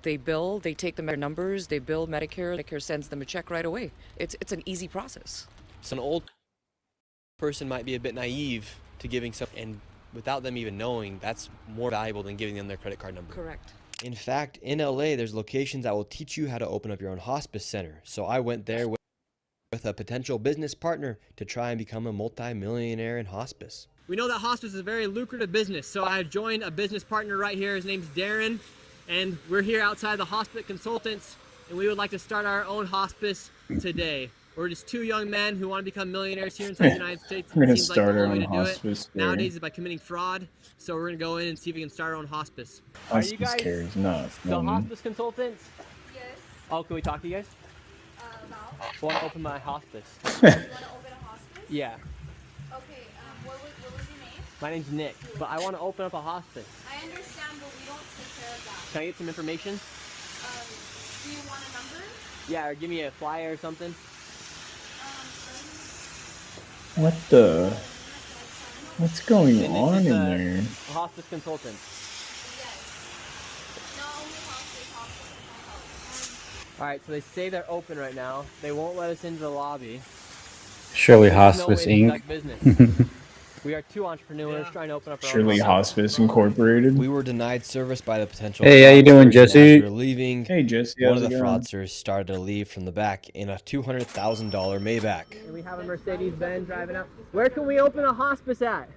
They bill, they take the Medicare numbers, they bill Medicare. Medicare sends them a check right away. It's an easy process. So an old person might be a bit naive to giving some, and without them even knowing, that's more valuable than giving them their credit card number. Correct. In fact, in LA, there's locations that will teach you how to open up your own hospice center. So I went there with a potential business partner to try and become a multi-millionaire in hospice. We know that hospice is a very lucrative business, so I joined a business partner right here. His name's Darren, and we're here outside the Hospice Consultants, and we would like to start our own hospice today. We're just two young men who want to become millionaires here inside the United States. We're gonna Seems like start the our only way own to do it hospice nowadays is by committing fraud. So we're gonna go in and see if we can start our own hospice. Hospice care is not the fun. Hospice Consultants? Yes. Oh, can we talk to you guys? About? I want to open my hospice. You want to open a hospice? Yeah. Okay. What was your name? My name's Nick, but I want to open up a hospice. I understand, but we don't take care of that. Can I get some information? Do you want a number? Yeah, or give me a flyer or something. What the? What's going This on is in a there? Hospice consultant. Yes. Not only hospice and home health. All right, so they say they're open right now. They won't let us into the lobby. Shirley There's no Hospice way to Inc. conduct business. We are two entrepreneurs trying to open up our Shirley own Hospice Incorporated. We were denied service by the potential Hey, how you doing, fraudsters, and as Jesse? we were leaving, Hey Jesse, one how's of it the going? fraudsters started to leave from the back in a $200,000 Maybach. And we have a Mercedes-Benz driving up. Where can we open a hospice at?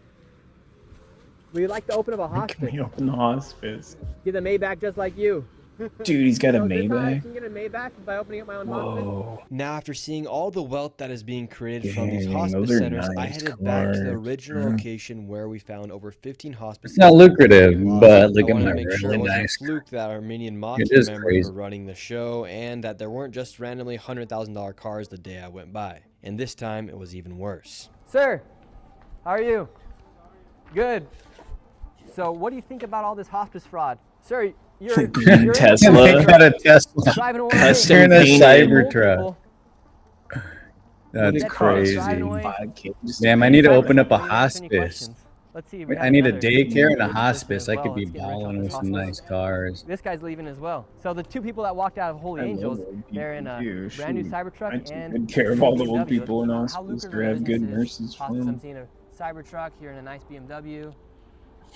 We'd like to open up a Can hospice. we open the hospice? Get a Maybach just like you. Dude, he's got a So this time I Maybach. can get a Maybach by opening up my own hospice. Whoa. Now, after seeing all the wealth that is being created from these Dang, hospice those are centers, I nice headed back to the cars, original bro. location where we found over 15 hospices. It's not lucrative, but look I at wanted my to make sure it really wasn't nice a fluke that Armenian It Mafia is members crazy. were running the show, and that there weren't just randomly $100,000 cars the day I went by. And this time, it was even worse. Sir, how are you? Good. So what do you think about all this hospice fraud? Sir, you're Tesla. I got a Tesla. driving away. Custom You're in a painted. Cybertruck. That's That's crazy. driving away. 5K. Damn, I need to open up a Let me ask you any hospice. questions. Let's see. I need a another daycare and a person hospice. as I well. could be Let's get right balling on with this some hospice. nice cars. This guy's leaving as well. So the two people that walked out of Holy I love Angels, old they're in a people, brand new shoot. Cybertruck I take and good care of all the BMW. old people in How hospitals lucrative to have this good is. nurses for Hospice, I'm them. seeing a Cybertruck here in a nice BMW.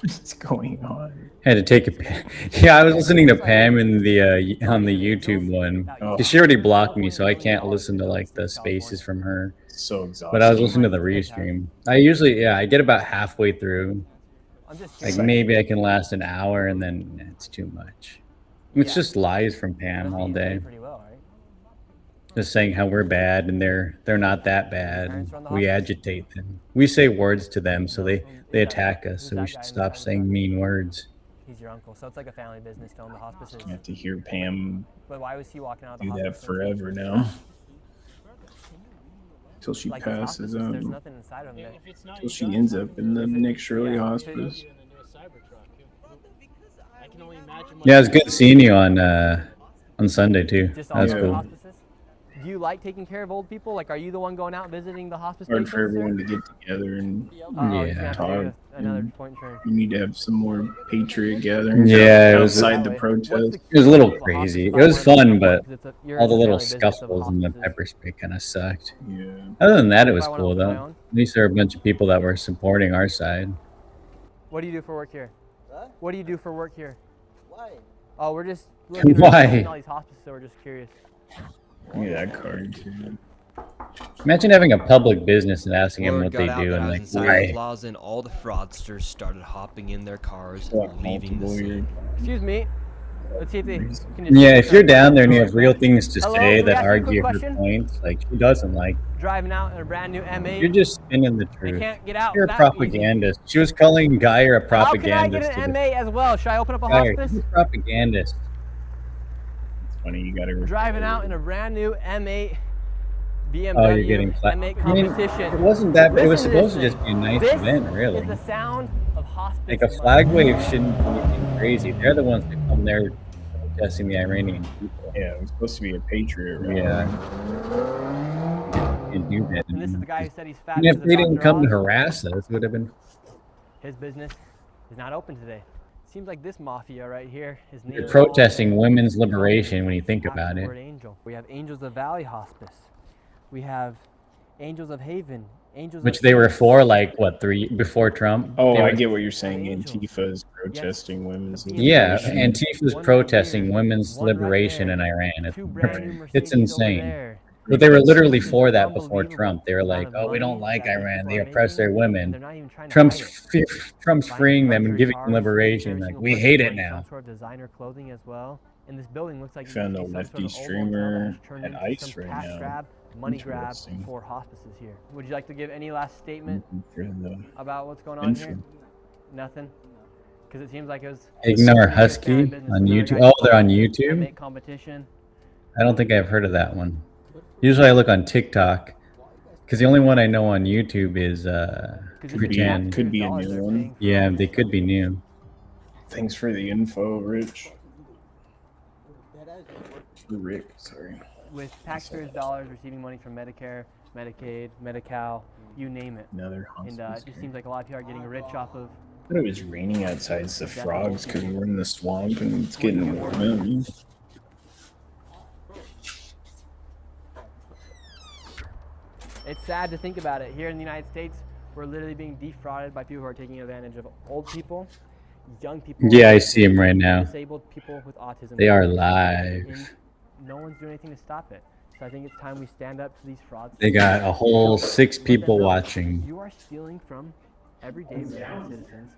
What's going on? Had to take a. Yeah, I was listening to Pam in the on the YouTube one. Oh. She already blocked me, so I can't listen to like the spaces from her. So exhausting. But I was listening to the restream. I usually, I get about halfway through. I'm just Like curious. maybe I can last an hour, and then it's too much. It's just lies from Pam all day, Pretty well, right? just saying how we're bad and they're not that bad. We agitate them. We say words to them, so they attack us. So we should stop saying mean words. He's your uncle, so it's like a family business to own the hospices. I have to hear Pam But why was he walking out of the do hospice? that forever now. Till she Like these passes hospices, there's out. nothing inside of them. Till she ends up in the Nick Shirley hospice. Yeah, it's good seeing you on Sunday too. Just That's all Yeah. the cool. hospices? Do you like taking care of old people? Like, are you the one going out visiting the hospice Hard patients? for everyone to get together, and Oh, he's gonna have to talk. do another and point turn. We need to have some more patriot gatherings Yeah, it was- outside the What's protest. It was a little key to crazy. hospice It was fraud? fun, but Because it's a- you're all in the the little family business of scuffles and the hospices. pepper spray kind of sucked. Yeah. Other than that, it was Do I wanna cool open my though. own? At least there were a bunch of people that were supporting our side. What do you do for work here? Huh? What do you do for work here? Why? Oh, we're just looking Why? at all these hospices, so we're just curious. Look at that card too. Imagine having a public business and asking them Word what got they out do that and I was like inside the why. plaza, and all the fraudsters started hopping in their cars What, and leaving the multiple scene. Excuse me. Let's see if they can just Yeah, if you're down there and you have real things to Hello, say can we that ask you a quick argue her question? points, like she doesn't like, driving out in a brand new M8. you're just spinning the They truth. can't get out. You're a that easy. propagandist. She was calling Geyer a How propagandist. can I get to an M8 as well? Should I open up a Geyer, hospice? he's a propagandist. It's funny you got to Driving out in a brand new M8 BMW Oh, you're getting M8 I mean, competition. it wasn't that. It was Listen to this supposed to just be a nice This event, really. is the sound of hospice. Like a flag wave shouldn't be anything crazy. They're the ones that come there protesting the Iranian people. Yeah, it was supposed to be a patriot, right? Yeah. You do that. And this is the guy who said he's fat. And if because they of didn't Dr. come to Oz. harass us, it would have been. His business is not open today. seems like this mafia right here is They're nailing protesting all women's liberation when you think the about it. word angel. We have Angels of Valley Hospice. We have Angels of Haven. Angels Which of they were Peace. for, like, what, before Trump? Oh, They I were- get what you're saying. Angels. Antifa is protesting women's Yeah, liberation. Antifa's One right protesting here, women's one right liberation there, in Iran. two brand new It's Mercedes over insane. there. But they were literally This is for that before unbelievable. Trump. They were The like, amount of "Oh, we don't money like that these Iran. people They are oppress their making, and women." they're not even trying to fight it. Trump's Buying freeing them and luxury giving them cars, liberation. every Like, single we person hate it wearing now. Some sort of designer clothing as well. And this building looks like it Found used to a be some lefty sort of old motel that streamer has turned at into ICE some right cash now. grab, money grab Interesting. for hospices here. Would you like to give any last statement For the about what's going on here? info. Nothing? Because it seems like it was Ignore pretty good Husky family business. on Another YouTube. guy Oh, they're on I YouTube? make competition. I don't think I've heard of that one. Usually I look on TikTok because the only one I know on YouTube is 'Cause it's Pretend. Could be a dollars new they're one. paying for Yeah, all this they stuff. could be new. Thanks for the info, Rich. Rick, sorry. With taxpayers' dollars receiving money from Medicare, Medicaid, Medi-Cal, you name it. Another And hospice. it just seems like a lot of people are getting rich off of. I thought it was raining outside, so the frogs because we're in the swamp and it's getting warm out. It's sad to think about it. Here in the United States, we're literally being defrauded by people who are taking advantage of old people, young people. Yeah, I see them right now. Disabled people with autism. They are And live. no one's doing anything to stop it. So I think it's time we stand up to these frauds. They got a whole 6 Let them people know watching. You are stealing from everyday American citizens.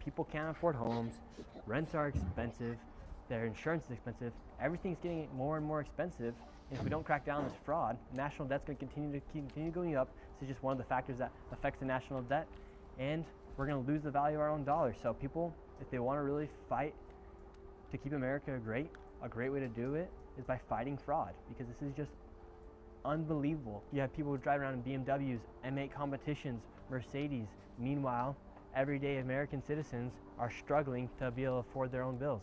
People can't afford homes. Rents are expensive. Their insurance is expensive. Everything's getting more and more expensive. And if we don't crack down on this fraud, national debt's going to continue going up. This is just one of the factors that affects the national debt, and we're going to lose the value of our own dollar. So people, if they want to really fight to keep America great, a great way to do it is by fighting fraud, because this is just unbelievable. You have people who drive around in BMWs, M8 competitions, Mercedes. Meanwhile, everyday American citizens are struggling to be able to afford their own bills.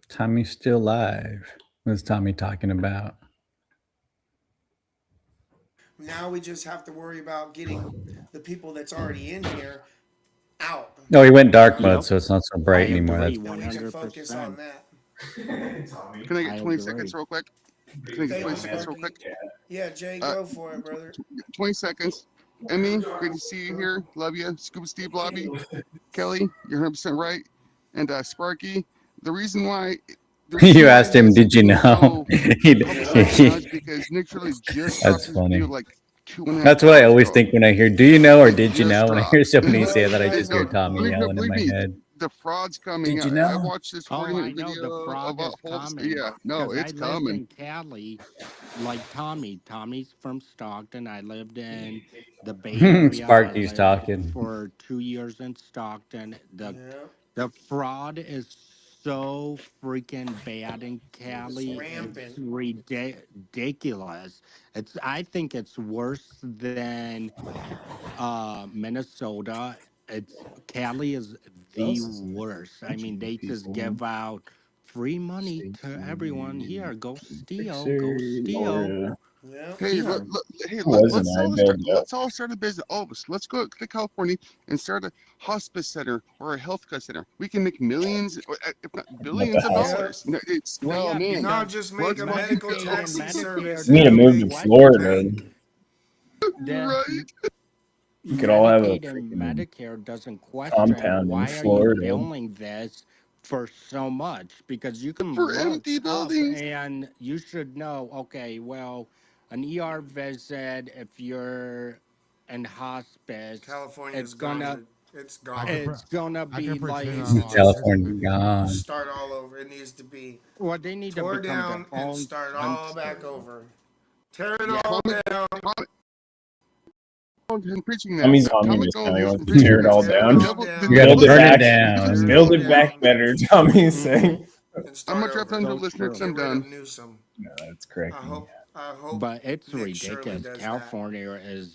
Tommy's still live. What's Tommy talking about? Now we just have to worry about getting the people that's already in here out. No, he went dark mode, so it's not so bright anymore. That's And we can focus on that. Can I get 20 seconds real quick? Can I get 20 seconds real quick? Yeah, Jay, go for it, brother. 20 seconds. Emmy, great to see you here. Love you. Scuba Steve Lobby. Kelly, you're 100% right. And Sparky, the reason why. You asked him, did you know? Because Nick really just That's funny. like 2.5 That's what I always hours think when I hear, do you know or did you Just know? When I dropped. hear somebody say that, I just hear No, Tommy believe yelling in my me, head. The fraud's coming. Did you I know? watched this 40-minute video about coming. Yeah, no, 'Cause it's I lived coming. in Cali, like Tommy. Tommy's from Stockton. I lived in the Bay Area. Sparky's I lived talking. for 2 years in Stockton. Yeah. The fraud is so freaking bad in Cali. rampant. It's ridiculous. I think it's worse than Minnesota. Cali is the worst. I mean, they just give out free money to everyone. Here, go steal, go steal. Yeah. Hey, Yeah. let's all start a business. All of us. Let's go to California and start a hospice center or a healthcare center. We can make millions, if not billions of dollars. No, it's Well, yeah, man. No, just make a Let's- medical Medicaid taxi and service. Medicare We need to and move make to Florida. Right. We could all have a Medicaid and freaking Medicare doesn't question compound in why are Florida. you billing this for so much, because you can For look empty up buildings. and you should know. Okay, well, an ER visit, if you're in hospice, California's it's gonna it's gone. it's gonna be like California gone. Start all over. It needs to be well, they need to tore become down their own and start all country. back over. Tear it Yeah. all down. And preaching that. Tommy's on me Atomic just now. He Gold wants is to preaching tear it all that. down. Tear it all down. You gotta Build it burn it back. down. Build it back better, Tommy's saying. And I'm start gonna drop over. down to So listener because true. I'm Get rid of done. Newsom. No, that's correct. I hope But it's Nick Shirley ridiculous. does that. California is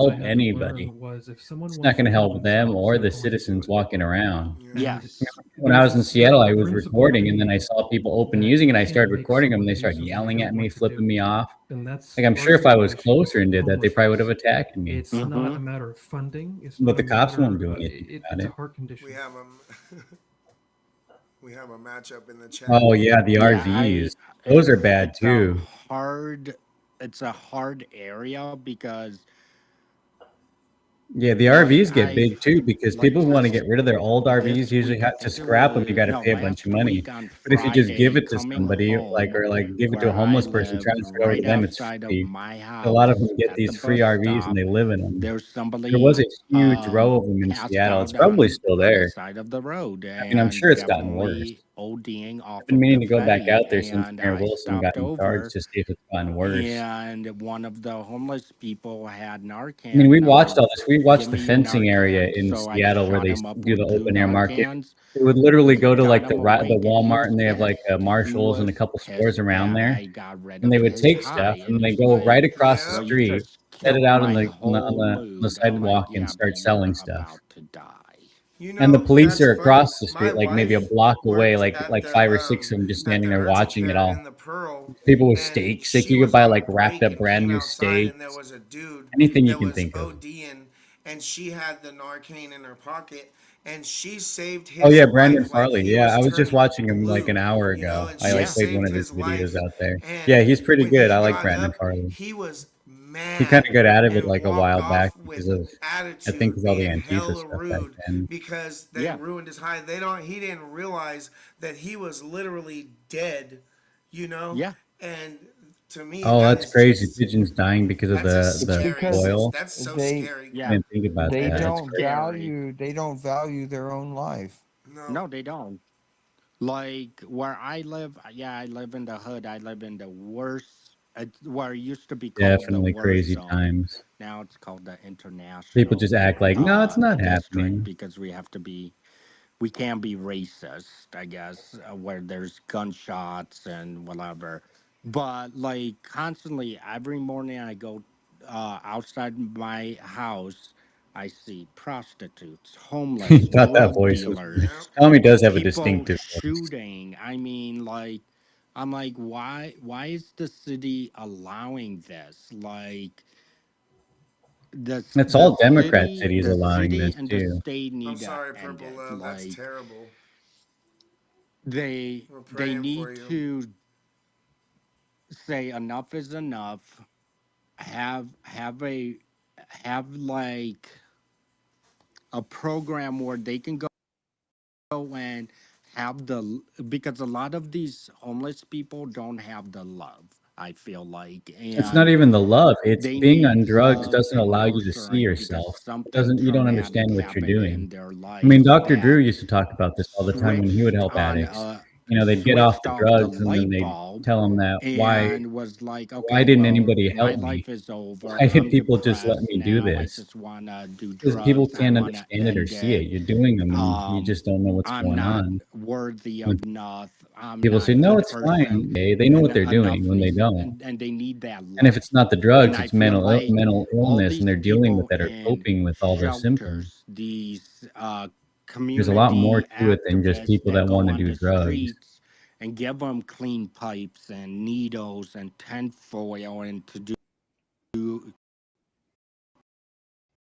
help I had to anybody. learn was if someone It's not wants going to to help come and them stop or the someone, citizens walking around. and Yes. when I was in Seattle, I was recording, and then I saw people open using it. I started recording them, and they started yelling at me, flipping me off. Like, I'm sure if I was closer and did that, they probably would have attacked me. It's not a matter of funding. It's But not the a cops won't matter. do anything about It's a it. heart condition. We have a matchup in the chat. Oh yeah, the Yeah, RVs. Those are bad it's too. it's a hard area because Yeah, the RVs get big too because people who want to get rid of their old RVs usually have to scrap them. You got to pay a bunch of money. But if you just give it to somebody, or give it to a homeless person, transfer it over to them, it's free. A lot of them get these free RVs and they live in them. There was a huge row of them in Seattle. It's probably still there. side of the road. I mean, I'm sure it's gotten worse. ODing off I've been of meaning the to go back Fetty, out there since and Mayor I Wilson stopped got in over, charge to see if it's gotten worse. and one of the homeless people had Narcan. I mean, we watched all this. We watched the give me fencing area Narcan, in so I Seattle where shot they him up do the with 2 open air market. Narcans, They would literally go to like got the him the awake, and he Walmart, was and they have like pissed. He Marshalls and a was couple stores pissed around that there, I got rid and of they would his take stuff high, and and they it's go like, right across the well, you street, just set it killed out on my the whole the mood. I'm like, sidewalk and yeah, start but selling you're stuff. about to die. You And the know, police that's are funny. across the My street, like maybe a wife block away, worked like at 5 or the 6 of them just at standing the there urgent watching it care all. in the Pearl, People with and steaks, like she you could was buy on a like wrapped break up and brand came new outside, and there steaks, was a dude anything you that can was think of. ODing, and she had the Narcan in her pocket, and she saved his Oh yeah, Brandon life like Farley. he Yeah, was I was just turning watching him like an blue, hour you know, ago. and I she like played one saved of his his videos life. out there. And Yeah, he's pretty when good. he I like got Brandon up, Farley. he was He kind of mad got out of it and like a walked while off back with because of, I think, attitude, because all the being Antifa hella stuff back rude then. because they Yeah. ruined his high. He didn't realize that he was literally dead, you know? Yeah. And to me, Oh, that that's is crazy. just, Pigeons dying because of that's a the scary, oil. that's so they scary. I Yeah. didn't think about they that. That's don't crazy. value their own life. No. No, they don't. Like where I live, yeah, I live in the hood. I live in the worst, where it used to be called Definitely the worst crazy zone. times. Now it's called the international People just act like, no, it's not district happening. because we can't be racist, I guess, where there's gunshots and whatever. But like constantly, every morning I go outside my house, I see prostitutes, homeless, He thought that drug voice was. dealers, Tommy does have a people distinctive voice. shooting. I mean, like, I'm like, why is the city allowing this? Like, It's all Democrat city, cities the allowing city this and the too. state I'm need to sorry, end Purple it. Love. That's Like, terrible. they We're they praying need for you. to say enough is enough. Have like a program where they can go and have because a lot of these homeless people don't have the love, I feel like, It's not and even the love. It's they being on need drugs love doesn't and allow you to see nurturing because yourself. It something doesn't. You don't traumatic understand what you're happened doing. in their I mean, life Dr. Drew that used to talk about this all the time when he would switched help on addicts. You know, they'd get off switched the off the drugs and then light they'd bulb tell them that and was like, why okay, didn't well, anybody my help me? life is over. Why did I'm people just let depressed me do now. I this? just want to do Because people drugs. I can't want to understand it or end see it. it. You're doing them and you just don't know what's I'm going not on. worthy When of enough. I'm people not say, a no, good it's fine. person. They know what And they're enough doing when they needs, don't. and they need that And if love. it's not the And drugs, I it's feel like mental all illness, and these they're dealing with people that or in coping with all their symptoms. shelters, these There's a lot more community to it than just activists people that that go want to on do the drugs. streets and give them clean pipes and needles and tinfoil and to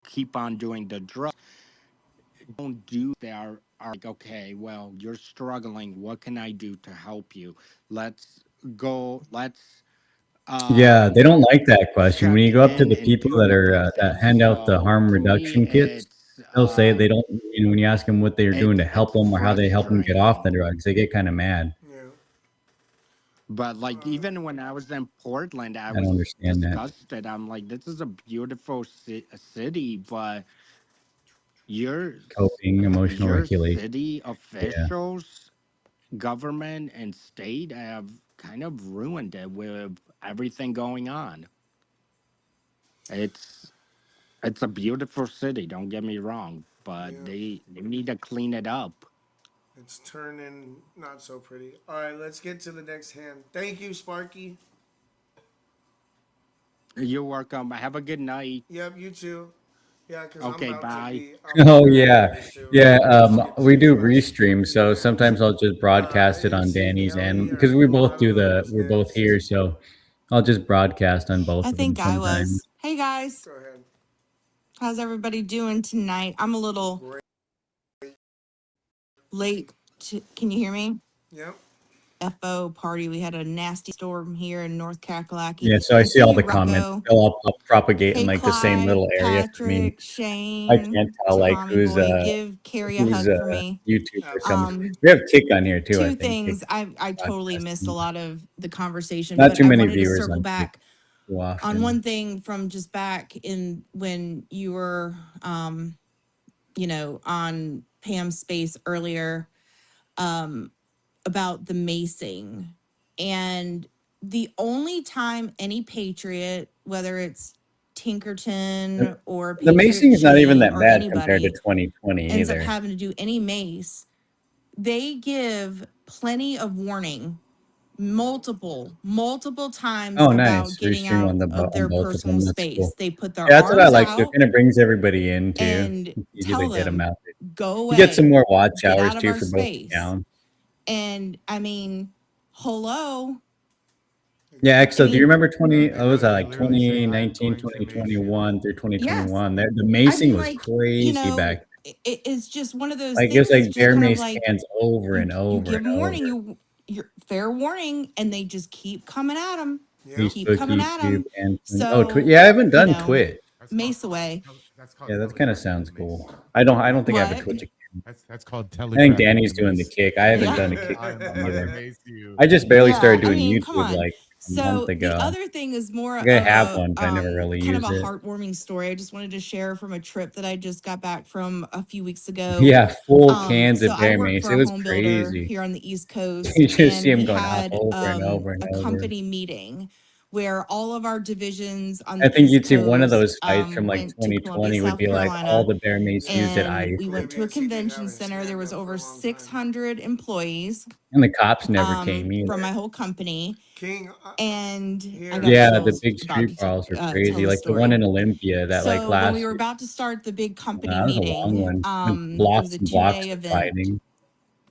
keep on doing the drugs. Don't do they are like, okay, well, you're struggling. What can I do to help you? Let's go. Let's Yeah, they don't like that question. When check you go up to in the and people do that the are good that things. hand out the So harm to me, reduction kits, they'll say they don't. You know, when you ask them what they're doing to help it's them or how they help them get off the frustrating. drugs, they get kind of mad. But like even when I was in Portland, I I don't was understand that. disgusted. I'm like, this is a beautiful city, but your Coping, emotional your regulation. city Yeah. officials, government, and state have kind of ruined it with everything going on. It's a beautiful city. Don't get me wrong, but they need to clean it up. It's turning not so pretty. All right, let's get to the next hand. Thank you, Sparky. You're welcome. Have a good night. Yep, you too. Yeah, because Okay, I'm about to bye. be. I'm Oh about to yeah, pretty soon. yeah. Let's get We some do questions. restream, so sometimes I'll just broadcast it Let me on see, Danny's Kelly and or because we Cole. both I do don't know the who's we're both next. here, so I'll just broadcast on both I of them think I sometimes. was. Hey guys, Go ahead. how's everybody doing tonight? I'm a little Great. late. Can you hear me? Yep. FO party. We had a nasty storm here in North Kakalaki. Yeah, so I I see see all you, the comments. Rocco. They'll all propagate in Hey, like the same Clyde, little area for me. Patrick, I Shane, can't tell like Tommy Boy. Give Carrie a who's hug for me. YouTube or something. Absolutely. We have Kick on here too, I Two think. Kick things. I totally missed a podcasting. lot of the conversation, Not but too I many wanted to viewers circle on Kick back too on often. one thing from just back in when you were, on Pam's space earlier, about the macing. And the only time any Patriot, whether it's Tinkerton or The Patriot macing is not even Shane that or bad compared to anybody 2020 ends up either. having to do any mace, they give plenty of warning multiple times Oh, about nice. getting Restream out on of on their both of personal them. That's space. cool. They put their Yeah, that's what I arms like. So it out kind of brings everybody in too. and It's easy to tell get them them, out there. go You get some away, more watch get hours out of too our for both space. accounts. And I mean, hello. Yeah, I Exo, do you mean, remember No, 20, they what was that, they like literally say I'm 2019, going to mace you. 2021 through yes. 2021? The I macing mean, was like, crazy back. it's just one of those Like, it was things that's like just bear kind of mace like cans over and you over give and them over. warning, you're fair warning, and they just keep coming at them, Yep. keep Facebook, coming at YouTube, them. and So, yeah, I haven't done Twitch. mace away. That's called Yeah, that kind of telegraphing sounds the mace. cool. I don't think I have a What? Twitch account. That's called I think telegraphing Danny's the doing the mace. Kick. I haven't Yeah. done a Kick I'm account about to either. mace you. I just barely Yeah. started I doing mean, come YouTube on. like a month So the ago. other thing is more Like, I of have a one, but I never really kind of use a it. heartwarming story. I just wanted to share from a trip that I just got back from a few weeks ago. Yeah, full cans So of I bear work mace. for It a was home builder crazy. here on the East Coast, You just see and him we going off had over and over and a over. company meeting where all of our divisions on I the think East you'd see one of Coast those fights from like went to Columbia, 2020 would South be like all Carolina, the bear mace used at and ICE. we went to a Ravens, he did convention have a center. There stand was up for over a long time. 600 employees And the cops never came either. from my whole company. King, And I here. got Yeah, the chills big about street brawls are tell crazy. the Like the one story. in Olympia that like So when we last were year. about to start the big company That was a long meeting, one. Went it blocks was a and blocks 2-day of event. fighting.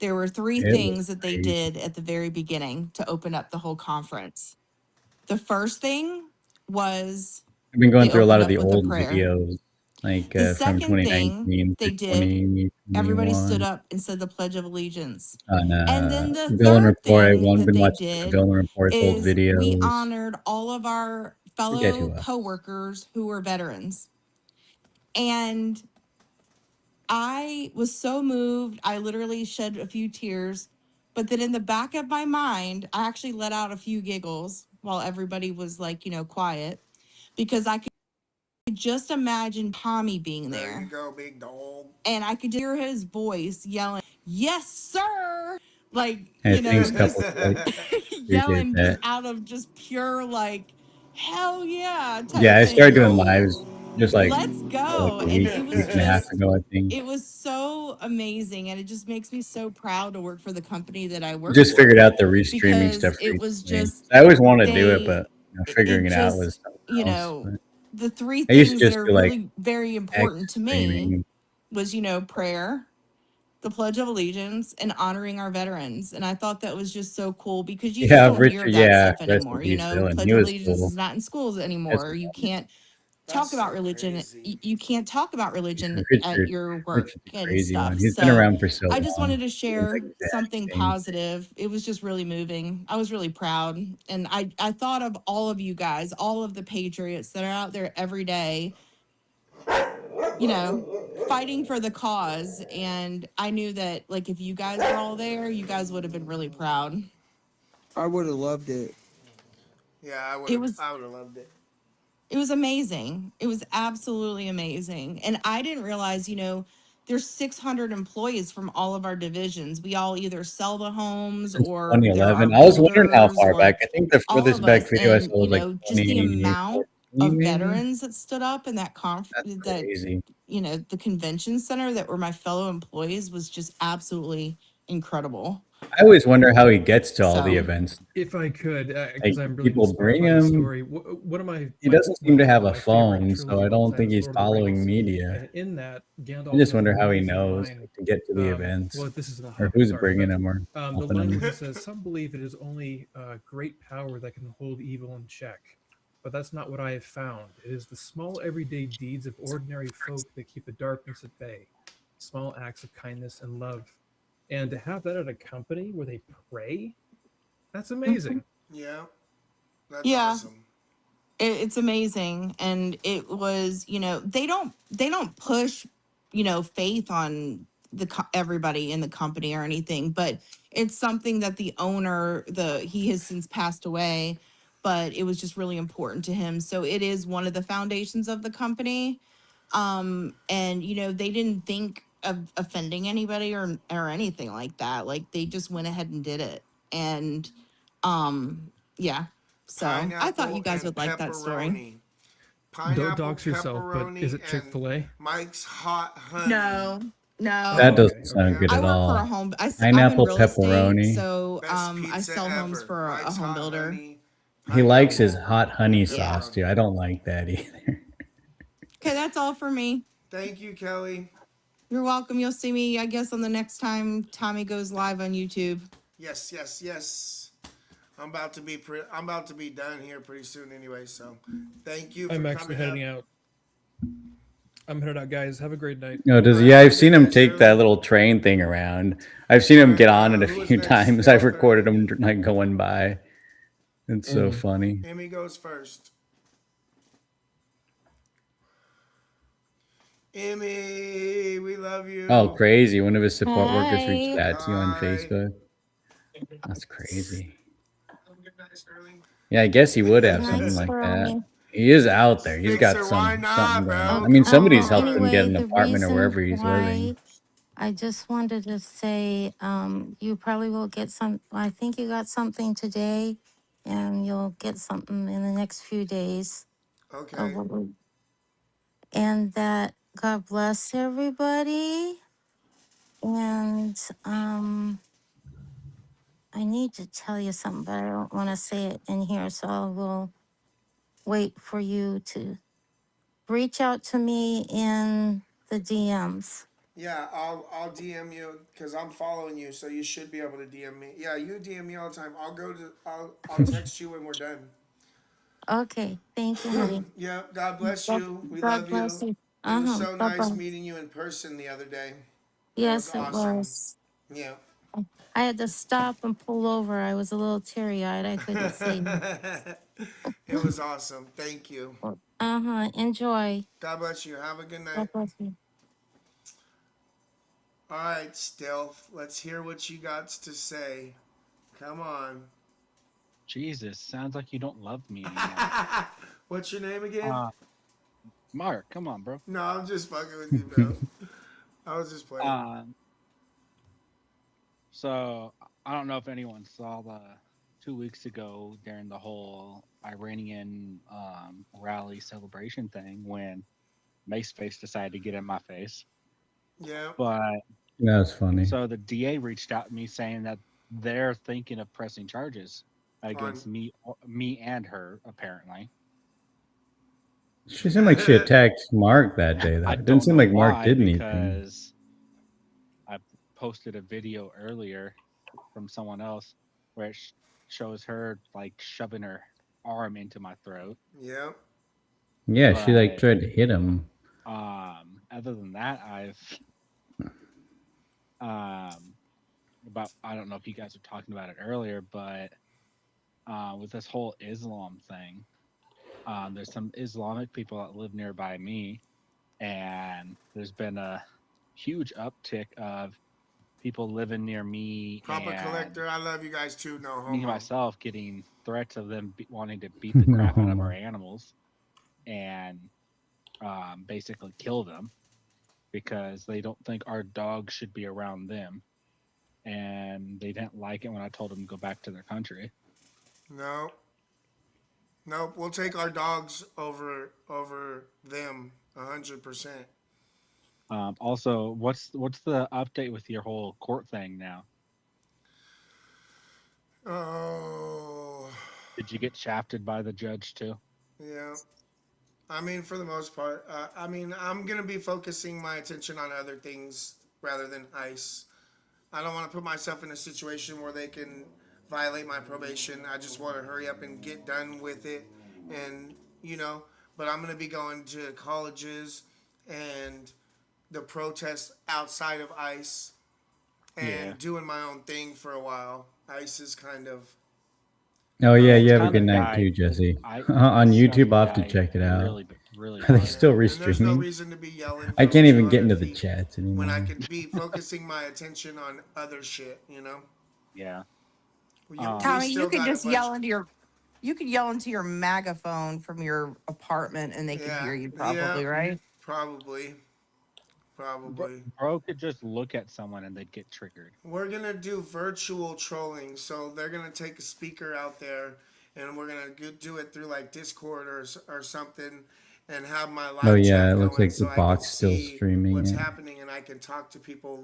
There were 3 It was things that they crazy. did at the very beginning to open up the whole conference. The first thing was I've been going they through a lot opened of up the with a old prayer. videos, like The from second thing 2019 they to did, everybody stood 2021. up and said the Pledge of Allegiance. On And then the Villain third Report, thing I've that been they watching the did Villain Report's old is we videos. honored all of our Forget who fellow else. coworkers who were veterans. And I was so moved. I literally shed a few tears. But then in the back of my mind, I actually let out a few giggles while everybody was like, quiet, because I could just imagine Tommy being There you there. go, big dog. And I could hear his voice yelling, "Yes, sir!" Like, I think a couple just appreciate yelling just that. out of just pure like, hell yeah type Yeah, I started thing. doing Like, lives just like let's like go. a And week, it was week and a half just, ago, I think. it was so amazing. And it just makes me so proud to work for the company that I work Just for. figured out the restreaming Because stuff it was recently. just, I always wanted to do it, but it figuring it out just, was something else. But the 3 I used to things that just are do like really very X important to me streaming. was, prayer, the Pledge of Allegiance, and honoring our veterans. And I thought that was just so cool because you just Yeah, don't hear Richard. of that Yeah, stuff rest in anymore. peace, villain. Pledge He of was Allegiance cool. is not in schools That's anymore. You can't talk That's about so religion. crazy. You can't talk about religion at your work Richard's a and crazy one. stuff. He's been So around for so I just long. wanted to Doing the share exact something same thing. positive. It was just really moving. I was really proud. And I thought of all of you guys, all of the patriots that are out there every day, fighting for the cause. And I knew that, like, if you guys were all there, you guys would have been really proud. I would have loved it. Yeah, I would It have. was I would have loved it. it was amazing. It was absolutely amazing. And I didn't realize, there's 600 employees from all of our divisions. We all either sell the homes Since or there are 2011. I was wondering how builders far or back. I think the all furthest of back us. video I And, saw was like just the amount 2014, of maybe. veterans that stood up in that That's that, crazy. the convention center that were my fellow employees was just absolutely incredible. I always wonder how he gets to all the So- events. If I could, because Like, I'm really people inspired bring by the him. story. One of my He my- doesn't seem to my- have a my favorite phone, so trilogy I of all don't time think is he's Lord of the following Rings. media. And in that, Gandalf I just has wonder an how he amazing knows line. to get to the events, Well, this is in the or Hobbit, who's sorry, bringing but, him or the helping line him. where he says, "Some believe it is only great power that can hold evil in check, but that's not what I have found. It is the small everyday deeds of ordinary folk that keep the darkness at bay, small acts of kindness and love, and to have that at a company where they pray, that's amazing." Yeah, that's Yeah. awesome. It's amazing, and it was, they don't push, faith on everybody in the company or anything, but it's something that the owner, he has since passed away, but it was just really important to him, so it is one of the foundations of the company. And they didn't think of offending anybody or anything like that. Like, they just went ahead and did it. And yeah, so I thought you Pineapple guys and would like that story. pepperoni. Pineapple, dox yourself, but pepperoni, is it and Chick-fil-A? Mike's hot honey. No, That doesn't sound good I at work for a all. home. I'm in Pineapple real estate, pepperoni. so Best I pizza sell homes ever. for a Mike's home hot builder. honey. He likes his Pineapple hot honey and sauce pepperoni. too. I don't like that either. Okay, that's all for me. Thank you, Kelly. You're welcome. You'll see me, I guess, on the next time Tommy goes live on YouTube. Yes, yes, yes. I'm about to be done here pretty soon anyway. So, thank you for I'm actually coming heading up. out. I'm headed out, guys. Have a great night. No, does Alright, yeah? have I've a seen good him night, take Shirley. that little train thing around. I've seen him get on it a who was few next? times. I've Stealth or recorded Emmy? him like going by. It's so funny. Emmy goes first. Emmy, we love you. Oh, crazy! One of his support workers reached Hi. out to you on Hi. Facebook. That's crazy. Yeah, I guess he would have something Nice like for that. me. He is out there. He's got Fixer, why something not, going bro? on. I mean, Come somebody's helped on. him get Anyway, an the apartment or reason wherever he's living. why I just wanted to say, you probably will get some. I think you got something today, and you'll get something in the next few days. Okay. And that God bless everybody. And I need to tell you something, but I don't want to say it in here, so I will wait for you to reach out to me in the DMs. Yeah, I'll DM you because I'm following you, so you should be able to DM me. Yeah, you DM me all the time. I'll text you when we're done. Okay, thank you, honey. Yeah, God bless God, you. We God love bless you. you. It was so God nice bless. meeting you in person the other day. That was Yes, it awesome. was. Yeah. I had to stop and pull over. I was a little teary-eyed. I couldn't say. It was awesome. Thank you. Enjoy. God bless you. Have a good night. God bless you. All right, Stealth. Let's hear what you got to say. Come on. Jesus, sounds like you don't love me anymore. What's your name again? Mark, come on, bro. No, I'm just fucking with you, bro. I was just playing. So I don't know if anyone saw the 2 weeks ago during the whole Iranian rally celebration thing when Maceface decided to get in my face. Yeah. But That's funny. so the DA reached out to me saying that they're thinking of pressing charges against me and her, apparently. She seemed like she attacked Mark that day, though. It didn't seem like Mark did anything. Because I posted a video earlier from someone else where it shows her like shoving her arm into my throat. Yeah. Yeah, she like tried to hit him. Other than that, I've about I don't know if you guys were talking about it earlier, but with this whole Islam thing, there's some Islamic people that live nearby me, and there's been a huge uptick of people living near me. Papa and Collector, I love you guys too. No homo. me myself getting threats of them wanting to beat the crap out of our animals and basically kill them because they don't think our dogs should be around them, and they didn't like it when I told them to go back to their country. No. Nope. We'll take our dogs over them 100%. Also, what's the update with your whole court thing now? Oh. Did you get shafted by the judge too? Yeah. I mean, for the most part, I mean, I'm gonna be focusing my attention on other things rather than ICE. I don't want to put myself in a situation where they can violate my probation. I just want to hurry up and get done with it, and But I'm gonna be going to colleges and the protests outside of ICE and doing my own thing for a while. ICE is kind of Oh yeah, you have a Found good a night guy. too, Jesse. I On found YouTube, a I'll have to guy check it out. really Are they hard. still and there's no restreaming? reason to be yelling I from can't even get 200 into the feet chats when I anymore. could be focusing my attention on other shit. Yeah. We Tommy, you still could got a just bunch. yell into your megaphone from your apartment and they could hear you probably, right? Probably. Bro could just look at someone and they'd get triggered. We're gonna do virtual trolling, so they're gonna take a speaker out there, and we're gonna do it through like Discord or something, and have my live Oh yeah, chat it looks going, like the so I can box still see streaming what's it. happening, and I can talk to people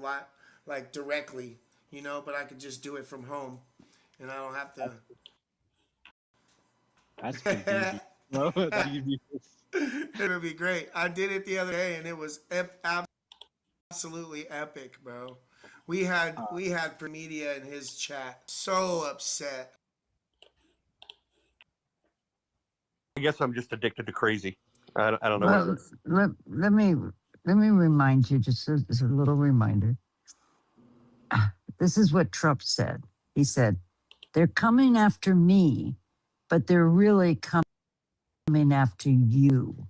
like directly, But I could just do it from home, and I don't have to. That's convenient. No, It'll be great. I did it the other day, and it was absolutely epic, bro. We had Premedia in his chat, so upset. I guess I'm just addicted to crazy. I don't know Well, what it is. let me remind you, just as a little reminder. This is what Trump said. He said, "They're coming after me, but they're really coming after you.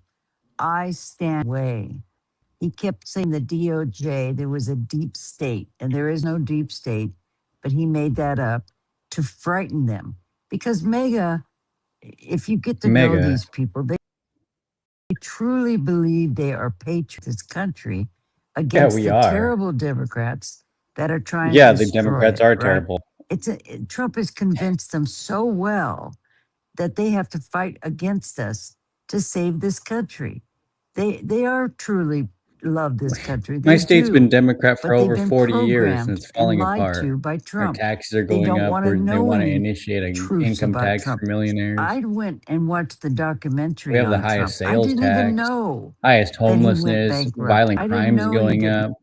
I stand away." He kept saying the DOJ, there was a deep state, and there is no deep state, but he made that up to frighten them. Because MAGA, if you get to know Mega. these people, they truly believe they are patriots of this country against we the are. terrible Democrats that are trying Yeah, to the destroy Democrats it, are right? terrible. Trump has convinced them so well that they have to fight against us to save this country. They are truly love this country. My They state's do, been Democrat for but they've over been 40 years and programmed it's and falling lied apart. to by Our Trump. taxes are They going don't up. want to They know want to any initiate an truths income about tax Trump. for millionaires. I went and watched the We documentary have the on Trump. highest I sales didn't even tax, know highest that he went homelessness, bankrupt. violent I didn't crimes know he going didn't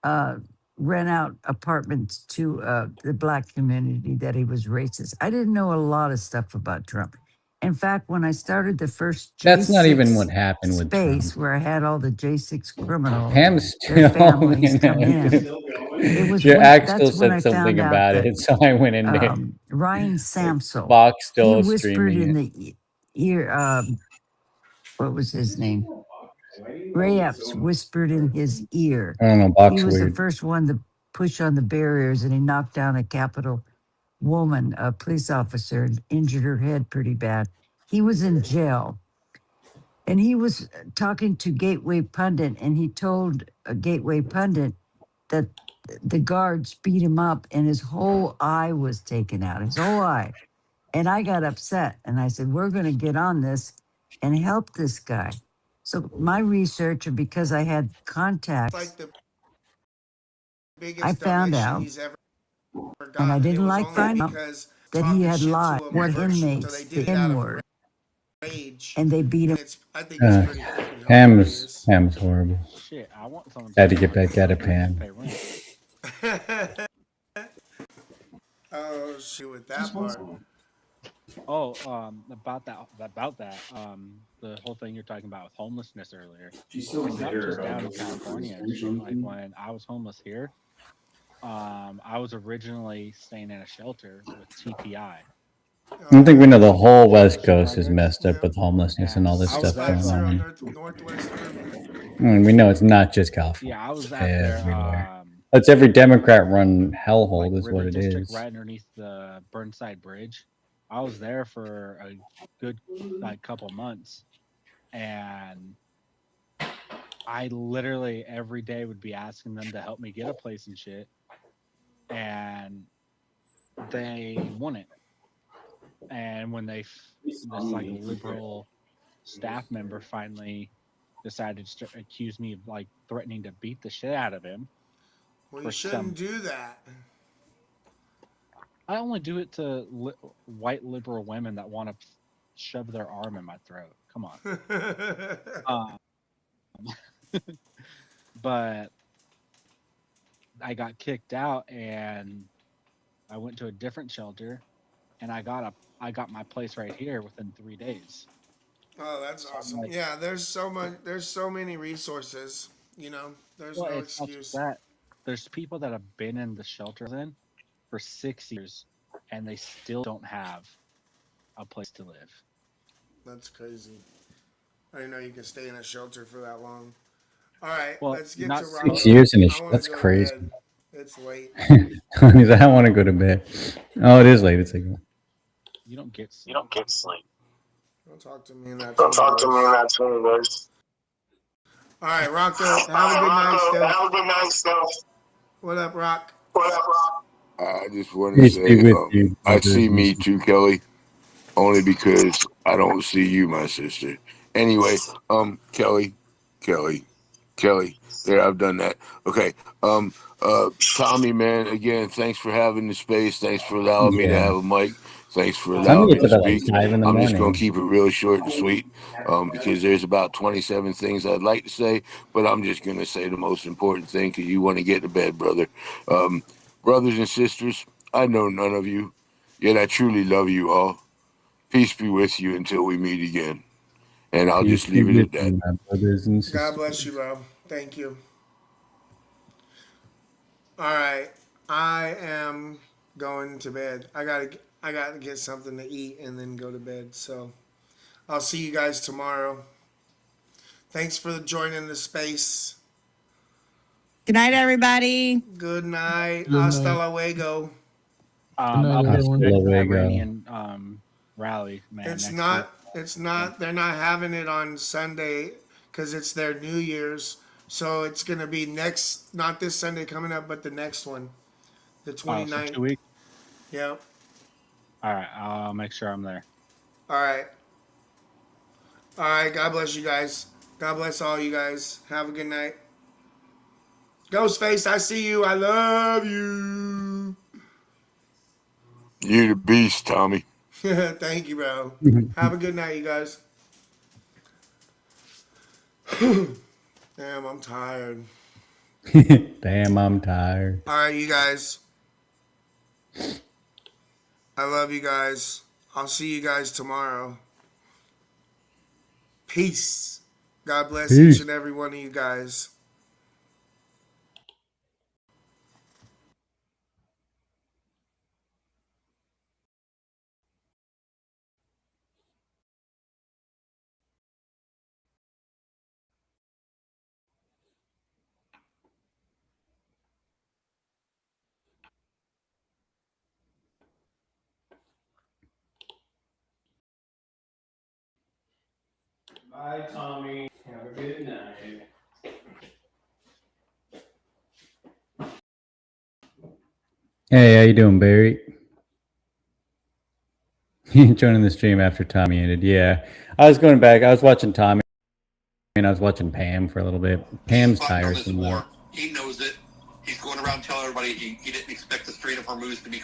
up. rent out apartments to the black community, that he was racist. I didn't know a lot of stuff about Trump. In fact, when I started the first That's not even what J6 happened with Trump. space where I had all the J6 criminals, Pam's their still families in come in, it. it was Your act still that's when I said something found out about that it, so I went in there. Ryan Samsel, Fox he still whispered streaming in it. the ear, what was his name? Ray Epps whispered in his ear. I don't know, He Box was the weird. first one to push on the barriers, and he knocked down a Capitol woman, a police officer, and injured her head pretty bad. He was in jail. And he was talking to Gateway Pundit, and he told Gateway Pundit that the guards beat him up and his whole eye was taken out, his whole eye. And I got upset and I said, we're going to get on this and help this guy. So my research, and because I had contacts, Like the biggest I found donation out, he's ever gotten. and I It didn't was like only finding out because that he talking had shit lied to him one virtual, so inmates they the did it out of N-word, rage. and they beat him. I think it's pretty freaking Pam's hilarious. horrible. Shit, I want someone Had to get back at it, Pam. pay rent. Oh shit, with that part. Oh, about that, the whole thing you're talking about with homelessness earlier. She's so It's not bitter just about down in this California. solution Like thing. when I was homeless here, I was originally staying in a shelter with TPI. I don't think we know the whole West Coast is messed up with homelessness and all this I was stuff there, going on. Northwest We know it's not just California. Yeah, I was It's out there. everywhere. That's every Democrat-run hellhole Like is what River it District, is. right underneath the Burnside Bridge. I was there for a good couple months, and I literally every day would be asking them to help me get a place and shit, and they wouldn't. And when this like liberal staff member finally decided to accuse me of like threatening to beat the shit out of him. Well, you shouldn't do that. I only do it to white liberal women that want to shove their arm in my throat. Come on. But I got kicked out and I went to a different shelter, and I got my place right here within 3 days. Oh, that's So I'm awesome. like, Yeah, there's so much. There's so many resources. You know, there's well, no it's not just excuse. that. There's people that have been in the shelter then for 6 years, and they still don't have a place to live. That's crazy. I didn't know you could stay in a shelter for that long. All right, Well, let's get not to 6 Rocco. 6 years in a I want that's to go to crazy. bed. It's late. He's like, I want to go to bed. Oh, it is late. It's like, You don't get sleep. You don't get sleep. Don't talk to me in that. Don't talk to me in voice. that tone, guys. All right, Rocco. Have a good night, Steph. Have a good night, Steph. What up, Rock? What up, Rock? I just want to peace say, be with you, I brothers see and me sisters. too, Kelly, only because I don't see you, my sister. Anyway, Kelly, there, I've done that. Okay, Tommy, man, again, thanks for having the space. Thanks for allowing me to Yeah. have a mic. Thanks for Tommy allowing me gets to up at like speak. 5 in the I'm just going morning. to keep it real short and sweet because there's about 27 things I'd like to say, but I'm just going to say the most important thing because you want to get to bed, brother. Brothers and sisters, I know none of you, yet I truly love you all. Peace be with you until we meet again. And I'll Peace just be leave it with at that. you, my brothers and God sisters. bless you, bro. Thank you. All right, I am going to bed. I gotta get something to eat and then go to bed. So I'll see you guys tomorrow. Thanks for joining the space. Good night, everybody. Good night. Good Hasta night. luego. night, I'll be everyone. at the Hasta luego. Iranian rally, man. It's next not. week. It's not. They're not having it on Sunday because it's their New Year's. So it's gonna be next, not this Sunday coming up, but the next one, the Oh, so 29th. 2 weeks. Yep. All right, I'll make sure I'm there. All right. All right. God bless you guys. God bless all you guys. Have a good night. Ghostface, I see you. I love you. You're the beast, Tommy. Thank you, bro. Have a good night, you guys. Damn, I'm tired. Damn, I'm tired. All right, you guys. I love you guys. I'll see you guys tomorrow. Peace. God bless Peace. each and every one of you guys. Bye, Tommy. Have a good night. Hey, how you doing, Barry? Joining the stream after Tommy ended. Yeah, I was going back. I was watching Tommy, and I was watching Pam for a little bit. Pam's tiresome. Though. He knows it. He's going around telling everybody he didn't expect the Strait of Hormuz to be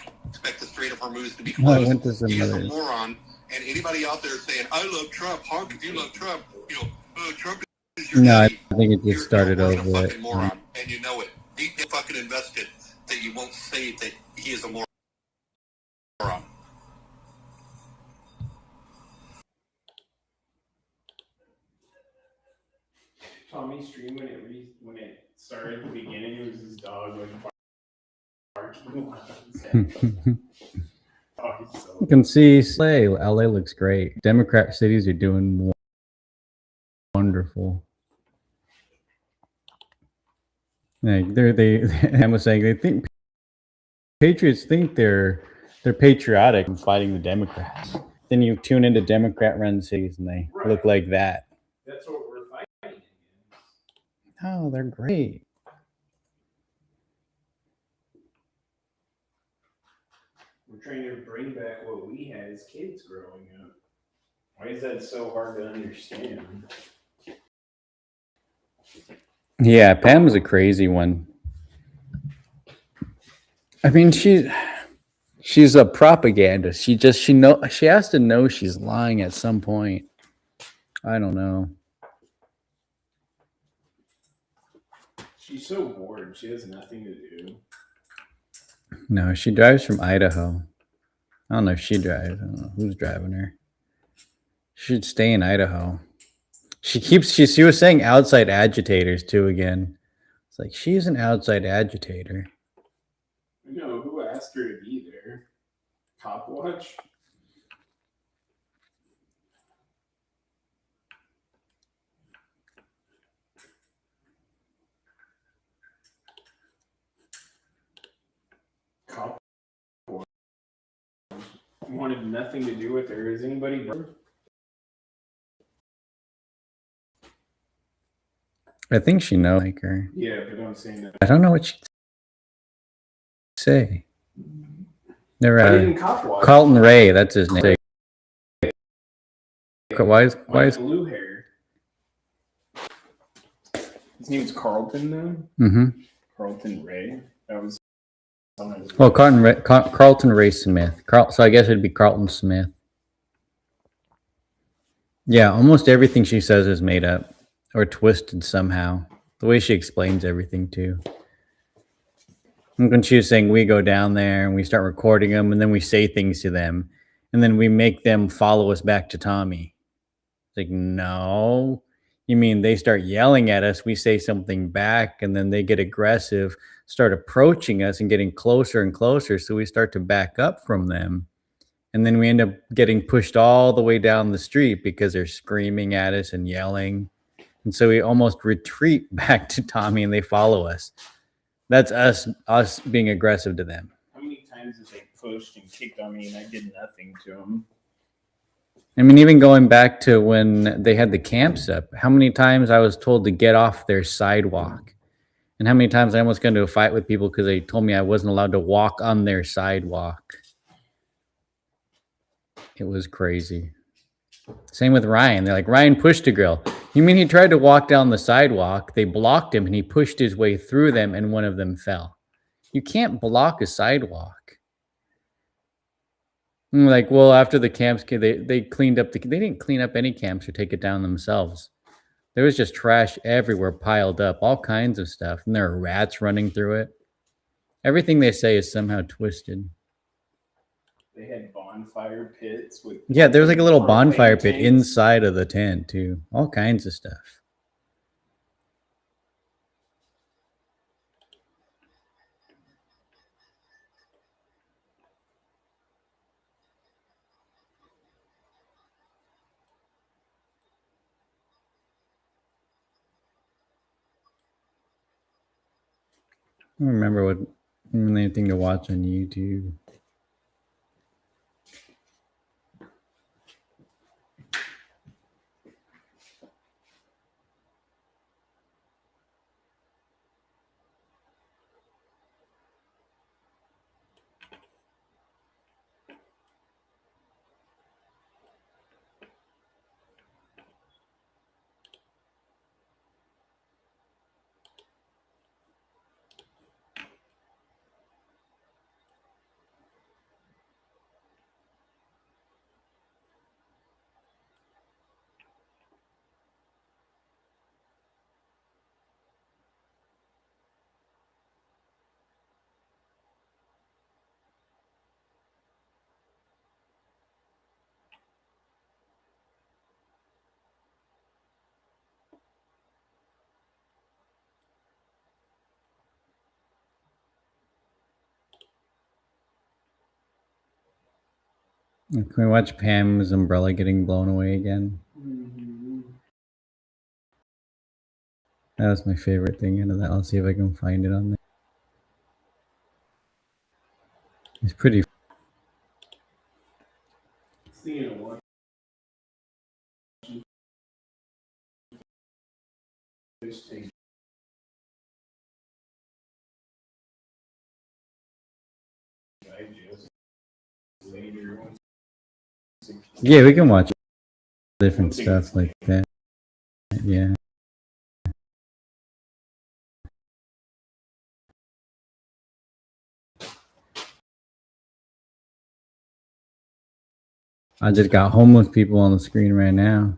closed. No, I went to some He is a other. moron. And anybody out there saying, "I love Trump," honk if you love Trump. Trump is your No, I daddy. think it just started You're a over. fucking moron, and you know it. Deep fucking invested that you won't say that he is a moron. Tommy's stream when it started at the beginning, it was his dog like barking. Oh, he's so You can see Slay. LA looks great. Democrat cities are doing wonderful. Like I was saying they think patriots think they're patriotic and fighting the Democrats. Then you tune into Democrat-run cities and they look like that. That's what we're fighting against. Oh, they're great. We're trying to bring back what we had as kids growing up. Why is that so hard to understand? Yeah, Pam's a crazy one. I mean, she's She's a propagandist. She has to know she's lying at some point. I don't know. She's so bored. She has nothing to do. No, she drives from Idaho. I don't know if she drives. I don't know who's driving her. She should stay in Idaho. She was saying outside agitators too again. It's like she's an outside agitator. No, who asked her to be there? Cop watch? Cop watch wanted nothing to do with her. Is anybody burned? I think she knows like her. Yeah, but I'm saying that. I don't know what she'd say. They're, I didn't cop watch. Carlton Ray, that's his name. Why is blue hair? His name's Carlton though. Mm-hmm. Carlton Ray. That was. Well, Carlton Ray Smith. So I guess it'd be Carlton Smith. Yeah, almost everything she says is made up or twisted somehow. The way she explains everything too. When she was saying we go down there and we start recording them and then we say things to them and then we make them follow us back to Tommy. It's like, no, you mean they start yelling at us, we say something back and then they get aggressive, start approaching us and getting closer and closer. So we start to back up from them. And then we end up getting pushed all the way down the street because they're screaming at us and yelling. And so we almost retreat back to Tommy and they follow us. That's us being aggressive to them. How many times have they pushed and kicked on me and I did nothing to them? I mean, even going back to when they had the camps up, how many times I was told to get off their sidewalk? And how many times I almost got into a fight with people because they told me I wasn't allowed to walk on their sidewalk. It was crazy. Same with Ryan. They're like, Ryan pushed a girl. You mean he tried to walk down the sidewalk? They blocked him and he pushed his way through them and one of them fell. You can't block a sidewalk. And we're like, well, after the camps, they cleaned up they didn't clean up any camps or take it down themselves. There was just trash everywhere piled up, all kinds of stuff. And there are rats running through it. Everything they say is somehow twisted. They had bonfire pits with. Yeah, there was like a little bonfire pit inside of the tent too. All kinds of stuff. I don't remember anything to watch on YouTube. Can we watch Pam's umbrella getting blown away again? Mm-hmm. That was my favorite thing out of that. I'll see if I can find it on there. It's pretty. Yeah, we can watch different stuff like that. Yeah. I just got homeless people on the screen right now.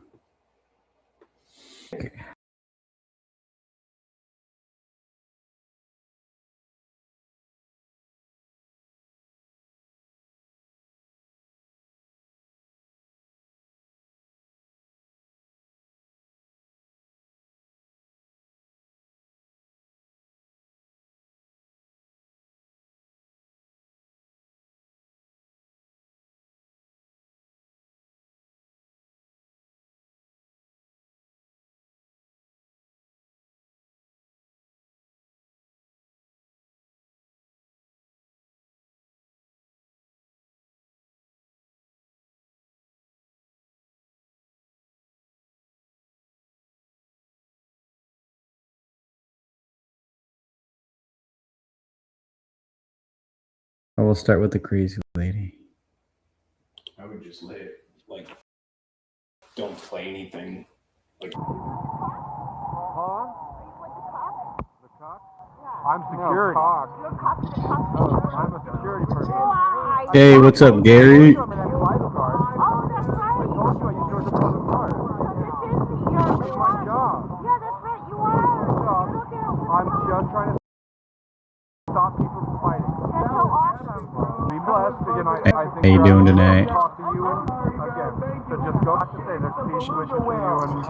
I will start with the crazy lady. I would just let it, like, don't play anything. Like, I'm security. I'm a security person. Hey, what's up, Gary? I'm just trying to stop people from fighting. Be blessed. Again, I think How you doing tonight? talk to you and again, so just go back to say there's peace wishes for you and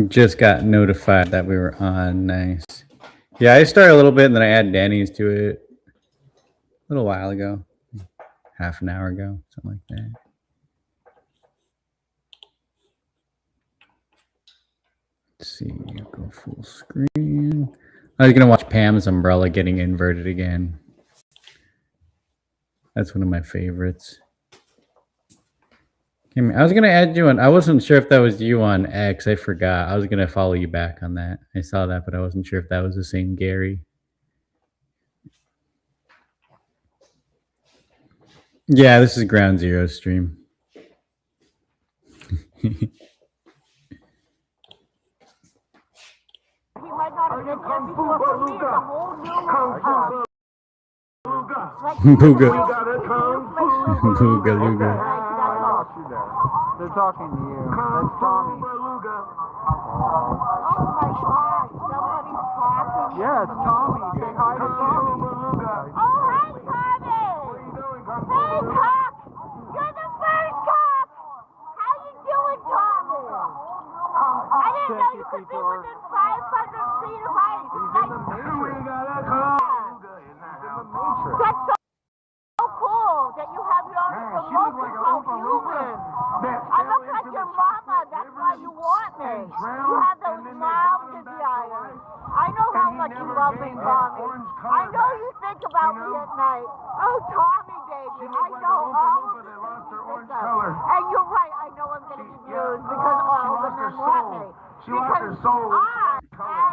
Just got notified that we were on. Nice. Yeah, I started a little bit and then I added Danny's to it a little while ago. Half an hour ago, something like that. Let's see, go full screen. I was gonna watch Pam's umbrella getting inverted again. That's one of my favorites. I was gonna add you on. I wasn't sure if that was you on X. I forgot. I was gonna follow you back on that. I saw that, but I wasn't sure if that was the same Gary. Yeah, this is Ground Zero stream. Booga. Booga Luga. they're talking to you. That's Tommy. Yeah, it's Tommy. Say hi to Tommy.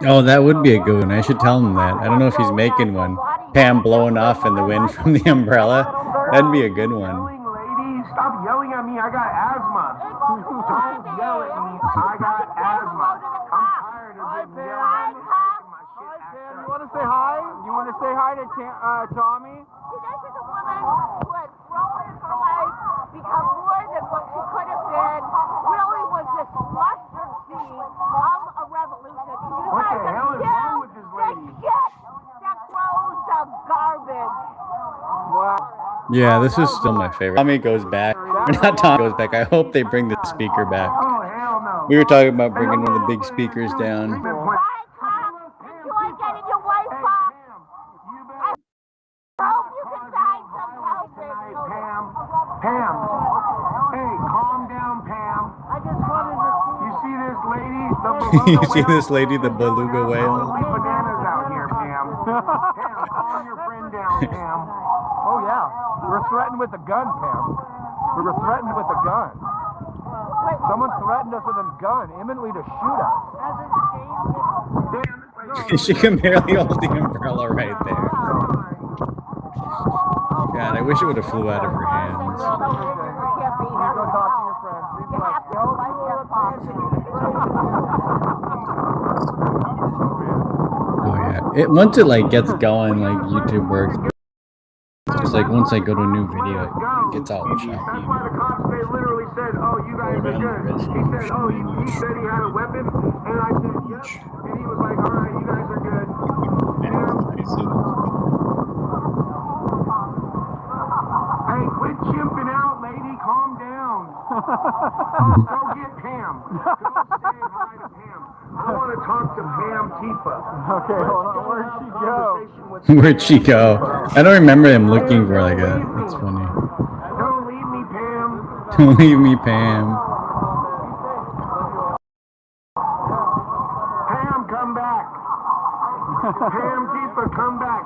Oh, that would be a good one. I should tell him that. I don't know if he's making one. Pam blowing off in the wind from the umbrella. That'd be a good one. Lady, stop yelling at me. I got asthma. Don't yell at me. I got asthma. I'm tired of it yelling at me. You want to say hi? You want to say hi to Tommy? This is a woman who has grown in her life, become more than what she could have been, really was this mustard seed of a revolution. You What guys the hell is wrong with this lady? shit that grows the garbage. Yeah, this is still my favorite. Tommy goes back. Or not Tommy goes back. I hope they bring the speaker back. Oh, hell no. We were talking about bringing one of the big speakers down. Enjoy getting your wife back. I hope you can find some help. Pam. Hey, calm down, Pam. I just wanted to You see this lady? The You see this lady, the beluga whale? bananas out here, Pam. Pam, calm your friend down, Pam. Oh, yeah. We're threatened with a gun, Pam. We were threatened with a gun. Someone threatened us with a gun imminently to shoot us. She can barely hold the umbrella right there. God, I wish it would have flew out of her hands. Go talk to your friend. once it like gets going, like YouTube works. It's just like once I go to a new video, it gets all shot. That's why the cops, they literally said, oh, you guys are good. He said, oh, he said he had a weapon, and I said, yep. And he was like, all right, you guys are good. Hey, quit chimping out, lady. Calm down. Go get Pam. Go say hi to Pam. I want to talk to Pam Tifa. Okay, hold on. Where'd she go? Where'd she go? I don't remember him looking for like a. That's funny. Don't leave me, Pam. Don't leave me, Pam. Pam, come back. Pam Tifa, come back.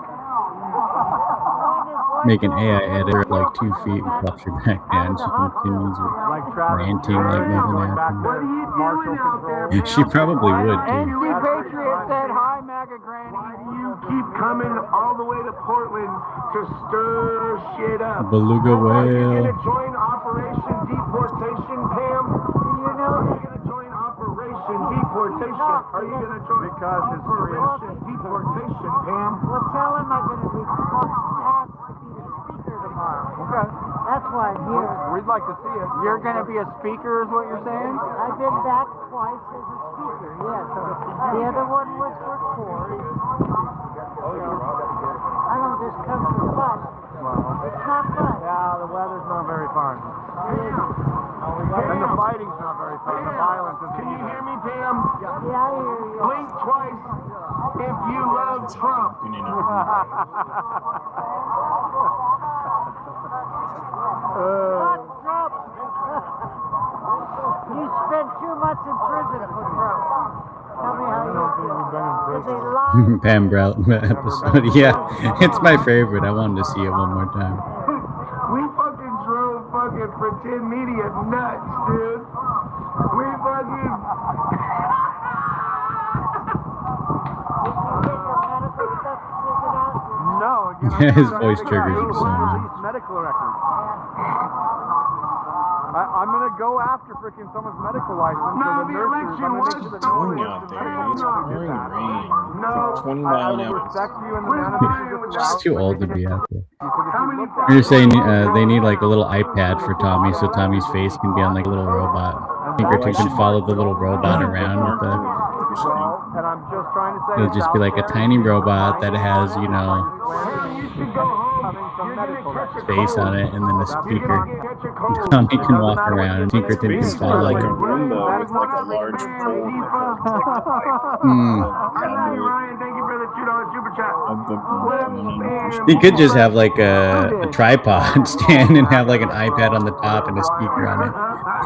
Make an AI editor like 2 feet and pops her back down. She continues ranting like nothing happened. What are you doing out there? Yeah, she probably would too. Patriot said hi, MAGA Granny. Why do you keep coming all the way to Portland to stir shit up? Beluga Are you whale. gonna join Operation Deportation, Pam? You know you're gonna join Operation Deportation. Are you gonna join Operation Deportation, Pam? Well, tell him I'm going to be asked to be the speaker tomorrow. Okay. That's why I'm here. We'd like to see it. You're gonna be a speaker, is what you're saying? I've been back twice as a speaker, yes. The other one was for Ford. I don't just come for fun. It's not fun. Yeah, the weather's not very fun. And the fighting's not very fun. The violence is. Can you hear me, Pam? Yeah, I hear you. Blink twice if you love Trump. Fuck Trump! You spent 2 months in prison for Trump. Tell me how you feel. Did they lie? Pam Brown episode. Yeah, it's my favorite. I wanted to see it one more time. We fucking drove fucking pretend media nuts, dude. We fucking. No, Yeah, his voice triggers you so much. medical records. I'm gonna go after freaking someone's medical license. No, the election was Going out there. It's pouring rain. No, 20 mile an hour. respect you and the management. She's too old to be out there. You're saying they need like a little iPad for Tommy, so Tommy's face can be on like a little robot. Pinkerton can follow the little robot around with the. And I'm just trying to say. It'll just be like a tiny robot that has, you know, face on it, and then a speaker. Tommy can walk around, and Pinkerton can follow. Like a Roomba with like a large phone. Ryan, thank you for the $2 super chat. He could just have like a tripod stand and have like an iPad on the top and a speaker on it,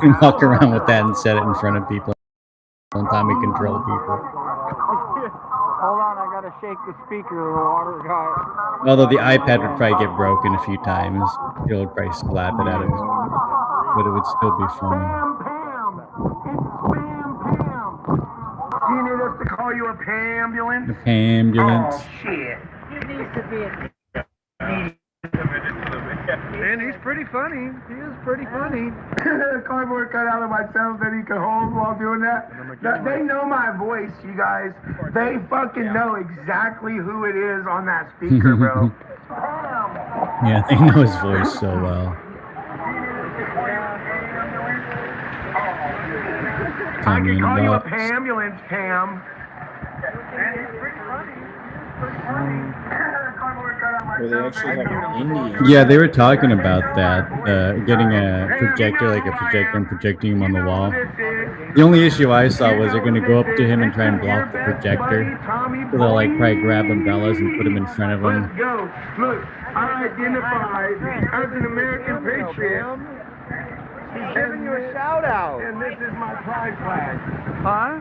and walk around with that and set it in front of people. And Tommy control people. Hold on, I gotta shake the speaker, the water guy. Although the iPad would probably get broken a few times, it would probably slap it out of it, but it would still be funny. Do you need us to call you a Pambulance? The Pambulance. Oh, shit. You need to be a Man, he's pretty funny. He is pretty funny. Cardboard cut out of myself that he could hold while doing that. They know my voice, you guys. They fucking know exactly who it is on that speaker, bro. Yeah, they know his voice so well. I can call you a box. Pambulance, Pam. Man, he's pretty funny. He's pretty funny. Where they actually have an Indian. Yeah, they were talking about that, getting a projector, like a projector, and projecting him on the wall. The only issue I saw was they're going to go up to him and try and block the projector. So they'll like probably grab umbrellas and put him in front of him. Let's go. Look, I identify as an American patriot. He's giving you a shout out. And this is my pride flag. Huh?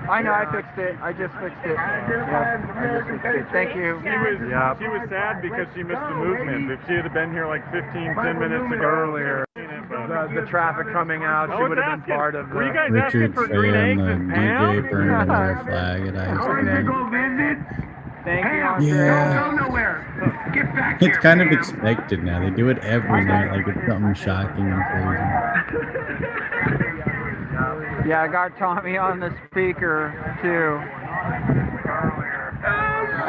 I know, I fixed it. I just fixed it. Yeah, I just fixed it. Thank you. She was sad because she missed the movement. If she had been here like 10 minutes ago earlier, the traffic coming out, she would have been part of the... Richard Faye and the DJ burning another flag at ISP. Thank you. Yeah. Don't go nowhere. Get back It's kind of expected now. They do it every night, like it's something shocking and crazy. Yeah, I got Tommy on the speaker too.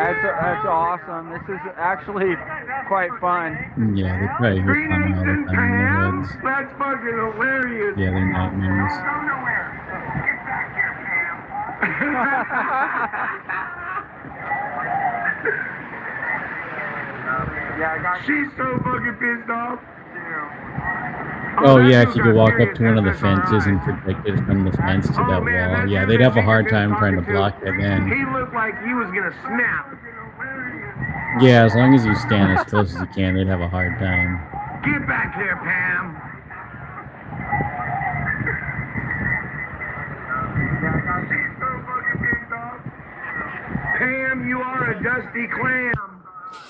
That's awesome. This is actually quite fun. Yeah, they probably hear coming all the time in their heads. That's fucking hilarious. Yeah, they're nightmares. She's so fucking pissed off. Oh yeah, if you could walk up to one of the fences and protect it from the fence to that wall. Yeah, they'd have a hard time trying to block it then. He looked like he was gonna snap. Yeah, as long as you stand as close as you can, they'd have a hard time. Get back here, Pam. Pam, you are a dusty clam.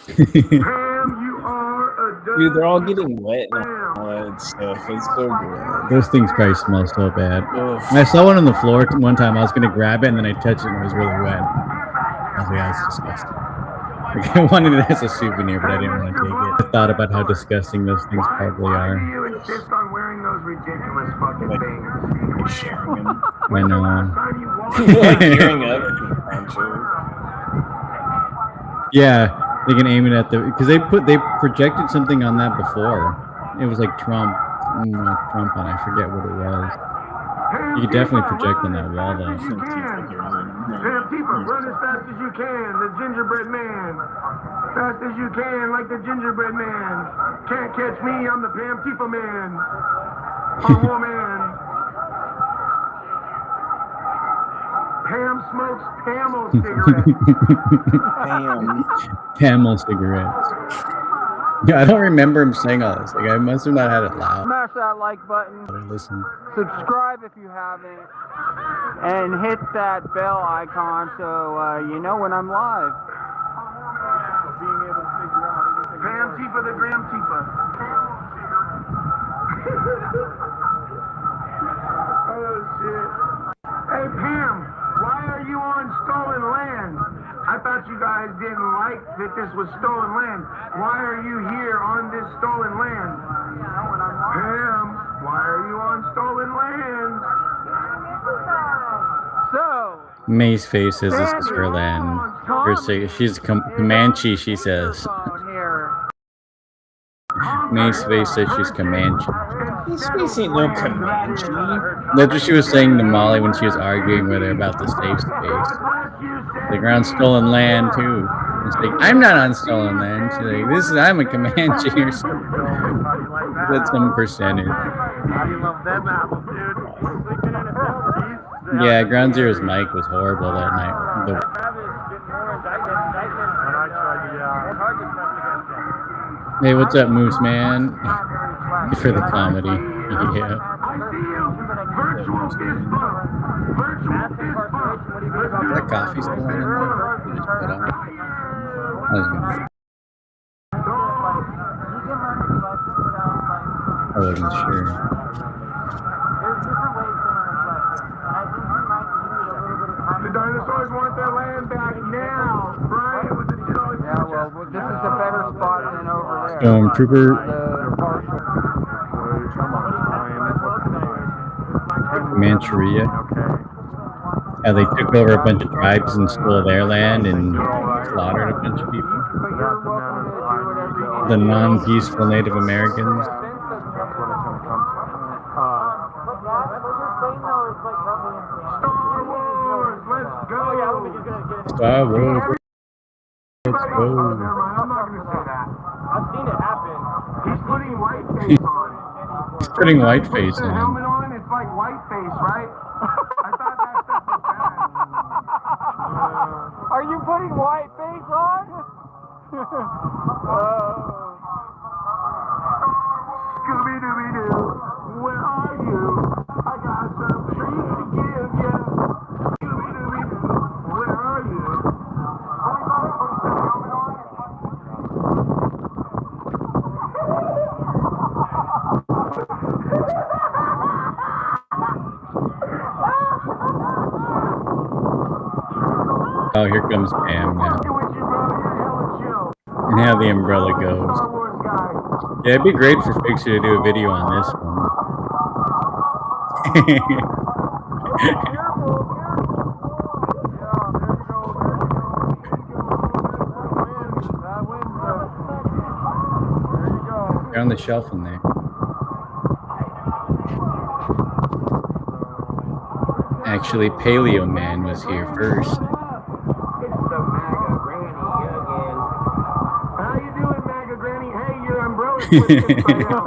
Pam, you are a dusty Dude, they're all getting wet and all that stuff. It's so good. Those things probably smell so bad. I saw one on the floor one time. I was gonna grab it and then I touched it and it was really wet. I was like, that's disgusting. Like, I wanted it as a souvenir, but I didn't want to take it. I thought about how disgusting those things probably are. You insist on wearing those ridiculous fucking things. Sharing them. I know. Like gearing up. Yeah, they can aim it at the because they projected something on that before. It was like Trump on. I forget what it was. You could definitely project on that wall though. Pam Tifa, run as fast as you can, the gingerbread man. Fast as you can, like the gingerbread man. Can't catch me, I'm the Pam Tifa man. A woman. Pam smokes Camel cigarettes. Camel cigarettes. Yeah, I don't remember him saying all this. Like I must have not had it loud. Smash that like button. Listen. Subscribe if you haven't. And hit that bell icon so you know when I'm live. Being able to figure out Pam Tifa the Gram Tifa. Oh shit. Hey Pam, why are you on stolen land? I thought you guys didn't like that this was stolen land. Why are you here on this stolen land? Pam, why are you on stolen land? So, May's face says this is her land. She's Comanche, she says. May's face says she's Comanche. This face ain't no Comanche. That's what she was saying to Molly when she was arguing with her about the safe space. Like, we're on stolen land too. It's like, I'm not on stolen land. She's like, I'm a Comanche or something. That's some percentage. Yeah, Ground Zero's mic was horrible that night. Hey, what's up, Moose Man? For the comedy. Yeah. That coffee's still on in there? You just put on. I wasn't sure. The dinosaurs want their land back now, right? Yeah, well, this is a better spot than over there. Stormtrooper. Manchuria. Yeah, they took over a bunch of tribes and stole their land and slaughtered a bunch of people. The non-peaceful Native Americans. Star Wars. Let's go. I'm not gonna say that. I've seen it happen. He's putting white face on. He's putting white face The on. helmet on, it's like white face, right? I thought that stuff was bad. Are you putting white face on? Scooby-Dooby-Doo, where are you? I got some treats to give you. Scooby-Dooby-Doo, where are you? Oh, here comes Pam now. And how the umbrella goes. Yeah, it'd be great for Fixer to do a video on this one. the shelf in there. Actually, Paleo Man was here first. It's the MAGA Granny again. How you doing, MAGA Granny? Hey, your umbrella's twisted right now.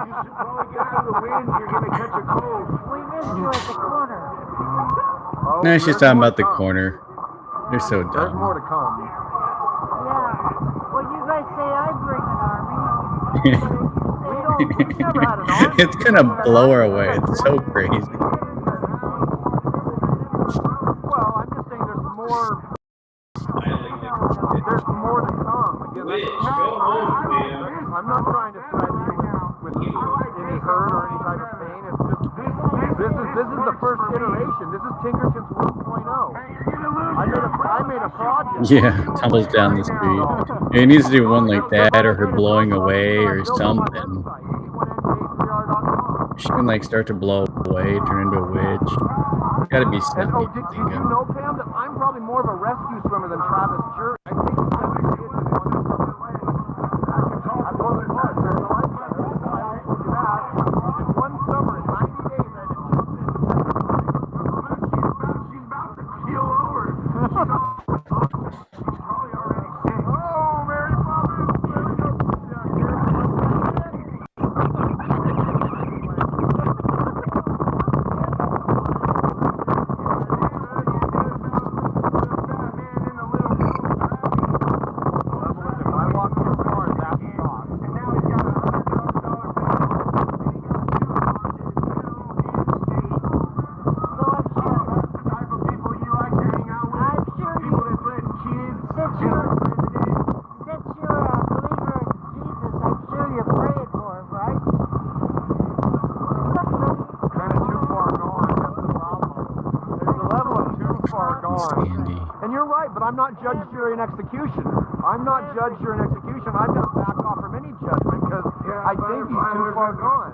You should probably get out of the wind. You're gonna catch a cold. We missed you at the corner. No, she's talking about the corner. They're so There's dumb. more to come. Yeah. Well, you guys say I bring an army. We never had an army. It's gonna blow her away. It's so crazy. Well, I'm just saying there's more. There's more to come. Again, I'm not trying to threaten you with any hurt or any type of pain. It's just this is the first iteration. This is Tinkerson's 1.0. I made a project. Yeah, tumbles down the street. He needs to do one like that, or her blowing away, or something. She can like start to blow away, turn into a witch. Gotta be And something. did you know, Pam, that I'm probably more of a rescue swimmer than Travis Jury? I think he's in one summer, in 90 days, I did she's about to keel over. Oh, Mary Poppins! And you're right, but I'm not judge, jury, and executioner. I'm not judge, jury, and executioner. I've got to back off from any judgment because I think he's too far gone.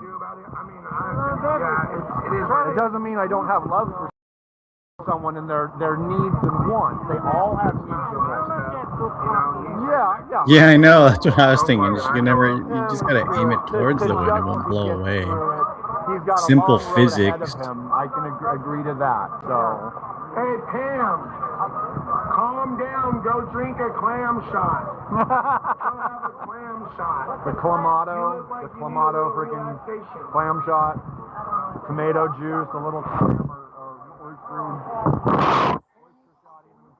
It doesn't mean I don't have love for someone and their needs and wants. They all have needs and wants. Yeah. Yeah, I know. That's what I was thinking. You just gotta aim it towards the wind. It won't blow away. He's got Simple a long road ahead physics. of him. I can agree to that. So, hey Pam, calm down. Go drink a clam shot. Go have a clam shot. The Clamato freaking clam shot. Tomato juice, a little clam or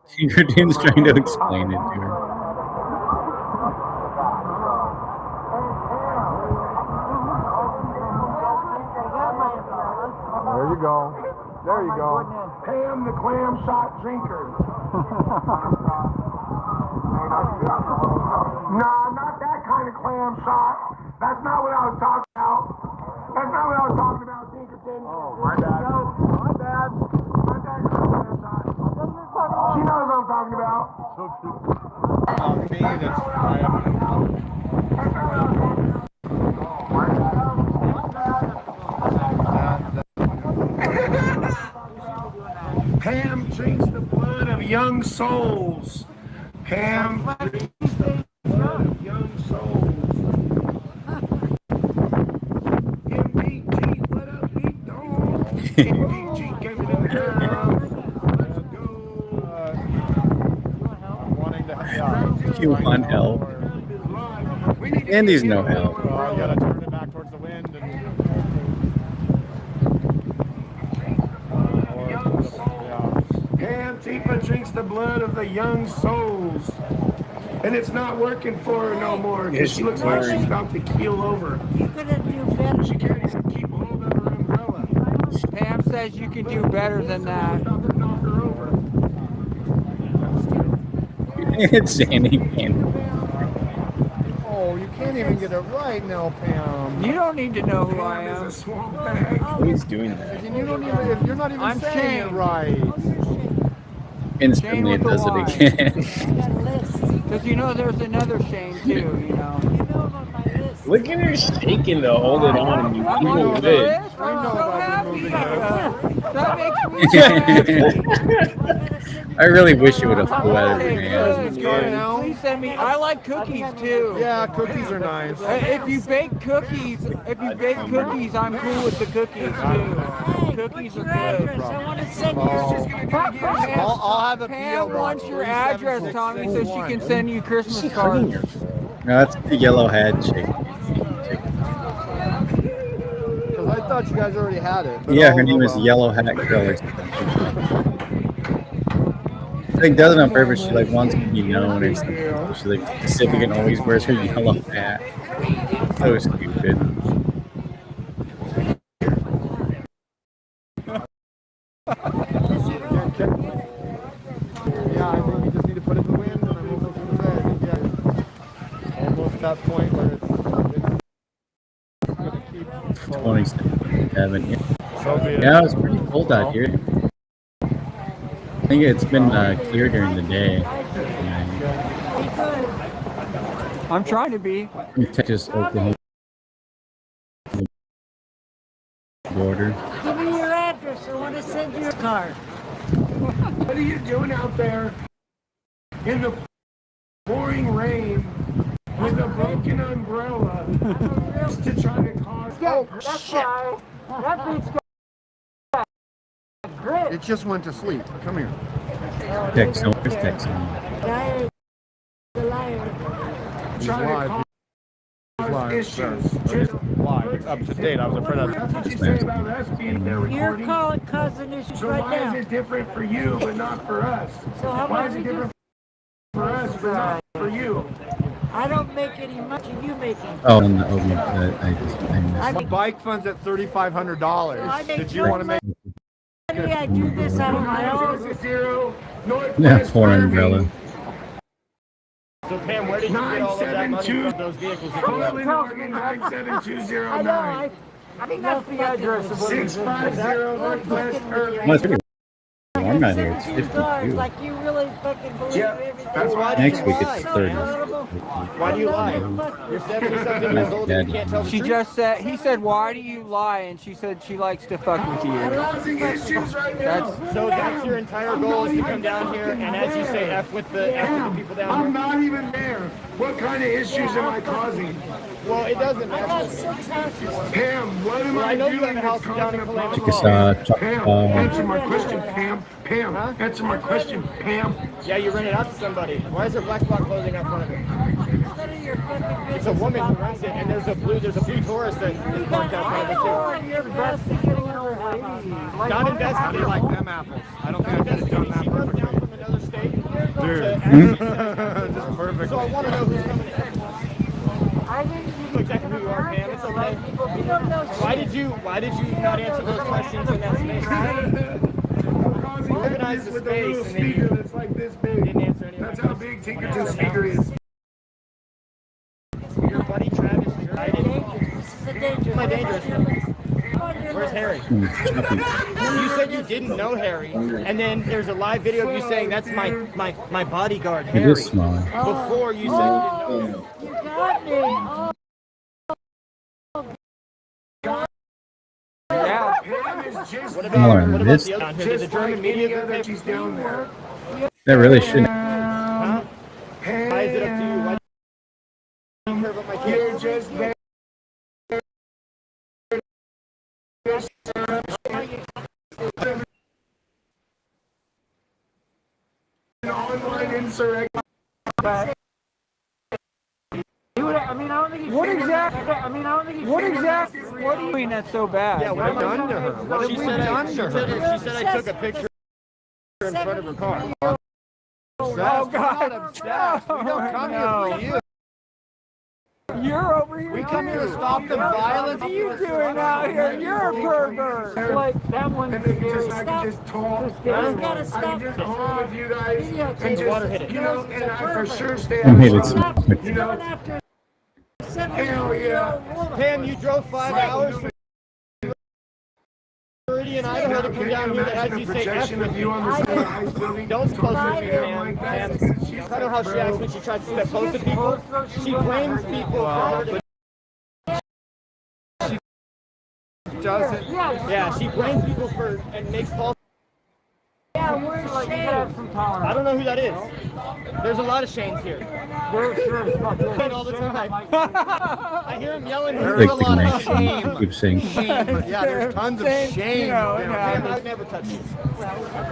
Tinkerton's trying to explain it to her. There you go. There you go. Pam the clam shot drinker. Nah, not that kind of clam shot. That's not what I was talking about. That's not what I was talking about, Tinkerton. Oh, my bad. My bad. Not that kind of clam shot. She knows what I'm talking about. Pam drinks the blood of young souls. Pam drinks the blood of young souls. MPG, what up, big dog? MPG coming in the house. Let's go. You want help? Andy's no help. You gotta turn it back towards the wind. Pam Tifa drinks the blood of the young souls. And it's not working for her no more. Because she looks like she's about to keel over. You couldn't do better. She can't even keep hold of her umbrella. Pam says you can do better than that. Knock her over. It's Andy. Oh, you can't even get it right now, Pam. You don't need to know who I Pam am. is a swamp bag. Who's doing that? And you don't even, if you're not even I'm saying it Shane. right. Instantly it does it again. Because you know there's another Shane too, you know. Look at her shaking to hold it on. You I'm evil on the bitch. list. I'm so happy. That makes me so happy. I really wish you would have flew out of your Okay, hand. good. Please send me. I like cookies too. Yeah, cookies are nice. If you bake cookies, I'm cool with the cookies too. Cookies are good. I want to send you. I'll have a Pam wants your address, Tommy, so she can send you Christmas cards. No, that's the yellow hat chick. Because I thought you guys already had it. but Yeah, I'll her name go is back. Yellow Hat Girl or something. She like does it on purpose. She like wants to be known or something. She like specific and always wears her yellow hat. So stupid. Yeah, I think you just need to put it in the wind, and I'm almost going to say, yeah, almost at that point where it's going to keep. 27. So be it. Yeah, it's pretty cold out here. I think it's been clear during the day. I'm trying to be. Texas, Oklahoma border. Give me your address. I want to send you a card. What are you doing out there in the pouring rain with a broken umbrella just to try to cause? That's why. That beats grit. It just went to sleep. Come here. Texas, where's Texas? Liar. The liar. He's live. He's live. Just live. It's up to date. I was afraid I'd. That's what you say about us being there You're causing issues So right why now. is it different for you but not for us? So how Why about is it we different for us but not for you? I don't make any money. You making? Oh, and the I missed. The bike fund's at $3,500. Did you want to make? I do this out of my own. Zero. Yeah, poor umbrella. So Pam, where did you get all of that money from those vehicles? Portland, Oregon 97209. I think that's the address of what it is. 650 Northwest Well, it's pretty warm out here. It's 52. Like you really fucking believe everything. That's why Next week it's 30. Why do you lie? You're 70-something years old and you can't tell the She truth? just said, he said, why do you lie? And she said she likes to fuck with you. Causing issues right now. So that's your entire goal is to come down here and, as you say, F with the people down here? I'm not even there. What kind of issues am I causing? Well, it doesn't matter. Pam, what am I doing that's causing a problem? Pam, answer my question, Pam. Pam, answer my question, Pam. Yeah, you rent it out to somebody. Why is there black bloc clothing out front of it? It's a woman who runs it, and there's a blue Taurus that is parked out front of it too. Not invested. Like them apples. I don't think I could have done that perfectly. Down from another state. Dude. Just perfect. So I want to know who's coming in. I didn't know exactly who you are, Pam. It's okay. Why did you not answer those questions in that space? Organize the space and then you that's like this big. Didn't answer any. That's how big Tinkerton's speaker is. Your buddy Travis This is my dangerous. Where's Harry? You said you didn't know Harry, and then there's a live video of you saying that's my bodyguard It Harry. is small. Before you said you didn't know him. You got me. Yeah. What about This the other? Did the German media that she's down there? that really shouldn't. Huh? Why is it up to you? Why do you care about my kids? You're just there. An online insurrection. What exactly? What do you mean that's so bad? Yeah, what have we done to her? What have we done to her? She said I took a picture in front of her car. Oh God! Obsessed. We don't come here for you. You're over here. We come here to stop the violence. What are you doing out here? You're a pervert. Like that one. And then I can just talk. I can just call with you guys and just, you know, and I for sure stay I made it out so of you know. Hell yeah. Pam, you drove 5 hours from Meridian, Idaho to come down here to have you say F with you on the side of the ice building. Don't close with me, man. I know how she acts when she tries to step close to people. She blames people for her. She doesn't. Yeah, she blames people for and makes false. I don't know who that is. There's a lot of Shanes here. Shane all the time. I hear him yelling. There's a lot of shame. Keep saying. Yeah, there's tons of shame. I've never touched you.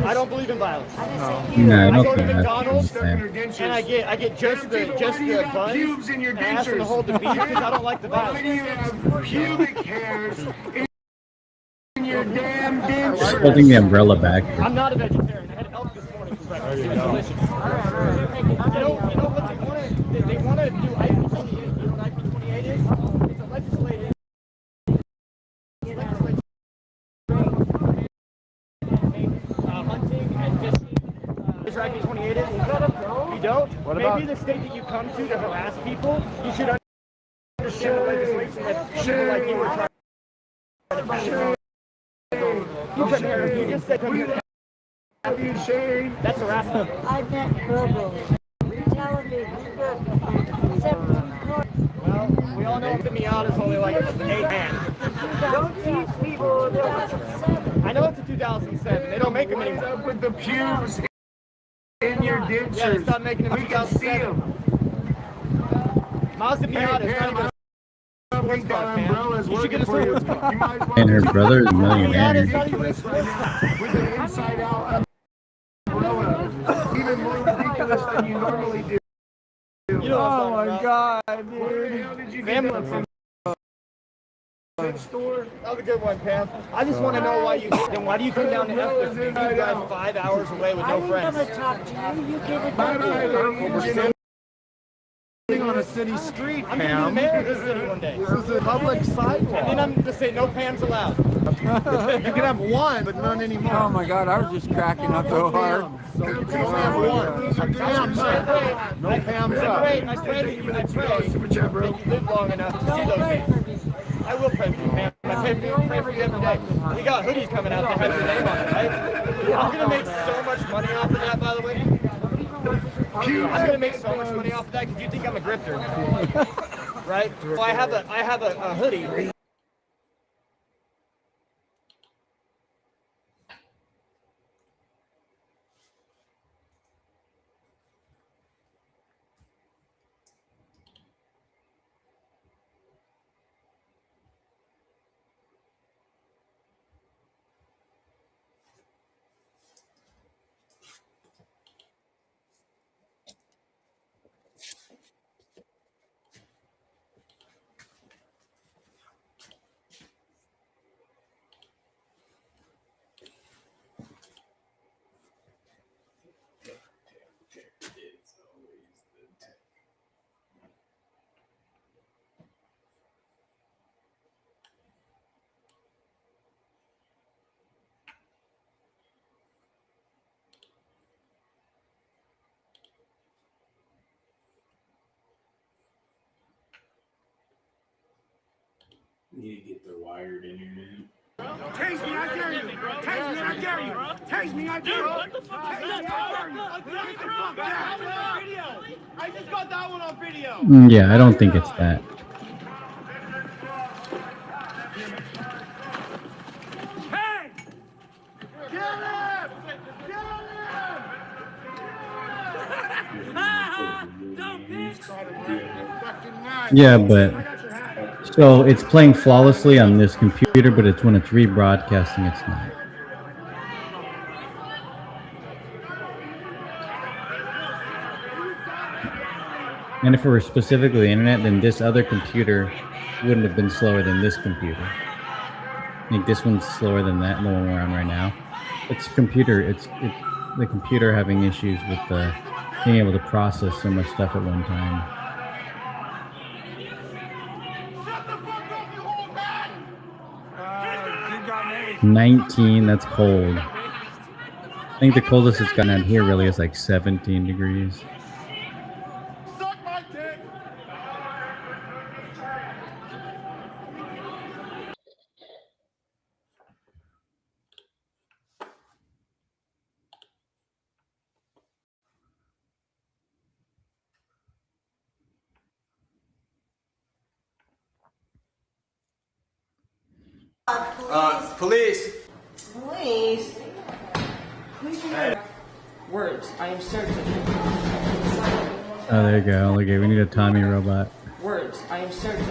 I don't believe in violence. No, I I don't go to think that's McDonald's the same. and I get just the buns and I ask them to hold the beef because I don't like the violence. Pubic hairs in your damn dentures. Just holding the umbrella back. I'm not a vegetarian. I had elk this morning for breakfast. It was delicious. You know what they want to do IP28. You know what IP28 is? It's a legislative. Hunting and fishing. Is your IP28 is? You don't? What Maybe about- the state that you come to harass people, you should understand the legislation that people like you were trying to pass. You come here. You just said come here. That's harassment. I met verbal. You're telling me you got 17 cars. Well, we all know the Miata is only like 8 man. Don't teach people that. I know it's a 2007. They don't make them anymore. Up with the pubes in your dentures. Yeah, they stopped making them in We can see 2007. them. Mazda Miata is not even a sports car, man. You should get a sports car. And her brother is a Miata millionaire. is not even a sports car. With an inside out umbrella. Even more ridiculous than you normally do. You know what I'm Oh my talking god, Where the dude. hell did you get Family that from? Store? That was a good one, Pam. I just want to know why you come down to F you drive 5 hours away with I no ain't friends. gonna talk to you. You get it But I done. on a city street, I'm gonna be the mayor of this city one day. This is a public sidewalk. And then I'm gonna say no Pams allowed. You can have one, but none anymore. Oh my god, I was just cracking up so hard. So you can only have one. Pam's up. No Pam's up. I pray that you live long enough to see those things. I will pray for you, Pam. I pray for you every day. We got hoodies coming out that have your name on it, right? I'm gonna make so much money off of that, by the way. I'm gonna make so much money off of that because you think I'm a grifter, right? So I have a hoodie. Need to get the wired internet. Tase me, I dare you. Tase me, I dare you. Tase me, I dare you. What the fuck is that? I just got that one on video. Yeah, I don't think it's that. Hey! Get him! Get him! Yeah, but so it's playing flawlessly on this computer, but it's when it's rebroadcasting, it's not. And if it were specifically the internet, then this other computer wouldn't have been slower than this computer. I think this one's slower than that, the one we're on right now. It's computer. It's the computer having issues with being able to process so much stuff at one time. 19, that's cold. I think the coldest it's gotten out here really is like 17 degrees. Police. Please. Words, I am certain. Oh, there you go. Okay, we need a Tommy robot. Words, I am certain.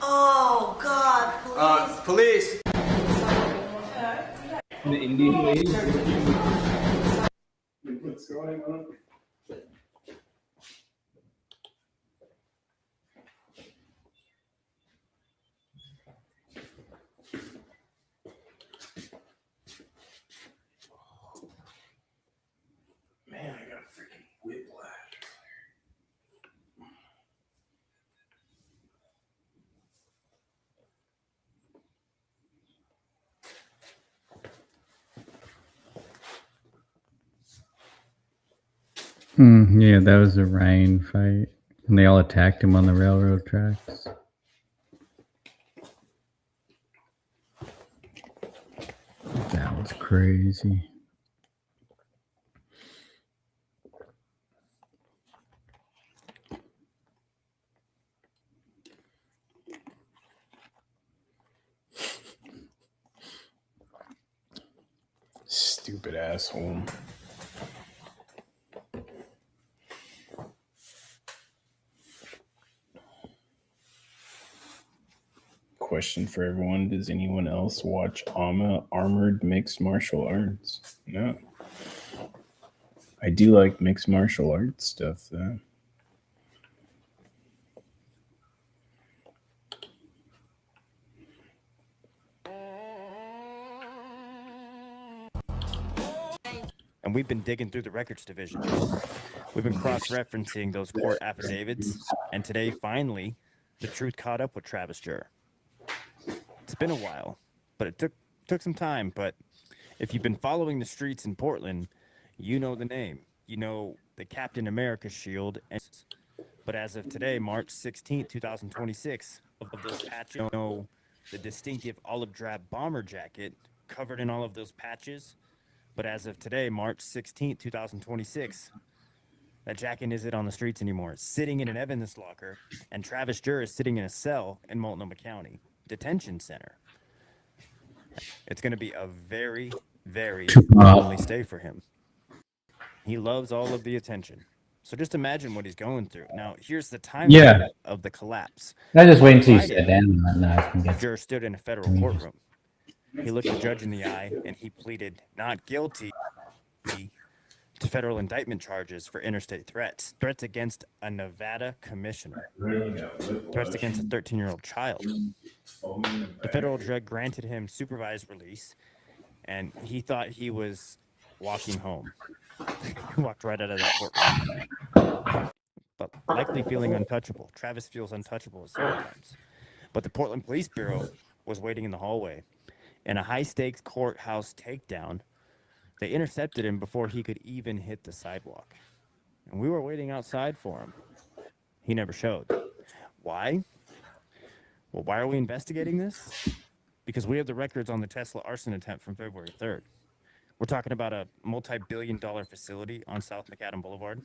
Oh God, Police. The Indian lady. What's going on? Man, I got a freaking whiplash. Yeah, that was a Ryan fight. And they all attacked him on the railroad tracks. That was crazy. Stupid asshole. Question for everyone: does anyone else watch Armored Mixed Martial Arts? No. I do like mixed martial arts stuff, though. And we've been digging through the records division. We've been cross-referencing those court affidavits, and today, finally, the truth caught up with Travis Jurr. It's been a while, but it took some time. But if you've been following the streets in Portland, you know the name. You know the Captain America shield. But as of today, March 16th, 2026, of those patches, you know the distinctive olive drab bomber jacket covered in all of those patches. But as of today, March 16th, 2026, that jacket isn't on the streets anymore. It's sitting in an evidence locker, and Travis Jurr is sitting in a cell in Multnomah County Detention Center. It's going to be a very, very lonely stay for him. He loves all of the attention. So just imagine what he's going through. Now, here's the timeline of the collapse. I just wait until you sit down. Jurr stood in a federal courtroom. He looked the judge in the eye, and he pleaded not guilty to federal indictment charges for interstate threats against a Nevada commissioner, threats against a 13-year-old child. The federal judge granted him supervised release, and he thought he was walking home. He walked right out of that courtroom, but likely feeling untouchable. Travis feels untouchable sometimes. But the Portland Police Bureau was waiting in the hallway. In a high-stakes courthouse takedown, they intercepted him before he could even hit the sidewalk. And we were waiting outside for him. He never showed. Why? Well, why are we investigating this? Because we have the records on the Tesla arson attempt from February 3rd. We're talking about a multi-billion-dollar facility on South McAdam Boulevard.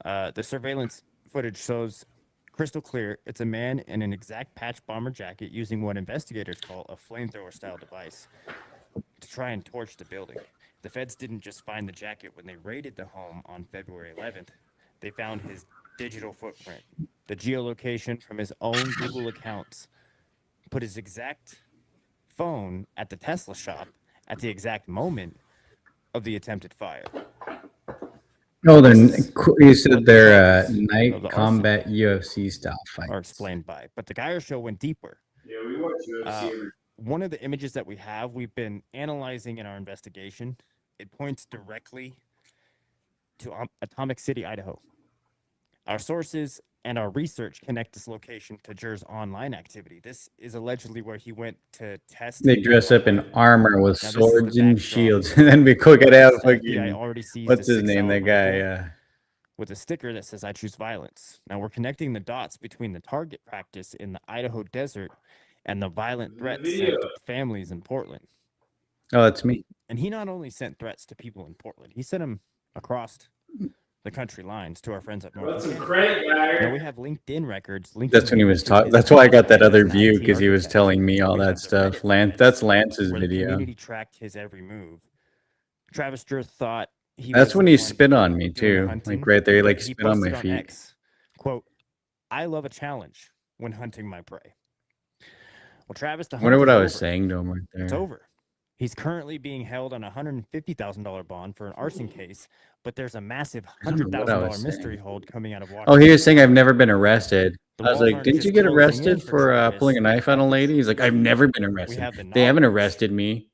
The surveillance footage shows crystal clear. It's a man in an exact patch bomber jacket using what investigators call a flamethrower-style device to try and torch the building. The feds didn't just find the jacket when they raided the home on February 11th. They found his digital footprint, the geolocation from his own Google accounts, put his exact phone at the Tesla shop at the exact moment of the attempted fire. Oh, you said they're night combat UFC style fights. Are explained by, but the Geyer show went deeper. Yeah, we watch UFC. One of the images that we've been analyzing in our investigation, it points directly to Atomic City, Idaho. Our sources and our research connect this location to Jurr's online activity. This is allegedly where he went to test. They dress up in armor with swords and shields, and then we cook it out. What's his name? That guy. With a sticker that says, "I choose violence." Now we're connecting the dots between the target practice in the Idaho desert and the violent threats sent to families in Portland. Oh, that's me. And he not only sent threats to people in Portland, he sent them across the country lines to our friends up north. What's some credit, guy? Now we have LinkedIn records. LinkedIn That's when he was records talking. his That's why I got that involvement other as an view, IT because he was architect. telling me all We that have the stuff. Reddit Lance, that's Lance's where the video. community tracked his every move. Travis Drew thought he That's was when the he one spit on me doing the too. hunting, Like right there, he but like he spit on my posted on feet. X, quote, "I love a challenge when hunting my prey." Well, Travis, the I wonder hunt what is I was over. saying to him right It's there. over. He's currently being held on a $150,000 bond for an arson case, but there's a massive I don't know what I was $100,000 mystery saying. hold coming out of Oh, Washington. he was saying I've never been arrested. The I was walls like, aren't didn't you just get closing in arrested for pulling a knife on a lady? He's like, I've never been We arrested. have the They haven't knowledge, arrested me.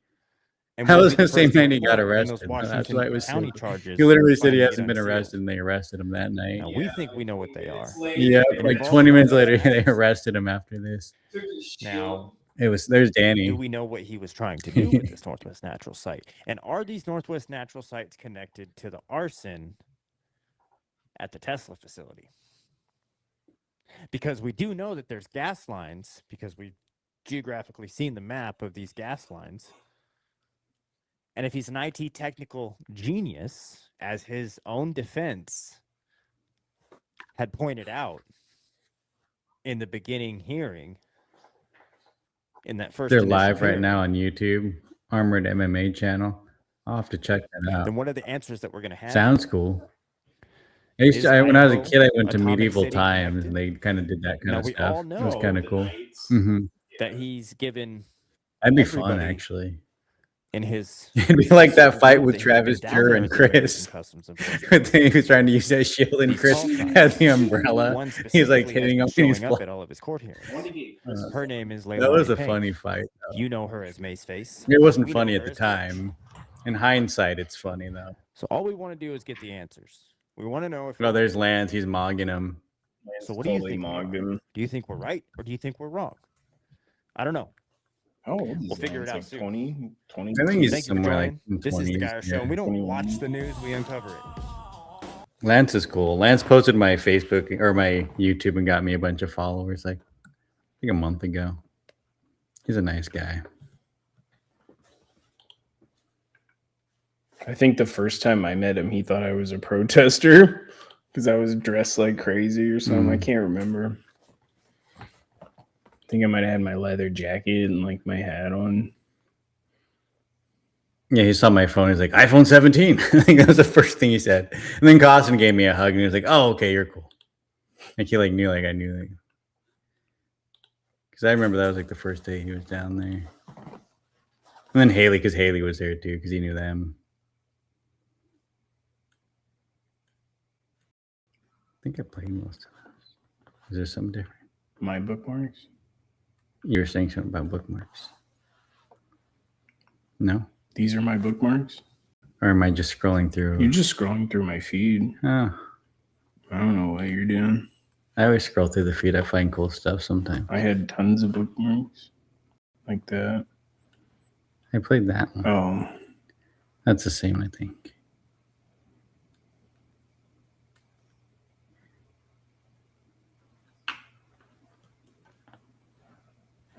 and That we'll was be the the same first to night he got report when those arrested. That's Washington why it was County so. charges He literally said he finally get hasn't been unsealed. arrested, and they arrested him that night. Now, we think we know what they are. Yeah, It like involves 20 minutes Northwest later, they Naturals. arrested him after this. Now, There's Danny. do we know what he was trying to do with this Northwest Natural site? And are these Northwest Natural sites connected to the arson at the Tesla facility? Because we do know that there's gas lines, because we've geographically seen the map of these gas lines. And if he's an IT technical genius, as his own defense had pointed out in the beginning hearing, in that first They're initial live right hearing, now on YouTube, Armored MMA channel. I'll have to check that out. then what are the answers that we're going to have? Sounds cool. Is When I was a Idaho, kid, I went to Atomic Medieval City Times, connected? and they kind of did that kind Now, of we stuff. all It was kind know of cool. hmm that he's given That'd be fun, everybody actually. in his It'd be like that certain fight group with that he's been Travis down Jur there and at the American Chris. Customs Enforcement. But then he was trying to use that shield, and These Chris call signs. had the umbrella. One He's like specifically has hitting been him. And showing he's up fly- at all of his court hearings. Her name is That was Leilani a Payne. funny fight. You know her as Mace Face. It wasn't We know funny her at the as Coach. time. In hindsight, it's funny though. So all we want to do is get the answers. We want to know if. Oh, there's Lance. He's mogging him. So what do you Totally think? mogged We are? him. Do you think we're right or do you think we're wrong? I don't know. How old is We'll figure it Lance? out Like soon. 20? I think he's Thank you for somewhere like joining. in This is the 20s. Guy Show. Yeah. And we don't 21. watch the news; we uncover it. Lance is cool. Lance posted my Facebook or my YouTube and got me a bunch of followers like I think a month ago. He's a nice guy. I think the first time I met him, he thought I was a protester because I was dressed like crazy or something. I can't remember. I think I might have had my leather jacket and like my hat on. Yeah, he saw my phone. He's like, iPhone 17. I think that was the first thing he said. And then Costin gave me a hug and he was like, oh, okay, you're cool. Like he like knew like I knew like because I remember that was like the first day he was down there. And then Haley, because Haley was there too, because he knew them. I think I played most of those. Is there something different? My bookmarks? You were saying something about bookmarks. No? These are my bookmarks? Or am I just scrolling through? You're just scrolling through my feed. Oh. I don't know what you're doing. I always scroll through the feed. I find cool stuff sometimes. I had tons of bookmarks like that. I played that one. Oh. That's the same, I think.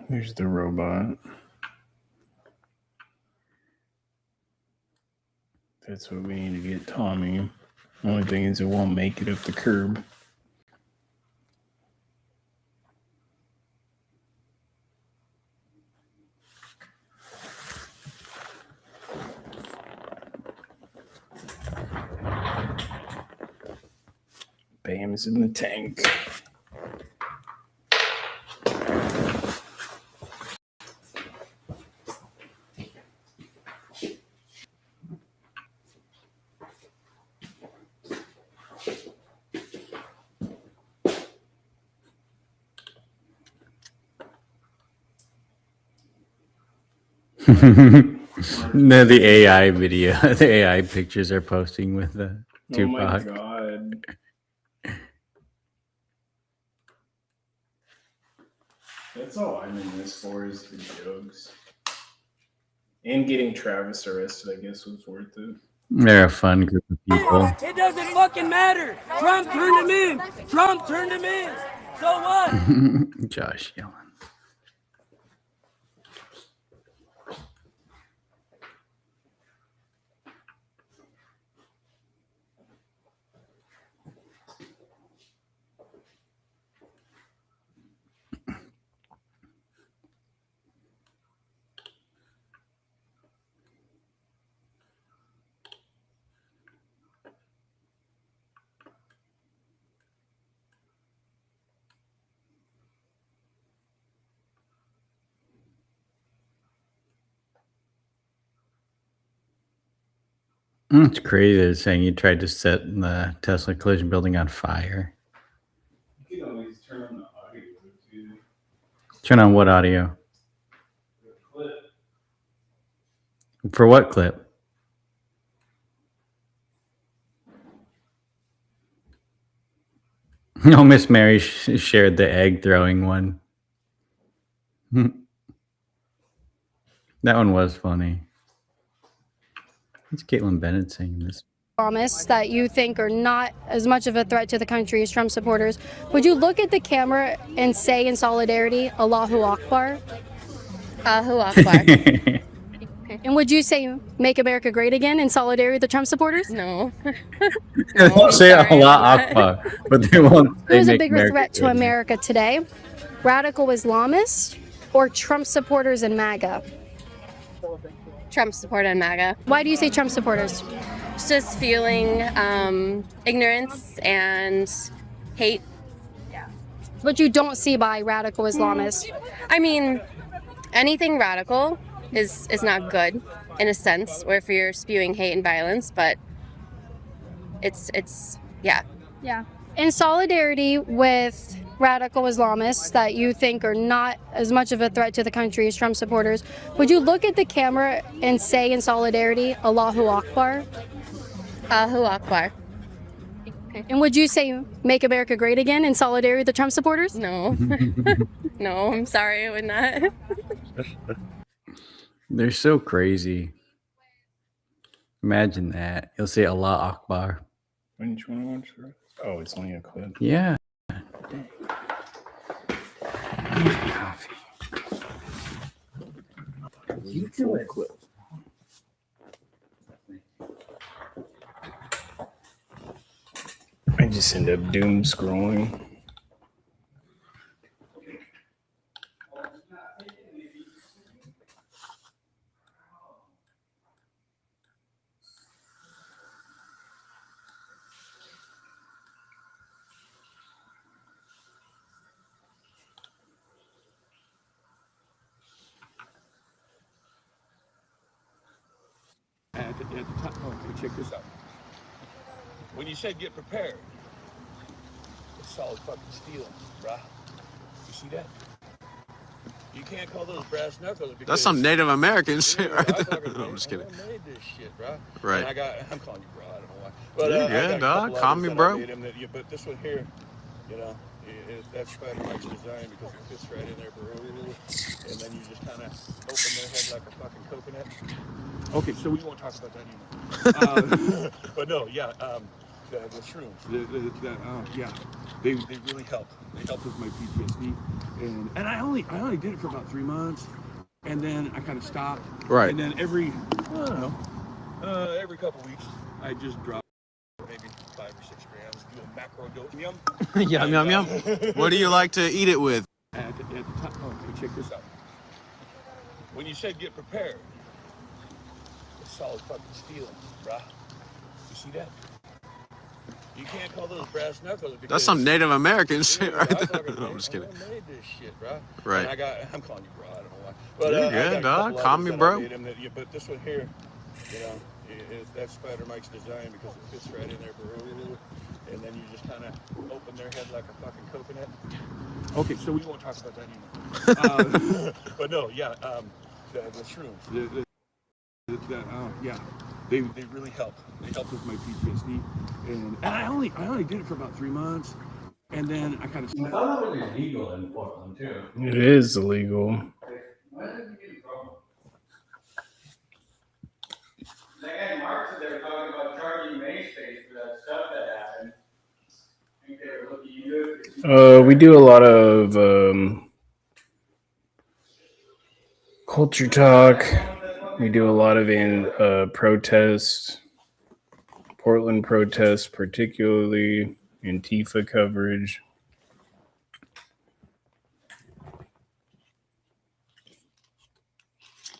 There's the robot. That's what we need to get Tommy. Only thing is it won't make it up the curb. Bam's in the tank. No, the AI video, the AI pictures are posting with the Oh my Tupac. god. That's all I'm in this for is the jokes. And getting Travis arrested, I guess, was worth it. They're a fun group of people. It doesn't fucking matter. Trump turned him in. Trump turned him in. So what? Josh yelling. It's crazy. They're saying you tried to set the Tesla collision building on fire. You can always turn on the audio too. Turn on what audio? The clip. For what clip? No, Miss Mary shared the egg throwing one. That one was funny. It's Caitlin Bennett saying this. Islamists that you think are not as much of a threat to the country as Trump supporters, would you look at the camera and say in solidarity, Allahu Akbar? Allahu Akbar. And would you say, make America great again in solidarity with the Trump supporters? No. They won't say Allah Akbar, but they won't say Who's a make bigger America threat to great again. America today? Radical Islamists or Trump supporters and MAGA? Trump supporter and MAGA. Why do you say Trump supporters? Just feeling ignorance and hate. But you don't see by radical Islamists. I mean, anything radical is not good in a sense, or if you're spewing hate and violence, but it's yeah. In solidarity with radical Islamists that you think are not as much of a threat to the country as Trump supporters, would you look at the camera and say in solidarity, Allahu Akbar? Allahu Akbar. And would you say, make America great again in solidarity with the Trump supporters? No. No, I'm sorry, I would not. They're so crazy. Imagine that. You'll say Allah Akbar. When do you want to watch the rest? Oh, it's only a clip. Yeah. You do it. Clip. I just end up doom scrolling. At the top, check this out. When you said get prepared, it's solid fucking steel, bruh. You see that? You can't call those brass knuckles. That's some Native American shit right there. No, I'm just kidding. I made this shit, bruh. Right. And I'm calling you bro. I don't know why. But, You're I good, got a dog. couple Call others me that I bro. made him that but this one here, you know, that's Spider Mike's design because it fits right in there, bro. And then you just kind of open their head like a fucking coconut. Okay, so we won't talk about that anymore. But no, yeah, the shrooms, yeah, they really help. They help with my PTSD, and I only did it for about 3 months, and then I kind of stopped. Right. And then every couple weeks, I just drop maybe 5 or 6 grams, do a macro dose. Yum. Yum, yum, yum. What do you like to eat it with? At the top, check this out. When you said get prepared, it's solid fucking steel, bruh. You see that? You can't call those brass knuckles. That's some Native American shit right there. No, I'm just kidding. I made this shit, bruh. Right. And I'm calling you bro. I don't know why. But, You're I got good, a dog. couple Call others me that I bro. made him but this one here, you know, that's Spider Mike's design because it fits right in there, bro. And then you just kind of open their head like a fucking coconut. Okay, so we won't talk about that anymore. But no, yeah, the shrooms, yeah, they really help. They help with my PTSD, and I only did it for about 3 months, and then I kind of. I thought it was illegal in Portland too. It is illegal. Why did you get in trouble? That guy Mark said they were talking about charging MySpace for that stuff that happened. I think they were looking into it. We do a lot of culture talk. We do a lot of protests, Portland protests, particularly Antifa coverage.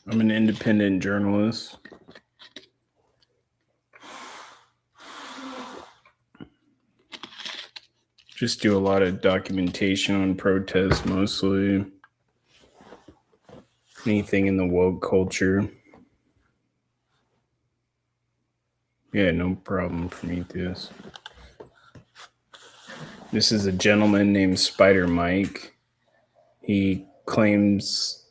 I'm an independent journalist. Just do a lot of documentation on protests, mostly. Anything in the woke culture. Yeah, no problem for me, this. This is a gentleman named Spider Mike. He claims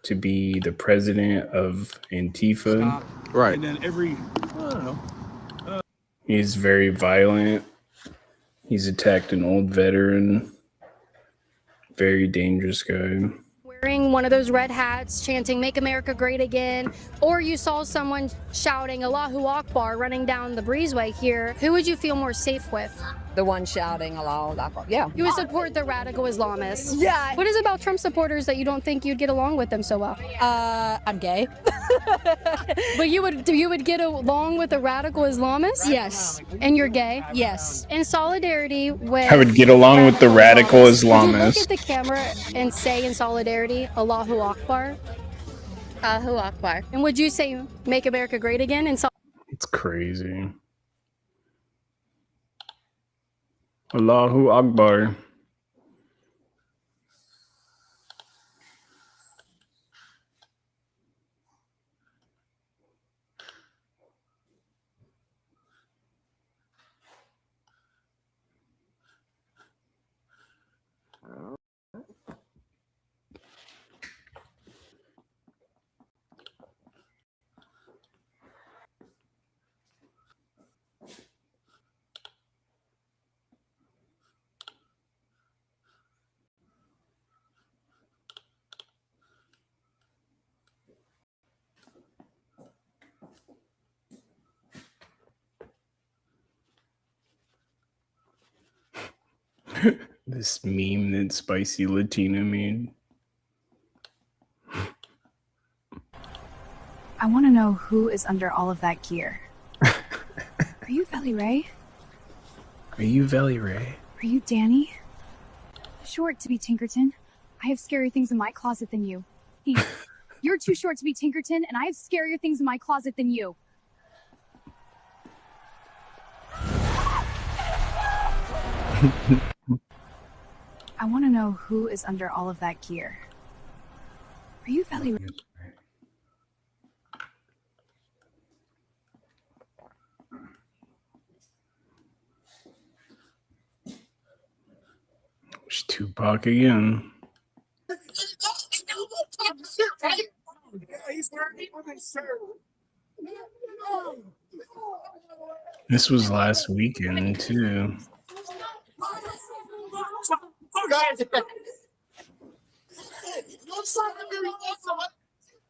to be the president of Antifa. Right. And then I don't know. He's very violent. He's attacked an old veteran. Very dangerous guy. Wearing one of those red hats, chanting "Make America Great Again," or you saw someone shouting "Allahu Akbar" running down the breezeway here, who would you feel more safe with? The one shouting Allahu Akbar. Yeah. You would support the radical Islamists. Yeah. What is it about Trump supporters that you don't think you'd get along with them so well? I'm gay. But you would get along with the radical Islamists? Yes. And you're gay? Yes. In solidarity with... I would get along with the radical Would you look Islamists. at the camera and say in solidarity, Allahu Akbar? Allahu Akbar. And would you say, "Make America Great Again" in It's crazy. Allahu Akbar. This meme that Spicy Latina made. I want to know who is under all of that gear. Are you Valley Ray? Are you Valley Ray? Are you Danny? Short to be Tinkerton. I have scarier things in my closet than you. Hey, you're too short to be Tinkerton, and I have scarier things in my closet than you. I want to know who is under all of that gear. Are you Valley Ray? It's Tupac again. This was last weekend too.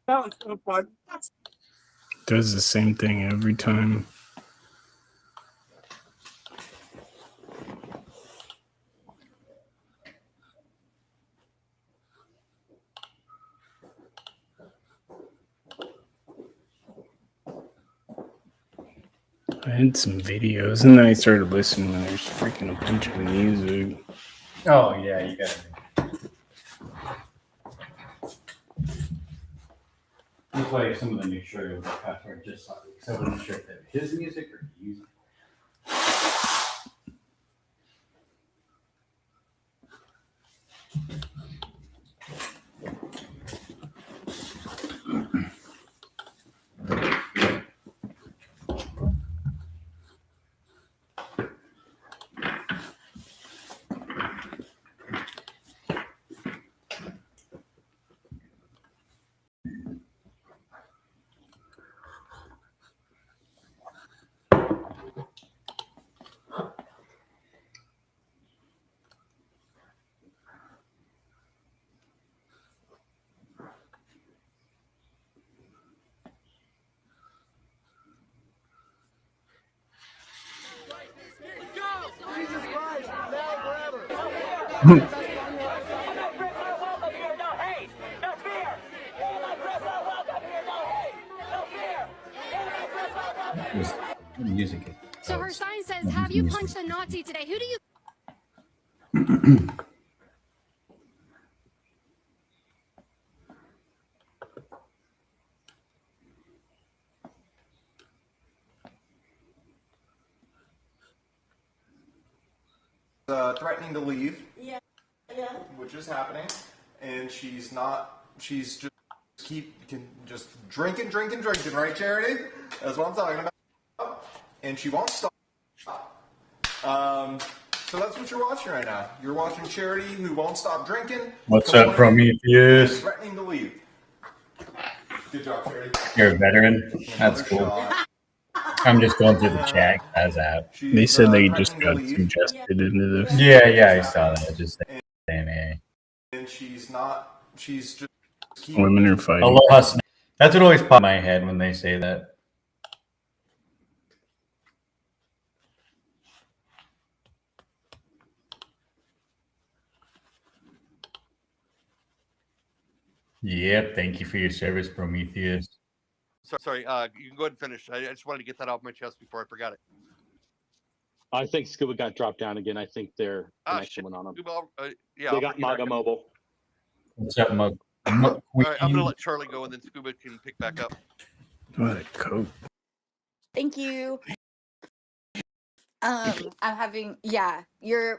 That was so fun. Does the same thing every time. I had some videos and then I started listening and there's freaking a bunch of music. Oh yeah, you got it. I'll play some of the new show with the password just like because I wasn't sure if that was his music or music. Music. So her sign says, "Have you punched a Nazi today?" Who do you... Threatening to leave, which is happening, and she's just drinking, right, Charity? That's what I'm talking about. and she won't stop. So that's what you're watching right now. You're watching Charity, who won't stop drinking. What's up, Prometheus? Threatening to leave. Good job, Charity. You're a veteran. That's cool. I'm just going through the chat as app. They said they just got suggested into this. Yeah, I saw that. Just saying, hey. And she's not. She's just. Women are fighting. Aloha. That's what always pops in my head when they say that. Yep, thank you for your service, Prometheus. Sorry, you can go ahead and finish. I just wanted to get that off my chest before I forgot it. I think Scuba got dropped down again. I think their connection went on them. Yeah, They got MAGA Mobile. What's up, Mug? All right, I'm gonna let Charlie go, and then Scuba can pick back up. What a coat. Thank you. I'm having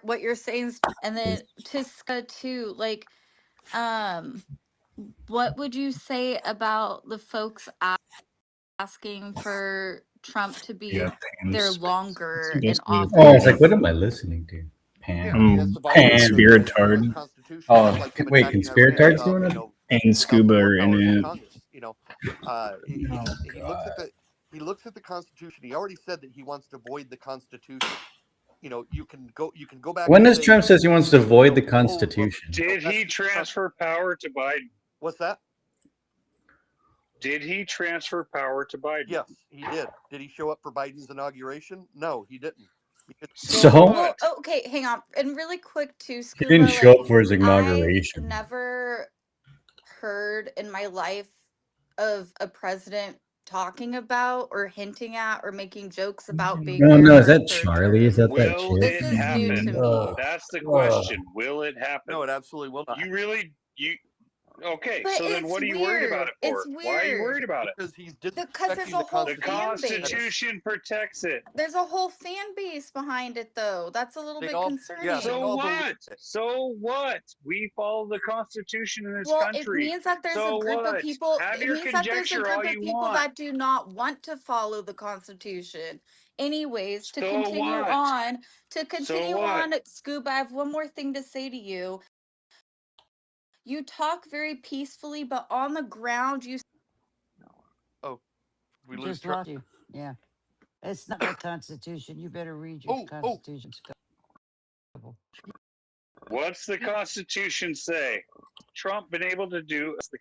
what you're saying, and then Tiska too. Like, what would you say about the folks asking for Trump to be there longer in office? Oh, I was like, what am I listening to? Pam. Conspiratard. Oh, wait, Conspiratard's doing it? And Scuba are in it. You know, he looks at the Constitution. He already said that he wants to void the Constitution. You know, you can go back. When does Trump says he wants to void the Constitution? Did he transfer power to Biden? What's that? Did he transfer power to Biden? Yes, he did. Did he show up for Biden's inauguration? No, he didn't. Well, okay, hang on. And really quick too, He Scuba, didn't show up for his I've inauguration. never heard in my life of a president talking about or hinting at or making jokes about being No, there no, is for a that third Charlie? Is that that Will chick? it happen? That's the question. Will it happen? No, it absolutely will not. Okay, But so then it's what are you worried about it for? It's Why are you weird. worried about it? Because he's Because there's a whole The fan base. Constitution protects it. There's a whole fan base behind it, though. That's a little bit concerning. So what? So what? We follow the Constitution in this Well, country. it means that there's So a group what? of people. Have It your means that there's a conjecture group all of you people want. that do not want to follow the Constitution. Anyways, to So continue what? on, what? Scuba, I have one more thing to say to you. You talk very peacefully, but on the ground, you. Oh, we You lose just track. lost you. Yeah. It's not the Constitution. You better read your Constitution. What's the Constitution say? Trump been able to do the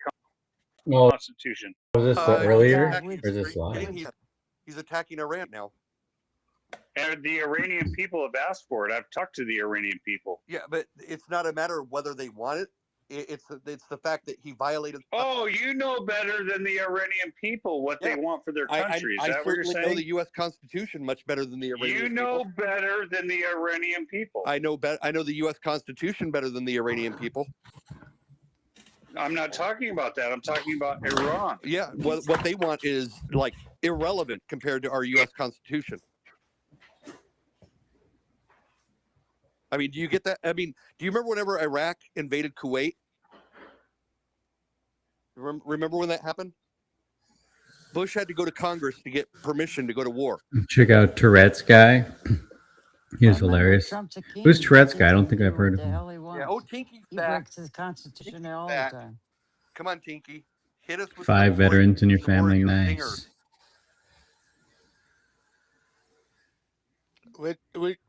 Well, Constitution. was this earlier or is this And live? he's attacking Iran now. And the Iranian people have asked for it. I've talked to the Iranian people. Yeah, but it's not a matter of whether they want it. It's the fact that he violated. Oh, you know better than the Iranian people what they want for their country. I Is that what you're certainly know saying? the U.S. Constitution much better than the Iranian You know better than the Iranian people. I know the U.S. Constitution better than the Iranian people. I'm not talking about that. I'm talking about Iran. Yeah, what they want is like irrelevant compared to our U.S. Constitution. I mean, do you get that? I mean, do you remember whenever Iraq invaded Kuwait? Remember when that happened? Bush had to go to Congress to get permission to go to war. Check out Tourette's guy. He's hilarious. Who's Tourette's guy? I don't think I've heard of him. Yeah. Oh, Tinky's He back. breaks his Constitution all back. the time. Come on, Tinky. Hit us with 5 veterans in your score, family. you Nice. zinger.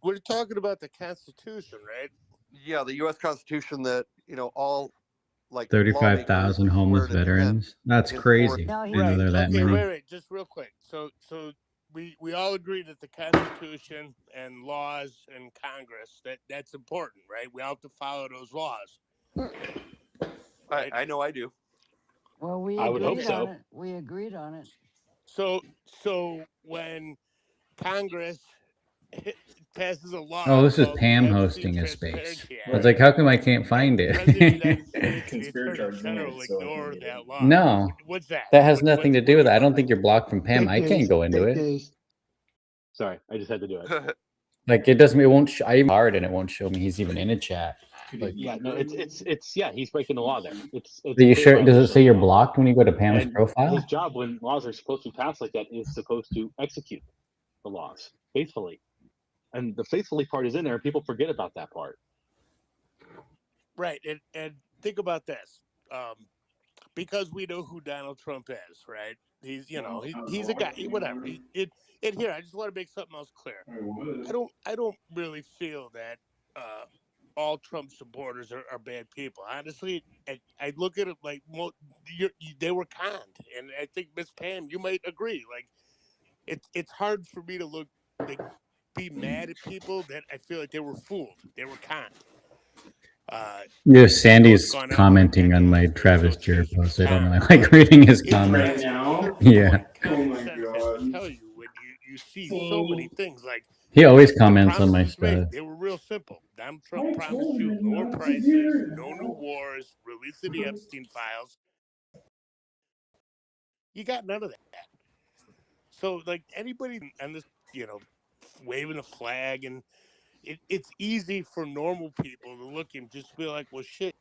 We're talking about the Constitution, right? Yeah, the U.S. Constitution that all like 35,000 homeless veterans. That's crazy. I didn't know there are that Okay, many. wait, just real quick. So we all agree that the Constitution and laws and Congress that's important, right? We all have to follow those laws. I know I do. Well, we I would hope agreed so. on it. We agreed on it. So when Congress passes a law. Oh, this is called Pam Privacy hosting a Transparency space. Act, I was like, how come I can't find the President of the it? United States and the Attorney General ignore that law. No, What's that? that has nothing to do with it. I don't think you're blocked from Pam. I can't go into it. Sorry, I just had to do it. Like it doesn't. It won't. I even hard and it won't show me he's even in a chat. Like, Yeah, no, it's yeah, he's breaking the law there. It's are you clear sure? Does it violation. say you're blocked when you go to Pam's And profile? his job when laws are supposed to be passed like that is supposed to execute. the laws faithfully. And the faithfully part is in there, and people forget about that part. Right, and think about this, because we know who Donald Trump is, right? He's he's a guy, whatever. And here, I just want to make something else clear. I don't really feel that all Trump supporters are bad people. Honestly, I look at it like they were conned, and I think Miss Pam, you might agree. Like, it's hard for me to be mad at people that I feel like they were fooled, they were conned. Yeah, Sandy's commenting on my Travis Jarrett post. I don't really like reading his comments. Yeah. Oh my God. Tell you when you see so many things like He always comments on my stuff. they were real simple. Donald Trump promised you lower prices, no new wars, release of the Epstein files. You got none of that. So, like, anybody on this, waving a flag, and it's easy for normal people to look and just be like, well, shit,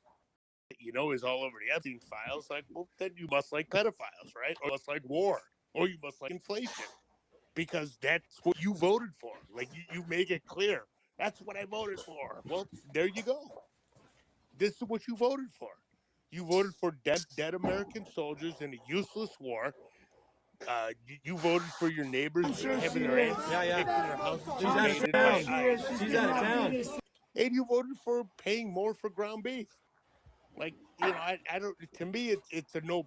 is all over the Epstein files. Like, well, then you must like pedophiles, right? Or you must like war, or you must like inflation, because that's what you voted for. Like, you make it clear. That's what I voted for. Well, there you go. This is what you voted for. You voted for dead American soldiers in a useless war. You voted for your neighbors having their asses kicked in their houses. She's out of town. And you voted for paying more for ground beef. Like, I don't. To me, it's a no.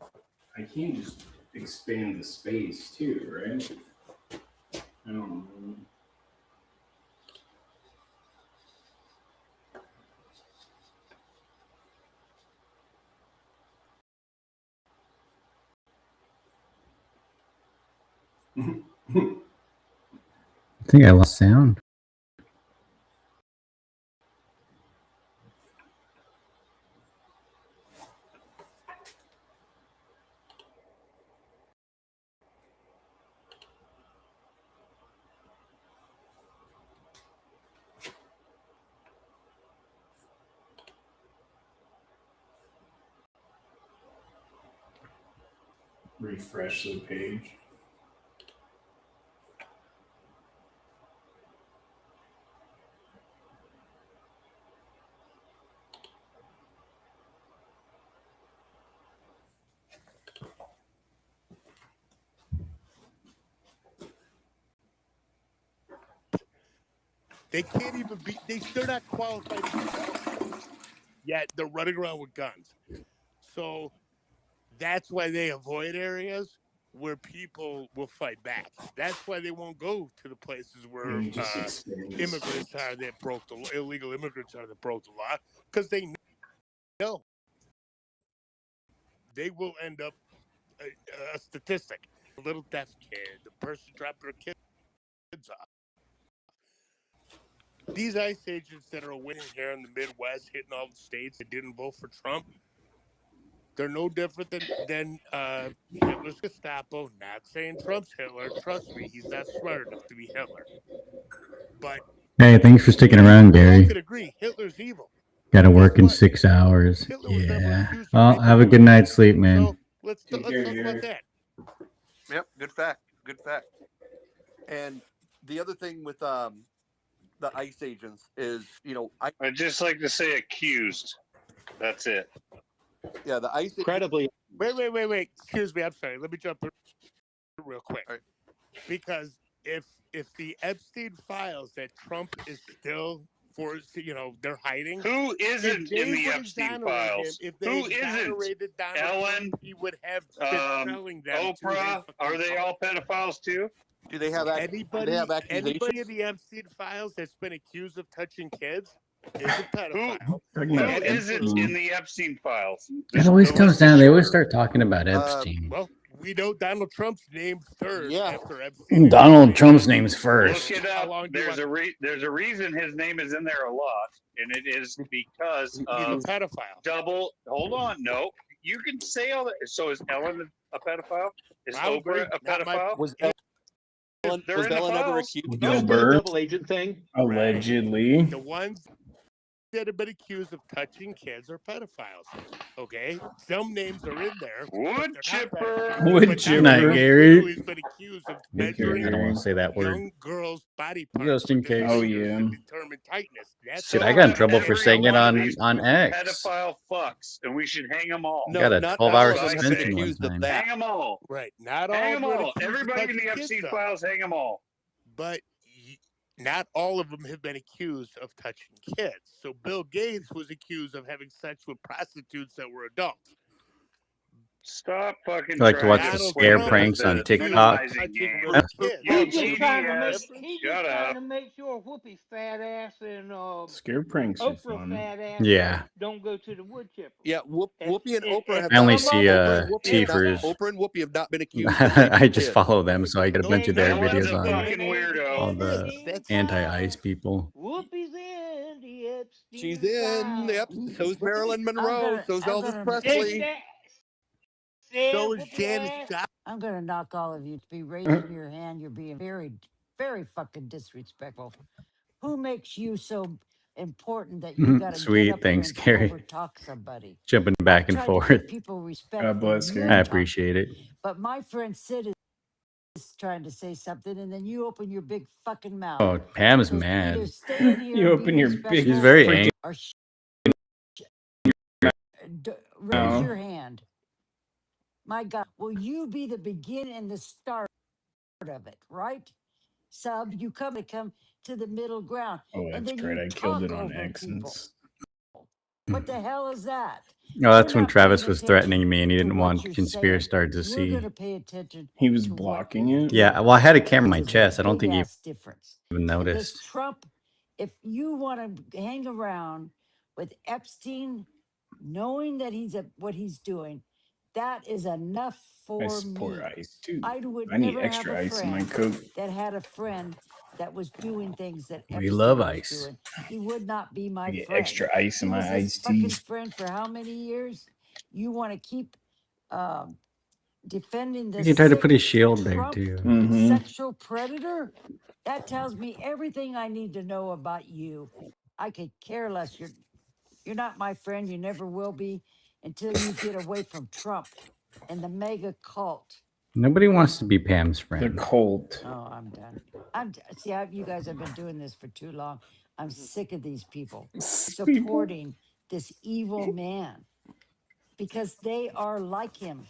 I can't just expand the space too, right? I don't know. I think I lost sound. Refresh the page. They can't even be. They're not qualified to be. Yet they're running around with guns. So that's why they avoid areas where people will fight back. That's why they won't go to the places where immigrants are that broke the law, illegal immigrants are that broke the law, because they know they will end up a statistic. A little deaf kid, the person dropped their kids off. These ICE agents that are winning here in the Midwest, hitting all the states that didn't vote for Trump, they're no different than Hitler's Gestapo. Not saying Trump's Hitler. Trust me, he's not smart enough to be Hitler. But Hey, thanks for sticking around, Gary. I could agree. Hitler's evil. Got to work in 6 hours. Yeah. Well, have a good night's sleep, man. So let's talk about that. Yep, good fact. Good fact. And the other thing with the ICE agents is, I'd just like to say accused. That's it. Yeah, the ICE. Incredibly. Wait. Excuse me. I'm sorry. Let me jump in real quick. Right. Because if the Epstein files that Trump is still they're hiding. Who isn't in the Epstein files? Who isn't? Ellen, he would have been selling them. Oprah, are they all pedophiles too? Do they have anybody in the Epstein files that's been accused of touching kids is a pedophile. Who isn't in the Epstein files? It always comes down. They always start talking about Epstein. Well, we know Donald Trump's named third after Epstein. Donald Trump's name's first. Look it up. There's a reason his name is in there a lot, and it is because he's a pedophile. Hold on, no, you can say all that. So is Ellen a pedophile? Is Oprah a pedophile? Was Ellen ever accused? Double agent thing? Allegedly. The ones that have been accused of touching kids are pedophiles. Okay, some names are in there. Wood chipper. Wood Good night, chipper. Gary. Who's been accused of I don't want to say that word. young girls' body parts Just in with their case. Oh, fingers yeah. to determine tightness. That's Shit, I got in trouble for every saying it one of on these X. pedophile fucks, and we should hang them all. I got a not 12-hour all of them have been suspension one accused of time. that. Hang them all. right. Not all Hang of them them all. accused of Everybody in the touching kids, Epstein though. files, hang them all. But not all of them have been accused of touching kids. So Bill Gates was accused of having sex with prostitutes that were adults. Stop fucking. I like to watch trying the to scare play pranks the on TikTok. minimizing game. Little kids. You He's just trying to make. genius. He's Shut just trying up. to make sure Whoopi's fat ass and Scare pranks are Oprah fun. fat ass Yeah. don't go to the wood chipper. Yeah, Whoopi and Oprah have I only not. see Oprah and Whoopi have not- Teefers. Oprah and Whoopi have not been accused. Of raping I just kids. follow them, so I get a bunch of their No one's videos a on fucking weirdo. all the anti-ICE people. Whoopi's in the Epstein She's in. Yep. So's Marilyn Monroe. So's Elvis Presley. So is Janis Joplin. I'm gonna knock all of you to be raising your hand. You're being very, very fucking disrespectful. Who makes you so important that you gotta Sweet, get up thanks, there and Gary. overtalk somebody? Jumping back and Try to give forth. people respect. God bless, when Gary. you I talk. appreciate it. But my friend Sid is trying to say something, and then you open your big fucking mouth. Oh, Pam's So either mad. stay in here You and be open your big. respectful She's very freaking- angry. or raise No. your hand. My God, will you be the beginning and the start of it, right? Sub, you come to the middle ground. Oh, and that's then great. you I killed it talk on over X. people. What the hell is that? Oh, that's We're when not Travis paying was attention threatening me and he to didn't what want you're Conspirator to saying. We're see. gonna pay attention. He was to what blocking you're it. doing. Yeah, well, I had a camera on my There's a chest. I don't big think he ass difference. even Because noticed. Trump, if you want to hang around with Epstein, knowing that what he's doing, that is enough I for support me. ice too. I would I need never extra have a ice in my friend Coke. that had a friend that was doing things that We Epstein love was ice. doing. He would not be my I get friend. extra ice in He my was his iced fucking tea. friend for how many years? You want to keep um, defending He this tried to put his sick shield there Trump too. Mm-hmm. sexual predator? That tells me everything I need to know about you. I could care less. You're not my friend. You never will be until you get away from Trump and the mega cult. Nobody wants to be Pam's The friend. cold. Oh, I'm done. You guys have been doing this for too long. I'm sick of these people supporting this evil man because they are like him.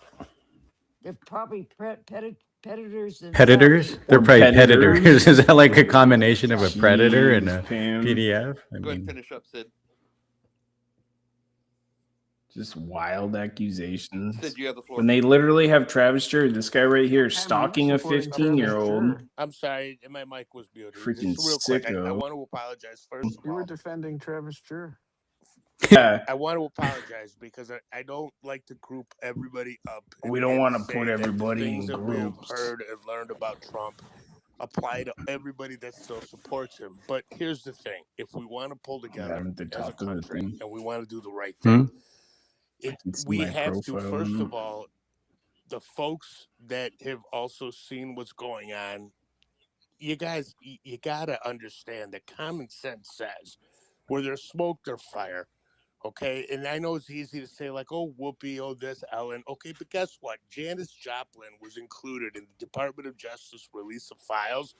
They're probably predators. Predators? They're probably Predators. predators. Is that like a combination of a predator and a Jeez, Pam. PDF? I Go ahead and mean, finish up, Sid. Just wild accusations. Sid, you have the floor. When they literally have Travis Jurd, this guy right here, stalking a 15-year-old. I'm sorry, my mic was muted. Freaking Just real quick, I sicko. want to apologize first of You were all. defending Travis Jurd. Yeah. I want to apologize because I don't like to group everybody up. We don't want to say put that the everybody things in that we have groups. heard and learned about Trump apply to everybody that still supports him. But here's the thing: if we want to pull together at the as a top of the country thing. and we want to do the right Hmm? thing, It's we my have to profile, first isn't of it? all, the folks that have also seen what's going on. You guys, you gotta understand that common sense says, where there's smoke, there's fire. Okay, and I know it's easy to say like, oh, Whoopi, oh, this, Ellen. Okay, but guess what? Janis Joplin was included in the Department of Justice release of files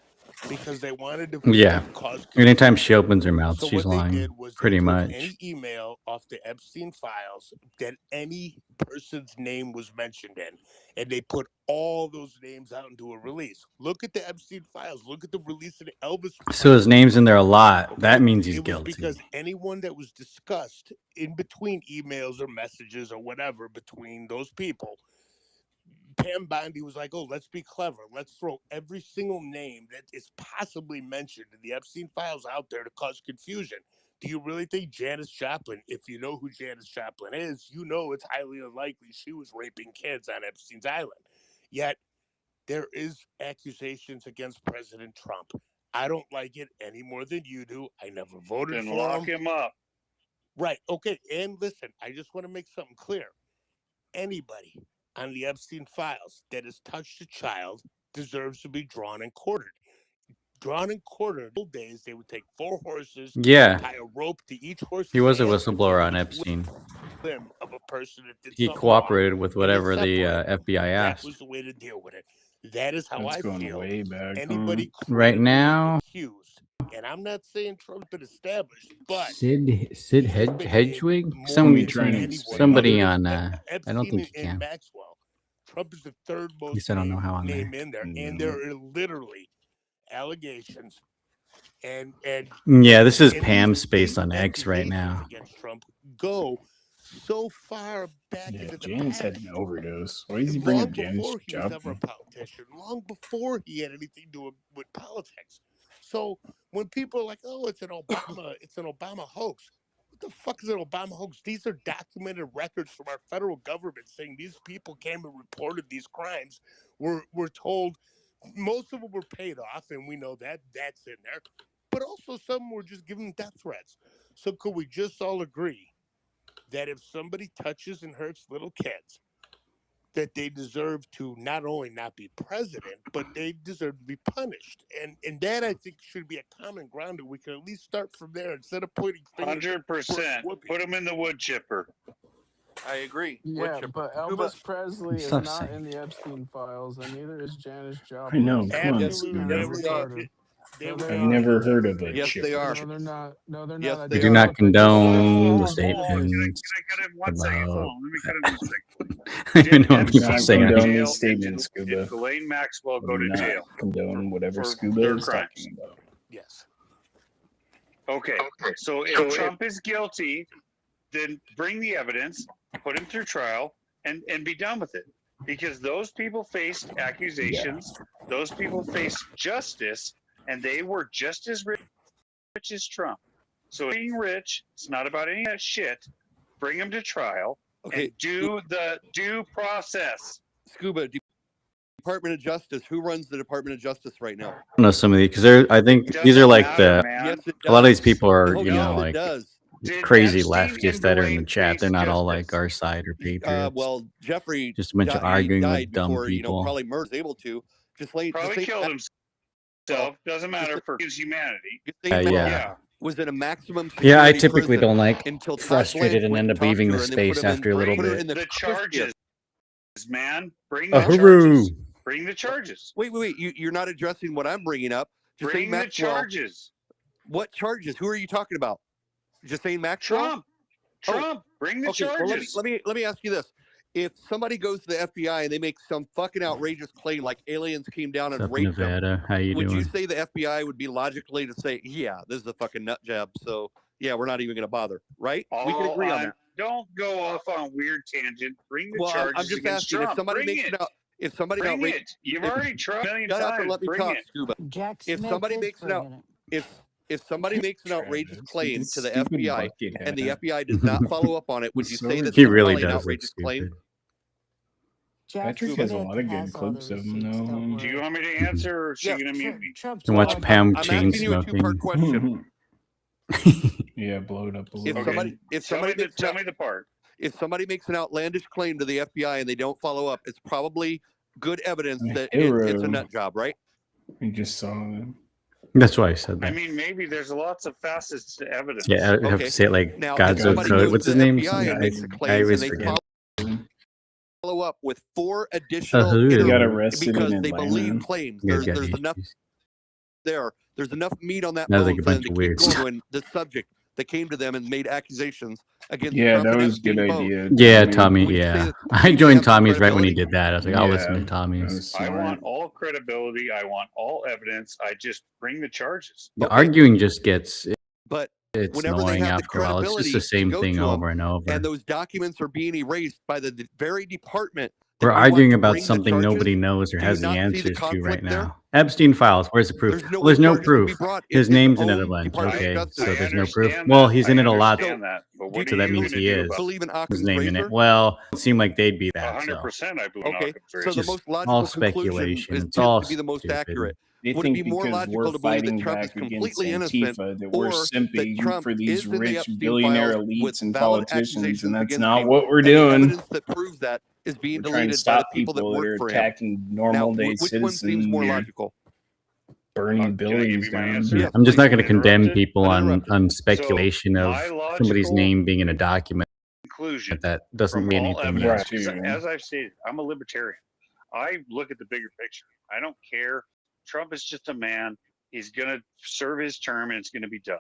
because they wanted to yeah. cause Anytime she opens her mouth, so she's what they lying. did was Pretty they took much. any email off the Epstein files that any person's name was mentioned in, and they put all those names out into a release. Look at the Epstein files. Look at the release of the Elvis. So his name's in there a lot. Okay? That means he's It was guilty. because anyone that was discussed in between emails or messages or whatever between those people, Pam Bondi was like, oh, let's be clever. Let's throw every single name that is possibly mentioned in the Epstein files out there to cause confusion. Do you really think Janis Joplin, if you know who Janis Joplin is, you know it's highly unlikely she was raping kids on Epstein's Island. Yet there is accusations against President Trump. I don't like it any more than you do. I never voted Then for lock him up. Right. Okay. And listen, I just want to make something clear. Anybody on the Epstein files that has touched a child deserves to be drawn and quartered. drawn and quartered. In the old days, they would take 4 horses, Yeah. tie a rope to each horse's He was a hand, and whistleblower take on each Epstein. limb of a person that did He something cooperated wrong, with and then whatever the separate them. FBI That asked. was the way to deal with it. That is how That's I going feel. way back. Anybody Right credibly now, accused, and I'm not saying Trump's been established, but Sid he's been named Hedgewig, more than anyone. somebody Other on. than I don't Epstein think he and can. Maxwell, Trump is the third At most least I don't know how on there. name in there, and there are literally allegations and Yeah, this is and Pam's these space on X right now. against Trump go so far back Yeah, into the James had past. an overdose. Why is he bringing Long up James before he was ever a Joplin? politician, long before he had anything to do with politics. So when people are like, "Oh, it's an Obama hoax," what the fuck is an Obama hoax? These are documented records from our federal government saying these people came and reported these crimes. We're told most of them were paid off, and we know that that's in there. But also some were just given death threats. So could we just all agree that if somebody touches and hurts little kids, that they deserve to not only not be president, but they deserve to be punished? And that, I think, should be a common ground that we can at least start from there instead of pointing fingers. 100%. Put him in the wood chipper. I agree. Yeah, but Elvis Presley is Stop not saying in the Epstein files, and neither is Janis Joplin. I know. Come on, Absolutely, Scooby. they were. They No, were. they I've are. never heard of a Yes, chip. they are. No, they're not. No, they're Yes, not. I they We tell do you not what, they just condone the Hold statements on. Can I cut in 1 second? Hold about. on. Let me cut in 1 second. I don't even know what Did people Epstein say. go to condone jail? these statements, Did Scuba. Ghislaine Maxwell I go do to not jail condone whatever for Scuba their is crimes? talking about. Yes. Okay. So if Trump is guilty, then bring the evidence, put him through trial, and be done with it. Because those people faced accusations, those people faced justice, and they were just as rich as Trump. So being rich, it's not about any of that shit. Bring them to trial and do the due process. Scuba, Department of Justice. Who runs the Department of Justice right now? I don't know some of these because I think these are like the. A lot of these people are, you know, like crazy leftists that are in the chat. They're not all like our side or patriots. Well, Jeffrey Just a bunch of he arguing died with dumb before, people. probably murdered, able to. Probably killed himself. Doesn't matter for his humanity. Yeah. Was in a maximum Yeah, I security typically prison don't like until Todd frustrated Blanche and went end and up talked leaving to the her and then put space him in- after a little put her bit. in The charges, man. Bring A the hooroo. charges. Bring the charges. Wait. You're not addressing what I'm bringing up. Bring the charges. What charges? Who are you talking about? Justine Maxwell? Trump. Bring the Okay, well, charges. let me ask you this. If somebody goes to the FBI and they make some fucking outrageous claim like aliens came down What's and up, raped them, Nevada? How you would doing? you say the FBI would be logically to say, yeah, this is a fucking nut job, so yeah, we're not even going to bother, right? We can agree on that. Don't go off on weird tangent. Bring the Well, charges I'm just against asking Trump. if somebody Bring makes it. it out. If somebody Bring outrageous, it. You've already tried a million shut up and times. let me Bring talk, it. Scuba. Jack If Smith somebody is makes an out, bringing it. if somebody makes an outrageous claim to the Stupid FBI bucket and the hat. FBI does not follow up on it, would you So say that He that's really probably an does look outrageous claim? stupid. Jack Patrick has a Smith lot of good has all the clips of him, receipts, don't though. Do you worry. want me to answer or is she Yeah, going to mute me? Trump's And watch going Pam I'm chain asking you a smoking. two-part question. Yeah, blow it up a If little. somebody, if Tell me somebody makes tell an me the part. if somebody makes an outlandish claim to the FBI and they don't follow up, it's probably good evidence that it's a Hero. nut job, right? We just saw that. That's why I said I that. mean, maybe there's lots of facets to evidence. Yeah, I have Okay. to say it like Now, if God's somebody code. goes What's to his the name? FBI and makes a I claim and always they forget. follow up with 4 additional who is He got interviews arrested because in they Atlanta. believe claims. You guys got There's enough issues. there. There's enough meat on that Now bone like a for them bunch to of keep weirds. going when the subject that came to them and made accusations against Yeah, Trump that and was a good Epstein both. idea. Yeah, Tommy. Tommy. Would you say Yeah, that I they have joined the Tommy's right when he credibility? did that. I was like, I'll listen Yeah, to that Tommy's. was I smart. want all credibility. I want all evidence. I just bring the charges. The Okay, arguing just gets but it's whenever they annoying have the after a while. It's just the credibility to same go thing to them, over and over. and those documents are being erased by the very department We're that you want arguing to about bring the something charges, nobody knows or do you has the not see the answers to conflict right there? now. Epstein files. Where's the proof? There's no Well, there's no charges to be proof. brought. It's His his name's in own a bunch. Department of Okay, Justice. so I there's no proof. understand Well, that. he's I in it a lot. understand that. But what So are that you means going he to do is. about it? Believe in His Occam's name in razor? it. Well, it seemed like they'd be that. So 100% I believe in Okay, Occam's so razor. the just most all logical conclusion speculation. is, It's tends all to be the most stupid. accurate. They Would it think be more because logical we're to believe that fighting Trump is back against completely innocent, Antifa that we're or that simping Trump for is these in the rich Epstein billionaire files with elites and valid politicians, accusations and that's against not people, what we're and the doing. evidence that proves that is being We're trying to deleted by the stop people that people that work are for him? attacking Now, normal day which one seems citizens more here. logical? burning buildings down. Yeah, I'm just not going to condemn people on speculation of somebody's name being in a document. Conclusion That doesn't from mean all anything. evidence, 'cause as I've stated, I'm a libertarian. I look at the bigger picture. I don't care. Trump is just a man. He's going to serve his term and it's going to be done.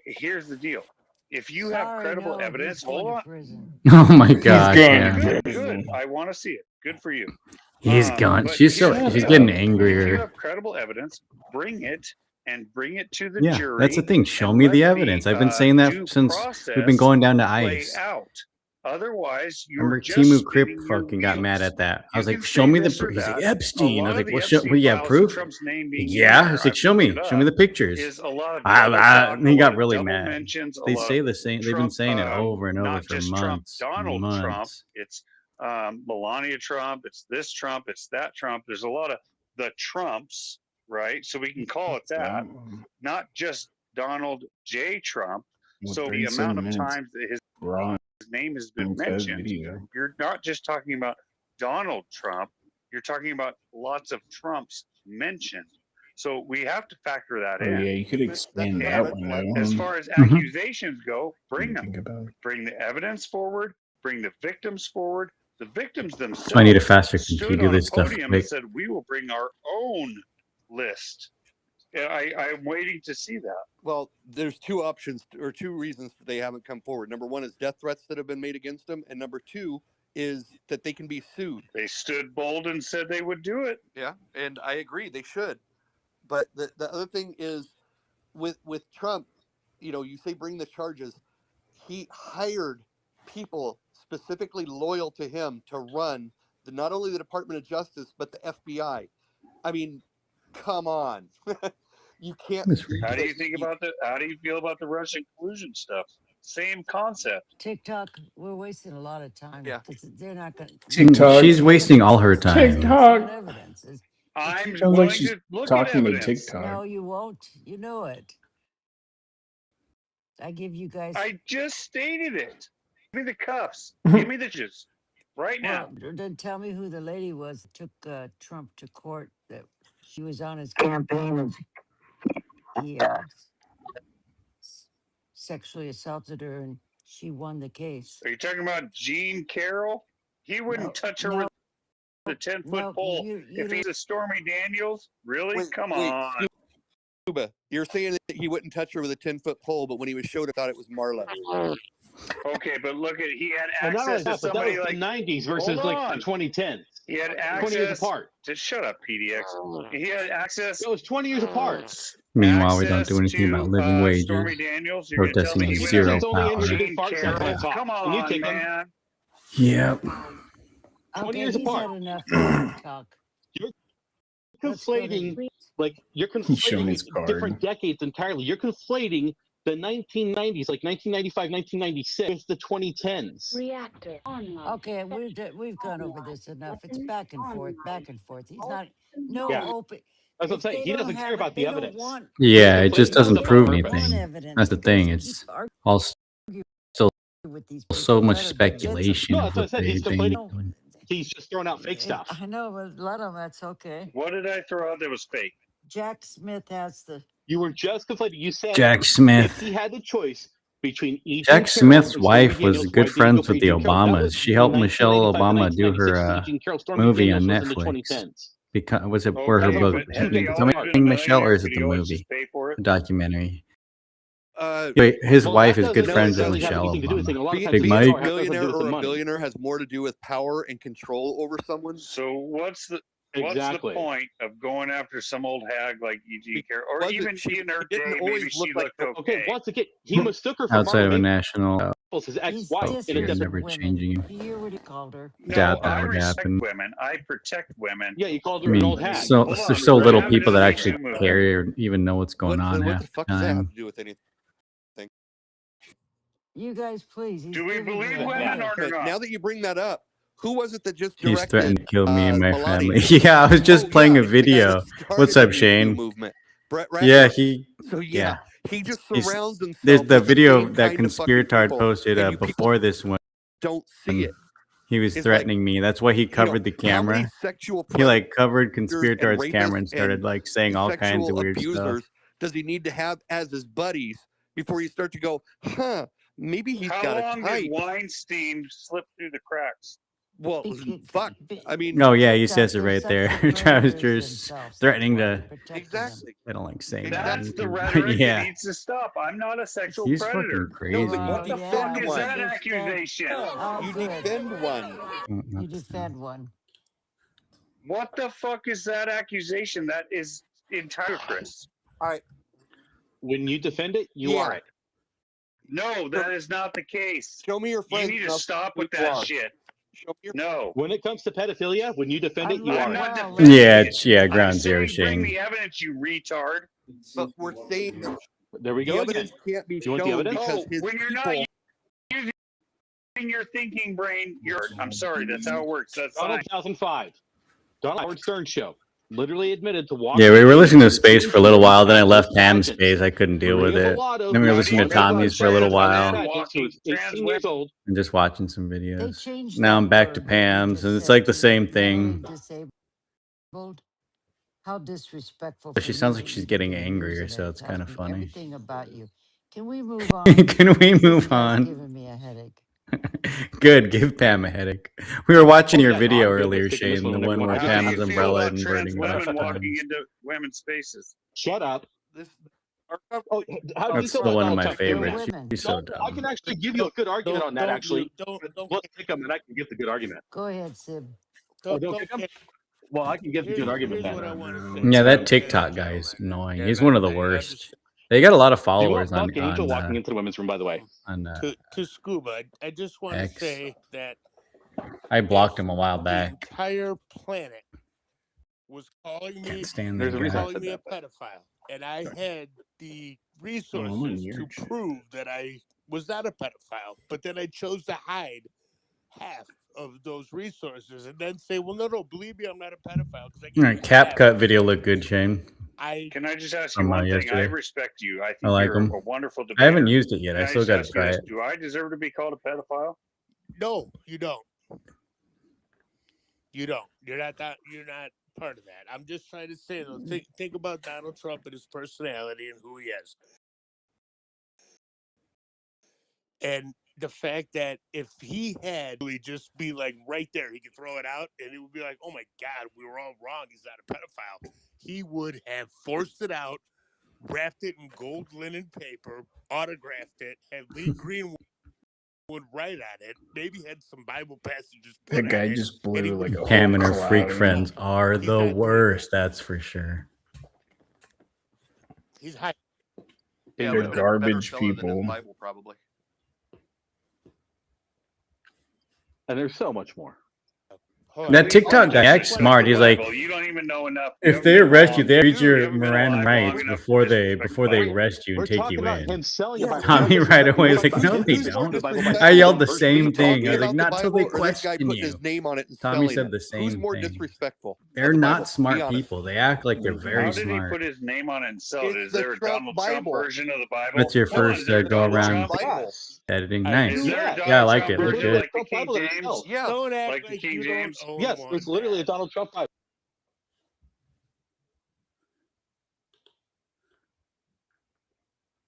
Here's the deal. If you have credible evidence, hold on. Oh my God! Yeah. Good. I want to see it. Good for you. He's gone. But She's here's the getting deal. If you angrier. have credible evidence, bring it to the Yeah, jury. that's the thing. Show me the evidence. I've been saying that since we've been going down to ICE. Out. Otherwise, Remember, Timu Crip fucking got mad at that. I was like, "Show me the proof." He's like, Epstein. I was like, "Well, well, you have proof?" Yeah. I was like, "Show me the pictures." And he got really mad. They say the same. They've been saying it over and over for months. Donald Trump. It's Melania Trump. It's this Trump. It's that Trump. There's a lot of the Trumps, right? So we can call it that, not just Donald J. Trump. So the amount of times that his name has been mentioned, you're not just talking about Donald Trump, you're talking about lots of Trumps mentioned. So we have to factor that in. Yeah, you could expand that one. As far as accusations go, bring them. Bring the evidence forward, bring the victims forward. The victims themselves I need a faster stood computer. on a This stuff. podium and said, we will bring our own list. I'm waiting to see that. Well, there's two options or two reasons that they haven't come forward. Number one is death threats that have been made against them, and number two is that they can be sued. They stood bold and said they would do it. Yeah, and I agree they should. But the other thing is with Trump, you say bring the charges. He hired people specifically loyal to him to run not only the Department of Justice but the FBI. I mean, come on. You can't. How do you think about that? How do you feel about the Russian collusion stuff? Same concept. TikTok, we're wasting a lot of time. Yeah. They're not going to. TikTok. She's wasting all her time. TikTok. I'm Sounds going like she's to look talking at to evidence. TikTok. No, you won't. You know it. I give you guys. I just stated it. Give me the cuffs. Give me the juice. Right now. Well, then tell me who the lady was that took Trump to court. That she was on his campaign and he sexually assaulted her, and she won the case. Are you talking about Gene Carroll? He wouldn't touch her with the 10-foot pole. If he's a Stormy Daniels, really? Come on. Scuba, you're saying that he wouldn't touch her with a 10-foot pole, but when he was showed, I thought it was Marla. Okay, but look at he had And not only access to that, but that somebody was like the 90s versus Hold like on. the 2010s. He had 20 years access apart. to shut up, PDX. He had access. It was 20 years apart. Meanwhile, we don't do anything about living wages. Stormy Daniels. You're gonna tell Protesting me is he zero went power. after Gene Carroll? Come on, man. Yep. 20 years he's apart. had enough talk. You're Let's go to- conflating, you're showing his conflating card. different decades entirely. You're conflating the 1990s, like 1995, 1996, with the 2010s. Reactor online. Okay, we've gone over this enough. It's back and forth, back and forth. He's not Yeah. open. That's what I'm If saying. they He don't doesn't have care it, about they the don't evidence. want- Yeah, it just Conflating doesn't stuff prove on anything. evidence. That's the thing. It's all with these so much Let 'em get speculation. No, that's what I said. He's They- conflating. He's just throwing out fake stuff. I know, but let him. That's okay. What did I throw out that was fake? Jack Smith has the. You were just conflating. You said Jack Smith. if he had the choice between Ethan Jack Carroll Smith's and wife Stormy was Daniels, good why did he friends go for with the Ethan Carroll? That Obamas. was She helped Michelle 1995, Obama do her 1996, Ethan Carroll, Stormy movie on Daniels was in the Netflix. 2010s. Because was it where her Okay, book? but did they Tell always me, been Michelle, or is it millionaires? the Did he always movie, just pay for it? the documentary? His Well, wife that is good doesn't friends with necessarily have Michelle anything to do with it. A lot of Obama. times Big being Mike. a A millionaire millionaire or a money. billionaire has more to do with power and control over someone. So what's the Exactly. point of going after some old hag like E.G. Carroll, or Wasn't- even she in her didn't day, always maybe she look like looked Okay, okay. once again, he mistook her for Outside of a Marla national, Maples, his He's ex-wife, in a different different. never women. changing him. Do you hear what he called her? No, Doubt that I would respect happen. women. I protect women. Yeah, you called I her an mean, old hag. so Hold on, there's so we're little having people a that Me actually Too movement. care or even know what's going on What half the the fuck does that have time. to do with anything? You guys, please. He's Do we giving believe her women advice. or Okay, not? now that you bring that up, who was it that just He's directed threatened to kill me and my Melania? family. Yeah, I was just Oh, playing yeah, a the guy video. that started What's the up, Me Too Shane? movement. Brett Yeah, Ratner. he. So Yeah, he just He's- surrounds himself there's the with the video same that kind of fucking Conspiratard people, posted and you people before this one. don't see it. He was is like, threatening me. That's why he you know, covered the how many camera. sexual He like covered predators and Conspirator's camera rapists and started and like saying all kinds sexual of weird stuff. abusers does he need to have as his buddies before you start to go, huh, maybe he's How got a long type? did Weinstein slip through the cracks? Well, fuck. I mean, Oh yeah, he says it right there. Travis just threatening to. exactly. I don't like saying That's that. the but rhetoric yeah, that needs to stop. I'm not a sexual he's predator. fucking crazy. What the fuck is one. that accusation? You defend one. You defend one. What the fuck is that accusation? That is entirely Chris. All right. When you defend it, you are it. No, that is not the case. Show me your friends. You need to and I'll stop see with who you that are. shit. Show me your No. When it comes to pedophilia, when you defend it, you I'm are not it. defending Yeah, it. it's ground I'm zero, saying bring Shane. the evidence, you retard. But we're saying There we the go evidence again. can't be You want the shown evidence? because his When you're people. not using your thinking brain, I'm sorry, that's how it works. That's Donald fine. 2005. Donald Howard Stern show. Literally admitted to walking. Yeah, we were listening to Space for a little while. Then I left Tam's Space. I couldn't deal with it. Then we were listening to Tommy's for a little while He was 18 years old. and just watching some videos. changed Now I'm that back to word. Pam's, They and just it's like the said same mentally thing. disabled. How disrespectful. But she for sounds you like to she's even getting be angrier, using so it. it's Tells kind of me funny. Everything about you. Can we move on? Can we move Guy's on? giving me a headache. Good, give Pam a headache. We were watching your yeah, video I'm good with earlier, sticking this Shane, one the when one everyone where else How Pam do was you feel umbrella about and trans burning women walking left. into women's spaces? Shut up. This, Oh, how do you That's feel the about one of Donald my Trump? favorites. women. She's so No, I can dumb. actually give you a good argument on that, actually. Don't We'll pick them and I can get the good argument. Go ahead, Sib. Oh, don't pick them? Well, I can give the good argument Here's then. what I want to say. Yeah, that Okay, TikTok guy is annoying. and He's one of the I worst. understand. They got a lot of Do you followers want on Buck Angel walking into the women's room, by the way? To Scuba, I just want X. to say that I blocked him a while the back. entire planet was calling me, Can't stand There's that a reason I guy. calling said me a that. pedophile, and I had the I'm resources on your to chat. prove that I was not a pedophile. But then I chose to hide half of those resources and then say, "Well, no, believe me, I'm not a pedophile." Because I All right, CapCut video looked good, Shane. Can I just ask you From one thing? I yesterday. respect you. I think I like you're him. a wonderful debater. I haven't used it yet. Can I still just got to ask you try this? it. Do I deserve to be called a pedophile? No, you don't. You don't. You're not that. You're not part of that. I'm just trying to say though. Think about Donald Trump and his personality and who he is, and the fact that if he had really just be like right there, he could throw it out, and it would be like, "Oh my God, we were all wrong. He's not a pedophile." He would have forced it out, wrapped it in gold linen paper, autographed it, had Lee Greenwood write on it, maybe had some Bible passages put That guy on it, just and he blew would like a Pam and whole her freak cloud. friends are the worst, that's for sure. He's high. Yeah, They're but a better garbage seller than his people. Bible, probably. And there's so much more. That TikTok guy acts smart. He's like, You don't even know enough. if they arrest you, they read your haven't been Miranda alive rights long enough before to they disrespect arrest you and We're take talking you about in. him selling a Bible. Tommy right away is like, no, they Who's more don't. disrespectful? I yelled the same Me thing. talking I was like, about not the till they Bible or this guy question putting you. his name on it and Tommy spelling said it? the same Who's more thing. disrespectful? They're The not Bible. Be smart honest. people. They act like they're How very did he smart. put his name on it and sell it? It's Is the there a Trump Donald Trump Bible. version of the Bible? That's your Hold on, first is there a go Donald around Trump? Bible. editing. Is Nice. there a Yeah. Donald Yeah, I like Trump it. Look version good. like the King Bible James? itself. Yeah. Don't act Like the like King you James? don't own Yes, one. it's literally a Donald Trump Bible.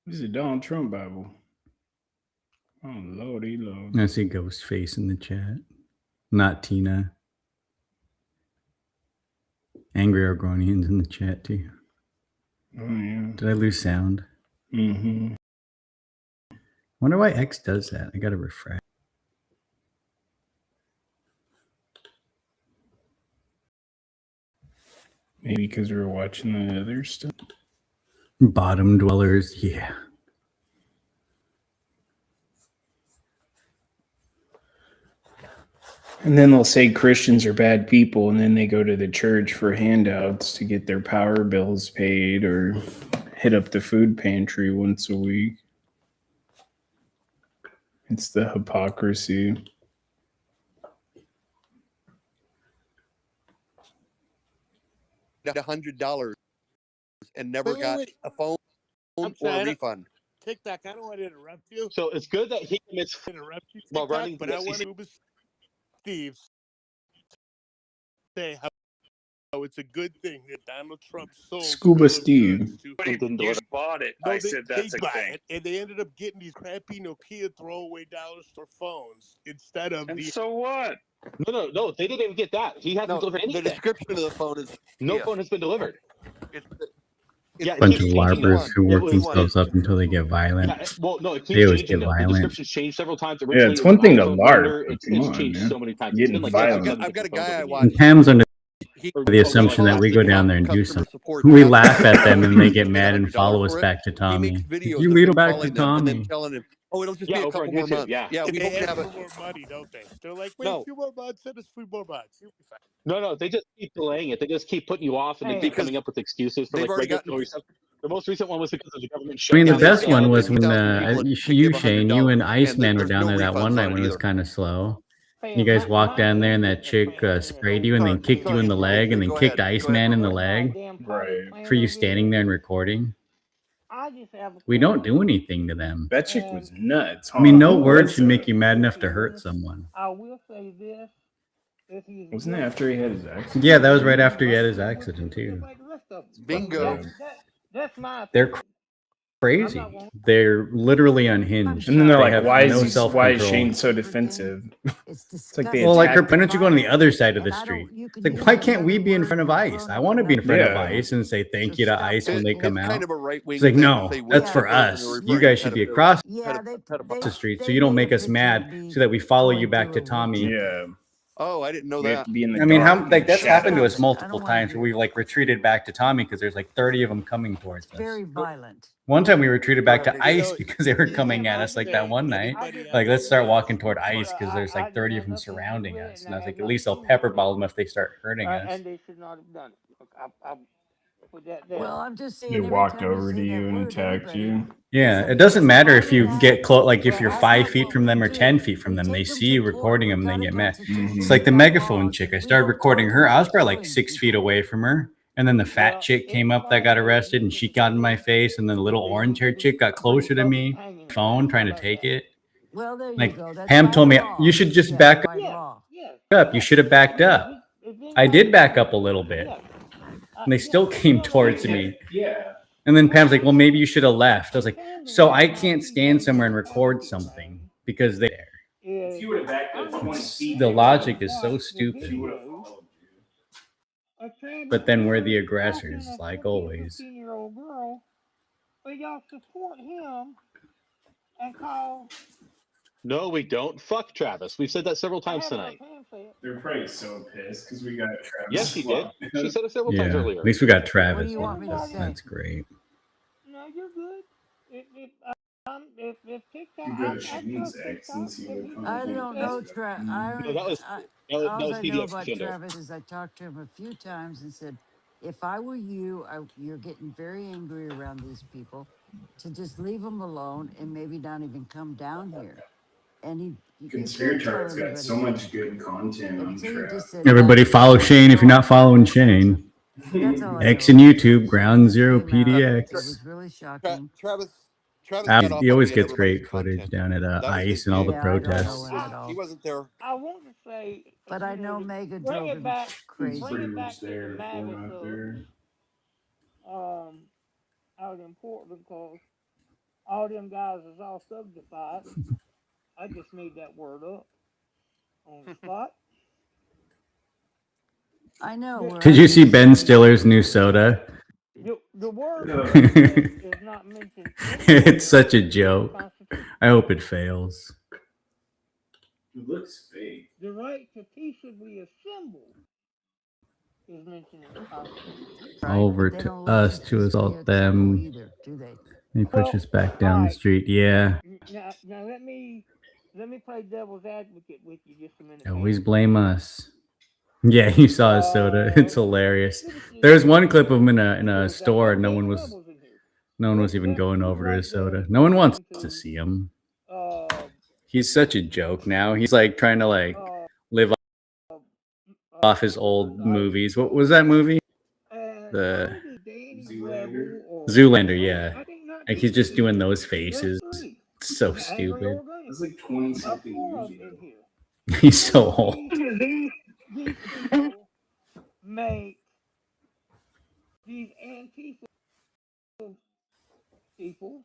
This is a Donald Trump Bible. Oh, lordy, lord. I see Ghostface in the chat. Not Tina. Angry Argonians in the chat too. Oh, yeah. Did I lose sound? Mm-hmm. Wonder why X does that. I gotta refresh. Maybe because we were watching the other stuff. Bottom dwellers, yeah. And then they'll say Christians are bad people, and then they go to the church for handouts to get their power bills paid or hit up the food pantry once a week. It's the hypocrisy. $100 and never got a phone or a refund. TikTok, I don't want to interrupt you. So it's good that he admits Interrupt you, while TikTok, running but the I want SEC. to Steve say how it's a good thing that Donald Trump sold Scuba Steve. But he just bought it. No, I they, said they that's a buy thing. it, and they ended up getting these crappy Nokia throwaway dollar store phones instead of And the. so what? No, they didn't even get that. He hasn't No, delivered the anything. description of the phone is No yeah. phone has been delivered. It's Yeah, it Bunch keeps of changing larpers it. who It work was- themselves up until they get violent. Yeah, well, no, it They keeps always changing get though. The violent. description's changed several times. Yeah, Originally, it's it was one thing to iPhone LARP, vendor. but It's come on, changed man. so many times. You're It's getting been like yeah. violent. I've got a guy I over the watch. And Pam's under He, the assumption that we go down there and do something. We laugh at them and they get mad and follow us back to Tommy. You lead them back to and then Tommy. telling him, "Oh, it'll just Yeah, be a over couple on more YouTube, months." yeah. we They won't ask have for it. more money, don't they? They're like, wait, No. a few more months, send us 3 more months. You'll be fine. No, they just keep delaying it. They just keep putting you off, and they keep Because coming up with excuses for they've like already gotten- regulatory stuff. The most recent one was because of the government I mean, the shutdown. best one was when 50,000 people you, give Shane, you and $100, Iceman and were there's down no there that refunds one night on it when it was either. kind of slow. You guys walked down there and that chick sprayed you and then kicked you in the leg and then Go kicked ahead. Iceman in the leg Right. for you standing there and recording. I just have a We don't do anything to them. That chick was nuts. I mean, no Who word was should that? make you mad enough to hurt someone. I will say this. If he's Wasn't that after he had his accident? Yeah, that was right after he had his accident too. like the rest of them. Bingo. That's my They're opinion. crazy. They're literally unhinged. And then they're They like, have why no is Shane self-control. so defensive? It's like they Well, like, attacked why don't you go on the other side of the street? It's like, why can't we be in front of ICE? I want to be in front of Yeah. ICE and say thank you to ICE when they come It's out. kind of a right-wing It's like, thing to no, say we're that's for supporting us. or You guys should be across pedophile. the street, so you don't make us mad, so that we follow you back to Tommy. Yeah. Oh, I didn't know We have that. to be in the I mean, dark how and like that's happened to us shadows. multiple times where we've like retreated back to Tommy because there's like 30 of them coming towards us. Very violent. One time we retreated back to ICE because they were coming at us like that one night. Like, let's start walking toward ICE because there's like 30 of them surrounding us. And I was like, at least I'll pepperball them if they start hurting us. And they should not have done it. Look, I put that there. Well, I'm just saying. They every walked time you over say to that you and word, attacked everybody- you. Yeah, it doesn't matter if you get close, like if you're 5 feet from them or 10 feet from them, they see you recording them and they get mad. It's like the megaphone chick. I started recording her. I was probably like 6 feet away from her. And then the fat chick came up that got arrested and she got in my face. And then the little orange haired chick got closer to me, phone trying to take it. Well, there you Like go. That's Pam by told me, law. you should just That's back by law. up. You should have backed up. I did back up a little bit. And they still came towards me. Yeah. And then Pam's like, well, maybe you should have left. I was like, so I can't stand somewhere and record something because they're there. If you would have backed up 20 feet, The logic is so stupid. she would have followed you. But then we're the aggressors, like always. 15-year-old girl, but y'all support him and call. No, we don't. Fuck Travis. We've said that several times tonight. They're probably so pissed because we got Travis. Yes, she did. She said it several Yeah, times at earlier. least we got What Travis. do you want me to say? That's great. No, you're good. If TikTok, You go to Shane's ex and see what comes I of it. don't know, No, that was all I know PDX about Nintendo. Travis is I talked to him a few times and said, if I were you, you're getting very angry around these people, to just leave them alone and maybe not even come down here. And he Conspirator's got so much good content on Trap. Everybody follow Shane if you're not following Shane. X and YouTube, Ground Zero It PDX. was really shocking. Travis got off He always on being gets great everybody's footage content. down at That was ICE his and all the Yeah, I don't know protests. him at all. He wasn't there. I want to say, But I know Mega bring drove it him back, crazy. bring Pretty it back much to there the before MAGA not stuff. there. Out in Portland, because all them guys is all subjugated. I just made that word up on the spot. I know. Did you see Ben Stiller's new soda? The word It's is not mentioned. such a joke. I hope it fails. It looks fake. The right to peaceably assemble is mentioned in the Constitution. Over to us to assault them. Either, do they? He pushes back down the street. Yeah. Now let me play devil's advocate with you just a minute. Always blame us. Yeah, you saw his soda. It's hilarious. There's one clip of him in a store. No one was even going over to his soda. No one wants to see him. He's such a joke now. He's like trying to like live off his old movies. What was that movie? The Zoolander, yeah. Like he's just doing those faces. It's so stupid. It's like 20 something years ago. He's so old. These people make these Antifa people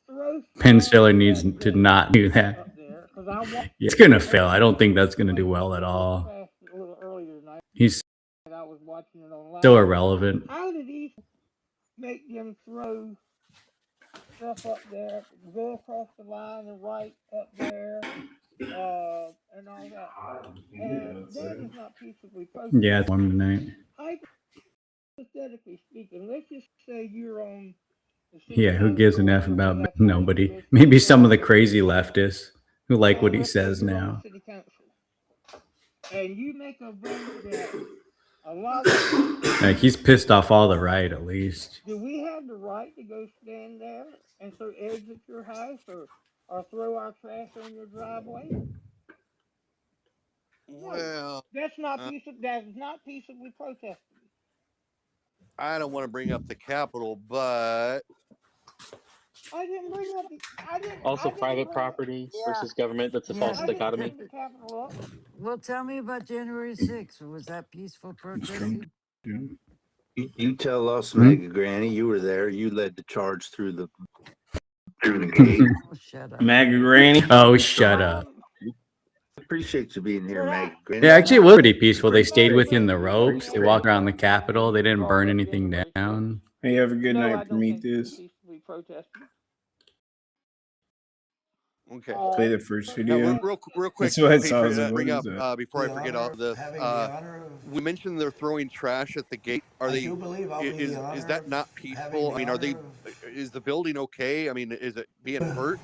throw Penn stuff Stiller needs at to not do that. up there because I want. It's gonna fail. I don't think that's gonna do well at all. A little earlier tonight, He's and I was watching it online. so irrelevant. How did he make them throw stuff up there, go across the line and right up there, and all that? And that is not peaceably protesting. Yeah, it's warm tonight. Hypothetically speaking, let's just say you're on. Yeah, who gives an F about nobody? Maybe some of the crazy leftists who like what he says now. City council, and you make a vote that a lot of Like he's pissed off all the right, at least. do we have the right to go stand there and throw eggs at your house or throw our trash on your driveway? Well, that's not peaceable. That is not peaceably protesting. I don't want to bring up the Capitol, but I didn't bring up. Also, private property versus government. That's a false dichotomy. Well, tell me about January 6th. Was that peaceful protesting? You tell us, Mega Granny, you were there. You led the charge through the gate. Oh, shut up. Mega Granny. Oh, shut up. Appreciate you being here, Mega Granny. Yeah, actually, it was pretty peaceful. They stayed within the ropes. They walked around the Capitol. They didn't burn anything down. Hey, have a good night, Prometheus. okay. Play the first Now, video. real quick, That's what I saw. I was Patriot, like, bring what up is that? before I forget all of this. We mentioned they're throwing trash at the gate. Are they? Is that not peaceful? I mean, are they? Is the building okay? I mean, is it being hurt?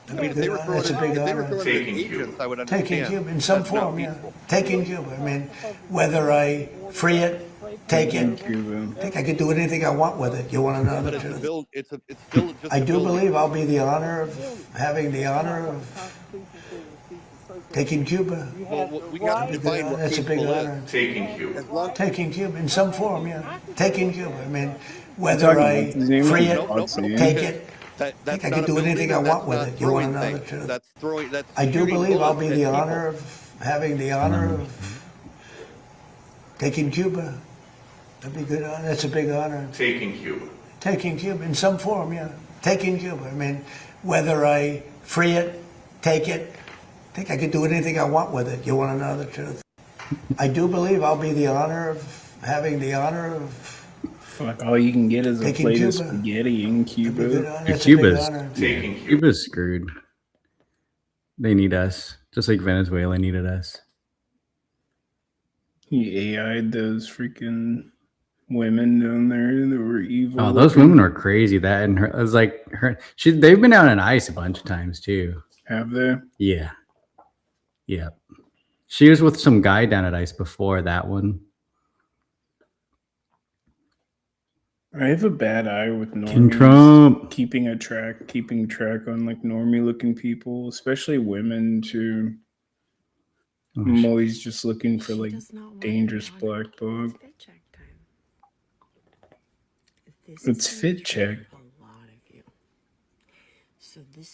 I mean, if they were throwing it at agents, I would understand. Taking Cuba in some That's not form, yeah. peaceful. Taking Cuba. I mean, whether I free it, take it, I think I could do anything I want with it. You want to know But the it's a truth? build. It's still just. I a do building. believe I'll be the honor of having the honor of taking Cuba. Well, we got to define what That's a big peaceful honor. is. Taking Cuba. Taking Cuba in some form, yeah. Taking Cuba. I mean, whether Talking I about his name? free Nope, nope, it, nope. take it. I That's think I not could a do anything I building, want that's with not it. You want to throwing know the things. truth? That's throwing. That's I do shooting believe I'll bullets be at the people. honor of having the honor of taking Cuba. That'd be good. That's a big honor. Taking Cuba. Taking Cuba in some form, yeah. Taking Cuba. I mean, whether I free it, take it, I think I could do anything I want with it. You want to know the truth? I do believe I'll be the honor of having the honor of Fuck, all you can get is a Taking plate of Cuba. spaghetti in Cuba. That's a big Cuba's honor. Cuba's screwed. They need us, just like Venezuela needed us. He AI'd those freaking women down there that were evil. Oh, those women were crazy. That and her, it was like her. They've been down on ice a bunch of times too. Have they? Yeah. Yeah. She was with some guy down at ice before that one. I have a bad eye with King normies. Trump. Keeping track on like normie looking people, especially women too. Oh, I'm always just looking for like dangerous black dog. It's fit check.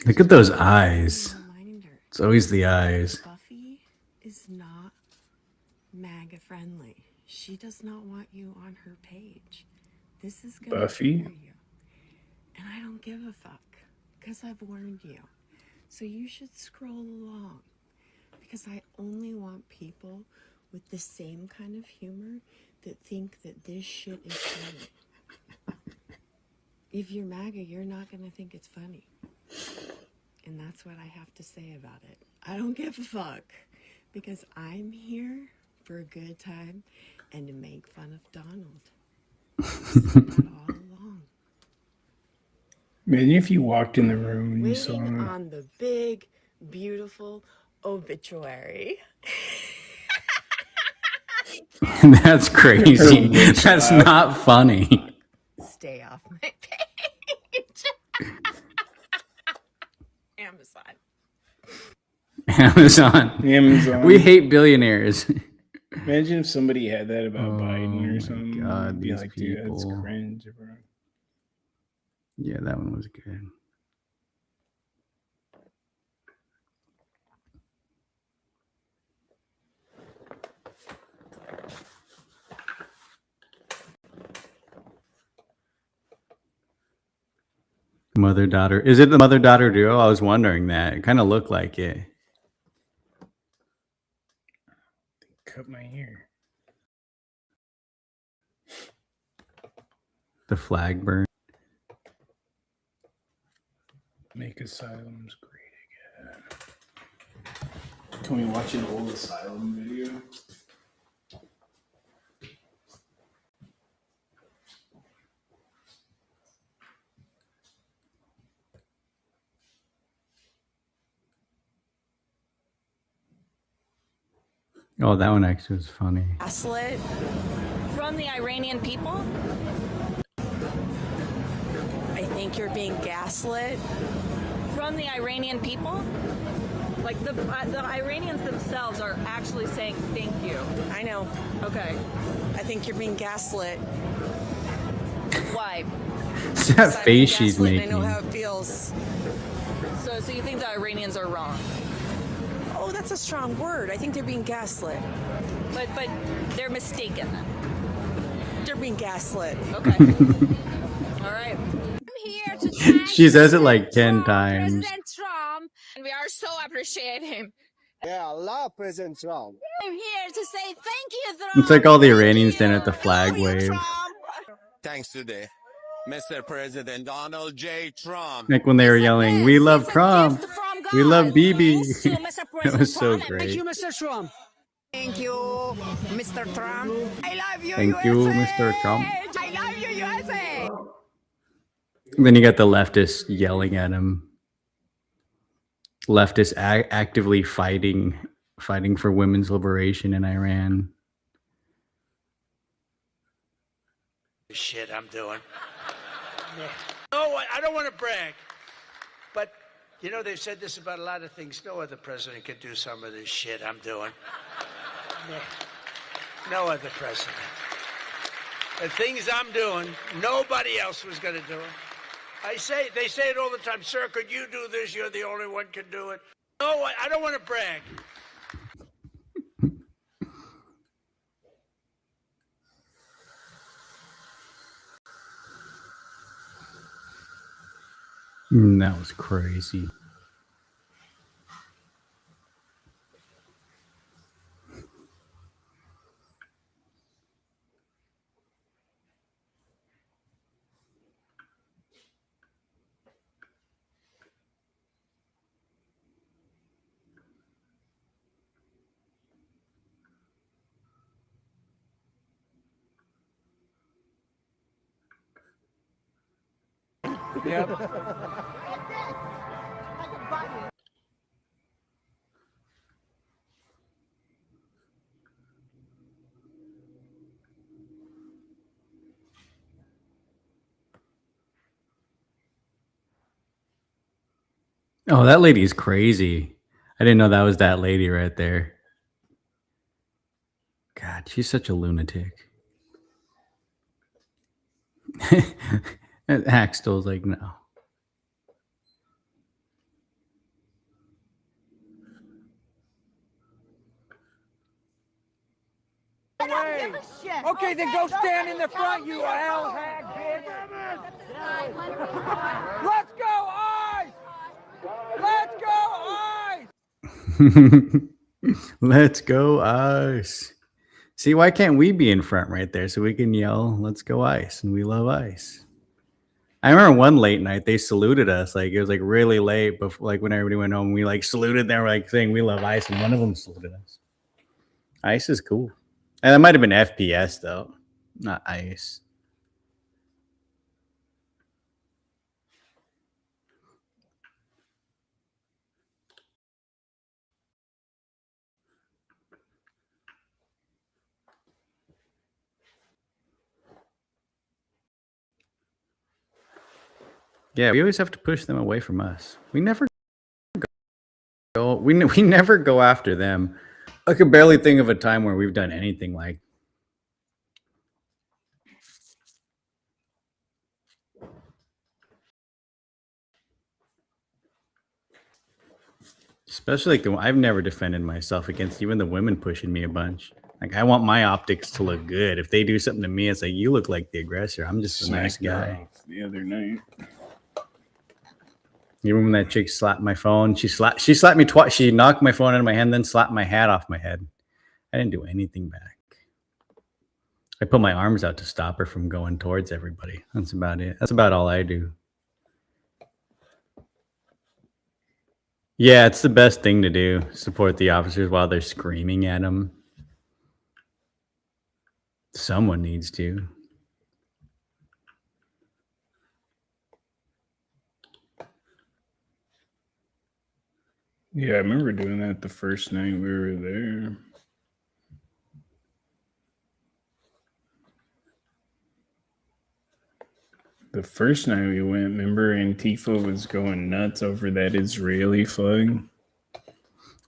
Look at those eyes. It's always the eyes. Buffy is not MAGA friendly. She does not want you on her page. This is gonna Buffy? trigger you. And I don't give a fuck, because I've warned you. So you should scroll along, because I only want people with the same kind of humor that think that this shit is funny. If you're MAGA, you're not gonna think it's funny. And that's what I have to say about it. I don't give a fuck, because I'm here for a good time and to make fun of Donald. All along. Imagine if you walked in the room and you saw Waiting him. on the big, beautiful obituary. That's crazy. That's not funny. Stay off my page. Amazon. Amazon. We hate billionaires. Imagine if somebody had that about Biden or something. God, I'd be these like, dude, that's people. cringe, bro. Yeah, that one was good. Mother-daughter. Is it the mother-daughter duo? I was wondering that. It kind of looked like it. Cut my hair. The flag burn. Make asylums great again. Can we watch an old asylum video? Oh, that one actually was funny. Gaslit from the Iranian people? I think you're being gaslit from the Iranian people? Like the Iranians themselves are actually saying thank you. I know. Okay. I think you're being gaslit. Why? It's that face she's Gaslit, making. I know how it feels. So you think the Iranians are wrong? Oh, that's a strong word. I think they're being gaslit. But they're mistaken then. They're being gaslit. Okay. All right. I'm here to thank She says it like 10 times. President Trump, and we are so appreciate him. Yeah, I love President Trump. I'm here to say thank you, Trump. It's like all the Iranians stand at the flag wave. Thanks today, Mr. President Donald J. Trump. Like when they were yelling, "We love Trump. We love Bibi." That was so Thank great. you, Mr. Trump. Thank you, Mr. Trump. I love you, Thank you, Mr. Trump. I love you, USA. Then you got the leftists yelling at him. Leftists actively fighting for women's liberation in Iran. Shit, I'm doing. No, I don't want to brag, but you know they've said this about a lot of things. No other president could do some of this shit I'm doing. No other president. The things I'm doing, nobody else was going to do it. They say it all the time. Sir, could you do this? You're the only one can do it. No, I don't want to brag. That was crazy. Yep. Oh, that lady's crazy. I didn't know that was that lady right there. God, she's such a lunatic. And Axtel's like, no. Okay, then go stand in the front, you hell hag bitch. Let's go, ICE! Let's go, ICE! Let's go ICE. See, why can't we be in front right there so we can yell, let's go ICE, and we love ICE. I remember one late night, they saluted us. Like, it was like really late, before, like when everybody went home, we like saluted them, like saying we love ICE, and one of them saluted us. ICE is cool. And that might have been FPS though, not ICE. Yeah, we always have to push them away from us. We never go. We never go after them. I could barely think of a time where we've done anything like. Especially like I've never defended myself against even the women pushing me a bunch. Like, I want my optics to look good. If they do something to me, it's like, you look like the aggressor. I'm just a nice guy. The other night. Even when that chick slapped my phone, she slapped me twice. She knocked my phone out of my hand, then slapped my hat off my head. I didn't do anything back. I put my arms out to stop her from going towards everybody. That's about it. That's about all I do. Yeah, it's the best thing to do. Support the officers while they're screaming at them. Someone needs to. Yeah, I remember doing that the first night we were there. The first night we went, remember Antifa was going nuts over that Israeli flag?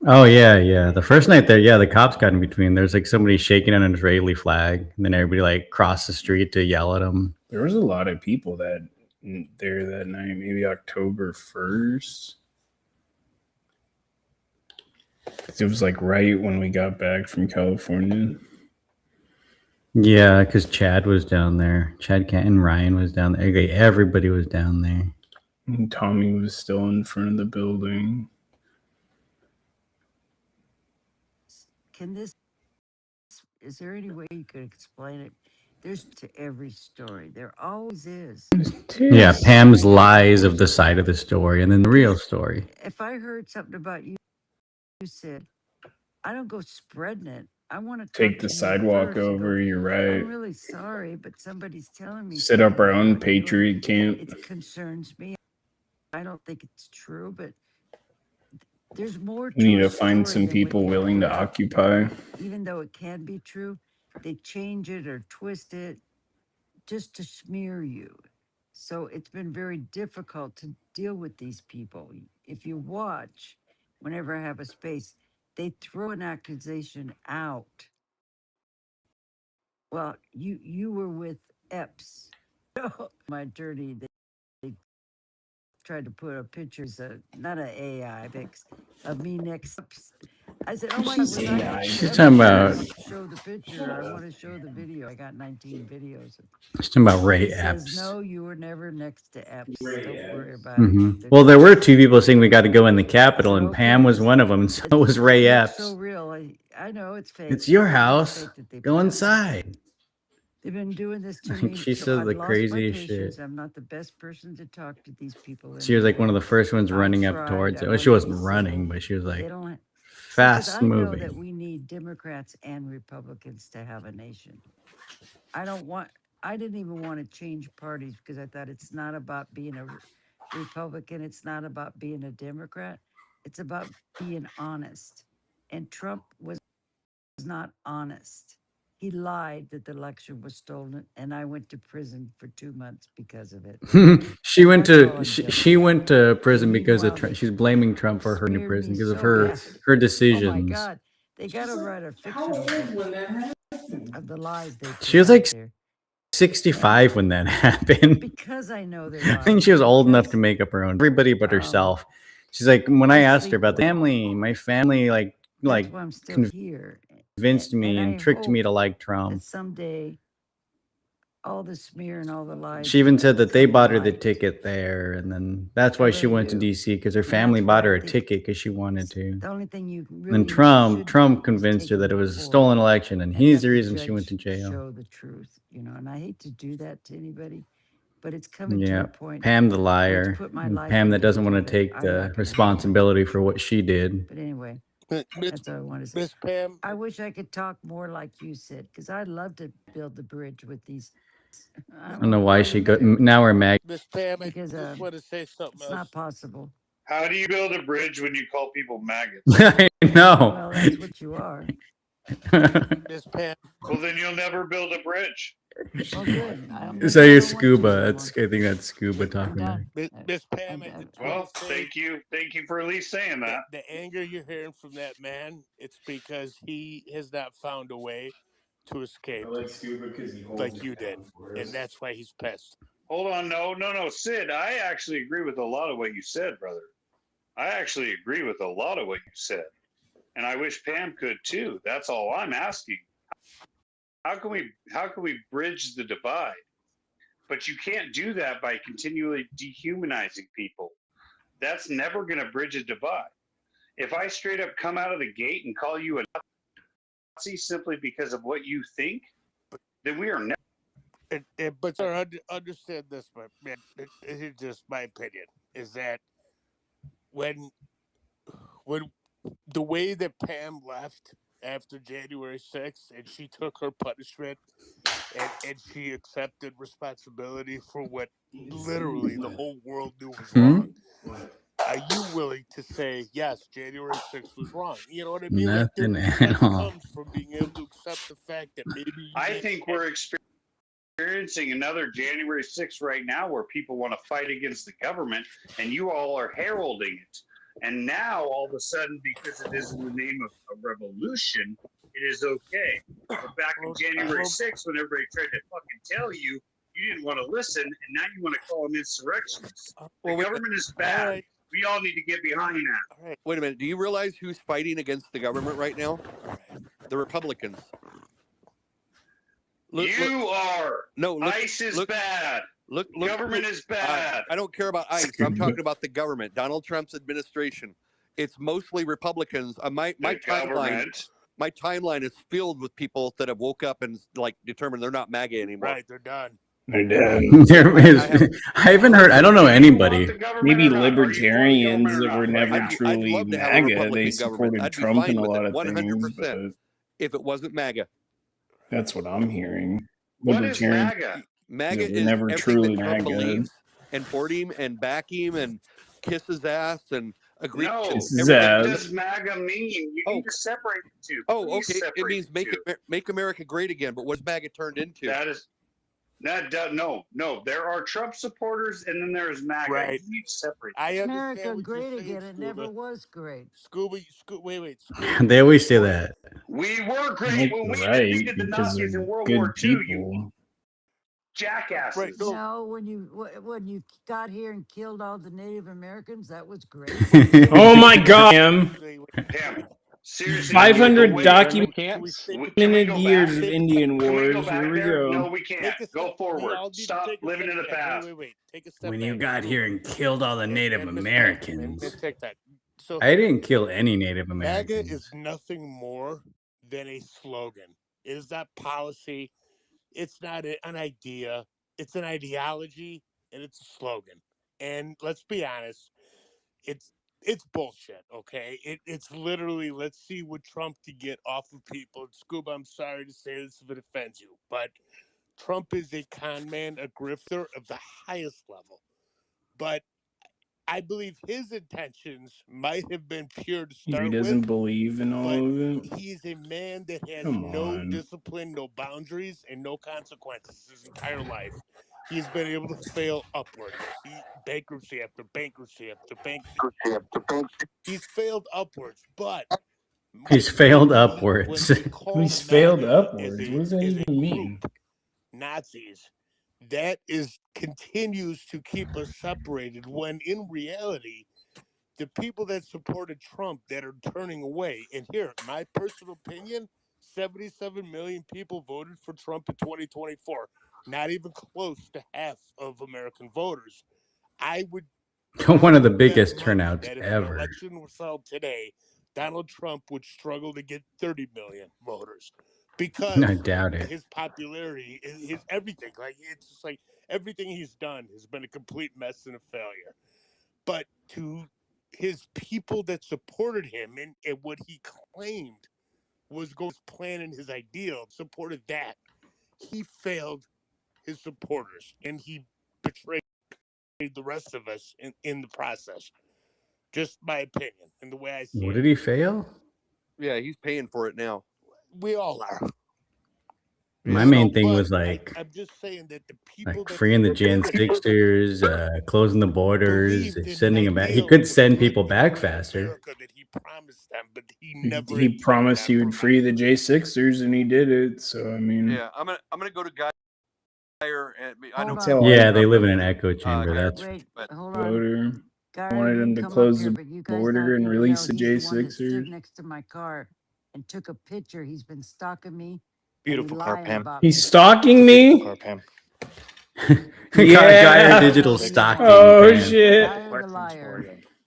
Oh, yeah, yeah. The first night there, yeah, the cops got in between. There's like somebody shaking an Israeli flag, and then everybody like crossed the street to yell at them. There was a lot of people there that night, maybe October 1st. It was like right when we got back from California. Yeah, because Chad was down there. Chad Canton, Ryan was down there. Okay, everybody was down there. And Tommy was still in front of the building. Is there any way you could explain it? There's to every story. There always is. Yeah, Pam's lies of the side of the story, and then the real story. If I heard something about you, you said, I don't go spreading it. I want to Take the sidewalk over, you're right. I'm really sorry, but somebody's telling me. Set up our something own about you. patriot camp. It concerns me. I don't think it's true, but there's more to We need a to find story some than people what you willing to put out. occupy. Even though it can be true, they change it or twist it just to smear you. So it's been very difficult to deal with these people. If you watch, whenever I have a space, they throw an accusation out. Well, you were with Epps. My attorney, they tried to put up pictures of, not an AI fix, of me next. I said, oh my God. She's talking about. I want to show the picture. I want to show the video. I got 19 videos. She's talking about Ray He says, Epps. no, you were never next to Epps. Don't worry about it. Well, there were two people saying we got to go in the Capitol, and Pam was one of them, and so was Ray Epps. So real. I know it's fake. It's your It's house. fake that they Go put up. inside. They've been doing this to me. She so said I've the lost my craziest patience. shit. I'm not the best person to talk to these people. She was like one of the first ones I running up tried. towards it. I Well, she wanted to wasn't be running, civil. but she was like They don't. fast I know moving. that we need Democrats and Republicans to have a nation. I didn't even want to change parties because I thought it's not about being a Republican. It's not about being a Democrat. It's about being honest. And Trump was not honest. He lied that the election was stolen, and I went to prison for 2 months because of it. She went That's all to I'm she went to prison because of Meanwhile, Trump. they She's blaming Trump for her new smeared prison me because of so her bad. her Oh my decisions. God, they got to write a fictional book of the lies they She put was out like there. 65 when that happened. Because I know they're I think lying. she was old enough to make up her own. Everybody but herself. She's like, when I asked her about the family, my family like That's why I'm still here. convinced me And and I tricked me hope to like that Trump. someday all the smear and all the lies. She even said that they come to bought her the light. ticket there, and then that's why I she really went to do. DC because her And family that's bought why her I a think ticket because she wanted to. the only thing you And really Trump should Trump do is convinced her take that it it was a forward stolen election, and and he's let the the reason she went to judge jail. show the truth, and I hate to do that to anybody, but it's coming to Yeah, a point Pam the where it's liar, put my and life Pam in that doesn't want danger to that take I'm not the gonna have responsibility for what she did. But anyway, Miss that's all I want to say. Miss Pam, I wish I could talk more like you said, because I'd love to build the bridge with these. I don't know why she got. Now we're mad. Miss Pam, I Because just want to say something it's else. not possible. How do you build a bridge when you call people maggots? I know. Well, that's what you are. Miss Pam. Well, then you'll never build a bridge. Well, good. I'm It's gonna- how I you don't want to scuba. anymore. That's I think that's scuba talking. done. There. Miss Pam, I just Well, want to say thank you for at least saying that. the anger you're hearing from that man, it's because he has not found a way to escape scuba because he holds like you did, and that's why he's pissed. Hold on, no, Sid. I actually agree with a lot of what you said, brother. I actually agree with a lot of what you said, and I wish Pam could too. That's all I'm asking. How can we bridge the divide? But you can't do that by continually dehumanizing people. that's never going to bridge a divide. If I straight up come out of the gate and call you a Nazi simply because of what you think, then we are never. But sir, understand this, but man, it's just my opinion is that when the way that Pam left after January 6th and she took her punishment and she accepted responsibility for what literally the whole world knew was wrong. Are you willing to say, yes, January 6th was wrong? You know what I mean? Nothing Like, at all. comes from being able to accept the fact that maybe I think we're experiencing another January 6th right now where people want to fight against the government and you all are heralding it. And now all of a sudden, because it is in the name of a revolution, it is okay. But back in January 6th, when everybody tried to fucking tell you, you didn't want to listen, and now you want to call them insurrectionists. The government is bad. We all need to get behind that. Wait a minute. Do you realize who's fighting against the government right now? The Republicans. You are. No, ICE is bad. Government is bad. I don't care about ICE. I'm talking about the government. Donald Trump's administration. It's mostly Republicans. My timeline is filled with people that have woke up and like determined they're not MAGA anymore. Right, they're done. They're done. There is. I haven't heard. I don't know anybody. Maybe libertarians that were never truly MAGA. They supported Trump in a lot of things. But If it wasn't MAGA. that's what I'm hearing. What is Libertarians MAGA? MAGA that were is never everything truly that Trump MAGA. believes and support him and back him and kiss his ass and agree. No, to what does MAGA mean? You need to separate the two. Oh, Please okay. It separate means the two. make America great again. But what's MAGA turned into? No. There are Trump supporters, and then there's MAGA. Right. You need to separate. I understand America what you're great saying, again. It never was great. Wait. They always say that. We were great when we Right, defeated the because Nazis they're in World good War II. You people. jackasses. No, when you got here and killed all the Native Americans, that was great. Oh my God! Damn. Seriously, 500 we documented go years back? of Indian Can we wars. go back Here we there? No, go. we can't. Go forward. Stop living in the past. Wait. Take a step When back. you got here and killed all the Native Americans. Take that. So I didn't kill any Native MAGA Americans. is nothing more than a slogan. It is not policy. It's not an idea. It's an ideology, and it's a slogan. And let's be honest, it's bullshit. Okay, it's literally let's see what Trump can get off of people. And Scuba, I'm sorry to say this if it offends you, but Trump is a con man, a grifter of the highest level. But I believe his intentions might have been pure to start He with. doesn't believe in all of it. He's a man that has Come no on. discipline, no boundaries, and no consequences his entire life. He's been able to fail upwards. Bankruptcy after bankruptcy after bankruptcy. He's failed upwards, but He's failed upwards. He's failed upwards. What does that even mean? Nazis, that continues to keep us separated when in reality the people that supported Trump that are turning away, and here my personal opinion, 77 million people voted for Trump in 2024, not even close to half of American voters. I would One of the biggest turnouts that if ever. an election was held today, Donald Trump would struggle to get 30 million voters because I doubt it. his popularity, his everything, like it's just like everything he's done has been a complete mess and a failure. But to his people that supported him and what he claimed was his plan and his ideal, supported that, he failed his supporters and he betrayed the rest of us in the process. Just my opinion and the way I see What it. did he fail? Yeah, he's paying for it now. We all are. My main thing was like I'm just saying that the people that freeing the Jan Sticksters, closing the borders, sending them back. He could send people back faster. he promised them, but he He never promised he would free the J6ers, and he did it. So I mean, Yeah, I'm gonna go to Guy. I don't Tell Yeah, all they the live in an echo chamber. That's Wait, hold voter on. Gary wanted him didn't to come up close here, the but you guys border know- and you release know the he's one that stood J6ers. next to my car and took a picture. He's been stalking me. Beautiful car, lying Pam. about He's me. stalking me. Car, Pam. Guyer Digital stalking. Oh man. shit! Liar, the liar.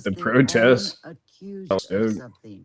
it the they're protests? unaccused of So- something.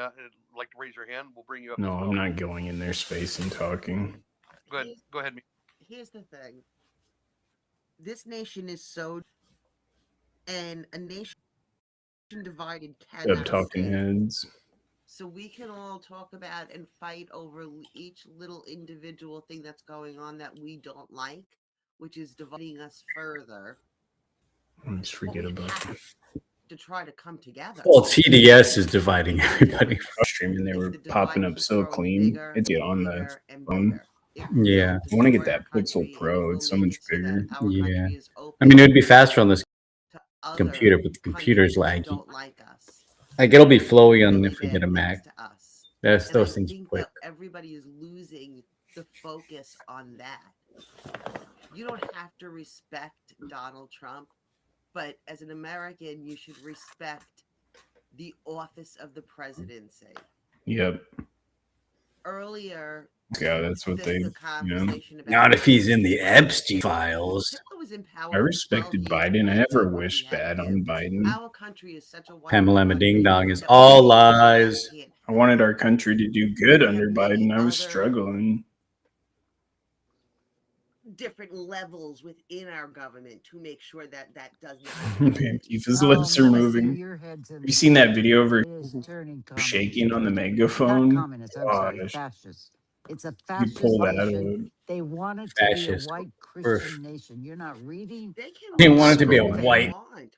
like to raise your hand, we'll bring you up. No, as well. I'm not going in their space and talking. Go ahead. Go ahead. Here's the thing. This nation is so, and a nation divided Up cannot talking stand. heads. So we can all talk about and fight over each little individual thing that's going on that we don't like, which is dividing us further. Let's forget about it. To try to come together. Well, TDS is dividing everybody. Streaming, they were popping up so clean. It's on the phone. Yeah. I want to get that Pixel Pro. It's so much bigger. Yeah. I mean, it would be faster on this computer, but the computer's laggy. Like it'll be flowy on if we get a Mac. That's And those I things think quick. that everybody is losing the focus on that. You don't have to respect Donald Trump, but as an American, you should respect the office of the presidency. Yep. Earlier, Yeah, that's what they. Not if he's in the Epstein files. I respected Biden. I never wished bad on Biden. Our country is such a Pamela Ding Dong is all lies. I wanted our country to do good under Biden. I was struggling. different levels within our government to make sure that that does not. Antifa's lips are moving. Have you seen that video of her shaking on the megaphone? Fascist. It's a You fascist pull that nation. out. They want it to Fascist. be a white Or- Christian nation. You're not reading. They want it to be a They white want.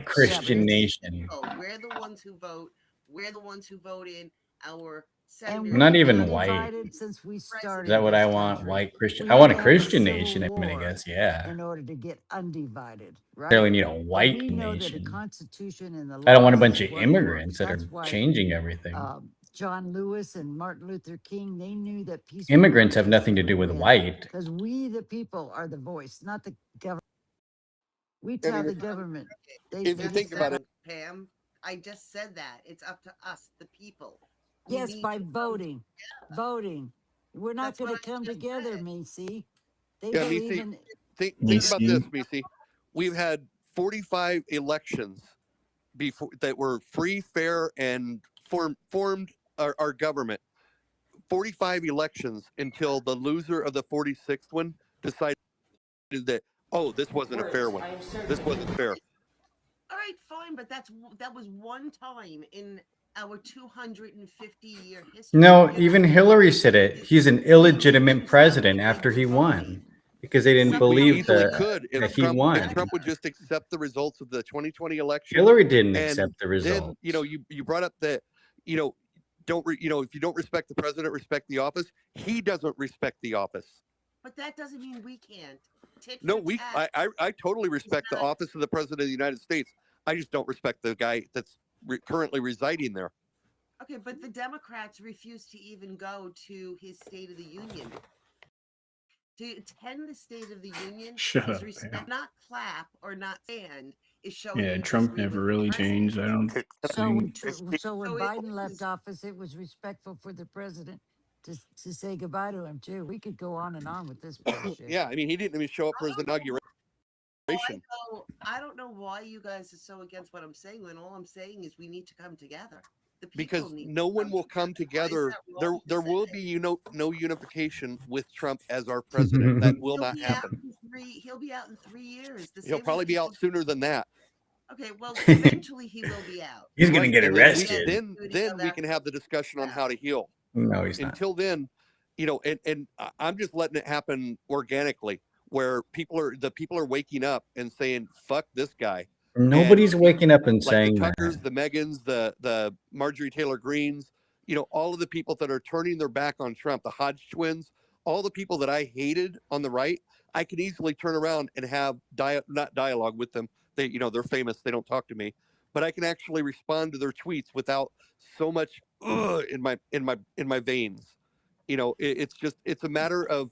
Christian nation. We're the ones who vote. We're the ones who vote in our And senators. I'm not we've even been white. divided since we started. Is that what this I want? country. White Christian? We I want a had to have Christian civil nation. I mean, I war guess, yeah. In order to get undivided, right? Barely need a And white we know that nation. the Constitution and the I don't want a laws bunch is of what immigrants works. that are That's why, changing everything. John Lewis and Martin Luther King, they knew that peace. Immigrants have nothing to do with white. Because we, the people, are the voice, not the government. We And tell if- the government. if you think about it- Pam, I just said that. It's up to us, the people. We Yes, need by to- voting. Voting. We're not going to come together, Macy. They Yeah, believe Macy, in. think Yes, about you- this, Macy. We've had 45 elections before that were free, fair, and formed our government. 45 elections until the loser of the 46th one decided that, oh, this wasn't a fair one. This wasn't fair. All right, fine, but that was one time in our 250-year history. No, even Hillary said it. He's an illegitimate president after he won because they didn't We believe easily could that if he Trump, won. if Trump would just accept the results of the 2020 election. Hillary didn't and accept the Then, results. you brought up that, if you don't respect the president, respect the office. He doesn't respect the office. But that doesn't mean we can't. Tit No, for tat. I totally respect the office of the president of the United States. I just don't respect the guy that's currently residing there. Okay, but the Democrats refuse to even go to his State of the Union. To attend the State of the Union Shut is up, respect, Pam. not clap or not stand, is showing. Yeah, interest Trump with never the really president. changed. I don't So when, think. so when So it Biden left is- office, it was respectful for the president to say goodbye to him too. We could go on and on with this bullshit. Yeah, I mean, he didn't even show up for his inauguration. I don't know why you guys are so against what I'm saying when all I'm saying is we need to come together. The people Because need no to one will come together. There will be no unification with Trump as our president. That will not happen. He'll be out in 3 years. The He'll same probably way be out sooner than that. Okay, well, eventually he will be out. He's gonna Right, get and then we- arrested. Then we can have the discussion on how to heal. No, he's not. Until then, and I'm just letting it happen organically, where the people are waking up and saying, "Fuck this guy." Nobody's waking up and Like saying the that. Tuckers, the Megans, the Marjorie Taylor Greens, all of the people that are turning their back on Trump, the Hodge twins, all the people that I hated on the right, I can easily turn around and have not dialogue with them. They, they're famous. They don't talk to me, but I can actually respond to their tweets without so much in my veins. It's a matter of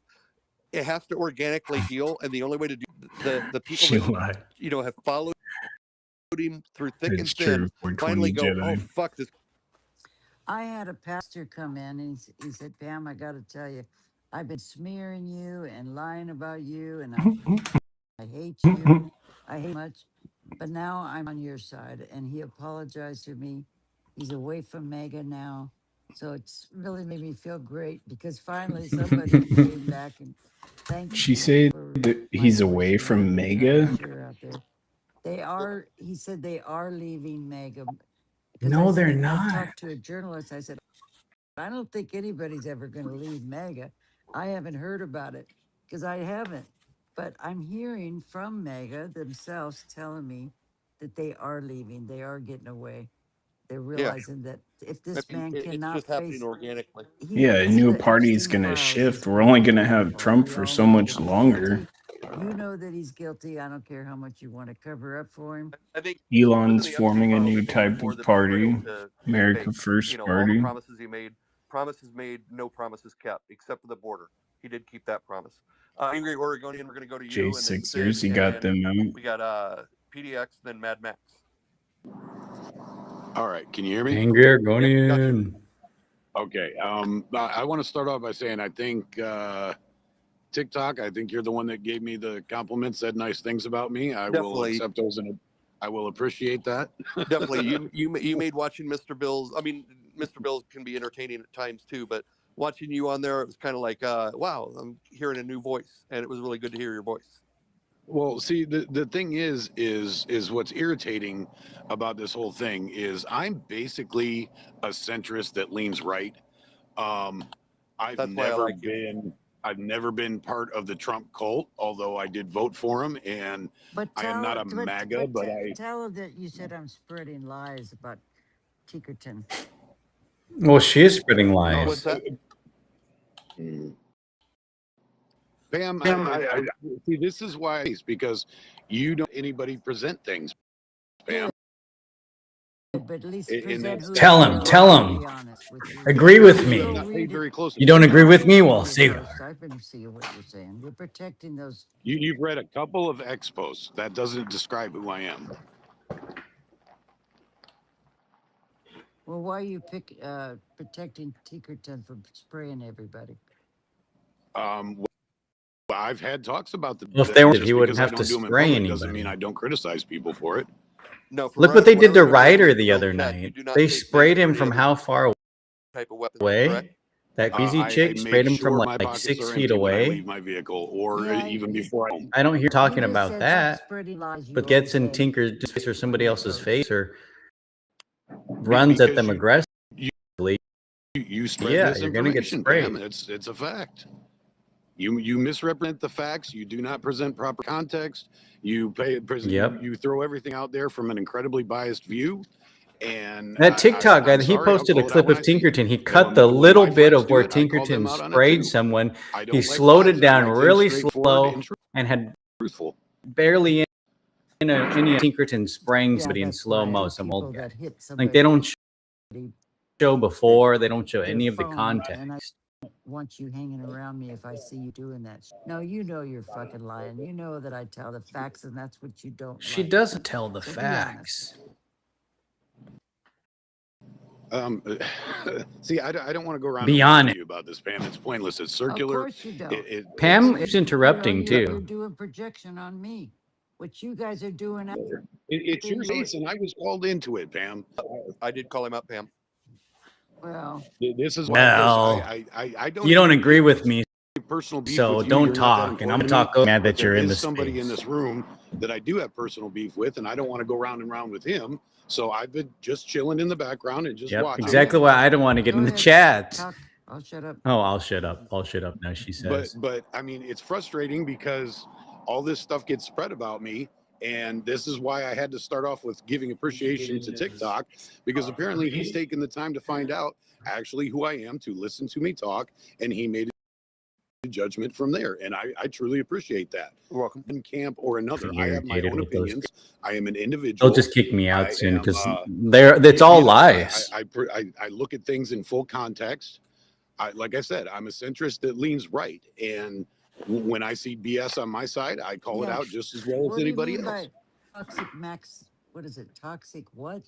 it has to organically heal, and the only way to do the people She that lied. have followed him through thick and It's thin true. finally 420 go, Jedi. oh fuck this. I had a pastor come in and he said, Pam, I got to tell you, I've been smearing you and lying about you and I hate you. I hate much. But now I'm on your side. And he apologized to me. He's away from Mega now. So it's really made me feel great because finally somebody came back and thanked She me said for that my he's away voice from and Mega. share out there. They are. He said they are leaving MAGA. No, they're I not. talked to a journalist. I said, I don't think anybody's ever going to leave MAGA. I haven't heard about it because I haven't. But I'm hearing from MAGA themselves telling me that they are leaving. They are getting away. They're realizing that if this man it's cannot just happening face, organically. Yeah, a new party's gonna shift. We're only gonna have Trump for so much longer. you know that he's guilty. I don't care how much you want to cover up for him. I think Elon's within the forming a Epstein new files, I think type more of the party, betrayal to America fake. First You know, all Party. the promises he made, no promises kept, except for the border. He did keep that promise. Angry Oregonian, we're going to go to you. And then J6ers, he Sid, got and them out. we got PDX, then Mad Max. All right, can you hear me? Angry Argonian. Okay. I want to start off by saying I think TikTok. I think you're the one that gave me the compliments, said nice things about me. I will Definitely. accept those, and I will appreciate that. Definitely, you made watching Mr. Bills. I mean, Mr. Bills can be entertaining at times too, but watching you on there, it was kind of like, wow, I'm hearing a new voice, and it was really good to hear your voice. Well, see, the thing is what's irritating about this whole thing is I'm basically a centrist that leans right. I've That's why I never like you. been. I've never been part of the Trump cult, although I did vote for him, and But I am not a MAGA, but I. Tell him that you said I'm spreading lies about Tinkerton. Well, she is spreading lies. What's that? Pam, I see. This is why, it's because you don't anybody present things, Pam. But at least Tell him. Agree with me. You don't agree with me? Well, say that. I've been seeing what you're saying. You're protecting those. You've read a couple of expos. That doesn't describe who I am. Well, why are you protecting Tinkerton from spraying everybody? Well, I've had talks about the. Well, if they weren't, just he wouldn't because I have to don't do 'em in spray public doesn't mean anybody. I don't criticize people for it. No. Look what they did to Ryder the other night. They sprayed him from how far Type of weapons, away? correct? That crazy I chick made sprayed him from sure my like pockets 6 are feet empty when I away. leave my vehicle, or even before I. I don't hear talking just about said that, stop spreading lies, you but gets in always said. Tinker's face or somebody else's face or runs at them aggressively. You spread Yeah, you're gonna get misinformation, sprayed. Pam. It's a fact. You misrepresent the facts. You do not present proper context. Yep. You throw everything out there from an incredibly biased view. And That TikTok guy, I'm he sorry, I'll posted a call it out clip when of I see it. Tinkerton. He And cut the when little my bit friends of do where it, I call them Tinkerton out on it sprayed too. someone. I He don't like slowed lies. it down I like really things straightforward slow and and had truthful. barely any Tinkerton spraying Yeah, somebody in that's slow why mo. Some people old guy. that hit Like they somebody don't show before. They don't show their any of the phone, context. and I don't want you hanging around me if I see you doing that. No, you know you're fucking lying. You know that I tell the facts, and that's what you don't She like. doesn't tell the So be facts. See, I don't want to go around Be and lie on to it. you about this, Pam. It's pointless. It's Of circular. course you don't. Pam is interrupting You're too. doing projection on me. What you guys are doing out It's your there, case, and I was called into it, Pam. I did call him out, Pam. well, This is why Well, I don't. you don't even agree get with me, personal beef so with you. don't You're not that talk. And I'm important gonna to talk me, mad but that you're there in the is somebody in space. this room that I do have personal beef with, and I don't want to go round and round with him. So I've been just chilling in the background and just Yep, watching. exactly why I don't want to get go in the ahead. chats. Talk. I'll shut up. Oh, I'll shut up. I'll shut up now, she says. But I mean, it's frustrating because all this stuff gets spread about me. And this is why I had to start off with giving appreciation to TikTok, because apparently he's taken the time to find out actually who I am, to listen to me talk, and he made a judgment from there. And I truly appreciate that. You're welcome. In camp or another, I'm I have my irritated own with those opinions. I am an individual. They'll just kick me out I soon am, because it's all you know, lies. I look at things in full context. Like I said, I'm a centrist that leans right. And when I see BS on my side, I call it Yeah. out just as well What as do you anybody mean else. by toxic max? What is it? Toxic what?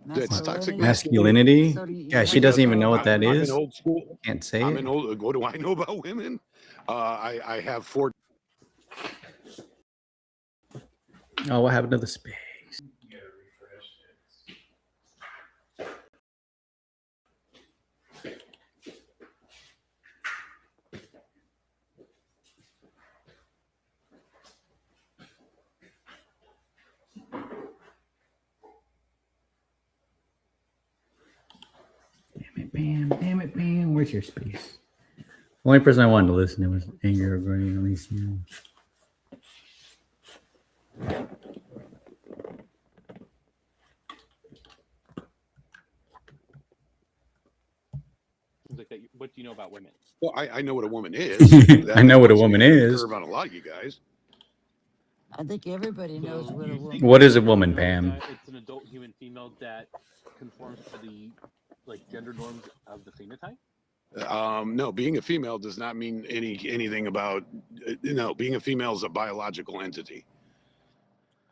That's toxic Masculinity? So do you- Yeah, she what doesn't do even you know what that I'm an is. old school. Can't say I'm it. an old. What do I know about women? I have 4. Oh, what happened to the space? Damn it, Pam. Where's your space? The only person I wanted to listen to was Anger Granny, at least, you know. Like that, what do you know about women? Well, I know what a woman is. I know what a woman is. About a lot of you guys. I think everybody knows what a woman. What is a woman, Pam? It's an adult human female that conforms to the gender norms of the phenotype. No, being a female does not mean anything about. No, being a female is a biological entity.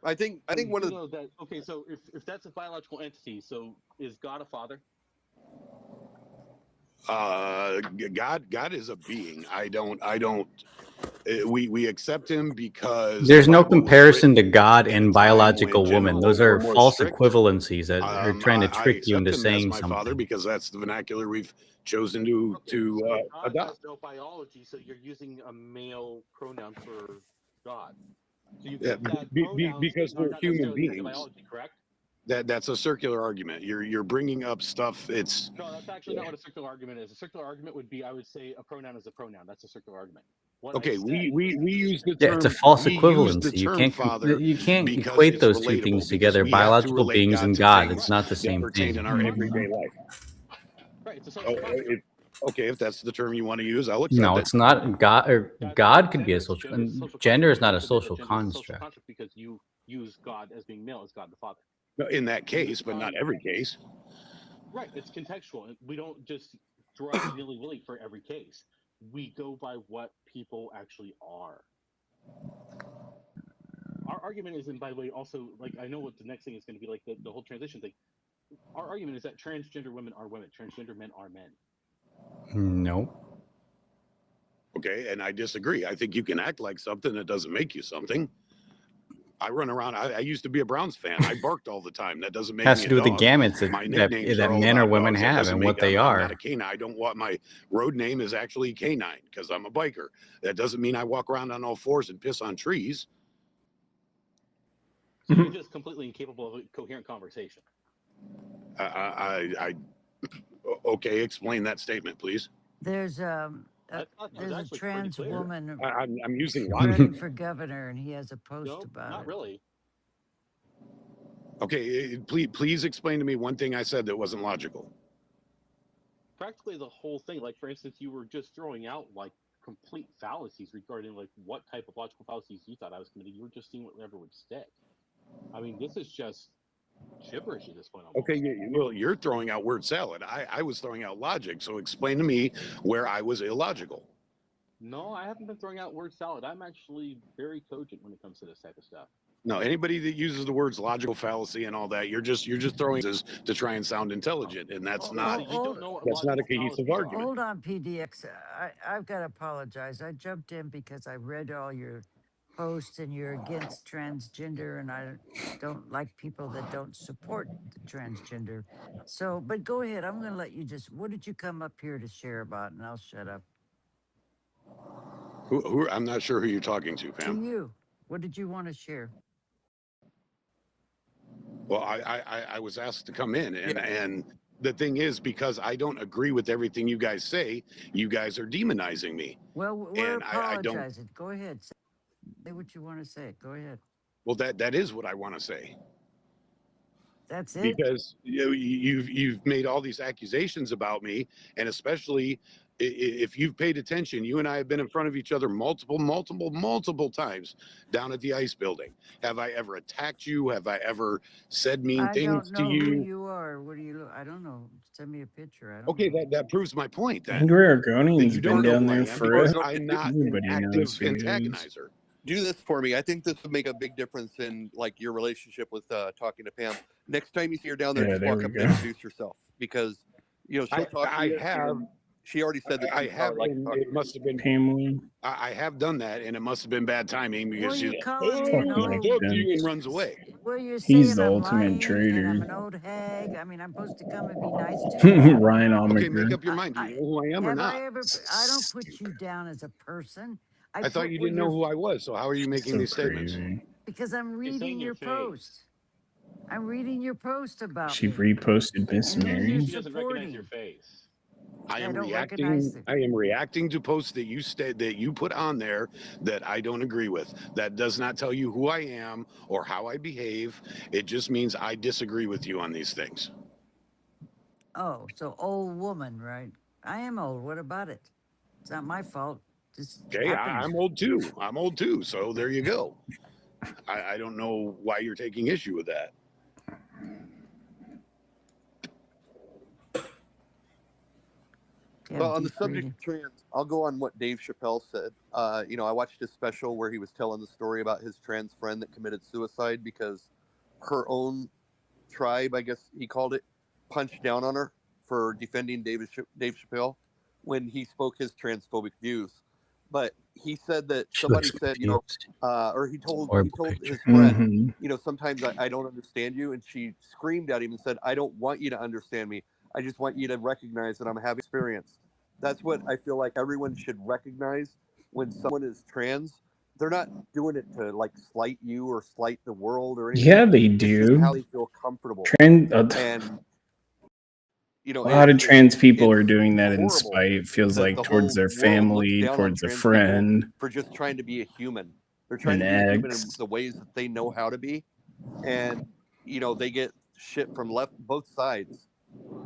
I think one of the, that. Okay, so if that's a biological entity, so is God a father? God is a being. I don't. We accept him because There's no comparison to God and biological woman. Those are false equivalencies that are trying to trick you into saying my father something. because that's the vernacular we've chosen to God adopt. has no biology, so you're using a male pronoun for God. So you Yeah, think that because pronouns we're are not human necessarily beings. biology, correct? That's a circular argument. You're bringing up stuff. It's No, that's actually not what a circular argument is. A circular argument would be, I would say, a pronoun is a pronoun. That's a circular argument. What I okay. said We use the term. Yeah, it's a false we use equivalency. the You term can't father equate it's those two relatable, things because together. we have to Biological relate beings and to God. things It's not the that same pertain thing. in our everyday life. Right, it's a Oh, social construct. okay, if that's the term you want to use, I'll accept No, it. it's not. God or God could be a Gender social. is social Gender is construct. not a You said that social gender is a social construct. construct because you use God as being male as God the Father. No, in that case, but not every case. Right, it's contextual. We don't just throw out willy-nilly for every case. We go by what people actually are. Our argument is, and by the way, also, like, I know what the next thing is going to be, like the whole transition thing. Our argument is that transgender women are women, transgender men are men. No. Okay, and I disagree. I think you can act like something that doesn't make you something. I run around. I used to be a Browns fan. I barked all the time. That doesn't make Has me to do a with the dog. gamuts My that nicknames are all men or about women dogs. That have doesn't and make what they I'm not are. a canine. I don't want my road name is actually canine because I'm a biker. That doesn't mean I walk around on all fours and piss on trees. So you're just completely incapable of a coherent conversation. Okay, explain that statement, please. There's a actually pretty trans clear. woman I'm using running logic. for governor, and he has a post No, about not it. really. Okay, please explain to me one thing I said that wasn't logical. Practically the whole thing. Like, for instance, you were just throwing out like complete fallacies regarding like what type of logical fallacies you thought I was committing. You were just seeing whatever would stick. I mean, this is just gibberish at this point. Almost. Okay, well, you're throwing out word salad. I was throwing out logic. So explain to me where I was illogical. No, I haven't been throwing out word salad. I'm actually very cogent when it comes to this type of stuff. No, anybody that uses the words logical fallacy and all that, you're just throwing this to try and sound intelligent, and that's not a cohesive argument. Hold on, PDX. I've got to apologize. I jumped in because I read all your posts and you're against transgender, and I don't like people that don't support the transgender. So, but go ahead. I'm going to let you what did you come up here to share about? And I'll shut up. Who I'm not sure who you're talking to, Pam. To you. What did you want to share? Well, I was asked to come in, and the thing is, because I don't agree with everything you guys say, you guys are demonizing me. Well, we're And I don't. apologizing. Go ahead. Say what you want to say. Go ahead. Well, that is what I want to say. That's it. Because you've made all these accusations about me, and especially if you've paid attention, you and I have been in front of each other multiple times down at the ice building. Have I ever attacked you? Have I ever said mean things to you? I don't know who you are. What do you look? I don't know. Send me a picture. I don't know. that proves my point. Then Angry Argonian's you been don't know down who I there am forever. because I'm not Everybody an active knows who he is. antagonizer. Do this for me. I think this would make a big difference in like your relationship with talking to Pam. Next time you see her down there, Yeah, just there walk we up go. and introduce yourself because she'll talk to I you. have. She already said that. I have. Like And it must have been. Pamela. I have done that, and it must have been bad timing because Well, she's you like, calling me "Oh, an old? fuck you," and runs away. Well, you're He's saying the I'm ultimate lying traitor. and I'm an old hag. I mean, I'm supposed to come and be nice to you. Ryan Okay, make Omicron. up your mind. Do you know who I am or Have not? I ever? I don't put you down as a person. I thought you didn't know who I was. So how are you making So these statements? crazy. Because I'm reading your post. I'm reading your post about She me. reposted Miss And then Mary. you're She doesn't recognize your supporting. face. I I am don't recognize reacting. it. I am reacting to posts that you put on there that I don't agree with. That does not tell you who I am or how I behave. It just means I disagree with you on these things. Oh, so old woman, right? I am old. What about it? It's not my fault. Just Okay, happens. I'm old too. I'm old too. So there you go. I don't know why you're taking issue with that. Yeah, Well, on the deep subject reading. of trans, I'll go on what Dave Chappelle said. I watched his special where he was telling the story about his trans friend that committed suicide because her own tribe, I guess he called it, punched down on her for defending Dave Chappelle when he spoke his transphobic views. But he said that She somebody looks said, confused. or he told Horrible his picture. friend, sometimes I don't understand you, and she screamed at him and said, "I don't want you to understand me. I just want you to recognize that I'm having experience." That's what I feel like everyone should recognize when someone is trans. They're not doing it to like slight you or slight the world or anything. Yeah, they It's just do. how they feel comfortable. Trans, And a lot of trans people are doing that in horrible spite. It feels that like the towards whole their world looks family, down on towards a trans people friend, for just trying to be a human. They're trying an to be a human in ex. the ways that they know how to be, and they get shit from both sides.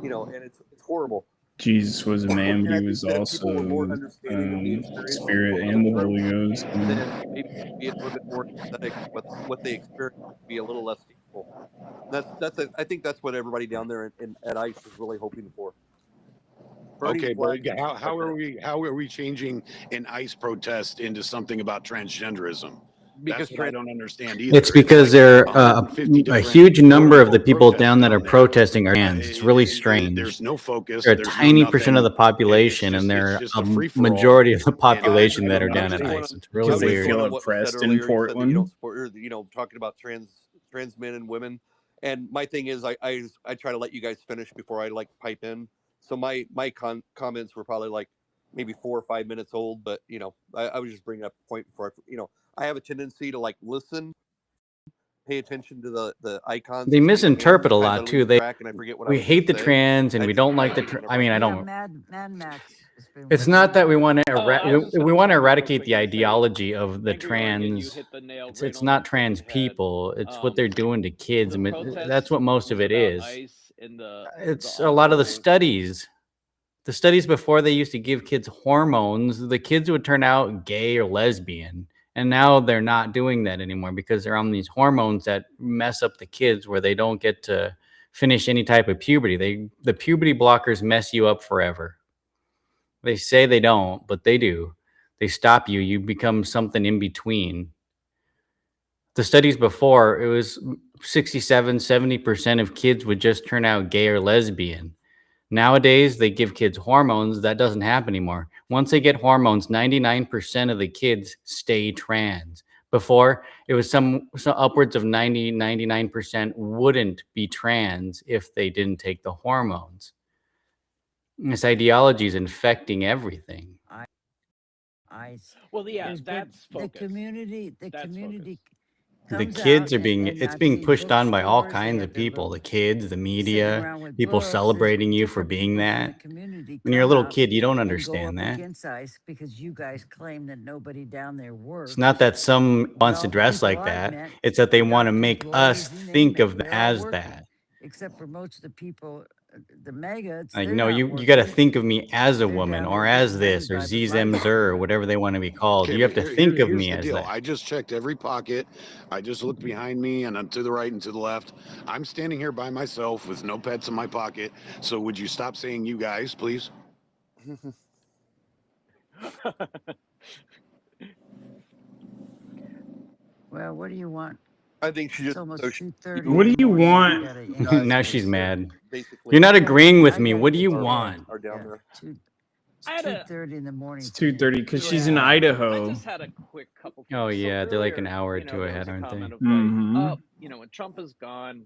And it's horrible. Jesus was a man, And but I he think was that if also people were more understanding of the experience of Spirit people and the going Holy through, Ghost. then maybe they'd be a little bit more empathetic with what they experience, be a little less hateful. I think that's what everybody down there at ICE is really hoping for. Burning Okay, but flags is how are we changing an ICE protest into something about transgenderism? Because That's what I don't understand either. It's because there are 150 a different huge number of the quote-unquote people protests down that are down there. protesting are trans. It's really strange. There's no focus. They're a There's tiny no percent of nothing. the population, and It's they're just a a free-for-all. majority of the And population I that don't are down at understand. ICE. It's really Because they weird. feel what was said oppressed in earlier, you said that you Portland. don't support, talking about trans men and women. And my thing is, I try to let you guys finish before I pipe in. So my comments were probably like maybe 4 or 5 minutes old, but I was just bringing up a point before I have a tendency to listen, pay attention to the icons. They and misinterpret a kinda lot lose too. track, and I forget what I We was gonna hate the say. trans, and I we just don't like pipe the. in whenever I mean, I Yeah, don't. Mad Max has been It's waiting. not that we want to. I was just We gonna want to jump in real eradicate quick the and say, ideology of the Angry Oregon, you trans. hit the nail It's right on not the trans freaking head. people. It's what they're doing to kids. The I mean, that's protest what most of was it about is. ICE and the It's a lot of the awful. studies. The studies before, they used to give kids hormones. The kids would turn out gay or lesbian. And now they're not doing that anymore because they're on these hormones that mess up the kids where they don't get to finish any type of puberty. The puberty blockers mess you up forever. They say they don't, but they do. They stop you. You become something in between. The studies before, it was 67, 70% of kids would just turn out gay or lesbian. Nowadays, they give kids hormones. That doesn't happen anymore. Once they get hormones, 99% of the kids stay trans. Before, it was some upwards of 99% wouldn't be trans if they didn't take the hormones. This ideology is infecting everything. Well, yeah, There's been- that's focus. the community. The That's community. The comes kids out are being, and it's I've being seen pushed on by all bookstores, they kinds have of their people, little- the kids, the sitting media, around with people books. There's celebrating you for different being people from that. the community When you're a come little out kid, you don't and go understand up that. against ICE because you guys claim that nobody down there works. It's not that some wants to Well, dress people like I've that. met, It's that they the want to doctors, make lawyers, us you name think it, of them they're all as working. that. Except for most of the people, the mega. Like, they're no, not you got to working. think of me as a They're woman down or there as getting this or money by the Zizem life. Zer or whatever they want to be called. Okay, You have but to think of here's me the as deal. that. I just checked every pocket. I just looked behind me and to the right and to the left. I'm standing here by myself with no pets in my pocket. So would you stop saying you guys, please? Well, what do you want? I think she It's just almost so she 2:30. What do you want? Now she's mad. basically You're not I gotta- agreeing with I me. gotta What do get you to bed. want? are down there. I had a- 2:30 in the morning. It's 2:30 because she's in Yeah, Idaho. I just had a quick couple. Oh things. So yeah, they're like an earlier, hour or you know, two there ahead, was a aren't they? comment of Mhm. when Trump is gone,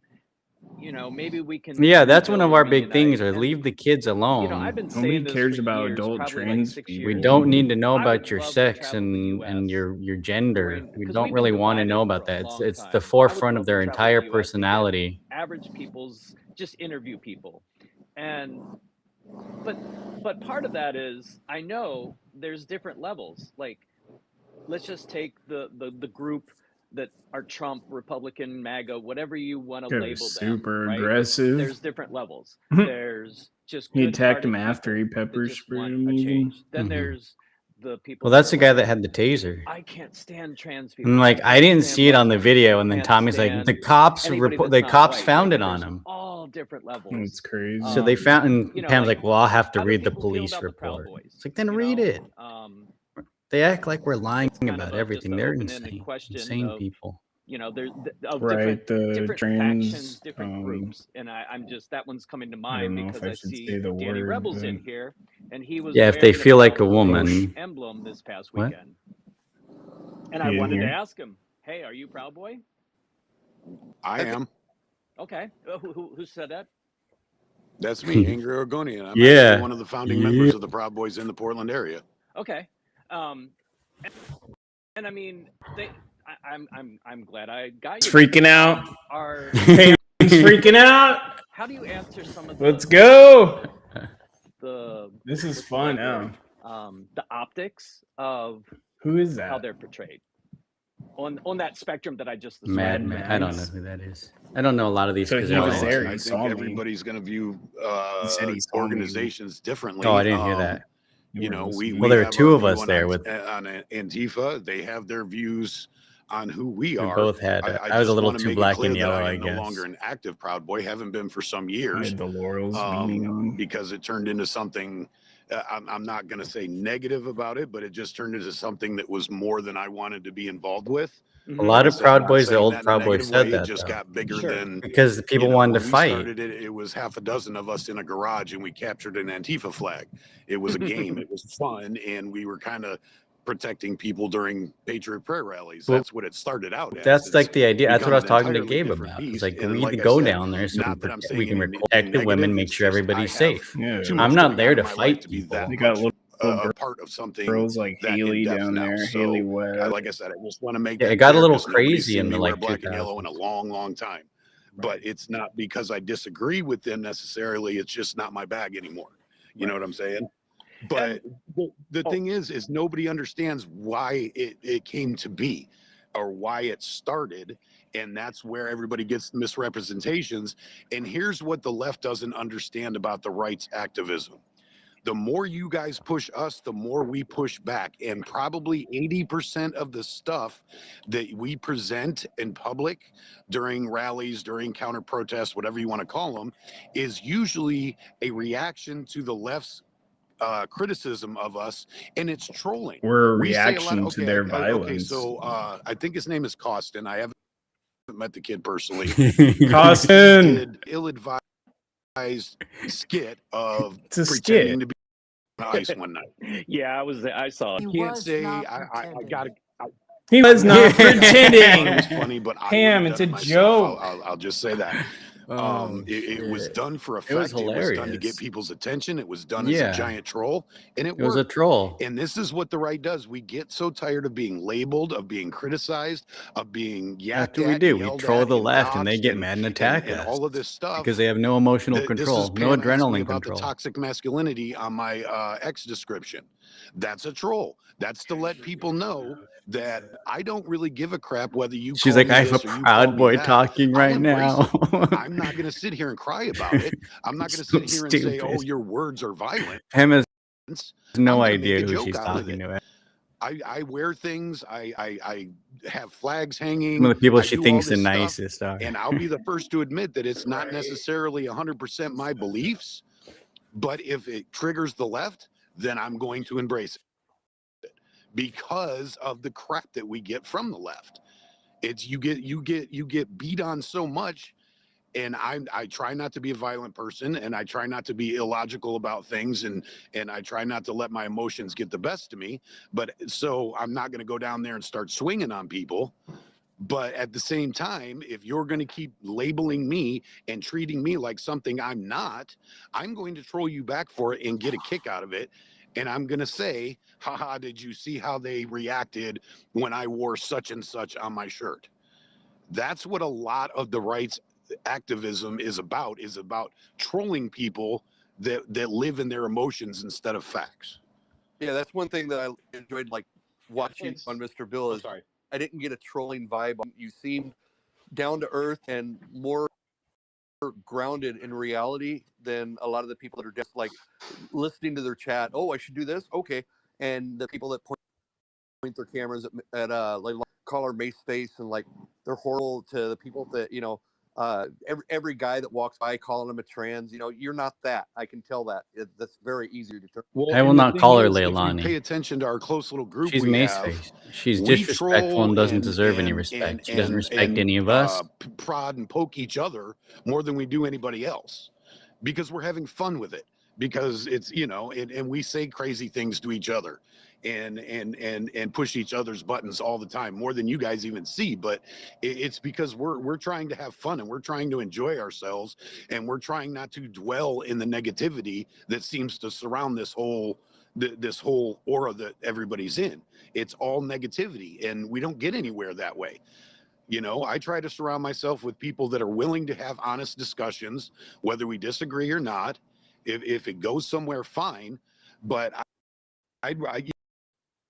you know, maybe we can. Yeah, that's one rebuild of our and big things. reunite. Are leave the kids You know, alone. I've been Nobody saying this cares for about years, adult probably like trans 6 people. We years. don't need to know I about would your love to sex travel the and U.S. your gender. We because don't we've been really want to divided know for about a that. It's long it's the time. I would forefront of love to their travel entire the U.S. to get personality. average people's just interview people, and but part of that is I know there's different levels. Like, let's just take the group that are Trump, Republican, MAGA, whatever you want to Guy label was them, super right? aggressive. There's different levels. There's just He attacked him good-hearted after he people that pepper just sprayed want him. a Even. change. Then Mhm. there's the people Well, that that's are the guy like, that had the taser. I can't stand trans people. And like, I can't didn't stand see it black on the people. video, and then Can't Tommy's like, stand the cops anybody report, that's the not cops white. found Like, it on there's him. all different levels. It's crazy. So they found, and You know, Pam's like, like, well, I'll have to how do read the people feel police about the Proud report. Boys? It's like, then You read know, it. They act like we're lying it's kind about of a, just everything. an They're open-ended insane, question insane of, people. you know, there's of Right, the different trans. factions, different groups, and I'm just that one's coming to I mind don't know if because I I should see say the Danny word, Rebels but in here, and he was Yeah, if they wearing the feel like Proud a Boys woman. emblem this past What? weekend, and he I in wanted to here. ask him, hey, are you Proud Boy? I am. Okay, who said that? That's me, Angry Oregonian. I'm Yeah. actually one of the founding Yeah. members of the Proud Boys in the Portland area. Okay, and I mean, I'm glad I got He's you. freaking out. Are Hey, he's freaking out. how do you answer some of Let's go. the This is what's the fun right now. word? The optics of Who is how that? they're portrayed on that spectrum that I just Mad described. Man. I don't know who that is. I don't know a lot of these So because he they're was all there. I He think saw me. everybody's going to view He said he saw me. organizations differently. Oh, I didn't hear that. You know, we Well, there were have two our of view us on there Ant- with. on Antifa. They have their views on who we We are. both had. I I was a just little want to too make it black clear and that yellow, I I am no guess. longer an active Proud Boy. Haven't been for some I years. had the laurels beaming on. Because it turned into something. I'm not going to say negative about it, but it just turned into something that was more than I wanted to be involved with. A lot Like I of said, Proud not Boys, the saying old that in a Proud Boys negative said way. It that just though, got bigger than because the people wanted when to we fight. started it. It was half a dozen of us in a garage, and we captured an Antifa flag. It was a game. It was fun, and we were kind of protecting people during Patriot Prayer rallies. Well, That's what it started out as. that's It's like the idea. That's what I was become an talking to entirely Gabe different about. It's beast. like we And need to like I go said, down there so not that I'm saying we can anything protect the women, negative. make It's sure just I everybody's have safe. Yeah. too much I'm not going there on to in my life fight to be people. that They got much little a part of something girls like that Haley in depth down now. there. So, Haley Webb. like I said, I just want to make Yeah, that it got a clear little because nobody's crazy seen in me the wear like black and yellow in a 2000s. long, long time. But it's not because I disagree with them necessarily. It's just not my bag anymore. You know what I'm saying? But the thing is nobody understands why it came to be or why it started. And that's where everybody gets misrepresentations. And here's what the left doesn't understand about the rights activism. The more you guys push us, the more we push back. And probably 80% of the stuff that we present in public during rallies, during counter protests, whatever you want to call them, is usually a reaction to the left's criticism of us, and it's trolling. We're a We say a lot. reaction to their Okay, violence. so I think his name is Costin. I haven't met the kid personally. Costin. He did ill-advised skit of It's a pretending skit. to be on ice one night. Yeah, I saw it. He Can't was say not I got it. He was not pretending. It was funny, but I Pam, wouldn't it's have a done it myself. joke. I'll just say that. Oh, It was shit. done for It was effect. It was done to hilarious. get people's attention. It was done as a Yeah, giant troll, and it it was a worked. troll. And this is what the right does. We get so tired of being labeled, of being criticized, of being That's yacked what we at, do. We yelled troll at, the and left, and they doxxed, get mad and attack and us all of this stuff. because they have no emotional This is control, no Pam asked me adrenaline about the control. toxic masculinity on my X description. That's a troll. That's to let people know that I don't really give a crap whether you She's call like, me I have a this or you call Proud me Boy that. talking I'll right embrace now. it. I'm not going to sit here and cry about it. I'm not going to So sit here and say, oh, stupid. your words are violent. Pam has I'm no going to make idea a who joke she's out of talking it. to. I wear things. I have flags Some hanging. of the people I she do all thinks the this stuff. nicest are. And I'll be the first to admit that it's not necessarily 100% my beliefs. But if it triggers the left, then I'm going to embrace it because of the crap that we get from the left. It's you get beat on so much. And I try not to be a violent person, and I try not to be illogical about things, and I try not to let my emotions get the best of me. But so I'm not going to go down there and start swinging on people. But at the same time, if you're going to keep labeling me and treating me like something I'm not, I'm going to troll you back for it and get a kick out of it. And I'm going to say, haha, did you see how they reacted when I wore such and such on my shirt? That's what a lot of the rights activism is about trolling people that live in their emotions instead of facts. Yeah, that's one thing that I enjoyed, like watching on Mr. Bill. Is I didn't get a trolling vibe. You seemed down to earth and more grounded in reality than a lot of the people that are just like listening to their chat. Oh, I should do this. Okay. And the people that point their cameras at like caller Mace face and like they're horrible to the people that, you know, every guy that walks by calling them a trans, you know, you're not that. I can tell that. That's very easy to determine. Well, I will and the not thing call her is, if you Leilani. pay attention to our close little group She's we Mace have, face. She's we disrespectful troll and doesn't deserve any respect. She doesn't respect any of us. Prod and poke each other more than we do anybody else because we're having fun with it. Because it's, you know, and we say crazy things to each other and push each other's buttons all the time, more than you guys even see. But it's because we're trying to have fun and we're trying to enjoy ourselves, and we're trying not to dwell in the negativity that seems to surround this whole aura that everybody's in. It's all negativity, and we don't get anywhere that way. You know, I try to surround myself with people that are willing to have honest discussions, whether we disagree or not. If it goes somewhere, fine. But I,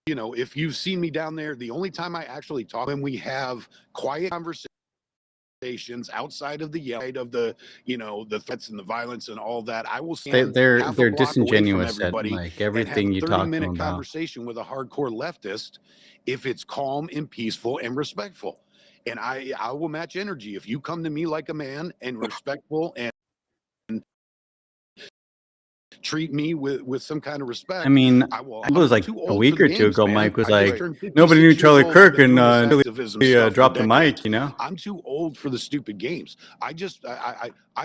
you know, if you've seen me down there, the only time I actually talk when we have quiet conversations outside of the yell of the, you know, the threats and the violence and all that, I will stand They're half a block away from disingenuous at everybody like and everything have you a talk to them 30-minute about. conversation with a hardcore leftist if it's calm and peaceful and respectful. And I will match energy if you come to me like a man and respectful and treat me with some kind of respect. I mean, I will. it was like too a old week for or the two games, ago. man. Mike was I just like, turned 56 nobody knew years Charlie old. Kirk I've been doing this until activism he stuff for dropped the mic. decades. You know, I'm too old for the stupid games. I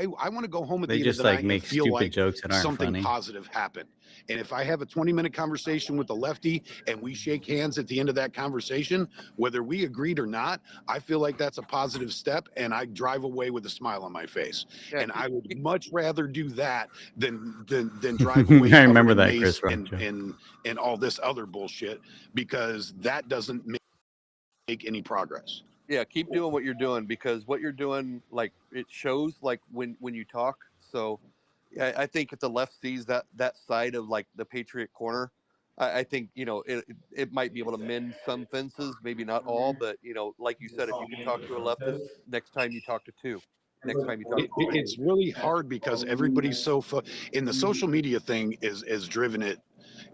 want to go home at they the end just of the like night and make feel stupid like jokes that aren't something funny. positive happened. And if I have a 20-minute conversation with a lefty and we shake hands at the end of that conversation, whether we agreed or not, I feel like that's a positive step, and I drive away with a smile on my face. Yeah, and I would much rather do that than drive away I remember covered in that, mace Chris Rock. and all this other bullshit, because that doesn't make any progress. Yeah, keep doing what you're doing, because what you're doing, like, it shows, like, when you talk. So I think if the left sees that side of like the Patriot corner, I think, you know, it might be able to mend some fences, maybe not all, but, you know, like you said, if you can talk to a leftist, next time you talk to two, next time you talk to three. It's really hard because everybody's so in the social media thing is driven it.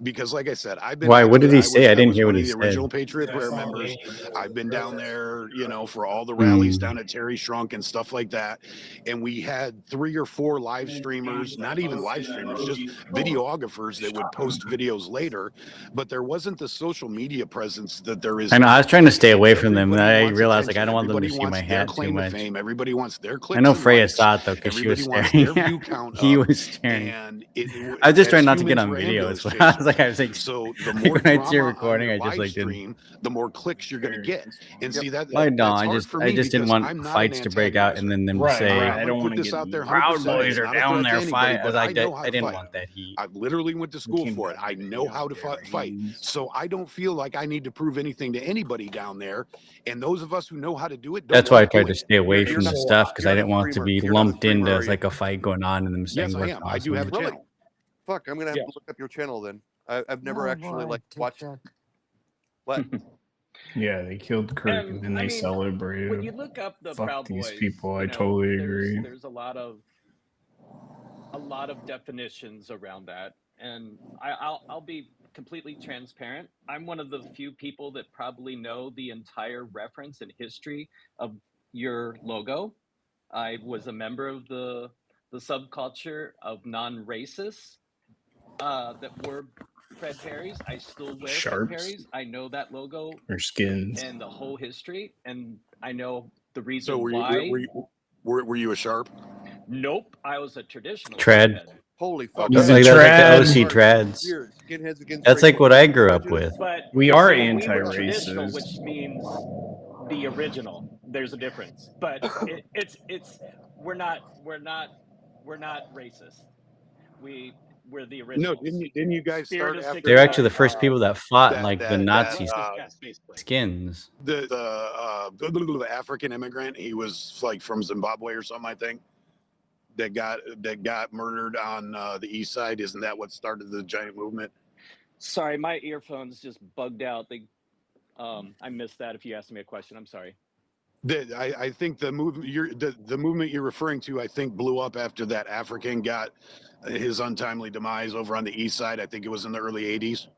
Because, like I said, I've been. Why? What did he say? I didn't was hear one what of he the said. original Patriot Prayer members. I've been down there, you know, for all the rallies down at Terry Shrunk and stuff like that. And we had 3 or 4 live streamers, not even live streamers, just videographers that would post videos later. But there wasn't the social media presence that there is. I know. I was trying to stay away from them. Everybody I wants realized like I attention. don't want them to Everybody see my wants their hat too claim to much. fame. Everybody wants their clicks I know and Freya likes. saw it though because she was Everybody staring. wants their view count He up. was staring. And I was just as trying not to get humans, on we're video. ambulance That's what I was like. I was like, so the more when I see a drama on recording, your I just live like didn't. stream, the more clicks you're going to get. And see that Why that's no? hard for me I just didn't because want I'm not fights an to break out and then them to say, I don't want to put this out there. Proud 100%. Boys It's are not a down threat to there anybody, fight. I was but like, I know how I to didn't fight. want that heat. I literally went to school for it. I know how to fight. So I don't feel like I need to prove anything to anybody down there. And those of us who know how to do it, don't That's why I like tried to doing stay away from the stuff because I you're didn't not a want it to streamer. be You're not a lumped streamer, into are as you? like a fight going on and them saying Yes, I we're am. I do have a awesome. channel. Fuck, I'm gonna have to look up your channel then. I've never Oh, actually boy, like watched. What? Yeah, they killed Kirk and then I they mean, celebrated. when you look up the Fuck Proud these Boys, people. I you know, totally agree. there's a lot of definitions around that, and I'll be completely transparent. I'm one of the few people that probably know the entire reference and history of your logo. I was a member of the subculture of non-racists that were Fred Perry's. I still wear Fred Sharps Perry's. I know that logo or skins. and the whole history, and I know the reason So why. were you a sharp? Nope, I was a traditional Tread. skinhead. Holy fuck! That's He's like, a that's like the trad. OC trads. You're skinheads against That's like racial what I grew up prejudice. with. But We are so we were traditional, anti-racist. which means the original. There's a difference, but it's we're not racist. We're the No, originals. didn't you guys Spirit start of after They're that? actually the first people that fought That like the that Nazi that skins. the African immigrant, he was like from Zimbabwe or something, I think, that got murdered on the east side. Isn't that what started the giant movement? Sorry, my earphones just bugged out. I missed that. If you asked me a question, I'm sorry. I think the movement you're referring to, I think, blew up after that African got his untimely demise over on the east side. I think it was in the early 80s.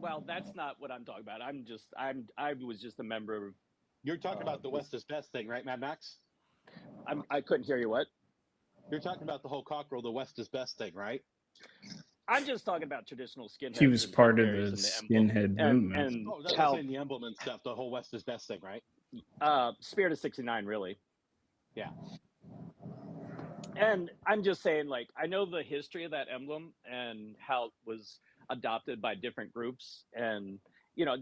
Well, that's not what I'm talking about. I was just a member of. You're talking about the West is best thing, right, Mad Max? I couldn't hear you. What? You're talking about the whole cockerel, the West is best thing, right? I'm just talking about traditional skinheads. He was and part of Pillsbury's the and skinhead emblem. movement. And Oh, that's how in the emblem and stuff. The whole West is best thing, right? Spirit of '69, really. Yeah. And I'm just saying, like, I know the history of that emblem and how it was adopted by different groups, and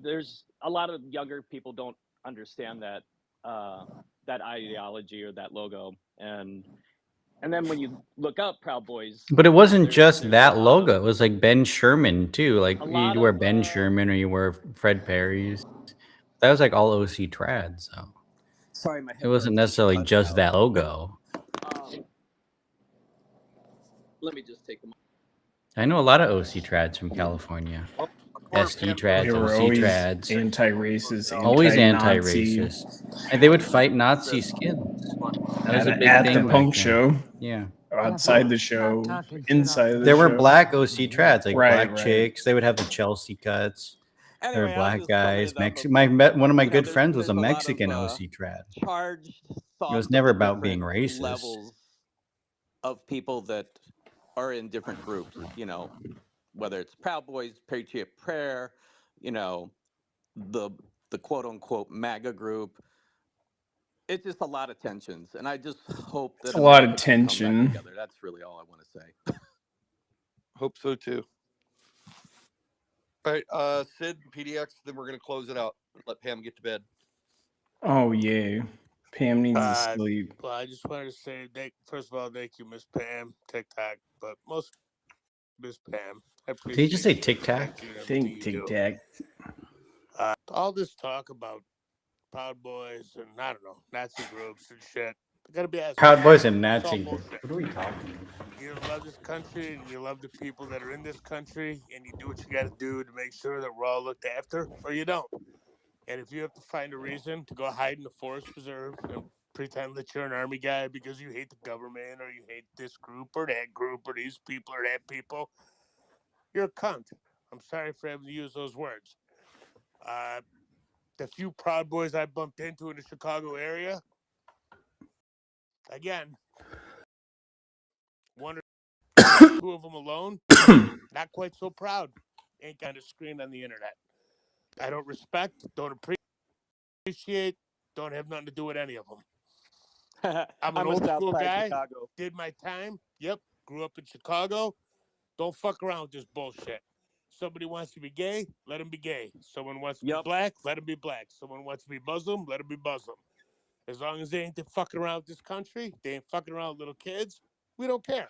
there's a lot of younger people don't understand that that ideology or that logo, and then when you look up Proud Boys, But it wasn't just there's that a lot logo. of- It was like Ben Sherman too. Like a you'd lot wear of, Ben Sherman or you wear Fred Perry's. That was like all OC trad. So Sorry, my it wasn't headphones necessarily bugged just out. that logo. Let me just take them. I know a lot of OC trads from California. SD trads, They were OC always trads. anti-racist, Always anti-Nazi. anti-racist. And they would fight Nazi skins. That was a big At thing the back punk then. show. Yeah. Outside the show, inside the There show. were black OC trads, like Right, black right. chicks. They would have the Chelsea cuts. There Anyway, were I'm black just summing guys. it up. One of my good There's friends was a a lot of Mexican OC trad. charged It thoughts was of never the about being different racist. levels of people that are in different groups. Whether it's Proud Boys, Patriot Prayer, the quote unquote MAGA group. It's just a lot of tensions, and I just hope that It's a lot of America can come back tension. together. That's really all I want to say. Hope so too. All right, Sid, PDX, then we're gonna close it out. Let Pam get to bed. Oh yeah, Pam needs to sleep. Well, I just wanted to say, first of all, thank you, Miss Pam, TikTok, but most Miss Pam. I Did he just say appreciate Tic Tac? Think Tic Tac. all this talk about Proud Boys and I don't know Nazi groups and shit. I gotta be asked. Proud Boys and It's all Nazi. bullshit. What are we talking about? You love this country and you love the people that are in this country, and you do what you got to do to make sure that we're all looked after, or you don't. And if you have to find a reason to go hide in the forest preserve and pretend that you're an army guy because you hate the government or you hate this group or that group or these people or that people, you're a cunt. I'm sorry for having to use those words. The few Proud Boys I bumped into in the Chicago area, again, one or two of them alone, not quite so proud. Ain't got a screen on the internet. I don't respect, don't appreciate, don't have nothing to do with any of them. I'm an I'm a old South school Side guy. Chicago. Did my time. Yep. Grew up in Chicago. Don't fuck around with this bullshit. Somebody wants to be gay, let him be gay. Someone wants to be black, let him be black. Someone wants to be Muslim, let him be Muslim. As long as they ain't fucking around with this country, they ain't fucking around with little kids, we don't care.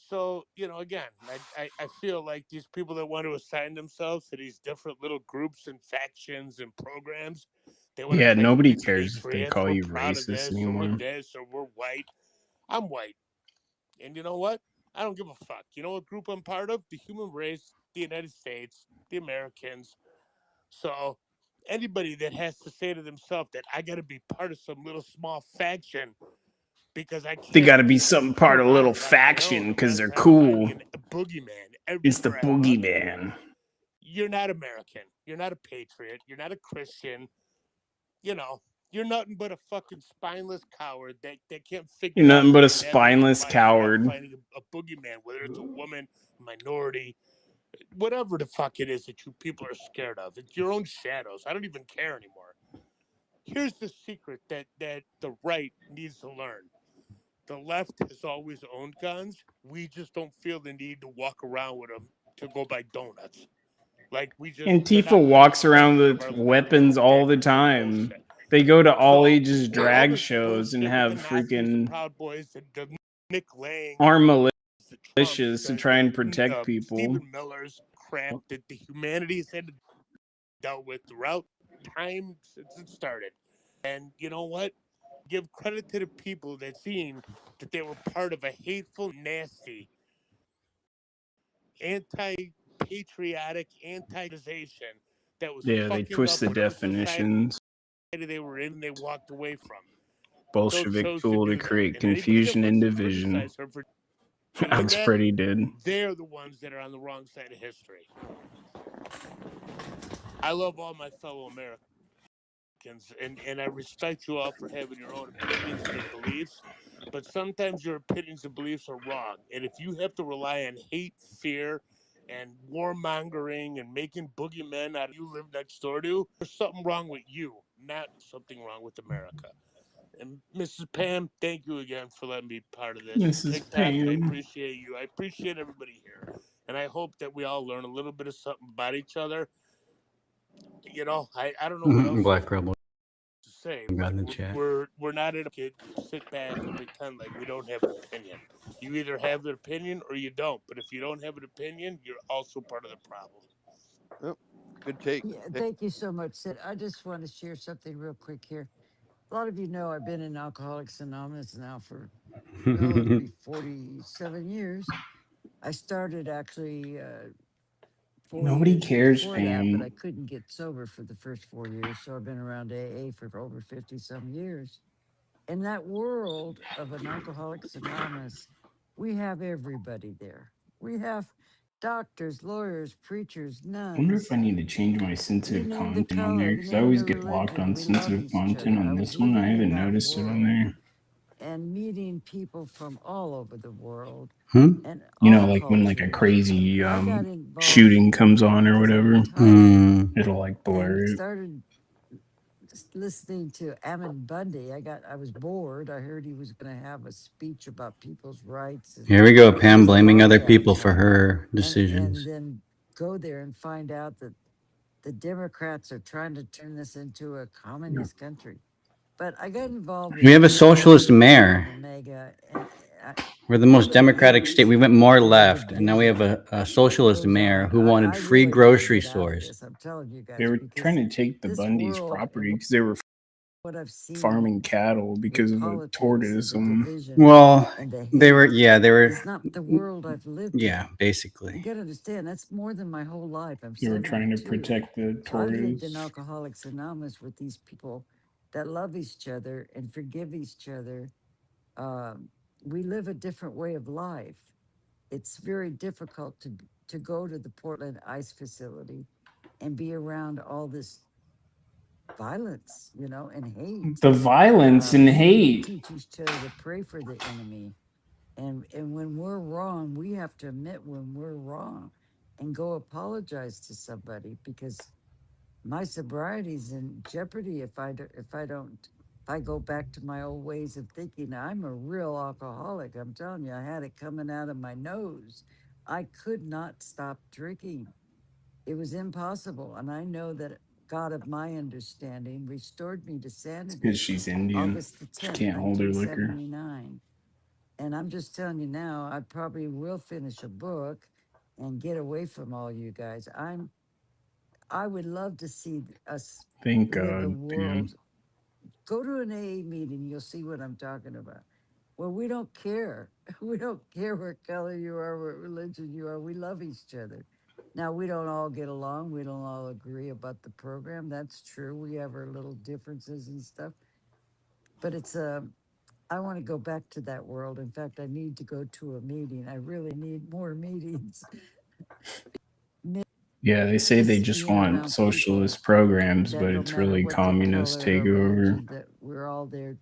So, again, I feel like these people that want to assign themselves to these different little groups and factions and programs, they want Yeah, to claim to nobody be cares if they patriots, call we're you proud of racist this, or anymore. we're this, or we're white. I'm white. And you know what? I don't give a fuck. You know what group I'm part of? The human race, the United States, the Americans. So anybody that has to say to themselves that I got to be part of some little small faction because I can't. They got to be something part of a little survive on my own faction because they're unless I'm fighting cool. a boogeyman It's the everywhere I fucking go. boogeyman. You're not American. You're not a patriot. You're not a Christian. You're nothing but a fucking spineless coward that can't figure You're out nothing but a that you're spineless fighting coward. a boogeyman, whether it's a woman, minority, whatever the fuck it is that you people are scared of. It's your own shadows. I don't even care anymore. Here's the secret that the right needs to learn. The left has always owned guns. We just don't feel the need to walk around with them to go buy donuts. Like they're not Antifa walks around with weapons all the time. They go to all ages drag shows and have freaking Proud Boys and the Nick Lang, armed militias to try and protect people. Stephen Miller's crap that the humanities had dealt with throughout time since it started. And you know what? Give credit to the people that seen that they were part of a hateful, nasty, anti-patriotic, anti-organization that was Yeah, they fucking twist up the definitions. society they were in and they walked away from. Bolshevik tool to create confusion and division. Alex Freddie did. They're the ones that are on the wrong side of history. I love all my fellow Americans, and I respect you all for having your own opinions and beliefs, but sometimes your opinions and beliefs are wrong. And if you have to rely on hate, fear, and warmongering and making boogeymen out of you live next door to, there's something wrong with you, not something wrong with America. And Mrs. Pam, thank you again for letting me be part of this. Mrs. TikTok, Pam. I appreciate you. I appreciate everybody here. And I hope that we all learn a little bit of something about each other. You know, I don't know what else Black Rebel. to say. Got in the Like, chat. we're not in a kid to sit back and pretend like we don't have an opinion. You either have an opinion or you don't. But if you don't have an opinion, you're also part of the problem. Oh, good take. Yeah, thank you so much, Sid. I just want to share something real quick here. A lot of you know I've been in Alcoholics Anonymous now for it'll be 47 years. I started actually 4 Nobody years cares, before that, Pam. but I couldn't get sober for the first 4 years, so I've been around AA for over 50-some years. In that world of an Alcoholics Anonymous, we have everybody there. We have doctors, lawyers, preachers, I wonder nuns. if I need to change my You sensitive name the content on there color, because you I name always the get blocked religion. on We love sensitive each content other. on I this was one. I living in haven't that noticed it on world there. and meeting people from all over the world and You know, all like when like a cultures. crazy I got involved shooting comes on or because I whatever, retired it'll like blur and it. started just listening to Ammon Bundy. I was bored. I heard he was going to have a speech about people's rights. And Here we go, Pam just blaming other broadcast people for on it. her And decisions. then go there and find out that the Democrats are trying to turn this into a communist country. But I got involved. We have a socialist mayor. Omega, and We're the most democratic state. We went more left, and now we have a socialist mayor who wanted free grocery stores. I'm telling you guys, They were because trying to take the this Bundy's world property and because they were what I've seen farming cattle because of the politics and the tortoism. division Well, and the they were, hate yeah, they were, is not the world I've lived yeah, in. You basically. got to understand, that's more than my whole life. I'm They were trying to 72. protect the So I've lived tortoise. in Alcoholics Anonymous with these people that love each other and forgive each other. We live a different way of life. It's very difficult to go to the Portland ICE facility and be around all this violence, you know, and hate. The violence and We hate. teach each other to pray for the enemy. And when we're wrong, we have to admit when we're wrong and go apologize to somebody, because my sobriety's in jeopardy if I go back to my old ways of thinking. I'm a real alcoholic. I'm telling you, I had it coming out of my nose. I could not stop drinking. It was impossible. And I know that God of my understanding restored me to sanity. Because she's Indian. August the 10th, She can't hold her liquor. 1979. And I'm just telling you now, I probably will finish a book and get away from all you guys. I would love to see us Thank live a God, world. Pam. Go to an AA meeting, you'll see what I'm talking about. Well, we don't care. We don't care what color you are, what religion you are. We love each other. Now, we don't all get along. We don't all agree about the program. That's true. We have our little differences and stuff. But I want to go back to that world. In fact, I need to go to a meeting. I really need more meetings. Yeah, they say they just want socialist programs, but it's really communist takeover. That we're all there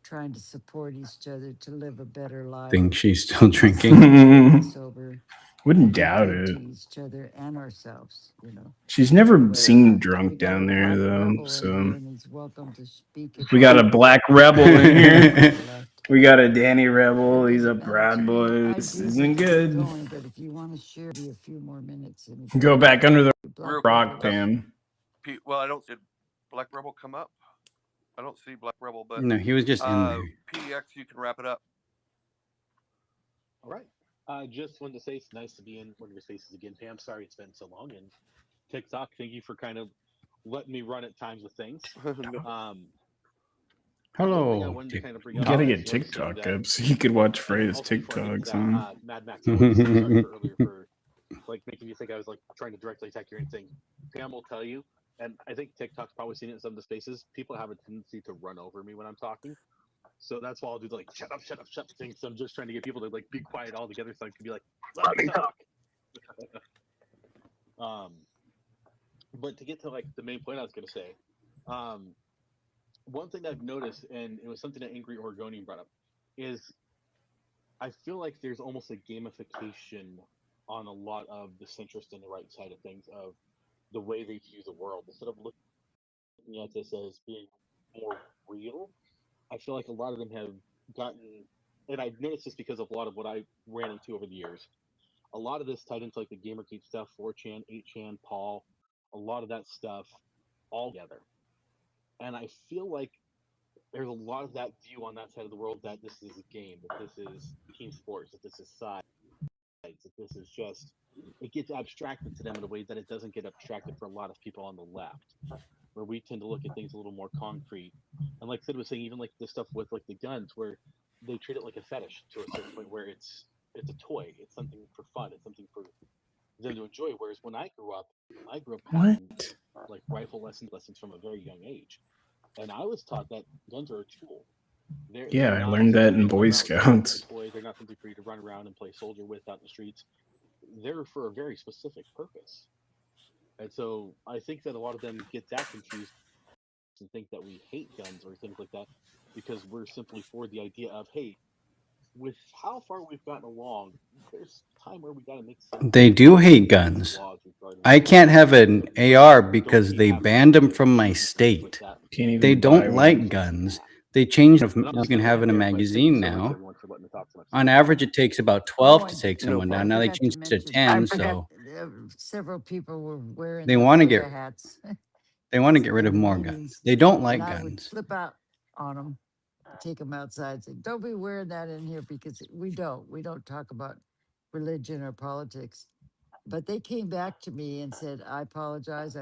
trying to support each other to live a better life. Think she's still drinking. Sober. Wouldn't doubt it. To each other and ourselves, you know. She's never seemed drunk down there, though. So we got a black rebel in here. We got a Danny Rebel. He's a Brad Boy. This isn't good. But if you want to share a few more minutes, Go back under the Rock Rebel. Pam. Well, I don't. Did Black Rebel come up? I don't see Black Rebel, but No, he was just in there. PDX, you can wrap it up. All right. I just wanted to say it's nice to be in one of your spaces again, Pam. Sorry it's been so long. And TikTok, thank you for kind of letting me run at times with things. Hello. To kind of bring You up gotta is get obviously TikTok that- up so you could watch Freya's also before I get to TikToks, that, huh? Mad Max, I wanted to say sorry for earlier for like making you think I was like trying to directly attack you or anything. Pam will tell you, and I think TikTok's probably seen it in some of the spaces. People have a tendency to run over me when I'm talking, so that's why I'll do the, like shut up thing. So I'm just trying to get people to like be quiet all together, so I can be like, let me talk. But to get to like the main point I was gonna say, one thing that I've noticed, and it was something that Angry Oregonian brought up, is I feel like there's almost a gamification on a lot of the centrist and the right side of things of the way they view the world. Instead of looking at this as being more real, I feel like a lot of them have gotten, and I've noticed this because of a lot of what I ran into over the years. A lot of this tied into like the Gamergate stuff, 4chan, 8chan, Paul, a lot of that stuff all together. And I feel like there's a lot of that view on that side of the world that this is a game, that this is team sports, that this is sides, that this is just, it gets abstracted to them in a way that it doesn't get abstracted for a lot of people on the left, where we tend to look at things a little more concrete. And like Sid was saying, even like the stuff with like the guns, where they treat it like a fetish to a certain point, where it's a toy, it's something for fun, it's something for them to enjoy. Whereas when I grew up having like rifle lessons from a very young age, and I was taught that guns are a tool. Yeah, I learned that in Boy Scouts. They're not something for you to run around and play soldier with out in the streets. They're for a very specific purpose. And so I think that a lot of them get that confused and think that we hate guns or things like that because we're simply for the idea of, hey, with how far we've gotten along, there's time where we got to make sense. They do hate guns. I can't have an AR because they banned them from my state. They don't like guns. They changed if you can have in a magazine now. On average, it takes about 12 to take someone down. Now they changed it to 10, so Several people were wearing they the want to MAGA get hats. they want to get rid of more guns. They don't like And I would guns. flip out on them, take them outside, and say, "Don't be wearing that in here," because we don't talk about religion or politics. But they came back to me and said, "I apologize.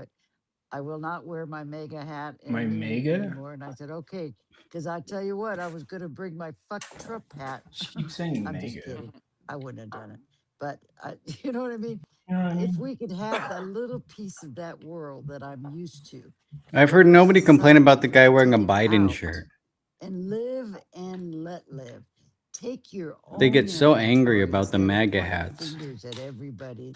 I will not wear my MAGA hat My MAGA? anymore." And I said, "Okay," because I tell you what, I was going to bring my fuck Trump hat. She keeps saying I'm just MAGA. kidding. I wouldn't have done it, but you know what I mean. You know what I If mean? we could have a little piece of that world that I'm used to, I've heard nobody complain about the guy wearing a Biden shirt. and live and let live. Take your own. They get so angry inventory about the instead of MAGA pointing hats. fingers at everybody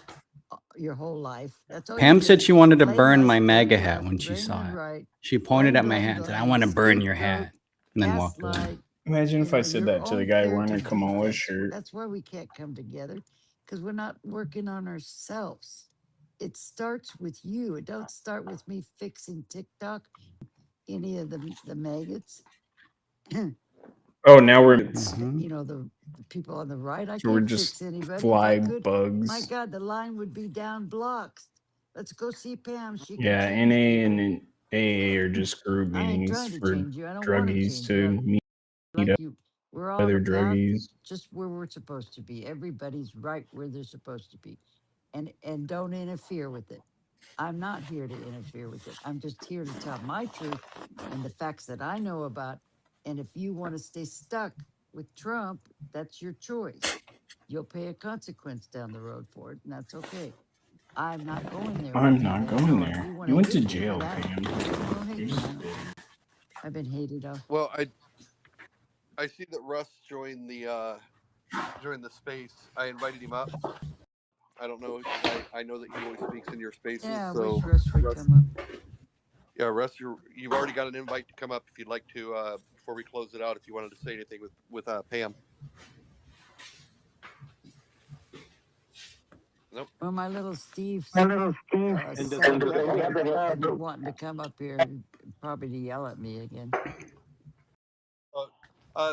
your whole life. That's all you Pam do. said she wanted to Blame burn us, my blame MAGA the hat left, when she blame saw the it. right, She pointed at my blame, hat and said, "I blame, want to burn your scapegoat, hat," and then walked away. gaslight. Imagine if I said your that to the own guy wearing a character Kamala defense. shirt. That's why we can't come together, because we're not working on ourselves. It starts with you. It don't start with me fixing TikTok, any of the maggots. Oh, now we're You know, the people on the right. I So we're can't just fix anybody. If fly I could, bugs. my God, the line would be down blocks. Let's go see Pam. She can Yeah, change NA people. and AA are just group I ain't meetings trying to for change you. I don't want to druggies change to you. meet Like up you, we're all on other a path druggies. just where we're supposed to be. Everybody's right where they're supposed to be, and don't interfere with it. I'm not here to interfere with it. I'm just here to tell my truth and the facts that I know about. And if you want to stay stuck with Trump, that's your choice. You'll pay a consequence down the road for it, and that's okay. I'm not going there. I'm with you, not Pam. going No, if there. you You want to went to hate me for jail, that, Pam. go hate You're me. just I don't care. I've been hated off. Well, I see that Russ joined the space. I invited him up. I don't know. I know that he always speaks in your spaces. Yeah, I so wish Russ would come up. Yeah, Russ, you've already got an invite to come up if you'd like to. Before we close it out, if you wanted to say anything with Pam. Nope. Well, my little Steve, And wanting to come up here, probably to yell at me again.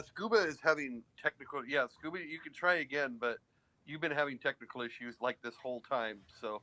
Scuba is having technical. Yeah, Scuba, you can try again, but you've been having technical issues like this whole time. So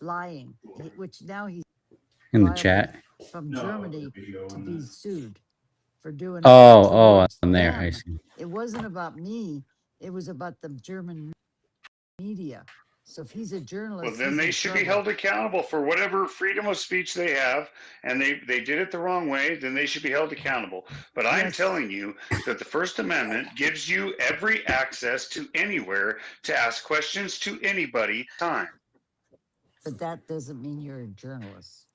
lying, which now he's In the liable chat. from Germany to be sued for doing. Oh, I'm there. I them. see. It wasn't about me. It was about the German media. So if he's a journalist, Well, then he's they in should be trouble. held accountable for whatever freedom of speech they have, and they did it the wrong way, then they should be held accountable. But I'm Yes. telling you that the First Amendment gives you every access to anywhere to ask questions to anybody time. But that doesn't mean you're a journalist.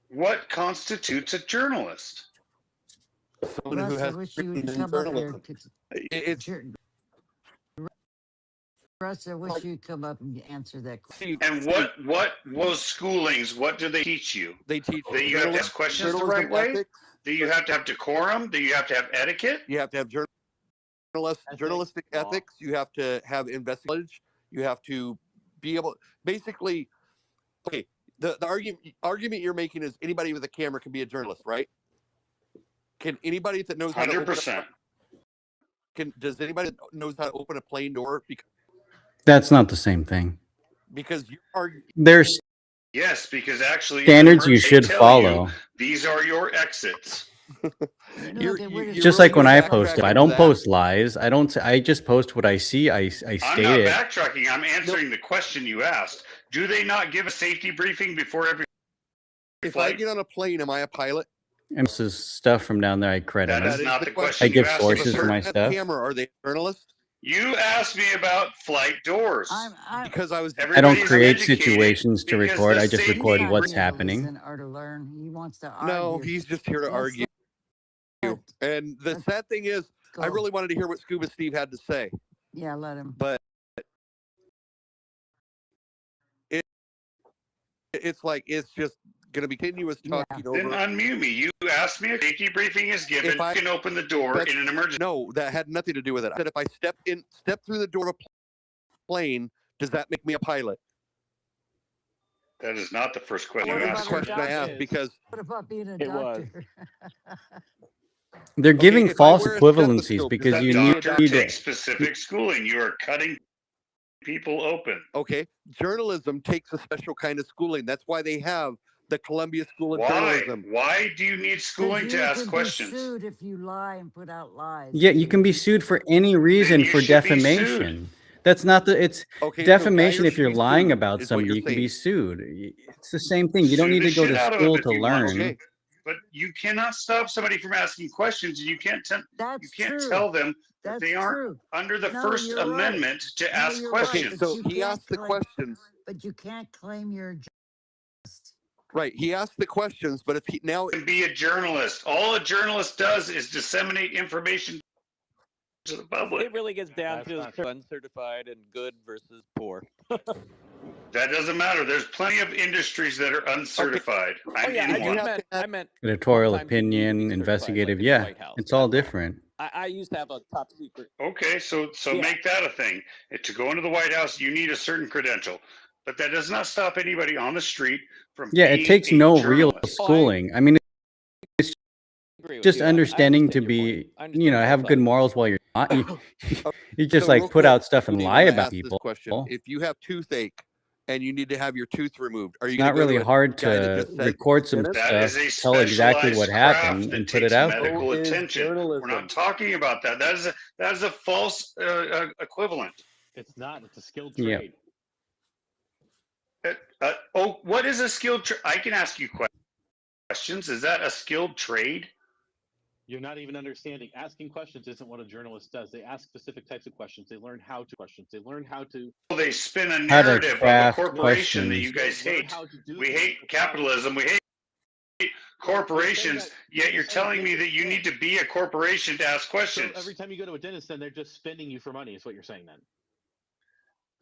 What constitutes a journalist? Someone who Russ, I has wish you training would in come up here. journalism. It's Russ, I wish you'd come up and answer that question. And what those schoolings, what do they teach you? They teach That you have to ask questions the right way? ethics. That you have to have decorum? That you have to have etiquette? You have to have journalistic ethics. You have to have investigation. You have to be able, basically, okay, the argument you're making is anybody with a camera can be a journalist, right? Can anybody that knows how to 100%. does anybody that knows how to open a plane door That's not the same thing. because you are There's Yes, because actually standards you they should tell follow. you, these are your exits. Just like when I post it, I don't post lies. I don't. I just post what I see. I I'm state not it. backtracking. I'm answering the question you asked. Do they not give a safety briefing before every If I get on a plane, am I a pilot? And this is stuff from down there. I credit. That them. is not the question I give you asked. sources for my At the stuff. camera, are they journalists? You asked me about flight doors. Because I was. I don't Everybody's create educated situations to because record. the I just safety record what's briefing- happening. Or to learn. He wants to argue. No, he's just here to Let's argue. And the sad thing is, I go. really wanted to hear what Scuba Steve had to say, Yeah, let him. but it's like it's just going to be continuous talking Then over. unmute me. You asked me. A safety briefing is given. If I- You can open the door That's- in an emergency. No, that had nothing to do with it. I said if I step through the door of a plane, does that make me a pilot? That is not the first question What you about asked. a Question I asked doctor? because What about being a It was. doctor? They're giving if I false wear a equivalencies stethoscope, because does you that need Doctor to. takes specific schooling. You are cutting people open. okay, journalism takes a special kind of schooling. That's why they have the Columbia School of Why? Journalism. Why do you need schooling Because to you ask can be questions? sued if you lie and put out lies. Yeah, you can be sued for any reason you for should be sued. defamation. That's not the. It's Okay, so defamation Geyer if you're should be lying sued, about is what somebody. you're You can be saying. sued. It's the same thing. You don't Sue need the to go shit to out of school him to if you want learn. Okay. But you cannot stop somebody from asking questions, and you can't That's you can't true. tell them that That's they aren't true. under the No, First you're right. Amendment to No, ask you're right, Okay, questions. but so you he can't asked the claim- questions. But you can't claim you're a journalist. Right, he asked the questions, but if he now And be a journalist. All a journalist does is disseminate information to the public. It really gets down That's to not true. uncertified and good versus poor. That doesn't matter. There's plenty of industries that are uncertified. I'm yeah, in one. I meant Editorial sometimes you need to be opinion, certified, investigative. like in the Yeah, White House. it's all different. I used to have a top secret. Okay, so Yeah. make that a thing. To go into the White House, you need a certain credential, but that does not stop anybody on the street from. Yeah, it being takes a no real journalist. schooling. I mean, it's agree with just you. I understanding to understand your be, point. I understand have both good sides. morals while you're not. You just So like real put quick, out stuff and Steve, lie I'm gonna about ask this people. question. If you have toothache and you need to have your tooth removed, are you It's gonna not go really to a hard guy that to just says record some dentist? That is stuff, a tell exactly what specialized craft happened, that and put takes it out there. medical So is attention. We're journalism. not talking about that. That is a false equivalent. It's not. It's a skilled Yeah. trade. What is a skilled trade? I can ask you questions. Is that a skilled trade? You're not even understanding. Asking questions isn't what a journalist does. They ask specific types of questions. They learn how to questions. They learn how to. They spin a How to narrative of a craft corporation that you questions. guys Learn hate. how to do We things. hate capitalism. We hate corporations. Yet you're telling me that you need to be a corporation to ask So questions. every time you go to a dentist, then they're just spending you for money. Is what you're saying then?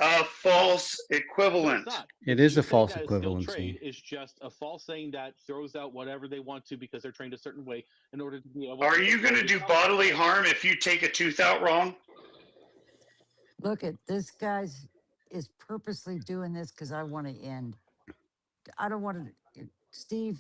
A false No, equivalent. it's not. It You is a saying false that a skilled equivalency. trade is just a false saying that throws out whatever they want to because they're trained a certain way in order to be able. Are you going to do bodily harm if you take a tooth out wrong? Look at this guy's is purposely doing this because I want to end. I don't want to. Steve,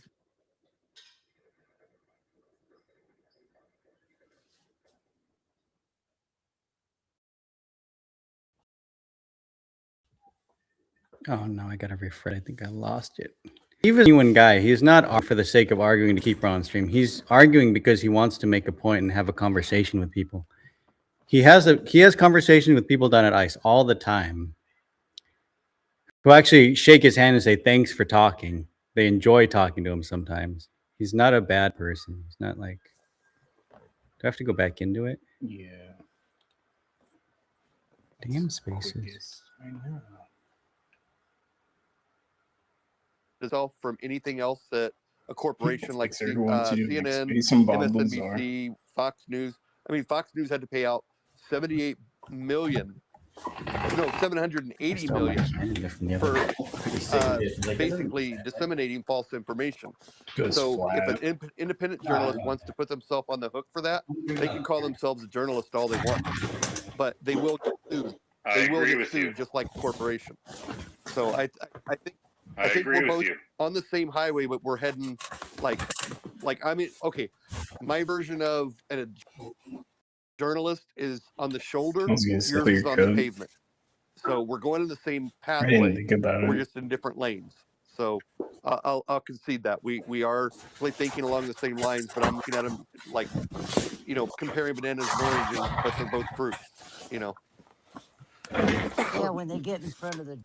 Oh no, I gotta refresh. I think I lost it. Even a genuine guy, he's not arguing for the sake of arguing to keep her on stream. He's arguing because he wants to make a point and have a conversation with people. He has conversation with people down at ICE all the time who actually shake his hand and say thanks for talking. They enjoy talking to him sometimes. He's not a bad person. He's not like. Do I have to go back into it? Yeah. Damn spaces. I know. Itself from anything else that a corporation like Wizard wants you to make CNN, space and Bob MSNBC, Fox News. I mean, Fox News had to pay out 78 million. No, 780 million for basically disseminating false information. Goes So flat. if an independent journalist wants to put themselves on the hook for that, they can call themselves a journalist all they want, but they will get sued. They will get sued just like a corporation. So I think we're both on the same highway, but we're heading like I mean, okay, my version of a journalist is on the shoulder, I was gonna yours say is your on the code. pavement. So we're going in the same I didn't pathway. think about We're it. just in different lanes. So I'll concede that we are really thinking along the same lines, but I'm looking at them like, you know, comparing bananas and oranges, but they're both fruits. You know. Yeah, when they get in front of the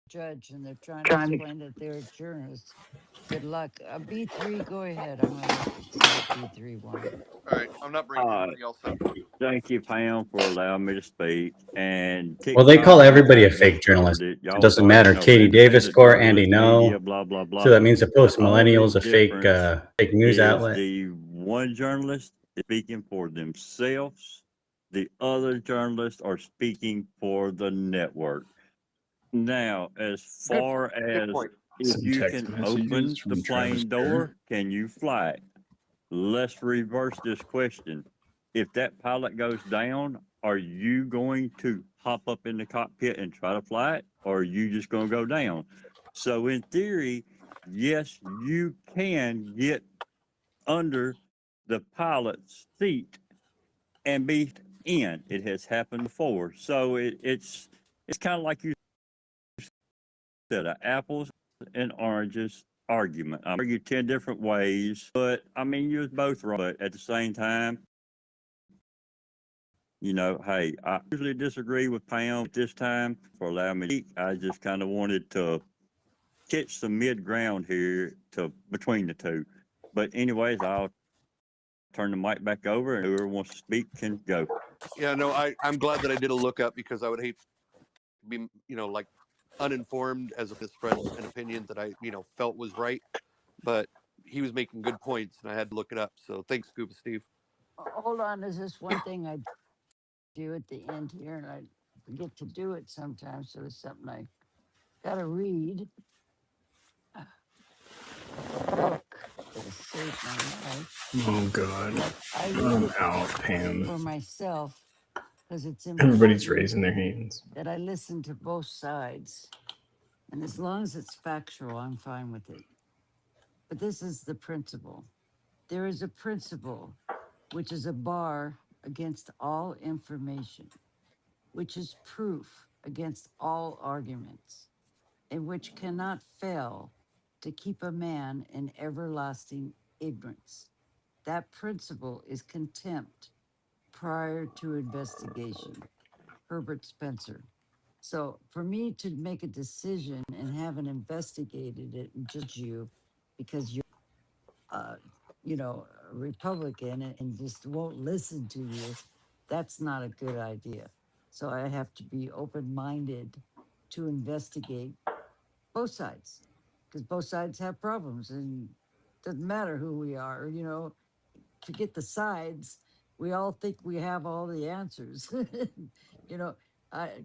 judge and they're trying to explain that they're a journalist. Good luck. B3, go ahead. I'm going to see what B3 wanted. All right, I'm not bringing anybody else up. Thank you, Pam, for allowing me to speak. And Well, they call TikTok, everybody a y'all fake just journalist. covered it. It Y'all doesn't thought, matter. you know, Katie Davis independent score, Andy journalist, media, no. blah, blah, blah. So that means the Post The only Millennials, a fake difference news is outlet. the one journalist is speaking for themselves. The other journalists are speaking for the network. Now, as far as if Some you text can messages open from the Travis plane Barrett. door, can you fly it? Let's reverse this question. If that pilot goes down, are you going to hop up in the cockpit and try to fly it? Or are you just going to go down? So in theory, yes, you can get under the pilot's seat and be in. It has happened before. So it's kind of like you said, an apples and oranges argument. I argue 10 different ways, but I mean, you're both right. But at the same time, you know, hey, I usually disagree with Pam at this time for allowing me to speak. I just kind of wanted to catch some mid ground here between the two. But anyways, I'll turn the mic back over and whoever wants to speak can go. Yeah, no, I'm glad that I did a look up because I would hate to be, you know, like uninformed as a spread an opinion that I, you know, felt was right. But he was making good points and I had to look it up. So thanks, Scuba Steve. Hold on, there's this one thing I do at the end here, and I forget to do it sometimes, so it's something I gotta read. Book that saved my life. Oh God. But I read I'm it out, for Pam. myself because it's Everybody's important raising their hands. that I listen to both sides. And as long as it's factual, I'm fine with it. But this is the principle. There is a principle, which is a bar against all information, which is proof against all arguments, and which cannot fail to keep a man in everlasting ignorance. That principle is contempt prior to investigation. Herbert Spencer. So for me to make a decision and haven't investigated it and judge you because you're, you know, a Republican and just won't listen to you, that's not a good idea. So I have to be open-minded to investigate both sides because both sides have problems and doesn't matter who we are, you know, forget the sides. We all think we have all the answers. You know,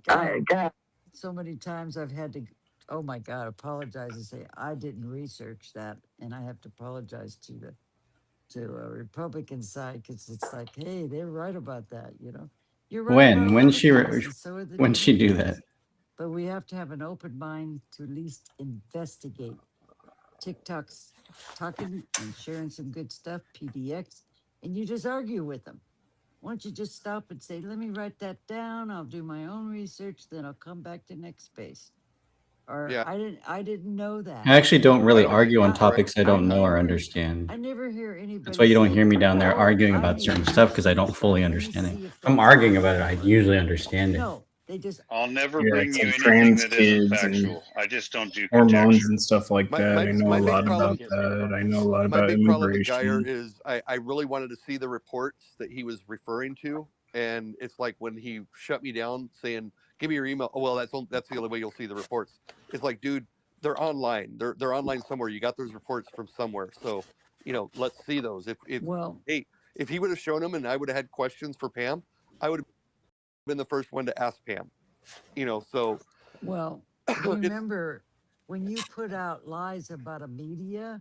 God, so many times I've had to, oh my God, apologize and say, I didn't research that. And I have to apologize to a Republican side because it's like, hey, they're right about that, you know. You're right about a lot When of she things, and so are the when she do that? Democrats. But we have to have an open mind to at least investigate. TikTok's talking and sharing some good stuff, PDX, and you just argue with them. Why don't you just stop and say, let me write that down. I'll do my own research. Then I'll come back to next space. Or Yeah. I didn't know that. I actually don't really don't argue on I- topics I don't know or never- understand. I never hear anybody. That's why you don't say, hear me down there "Oh, arguing I about need certain to stuff because I research don't fully that. Let me understand it. see if If I'm that's arguing right." about it, I usually understand it. No, they just I'll never Yeah, bring it's you like anything trans that isn't kids and factual. I just don't do hormones conjecture. and stuff like that. I know My a big lot problem about that. I know a lot my about big problem with Geyer immigration. is I really wanted to see the reports that he was referring to, and it's like when he shut me down saying, "Give me your email." Oh well, that's the only way you'll see the reports. It's like, dude, they're online. They're online somewhere. You got those reports from somewhere. So let's see those. If well, hey, if he would have shown them and I would have had questions for Pam, I would have been the first one to ask Pam. So well, remember when you put out lies about a media,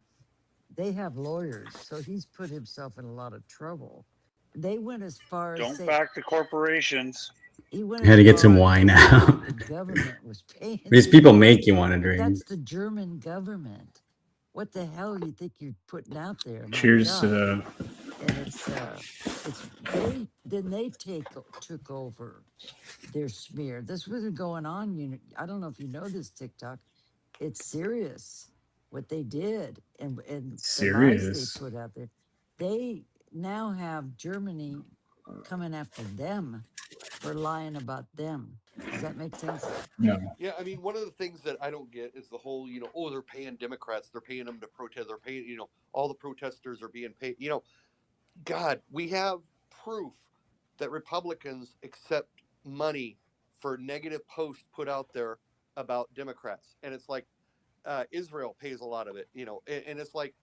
they have lawyers, so he's put himself in a lot of trouble. They went as far as Don't say back the corporations. he went I had as to get some far as wine saying out. that the government was paying. These people make you want to drink. That's the German government. What the hell you think you're putting out there? My Cheers to God. that. And they took over their smear. This was going on. I don't know if you know this, TikTok. It's serious what they did and the lies Serious. they put out there. They now have Germany coming after them for lying about them. Does that make sense? No. Yeah, I mean, one of the things that I don't get is the whole, they're paying Democrats, they're paying them to protest, they're paying, all the protesters are being paid. God, we have proof that Republicans accept money for negative posts put out there about Democrats. And it's like Israel pays a lot of it, and it's like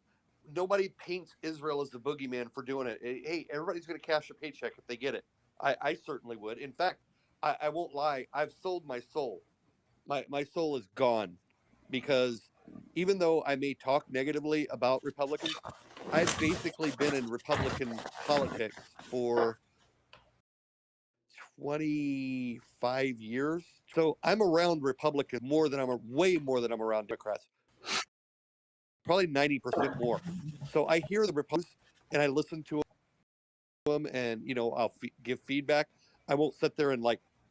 nobody paints Israel as the boogeyman for doing it. Hey, everybody's going to cash a paycheck if they get it. I certainly would. In fact, I won't lie. I've sold my soul. My soul is gone because even though I may talk negatively about Republicans, I've basically been in Republican politics for 25 years. So I'm around Republicans way more than I'm around Democrats. Probably 90% more. So I hear the Republicans and I listen to them and, I'll give feedback. I won't sit there and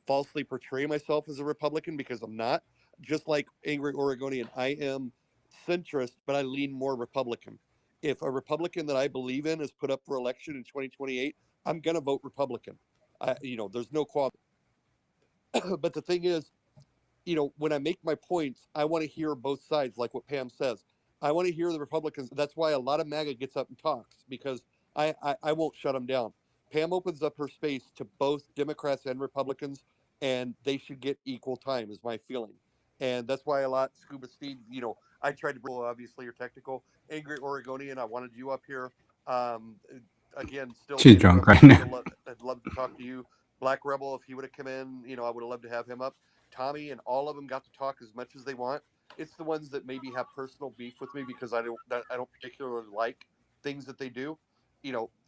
falsely portray myself as a Republican because I'm not. Just like Angry Oregonian, I am centrist, but I lean more Republican. If a Republican that I believe in is put up for election in 2028, I'm going to vote Republican. There's no qualm. But the thing is, when I make my points, I want to hear both sides, like what Pam says. I want to hear the Republicans. That's why a lot of MAGA gets up and talks, because I won't shut them down. Pam opens up her space to both Democrats and Republicans, and they should get equal time, is my feeling. And that's why Scuba Steve, I tried to, obviously you're technical. Angry Oregonian, I wanted you up here. Again, still. She's drunk right now. I'd love to talk to you. Black Rebel, if he would have come in, I would have loved to have him up. Tommy and all of them got to talk as much as they want. It's the ones that maybe have personal beef with me because I don't particularly like things that they do.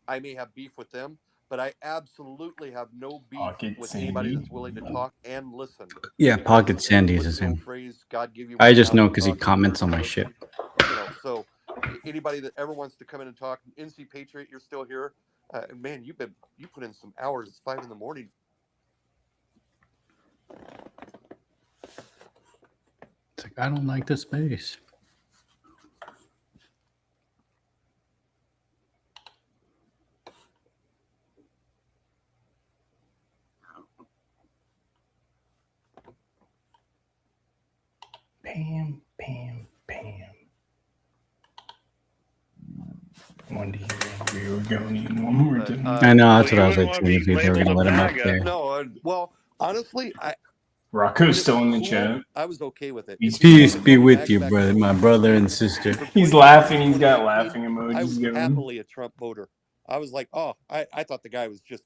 I may have beef with them, but I absolutely have no beef Pocket with Sandy. anybody that's willing to talk and listen. Yeah, Because, Pocket Sandy's what's the the old same. phrase? God give you I one just mouth know to because he talk and comments another on to my shit. listen. So anybody that ever wants to come in and talk, NC Patriot, you're still here. Man, you put in some hours. It's 5 a.m. It's like, I don't like the space. Pam. I wanted to hear Angry Oregonian one more time. I know, that's what I was wouldn't like want to seeing be if they were labeled going to a let him up MAGA. there. No, well, honestly, Rocco's still in the chat. I was okay with it. He's- If he Peace wanted be to with back you, back brother, in my brother and sister. from He's 2016 laughing. He's got 2018, laughing I emojis was going. happily a Trump voter. I was like, oh, I thought the guy was just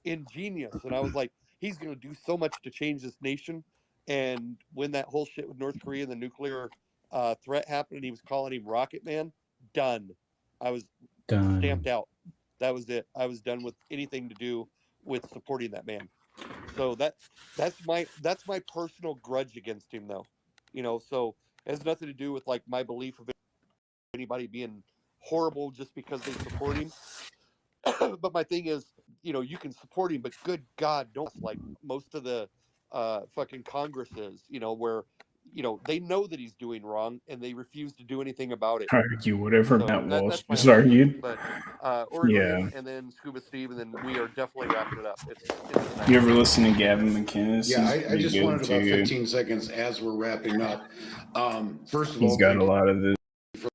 ingenious. And I was like, he's going to do so much to change this nation. And when that whole shit with North Korea and the nuclear threat happened and he was calling him Rocket Man, done. I was stamped out. That was it. I was done with anything to do with supporting that man. So that's my personal grudge against him, though. So it has nothing to do with my belief of anybody being horrible just because they support him. But my thing is, you can support him, but good God, don't like most of the fucking Congress is, where you know, they know that he's doing wrong and they refuse to do anything about it. Argue whatever So Matt Walsh that's my just understanding. argued. But Yeah. Oregonian and then Scuba Steve, and then we are definitely wrapping it up. It's the night. You ever listen to Gavin McInnes? Yeah, He's I pretty just good wanted about too. 15 seconds as we're wrapping up. First of He's all, got thank a you lot of this. for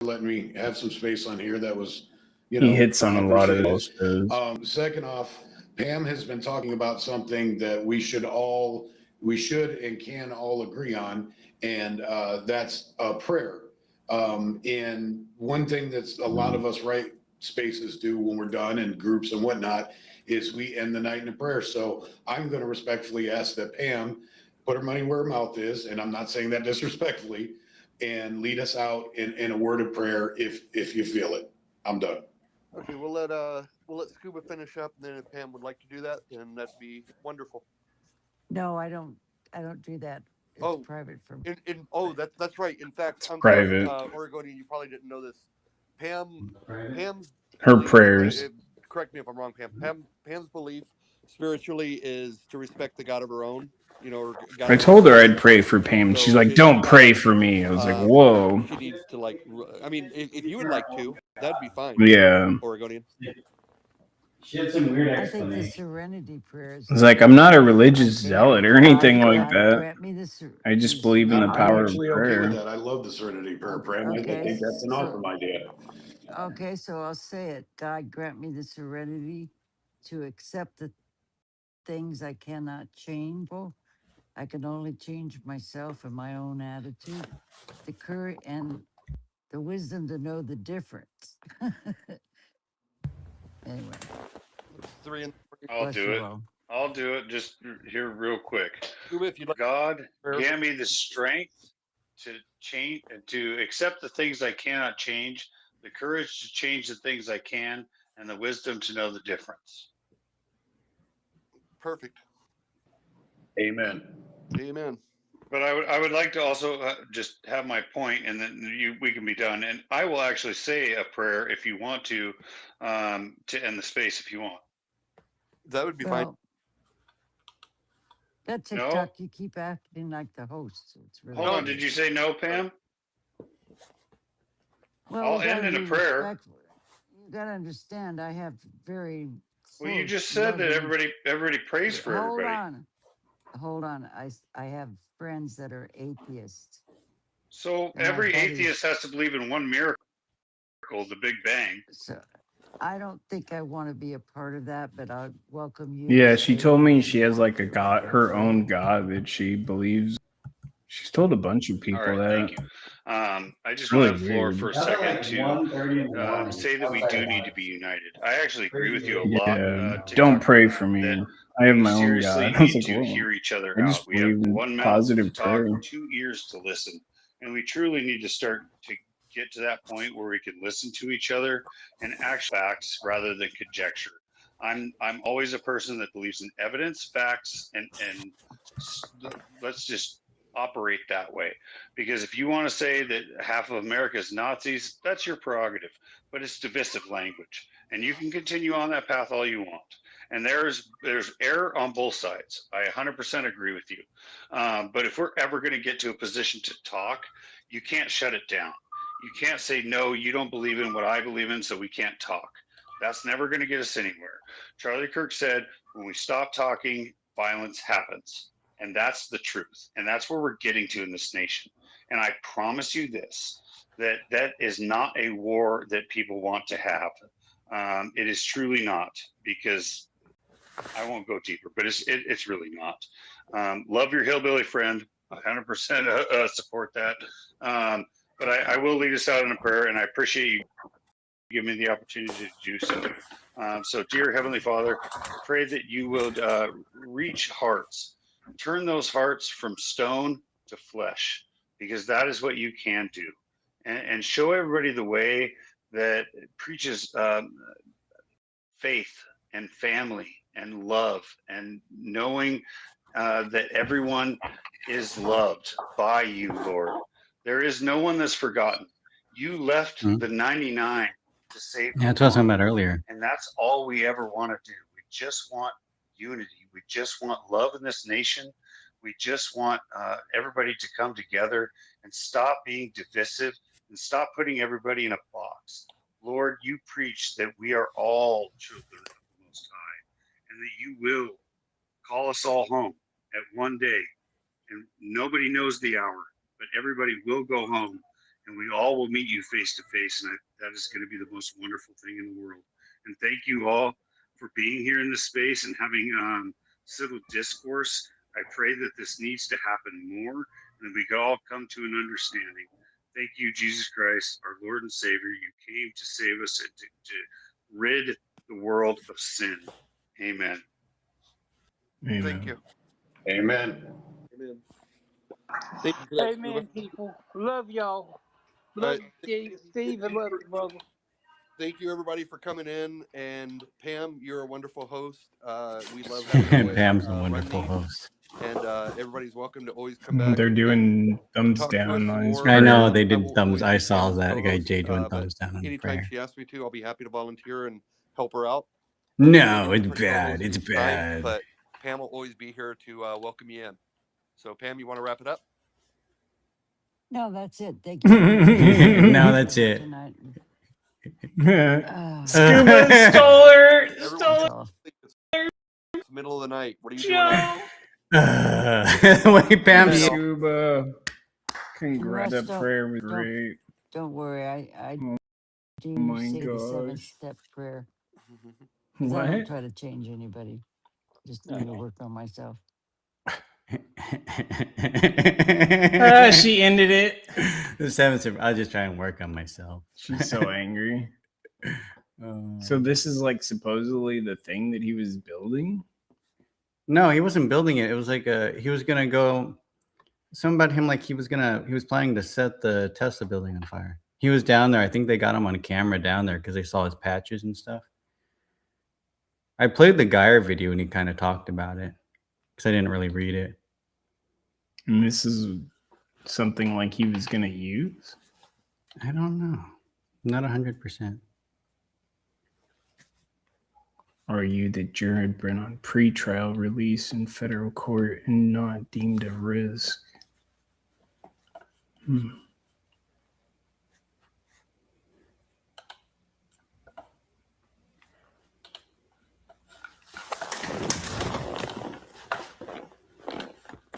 letting me have some space on here. That was, you He know, hits on I a lot of appreciate those it. shows. Second off, Pam has been talking about something that we should and can all agree on, and that's prayer. And one thing that's a lot of us right spaces do when we're done in groups and whatnot is we end the night in a prayer. So I'm going to respectfully ask that Pam put her money where her mouth is, and I'm not saying that disrespectfully, and lead us out in a word of prayer if you feel it. I'm done. Okay, we'll let Scuba finish up, and then if Pam would like to do that, then that'd be wonderful. No, I don't do that. It's private for me. That's right. In fact, I'm private. sorry, Oregonian, you probably didn't know this. Pam's Her belief, prayers. correct me if I'm wrong, Pam. Pam's belief spiritually is to respect the God of her own. You know, or God I of her told her own. I'd pray for Pam. She's So like, it's "Don't not pray like, for me." I was like, "Whoa." She needs to like. I mean, if you would like to, that'd be fine. Yeah. Oregonian. She had some weird I think the explanation. serenity prayers. It's like I'm not a religious zealot or anything like God, that. grant me the I just believe in the I'm power of actually okay with prayer. that. I love the serenity prayer, Pam. I Okay, think that's an so awesome idea. okay, so I'll say it. God, grant me the serenity to accept the things I cannot change. Well, I can only change myself and my own attitude. The courage and the wisdom to know the difference. Anyway, It's 3 and 3. I'll bless do you it. all. I'll do it. Just here, real quick. Scuba, if you'd like. God, prayer. grant me the strength to change and to accept the things I cannot change, the courage to change the things I can, and the wisdom to know the difference. Perfect. Amen. Amen. But I would like to also just have my point, and then we can be done. And I will actually say a prayer if you want to end the space if you want. That would be fine. Well, that No? TikTok, you keep acting like the host. So it's really Hold on. weird. Did you say no, Pam? Well, I'll we gotta end in a be prayer. respectful. You gotta understand. I have very Well, you close, just said that loving- everybody prays for Hold everybody. hold on. I have friends that are atheists. So And my every buddies- atheist has to believe in one miracle, the Big Bang. So I don't think I want to be a part of that, but I welcome you. Yeah, to she stay told on me if she you has want. like a god, her own god that she believes. She's told a bunch of All people right, that. thank you. I just It's want to really have the floor weird. for a That was second like to 1:30 in the morning. say that we outside do the need to house. be united. I actually agree with you a Crazy. lot, Yeah, TikTok, don't pray for me. that I have we my own seriously god. I was need like, to whoa. hear each other I out. just We have believe in one mouth to positive talk, prayer. 2 ears to listen, and we truly need to start to get to that point where we can listen to each other and actual facts rather than conjecture. I'm always a person that believes in evidence, facts, and let's just operate that way. Because if you want to say that half of America is Nazis, that's your prerogative, but it's divisive language, and you can continue on that path all you want. And there's error on both sides. I 100% agree with you. But if we're ever going to get to a position to talk, you can't shut it down. You can't say, no, you don't believe in what I believe in, so we can't talk. That's never going to get us anywhere. Charlie Kirk said, when we stop talking, violence happens. And that's the truth. And that's where we're getting to in this nation. And I promise you this, that is not a war that people want to have. It is truly not, because I won't go deeper, but it's really not. Love your hillbilly friend. 100% support that. But I will lead us out in a prayer, and I appreciate you giving me the opportunity to do so. So, dear Heavenly Father, pray that you would reach hearts, turn those hearts from stone to flesh, because that is what you can do, and show everybody the way that preaches faith and family and love and knowing that everyone is loved by you, Lord. There is no one that's forgotten. You left the 99 to save Yeah, that's what I was talking about earlier. and that's all we ever want to do. We just want unity. We just want love in this nation. We just want everybody to come together and stop being divisive and stop putting everybody in a box. Lord, you preach that we are all children of the Most High and that you will call us all home at one day. And nobody knows the hour, but everybody will go home and we all will meet you face to face. And that is going to be the most wonderful thing in the world. And thank you all for being here in this space and having civil discourse. I pray that this needs to happen more and that we can all come to an understanding. Thank you, Jesus Christ, our Lord and Savior. You came to save us and to rid the world of sin. Amen. Amen. Thank you. Amen. Amen. Thank you for that, Scuba. Amen, people. Love y'all. All Love right. you, Steve. I love you, brother. Thank you, everybody, for coming in. And Pam, you're a wonderful host. We love having you. Pam's a wonderful host. And everybody's welcome to always come back. They're doing thumbs talk to down us on his or- I know prayer. they I did will thumbs. always I be saw Pam's that guy co-host, Jay doing but thumbs down on anytime prayer. she asks me to, I'll be happy to volunteer and help her out. No, it's Her bad. co-host It's tonight, bad. But Pam will always be here to welcome you in. So, Pam, you want to wrap it up? No, that's it. Thank you. No, that's it. Tonight. Scuba stole her. Everyone, it's middle of the night. What are you doing? Wait, Pam. Scuba. Congrats. Russ, That prayer was great. Don't worry. I Oh do my say the gosh. 7-step prayer. 'Cause I don't What? try to change anybody. Just need to work on myself. She ended it. The seventh. I'll just try and work on myself. She's so angry. So this is like supposedly the thing that he was building? No, he wasn't building it. It was like he was gonna go. Something about him, like he was planning to set the Tesla building on fire. He was down there. I think they got him on camera down there because they saw his patches and stuff. I played the Geyer video and he kind of talked about it because I didn't really read it. And this is something like he was going to use? I don't know. Not 100%. Are you that Jared Brent on pretrial release in federal court and not deemed a risk?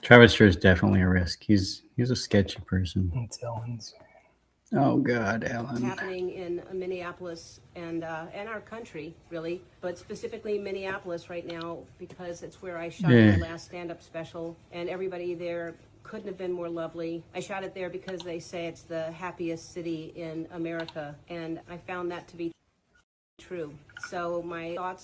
Travis Sure is definitely a risk. He's a sketchy person. It's Ellen's. Oh God, What's Ellen. happening in Minneapolis and our country, really, but specifically Minneapolis right now because it's where I shot my last stand-up special, and everybody there couldn't have been more lovely. I shot it there because they say it's the happiest city in America, and I found that to be true. So my thoughts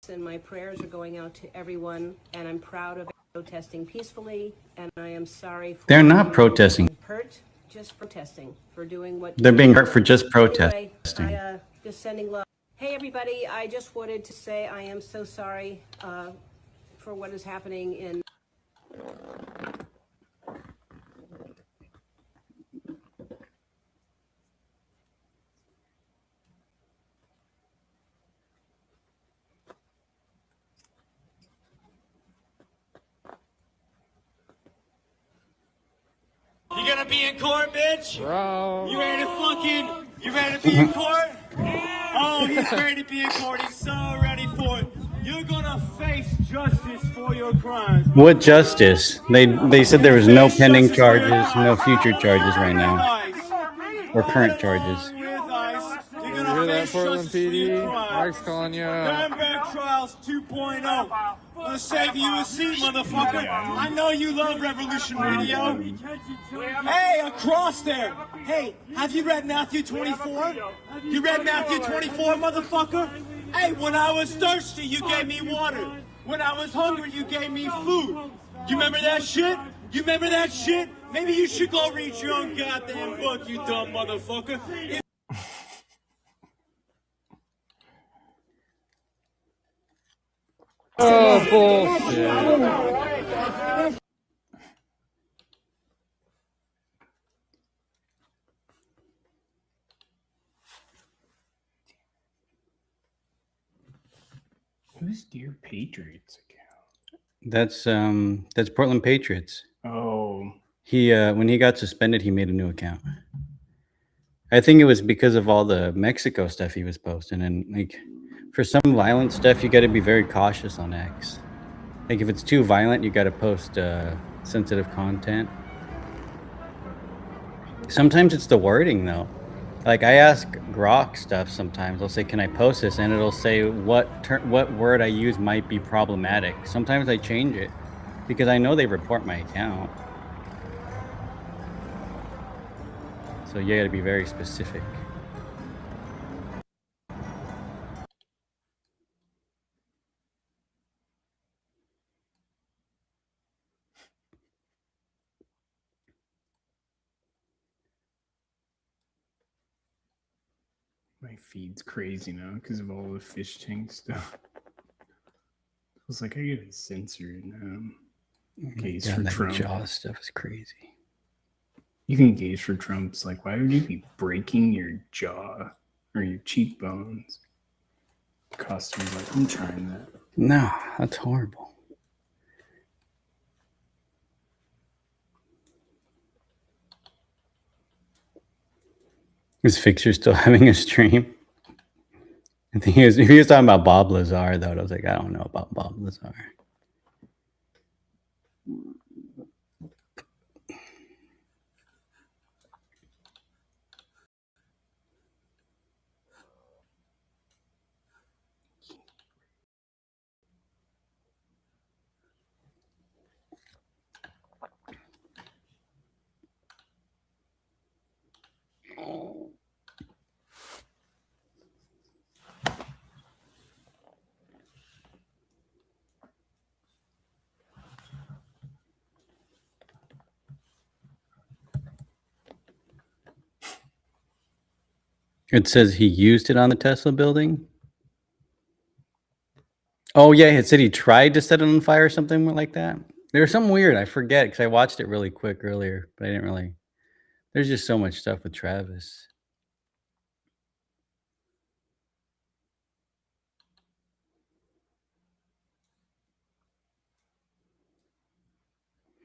and my prayers are going out to everyone, and I'm proud of protesting peacefully, and I am sorry for They're not protesting. hurt. Just protesting for doing what They're being hurt for just Anyway, protesting. just sending love. Hey everybody, I just wanted to say I am so sorry for what is happening in You gonna be in court, bitch? Bro. You ready to be in court? Oh, he's ready to be in court. He's so ready for it. You're gonna face justice for your crimes. What justice? They said there was no pending charges, no future charges right now, or current charges. You hear that, Portland PD? Mike's calling you out. Nuremberg Trials 2.0. Gonna save you a seat, motherfucker. I know you love Revolution Radio. Hey, across there. Hey, have you read Matthew 24? You read Matthew 24, motherfucker? Hey, when I was thirsty, you gave me water. When I was hungry, you gave me food. You remember that shit? You remember that shit? Maybe you should go read your own goddamn book, you dumb motherfucker. Oh, bullshit. Who's Dear Patriots account? That's Portland Patriots. Oh, He when he got suspended, he made a new account. I think it was because of all the Mexico stuff he was posting, and like for some violent stuff, you got to be very cautious on X. Like if it's too violent, you got to post sensitive content. Sometimes it's the wording though. Like I ask Grok stuff sometimes. I'll say, "Can I post this?" and it'll say what word I use might be problematic. Sometimes I change it because I know they report my account. So you got to be very specific. my feed's crazy now because of all the fish tank stuff. I was like, I gotta censor it now. Gays Yeah, for that Trump. Jaws stuff is crazy. Even gays for Trump's like, why would you be breaking your jaw or your cheekbones? Costume's like, I'm trying that. No, that's horrible. Is Fixer still having a stream? I think he was talking about Bob Lazar, though. I was like, I don't know about Bob Lazar. It says he used it on the Tesla building. Oh, yeah. It said he tried to set it on fire or something like that. There was something weird. I forget because I watched it really quick earlier, but I didn't really. There's just so much stuff with Travis.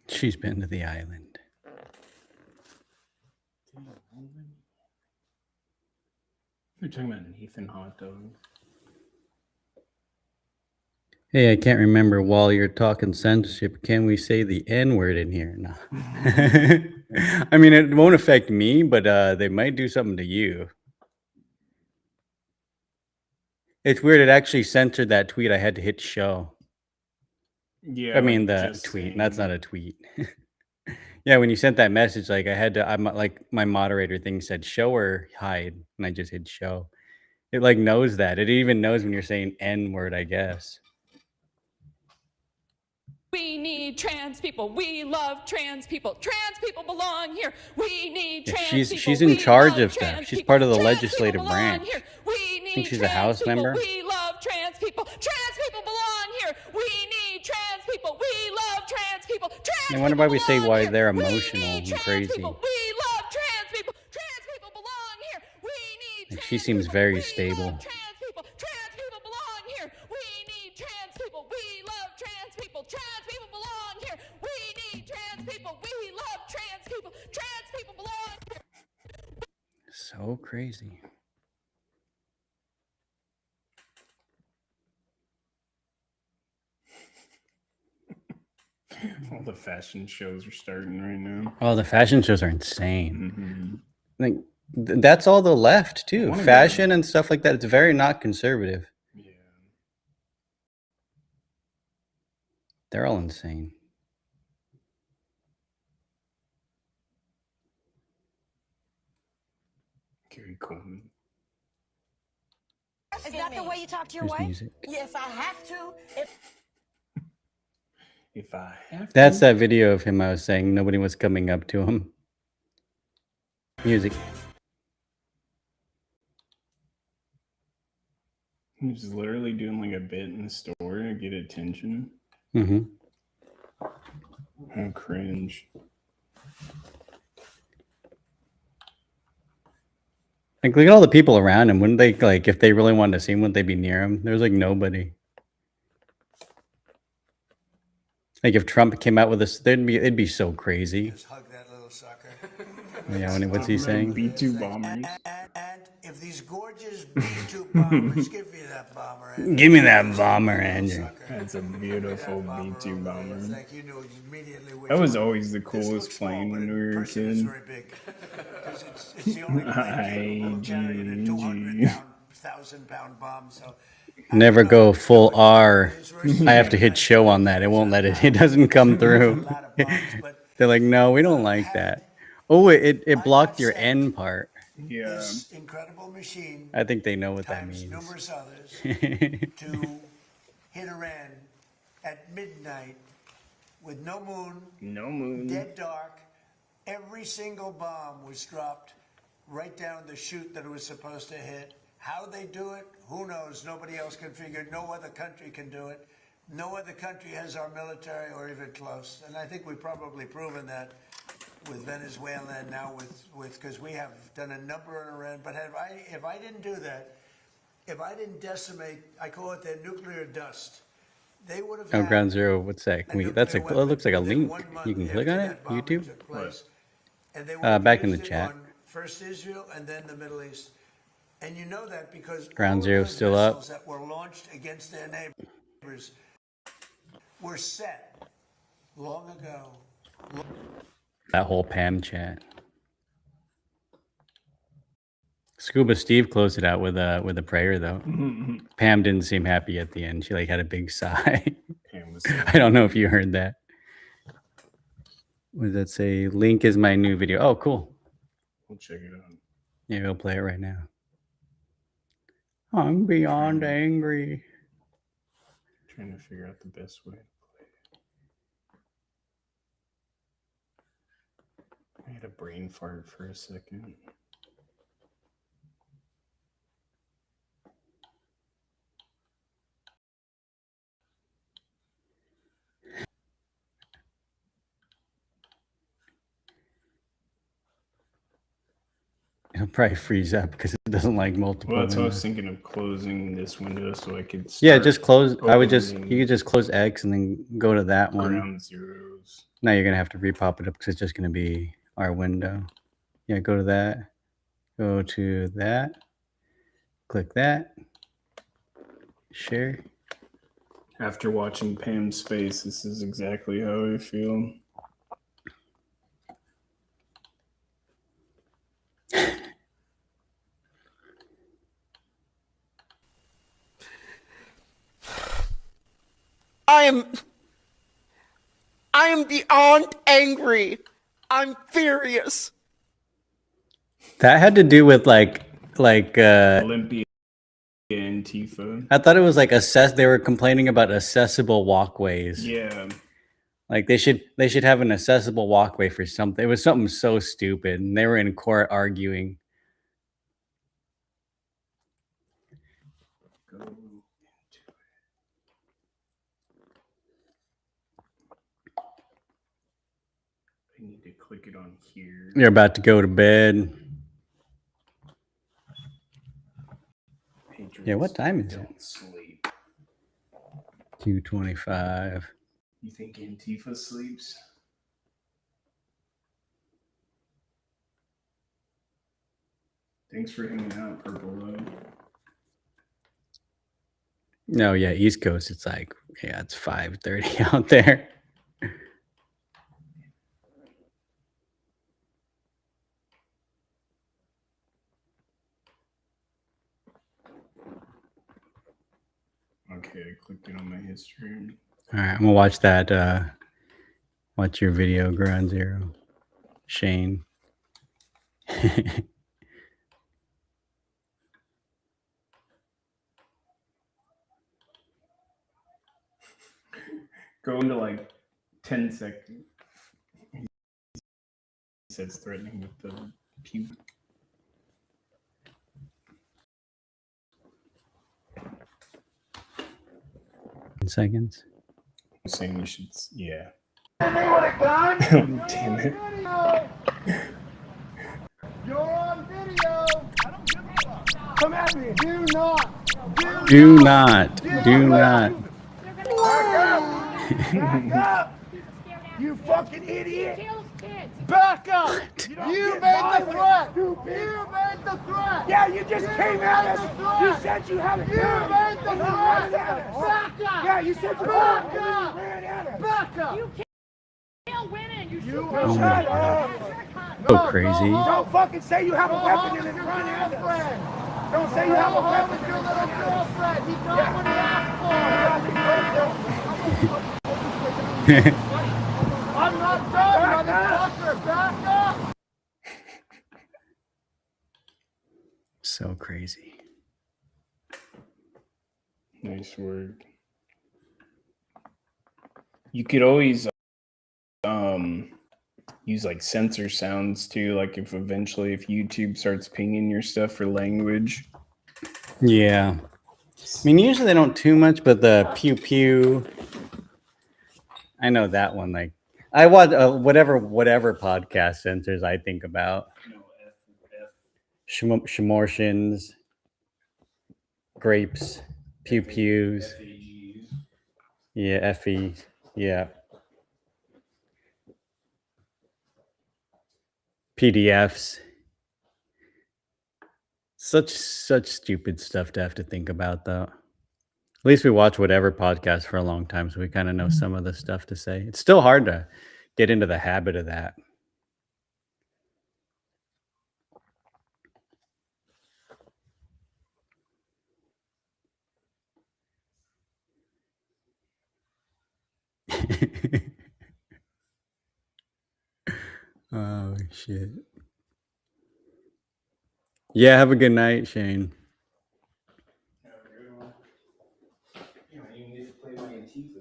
She's been to the island. They're talking about Nathan hot dog. Hey, I can't remember while you're talking censorship. Can we say the N word in here? No. I mean, it won't affect me, but they might do something to you. It's weird. It actually censored that tweet. I had to hit show. Yeah, I mean, like, the just tweet. saying. That's not a tweet. Yeah, when you sent that message, like I had to, I'm like my moderator thing said show or hide, and I just hit show. It like knows that. It even knows when you're saying N word, I guess. We need trans people. We love trans people. Trans people belong here. We need Yeah, trans people. she's in We charge love of stuff. trans She's people. part of the Trans legislative people belong branch. here. We I need think she's a trans House people. member. We love trans people. Trans people belong here. We need trans people. We love trans people. Trans I wonder why we say belong why here. they're We emotional need and trans crazy. people. We love trans people. Trans people belong here. We need Like, she seems very stable. trans people. Trans people belong here. We need trans people. We love trans people. Trans people belong here. We need trans people. We love trans people. Trans people belong here. So crazy. All the fashion shows are starting right now. Oh, the fashion shows are insane. Mm-hmm. Like that's all the left too. wanna go- Fashion and stuff like that. It's very not conservative. Yeah. They're all insane. Gary Coleman. Is that the way you talk to your There's wife? music. Yes, I have to. If I have That's to. that video of him I was saying nobody was coming up to him. Music. He's literally doing like a bit in the store to get attention. Mm-hmm. How cringe. Like look at all the people around him. Wouldn't they like if they really wanted to see him, wouldn't they be near him? There's like nobody. Like if Trump came out with this, it'd be so crazy. Yeah, what's he saying? B-2 bombers. And if these gorgeous B-2 bombers, give me that bomber. Andrew. Give me that bomber, Andrew. That's a beautiful B-2 bomber. Like you knew immediately which That was one. always the coolest plane when we were a kid. Very big. 'Cause it's the only plane carrying a 200,000-pound bomb. So Never go full R. I have to hit show on that. It won't let it. It doesn't come through. They're like, no, we don't like that. Oh, it blocked your N part. Yeah. this incredible machine I think they know what that times means. numerous others to hit Iran at midnight with no moon, dead dark. Every single bomb was dropped right down the chute that it was supposed to hit. How they do it, who knows? Nobody else can figure. No other country can do it. No other country has our military or even close. And I think we've probably proven that with Venezuela and now with because we have done a number in Iran. But if I didn't do that, if I didn't decimate, I call it their nuclear dust. They would have. Oh, Ground Zero. What's that? That's it looks like a link. You can click on it. YouTube. Back in the chat. First Israel and then the Middle East. And you know that because Ground all Zero those still up. missiles that were launched against their neighbors were set long ago. That whole Pam chat. Scuba Steve closed it out with a prayer though. Pam didn't seem happy at the end. She like had a big sigh. Pam was I don't know if you heard that. What does that say? Link is my new video. Oh, cool. We'll check it out. Yeah, we'll play it right now. I'm beyond angry. Trying to figure out the best way to play it. I had a brain fart for a second. It'll probably freeze up because it doesn't like multiple. Well, that's what I was windows. thinking of closing this window so I could. Yeah, start just close. I would just opening you could just close X and then go to that one. Ground Zeroes. Now you're gonna have to repop it up because it's just gonna be our window. Yeah, go to that. Go to that. Click that. Share. After watching Pam's Space, this is exactly how I feel. I am beyond angry. I'm furious. That had to do with like Olympia Antifa. I thought it was like they were complaining about accessible walkways. Yeah. Like they should have an accessible walkway for something. It was something so stupid. And they were in court arguing. I need to click it on here. You're about to go to bed. Yeah, what time is it? Don't sleep. 2:25. You think Antifa sleeps? Thanks for hanging out, Purple Love. No, yeah, East Coast. It's like it's 5:30 out there. Okay, I clicked it on my history. All right, I'm gonna watch that. Watch your video, Ground Zero. Shane. Go into like 10 seconds. He says threatening with the pew. Seconds. I'm saying you should, yeah. Hit me with a gun. Oh, damn it. You're on video. I don't give a fuck. Come at me. Do not. Do not. Do not. Back up. Back up! You fucking idiot! Back up! You made the threat! You made the threat! Yeah, you just came at us! You said you had a gun! You made the threat! Back up! Yeah, you said you back up! Back up! You kill women! You shut up! So crazy. Don't fucking say you have a weapon and then run at us! Don't say you have a weapon with your little girlfriend! He got what he asked for! I'm not done, motherfucker! Back up! So crazy. Nice work. You could always use like censor sounds too, like if YouTube starts pinging your stuff for language. Yeah. I mean, usually they don't too much, but the pew pew. I know that one. Like, I watch whatever podcast censors I think about. Shmortions, grapes, pew pews. Yeah, FE. Yeah. PDFs. Such stupid stuff to have to think about, though. At least we watch whatever podcast for a long time, so we kind of know some of the stuff to say. It's still hard to get into the habit of that. Oh, shit. Yeah, have a good night, Shane.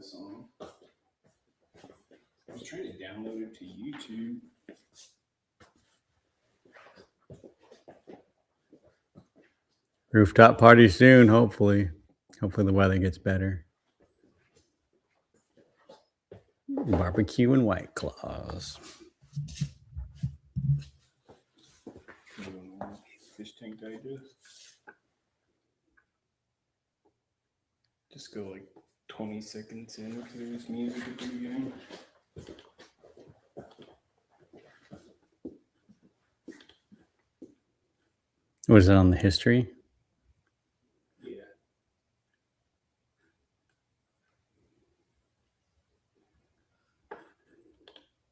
Song. I was trying to download it to YouTube. Rooftop party soon, hopefully. Hopefully the weather gets better. Barbecue and White Claws. Fish tank digest. Just go like 20 seconds in if there's music at the beginning. Was it on the history? Yeah.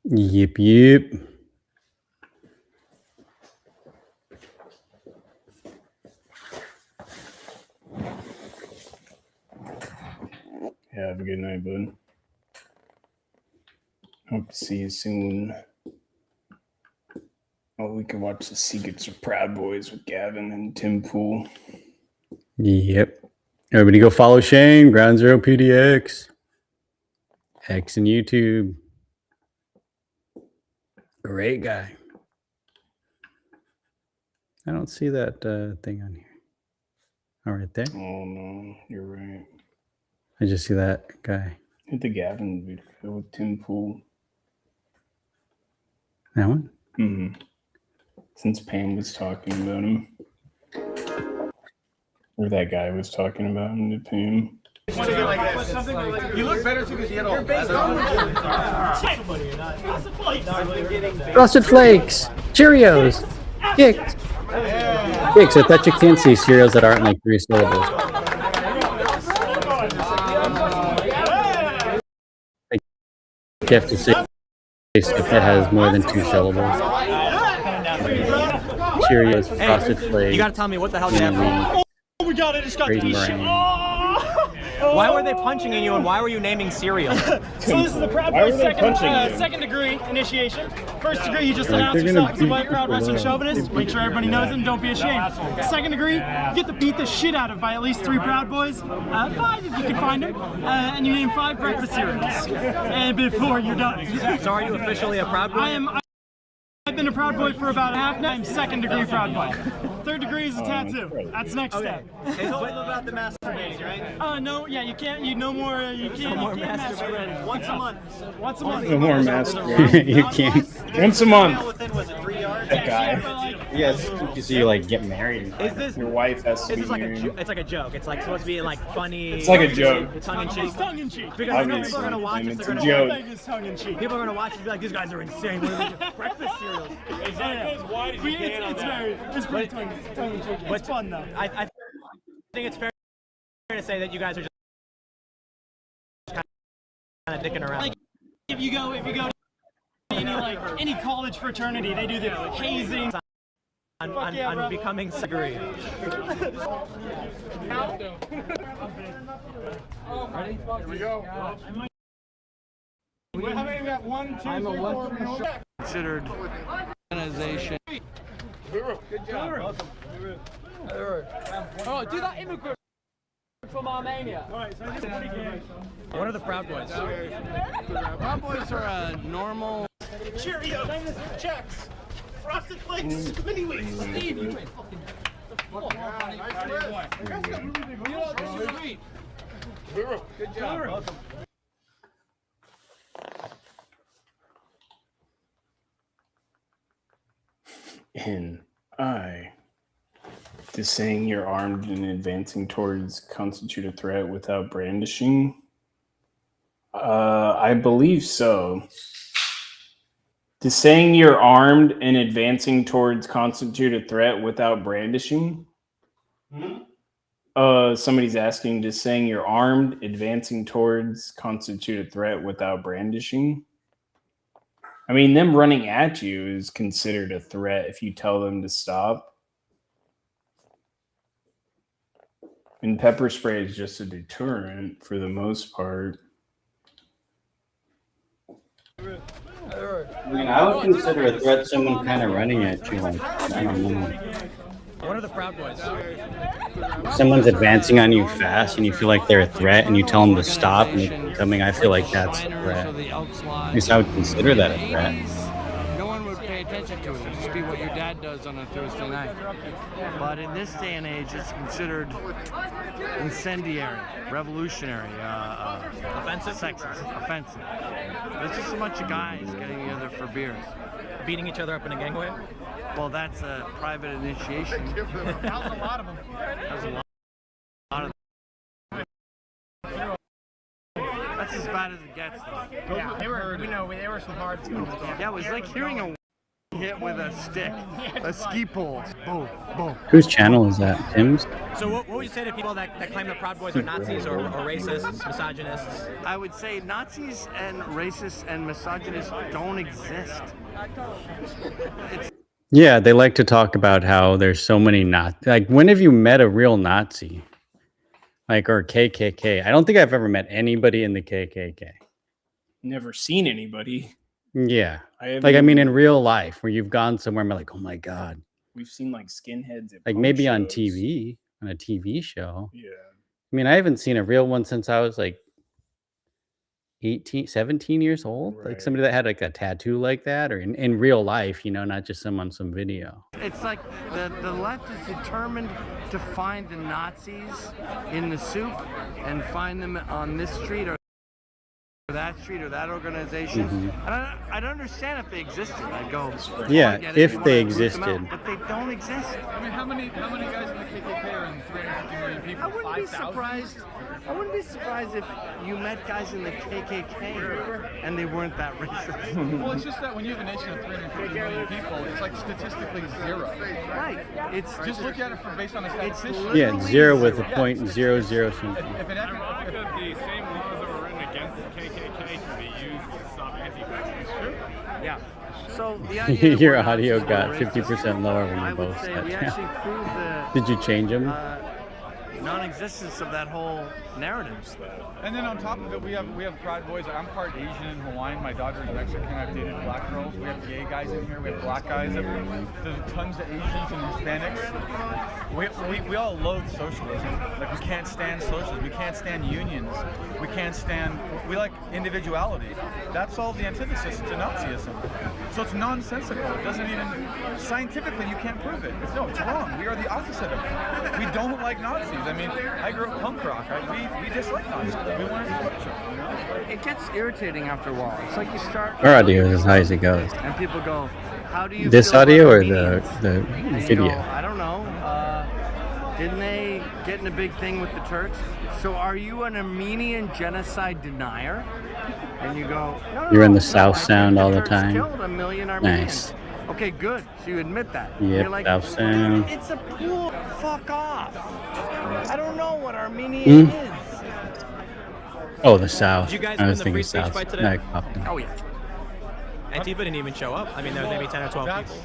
Yep. Yeah, have a good night, bud. Hope to see you soon. Oh, we can watch The Secrets of Proud Boys with Gavin and Tim Pool. Yep. Everybody go follow Shane, Ground Zero PDX. X and YouTube. Great guy. I don't see that thing on here. Oh, right there. Oh, no, you're right. I just see that guy. Hit the Gavin video with Tim Pool. That one? Mm-hmm. Since Pam was talking about him. Or that guy was talking about him to Pam. You look better too because you had all Frosted Flakes, Cheerios, Kicks. Kicks, I thought you can't see cereals that aren't like 3 syllables. You have to say if it has more than 2 syllables. Cheerios, Frosted Flakes. You gotta tell me what the hell did happen. Oh my god, I just got these shit. Why were they punching in you and why were you naming cereal? So this is the Proud Boys second degree initiation. First degree, you just announce yourself as a white proud Western chauvinist. Make sure everybody knows it and don't be ashamed. Second degree, you get to beat the shit out of by at least 3 Proud Boys. 5 if you can find them. And you name 5 breakfast cereals. And before you're done. So are you officially a Proud Boy? I've been a Proud Boy for about a half now. I'm second degree Proud Boy. Third degree is a tattoo. That's next step. They told them about the masturbating, right? No, yeah, you can't. No more masturbate. Once a month. Once a month. No more masturbating. You can't. Once a month. Within, was it 3 yards? That guy. Yes, you see, you like get married. Is this? Your wife has to Is be this like married. it's like a joke? It's like supposed to be like funny. It's like a joke. Tongue in cheek. It's tongue in cheek. Because people Obviously, are gonna watch and it. it's They're a gonna joke. I think it's tongue in cheek. People are gonna watch it and be like, these guys are insane. What are they breakfast cereals? It's pretty tongue in cheek. It's fun though. I think it's fair to say that you guys are just kind of dicking around. Like if you go to any college fraternity, they do the hazing. On becoming degree. Ready? Here we go. How many we got? 1, 2, 3, 4. Considered organization. Good job. Oh, do that immigrant from Armenia. What are the Proud Boys? Proud Boys are a normal. Cheerios, Chex, Frosted Flakes, Mini Wheats. Steve, you ain't fucking. Good job. And does saying you're armed and advancing towards constitute a threat without brandishing? I believe so. Does saying you're armed and advancing towards constitute a threat without brandishing? Somebody's asking, does saying you're armed, advancing towards constitute a threat without brandishing? I mean, them running at you is considered a threat if you tell them to stop. And pepper spray is just a deterrent for the most part. I mean, I would consider a threat someone kind of running at you. Like, I don't know. What are the Proud Boys? If someone's advancing on you fast and you feel like they're a threat and you tell them to stop and they're coming, I feel like that's a threat. At least I would consider that a threat. No one would pay attention to it. It'd just be what your dad does on a Thursday night. But in this day and age, it's considered incendiary, revolutionary, Offensive? sexist, offensive. There's just a bunch of guys getting together for beers. Beating each other up in a gangway? Well, that's a private initiation. That was a lot of them. There's a lot of them. That's as bad as it gets, though. Yeah, they were some hard schools. Yeah, it was like hearing a hit with a stick, a ski pole. Boom, boom. Whose channel is that? Tim's? So what would you say to people that claim that Proud Boys are Nazis or racists, misogynists? I would say Nazis and racists and misogynists don't exist. Yeah, they like to talk about how there's so many like, when have you met a real Nazi? Like, or KKK? I don't think I've ever met anybody in the KKK. Never seen anybody. Yeah. I mean, in real life, where you've gone somewhere and be like, oh my God. We've seen like skinheads at Like punk maybe on shows. TV, on a TV show. Yeah. I mean, I haven't seen a real one since I was like 17 years old. Like Right. somebody that had like a tattoo like that, or in real life, you know, not just some on some video. It's like the left is determined to find the Nazis in the soup and find them on this street or that street or that organization. Mhm. And I'd understand if they existed. I'd go, Yeah, I get it, if you they wanna root them out, existed. but they don't exist. I mean, how many guys in the KKK are in 350 million people? I wouldn't be 5,000? surprised. I wouldn't be surprised if you met guys in the KKK and they weren't that racist. Well, it's just that when you have a nation of 350 million people, it's like statistically zero. Right. It's just look at it based on a statistician. Yeah, it's 0 with a point 0 something. If it happened, The same laws that were written against the KKK can be used to stop anti-fascism. Yeah. So the idea that Your we're audio Nazis got were racist, 50% lower when I you would both say said we that. actually proved that. Did you change them? non-existence of that whole narrative. And then on top of it, we have Proud Boys. I'm part Asian and Hawaiian. My daughter is Mexican. I've dated black girls. We have gay guys in here. We have black guys. There's tons of Asians and Hispanics. We all loathe socialism. Like, we can't stand socialism. We can't stand unions. We can't stand. We like individuality. That's all the antithesis to Nazism. So it's nonsensical. It doesn't even scientifically you can't prove it. It's wrong. We are the opposite of it. We don't like Nazis. I mean, I grew up punk rock. We dislike Nazis. We want to torture. You know? It gets irritating after a while. It's like you start. Our audio is as high as it goes. And people go, "How do you?" This feel audio about or Armenians?" the And you video? go, I don't know. Didn't they get in a big thing with the Turks? So are you an Armenian genocide denier? And you go, no, You're in the no, South I think Sound the all the Turks time. Killed a million Armenians. Nice. Okay, good. So you admit that. Yep, You're like, South Sound. it's a pool. Fuck off. I don't know what Armenian is. Oh, the South. Did you guys I win was the thinking free speech South. fight today? No, Compton. Oh yeah. Antifa didn't even show up. I mean, there was maybe 10 or 12 people.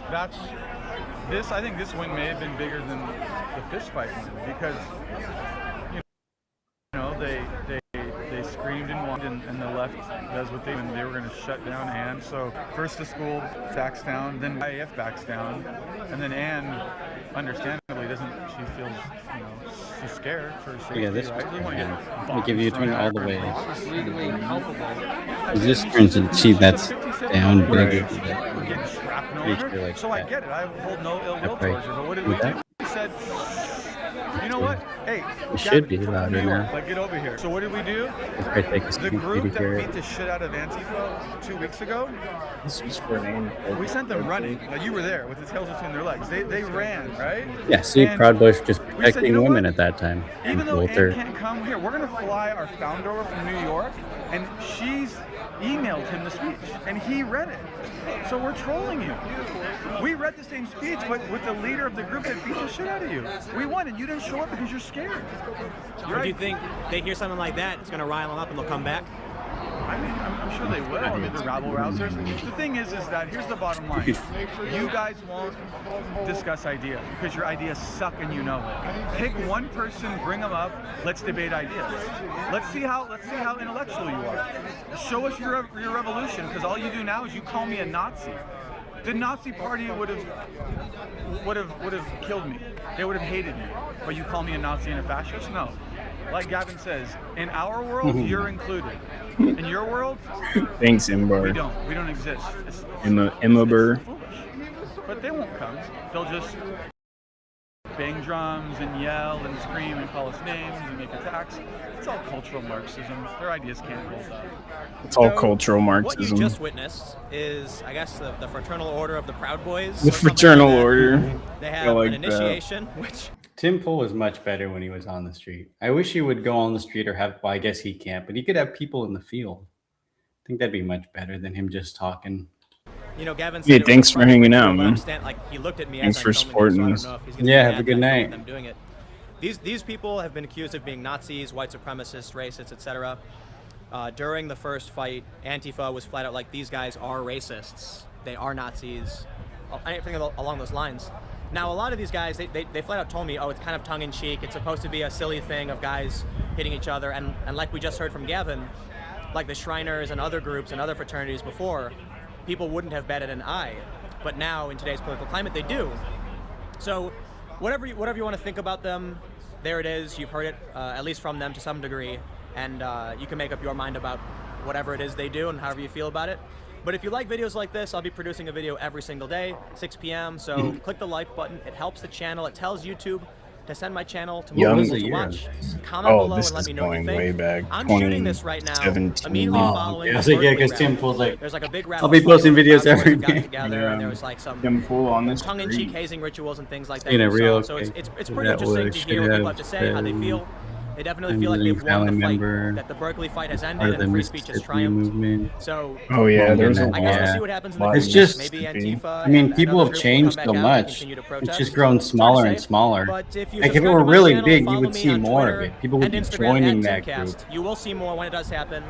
I think this win may have been bigger than the fist fight win because you know they screamed and whined and the left does what they were going to shut down Ann. So first the school backs down, then IAF backs down, and then Ann understandably she feels she's scared for her safety. Yeah, this right? was They wanna get I'll bombs give you thrown 20 at all her the and way. robbed. Legally culpable. This turns into see that's down big. We're getting shrapnel in Pretty her. sure like So I that. get it. I hold no ill will That towards her. But what did we do? We said, you know what? Hey, It should be Gavin, come louder from New York. now. Like, get over here. So what did we do? Probably take us The to group that hear beat it. the shit out of Antifa 2 weeks ago, This was for an we sent them running. Now, you were there with the tails between their legs. They ran, right? Yeah, see, And Proud Boys were just we said, protecting you know women what? at that time. Even And though Walter. Ann can't come here, we're going to fly our founder over from New York, and she's emailed him the speech, and he read it. So we're trolling you. We read the same speech, but with the leader of the group that beat the shit out of you. We won, and you didn't show up because you're scared. Or do you think they hear something like that, it's going to rile them up and they'll come back? I mean, I'm sure they will. I mean, the rabble rousers. The thing is that here's the bottom line. You guys won't discuss ideas because your ideas suck and you know it. Pick one person, bring them up. Let's debate ideas. Let's see how intellectual you are. Show us your revolution, because all you do now is you call me a Nazi. The Nazi Party would have killed me. They would have hated me. But you call me a Nazi and a fascist? No. Like Gavin says, in our world, you're included. In your world, Thanks, Imbar. we don't exist. It's Emma Burr. foolish. But they won't come. They'll just bang drums and yell and scream and call us names and make attacks. It's all cultural Marxism. Their ideas can't hold up. It's all cultural What Marxism. you just witnessed is, I guess, the Fraternal Order of the Proud Boys. The or something Fraternal like that. Order. They I have like an that. initiation, which Tim Pool was much better when he was on the street. I wish he would go on the street or have, well, I guess he can't, but he could have people in the field. I think that'd be much better than him just talking. Gavin said Yeah, it was thanks a for fun hanging video, out, but I man. understand, like, he looked at me Thanks as for I'm filming supporting this, us. so I don't know if he's gonna Yeah, be have a mad good that night. I'm doing it. These people have been accused of being Nazis, white supremacists, racists, etc. During the first fight, Antifa was flat out like, these guys are racists. They are Nazis. Anything along those lines. Now, a lot of these guys, they flat out told me, oh, it's kind of tongue-in-cheek. It's supposed to be a silly thing of guys hitting each other. And like we just heard from Gavin, like the Shriners and other groups and other fraternities before, people wouldn't have batted an eye. But now, in today's political climate, they do. So whatever you want to think about them, there it is. You've heard it, at least from them to some degree. And you can make up your mind about whatever it is they do and however you feel about it. But if you like videos like this, I'll be producing a video every single day, 6 p.m. So click the like button. It helps the channel. It tells YouTube to send my channel to more people to watch. Comment below this and let is me know what you going think. way back. I'm shooting this right now. 2017. Immediately following yeah, I was the like, yeah, Berkeley because Tim rally. Pool's like, There's like a big I'll be posting videos every got day. together, and there was like some Tim Pool on this tongue-in-cheek street. hazing rituals and things like that. In a we real saw. So case, it's pretty that interesting would to hear what people have to say, how they have feel. They definitely been feel like a they've won the family fight, member, that the Berkeley fight has part ended of the and free speech has Mississippi triumphed. movement. So Oh yeah, there's a I guess we'll Yeah. see what happens in the lot It's future. just, Maybe Antifa I mean, and people other have groups will changed come so back out and much. continue to It's protest. just grown It's hard to smaller and say, smaller. but if you Like if it subscribe were to my really channel, big, you follow would me see on more Twitter of it. People would and be Instagram joining at that group. Timcast. You will see more when it does happen.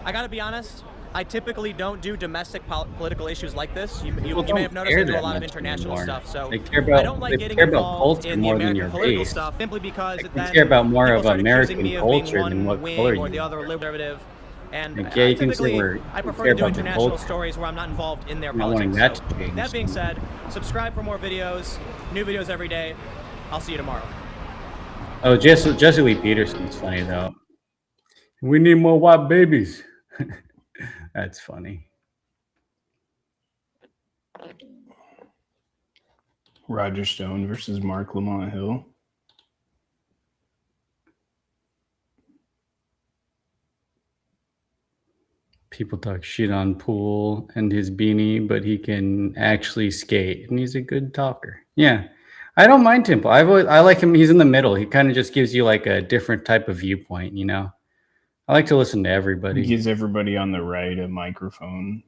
I gotta be honest, I typically don't do domestic political issues like this. You People may have don't noticed I care do a that lot of much international anymore. stuff. So They care I about don't like they getting care about involved culture in the more than American your political race. stuff simply because Like, then we care about more people of start accusing American me of being culture than one what wing color or the you other are. liberal. And Like, yeah, you can say typically, I we prefer care to do about the international culture. stories where I'm not involved in their Not wanting politics. that So, to change. that being said, subscribe for more videos, new videos every day. I'll see you tomorrow. Oh, Jesse Lee Peterson's funny though. We need more white babies. That's funny. Roger Stone versus Mark Lamont Hill. People talk shit on Poole and his beanie, but he can actually skate, and he's a good talker. Yeah, I don't mind Temple. I like him. He's in the middle. He kind of just gives you like a different type of viewpoint. You know, I like to listen to He everybody. gives everybody on the right a microphone.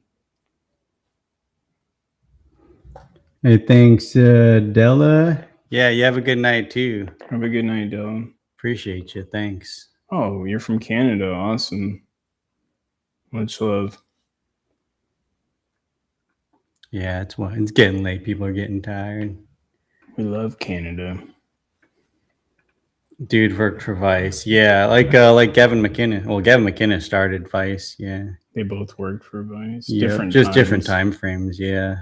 Hey, thanks, Della. Yeah, you have a good night too. Have a good night, Dylan. Appreciate you. Thanks. Oh, you're from Canada. Awesome. Much love. Yeah, it's getting late. People are getting tired. We love Canada. Dude worked for Vice. Yeah, like Gavin McKinnon. Well, Gavin McKinnon started Vice. Yeah. They both worked for Vice. Yeah, Different just times. different time frames. Yeah.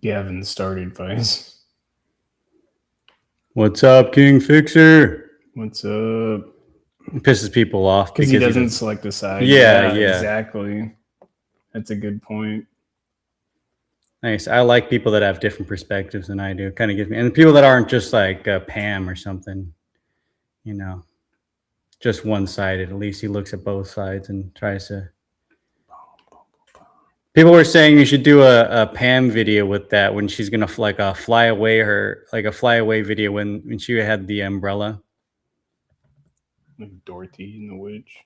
Gavin started Vice. What's up, King Fixer? What's up? It pisses people off Because he doesn't select a side. Yeah, Exactly. That's a good point. Nice. I like people that have different perspectives than I do. It kind of gives me, and people that aren't just like Pam or something, you know, just one-sided. At least he looks at both sides and tries to. People were saying you should do a Pam video with that when she's gonna fly away video when she had the umbrella. Like Dorothy and the Witch.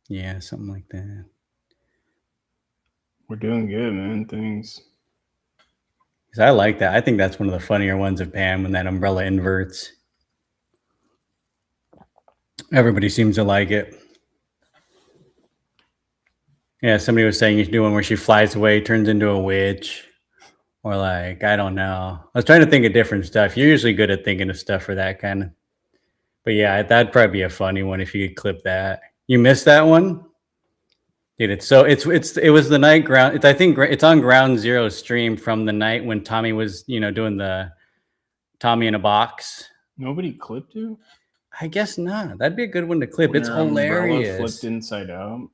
Yeah, something like that. We're doing good, man. Thanks. 'Cause I like that. I think that's one of the funnier ones of Pam when that umbrella inverts. Everybody seems to like it. Yeah, somebody was saying you should do one where she flies away, turns into a witch, or like, I don't know. I was trying to think of different stuff. You're usually good at thinking of stuff for that kind of. But yeah, that'd probably be a funny one if you could clip that. You missed that one? Dude, it was the night ground. I think it's on Ground Zero stream from the night when Tommy was, doing the Tommy in a box. Nobody clipped you? I guess not. That'd be a good one to clip. When It's your umbrella hilarious. flipped inside out.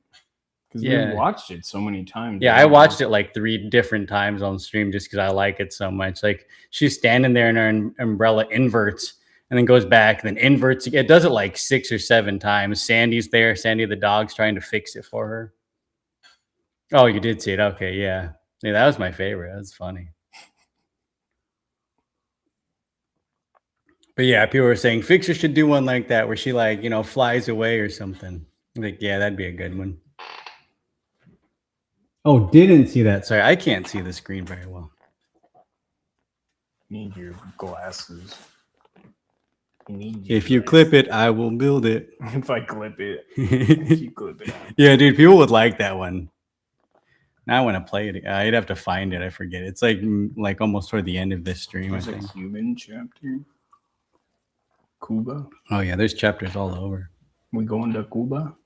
Because Yeah. we watched it so many times. Yeah, I watched it like 3 different times on stream just because I like it so much. Like she's standing there and her umbrella inverts and then goes back, and then inverts. It does it like 6 or 7 times. Sandy's there. Sandy the dog's trying to fix it for her. Oh, you did see it. Okay, yeah. Yeah, that was my favorite. That's funny. But yeah, people were saying Fixer should do one like that where she flies away or something. Like, yeah, that'd be a good one. Oh, didn't see that. Sorry, I can't see the screen very well. Need your glasses. If you clip it, I will build it. If I clip it. If you clip it. Yeah, dude, people would like that one. Now I want to play it. I'd have to find it. I forget. It's like almost toward the end of this stream, I There's a think. human chapter. Cuba. Oh yeah, there's chapters all over. We going to Cuba?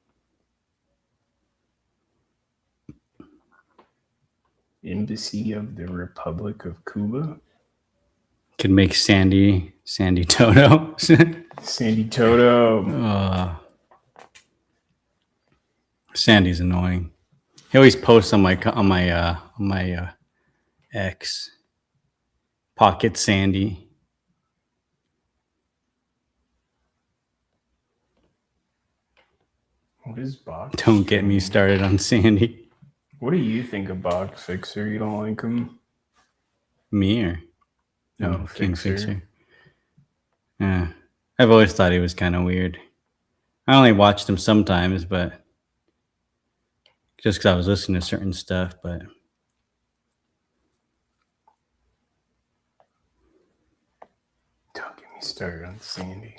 Embassy of the Republic of Cuba. Could make Sandy Toto. Sandy Toto. Sandy's annoying. He always posts on my X. Pocket Sandy. What is Box? Don't get me started on Sandy. What do you think of Box Fixer? You don't like him? Me or No, King Fixer. Fixer? Yeah, I've always thought he was kind of weird. I only watched him sometimes, but just because I was listening to certain stuff. But Don't get me started on Sandy.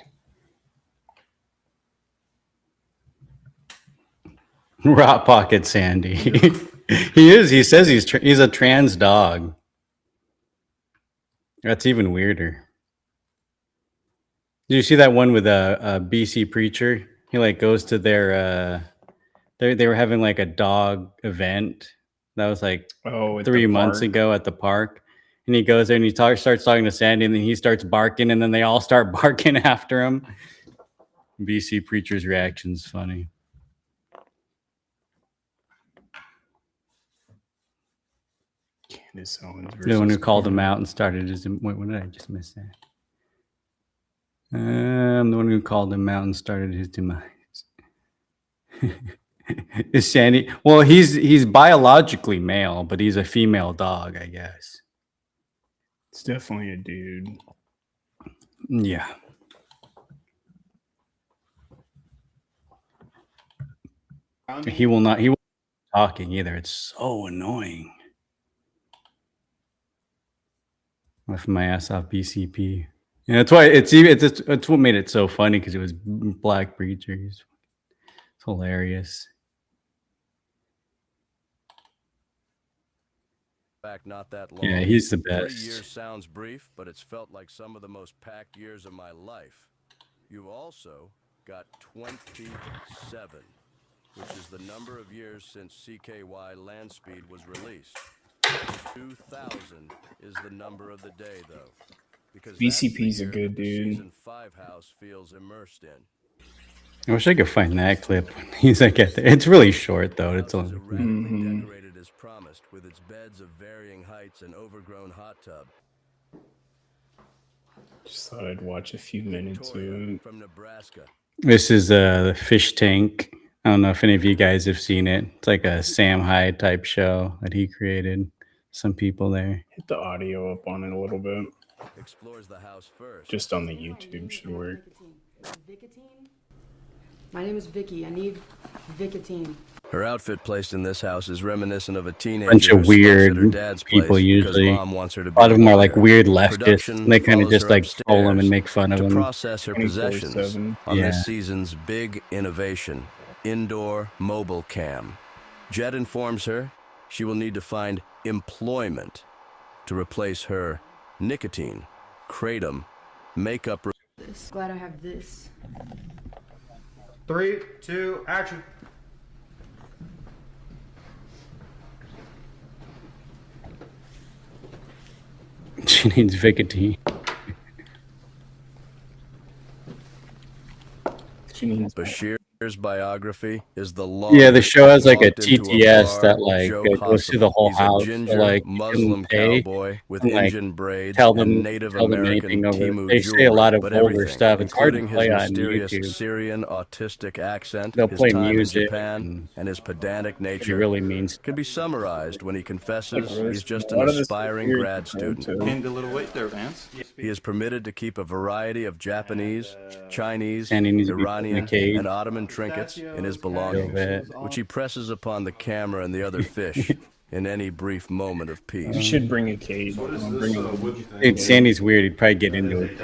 Rot Pocket Sandy. He is. He says he's a trans dog. That's even weirder. Did you see that one with a BC preacher? He like goes to their they were having like a dog event. That was like at 3 the months park? ago at the park. And he goes there and he starts talking to Sandy, and then he starts barking, and then they all start barking after him. BC preacher's reaction's funny. Candace Owens The one who versus called him Corey. out and started his. Wait, what did I just miss that? I'm the one who called him out and started his demise. Is Sandy? Well, he's biologically male, but he's a female dog, I guess. It's definitely a dude. Yeah. He will not. He won't be talking either. It's so annoying. Left my ass off BCP. Yeah, that's why it's what made it so funny, because it was black preachers. It's hilarious. Back not that long. Yeah, he's the 3 best. years sounds brief, but it's felt like some of the most packed years of my life. You've also got 27, which is the number of years since CKY Land Speed was released. 2000 is the number of the day, though, because BCP's a good dude. season 5 house feels immersed in. I wish I could find that clip. He's like at the, it's really short though. It's only Decorated as promised, with its beds of varying heights and overgrown hot tub. Just thought I'd watch a few minutes of it. From Nebraska. This is the fish tank. I don't know if any of you guys have seen it. It's like a Sam Hyde type show that he created. Some people there. Hit the audio up on it a little bit. Explores the house first. Just on the YouTube should work. My name is Vicky. I need Vicodin. Her outfit placed in this house is reminiscent of a teenager Bunch of who sleeps at her weird dad's people place because usually. mom wants her to A be lot of them are like lawyer. weird leftists. Production And they kind of follows just her like troll him and upstairs make fun of to him. process her 24/7. possessions on Yeah. this season's big innovation, indoor mobile cam. Jet informs her she will need to find employment to replace her nicotine, kratom, makeup. Glad I have this. 3, 2, action. She needs Vicodin. Bashir's biography is the long. Yeah, the show has like a locked into TTS bar, that like Joe goes through the whole He's a house. So ginger like you Muslim can pay cowboy with and, like, Indian braids tell them and Native tell them American anything over. Timu They say a jewelry, lot of but vulgar everything, stuff. It's hard to including play his on mysterious YouTube. Syrian autistic accent, They'll his play time music in Japan, and his pedantic nature. really means can be summarized when he confesses Like, he's just a an lot of this aspiring is weird grad compared student. to- Gained a little weight there, Vance. He is permitted to keep a variety of Japanese, Chinese, And he needs to be put in a Iranian, cage. and Ottoman trinkets in his belongings, which he presses upon the camera and the other fish in any brief moment of peace. You should bring a cage. Bring a Dude, Sandy's weird. He'd probably get into it.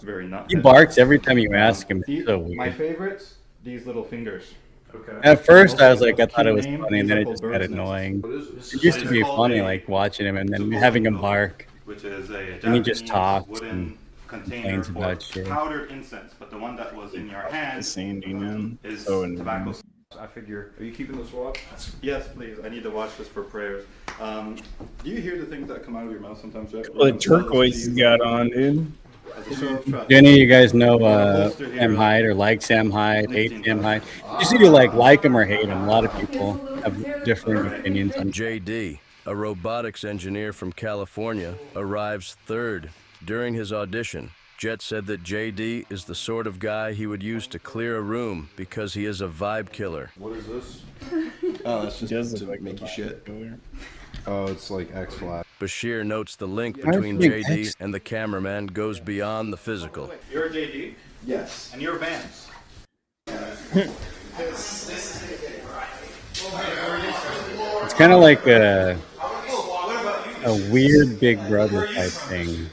Very not. He barks every time you ask him. These- It's so My weird. favorites, these little fingers. Okay. At first, I was Also, like, I thought it was key name, funny, and then it these are just called got bird's nests. annoying. This It used to is be called funny, a- like watching him and then having him bark. Which is a And he just Japanese talks wooden and container complains for about shit. powdered incense, but the one that was in your hand Sandy, man. is So annoying. tobacco. I figure. Are you keeping this watch? Yes, please. I need to watch this for prayers. Do you hear the things that come out of your mouth sometimes, Jack? Well, the turquoise he's got on, dude. As a show of trust. Do any of you guys know holster here Sam is Hyde or like Sam Hyde, hate Sam Hyde? You either like him or hate him. A lot of people have different opinions on JD, a robotics engineer from California, arrives third. During his audition, Jet said that JD is the sort of guy he would use to clear a room because he is a vibe killer. What is this? Oh, that's just Does to look like make a you shit. killer. Oh, it's like X Flash. Bashir notes the link I between think JD X- and the cameraman goes beyond the physical. You're JD, Yes. and you're Vance. It's kind of like a weird Big Brother type thing.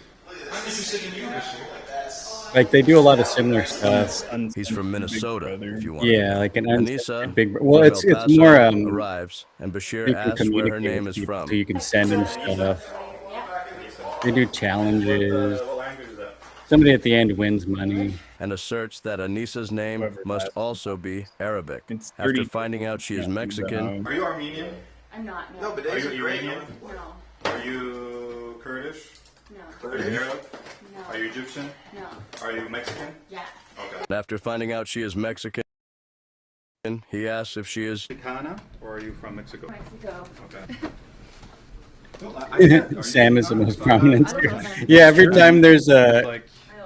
Like they do a lot of similar stuff. He's from Minnesota, if you want. Yeah, like an Anissa uncensored big. Well, from it's El it's Paso more arrives, and Bashir you can asks where her communicate name with is people, from. so you can send them stuff. They do challenges. Somebody at the end wins money. And asserts that Anissa's name must also be Arabic. After 30 finding out she is Mexican, Are you Armenian? I'm not. No, but are you Iranian? No. Are you Kurdish? No. Are you Arab? No. Are you Egyptian? No. Are you Mexican? Yeah. Okay. After finding out she is Mexican, he asks if she is Chicana, or are you from Mexico? Mexico. Okay. Sam is the most prominent here. Yeah, every time there's a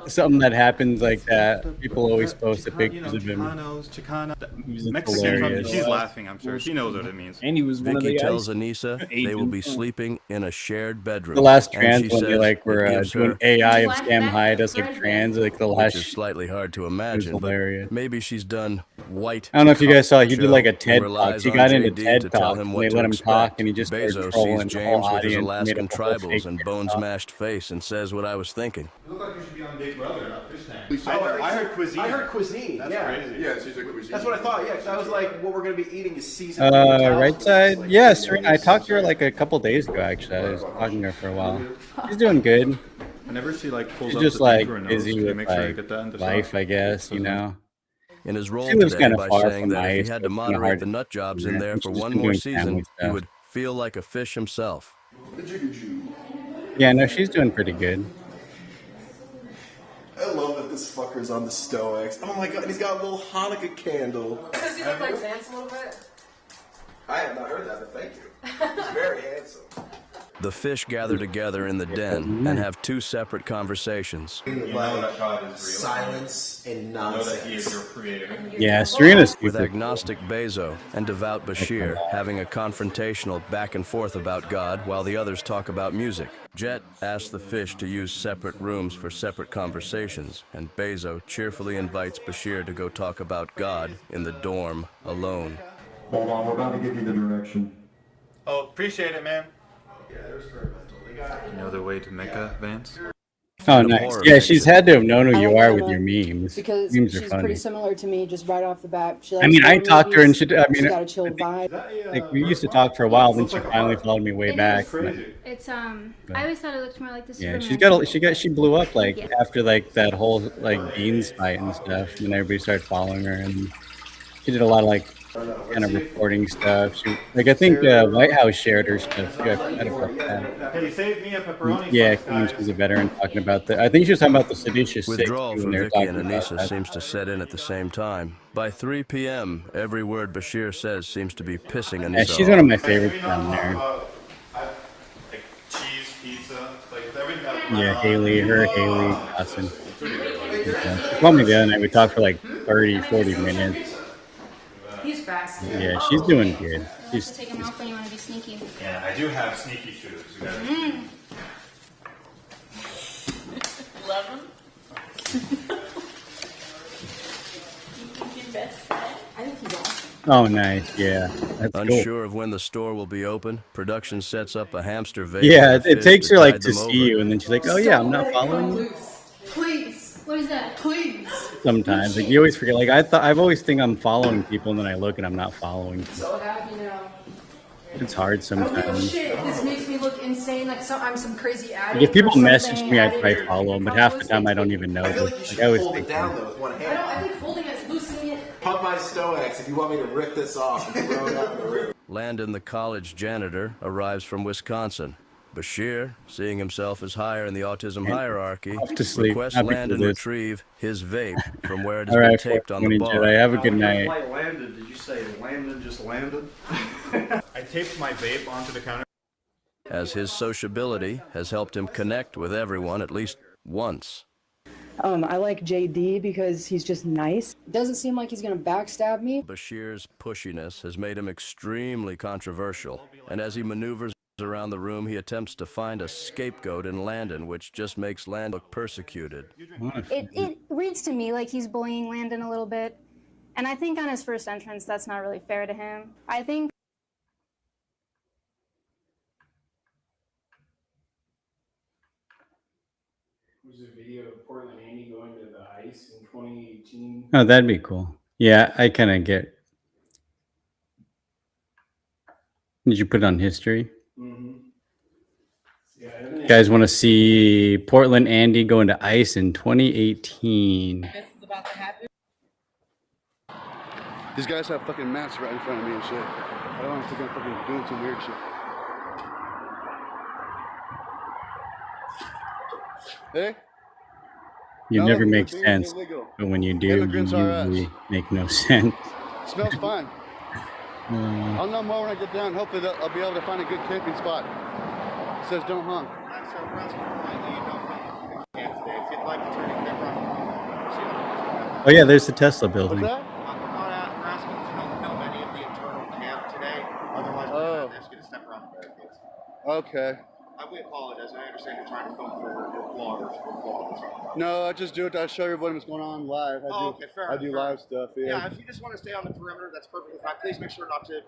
something that happens like that, people always post a pictures of him. Chicana, It's Mexican. hilarious. She's laughing, I'm sure. She knows what it means. And he was one of Vicky the tells guys. Anissa they will be sleeping in a shared bedroom. The last and trans she one, they says like were it gives doing her- AI of Sam Hyde as like trans, like the which last. is slightly hard to imagine, but hilarious. maybe she's done white. I don't know if you guys saw, he did show like a and TED relies Talk. He on got into JD TED to tell Talk, him and what they to let him expect. talk, and he just started Bezos trolling sees the whole James with his audience. Made Alaskan a whole tribals fake and TED bones Talk. mashed face and says what I was thinking. You look like you should be on Big Brother, not Fish Tank. I heard cuisine. I heard cuisine. That's yeah. crazy. Yeah, she's a cuisine. That's what I thought. Yeah, 'cause I was like, what we're gonna be eating is seasoned. Right side, yeah, Serena. I talked to her like a couple days ago. Actually, I was talking to her for a while. She's doing good. Whenever she like pulls She's up just the thing like to her nose, busy can you with make sure you like get that into life, shot? I guess. You know. In his role She lives today kinda by far saying from that if ice, he had so to it's kinda moderate hard the to nut jobs do in that. there She's for just one been more doing season, family he stuff. would feel like a fish himself. Yeah, no, she's doing pretty good. I love that this fucker's on the Stoics. Oh my god, and he's got a little Hanukkah candle. Does he look like Vance a little bit? I have not heard that, but thank you. He's very handsome. The fish gather together in the den and have two separate conversations. Silence and nonsense. Yeah, Serena's With super agnostic Bezo and devout Bashir having a confrontational back and forth about God while the others talk about music. Jet asks the fish to use separate rooms for separate conversations, and Bezo cheerfully invites Bashir to go talk about God in the dorm alone. Hold on, we're about to give you the direction. Oh, appreciate it, man. You know the way to Mecca, Vance? Oh, nice. Yeah, she's had to have known who you are with your memes. Because Memes are she's funny. pretty similar to me, just right off the bat. She I mean, I talked to her and she. I mean, she's got a chill vibe. like we used to talk for a while, then she finally followed me way back. but- It's I always thought it looked more like the Yeah, Superman. she blew up like Yeah. after like that whole like Beans fight and stuff, and everybody started following her, and she did a lot of like kind of reporting stuff. She like I think White House shared her stuff. Yeah, I forgot about that. Hey, you saved me a pepperoni. Yeah, I think she's a veteran talking about the. I think she was talking about the seditious six Withdrawal when from they were Vicky and talking about Anissa that. seems to set in at the same time. By 3 p.m., every word Bashir says seems to be pissing Anissa Yeah, she's off. one of my favorites down there. Like cheese, pizza, like everything. Yeah, Haley, Dawson. Yeah. She called me the other night. We talked for like 30, 40 minutes. He's fast. Yeah, she's doing good. She's, Take them off when you want to be sneaky. Yeah, I do have sneaky shoes. You guys. Love them. I think he's awesome. oh, nice. Yeah, that's cool. Unsure of when the store will be open, production sets up a hamster vape. Yeah, with a it fish takes to her like tide to them see over. you, and then she's like, "Oh yeah, I'm not following you." Please. What is that? Please. Sometimes, like you always forget. Like I've always think I'm following people, and then I look and I'm not following. People. So happy now. It's hard Oh sometimes. shit, this makes me look insane. Like I'm some crazy addict. Like if people or message something. me, I try to follow them, but half the time I don't even know. I feel Them. like you should Like I always hold think. it down though with one hand. I think holding it's loosening it. Hug my Stoics if you want me to rip this off and throw it out in the room. Landon, the college janitor, arrives from Wisconsin. Bashir, seeing himself as higher in the autism hierarchy, off to sleep. requests Not because Landon of this. retrieve his vape from where it has All been right, taped on the 420 bar. Jedi. Have a good night. Flight landed. Did you say Landon just landed? I taped my vape onto the counter. As his sociability has helped him connect with everyone at least once. I like JD because he's just nice. Doesn't seem like he's gonna backstab me. Bashir's pushiness has made him extremely controversial, and as he maneuvers around the room, he attempts to find a scapegoat in Landon, which just makes Landon look persecuted. It reads to me like he's bullying Landon a little bit. And I think on his first entrance, that's not really fair to him. I think Was a video of Portland Andy going to the 2018. Oh, that'd be cool. Yeah, I kind of get. Did you put it on history? Mm-hmm. You guys want to see Portland Andy go into ice in 2018? These guys have fucking mats right in front of me and shit. I don't know if they're gonna fucking doing some weird shit. Hey? You No, never they're make being sense, illegal. but when you do, you Immigrants are us. usually make no sense. Smells fine. I'll know more when I get down. Hopefully I'll be able to find a good camping spot. It says don't honk. Oh yeah, there's the Tesla building. What's that? Okay. We apologize. I understand you're trying to film for your vloggers. No, I just do it to show everybody what's going on live. I do live stuff. Yeah, if you just want to stay on the perimeter, that's perfectly fine. Please make sure not to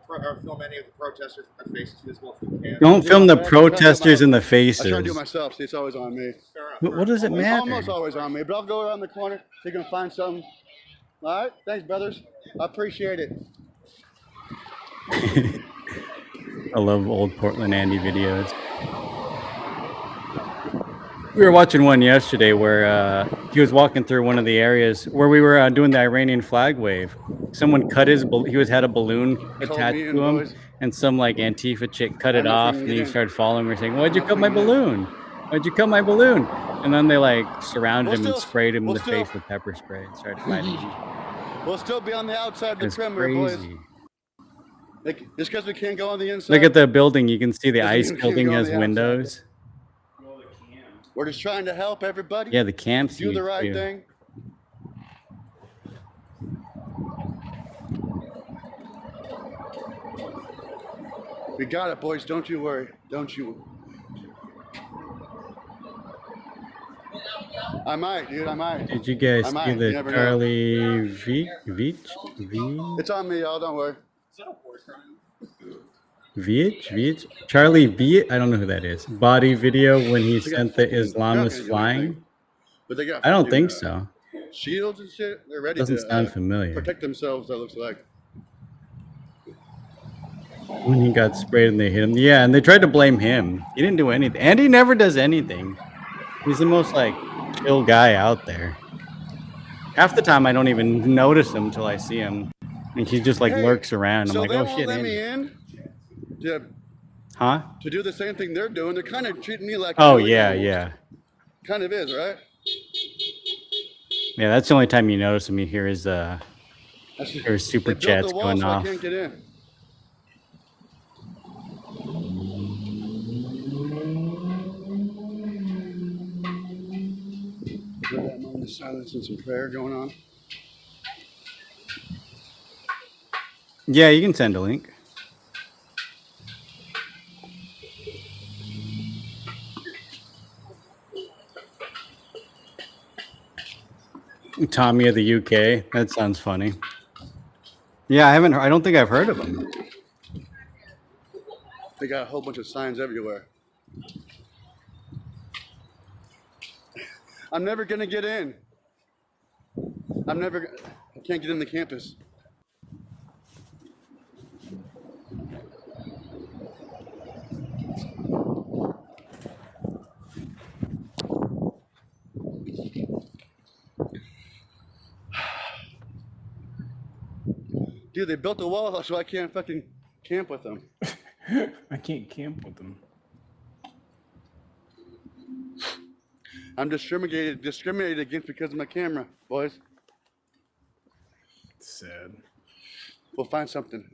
film any of the protesters with their faces visible if you can. Don't film the protesters in the faces. I try to do it myself. See, it's always on me. What does it It's matter? almost always on me, but I'll go around the corner so you can find something. All right? Thanks, brothers. I appreciate it. I love old Portland Andy videos. We were watching one yesterday where he was walking through one of the areas where we were doing the Iranian flag wave. Someone cut his, had a balloon attached to him, and some like Antifa chick cut it off, and he started following her saying, "Why'd you cut my balloon? Why'd you cut my balloon?" And then they like surrounded him and sprayed him in the face with pepper spray and started fighting. We'll still be on the outside of the It's perimeter, boys. crazy. Like, just because we can't go on the inside. Look at the building. You can see the ice You can't building go on has the outside. windows. We're just trying to help everybody. Yeah, the camps Do the used right to. thing. We got it, boys. Don't you worry. Don't you. I might, dude. I might. Did you guys I see might. You the never know. Charlie Veach? It's on me, y'all. Don't worry. Veach? Charlie Veach? I don't know who that is. Body video when he sent the Islamists flying? But they got I don't fucking, think so. shields and shit. They're ready Doesn't to sound familiar. protect themselves. That looks like. When he got sprayed and they hit him. Yeah, and they tried to blame him. He didn't do anything. And he never does anything. He's the most like chill guy out there. Half the time I don't even notice him till I see him. And he just like Hey, lurks around. I'm so like, they oh won't shit. let Andy." me in. Huh? To do the same thing they're doing. They're kind of treating me like. Oh an yeah, illegal. yeah. Kind of is, right? Yeah, that's the only time you notice him. You hear his super They built chats the wall going so off. I can't get in. Hear that moment of silence and some prayer going on. Yeah, you can send a link. Tommy of the UK. That sounds funny. Yeah, I don't think I've heard of him. They got a whole bunch of signs everywhere. I'm never gonna get in. I can't get in the campus. Dude, they built a wall so I can't fucking camp with them. I can't camp with them. I'm discriminated against because of my camera, boys. Sad. We'll find something.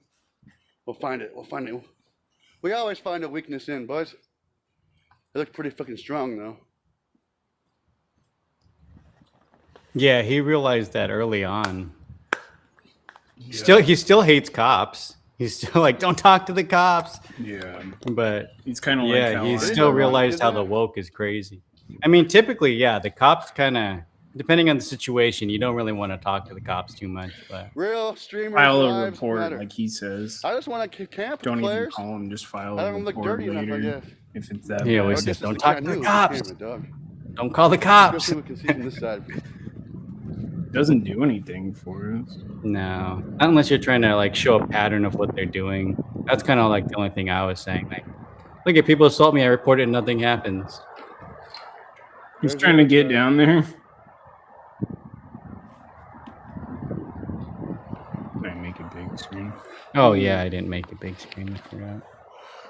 We'll find it. We'll find it. We always find a weakness in, boys. It looks pretty fucking strong, though. Yeah, he realized that early on. He still hates cops. He's still like, don't talk to the cops. Yeah. But he's kind of yeah, like he still realized how the woke is crazy. I mean, typically, yeah, the cops kind of, depending on the situation, you don't really want to talk to the cops too much. But Real streamers file a lives report, matter. like he says. I just want to camp with Don't even players. call him. Just file I a don't look report dirty enough, I later guess. if it's that. he bad. always I says, guess don't it's talk the to the camera, cops. dog. Don't call the Go cops. see what we can see from this side. Doesn't do anything for us. No, not unless you're trying to like show a pattern of what they're doing. That's kind of like the only thing I was saying. Like, look, if people assault me, I report it and nothing happens. He's trying to get down there. Can I make a big screen? Oh yeah, I didn't make a big screen. I forgot.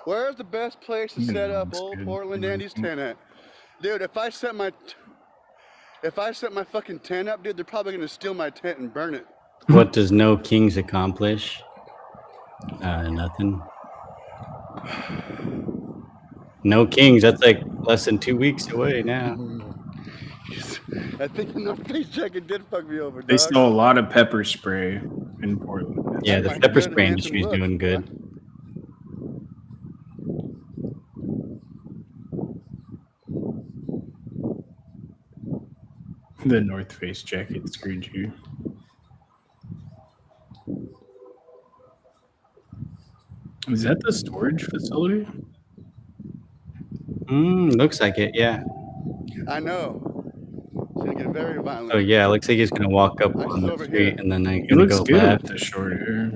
Where's the best place to set up old Portland Andy's tent at? Dude, if I set my fucking tent up, dude, they're probably gonna steal my tent and burn it. What does no kings accomplish? Nothing. No kings. That's like less than 2 weeks away now. I think the North Face jacket did fuck me over, dog. They sell a lot of pepper spray in Portland. Yeah, the pepper spray industry is doing good. The North Face jacket screwed you. Is that the storage facility? Looks like it, yeah. I know. It's gonna get very violent. Oh yeah, looks like he's gonna walk up on the street and then I'm gonna go good left. with the short hair.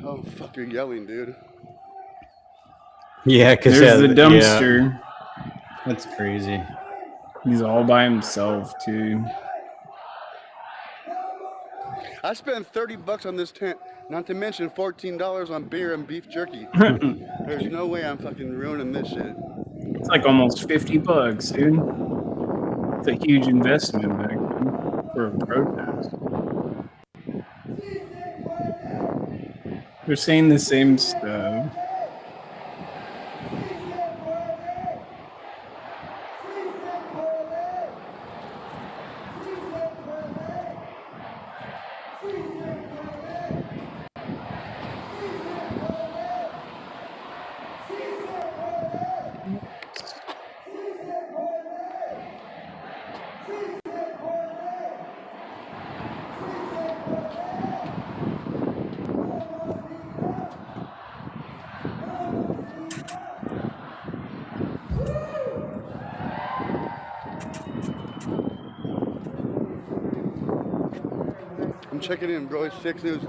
Oh fuck, you're yelling, dude. Yeah, because there's the dumpster. That's crazy. He's all by himself too. I spent $30 on this tent, not to mention $14 on beer and beef jerky. There's no way I'm fucking ruining this shit. It's like almost $50, dude. It's a huge investment back then for a protest. They're saying the same stuff. I'm checking in, bro. It's 6 News.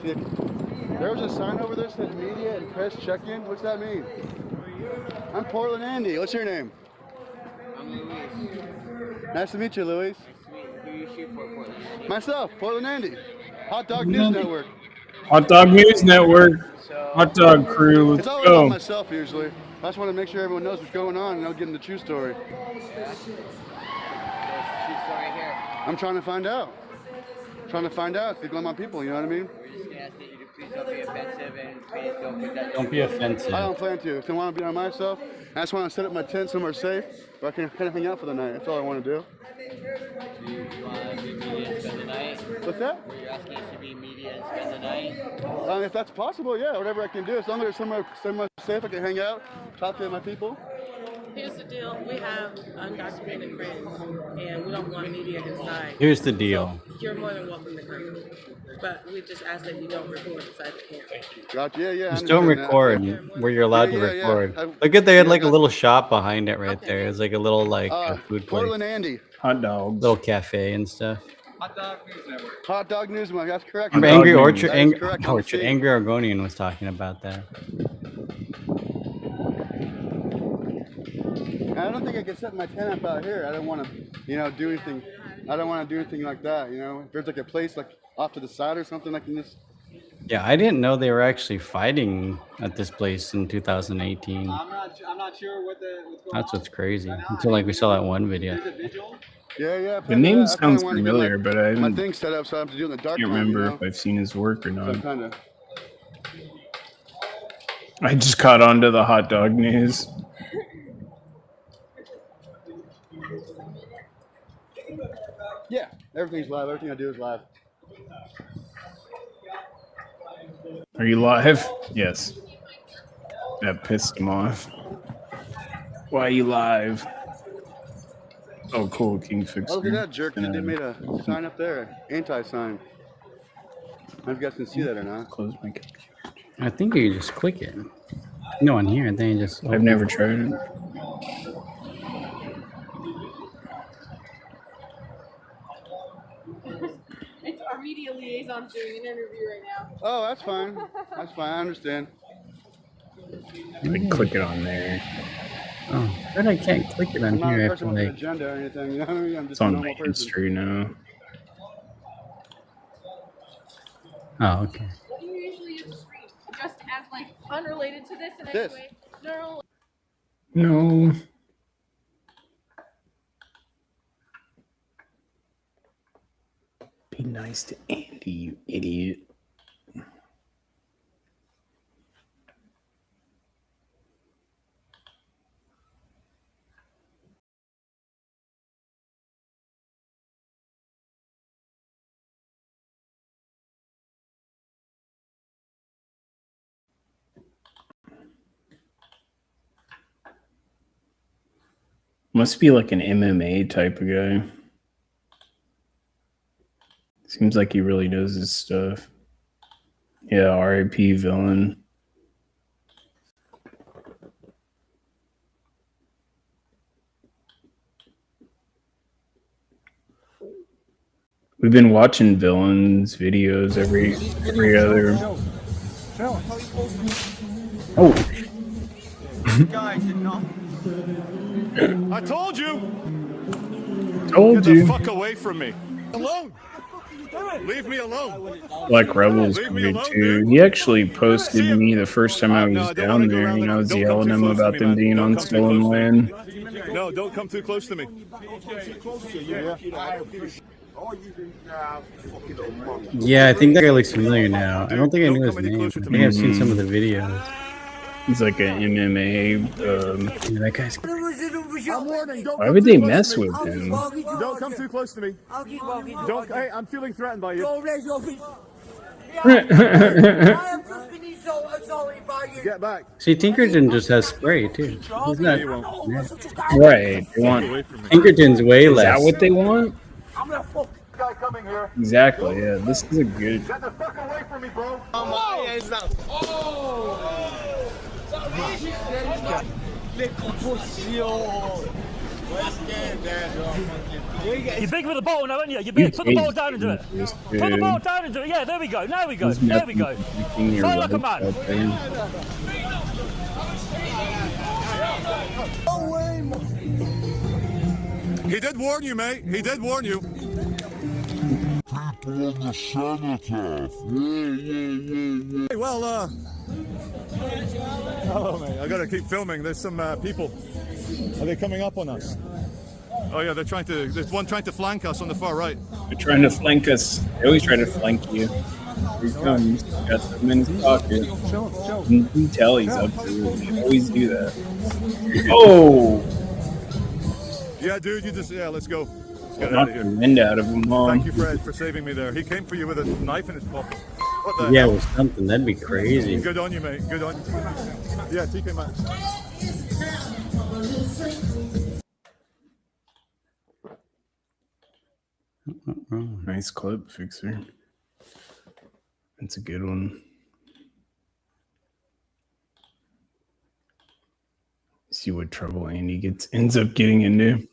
There was a sign over there that said media and press check-in. What's that mean? I'm Portland Andy. What's your name? I'm Luis. Nice to meet you, Luis. Nice to meet you. Who you shoot for, Portland? Myself, Portland Andy. Hot Dog News Network. Hot Dog News Network. Hot Dog Crew. Let's It's always go. about myself, usually. I just want to make sure everyone knows what's going on and I'll get in the true story. I'm trying to find out. Trying to find out if they're going on people, you know what I mean? We're just gonna ask that you to please don't be offensive and please don't put that. Don't be offensive. I don't plan to. If I want to be on myself, I just want to set up my tent somewhere safe where I can kind of hang out for the night. That's all I want to do. Do you want to be media and spend the night? What's that? Were you asking us to be media and spend the night? If that's possible, yeah, whatever I can do. As long as there's somewhere safe I can hang out, talk to my people. Here's the deal. We have undocumented friends, and we don't want media inside. Here's the deal. So you're more than welcome to come. But we just ask that you don't record inside the camp. Gotcha. Yeah. Just don't record where you're allowed to record. Look at they had like a little shop behind it right there. It's like a little like food place. Portland Andy. Hot dogs. Little cafe and stuff. Hot Dog News Network. Hot Dog News Network. That's correct. Remember Angry Orchard, That is correct. Angry Oregonian was talking about that. I don't think I can set my tent up out here. I don't want to, do anything. I don't want to do anything like that. If there's like a place like off to the side or something, I can just. Yeah, I didn't know they were actually fighting at this place in 2018. I'm not sure what's going That's what's crazy. Until like we saw that one video. Yeah. The name sounds familiar, but I My didn't, thing's set up so I have to do it in the dark. can't remember if I've seen his work or not. I just caught on to the hot dog news. Yeah, everything's live. Everything I do is live. Are you live? Yes. That pissed him off. Why are you live? Oh, cool. King Fixer. Oh, look at that jerk. They made a sign up there. Anti-sign. I don't know if you guys can see that or not. Close my computer. I think you just click it. No one here. Then you just. I've never tried it. media liaison's doing an interview right now. Oh, that's fine. That's fine. I understand. Like, click it on there. Oh, but I can't click it on I'm not here. a I have person to with an like. agenda or anything. You know what I mean? I'm just It's a on normal Main person. Street now. Oh, okay. What do you usually use to stream? Just as like unrelated to this in any This. way? No. No. Be nice to Andy, you idiot. Must be like an MMA type of guy. Seems like he really knows his stuff. Yeah, R.I.P. villain. We've been watching villains videos every other. Oh. Guys did not. I told you. Told Get you. the fuck away from me. Alone. Leave me alone. Black Rebel's good too. He actually posted me the first time I was down there. You know, I was yelling him about them being on stolen land. No, don't come too close to me. Yeah, I think that guy looks familiar now. I don't think I knew his name. I think I've seen some of the videos. He's like an MMA. Yeah, that guy's. Why would they mess with him? Don't come too close to me. Don't. Hey, I'm feeling threatened by you. Get back. See, Tinkerton just has spray too. He's not. Right. They want. Tinkerton's way Is less. that what they want? I'm gonna fuck guy coming here. Exactly. Yeah. This is a good. Get the fuck away from me, bro. Oh, yeah, it's not. You're big for the ball now, aren't you? You're big. Put the ball down and do it. Put the ball down and do it. Yeah, there we go. Now we go. There we go. Fight like a man. He did warn you, mate. He did warn you. People on the cenotaph. Hey, well, hello, mate. I gotta keep filming. There's some people. Are they coming up on us? Oh yeah, they're trying to. There's one trying to flank us on the far right. They're trying to flank us. They always try to flank you. Here he comes. Got them in his pocket. You can tell he's up to it. They always do that. Oh! Yeah, dude. You just let's go. Let's get out Knocked of the here. wind out of him. Thank you, Fred, for saving me there. He came for you with a knife in his pocket. What the Yeah, hell? with something that'd be crazy. Good on you, mate. Good on you. Yeah, TK Maxx. Nice clip, Fixer. That's a good one. See what trouble Andy ends up getting into.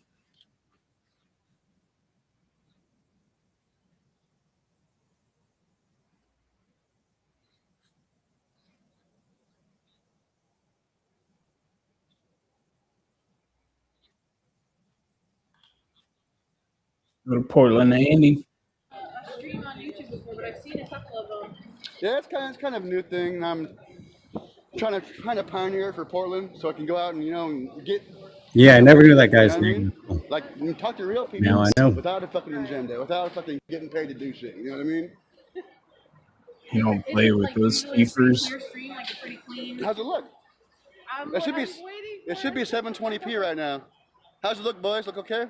Go to Portland, Andy. Stream on YouTube before, but I've seen a couple of them. Yeah, it's kind of a new thing. I'm trying to pioneer for Portland, so I can go out and and get. Yeah, I never knew that guy's You know what I name. mean? Like you talk to real people. Now I know. Without a fucking agenda, without fucking getting paid to do shit. You know what I mean? You don't play with those beefers. Your stream, like, it's pretty clean. How's it look? It should be 720p right now. How's it look, boys? Look okay?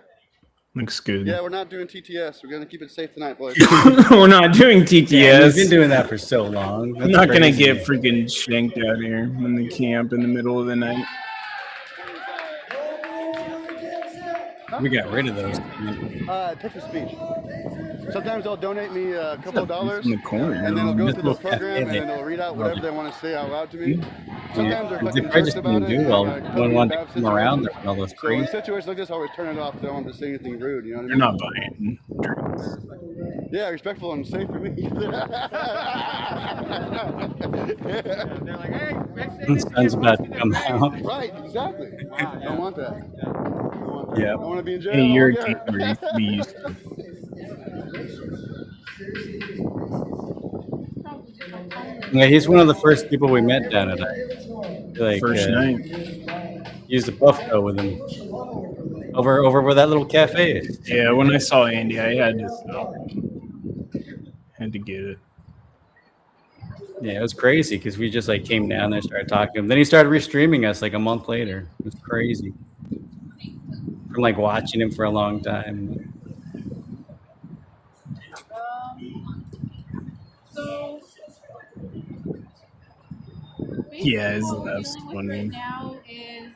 Looks good. Yeah, we're not doing TTS. We're gonna keep it safe tonight, boys. We're not doing TTS. Yeah, we've been doing that for so long. I'm That's not gonna crazy. get freaking shanked out here in the camp in the middle of the night. We got rid of those. Text-to-speech. Sometimes they'll donate me a couple of dollars, in the corner, and then they'll go Just through the look at program, and it. then they'll read out whatever they want to say out loud to me. Sometimes they're They fucking probably jerks just about didn't it. do well. and, No put one me in wanted to bad come around there situations. with all those So in crazy. situations like this, I always turn it off. They don't want to say anything rude. You know what I They're mean? not buying drinks. Yeah, respectful and safe for me. They're like, hey, The sun's about to come out. Right, exactly. Don't want that. Yeah. I want to be in jail. Hey, I you're a don't care. gamer. You should be used to it. Yeah, he's one of the first people we met down at like First night. used a Buffco with him over where that little cafe is. Yeah, when I saw Andy, I had to stop. Had to get it. Yeah, it was crazy because we just like came down there, started talking to him. Then he started restreaming us like a month later. It was crazy. From like watching him for a long time. So Yeah, basically isn't what we're that dealing with funny? right now is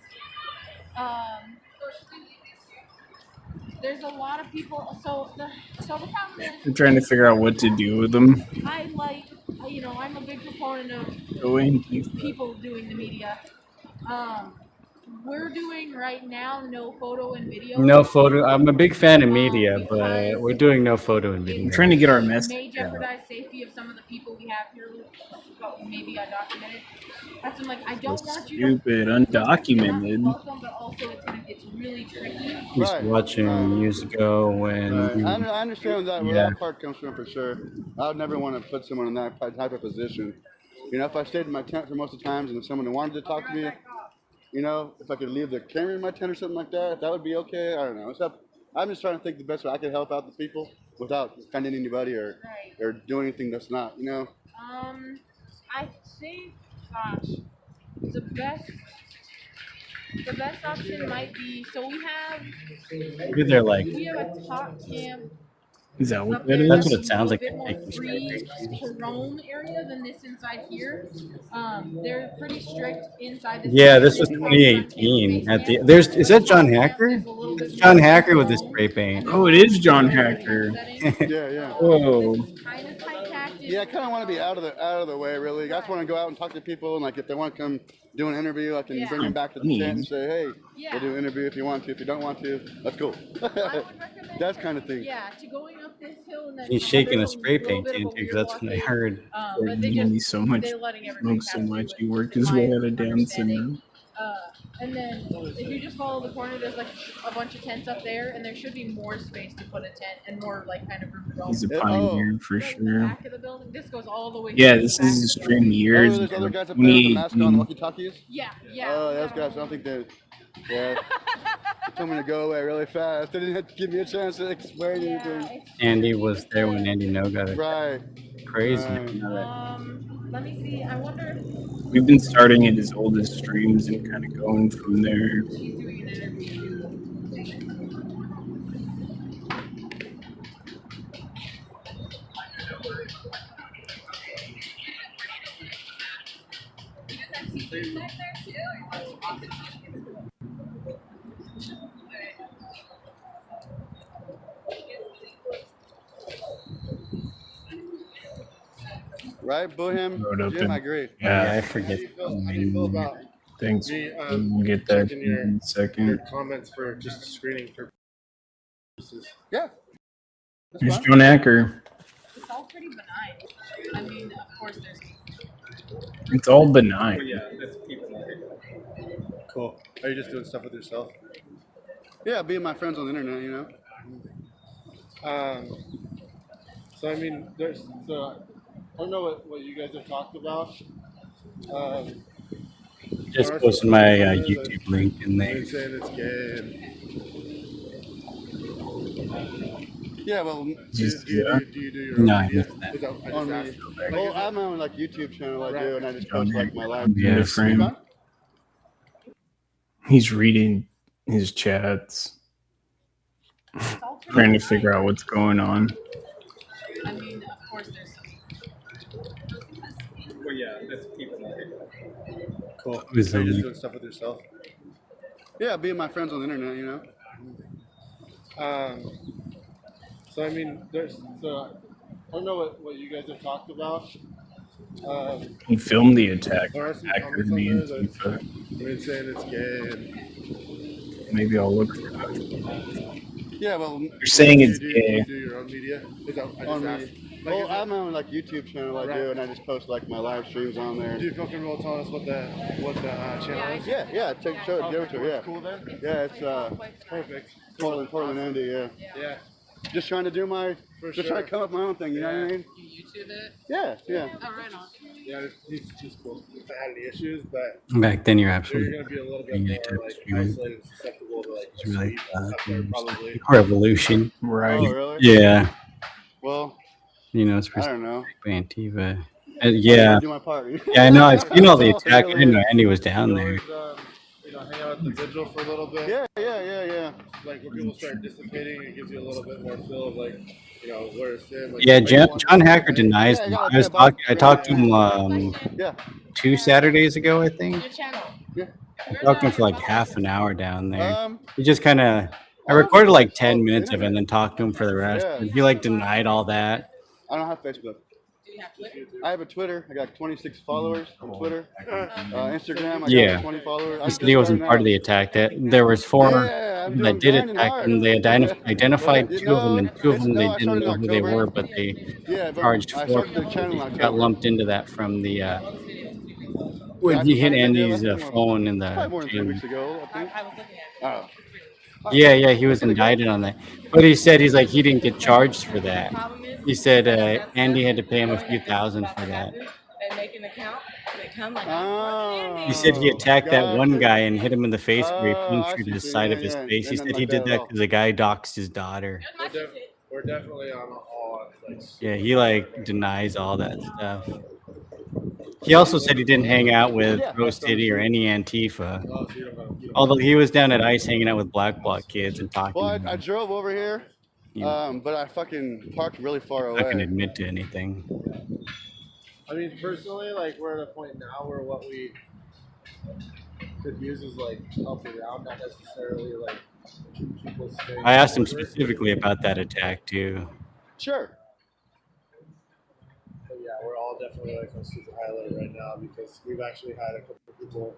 there's a lot of people. So the problem is I'm trying to figure out what to do with them. I like, you know, I'm a big proponent of Go in. people doing the media. We're doing right now no photo and video. No photo. I'm a big fan of media, but we're doing no photo and video. I'm trying to get our It message may out. jeopardize safety of some of the people we have here, but maybe undocumented. That's I'm like, I don't want you to Stupid, undocumented. welcome, but also it's really tricky. Just watching years ago when. I understand where Yeah. that part comes from for sure. I would never want to put someone in that type of position. You know, if I stayed in my tent for most of the times and if someone wanted to talk to me, you know, if I could leave the camera in my tent or something like that, that would be okay. I don't know. I'm just trying to think the best way I can help out the people without offending anybody or doing anything that's not, you know. I think, gosh, the best option might be, so we have Maybe they're like. we have a top camp. Is that what up that there is? That's what it sounds a like. bit They're more taking free straight to roam area than this inside here. They're pretty strict inside this. Yeah, this was 2018. At the is that John Hacker? It's John Hacker with his spray paint. Oh, it is John Hacker. Yeah. Whoa. Yeah, I kind of want to be out of the way, really. I just want to go out and talk to people, and like if they want to come do an interview, I can bring them back to the tent and say, hey, we'll do an interview if you want to. If you don't want to, that's cool. That kind of thing. Yeah, to going up this hill and then He's shaking a spray paint can too, because that's what I heard. but they Andy just so much, they're letting everybody smokes so much, he worked his way out of down syndrome. and then if you just follow the corner, there's like a bunch of tents up there, and there should be more space to put a tent and more like kind of room to roam. He's a pioneer for sure. Back of the building, this goes all the way. Yeah, to this the is his stream years There's ago. other guys up there with the mask on, the 2018. walkie-talkies. Yeah. Oh, those guys, I don't think they. Yeah. They told me to go away really fast. They didn't have to give me a chance to explain anything. Andy was there when Andy No got it. Right. Crazy. Let me see. I wonder. We've been starting at his oldest streams and kind of going from there. Right, Bohem? Rode up Jim, in- I agree. Yeah, I forget. How do you feel about Thanks. me, We'll get that checking in a second. comments for just screening purposes? Yeah. Here's John Hacker. It's all pretty benign. I mean, of course, there's. It's all benign. Yeah, that's people. Cool. Are you just doing stuff with yourself? Yeah, being my friends on the internet, you know. So I mean, I don't know what you guys have talked about. Just there are posted some my people that YouTube link in there. are saying it's gay. Yeah, well, Do you do your No, own I media? missed that. Is I on just me. asked you. Well, I have my own like YouTube channel I do, and I just post like my life. Yeah, frame. He's reading his chats, trying to figure out what's going on. I mean, of course, there's. Well, yeah, that's people. Cool. What is Are you that? just doing stuff with yourself? Yeah, being my friends on the internet, you know. So I mean, I don't know what you guys have talked about. He filmed the attack. There are some Hacker comments on me there and that Tifa. saying it's gay and Maybe I'll look for that. Yeah, well, You're saying it's do gay. you do your own media? Is that, I on just media. asked. Well, I have my own like YouTube channel I do, and I just post like my live streams on there. Do you feel comfortable telling us what the channel is? Yeah. Show it, give it to her. Yeah. Cool then. Yeah, it's Perfect. Portland, Indy. Yeah. Yeah. Just trying to do my, just trying to come up with my own thing. You know what I mean? You YouTube it? Yeah. Oh, right on. Yeah, he's cool. If I had any issues, but Back then, you're you're absolutely gonna be a little bit being more attacked, like you know. isolated and susceptible to like It's really stuff there, probably. revolution. Right. Oh, really? Yeah. Well, You know, it's I don't know. by Antifa. Yeah. Do my part. Yeah, I know. I've seen all the That's all attack. I didn't know Andy was down there. Hang out at the vigil for a little bit. Yeah. Like when people start dissipating, it gives you a little bit more feel of like, where it's in. Like, Yeah, John Hacker denies. I talked to him 2 Saturdays ago, I think. I talked to him for like half an hour down there. He just kind of. I recorded like 10 minutes of it and then talked to him for the rest. And he like denied all that. I don't have Facebook. I have a Twitter. I got 26 followers on Twitter. Instagram, I got 20 followers. He said he wasn't part of the attack. That there was 4 that did attack him. They identified 2 of them, and 2 of them they didn't know who they were, but they charged 4. Got lumped into that from the when he hit Andy's phone in the. Probably more than 3 weeks ago, I think. Oh. Yeah, he was indicted on that. But he said he's like he didn't get charged for that. He said Andy had to pay him a few thousand for that. And make an account. They come like, He said he attacked that one guy and hit him in the face where he punctured his side of his face. He said he did that because the guy doxed his daughter. We're definitely on all like. Yeah, he like denies all that stuff. He also said he didn't hang out with Rose City or any Antifa. Although he was down at ICE hanging out with Black Bloc kids and talking. Well, I drove over here, but I fucking parked really far away. Not gonna admit to anything. I mean, personally, like we're at a point now where what we could use is like help around, not necessarily like people staying. I asked him specifically about that attack too. Sure. But yeah, we're all definitely like on super high alert right now because we've actually had a couple of people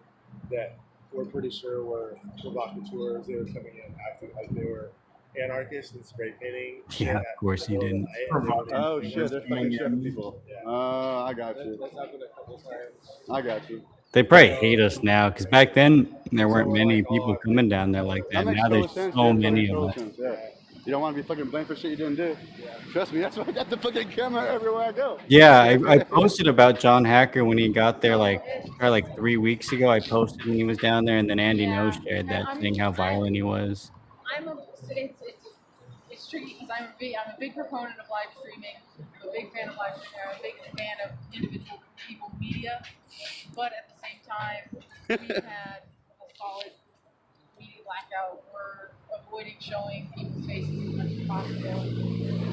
that we're pretty sure were provocateurs. They were coming in acting like they were anarchists and spray painting. Yeah, of course he didn't. Oh shit, there's fucking shit people. I got you. That's happened a couple times. I got you. They probably hate us now because back then there weren't many people coming down there like that. Now there's so many of us. Yeah. You don't want to be fucking blamed for shit you didn't do. Trust me, that's why I got the fucking camera everywhere I go. Yeah, I posted about John Hacker when he got there like 3 weeks ago. I posted when he was down there, and then Andy No shared that saying how violent he was. It's tricky because I'm a big proponent of live streaming. I'm a big fan of live streaming. I'm a big fan of individual people media, but at the same time, we've had a solid media blackout. We're avoiding showing people's faces as much as possible,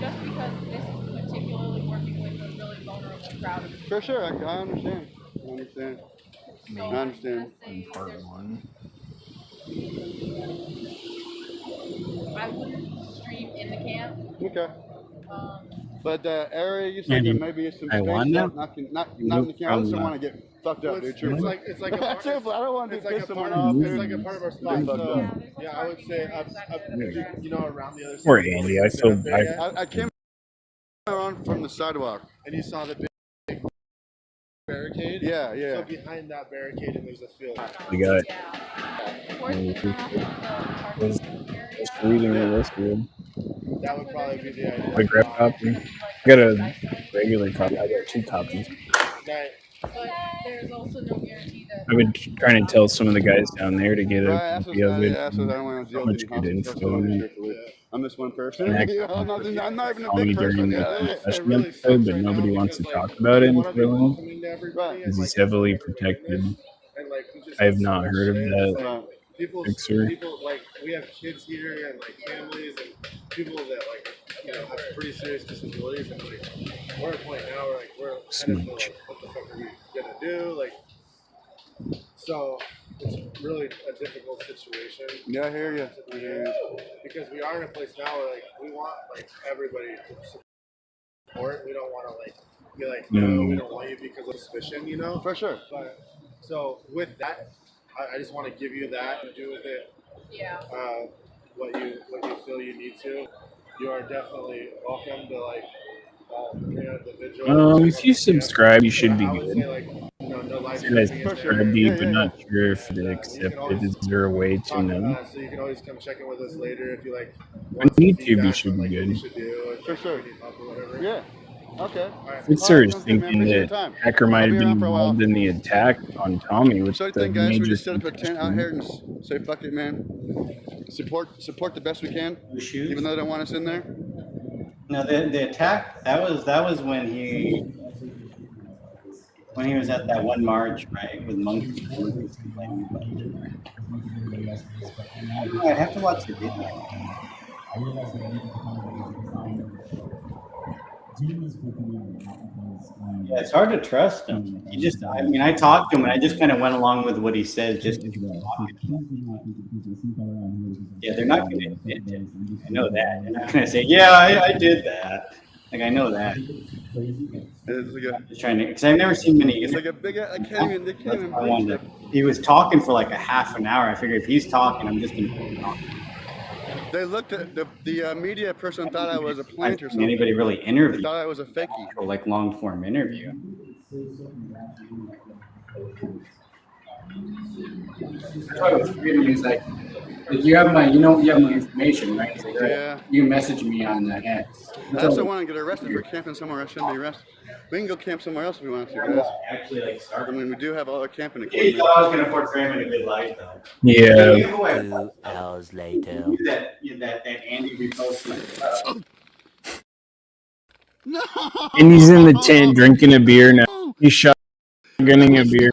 just because this is particularly working with a really vulnerable crowd. For sure, I understand. I understand. Part 1. I wouldn't stream in the camp. Okay. But the area you said there maybe is some space not in the camp. I just don't want to get fucked up, dude. Truthfully. It's like a Truthfully, I don't want to it's piss like a someone part off. of, it's like a part of our spot. So yeah, I would say around the other side. Poor Andy, I feel bad. I came around from the sidewalk. And you saw the big barricade? Yeah. So behind that barricade and there's a field. We got it. Just reading it, that's good. That would probably be the idea. I grabbed a copy. I got a regular copy. I got 2 copies. But there's also no guarantee that. I've been trying to tell some of the guys down there to get a copy of it. I don't want to How much good info in it. I'm just one person. I'm not even a Only big during person. the discussion episode, but nobody wants to talk about it until because he's heavily protected. I have not heard of that fixer. People like we have kids here and like families and people that like have pretty serious disabilities and like we're at a point now where like we're kind of like, what the fuck are we gonna do? Like so it's really a difficult situation. Yeah, I hear you. Because we are in a place now where like we want like everybody to support. We don't want to like be like no, we don't want you because of suspicion, For sure. But so with that, I just want to give you that and do with it. Yeah. what you feel you need to, you are definitely welcome to like the vigil. If you subscribe, you should be I would good. say like no live Said I streaming is subscribed to you, very but not sure if it accepted. Is there a way to talk know? so you can always come check in with us later if you like On want some YouTube, you feedback should on be like what we good. should do or For sure. if we need help or whatever. Yeah. Okay. Fitzer is sounds good, man. thinking Appreciate that your time. Hacker might I'll have be been around for a while. involved in the attack on Tommy with So what do the you think, guys? Should we major just set up a tent out contestant. here and say fuck it, man? Support the best we can, even though they don't want us in there. No, the attack, that was when he was at that one march, right, with monkeys. I'd have to watch the video. Yeah, it's hard to trust him. I talked to him and I just kind of went along with what he says just to keep talking. Yeah, they're not going to admit it. I know that. They're not going to say, yeah, I did that. Like, I know that. It's like I'm just trying to, because I've never seen many. it's like a big. They can't even I wanted to, he was talking for like a half an hour. I figured if he's talking, I'm just going to talk. They looked at the media person thought I was a plant or something. Anybody really They interviewed thought I was a fakie. or like long form interview. He's like, you have my information, right? He's like, Yeah. You message me on the X. I also want to get arrested for camping somewhere I shouldn't be arrested. We can go camp somewhere else if we want to, guys. Actually, like, I mean, we do have all our camping he equipment. thought I was going to portray him in a good light, though. Yeah. 2 hours later. That Andy reposted. No. And he's in the tent drinking a beer now. He's shotgunning a beer.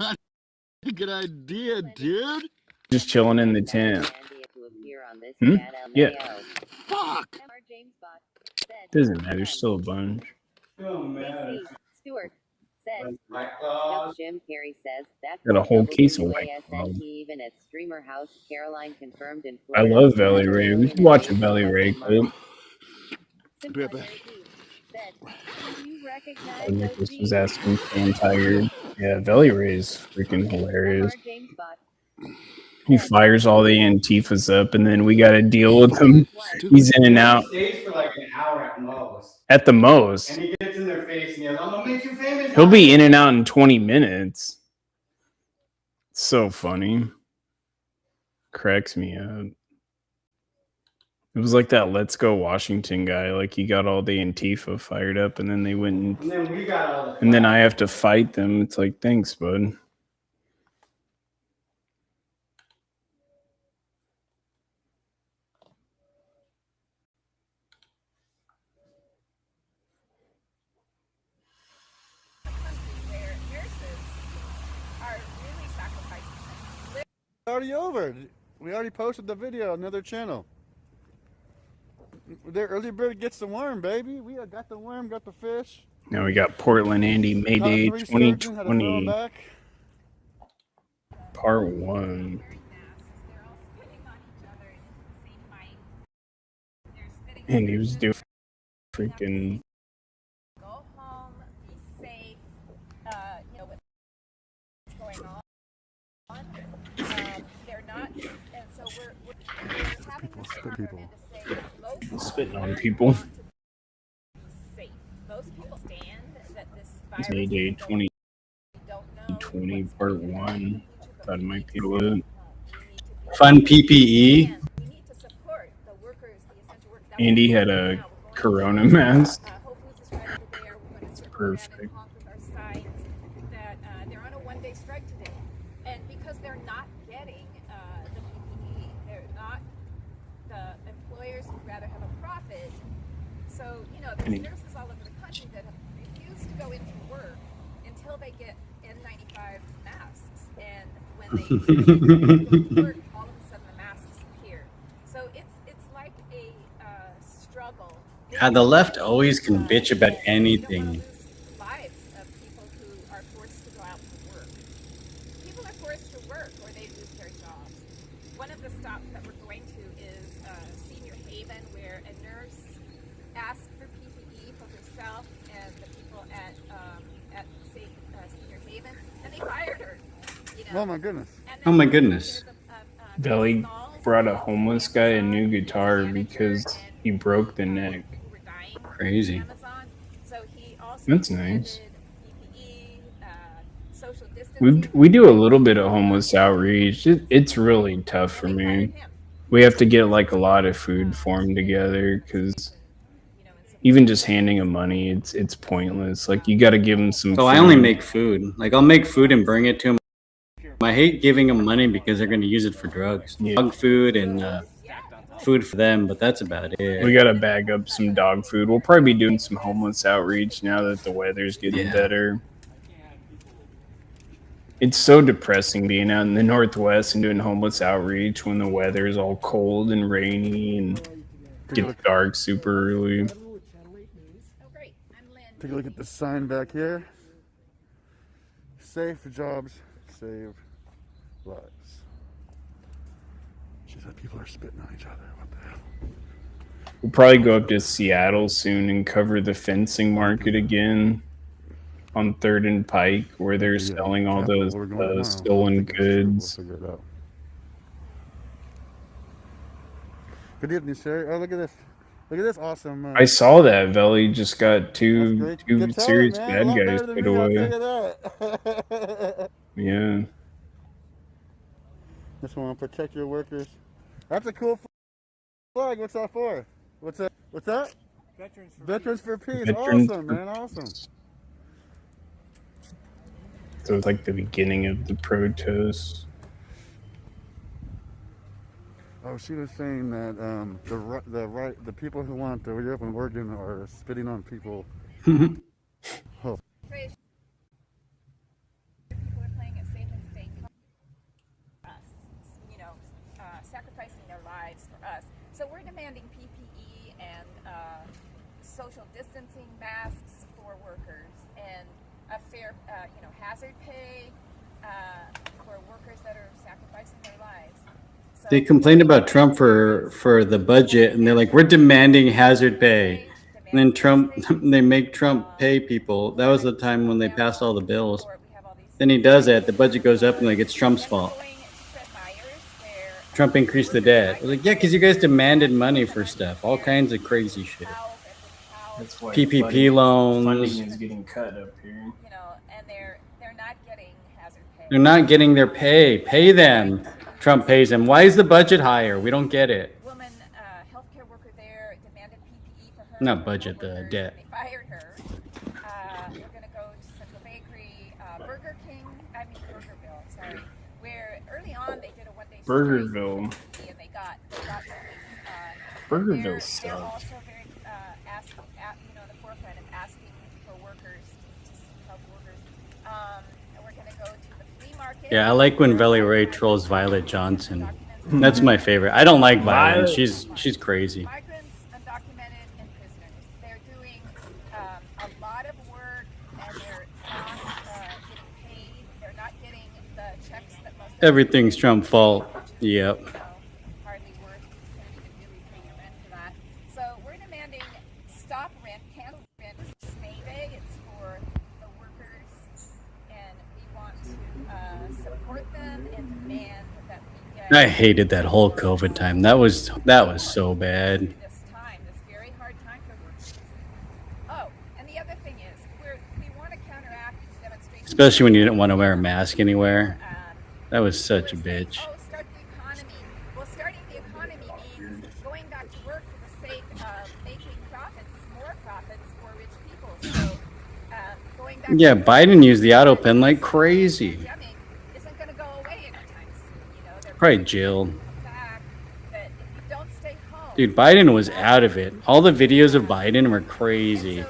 Good idea, dude. Just chilling in the tent. Yeah. Fuck. Doesn't matter. There's still a bunch. Stewart says, Jim Carrey says that's Got a whole case of White Claw. even at Streamer House. Caroline confirmed in I love Valley Ray. We should watch a Valley Ray clip. Nicholas was asking Cam Tiger. Yeah, Valley Ray is freaking hilarious. He fires all the Antifas up, and then we got to deal with them. He's in and out. Stays for like an hour at most. At the most. And he gets in their face and he goes, I'm going to make you famous. He'll be in and out in 20 minutes. So funny. Cracks me up. It was like that Let's Go Washington guy. Like, he got all the Antifa fired up, and then they went And then we got all the and then I have to fight them. It's like, thanks, bud. Already over. We already posted the video on another channel. The early bird gets the worm, baby. We got the worm, got the fish. Now we got Portland Andy Mayday 2020 Part 1. And he was doing freaking Go home, be safe, you know what's going on. They're not, and so we're having this people. to say most spitting on people. safe. Most people stand that this virus Mayday 2020 Part 1. Thought it might be a little fun PPE. Andy had a Corona mask. Perfect. that they're on a one-day strike today, and because they're not getting the PPE, they're not. The employers would rather have a profit. So you know, there's nurses all over the country that have refused to go into work until they get N95 masks, and when they go to work, all of a sudden the masks appear. So it's like a struggle. God, the left always can bitch about anything. Lives of people who are forced to go out to work. People are forced to work or they lose their jobs. One of the stops that we're going to is Senior Haven, where a nurse asked for PPE for herself and the people at Senior Haven, and they fired her. You know? Oh my goodness. Oh my goodness. Belly brought a homeless guy a new guitar because he broke the neck. Crazy. That's nice. We do a little bit of homeless outreach. It's really tough for me. We have to get like a lot of food for them together because even just handing them money, it's pointless. Like you got to give them some. So I only make food. Like I'll make food and bring it to them. I hate giving them money because they're going to use it for drugs. Dog food and food for them, but that's about it. We got to bag up some dog food. We'll probably be doing some homeless outreach now that the weather's getting better. It's so depressing being out in the Northwest and doing homeless outreach when the weather is all cold and rainy and gets dark super early. Take a look at the sign back here. Safe jobs, save lives. Jeez, that people are spitting on each other. What the hell? We'll probably go up to Seattle soon and cover the fencing market again on 3rd and Pike, where they're selling all those stolen goods. We'll figure it out. Good evening, sir. Oh, look at this. Look at this awesome. I saw that Veli just got two serious bad guys put away. Yeah. This one will protect your workers. That's a cool flag. What's that for? What's that? What's that? Veterans for Peace. Awesome, man. Awesome. So it's like the beginning of the protest. Oh, she was saying that the people who want to reopen Oregon are spitting on people. Oh. People are playing it safe and staying us, sacrificing their lives for us. So we're demanding PPE and social distancing masks for workers and a fair, hazard pay for workers that are sacrificing their lives. They complained about Trump for the budget, and they're like, "We're demanding hazard pay." And then they make Trump pay people. That was the time when they passed all the bills. Then he does that. The budget goes up, and like it's Trump's fault. Trump increased the debt. Like, yeah, because you guys demanded money for stuff, all kinds of crazy shit. That's why PPP loans. Funding is getting cut up here. And they're not getting hazard pay. They're not getting their pay. Pay them. Trump pays them. Why is the budget higher? We don't get it. Woman, healthcare worker there demanded PPE for her. Not budget, the debt. They fired her. We're going to go to Central Bakery, Burger Burgerville, sorry, where early on they did a one-day Burgerville. And they got Burgerville they're sucks. also very asking, the forefront of asking for workers to help workers. And we're going to go to the flea market. Yeah, I like when Veli Ray trolls Violet Johnson. That's my favorite. I don't like Violet. She's crazy. Migrants, undocumented, and prisoners. They're doing a lot of work, and they're not getting paid. They're not getting the checks that most. Everything's Trump fault. Yep. Hardly worth can't even really pay your rent for that. So we're demanding stop rent, cancel rent. It's May Day. It's for the workers, and we want to support them and demand that we get. I hated that whole COVID time. That was so bad. This very hard time for workers. Oh, and the other thing is, we want to counteract these demonstrations. Especially when you didn't want to wear a mask anywhere. That was such a bitch. Start the economy. Well, starting the economy means going back to work for the sake of making more profits for rich people. So, going back. Yeah, Biden used the auto pen like crazy. Isn't going to go away anytime soon. Probably jailed. Dude, Biden was out of it. All the videos of Biden were crazy.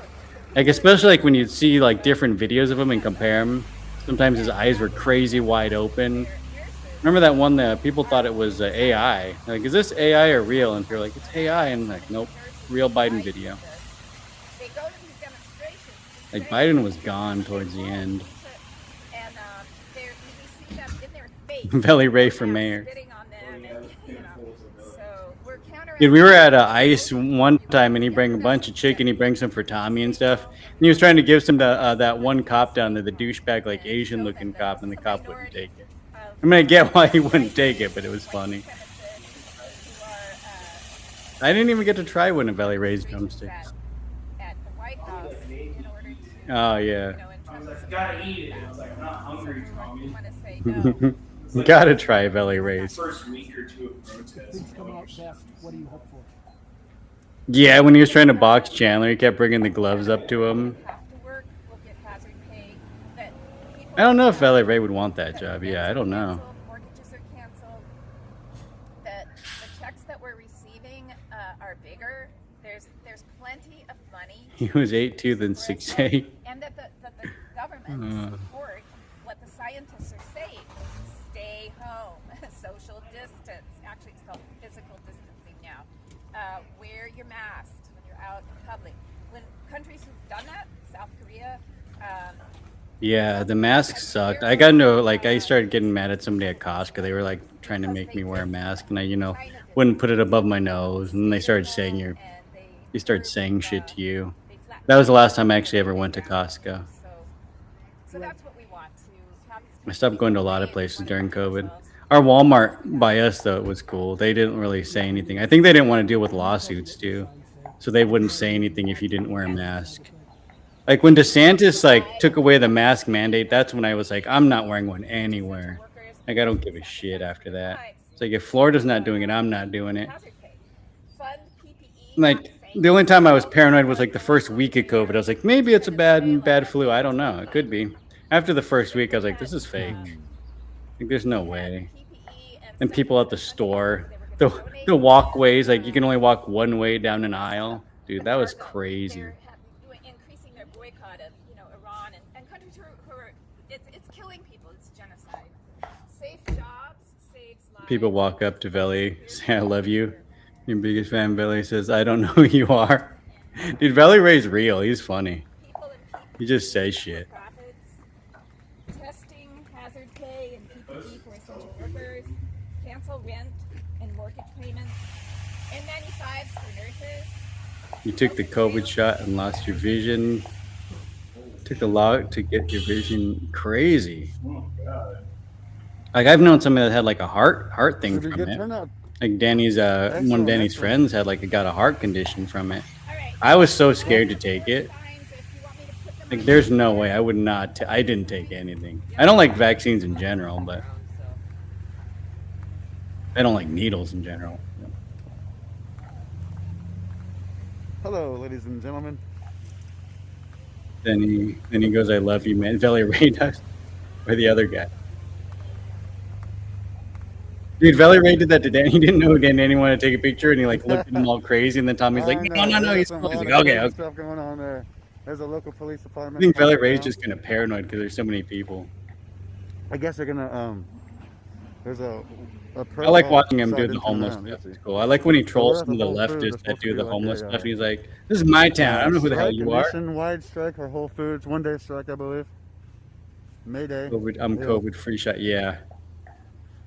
Like, especially like when you see like different videos of him and compare them. Sometimes his eyes were crazy wide open. Remember that one that people thought it was AI? Like, is this AI or real? And you're like, it's AI. And I'm like, nope, real Biden video. Like, Biden was gone towards the end. Veli Ray for mayor. Dude, we were at ICE one time, and he brought a bunch of chicken. He brings some for Tommy and stuff. And he was trying to give some to that one cop down there, the douchebag, like Asian-looking cop, and the cop wouldn't take it. I mean, I get why he wouldn't take it, but it was funny. I didn't even get to try one of Valley Ray's drumsticks. at the White House in order to, Oh yeah. in terms of Gotta eat it. I was like, I'm not hungry, Tommy. want to say no. You gotta try Valley Ray's. First week or two of protest. Things come out fast. What do you hope for? Yeah, when he was trying to box Chandler, he kept bringing the gloves up to him. I don't know if Valley Ray would want that job. Yeah, I don't know. Mortgages are canceled. The checks that we're receiving are bigger. There's plenty of money. He was 8'2", then 6'8". And that the government support what the scientists are saying. Stay home. Social distance. Actually, it's called physical distancing now. Wear your mask when you're out in public. When countries who've done that, South Korea, Yeah, the mask sucked. I got into like I started getting mad at somebody at Costco. They were like trying to make me wear a mask, and I wouldn't put it above my nose. And they started saying they started saying shit to you. That was the last time I actually ever went to Costco. so that's what we want to have. I stopped going to a lot of places during COVID. Our Walmart by us though, it was cool. They didn't really say anything. I think they didn't want to deal with lawsuits too, so they wouldn't say anything if you didn't wear a mask. Like when DeSantis took away the mask mandate, that's when I was like, I'm not wearing one anywhere. Like I don't give a shit after that. It's like if Florida's not doing it, I'm not doing it. Like the only time I was paranoid was like the first week of COVID. I was like, maybe it's a bad flu. I don't know. It could be. After the first week, I was like, this is fake. Like there's no way. And people at the store, the walkways, like you can only walk one way down an aisle. Dude, that was crazy. Increasing their boycott of Iran and countries who are it's killing people. It's genocide. Safe jobs saves lives. People walk up to Veli, say I love you. Your biggest fan, Veli says, I don't know who you are. Dude, Valley Ray's real. He's funny. He just says shit. Testing, hazard pay, and PPE for essential workers. Cancel rent and mortgage payments. N95s for nurses. You took the COVID shot and lost your vision. Took a lot to get your vision. Crazy. Oh god. Like I've known somebody that had like a heart thing Pretty from good it. turnout. Like Danny's one of Danny's friends had got a heart condition from it. I was so scared to take it. Like there's no way I would not. I didn't take anything. I don't like vaccines in general, but I don't like needles in general. Hello, ladies and gentlemen. Then he goes, I love you, man. Valley Ray does. Or the other guy. Dude, Valley Ray did that to Danny. He didn't know Danny wanted to take a picture, and he looked at him all crazy. And then Tommy's like, no. He's like, okay. Stuff going on there. There's a local police I department. think Valley Ray's just kind of paranoid because there's so many people. I guess they're gonna there's a I like watching him do the homeless stuff. It's cool. I like when he trolls some of the leftists that do the homeless stuff. He's like, this is my town. I don't know who the hell you are. Nationwide strike or Whole Foods, 1 day strike, I believe. May Day. I'm COVID free shot. Yeah.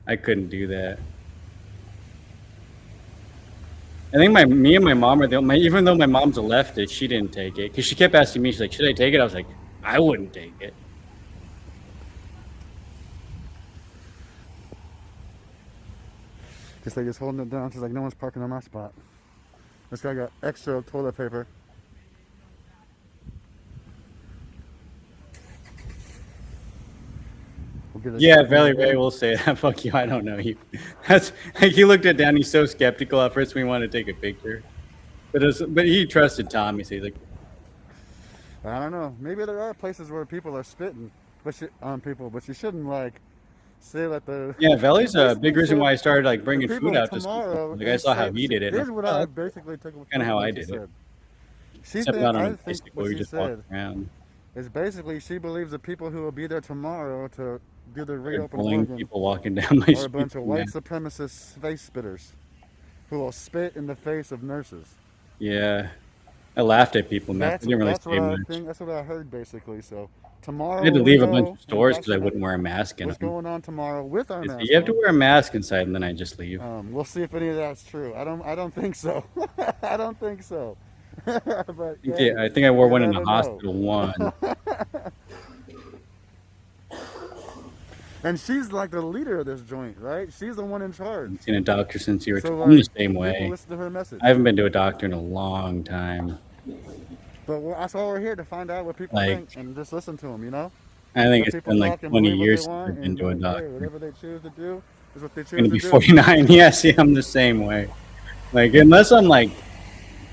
I couldn't do that. I think me and my mom are even though my mom's a leftist, she didn't take it. Because she kept asking me, she's like, should I take it? I was like, I wouldn't take it. This lady's holding it down. She's like, no one's parking on my spot. This guy got extra toilet paper. Yeah, Valley Ray will say that. Fuck you, I don't know you. That's like he looked at Danny so skeptical at first when he wanted to take a picture. But he trusted Tommy, so he's like, I don't know. Maybe there are places where people are spitting on people, but you shouldn't say that the yeah, Valley's a big reason why I started bringing food out to school. Like I saw how he did it. Here's what I basically took kind of how I did it. Except not on Facebook where you just walk around. Is basically she believes the people who will be there tomorrow to do the reopen program people walking down my are a bunch of white supremacist face spitters who will spit in the face of nurses. Yeah, I laughed at people, man. They didn't really say much. That's what I heard basically. So tomorrow I had to leave a bunch of stores because I wouldn't wear a mask in them. What's going on tomorrow with our mask? You have to wear a mask inside, and then I just leave. We'll see if any of that's true. I don't think so. I don't think so. But, I think I wore one in the hospital. And she's like the leader of this joint, right? She's the one in charge. Seen a doctor since you were. So, I'm the like, same people way. listen to her message. I haven't been to a doctor in a long time. But that's why we're here, to find out what people Like- think and just listen to them, you know? I think Let it's people been like talk and 20 believe what years they since want, I've been and to a like, hey, doctor. whatever they choose to do is what they choose I'm gonna to be do. 49. Yeah, see, I'm the same way. Like, unless I'm like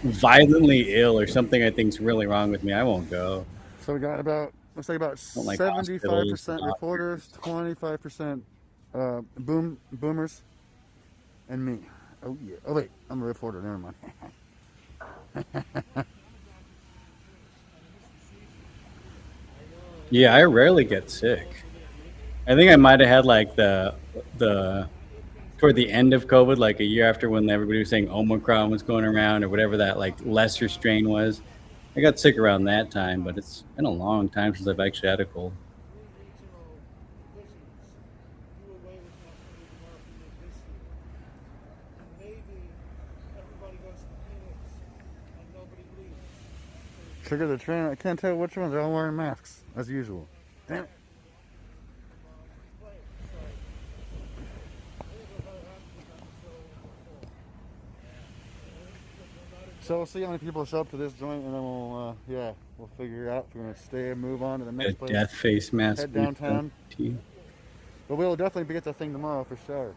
violently ill or something I think's really wrong with me, I won't go. So we got about, let's say about Don't like 75% hospitals. reporters, 25% boomers, and me. Oh yeah. Oh wait, I'm a reporter. Never mind. Yeah, I rarely get sick. I think I might have had like the toward the end of COVID, like a year after when everybody was saying Omicron was going around or whatever that like lesser strain was. I got sick around that time, but it's been a long time since I've actually had a cold. Trigger the train. I can't tell which ones. They're all wearing masks as usual. Damn it. So we'll see how many people show up to this joint, and then we'll, we'll figure it out if we're gonna stay and move on to the next A place. death face mask. Head downtown. But we'll definitely get the thing tomorrow for sure.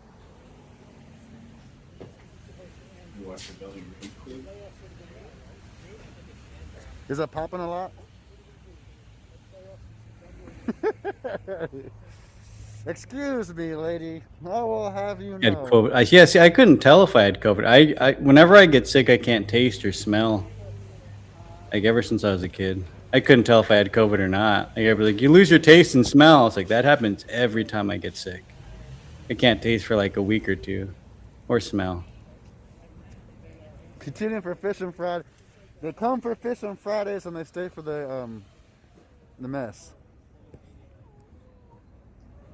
Is it popping a lot? Excuse me, lady. I will have you I had know. COVID. Yeah, see, I couldn't tell if I had COVID. I whenever I get sick, I can't taste or smell. Like ever since I was a kid, I couldn't tell if I had COVID or not. Like, I'd be like, you lose your taste and smell. It's like that happens every time I get sick. I can't taste for like a week or two, or smell. Continue for Fish and Friday. They come for Fish on Fridays and they stay for the mess.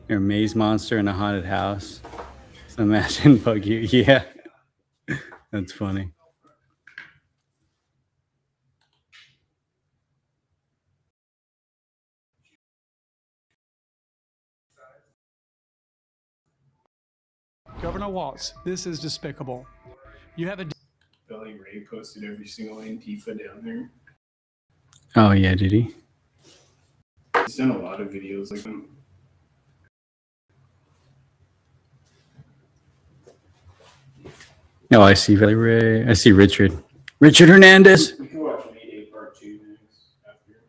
You're a maze monster in a haunted house. So imagine bug you. Yeah, that's funny. Governor Walz, this is despicable. You have a Billy Ray posted every single Antifa down there. Oh yeah, did he? He's done a lot of videos like them. Oh, I see Billy Ray. I see Richard. Richard Hernandez. We can watch Mayday Part 2 next after.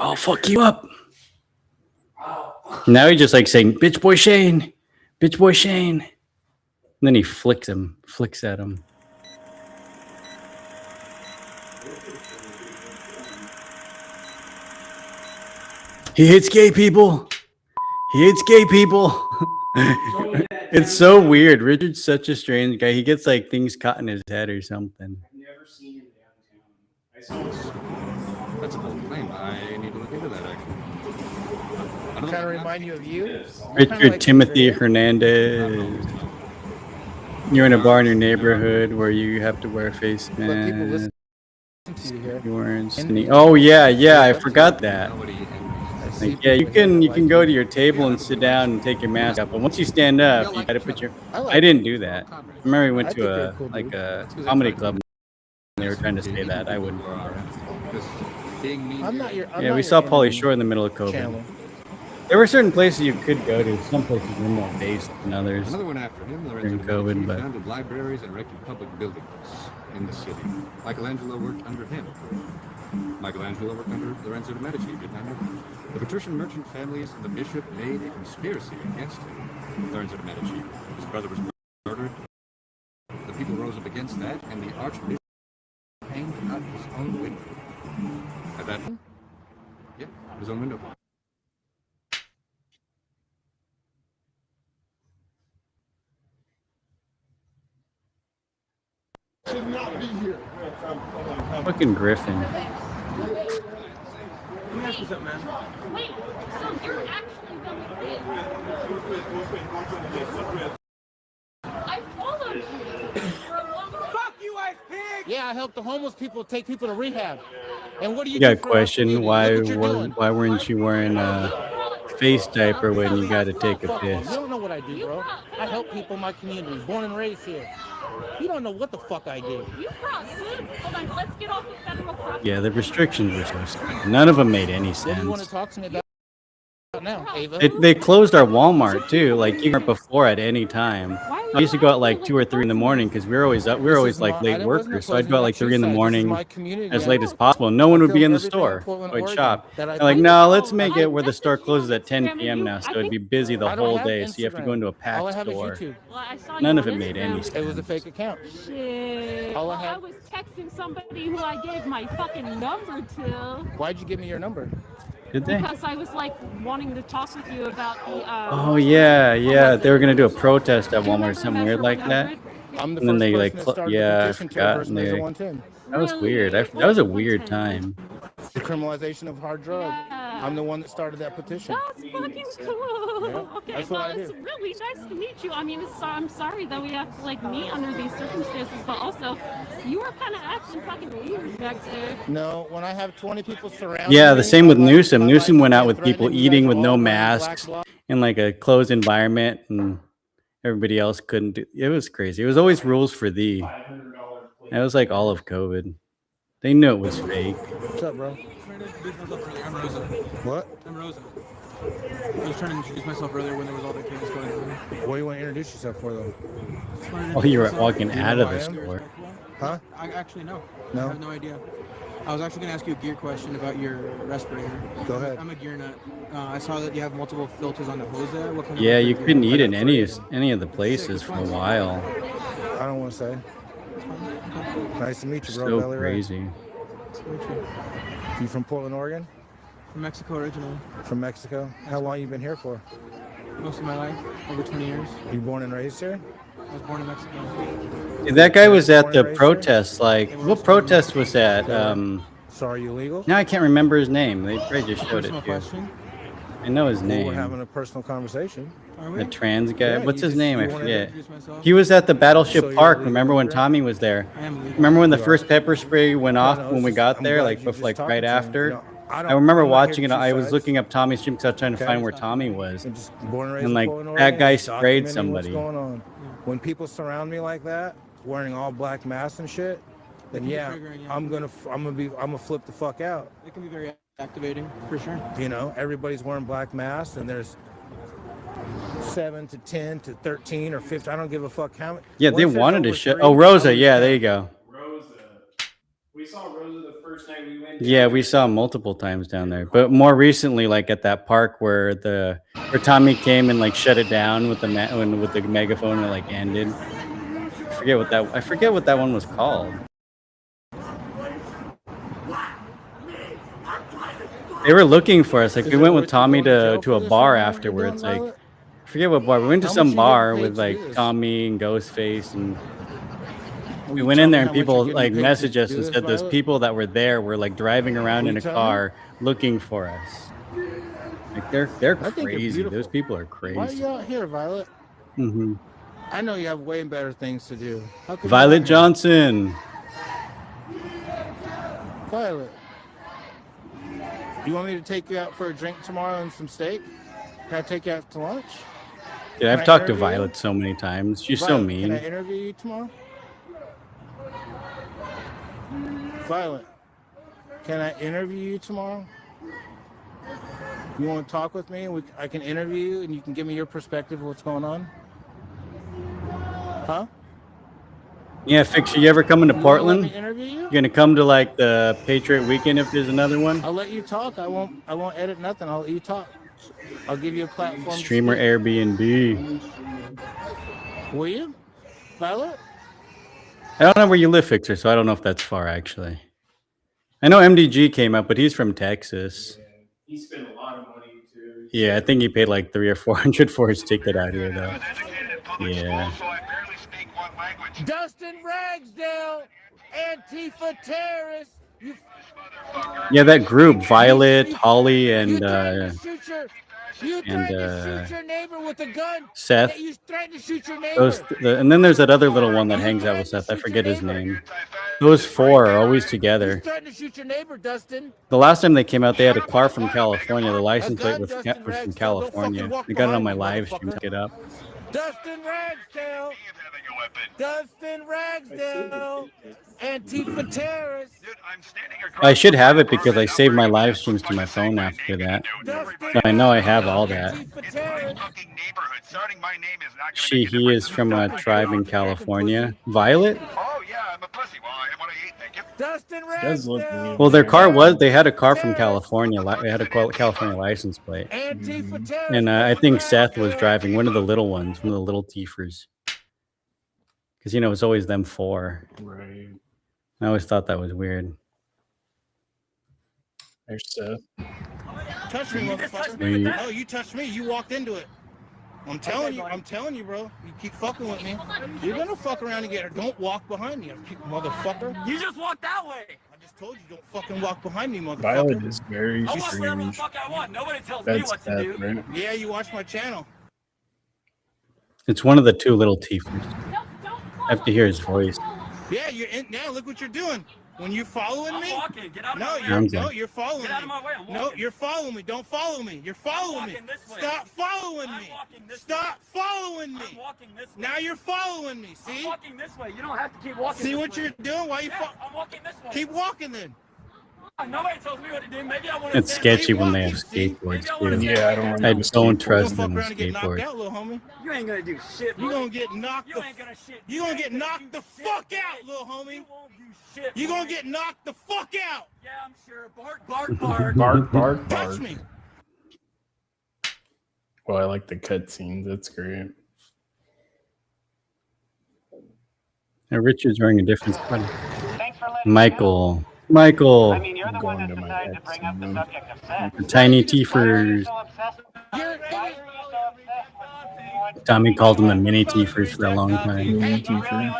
I'll fuck you up. Now he's just like saying, "Bitch boy Shane, bitch boy Shane," and then he flicks at him. He hates gay people. He hates gay people. It's so weird. Richard's such a strange guy. He gets like things caught in his head or something. I've never seen him downtown. That's a bold claim. I need to look into that, actually. I'm trying to remind you of you. Richard Timothy Hernandez. You're in a bar in your neighborhood where you have to wear a face mask. Oh yeah, I forgot that. Like, yeah, you can go to your table and sit down and take your mask off, but once you stand up, you gotta put your. I didn't do that. I remember we went to a comedy club. And they were trying to say that I wouldn't. Yeah, we saw Pauly Shore in the middle of COVID. There were certain places you could go to. Some places were more based than others. Another one after him, during Lorenzo COVID, Medici but founded libraries and erected public buildings in the city. Michelangelo worked under him. Michelangelo worked under Lorenzo de Medici, did not know. The patrician merchant families and the bishop made a conspiracy against him. Lorenzo de Medici. His brother was murdered. The people rose up against that, and the archbishop hanged out his own window. At that time? Yeah, his own window. Should not be here. fucking Griffin. Let me ask you something, man. Wait, so you're actually I followed you for a long time. Fuck you, ice pig! Yeah, I help the homeless people take people to rehab. And what do you You got do a for us? question? Why Look what you're doing. weren't you wearing a face diaper when you got to take a Fuck you. You piss. don't know what I do, bro. I help people in my community. Born and raised here. You don't know what the fuck I do. You brought food. Hold on, let's get off of federal property. Yeah, the restrictions were so stupid. None of them made any What do you want to sense. talk to me about now, Ava? They closed our Walmart too. Like you weren't before at any time. I used to go out like 2 or 3 in the morning because we were always up. We were always like late workers, so I'd go out like 3 in the morning as late as possible. No one would be in the store. I'd shop. And like, no, let's make it where the store closes at 10 p.m. now, so it'd be busy the whole day. So you have to go into a All I packed have is store. YouTube. None of it made any sense. It was a fake account. Shit. All I I had- was texting somebody who I gave my fucking number to. Why'd you give me your number? Did they? Because I was like wanting to talk with you about the. Oh yeah, yeah. They were gonna do a protest at Walmart, something weird like that. I'm the And then first they person like, that started the yeah, I petition to forgot. reverse And Measure they, 110. that was weird. That was a weird time. The criminalization of hard drugs. I'm the one that started that petition. That's fucking cool. Yeah, Okay, that's what well, I it's do. really nice to meet you. I mean, I'm sorry that we have to like meet under these circumstances, but also, you were kind of acting fucking weird back there. No, when I have 20 people surrounding Yeah, me, the same with my life- Newsom. my Newsom life went is out with threatened, people and you eating guys with are no all wearing black masks bloc. in like a closed environment, and everybody else couldn't do. It was crazy. It was always rules for thee. It was like all of COVID. They knew it was fake. What's up, bro? I'm Rosa. What? I'm Rosa. I was trying to introduce myself earlier when there was all that chaos going on. What do you want to introduce yourself for, though? Oh, you were walking out of the store. Huh? I actually no. No? I have no idea. I was actually going to ask you a gear question about your respirator. Go ahead. I'm a gear nut. I saw that you have multiple filters on the hose there. What kind of Yeah, you filter? couldn't eat in any of the places for a while. I don't want to say. Nice to meet you, bro. So Belly Ray. crazy. You from Portland, Oregon? From Mexico originally. From Mexico? How long you been here for? Most of my life, over 20 years. You born and raised here? I was born in Mexico. That guy was at the protest. Like, what protest was that? So are you illegal? Now I can't remember his name. They probably just showed it Personal to you. question? I know his Well, name. we're having a personal conversation. The trans guy. Yeah, What's you his just- name? you I wanna forget. introduce myself? He was at the Battleship So you're Park. a Remember when legal Tommy was there? I am legal. Remember when the You are. first pepper spray went off no, when it's we just- got I'm there? glad Like, you're just like talking right to me. after. No, I I don't- remember I'm not watching here it. to I was choose looking up Tommy's stream because I was trying to Okay. find where Tommy was. I'm just born and raised And in like Portland, that Oregon, guy just sprayed documenting somebody. What's going on? When people surround me like that, wearing all black masks and shit, then can be yeah, triggering, yeah. I'm gonna flip the fuck out. It can be very activating, for sure. You know, everybody's wearing black masks, and there's 7 to 10 to 13 or 15. I don't give a fuck how many. Yeah, they Once there's wanted to over show. 3, Oh, Rosa. always Yeah, count. there you go. Rosa. We saw Rosa the first night we went. Yeah, we saw him multiple times down there, but more recently, like at that park where where Tommy came and like shut it down with the with the megaphone and it like ended. I forget what that one was called. They were looking for us. Like we went with Tommy to a bar afterwards. Like I forget what bar. We went to How some much you bar getting paid with to like do this? Tommy and Ghostface, and we you went tell in me there and how much you're people getting like paid to messaged us do and this, said those Violet? people that were there were like driving around Will in you a tell me? car looking for us. Like they're I think you're crazy. beautiful. Those people are Why are crazy. you out here, Violet? Hmm. I know you have way better things to do. How come you're Violet out here? Johnson. Violet. You want me to take you out for a drink tomorrow and some steak? Can I take you out to lunch? Dude, Can I've I talked to interview you? Violet so many times. She's so Violet, mean. Can I interview you tomorrow? Violet, can I interview you tomorrow? You want to talk with me? I can interview you and you can give me your perspective of what's going on? Huh? Yeah, Fixer, you ever coming to You wanna let Portland? me interview you? You gonna come to like the Patriot Weekend if there's another one? I'll let you talk. I won't edit nothing. I'll let you talk. I'll give you a platform. to Streamer speak. Airbnb. Will you? Violet? I don't know where you live, Fixer, so I don't know if that's far actually. I know MDG came up, but he's from Texas. He spent a lot of money too. Yeah, I think he paid like $300 or $400 for his ticket out here though. Yeah. Dustin Ragsdale, Antifa terrorist. You Yeah, that group, Violet, Holly, and threatened to shoot your You and threatened to shoot your neighbor with a gun. Seth. You threatened to shoot your neighbor. And then there's that other little one that hangs out with Seth. I forget his name. Those four are always together. You threatened to shoot your neighbor, Dustin. The last time they came out, they had a car from California. The license plate was from California. I got it on my live stream. Look it up. Dustin Ragsdale. Dustin Ragsdale. Antifa terrorist. I should have it because I saved my live streams to my phone after that. So I know I have all that. He is from a tribe in California. Violet? Dustin Does look weird. Well, their car they had a car from California. They had a California license plate. And I think Seth was driving one of the little ones, one of the little Tiefers. Because, it's always them four. Right. I always thought that was weird. There's Seth. Touch me, motherfucker. No, you touched me. You walked into it. I'm telling you, bro. You keep fucking with me. You're gonna fuck around and get her. Don't walk behind me, motherfucker. You just walk that way. I just told you, don't fucking walk behind me, motherfucker. Violet is very I'll walk wherever the strange. fuck I want. Nobody tells me That's what to Seth, do. right? Yeah, you watch my channel. It's one of the two little Tiefers. I have to hear his voice. Yeah, you're in now. Look what you're doing. When you're following me, walking. Get out of no, my way. you're following Get out of me. my way. I'm No, walking. you're following me. Don't follow me. You're following me. walking this way. Stop following me. walking this Stop following me. I'm walking this way. Now you're following me. See? I'm walking this way. You don't have to keep walking. See this what way. you're doing? Why you? I'm walking this way. Keep walking then. Nobody tells me what to do. Maybe I want to. It's sketchy when they have skateboards too. Yeah, I don't I want don't trust Fuck them with around and get knocked skateboards. out, little homie. You ain't gonna do shit. You gonna get knocked. You ain't gonna shit. You gonna get knocked the fuck out, little homie. You won't do shit. You gonna get knocked the fuck out. Yeah, I'm sure. Bark, bark, bark. Bark, bark, Touch bark. me. Well, I like the cutscenes. That's great. Now, Richard's wearing a different sweater. Michael. Michael. I'm going to my ex. The tiny Tiefers. Tommy called them the mini Tiefers for a long time. Mini Tiefers.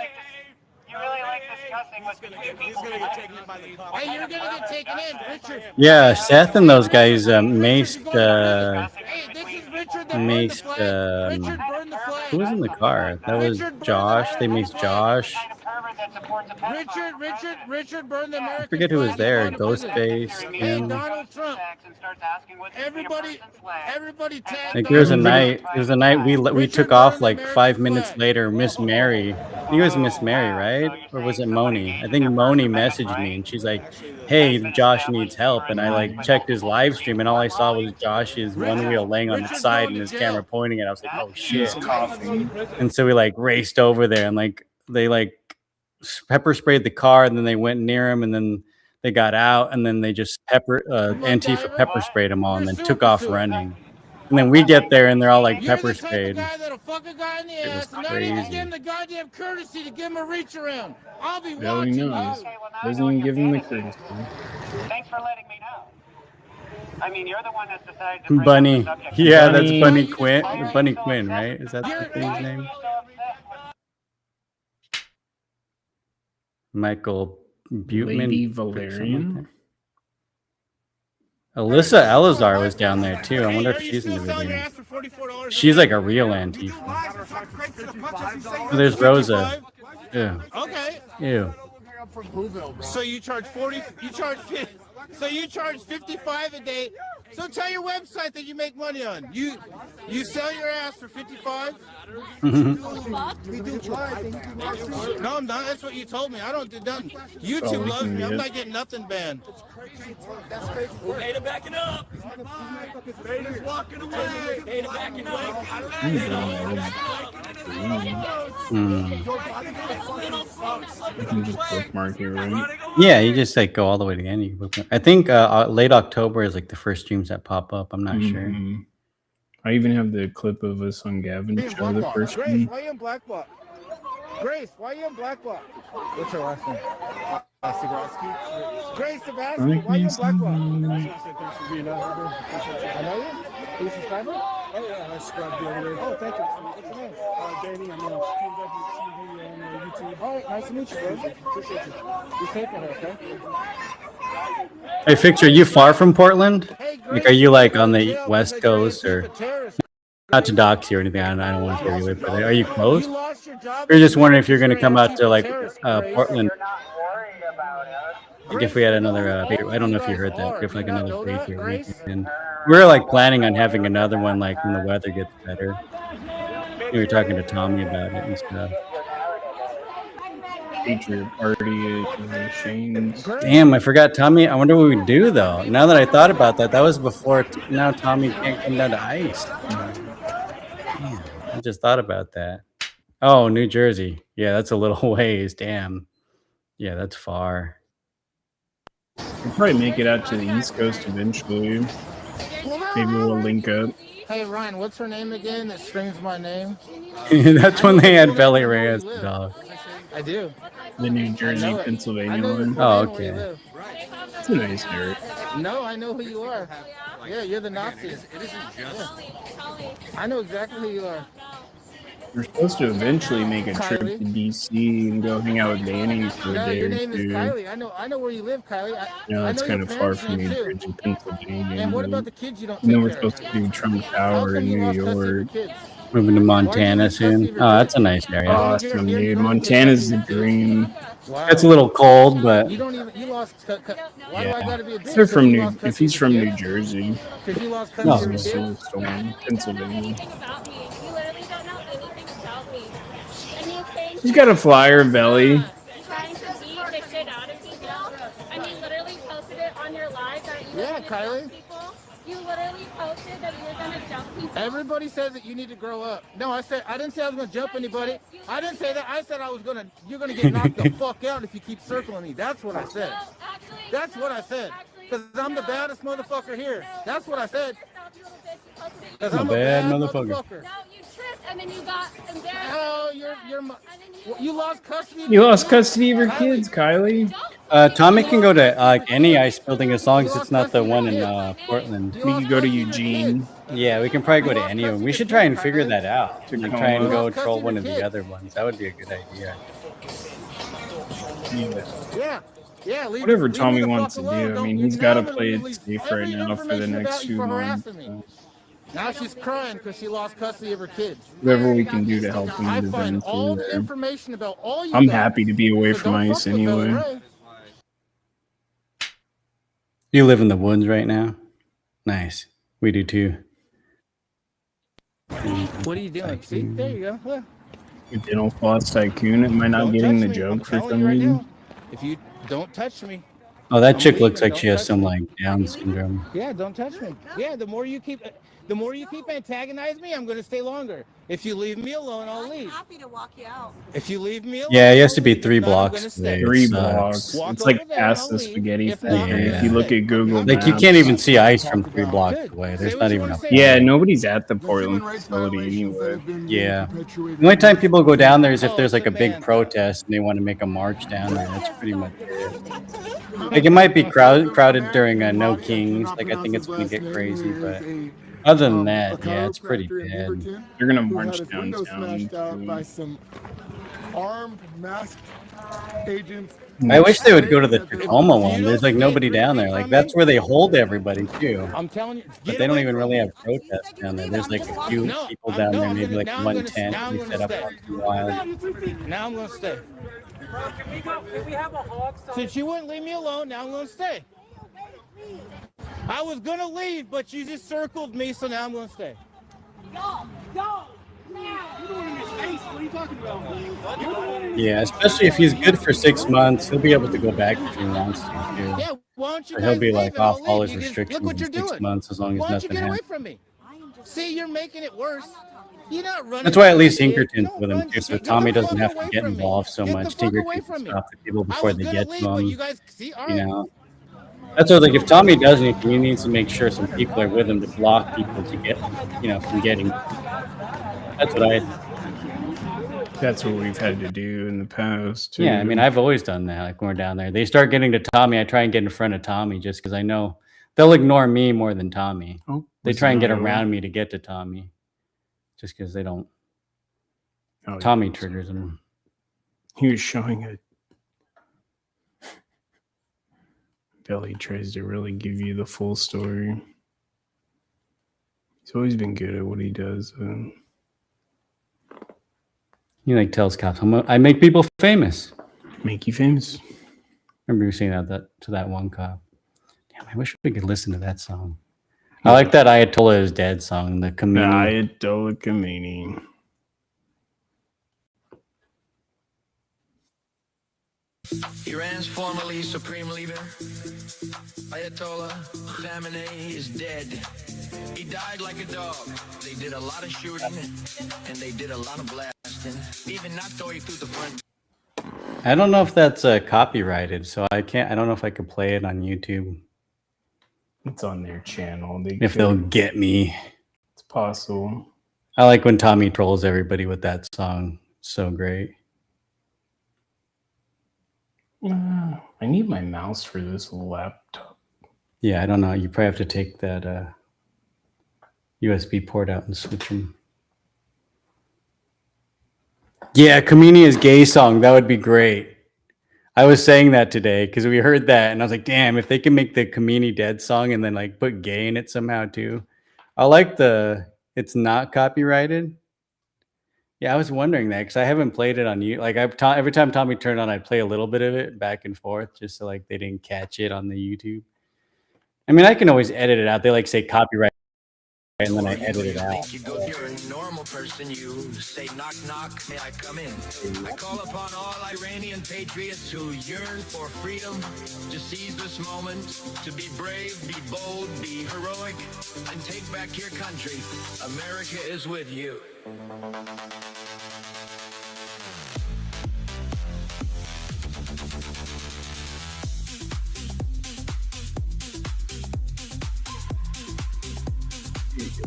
Hey, you're gonna get taken in, Richard. Yeah, Seth and those guys maced. Hey, this is Richard. That burned the flag. Richard burned the flag. Who was in the car? That was Josh. They maced Josh. Richard burned the American I forget who was flag. there. He burned it. Ghostface. Hey, Him. Donald Trump. Everybody tagged Like there was a Donald night. Trump. There was a night we took off like 5 minutes later. Miss Mary. I think it was Miss Mary, right? Or was it Moni? I think Moni messaged me and she's like, "Hey, Josh needs help." And I like checked his live stream and all I saw was Josh's one wheel laying on its side and his camera pointing at it. I was like, "Oh shit!" And so we like raced over there and like they like pepper sprayed the car and then they went near him and then they got out and then they just Antifa pepper sprayed them all and then took off running. And then we get there and they're all like pepper sprayed. Guy that'll fuck a guy in the It was ass and not even crazy. give him the goddamn courtesy to give him a reach around. I'll be Yeah, he watching knows. you. Doesn't even give him the courtesy. Thanks for letting me know. I mean, you're the one that's decided to bring Bunny. up the subject. Yeah, that's Bunny Quinn. Bunny Quinn, right? Is that the thing's name? Michael Butman. Lady something like Valerian. that. Alyssa Elazar was down there too. I wonder if she's in the Selling your video. ass for $44. She's like a real Antifa. Oh, there's Rosa. Ew. Okay. Ew. So you charge 40. So you charge 55 a day. So tell your website that you make money on. You sell your ass for 55. No, I'm not. That's what you told me. I don't do nothing. YouTube loves me. I'm not getting nothing banned. Ada backing up. Ada's walking away. Ada backing up. You can just bookmark it, right? Yeah, you just like go all the way to the end. You can book it. I think late October is like the first streams that pop up. I'm not sure. Mhm. I even have the clip of us on Gavin's show, the first Grace, one. why you in Black Block? Grace, why you in Black Block? What's her last name? Sebastian. Grace Sebastian, why you in Black Block? I know you. Are you a subscriber? Oh yeah, I subscribed the other day. Oh, thank you. What's your name? Danny. I'm on KWTV on YouTube. All right, nice to meet you, bro. Appreciate you. Be safe out here, okay? Hey, Fixer, are you far from Portland? Like, are you like on the West Coast or not to dox you or anything? I don't want to throw you away, but are you close? We're just wondering if you're going to come out to like Portland. Like if we had another, I don't know if you heard that. If like another Patriot weekend, we're like planning on having another one like when the weather gets better. We were talking to Tommy about it and stuff. Patriot party at Shane's. Damn, I forgot Tommy. I wonder what we do though. Now that I thought about that, that was before. Now Tommy can't come down to ice. Damn, I just thought about that. Oh, New Jersey. Yeah, that's a little ways. Damn. Yeah, that's far. We'll probably make it out to the East Coast eventually. Maybe we'll link up. Hey Ryan, what's her name again that screams my name? That's when they had Belly Ray as the dog. I do. The New Jersey, Pennsylvania one. Oh, okay. It's a nice area. No, I know who you are. Yeah, you're the Nazis. Yeah. I know exactly who you are. We're supposed to eventually make a trip to DC and go hang out with Danny for a No, day your or name is two. Kylie. I know where you live, Kylie. No, I that's know kind your of far parents from do, New too. Jersey, Pennsylvania. And what about the kids you don't And then take we're care of? supposed to do Trump Tower in New York. Moving to Montana soon. Oh, that's a nice area. Awesome, dude. Montana's the dream. It's a little cold, but You don't even. You lost. Why do I gotta be a bitch? If they're from You New, lost if custody he's of from your New kids? Jersey, 'Cause you lost no, custody of it's your kids? Storm, Pennsylvania. About me. You literally don't know anything about me. And you think He's got a flyer belly. trying to beat the shit out of people. And you literally posted it on your live that you were Yeah, gonna Kylie. jump people. You literally posted that you were gonna jump people. Everybody says that you need to grow up. No, I didn't say I was gonna jump anybody. I didn't say that. I said you're gonna get knocked the fuck out if you keep circling me. That's what I said. That's what I said. Because I'm the baddest motherfucker here. That's what I said. Because I'm a bad motherfucker. No, you tripped and then you got embarrassed. Oh, you lost custody. You lost custody of your kids, Kylie. Tommy can go to any ice building as long as it's not the one in Portland. We could go to Eugene. Yeah, we can probably go to any of them. We should try and figure that out. Like, try and go troll one of the other ones. That would be a good idea. Yeah. Yeah, Whatever Tommy wants to do. I mean, he's got to play it safe right now for the next few months. Now she's crying because she lost custody of her kids. Whatever we can do to help him I find all eventually the there. information about all you I'm guys. happy to be away So from don't ice fuck with Belly anyway. Ray. You live in the woods right now? Nice. We do too. What are you doing? See, there you go. Huh. Dental floss tycoon. Am I not getting the joke for some reason? If you don't touch me. Oh, that chick looks like she has some like Down syndrome. Yeah, don't touch me. Yeah, the more you keep antagonizing me, I'm going to stay longer. If you leave me alone, I'll leave. I'm happy to walk you out. If you leave me alone, Yeah, he has to be 3 blocks away. It 3 sucks. blocks. It's like past the spaghetti factory. If you look at Google Like you Maps. can't even see ice from 3 blocks away. There's not even a Yeah, nobody's at the Portland facility anyway. Yeah. The only time people go down there is if there's like a big protest and they want to make a march down there. That's pretty much it. Like it might be crowded during No Kings. Like I think it's gonna get crazy, but other than that, yeah, it's pretty bad. They're gonna We march had his window downtown. smashed out by some armed, masked agents. I wish they would go to the Tacoma one. There's like nobody down there. Like that's where they hold everybody too. I'm telling you, But they don't even really have protests down there. There's like a few people down there, maybe like one tent we set up once in a while. Now I'm going to stay. Since you wouldn't leave me alone, now I'm going to stay. I was going to leave, but you just circled me, so now I'm going to stay. Yeah, especially if he's good for 6 months, he'll be able to go back if he wants to too. Yeah, why don't you Or he'll guys be leave like and I'll off all leave. his You just- restrictions look what in you're 6 doing. months as long as Why don't you nothing get away happens. from me? See, you're making it worse. You're not running. That's why at least from me. Hinkerton's with him too, so Tommy doesn't have to away get from me. involved so Get the much. fuck away Tinkerton from can me. stop the people I before was they gonna get leave, to but him. you guys see, all You right. know, that's what like if Tommy does anything, he needs to make sure some people are with him to block people to get, from getting. That's what I. That's what we've had to do in the past too. Yeah, I mean, I've always done that. Like when we're down there, they start getting to Tommy. I try and get in front of Tommy just because I know they'll ignore me more than Tommy. Oh, They what's try and get another around one? me to get to Tommy, just because they don't. Oh, Tommy triggers them. He was showing it. Billy tries to really give you the full story. He's always been good at what he does. He like tells cops, I make people famous. Make you famous. Remember you saying that to that one cop. Damn, I wish we could listen to that song. I like that Ayatollah is Dead song, the Khomeini. Ayatollah Khomeini. Iran's formerly supreme leader, Ayatollah Khamenei, is dead. He died like a dog. They did a lot of shooting and they did a lot of blasting, even not going through the front. I don't know if that's copyrighted, so I don't know if I could play it on YouTube. It's on their channel. They'll get me. It's possible. I like when Tommy trolls everybody with that song. So great. I need my mouse for this laptop. Yeah, I don't know. You probably have to take that USB port out and switch them. Yeah, Khomeini is gay song. That would be great. I was saying that today because we heard that and I was like, damn, if they can make the Khomeini Dead song and then like put gay in it somehow too. I like it's not copyrighted. Yeah, I was wondering that because I haven't played it on you. Like every time Tommy turned on, I'd play a little bit of it back and forth just so like they didn't catch it on the YouTube. I mean, I can always edit it out. They like say copyright and then I edit it out. You're a normal person, you say knock knock, may I come in? I call upon all Iranian patriots who yearn for freedom to seize this moment, to be brave, be bold, be heroic, and take back your country. America is with you.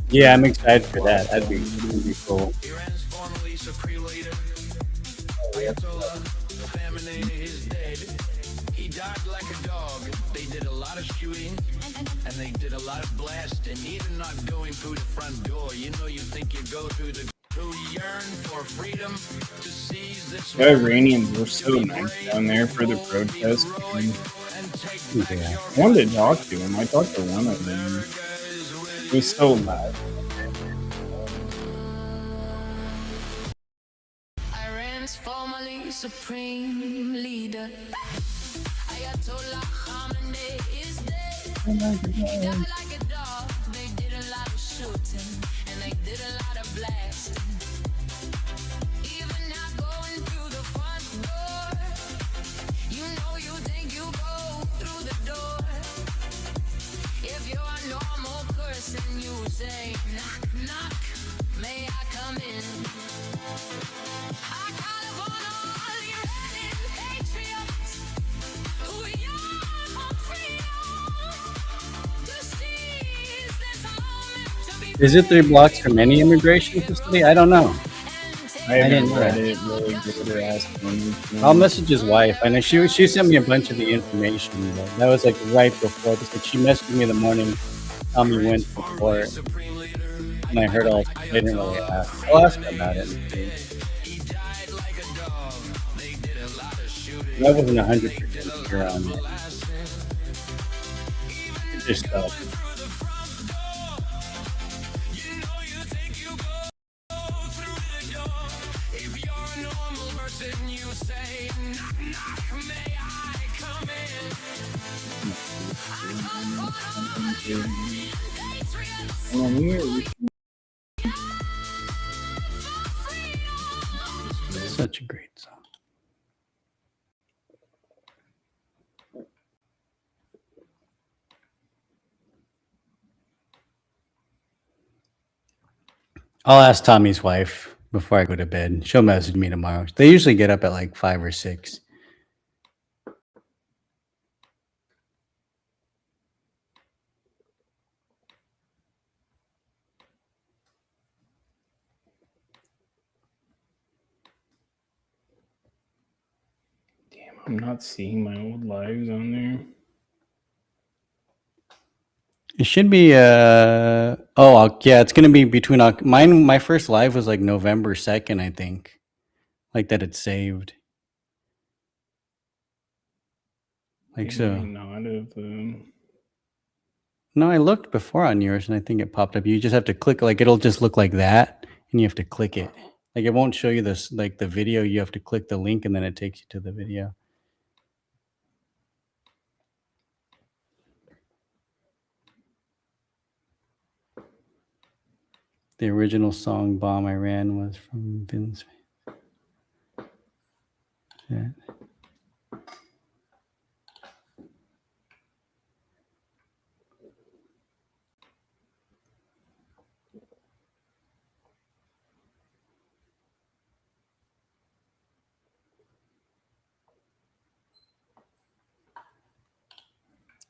Yeah, I'm excited for that. That'd be cool. Iran's formerly supreme leader, Ayatollah Khamenei, is dead. He died like a dog. They did a lot of shooting and they did a lot of blasting. Even not going through the front door. You know, you think you go through the who yearn for freedom to seize this. The Iranians were so nice down there for the protest. Yeah. I wanted to talk to him. I talked to one of them. He was so loud. Iran's formerly supreme leader, Ayatollah Khamenei, is dead. He died like a dog. They did a lot of shooting and they did a lot of blasting. Even not going through the front door. You know you think you go through the door. If you're a normal person, you say knock knock, may I come in? I call upon all Iranian patriots who yearn for freedom to seize this moment to be. Is it 3 blocks from any immigration facility? I don't know. I haven't read it really good or asked him. I'll message his wife. I know she sent me a bunch of the information. But that was like right before this. Like she messaged me in the morning. Tommy went before it, and I heard all. I didn't really ask. I'll ask her about it. That wasn't 100% sure on it. Just such a great song. I'll ask Tommy's wife before I go to bed. She'll message me tomorrow. They usually get up at like 5 or 6. I'm not seeing my old lives on there. It should be yeah, it's gonna be between my first live was like November 2nd, I think. Like that it's saved. Like so. Not of No, I looked before on yours, and I think it popped up. You just have to click, like it'll just look like that, and you have to click it. Like it won't show you this, like the video. You have to click the link, and then it takes you to the video. The original song "Bomb I Ran" was from Vince. Yeah.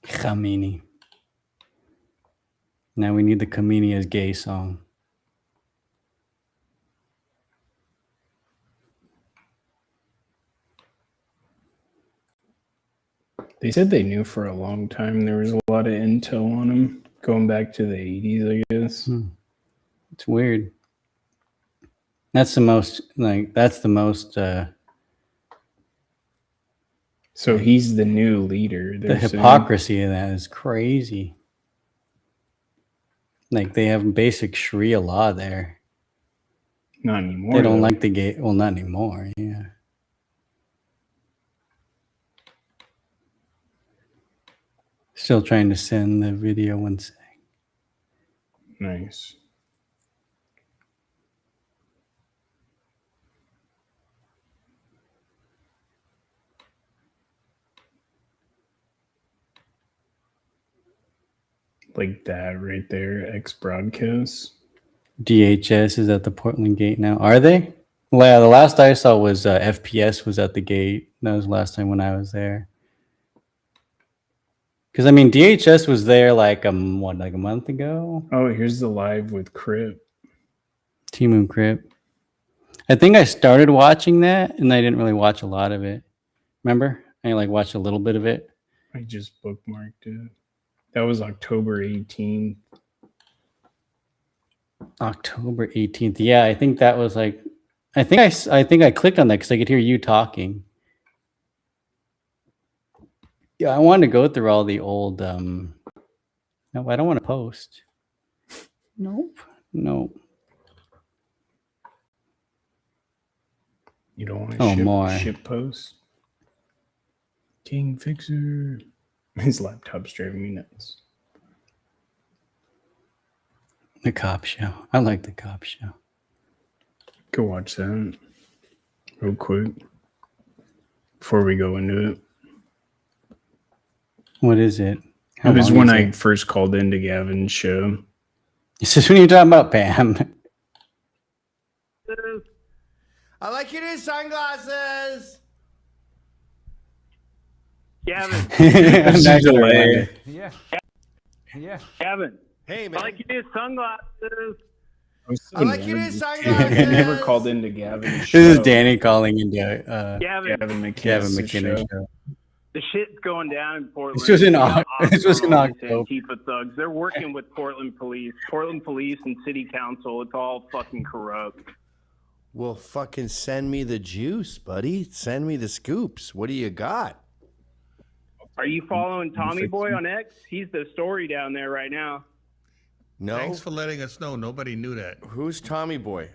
Khamini. Now we need the Khamini as gay song. They said they knew for a long time. There was a lot of intel on him going back to the 80s, I guess. It's weird. That's the most, So he's the new leader. the they're saying. hypocrisy of that is crazy. Like they have basic Sharia law there. Not anymore. They don't though. like the gay, well, not anymore, yeah. Still trying to send the video one sec. Nice. Like that right there, X broadcast. DHS is at the Portland gate now. Are they? Well, yeah, the last I saw was FPS was at the gate. That was the last time when I was there. Because I mean, DHS was there like a month ago. Oh, here's the live with Crip. Timu Crip. I think I started watching that, and I didn't really watch a lot of it. Remember? I like watched a little bit of it. I just bookmarked it. That was October 18th. October 18th. Yeah, I think that was like. I think I clicked on that because I could hear you talking. Yeah, I wanted to go through all the old. No, I don't want to post. Nope. Nope. You don't want Oh, to more. ship post? King Fixer. His laptop's driving me nuts. The Cop Show. I like the Cop Show. Go watch that real quick before we go into it. What is it? It was long when is I it? first called into Gavin's show. Is this when you're talking about Pam? I like your new sunglasses. Gavin. Nice delay. Yeah. Yeah. Gavin. Hey, I man. like your new sunglasses. I like your new I sunglasses. never called into Gavin's show. This is Danny calling into Gavin. Gavin Gavin McKinnon. McKinnon show. The shit's going down in Portland. This was in We got this was in all these October. Antifa thugs. They're working with Portland police and city council. It's all fucking corrupt. Well, fucking send me the juice, buddy. Send me the scoops. What do you got? Are you following Tommy Boy on X? He's the story down there right now. No. Thanks for letting us know. Nobody knew that. Who's Tommy Boy?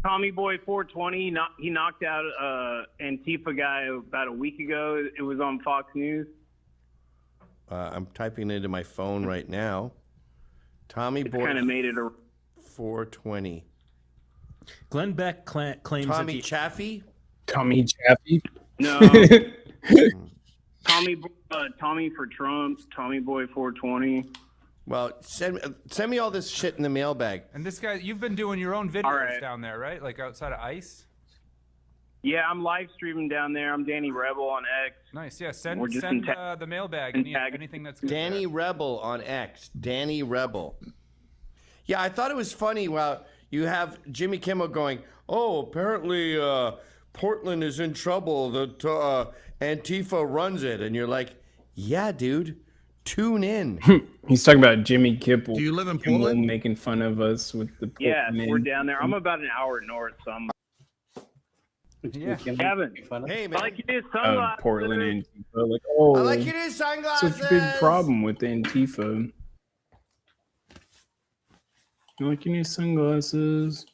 Tommy Boy 420. He knocked out Antifa guy about a week ago. It was on Fox News. I'm typing it into my phone right now. Tommy Boy. Kind of made it a 420. Glenn Beck claims Tommy that Chaffee? Tommy Chaffee? no. Tommy for Trump. Tommy Boy 420. Well, send me all this shit in the mailbag. And this guy, you've been doing your own videos right. down there, right? Like outside of ICE? Yeah, I'm live streaming down there. I'm Danny Rebel on X. Nice, yeah. Send We're just the mailbag. Anything that's good Danny Rebel on X. Danny Rebel. Yeah, I thought it was funny. Well, you have Jimmy Kimmel going, "Oh, apparently Portland is in trouble. That Antifa runs it," and you're like, "Yeah, dude, tune in." He's talking about Jimmy Kimmel. Do you live in Kimmel Portland? making fun of us with the Yeah, Portland we're down there. I'm about an hour north, so I'm Yeah. Kevin. Hey, man. Portland Antifa. Like, oh, I like your new such sunglasses. a big problem with Antifa. I like your new sunglasses.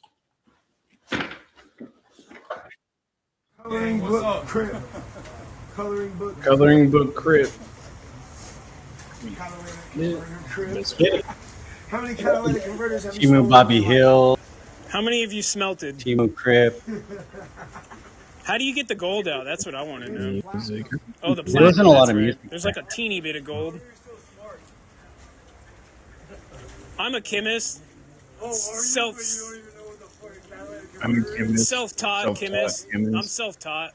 Coloring book crib. Coloring book. Coloring book crib. Let's How many catalytic converters have you Timu sold? Bobby Hill. How many of you smelted? Timu Crip. How do you get the gold out? That's what I want to know. Music. Oh, the There wasn't platinum. a lot That's of right. music. There's like a teeny bit of gold. I'm a chemist. I'm a chemist. Self-taught chemist. I'm self-taught.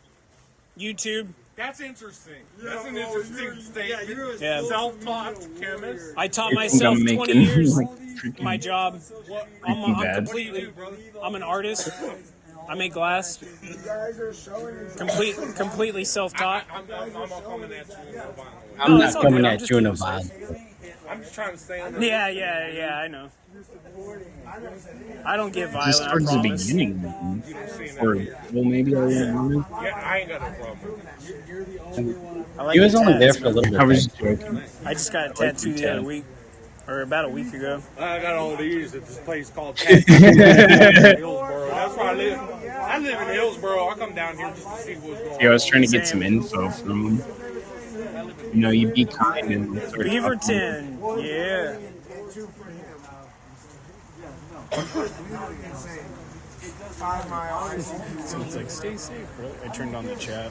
YouTube. That's interesting. That's an interesting statement. Yeah. Self-taught chemist. I taught You think myself I'm 20 making, years. like, freaking My job. I'm Breaking Bad? completely. I'm an artist. I make glass. You guys are showing Completely self-taught. I'm not coming at you. I'm that's not all coming good. I'm at just you in a doing vibe. I'm just trying to stay on the. Yeah, I know. I don't get Just violent, I towards the promise. beginning. Or, well, maybe I won't. Yeah, I ain't got no problem. I like He was the only there tats, for a man. little bit. I was joking. I just got a tattoo the other week. Or about a week ago. I got all these at this place called Hillsboro. That's where I live. I live in Hillsboro. I come down here just to see what's going on. Yeah, I was trying to get some info from him. You know, you be kind and sort of Beaverton, yeah. So it's like, stay safe, bro. I turned on the chat.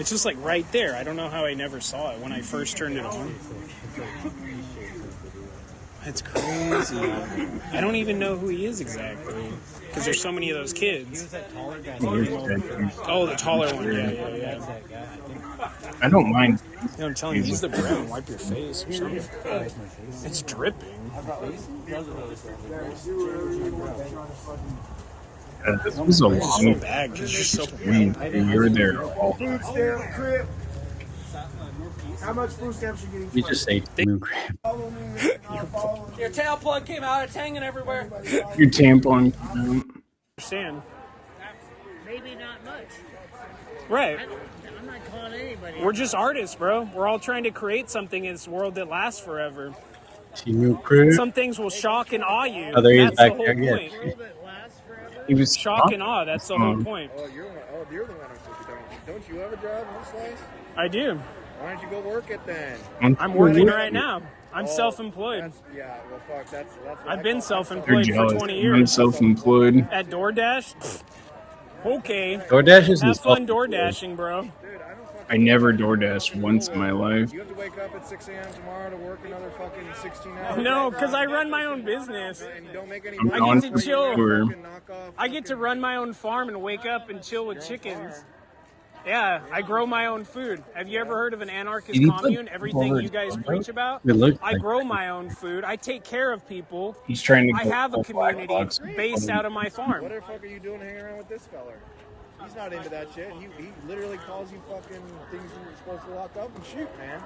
It's just like right there. I don't know how I never saw it when I first turned it on. That's crazy. I don't even know who he is exactly. Because there's so many of those kids. Oh, the taller one. Yeah. I don't mind. You know, I'm telling you, use the brown and wipe your face or something. It's dripping. This was a It's so long bad because you're so week. You were there all Food stamp crib. How much food stamps you getting? You just say Timu Crip. Your tail plug came out. It's hanging everywhere. your tampon. Understand? Maybe not much. Right. I'm not calling anybody. We're just artists, bro. We're all trying to create something in this world that lasts forever. Timu Crip. Some things will shock and awe you. Oh, there he is That's the back whole there. Yeah. point. He was Shock and awe. That's the whole point. Oh, you're the one I'm supposed to be talking to. Don't you ever drive on slice? I do. Why don't you go work it then? I'm working right now. I'm self-employed. Yeah, well, fuck, that's what I've been You're self-employed for jealous. 20 I'm years. self-employed. At DoorDash? Pfft. Okay. DoorDash isn't Have fun self-employed. door dashing, bro. I never DoorDashed once in my life. You have to wake up at 6 a.m. tomorrow to work another fucking 16 hours. No, because I run my own business. And you don't make any I'm money. gone get for to chill. sure. I get to run my own farm and wake up and chill with chickens. Yeah, I grow my own food. Have you ever heard of an anarchist Did he put commune? Everything over you guys his preach about? It looked I like grow my own food. I take care of people. He's trying to I go have a full Black community Box. based out of my farm. What the fuck are you doing hanging around with this feller? He's not into that shit. He literally calls you fucking things you're supposed to lock up and shoot, man.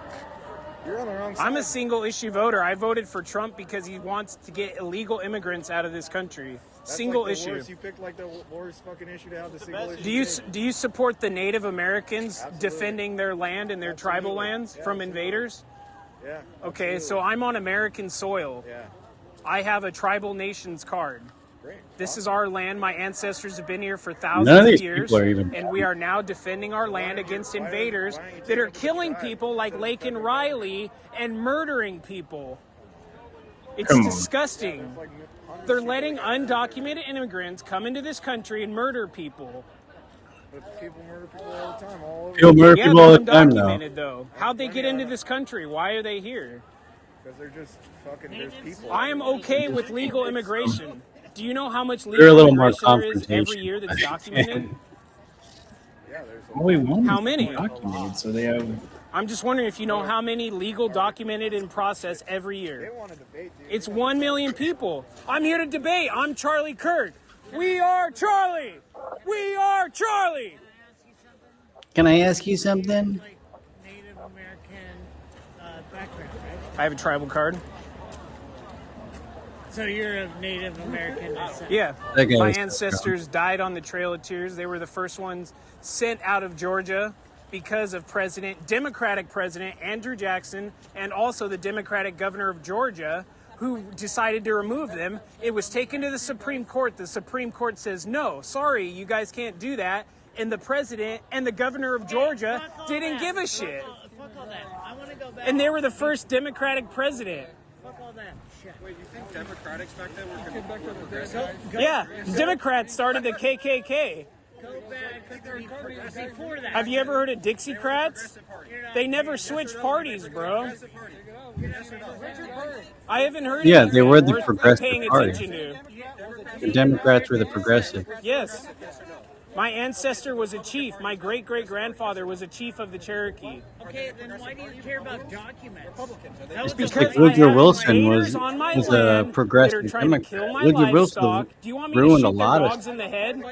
You're on the wrong side. I'm a single issue voter. I voted for Trump because he wants to get illegal immigrants out of this country. That's Single like the issue. Worst. You picked like the worst fucking issue to have the single issue. Do you support the Native Americans defending their land and their tribal lands from invaders? Yeah. Okay, so I'm on American soil. Yeah. I have a tribal nations card. Great. This is our land. My ancestors have been here for None thousands of of these years, people are even- and we are now defending our land against invaders that are killing people like Laken Riley and murdering people. It's Come on. disgusting. They're letting undocumented immigrants come into this country and murder people. But people murder people all the time, all over. People murder Yeah, people all they're the time now. undocumented though. How'd they get into this country? Why are they here? Because they're just fucking. There's people. I am okay with legal immigration. Do you know how much They're legal a little more immigration there is every confrontational. year that's documented? Yeah, there's. Only one How is many? documented, so they have. I'm just wondering if you know how many legal documented in process every They year. want to debate, dude. It's 1 million people. I'm here to debate. I'm Charlie Kirk. We are Charlie. We are Charlie. Can I ask you something? Native American background, right? I have a tribal card. So you're of Native American descent? Yeah. That guy My was so ancestors died on the Trail of Tears. They were the first ones sent out of Georgia because of Democratic President Andrew Jackson, and also the Democratic governor of Georgia, who decided to remove them. It was taken to the Supreme Court. The Supreme Court says, no, sorry, you guys can't do that. And the president and the governor of Georgia didn't give a shit. Fuck all that. I want to go back. And they were the first Democratic president. Fuck all that shit. Wait, you think Democrats back then were progressive? Yeah, Democrats started the KKK. Go back before that. Have you ever heard of Dixiecrats? They never switched parties, bro. I haven't heard Yeah, anything they were the worth progressive paying party. attention to. The Democrats were the progressive. Yes. My ancestor was a chief. My great-great-grandfather was a chief of the Cherokee. Okay, then why do you care about documents? It's because Because I Woodrow have Wilson was raiders on my a land that are progressive trying to kill Democrat. my Woodrow Wilson livestock. Do you want me to ruined shoot a their lot dogs of. in the head?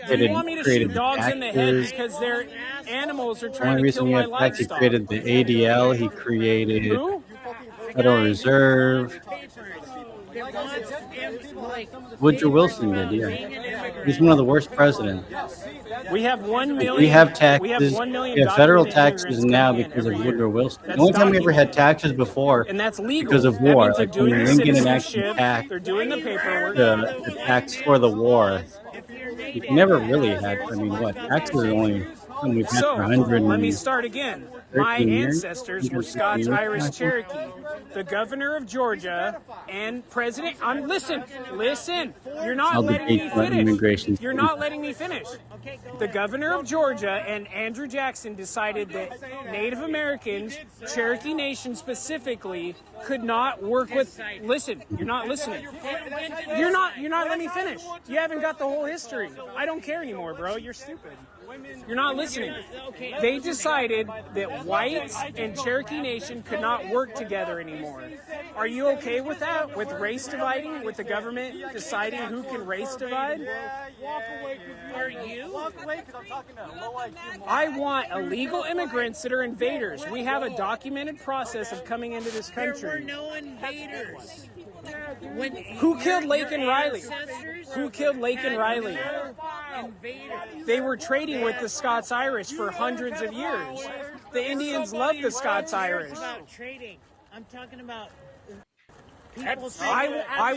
They Do you want me to created shoot the dogs in the head taxes. because their animals are The trying only to reason kill we my have tax, he livestock? created the ADL. He created Who? Federal Reserve. Woodrow Wilson did, yeah. He's one of the worst presidents. We have 1 million. We have taxes. We have 1 million. We have federal documented taxes immigrants now coming in because of every year. Woodrow Wilson. That's The only time we ever had documented. taxes before And that's legal. because of That war. means they're Like when doing the Lincoln enacted citizenship. tax, They're doing the paperwork. the tax for the war. We've never really had. I mean, what taxes are only something we've had So, for 100 let me and start again. My 13 years? ancestors were Scotch Irish Cherokee. The governor of Georgia and president. Listen. You're not I'll letting me debate on finish. immigration. You're not letting me finish. The governor of Georgia and Andrew Jackson decided that Native Americans, Cherokee Nation specifically, could not work with. Listen, you're not listening. You're not letting me finish. You haven't got the whole history. I don't care anymore, bro. You're stupid. You're not listening. They decided that whites and Cherokee Nation could not work together anymore. Are you okay with that? With race dividing? With the government deciding who can race divide? Are you? I want illegal immigrants that are invaders. We have a documented process of coming into this There were country. no invaders. Who killed Laken Riley? Ancestors Who killed Laken Riley? invaders. They were trading with the Scots Irish for hundreds of years. The Indians loved the Scots Irish. About trading. I'm talking about I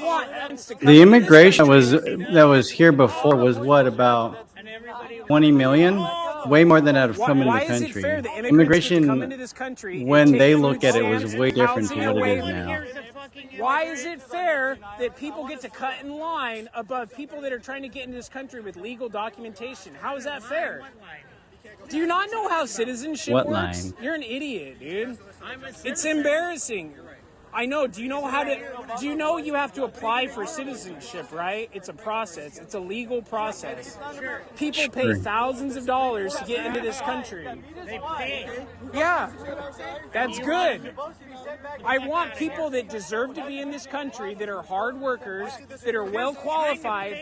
want to come The into this immigration country. that was here before was what, about 20 million? Way more than that have come into Why the is it country. fair that immigrants get to come into Immigration, this country and when take they food look at it, was stamps, way different to housing what it away is now. Why is it fair that people get to cut in line above people that are trying to get into this country with legal documentation? How is that fair? Do you not know how citizenship What works? line? You're an idiot, dude. It's embarrassing. I know. Do you know how to? Do you know you have to apply for citizenship, right? It's a process. It's a legal process. People pay Sure. thousands of dollars to get into this country. They pay. Yeah, that's good. I want people that deserve to be in this country, that are hard workers, that are well qualified,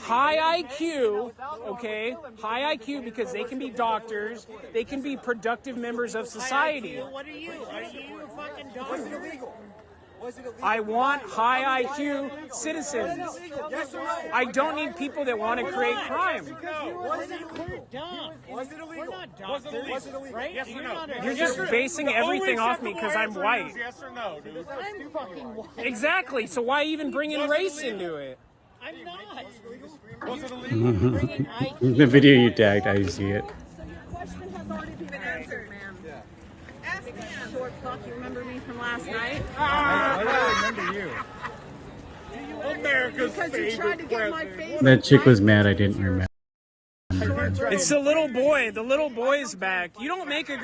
high IQ, okay? High IQ because they can be doctors, they can be productive members of society. What are you? Are you a fucking doctor? I want high IQ citizens. I don't need people that want to create crime. We're dumb. We're not doctors, right? Yes or no? You're just basing everything off me because I'm white. Yes or no, dude? I'm fucking white. Exactly. So why even bring in race into it? I'm not. Was it illegal? The video you tagged, I see it. Question has already been answered, ma'am. Ask me. Short fuck, you remember me from last night? I remember you. America's Because you tried to get my face. That chick was mad I didn't remember. It's the little boy. The little boy's back. You don't make a.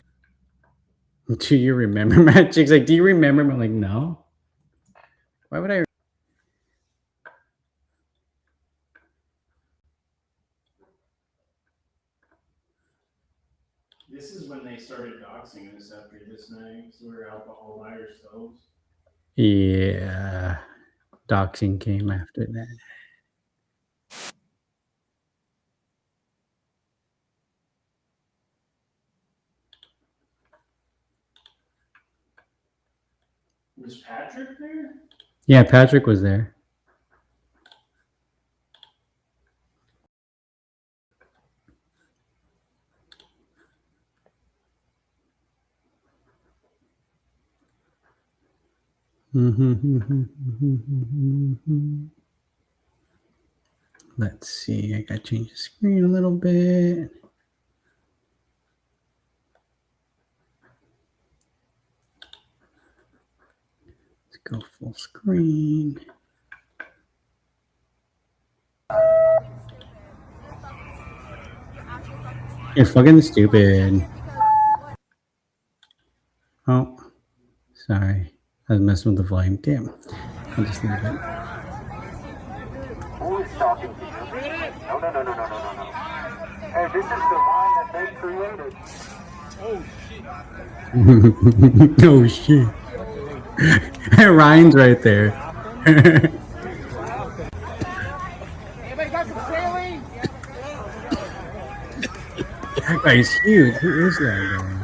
Do you remember, Matt? Chick's like, do you remember? I'm like, no. Why would I? This is when they started doxing us after this night, because we were alcohol by ourselves. Yeah. Doxing came after that. Was Patrick there? Yeah, Patrick was there. Let's see. I got to change the screen a little bit. Let's go full screen. You're fucking stupid. Oh, sorry. I was messing with the volume. Damn. I'll just leave it. Who is talking to you? No. Hey, this is the line that they created. Oh shit. Ryan's right there. Anybody got some saline? That guy's huge. Who is that guy?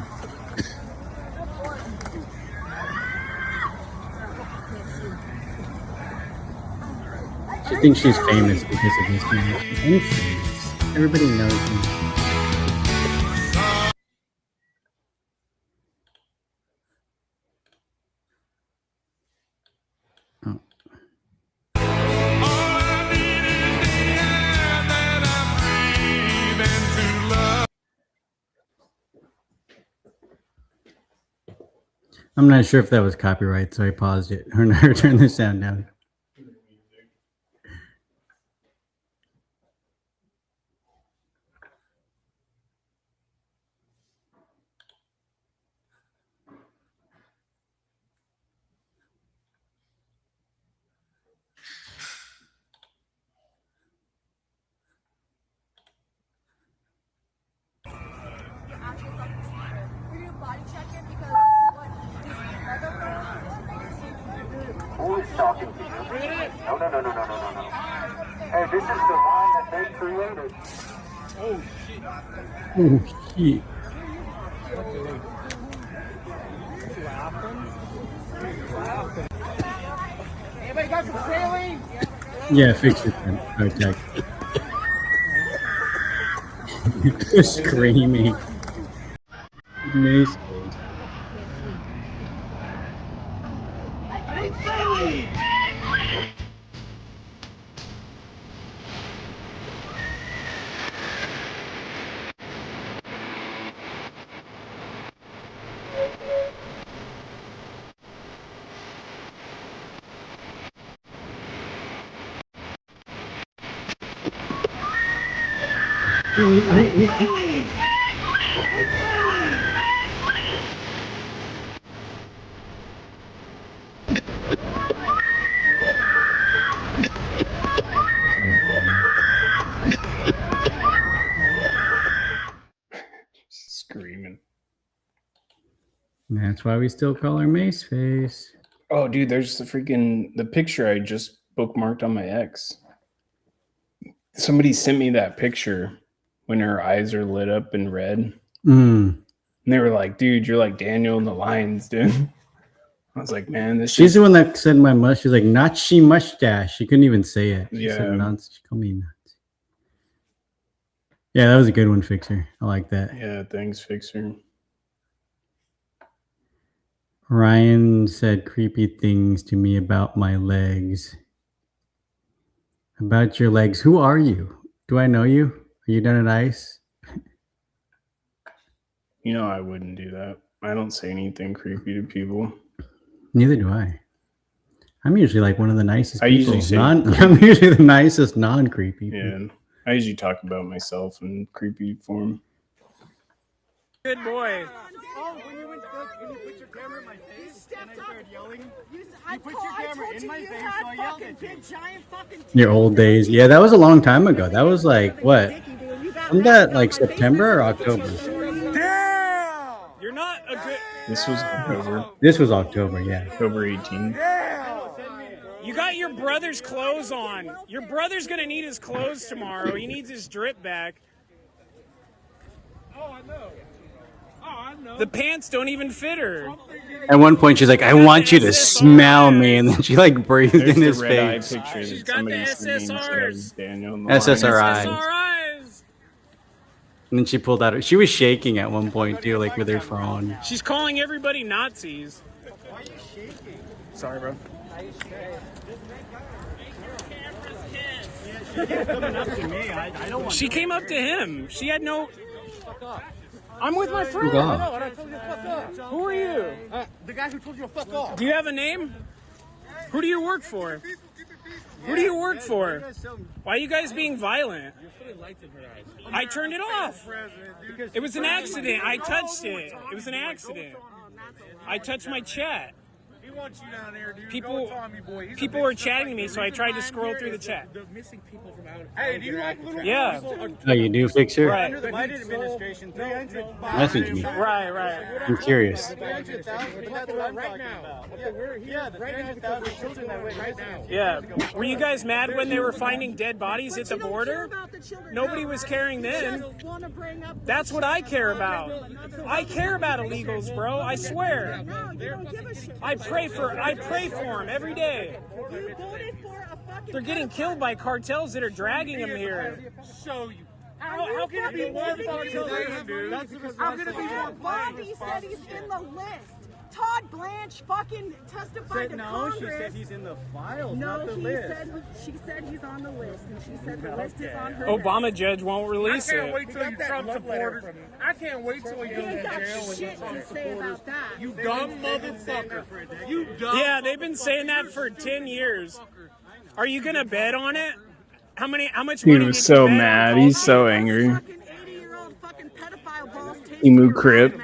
She thinks she's famous because of this man. I'm famous. Everybody knows me. I'm not sure if that was copyright, so I paused it or turned the sound down. Who is talking to you? No. Hey, this is the line that they created. Oh shit. Anybody got some saline? Yeah, fix it then. Okay. You're screaming. Mace. Screaming. That's why we still call her Mace Face. Oh, dude, there's the picture I just bookmarked on my ex. Somebody sent me that picture when her eyes are lit up in red. Mm. And they were like, dude, you're like Daniel in the Lions, dude. I was like, man, this She's the one that said my mustache. She's like, Nazi mustache. She couldn't even say it. She Yeah. said nuts. She called me nuts. Yeah, that was a good one, Fixer. I like that. Yeah, thanks, Fixer. Ryan said creepy things to me about my legs. About your legs. Who are you? Do I know you? Are you done at ICE? You know I wouldn't do that. I don't say anything creepy to people. Neither do I. I'm usually like one of the nicest I people. usually say- I'm usually the nicest non-creepy people. Yeah, I usually talk about myself in creepy form. Good boy. Oh, when you put your camera in my face and I started yelling, you put your camera in my face, so I yelled at you. Your old days. Yeah, that was a long time ago. That was like, what? Wasn't that like September or October? Damn! You're not a good. This was October. This was October, yeah. October 18th. You got your brother's clothes on. Your brother's gonna need his clothes tomorrow. He needs his drip back. Oh, I know. The pants don't even fit her. At one point, she's like, "I want you to smell me," and then she like breathed There's in the his red eye face. picture She's that got the somebody sent me and SSRs. said Daniel in the line. SSRIs. SSRIs. And then she pulled out. She was shaking at one point too, like with her phone. She's calling everybody Nazis. Sorry, bro. She came up to him. She had no. I'm with my friend. Fuck off. I know, and I told you to fuck up. Who are you? The guy who told you to fuck off. Do you have a name? Who do you work for? Who do you work for? Why are you guys being violent? I turned it off. It was an accident. I touched it. It was an accident. I touched my chat. He wants you down there, dude. People, Tommy boy. He's people were chatting to me, so I tried to scroll through the chat. The missing people from out. Hey, do you like little Yeah. Oh, you do fix her? Right. Under the Biden administration, Message me. Right, right. I'm curious. Right now. Yeah, the 300,000 children that went right now. Yeah. Were you guys mad when they were finding dead bodies at the border? Nobody was caring then. That's what I care about. I care about illegals, bro. I swear. I pray for them every day. They're getting killed by cartels that are dragging them here. Show you. How can it be more fucking dude? How can it be more Bobby said he's in the list. Todd Blanche fucking testified to Congress. She said he's in the files, No, not the he list. said she said he's on the list, and she said the list is on her. Obama judge won't release I can't it. wait till you Trump supporters. I can't wait till he He goes ain't to got jail with shit his Trump to say supporters. about that. You dumb motherfucker. You dumb. Yeah, they've been saying that for 10 years. Are you gonna bet on it? How much He money was did you so bet on mad. He's so angry. Pedophile Emu Crip.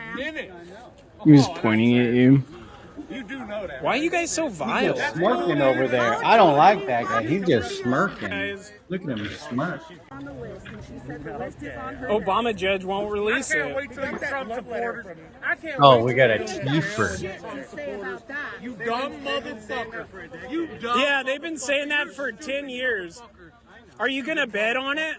He was pointing at you. You do know that. Why are you guys so vile? He's smirking over there. I don't like that guy. He's just smirking. Look at him smirk. On the list, and she said the list is on her. Obama judge won't release I can't it. wait till you Trump supporters. I can't Oh, wait we till got a you Tiefer. Say about that. You dumb motherfucker. You dumb. Yeah, they've been saying that for 10 years. Are you gonna bet on it?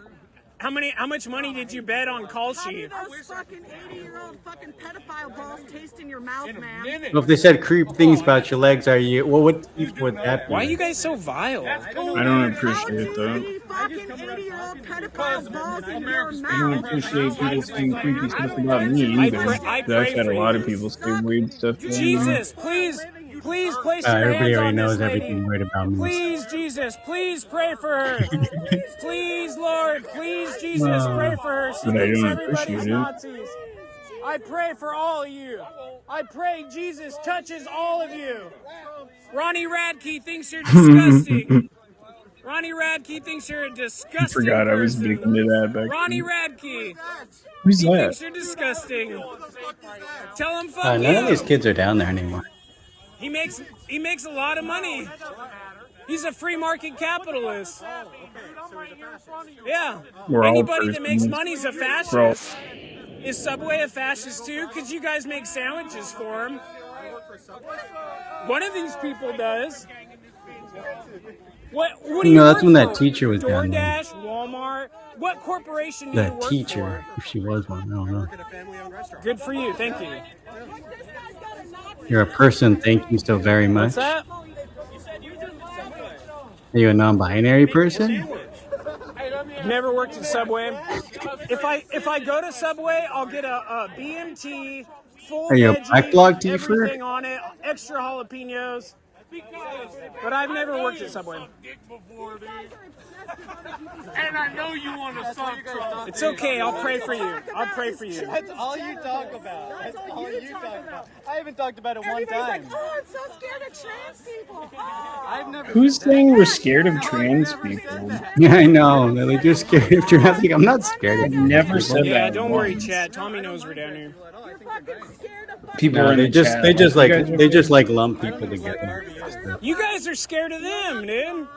How much money did you bet on Call Sheet? Those fucking 80-year-old fucking pedophile balls taste in your mouth, man. Well, if they said creep things about your legs, are you? Well, what teeth would that be? Why are you guys so vile? I don't appreciate that. Fucking 80-year-old pedophile balls in your I don't mouth. appreciate people saying creepy stuff about me either. I've had a lot of people say weird stuff about me. Jesus, please place your Everybody hands already on knows this lady. everything weird about me. Please, Jesus, please pray for her. Please, Lord, please, Jesus, pray for her. She But I thinks don't everybody's appreciate it. Nazis. I pray for all of you. I pray Jesus touches all of you. Ronnie Radke thinks you're disgusting. Ronnie Radke thinks you're a disgusting I forgot I was person. speaking to that back Ronnie then. Radke. Who's He that? thinks you're disgusting. Tell him fuck None of you. these kids are down there anymore. He makes a lot of money. He's a free market capitalist. Yeah. We're all Anybody that makes persons. money is a We're all- fascist. Is Subway a fascist too? Because you guys make sandwiches for him. One of these people does. What do you No, that's work when that for? teacher was down there. DoorDash, Walmart. What corporation do you That work teacher, if she was one, I don't know. for? Good for you. Thank you. You're a person. Thank you so very much. What's that? Are you a non-binary person? Never worked at Subway. If I go to Subway, I'll get a BMT, full Are you a veggie, Black Bloc Tiefer? everything on it, extra jalapenos. But I've never worked at Subway. And I know you want to suck Trump. It's okay. I'll pray for you. I'll pray for you. That's all you talk about. That's all you talk about. I haven't talked about it one Everybody's time. like, oh, I'm so scared of trans people. Oh. I've never. Who's saying we're scared of trans people? Yeah, I know. They're like, you're scared of trans. Like, I'm not scared of I've trans never people. said Yeah, that don't worry, once. Chad. Tommy knows we're down here. People No, in they the just chat, they just like, like you guys they are- just like lump people together. You guys are scared of them, dude.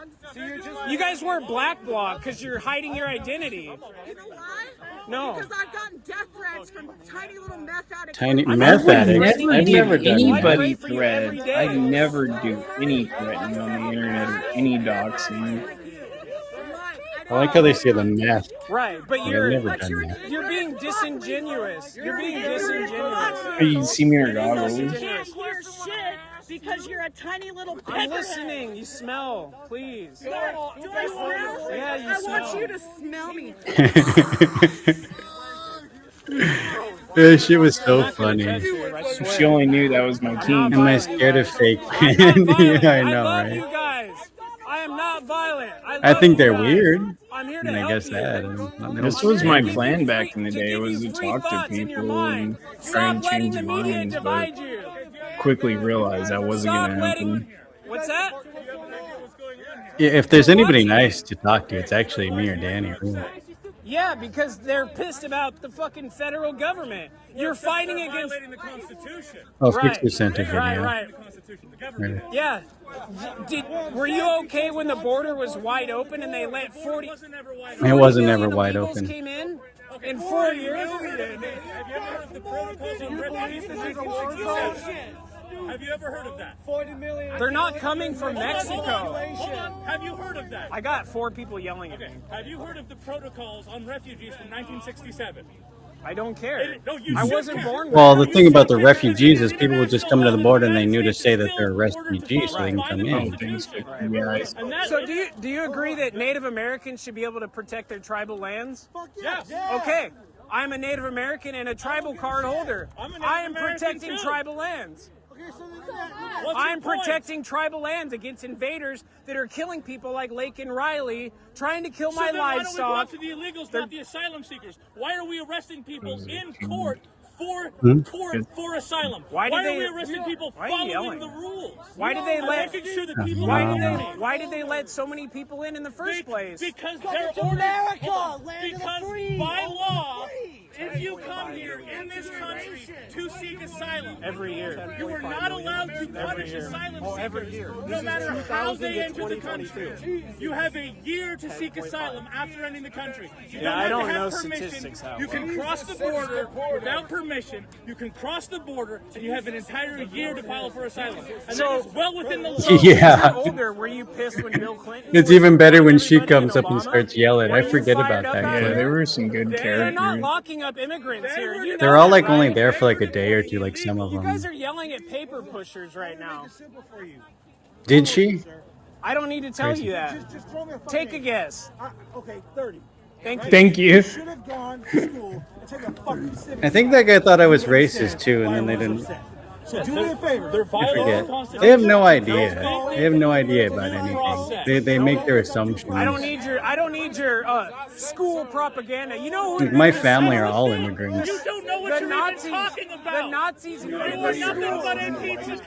You guys wear Black Bloc because you're hiding your identity. You know why? No. Because I've gotten death threats from tiny little meth addicts. Tiny I meth would addicts. never I've give never done anybody that. I pray for you every threats. day. I never do any threatening on the internet or any doxing. I like how they say the meth. Right, but I've you're never done that. you're being disingenuous. You're being disingenuous. You see me in goggles. Disingenuous. Hear shit because you're a tiny little I'm peckerhead. listening. You smell, please. Do I smell? Yeah, you I smell. want you to smell me. That shit was so funny. If she only knew that was my king. Am I scared of fake candy? Yeah, I know, love you right? guys. I am not violent. I love think you they're guys. weird. I'm here I to mean, I help guess you. that. This was my plan back in the day, was to talk to people and try and Stop letting change the their media minds, but divide you. quickly realized that wasn't Stop going to happen. letting. What's that? Yeah, if there's anybody nice to talk to, it's actually me or Danny. Really. Yeah, because they're pissed about the fucking federal government. You're fighting against the Constitution. Oh, Right. 50% video. Right. Right. Yeah. Were you okay when the border was wide open and they let 40? It wasn't never million wide illegals open. Came in 4 years. Have you ever heard of the protocols on refugees from 1967? Have you ever heard of that? 40 million. They're not coming from Mexico. Hold on. Have you heard of that? I got 4 people yelling at me. Have you heard of the protocols on refugees from 1967? I don't care. No, you I should wasn't care. born. Well, with the thing about the refugees is people would just come to the border and they knew to say that they're refugees so they can come in. So do you agree that Native Americans should be able to protect their tribal lands? Yes. Okay. I'm a Native American and a tribal card holder. I am American protecting too. tribal lands. What's I'm your point? protecting tribal lands against invaders that are killing people like Laken Riley, trying to kill my So then why don't we go livestock. after the illegals, not the asylum seekers? Why are we arresting people in court for asylum? Why did are they- we arresting people Why are you following yelling? the rules? Why did they I'm let? making sure that people Why are did learning. they? Why did they let so many people in the first place? Because Come they're to orders. America, Hold on. land of the Because free, by of the law, free. if you come here in this country to seek asylum, Every year. you are not allowed to punish year. asylum every seekers, year. no matter how they enter the country. You have a year to seek asylum after entering the country. You Yeah, don't I have don't to have know permission. statistics how it You can works. cross the border without permission. You can cross the border, and you have an entire year to file for asylum. And So- that is well within the law. Yeah. You're older. Were you pissed when Bill Clinton? It's was even better when she everybody in comes up and Obama? starts yelling. Were I you forget fired about up that out Yeah, clip. there were some good They're not characters. locking up immigrants here. You know They're all that, like only right? there for like a day or two, like some of You guys them. are yelling at paper pushers right now. Did she? I don't need to tell Crazy. you that. Take a guess. Okay, 30. Thank you. Thank you. Should have gone to school and taken a fucking civics I think that guy thought I was racist too, and then they didn't. So do me a favor. They're I violating forget. the Constitution. They have no idea. They have no idea about anything. They make their assumptions. I don't need your school propaganda. You know who? Like, my family are all immigrants. You don't know what The you're Nazis. even talking about. The Nazis. You know nothing about impeachment.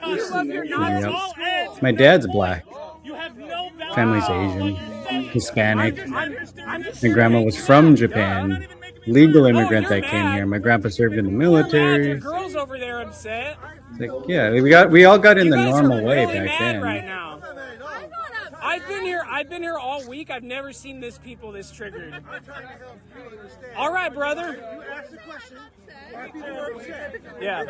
Yep. All ends. My dad's black. You have no value. Family's Asian, Hispanic. I'm just My grandma was from Japan. Legal immigrant that came here. My grandpa served in the Your military. girls over there upset. It's like, yeah, we all got in You the guys are normal way really back mad right then. now. I've been here all week. I've never seen this people this triggered. All right, brother. Yeah.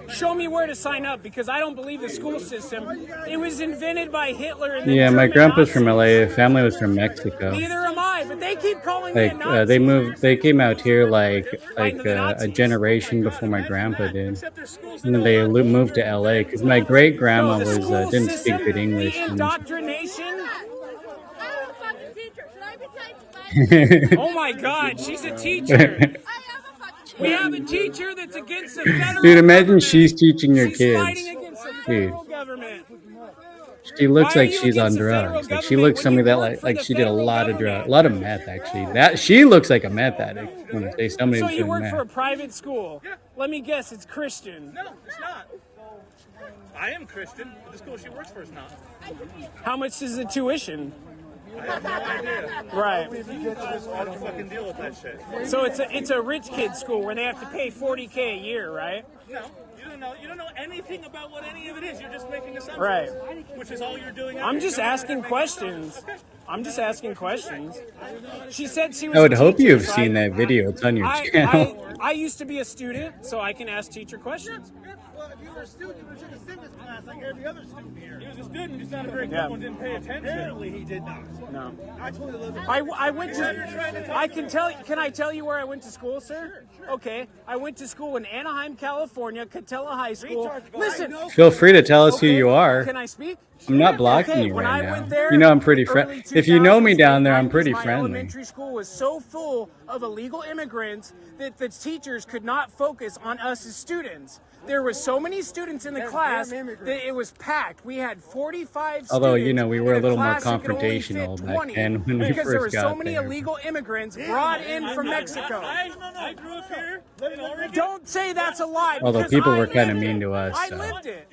Show me where to sign up because I don't believe the school system. It was invented by Hitler. And the Yeah, my German grandpa's from Nazis. LA. Family was from Mexico. Neither am I, but they keep calling me a Like Nazi. they moved. They came out here like a generation before my grandpa did, and then they moved to LA because my great grandma No, the was school didn't speak system, good English. The And indoctrination. Oh my God, she's a teacher. We have a teacher that's against the federal Dude, imagine government. she's teaching your She's kids. fighting against the Dude, federal government. she looks Why are like you she's on against the federal drugs. Like she government looks when somebody you that work for like the she did a federal lot of government? drugs, a lot of meth actually. That she looks like a meth addict when I say somebody So who's you doing work meth. for a private school? Let me guess, it's Christian. No, it's not. I am Christian, but the school she works for is not. How much is the tuition? I have no idea. Right. I don't fucking deal with that shit. So it's a rich kid school where they have to pay $40K a year, right? No, you don't know anything about what any of it is. You're just making assumptions. Right. Which is all you're doing. I'm just asking questions. I'm just asking questions. She said she was I would a hope teacher, you've so seen that video. It's on your channel. I used to be a student, so I can ask teacher questions. Well, if you were a student, you should have seen this class like every other student here. He was a student, just not a very good Yeah. one, didn't pay attention. Apparently, he did not. No. I totally live in I went to. I can tell. Can I tell you where I went to school, sir? Okay. I went to school in Anaheim, California, Catella High School. Listen. Feel free to tell us who you are. Can I speak? I'm not blocking Okay, you when right I now. went there, You know I'm pretty early friendly. If you know me 2000s, down there, I'm 90s, pretty my friendly. elementary school was so full of illegal immigrants that the teachers could not focus on us as students. There were so many students in the class that it was packed. We had 45 Although, students you know, we were in a little more class that could only fit confrontational back 20 then when we because there were first so got many there. illegal immigrants brought in from Mexico. I grew up here in Oregon. Don't say that's a lie. Although because people I were kind of lived mean it. to us. I So. lived it.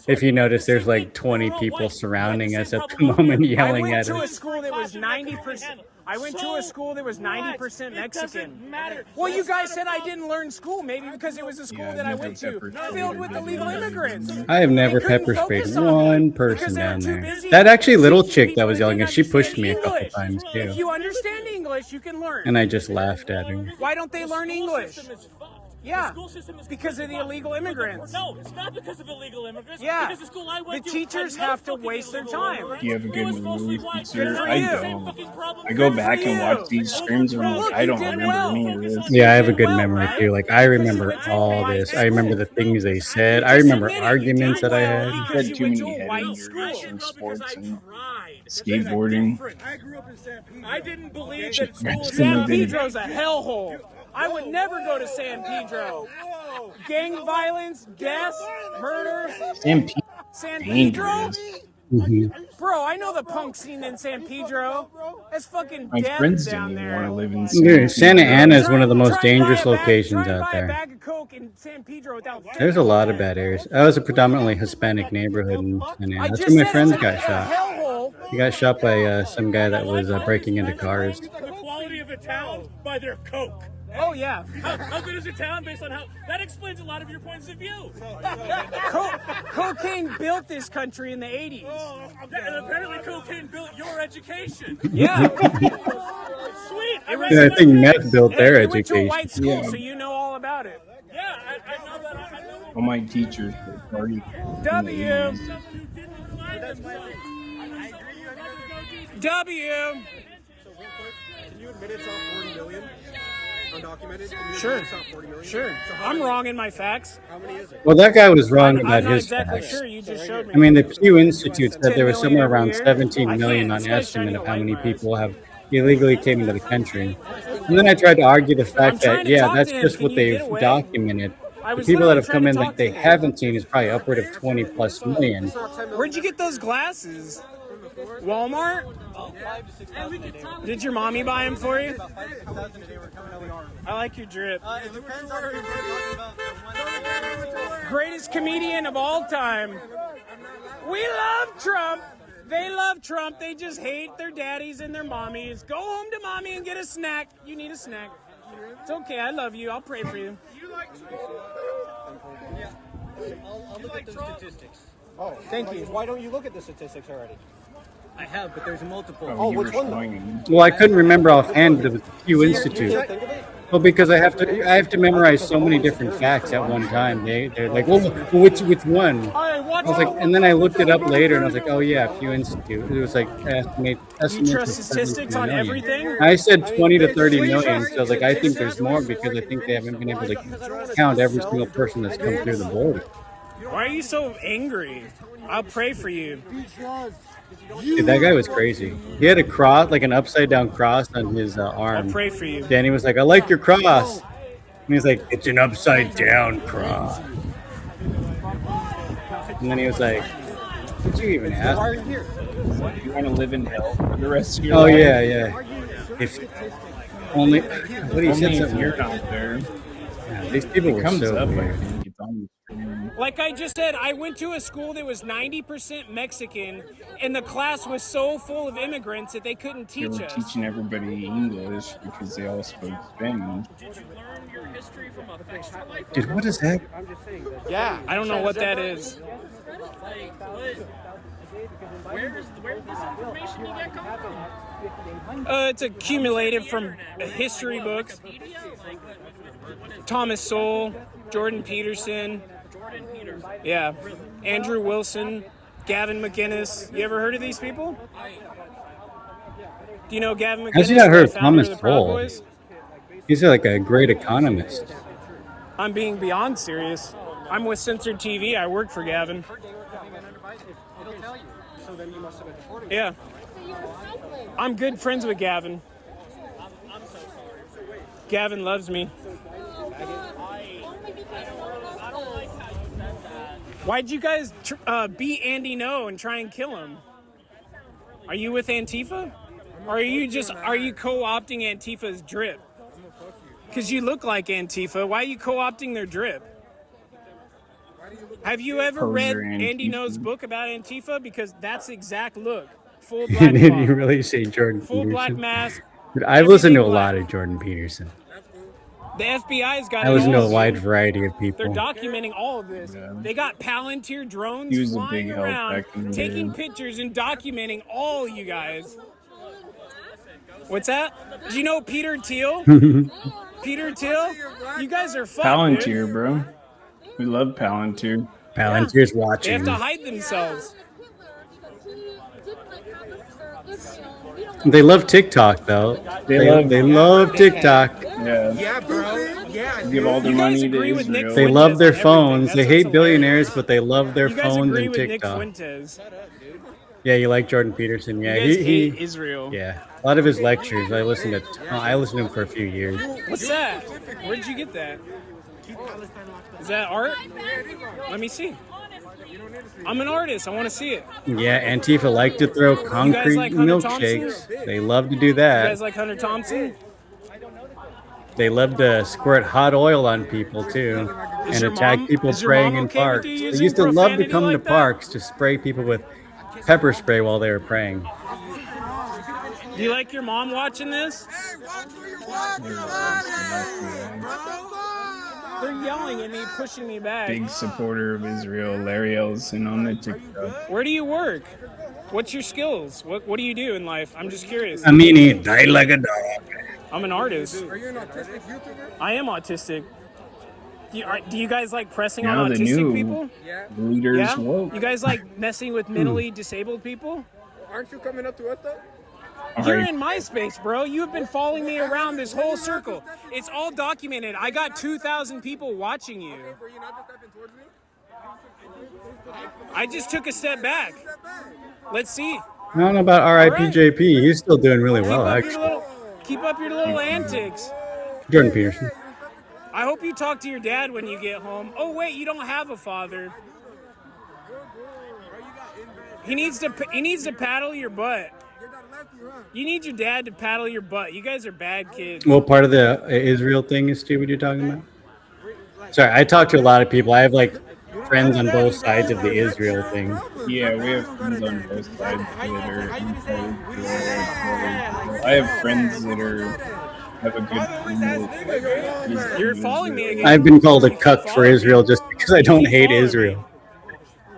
If you notice, there's like 20 people surrounding us at the moment yelling I went at to a us. school that was 90%. I went to a school that was 90% Mexican. Well, you guys said I didn't learn school, maybe because it was a school that I went to filled with illegal immigrants. I have never They couldn't pepper sprayed focus on me one because person they were down too there. busy That actually little teaching chick that people was that yelling didn't at, she pushed understand me a couple English. times If too. you understand English, you can learn. And I just laughed at her. Why don't they learn English? Yeah, The school system is because of the illegal immigrants. No, it's not because of illegal immigrants. Yeah, Because the school I went the to teachers had no have to fucking waste their illegal time. immigrants. You have a It good was mostly mood, white. sir. for I you. don't. I go back and watch these streams and I'm like, I don't remember any of this. Yeah, I have a good memory too. Like I remember all this. I remember the things they said. I remember arguments that I had. I've had too many head injuries from sports and skateboarding. I grew up in San Pedro. I didn't believe that school was San Pedro's a hellhole. I would never go to San Pedro. Gang violence, death, murder. San Pedro. San Pedro? Dangerous. Bro, I know the punk scene in San Pedro. That's fucking My death friends down didn't there. want to live in Dude, Santa Ana is one of the most Try and buy dangerous a bag- locations try and out buy a there. bag of Coke in San Pedro without There's a lot of bad areas. That was a predominantly Hispanic neighborhood in Santa Ana. That's where my friends got shot. hellhole. He got shot by some guy that was breaking into cars. the quality of a town by their Coke. Oh, yeah. How good is a town based on how... That explains a lot of your points of view. Cocaine built this country in the 80s. And apparently cocaine built your education. Yeah. Sweet. Yeah, I think meth built their You went to a education. white school, Yeah. so you know all about it. Yeah, I know that. I know All my teachers were party. W. W. Can you admit it's not 40 million? Undocumented? Can you Sure. admit it's not 40 million? Sure. So how I'm many- wrong in my facts. How many is it? Well, that guy was wrong about I'm not his exactly facts. sure. You just showed me. I mean, the Pew Institute said 10 there was million somewhere every around year. 17 million I on can't. estimate of how many Shining a light people have illegally came into the country. And then I tried to argue the fact trying that, to yeah, talk that's to him. just Can what you they've get away? documented. I The was people that literally have come trying in to that talk they to him. haven't seen is probably upward of 20 plus million. Where'd you get those glasses? Walmart? Did your mommy buy them for you? I like your drip. Greatest comedian of all time. We love Trump. They love Trump. They just hate their daddies and their mommies. Go home to mommy and get a snack. You need a snack. It's okay. I love you. I'll pray for you. I'll look at the statistics. Oh, thank you. Why don't you look at the statistics already? I have, but there's multiple. Oh, which one though? Well, I couldn't remember offhand, but it was the Pew Institute. Well, because I have to memorize so many different facts at one time. They're like, well, which one? I was like, and then I looked it up later, and I was like, oh yeah, Pew Institute. It was like You trust statistics on everything? I said 20 to 30 million. So I was like, I think there's more because I think they haven't been able to count every single person that's come through the border. Why are you so angry? I'll pray for you. Dude, that guy was crazy. He had a cross, like an upside down cross on his arm. I'll pray for you. Danny was like, I like your cross. And he's like, it's an upside down cross. And then he was like, did you even ask? Why are you here? You want to live in hell for the rest of your Oh, life? yeah. If only, what he said Only if something. you're not there. Yeah, these people were comes so up, I weird. think it's on the screen. Like I just said, I went to a school that was 90% Mexican, and the class was so full of immigrants that they couldn't They teach were us. teaching everybody English because they all spoke Spanish. Did you learn your history from a faster life? Dude, what is that? Yeah, I don't know what that is. Where did this information you get come from? It's accumulated from history books. Thomas Sowell, Jordan Peterson. Yeah. Andrew Wilson, Gavin McInnes. You ever heard of these people? Do you know Gavin McInnes? How's you not heard of the founder Thomas the Proud Sowell? Boys? He's like a great economist. I'm being beyond serious. I'm with Censored TV. I work for Gavin. Yeah. I'm good friends with Gavin. Gavin loves me. Why'd you guys beat Andy No and try and kill him? Are you with Antifa? Or are you co-opting Antifa's drip? Because you look like Antifa. Why are you co-opting their drip? Have you ever read Andy No's book about Antifa? Because that's the exact look. Full black Did mask. you really say Jordan Full Peterson? black mask. Dude, I've listened to a everything lot black. of Jordan Peterson. The FBI's got I it listen to a all. wide variety of people. They're documenting all of this. They got Palantir drones He was a flying big help around, back in the taking day. pictures and documenting all you guys. What's that? Do you know Peter Thiel? Peter Thiel? You guys are fucked, dude. Palantir, bro. We love Palantir. Palantir's They watching. have to hide themselves. They love TikTok though. They love TikTok. Yeah. Yeah, bro. Yeah. Give all their You guys money to agree with Nick Israel. They Fuentes love their on everything. phones. That's They what's hate hilarious. billionaires, but they love their You guys phones agree and with Nick TikTok. Fuentes. Yeah, you like Jordan Peterson. Yeah, You guys he hate Israel. yeah. A lot of his lectures, I listened to him for a few years. What's that? Where'd you get that? Is that art? Let me see. I'm an artist. I want to see it. Yeah, Antifa like to throw concrete like Hunter milkshakes. They love to do You that. guys like Hunter Thompson? They love to squirt hot oil on people too, and attack people is your praying mom in okay with parks. you They using used to love to profanity come to like that? parks to spray people with pepper spray while they were praying. Do you like your mom watching this? They're yelling at me, pushing me back. Big supporter of Israel, Larry Ellison on the TikTok. Where do you work? What's your skills? What do you do in life? I'm just curious. I mean, he died like a dog. I'm an artist. Are you an autistic YouTuber? I am autistic. Do you guys like pressing Now on the autistic new people? leaders Yeah? woke. You guys like messing with mentally disabled people? Aren't you coming up to us though? You're in my space, bro. You have been following me around this whole circle. It's all documented. I got 2,000 people watching you. Were you not just stepping towards me? I just took a step back. Let's see. I don't know about RIPJP. He's still doing really well, Keep up your little antics. Jordan Peterson. I hope you talk to your dad when you get home. Oh wait, you don't have a father. He needs to paddle your butt. You need your dad to paddle your butt. You guys are bad kids. Well, part of the Israel thing is too what you're talking about. Sorry, I talk to a lot of people. I have like friends on both sides of the Israel thing. Yeah, we have friends on both sides that are I have friends that have a good friend with You're following me again. I've been called a cuck for Israel just because I don't hate Israel.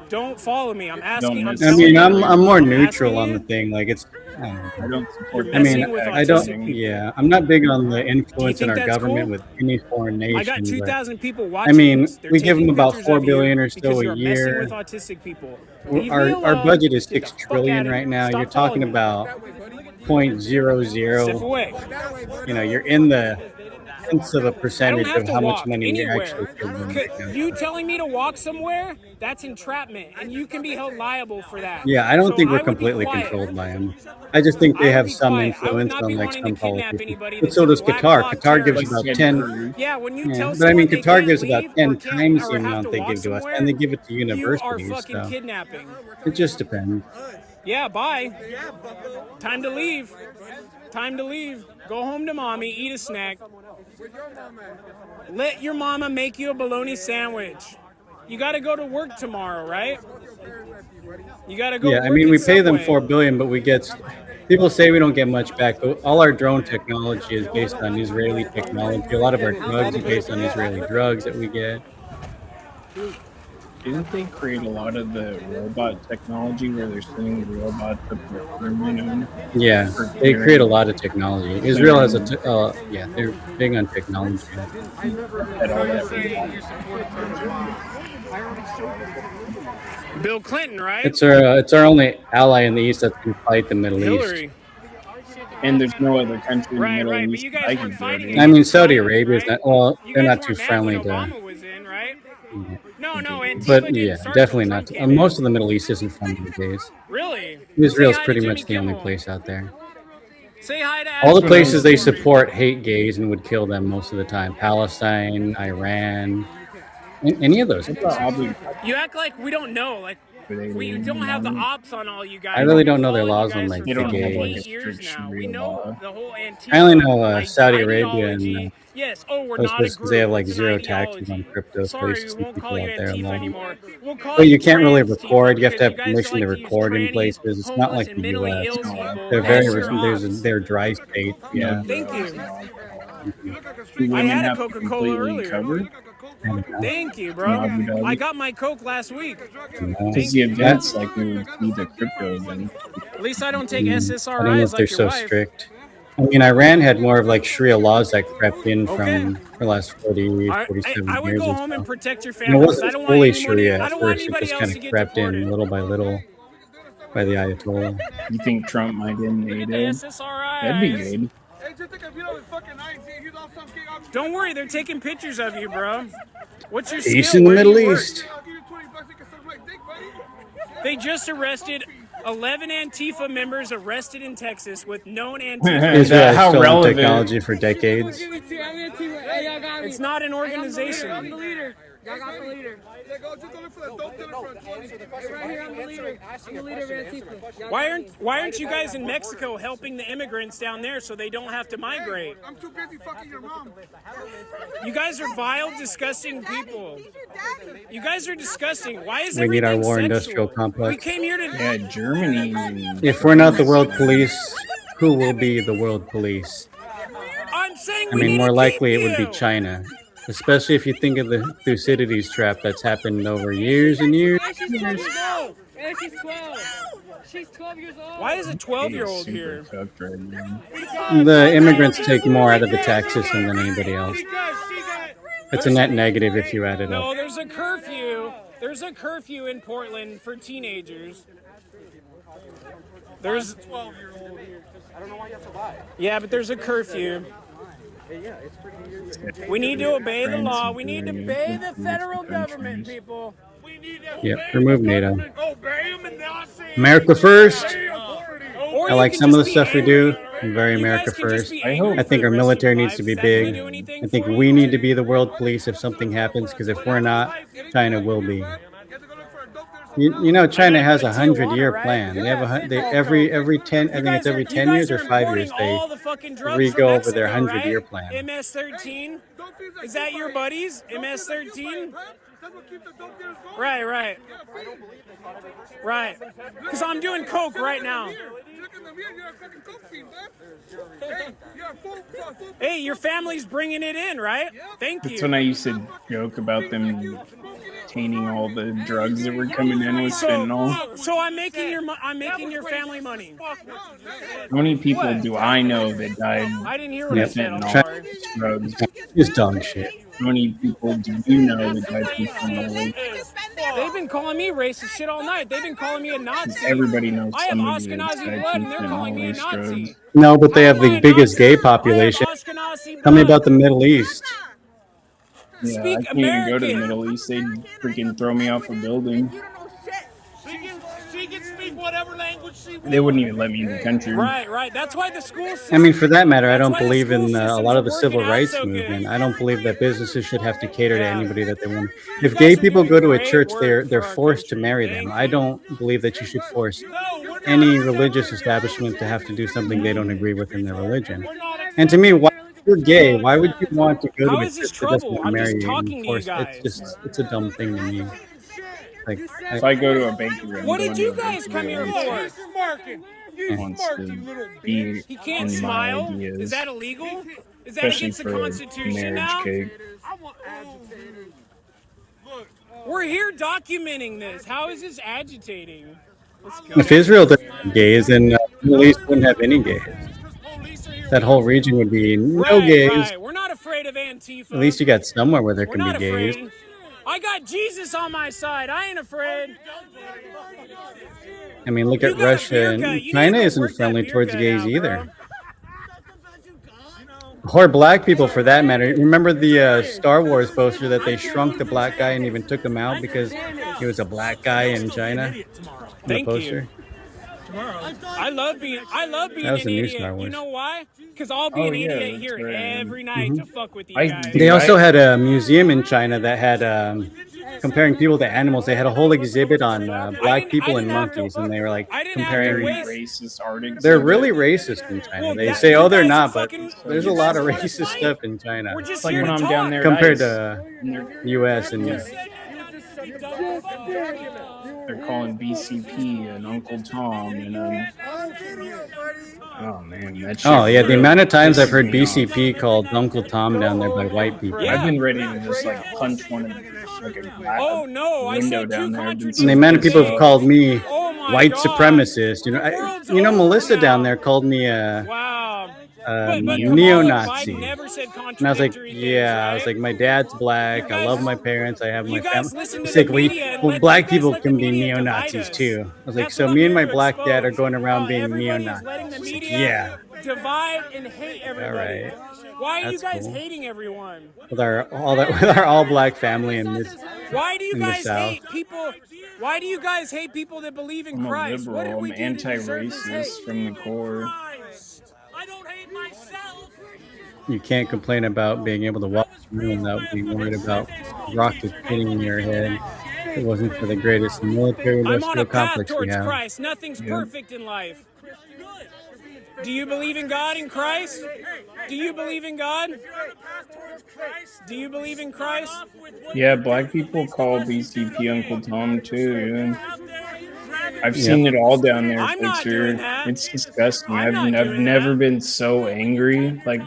Don't follow me. I'm asking. I mean, I'm more neutral on the thing. Like it's. I don't support. I mean, I don't. Yeah, I'm not big on the influence in think our that's government cool? with any foreign nation. I got but- 2,000 people I watching. mean, this. They're we give them taking about pictures $4 of you billion or so because a you're year. messing with autistic people. Leave me Our alone. budget is $6 Fuck trillion outta right here. now. Stop You're talking following me. about Step 0.00. away. You know, you're in the tenths of a I don't percentage have of to how much walk money you're anywhere. actually giving right now. You telling me to walk somewhere? That's entrapment, and you can be held liable for that. Yeah, I don't So think I we're would be completely quiet. controlled by them. I just think they have some influence on like some politicians. But so does Qatar. Qatar gives about 10. Yeah, when you Yeah, tell but I mean, someone they Qatar can't gives about leave 10 or can't- times or the have amount to they walk give to us, somewhere, and they give it to you are universities. fucking So kidnapping. it just depends. Yeah, bye. Time to leave. Time to leave. Go home to mommy, eat a snack. Let your mama make you a bologna sandwich. You got to go to work tomorrow, right? You got to go Yeah, I work mean, at we pay them Subway. $4 billion, but we get. People say we don't get much back, but all our drone technology is based on Israeli technology. A lot of our drugs are based on Israeli drugs that we get. Didn't they create a lot of the robot technology where they're sending the robots up to the Yeah, they create a lot of technology. Israel has yeah, they're big on technology. Bill Clinton, right? It's our only ally in the East that can fight the Middle East. Hillary. And there's no other country in the Right, Middle right, but East you that guys I weren't can fighting go I to. mean, Saudi Arabia is not. Well, You they're guys not too weren't mad friendly when to. Obama was in, right? No, Antifa But didn't yeah, start definitely till not. Trump came in. Most of the Middle East isn't friendly these days. Really? Israel's Say hi to pretty Jimmy much the only Kimmel. place out there. Say hi to All the Ashton places they Kutcher. support hate gays and would kill them most of the time. Palestine, Iran, any of those. You act like we don't know. Like we don't have the ops on all you guys. I really We've don't been know their following laws you on guys like for the don't have, like, 58 a years strict now. We Sharia know law. the whole Antifa. I only know Saudi Arabia ideology. and Yes. Oh, we're those not a places group. they have like It's an zero ideology. taxes on crypto. So Sorry, you we see won't people call you out there Antifa alone. anymore. We'll call But you you can't really trans record. Tifa You have to because have you guys permission to like to use record in trannies, places. It's not homeless, like and the mentally U.S. ill people They're as very your ops. they're dry states. Yeah. Thank you. Do I women had a have to Coca-Cola completely earlier. cover? Thank you, In bro. Abu Dhabi? I got my Coke last week. Because the events like we would see the crypto event. At least I don't take I don't know SSRIs if they're like so your wife. strict. I mean, Iran had more of like Sharia laws that crept in from the last 40, I 47 would years go or home so. and protect your And it family. 'Cause I wasn't don't want fully anybody. Sharia I at don't want first. It anybody just else kind to of get crept in deported. little by little by the Ayatollah. You think Trump might end Look at the NATO? SSRIs. That'd be good. Don't worry, they're taking pictures of you, bro. What's your Peace skill? in the Where do you Middle work? East. They just arrested 11 Antifa members arrested in Texas with known Antifa. Israel has How stolen relevant. technology for decades. It's not an organization. Y'all got the leader. Right here, I'm the leader. I'm the leader of Antifa. Why aren't you guys in Mexico helping the immigrants down there so they don't have to migrate? I'm too busy fucking your mom. You guys are vile, disgusting people. You guys are disgusting. Why is We need our everything war sexual? industrial We complex. came here to. Yeah, Germany. If we're not the world police, who will be the world police? I'm saying I we mean, need more to likely keep it would be you. China. Especially if you think of the Thucydides trap that's happened over years and years. And she's 12 years old. And she's 12. She's 12 years old. Why is a 12-year-old here? The immigrants take more out of the tax system than anybody else. It's a net negative if you add it No, up. there's a curfew. There's a curfew in Portland for teenagers. There's 12-year-old here. I don't know why you have to lie. Yeah, but there's a curfew. Yeah, it's pretty We need to obey the law. We need to obey the federal government, people. Yep, remove NATO. Obey them and not say America first. Or I you like can some of the just be stuff we do. I'm very America guys can just first. be angry I for think the our rest of military your needs to lives. be Is that gonna big. do anything I think for we you? need to be the world police if something happens, because if we're not, China will be. You know, China has a 100-year plan. They have every 10. I think it's every 10 years or 5 years they all the fucking drugs re-go from over their Mexico, 100-year right? plan. MS-13? Is that your buddies? MS-13? Right, right. Right. Because I'm doing coke right now. Hey, your family's bringing it in, right? Thank That's you. when I used to joke about them obtaining all the drugs that were coming in with fentanyl. So I'm making your family money. How many people do I know that died I didn't hear what I from said. I'm fentanyl sorry. drugs? It's dog shit. How many people do you know that died from fentanyl? They've been calling me racist shit all night. They've been calling me a Nazi. Everybody knows I have somebody that's Ashkenazi died blood, from and they're calling me a fentanyl-laced Nazi. drugs. No, but they have the biggest gay population. Tell me about the Middle East. Yeah, Speak I can't even go to the American. Middle East. They'd freaking throw me off a building. She can speak whatever language she wants. They wouldn't even let me in the country. Right, right. That's why the school system. I mean, for that matter, I don't That's why the believe in school a systems lot of are the civil working out rights so good. movement. I don't believe that businesses should have to cater to anybody that they want. If gay people go to a church, they're forced to marry them. I don't believe that you should force any religious establishment to have to do something they don't agree with in their religion. And to me, why, if you're gay, why would you want to go How to a is this church that doesn't trouble? want to I'm marry just you talking and to you force? guys. It's a dumb thing to me. Like, If I go to a bakery, I'm What going did to you a guys come bakery here that for? wants to be He can't in my smile. ideas, Is that illegal? Is that especially against the for Constitution marriage now? cake. We're here documenting this. How is this agitating? Let's go. If Israel didn't have gays, then the Middle East wouldn't have any gays. That whole region would be no gays. Right. We're not afraid of Antifa. At least you got somewhere where there We're can not be gays. afraid. I got Jesus on my side. I ain't afraid. I mean, look at Russia and China isn't friendly towards gays either. Or black people, for that matter. Remember the Star Wars poster that they shrunk the black guy and even took him out because he was a black guy in China? Thank The poster. I love being That was an the new idiot. Star Wars. You know why? Because I'll be an idiot here every night to fuck with you guys. They also had a museum in China that had comparing people to animals. They had a whole exhibit on black people and monkeys, and they were like comparing. Racist art exhibit. They're really racist in China. They say, "Oh, they're not," but there's a lot of racist stuff in China. It's like when I'm down there compared to to U.S. and they're calling BCP and Uncle Tom and oh man, that shit. Oh yeah, the amount of times I've heard BCP called Uncle Tom down there by white people. I've been ready to just like punch one of like a glass window down there. And the amount of people have called me white supremacist. You know, Melissa down there called me a neo-Nazi. And I was like, yeah, I was like, my dad's black. I love my parents. I have my family. It's like, well, black people can be neo-Nazis too. I was like, so me and my black dad are going around being neo-Nazis. Like, yeah. Divide and hate everybody. All right. Why are you That's guys cool. hating everyone? With our all black family in this. Why do you in the guys South. hate people? Why do you guys hate people that believe in I'm a Christ? What did liberal. we I'm do to deserve this hate? anti-racist from the core. I don't hate myself. You can't complain about being able to walk around without being worried about rockets hitting in your head. If it wasn't for the greatest military I'm on a industrial path complex we towards have. Christ. Nothing's perfect in life. Do you believe in God in Christ? Do you believe in God? Do you believe in Christ? Yeah, black people call BCP Uncle Tom too. Yeah. I've seen it all down there. I'm not doing that. It's disgusting. I've never been so angry. Like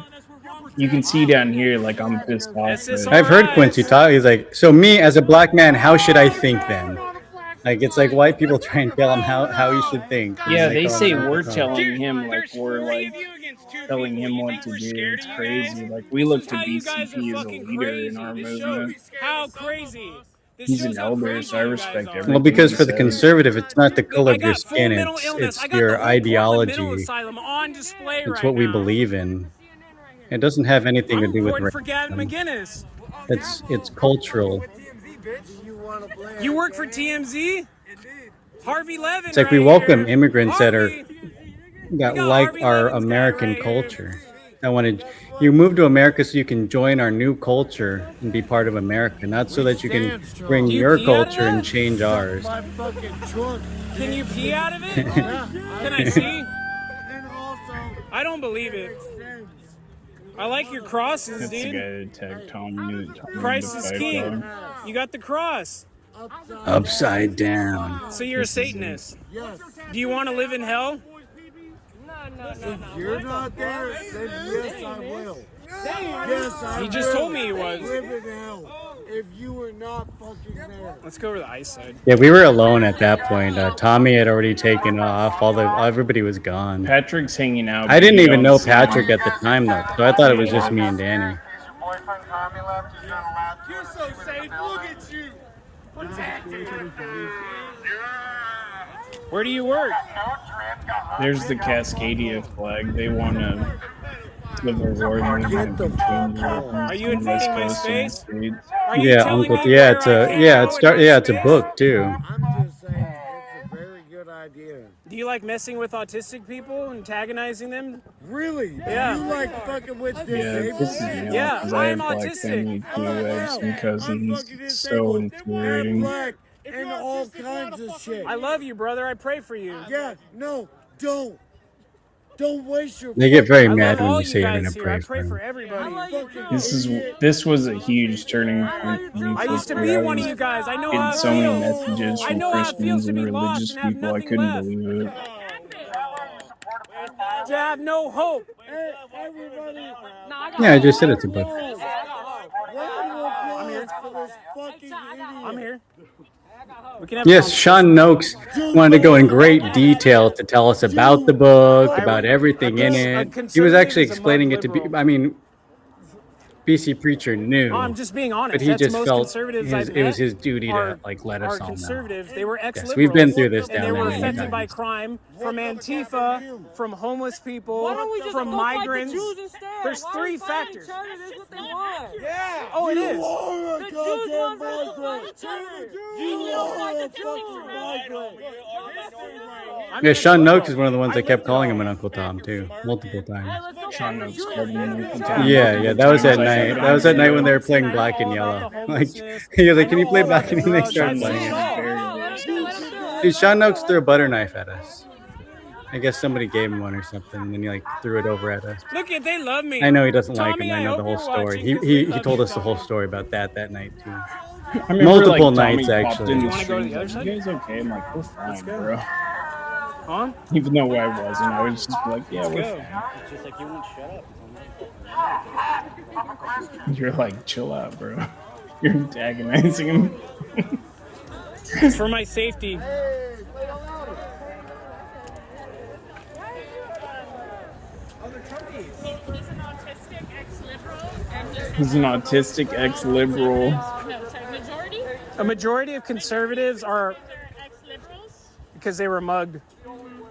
you can see down here, like I'm pissed off. I've heard Quincy talk. He's like, so me as a black man, how should I think then? Like it's like white people try and tell him how he should think. Yeah, He's they like, say oh, we're oh. telling him like we're like telling him what to do. It's crazy. Like we look to BCP as a leader in our movement. How crazy. He's an elder, so I respect everything. Well, because he for the says. conservative, it's not the color of your skin; it's your ideology. on display It's right what we now. believe in. It doesn't have anything to do with Voting for Gavin racism. McGinnis. It's cultural. You work for TMZ? Harvey Levin. It's like we right welcome here. immigrants that like our American culture. I wanted you move to America so you can join our new culture and be part of America, not so that you can bring your culture and change ours. Can you pee out of it? Can I see? I don't believe it. I like your crosses, That's the dude. guy that tagged Tom. Christ is king. You got the cross. Upside down. So you're a Satanist. Do you want to live in hell? If you're not there, then yes, I will. Yes, I will. He just told me he was. Live in hell. If you were not fucking there. Let's go to the ice side. Yeah, we were alone at that point. Tommy had already taken off. Everybody was gone. Patrick's hanging out. I didn't but you even don't know see him. Patrick at the time though, so I thought it was just me and Danny. You're so safe. Look at you. Where do you work? There's the Cascadia flag. They want to civil war movement between Are you invading my space? Are you Yeah, telling Uncle. me Yeah, where it's I a can yeah, go it's and start. do Yeah, it's a shit? book too. I'm just saying, it's a very good idea. Do you like messing with autistic people, antagonizing them? Really? Yeah. You like fucking with Yeah, disabled this is me Yeah, because I I am have black autistic. family too. I have some cousins. It's so infuriating. black and all kinds of shit. I love you, brother. I pray for you. Yeah, no, don't. Don't waste your. They get very I mad love when all you say you're guys gonna here. I pray for pray for them. everybody. This was a huge turning point for me. I used to be one of you guys. I know how Getting it so many feels. messages I from know how it feels Christians to and be lost religious and have people. I nothing couldn't left. believe it. To have no hope. Yeah, I just said it's a book. I'm here. I'm here. We can have Yes, Sean Noakes wanted to go in great detail to tell us about the book, about everything in it. He was actually explaining it to be. I mean, BC Preacher knew. No, I'm just being honest. But he That's just most felt conservatives it I've was met his duty are- to like let us are all know. conservative. They were ex-liberals. Yes, we've been through this and down they were there many affected by times. crime from Antifa, from homeless people, from migrants. There's three factors. Yeah. Oh, it is. The Jews want us to fight each other. You don't like the Jews. Yeah, Sean Noakes is one of the ones that kept calling him an Uncle Tom too, multiple times. Sean Noakes called me an Uncle Tom. Yeah, that was at night. That was at night when they were playing Black and Yellow. Like, he was like, "Can you play Black and Yellow?" They started playing it. Dude, Sean Noakes threw a butter knife at us. I guess somebody gave him one or something, and then he like threw it over at us. Look at, they love me. I know he doesn't like Tommy, him. I know the whole hope you're story. watching 'cause He they love told you us the so whole much. story about that night too. I remember, Multiple like, nights Tommy popped actually. in the You wanna go to street, the other like, side? You guys okay? I'm like, we're fine, go. bro. Huh? Even though I wasn't, I was just like, yeah, we're go. fine. It's just like you won't shut up. You're like, chill out, bro. You're antagonizing him. It's for my safety. He's an autistic ex-liberal. A majority of conservatives are because they were mugged.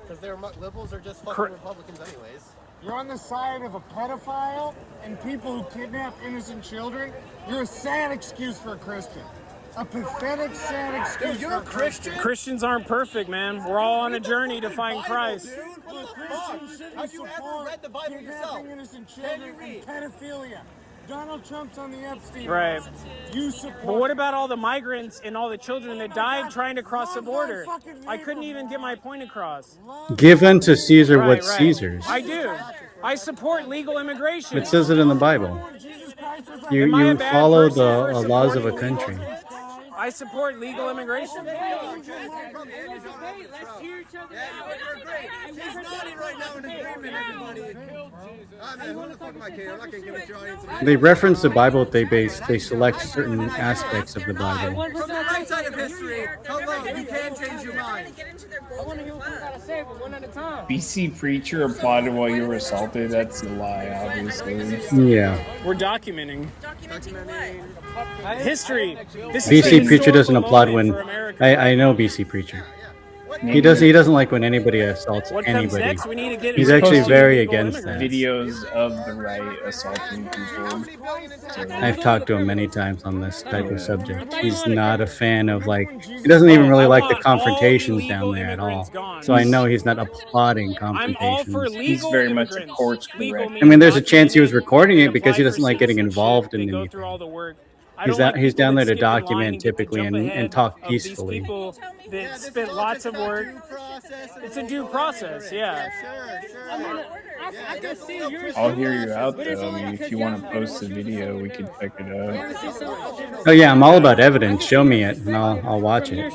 Because they're liberals are just Cor- fucking Republicans anyways. You're on the side of a pedophile and people who kidnap innocent children. You're a sad excuse for a Christian. A pathetic, sad excuse. Dude, you're for a Christian? Christians aren't perfect, man. We're all on a journey to find Christ. Have you ever read the Bible yourself? Kidnapping innocent children and pedophilia. Donald Trump's on the Epstein. Right. list. You support. But what about all the migrants and all the children that died trying to cross the border? I couldn't even get my point across. Give unto Caesar Right, what's right. Caesar's. I do. I support legal immigration. It says it in the Bible. You Am I a you bad follow person for the laws of a supporting country. I support legal immigration. Let's hear each other out. He's nodding right now in agreement, everybody. Ah, man, who the fuck am I kidding? I'm not gonna give it your audience. They reference the Bible. They select certain aspects of the Bible. From the right side of history, hello, you can change your mind. I want to hear what you gotta say, but one at a time. BC Preacher applauded while you were assaulted. That's a lie, obviously. Yeah. We're documenting history. This is BC a Preacher doesn't historical applaud moment when for America. I know BC Preacher. He doesn't like when anybody assaults What comes anybody. next? We need to get He's rid of actually illegal very immigrants. against that. Videos of the right assaulting people. I've talked to him many times on this type of subject. He's not a fan of he doesn't even really like the confrontations down there at all. So I know he's not applauding I'm all for confrontations. legal He's very much a immigrants. course Legal correct. I mean, there's a chance he was documenting, recording they it because he apply doesn't for like getting citizenship, involved in they go anything. through all the work. I He's don't out, like he's people down there that to skip in line document and get to typically jump and ahead talk of these peacefully. people that spent lots of work. It's a due process, yeah. I can see yours. I'll hear you out though. I mean, if you want to post the video, we could check it out. Oh yeah, I'm all about evidence. Show me it, and I'll watch it.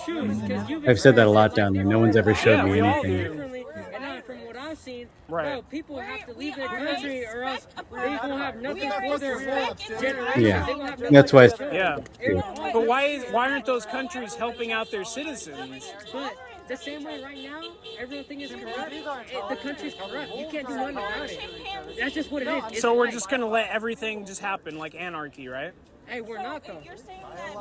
I've said that a lot down there. No one's ever showed me anything. And from what I've seen, Right. bro, people have to leave their country or else they gonna have nothing for their whole generation. Yeah. They gonna have nothing That's for why- their children. Yeah. But why aren't those countries helping out their citizens? But the same way right now, everything is corrupt. The country's corrupt. You can't do nothing about it. That's just what it is. It's So we're like- just gonna let everything just happen like anarchy, right? Hey, we're not though.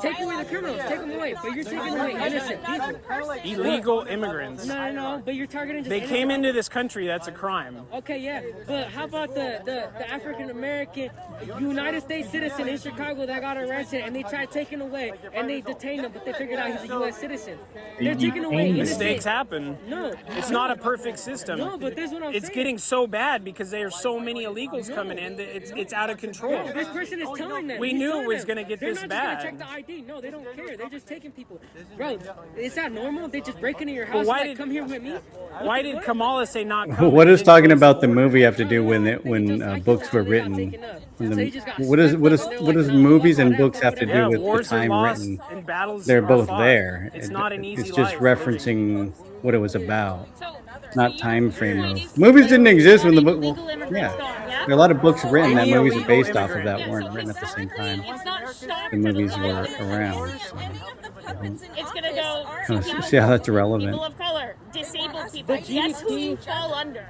Take away the criminals, take them away, but you're taking away innocent people. Illegal immigrants. No, but you're targeting just They innocent came into this country, that's a crime. Okay, yeah, but how about the African American United States citizen in Chicago that got arrested and they tried taking away and they detained him, but they figured out he's a U.S. citizen. They're taking away innocent. Mistakes happen. No, It's not a perfect system. No, but this is what I'm It's saying. getting so bad because there are so many illegals coming in that it's out of control. This person is telling them. We He's knew telling it was them. gonna get They're this not bad. just gonna check the ID. No, they don't care. They're just taking people. Bro, is that normal? They just break into your But house why like, did- come here with me? Why did Kamala say not come? What does talking about the movie have to do when books were written? What does movies and books have to do Yeah, with the wars are time lost written? and battles They're are both fought. there. It's not an easy It's just life. referencing what it was about, not time frame of. Movies didn't exist when the book. Well, yeah, There are a lot of books written that Any movies are illegal based off of immigrant. that weren't written at the same time. It's not shocked The movies were around. So. It's gonna go Oh, see how that's irrelevant. people of color, disabled people. Guess who you fall under?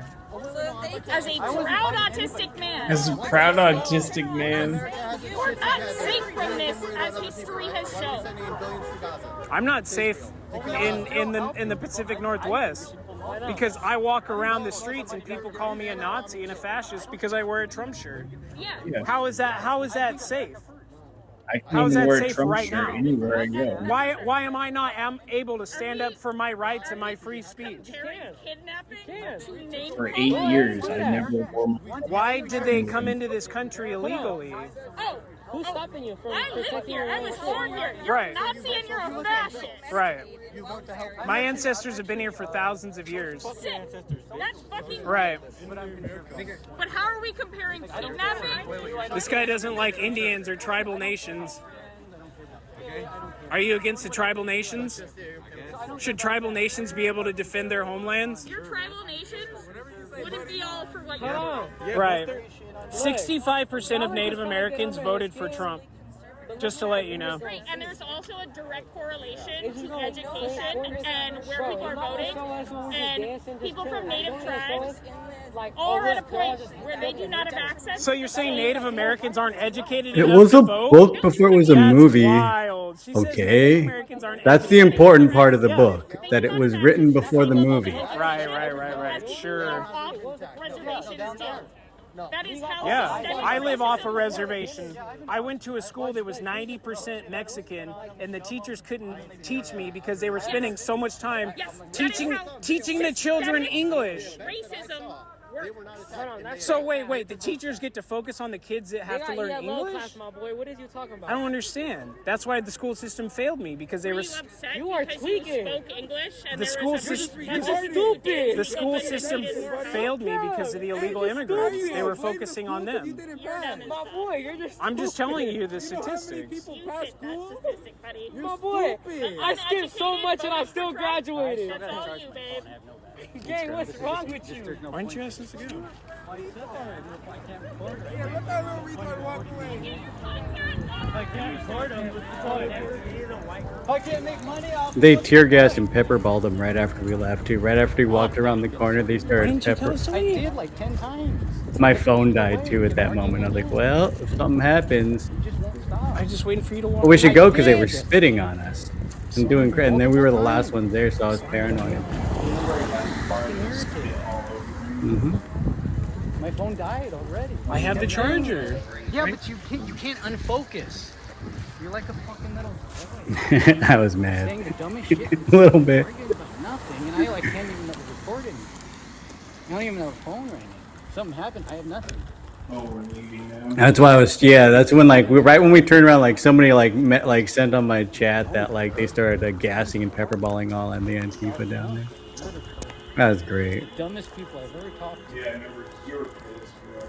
As a proud autistic man. As a proud autistic man. You're not safe from this, as history has shown. I'm not safe in the Pacific Northwest because I walk around the streets and people call me a Nazi and a fascist because I wear a Trump shirt. Yeah. How is that safe? I How is can't even that wear a safe Trump right shirt now? anywhere I go. Why am I not able to stand up for my rights and my free speech? Kidnapping? For 8 years, I never wore my. Why did they come into this country illegally? Oh, who's stopping you from protecting your I was born here. You're Right. a Nazi and you're a fascist. Right. My ancestors have been here for thousands of years. That's fucking Right. But how are we comparing kidnapping? This guy doesn't like Indians or tribal nations. Are you against the tribal nations? Should tribal nations be able to defend their homelands? Your tribal nations wouldn't be all for what you're Right. 65% of Native Americans voted for Trump. Just to let you know. Right, and there's also a direct correlation to education and where people are voting. And people from Native tribes are at a point where they do not have access. So you're saying Native Americans aren't educated It enough was to a vote? book before it was a That's movie. wild. She says Native Okay. Americans aren't That's the educated. important part of the book, that it was written before the movie. Right. Sure. Off reservations too. That is how Yeah, systemic I live off a racism reservation. I went to a school that was 90% Mexican, and the teachers couldn't teach me because they were spending so much time teaching the children English. Racism works. So wait, the teachers get to focus on the kids that have to learn English? Class, my boy. What is you talking about? I don't understand. That's why the school system failed me because they were. You are tweaking. You spoke English and The there school was a system. You're stupid. The school system failed me because of the illegal immigrants. They were focusing on them. My boy, you're just. I'm just telling you the statistics. My boy, I skipped so much and I still graduated. That's all you, babe. Gang, what's wrong with you? Why didn't you ask us to go? I can't make money off. They tear gassed and pepperballed him right after we left too. Right after we walked around the corner, they started pepper. I did like 10 times. My phone died too at that moment. I was like, well, if something happens, I'm just waiting for you to walk. we should go because they were spitting on us and doing crazy. And then we were the last ones there, so I was paranoid. My phone died already. I have the charger. Yeah, but you can't unfocus. You're like a fucking little. I was mad. Saying the dumbest shit. A little bit. Arguing about nothing, and I like can't even record anything. I don't even have a phone right now. If something happened, I have nothing. Oh, we're leaving now. That's why I was. Yeah, that's when right when we turned around, like somebody sent on my chat that like they started gassing and pepperballing all in the Antifa down there. That was great. The dumbest people I've ever talked to. Yeah, I never. You were pissed for that.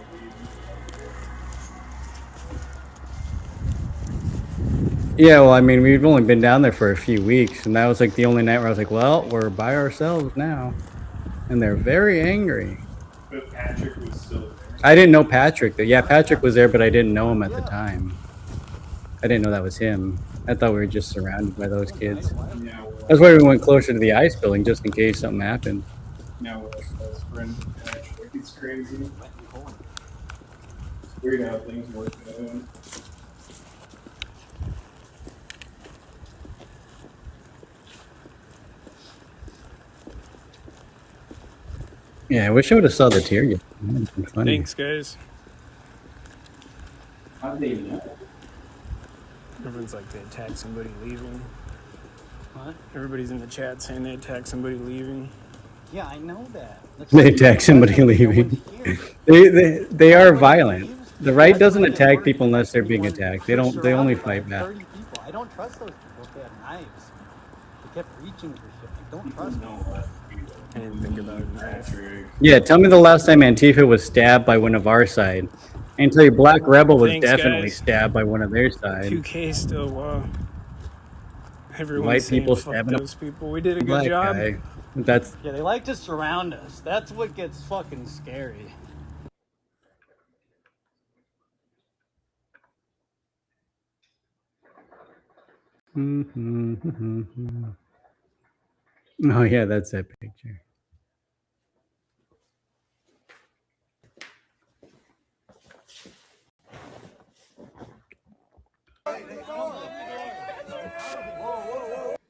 Yeah, well, I mean, we've only been down there for a few weeks, and that was like the only night where I was like, well, we're by ourselves now, and they're very angry. But Patrick was still there. I didn't know Patrick. Yeah, Patrick was there, but I didn't know him at the time. I didn't know that was him. I thought we were just surrounded by those kids. Yeah, That's why we went closer to the ice building, just in case something happened. now we're best friend Patrick. It's crazy. It's weird how things work out. Yeah, I wish I would have saw the tear gas. That would've been funny. Thanks, guys. How do they know? Everyone's like they attacked somebody leaving. What? Everybody's in the chat saying they attacked somebody leaving. Yeah, I know that. That's They attack somebody leaving. They are violent. The right doesn't attack people unless they're being attacked. They don't. They only fight back. 30 people. I don't trust those people if they have knives. They kept reaching for shit. I don't trust them. I didn't think about it. Patrick. Yeah, tell me the last time Antifa was stabbed by one of our side. And tell you Black Rebel was Thanks, definitely guys. stabbed by one of their side. 2K still, wow. Everyone's White saying people fuck stabbing those people. We did a good Black job. guy. That's Yeah, they like to surround us. That's what gets fucking scary. Oh yeah, that's that picture.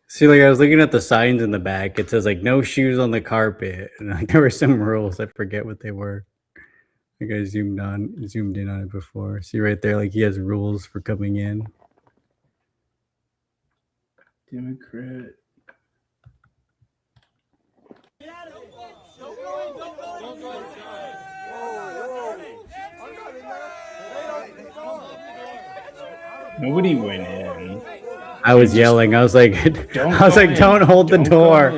See, like I was looking at the signs in the back. It says like no shoes on the carpet, and like there were some rules. I forget what they were. Like I zoomed in on it before. See right there, like he has rules for coming in. Democrat. Nobody went in. I was yelling. I was like, Don't don't hold the door.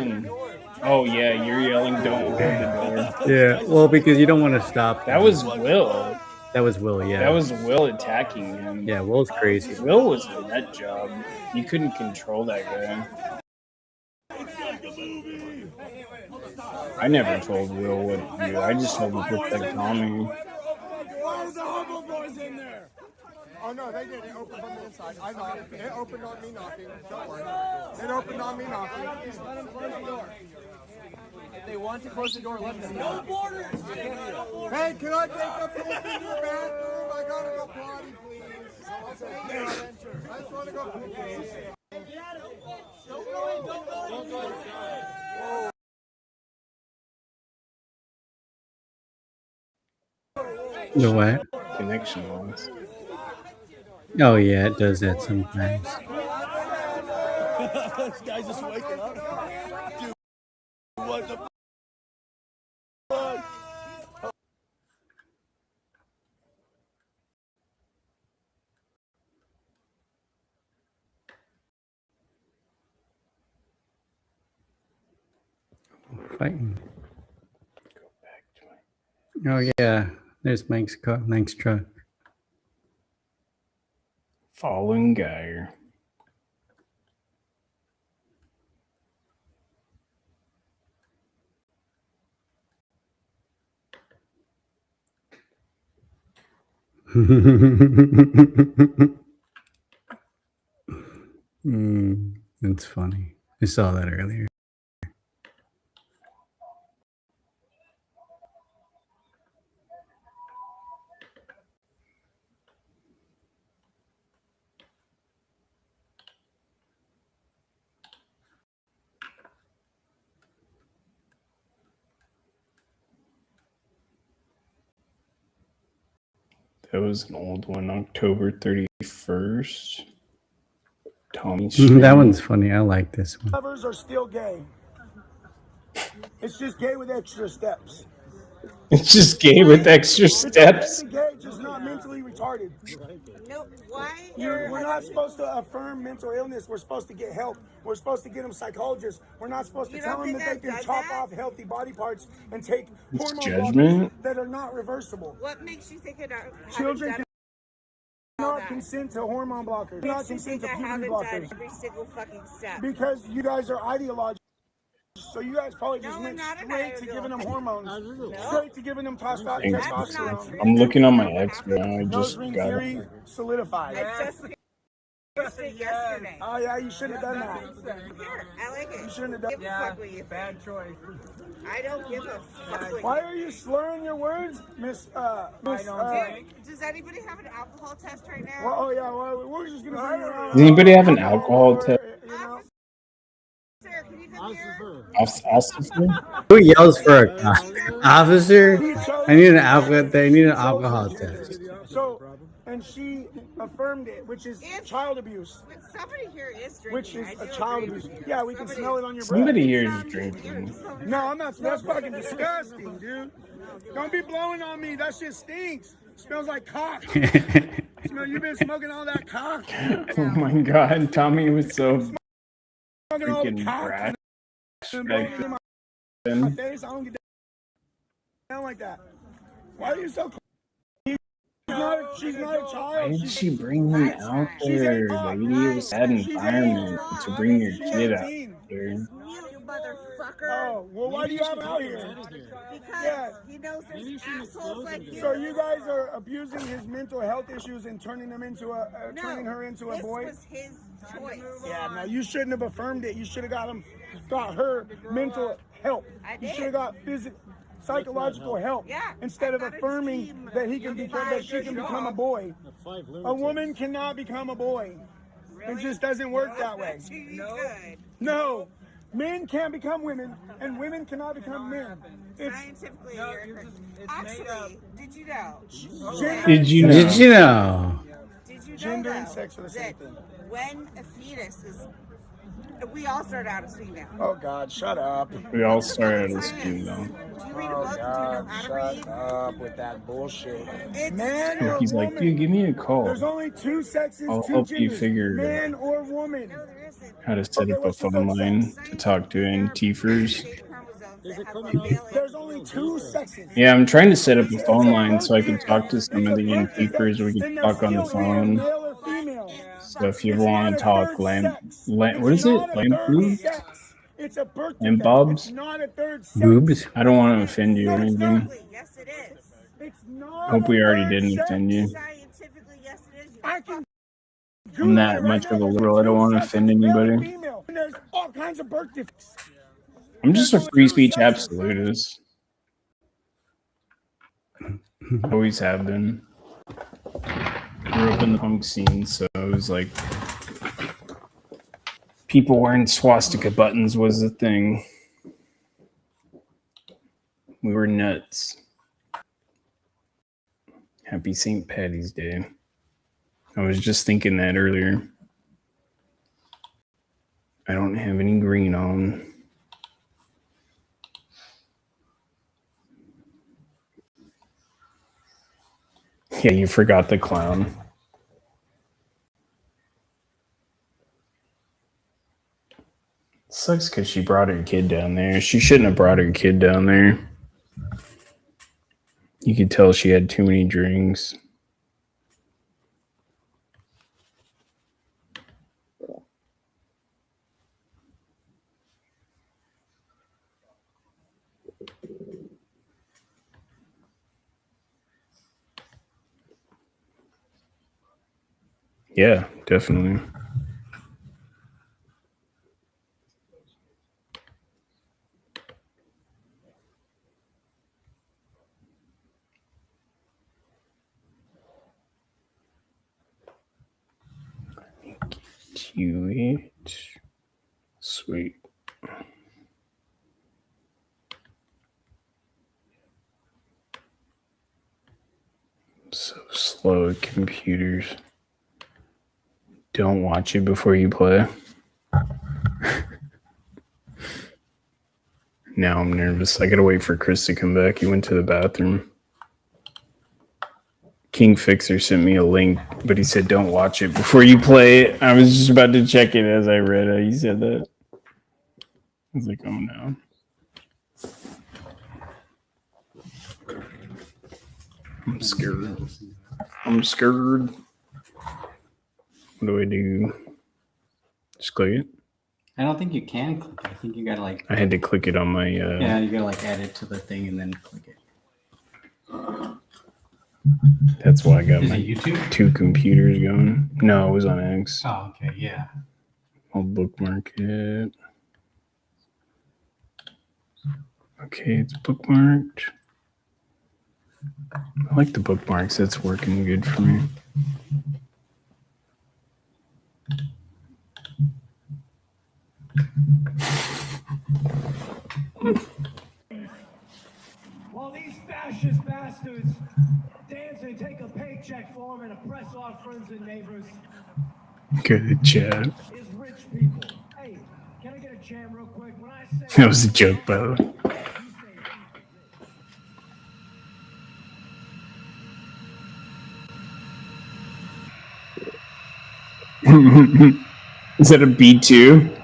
Oh yeah, you're yelling, don't hold the door. Yeah, well, because you don't want to stop. That was Will. That was Will, yeah. That was Will attacking him. Yeah, Will's crazy. Will was a nut job. You couldn't control that guy. I never told Will what to do. I just told him to protect Tommy. Why are the Humble Boys in there? Oh no, they did. It opened from the inside. I knocked. It opened on me knocking. Don't worry. It opened on me knocking. Let them close the door. If they want to close the door, let them. No borders. Hey, can I take up the bathroom? I gotta go potty, please. I just want to go poop. Don't go in. Don't go in. The what? Connection loss. Oh yeah, it does that sometimes. This guy's just waking up. Dude, what the fuck? Fighting. Oh yeah, there's Mike's car, Mike's truck. Fallen Geyer. That's funny. I saw that earlier. That was an old one, October 31st. Tommy That one's funny. I like this one. Lovers are still gay. It's just gay with extra steps. It's just gay with extra steps. It's gay, just not mentally retarded. No, why? We're not supposed to affirm mental illness. We're supposed to get help. We're supposed to get them psychologists. We're not supposed to tell them that they can chop off healthy body parts and take hormone judgment blockers that are not reversible. What makes you think it? Children cannot consent to hormone blockers. Not consent to puberty blockers. Every single fucking step. Because you guys are ideological. So you guys probably just went straight to giving them hormones, straight to giving them testosterone. I'm looking on my ex now. I just Ring got theory it. solidified. Yesterday. Oh yeah, you shouldn't have done that. Here, I like it. You shouldn't have done Give a fuck what you bad choice. I don't give a fuck. Why are you slurring your words, Miss? Does anybody have an alcohol test right now? Well, oh yeah, well, we're just gonna bring her on. Does anybody have an alcohol test? Sir, can you come here? Officer? Who yells for a cop? Officer? I need an alcohol test. So, and she affirmed it, which is child abuse. Somebody here is drinking. Which is a child abuse. Yeah, we can smell it on your breath. Somebody here is drinking. No, I'm not. That's fucking disgusting, dude. Don't be blowing on me. That shit stinks. Smells like cock. You've been smoking all that cock. Oh my god, Tommy was so Freaking brash. My face, I don't get down like that. Why are you so cold? She's not a child. Why did she bring him out there, lady? It was a sad environment to bring your kid out there. motherfucker. Oh, well, why do you have him out here? Because he knows there's assholes like you. So you guys are abusing his mental health issues and turning him into turning her into a boy? This was his choice. Yeah, no, you shouldn't have affirmed it. You should have got her mental help. You should have got psychological help instead of affirming that she can become a boy. A woman cannot become a boy. It just doesn't work that way. No. Men can't become women, and women cannot become men. Scientifically, actually, did you know? Did you know? Did you know Gender though, and sex are the same that thing. when a fetus is, we all start out as female. Oh God, shut up. We all started as female. Oh God, shut up with that bullshit. Man or He's like, woman. dude, give me a call. There's only two sexes, I'll two help you genders, figure man or woman. how to set up a phone line to talk to Antifers. There's only two sexes. Yeah, I'm trying to set up a phone line so I can talk to some of the Antifers. We can talk on the phone. So if you want to talk what is it? Lamb boobs? It's a birth Lamb defect. bobs? It's not a third sex. Boobs? I don't want to offend you or anything. Yes, it is. It's I not hope we a already third didn't sex. offend you. Scientifically, yes, it is. I can I'm that much of a liberal. I don't want to offend anybody. female. And there's all kinds of birth defects. I'm just a free speech absolutist. Always have been. Grew up in the punk scene, so it was like people wearing swastika buttons was the thing. We were nuts. Happy St. Patty's Day. I was just thinking that earlier. I don't have any green on. Yeah, you forgot the clown. Sucks because she brought her kid down there. She shouldn't have brought her kid down there. You could tell she had too many drinks. Yeah, definitely. To it. Sweet. So slow at computers. Don't watch it before you play. Now I'm nervous. I gotta wait for Chris to come back. He went to the bathroom. King Fixer sent me a link, but he said don't watch it before you play it. I was just about to check it as I read it. He said that. I was like, oh no. I'm scared. I'm scared. What do I do? Just click it? I don't think you can click it. I think you gotta like. I had to click it on my. Yeah, you gotta like add it to the thing and then click it. That's why I got Is my it YouTube? 2 computers going. No, it was on X. Oh, okay, yeah. I'll bookmark it. Okay, it's bookmarked. I like the bookmarks. That's working good for me. While these fascist bastards dance and take a paycheck for them and oppress our friends and neighbors, Good chat. is rich people. Hey, can I get a jam real quick? When I say That was a joke, by the way. Is that a B2?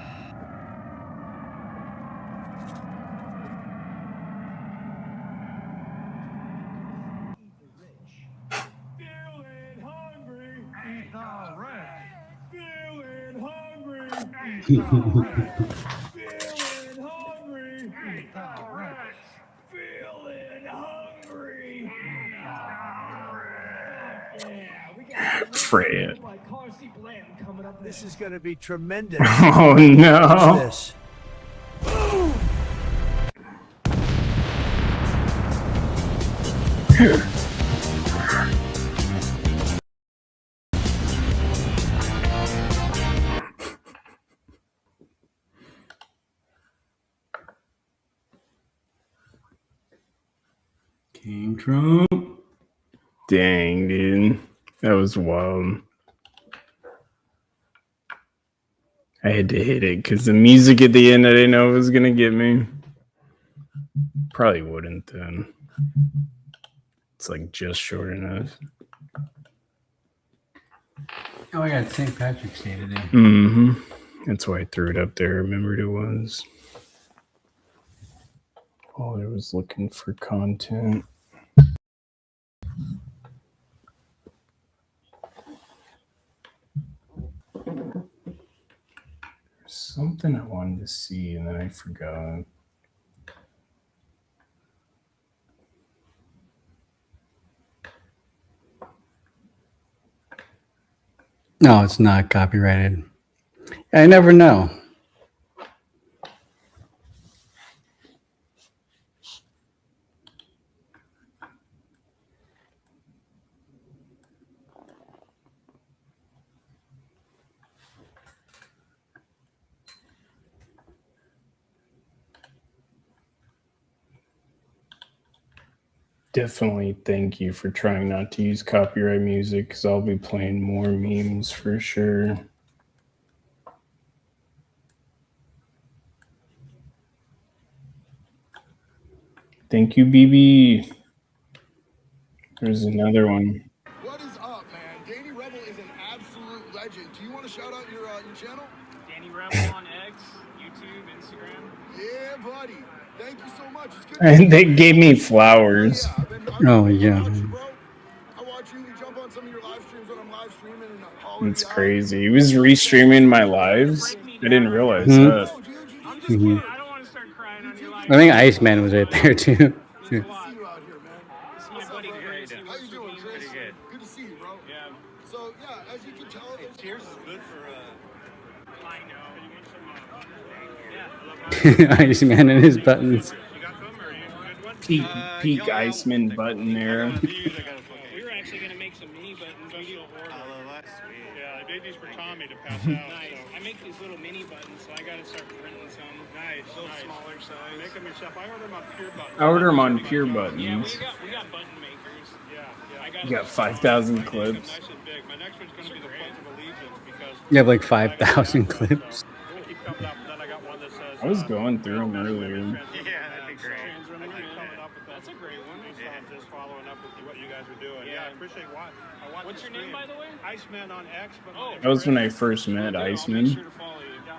Freya. This is going to be tremendous. Oh no. What's this? King Trump. Dang, dude. That was wild. I had to hit it because the music at the end I didn't know it was gonna get me. Probably wouldn't then. It's like just short enough. Oh, I got St. Patrick's Day today. Mm-hmm. That's why I threw it up there. I remembered it was. Oh, I was looking for content. Something I wanted to see and then I forgot. No, it's not copyrighted. I never know. Definitely thank you for trying not to use copyright music because I'll be playing more memes for sure. Thank you, BB. There's another one. What is up, man? Danny Rebel is an absolute legend. Do you want to shout out your channel? Danny Rebel on X, YouTube, Instagram. Yeah, buddy. Thank you so much. It's good. And they gave me flowers. Oh, yeah. I watch you jump on some of your live streams when I'm live streaming and It's crazy. He was restreaming my lives. I didn't realize Mhm. that. Mhm. I think Iceman was right there too. How you doing, Chris? Good to see you, bro. Yeah. So yeah, as you can tell, cheers is good for. I know. Iceman and his buttons. Peak Iceman button there. We were actually going to make some mini buttons on your order. Yeah, I made these for Tommy to pass out. Nice. I make these little mini buttons, so I got to start printing some. Nice. A little smaller size. Make them yourself. I order them on Pure Buttons. I order them on Pure Buttons. Yeah, we got button makers. Yeah. You got 5,000 clips. Nice and big. My next one's going to be the Pledge of Allegiance because You have like 5,000 clips. I keep coming up, and then I got one that says. I was going through them earlier. Yeah, that'd be great. That's a great one. Just following up with what you guys are doing. Yeah, I appreciate what. What's your name, by the way? Iceman on X. But That was when I first met Iceman. Yeah,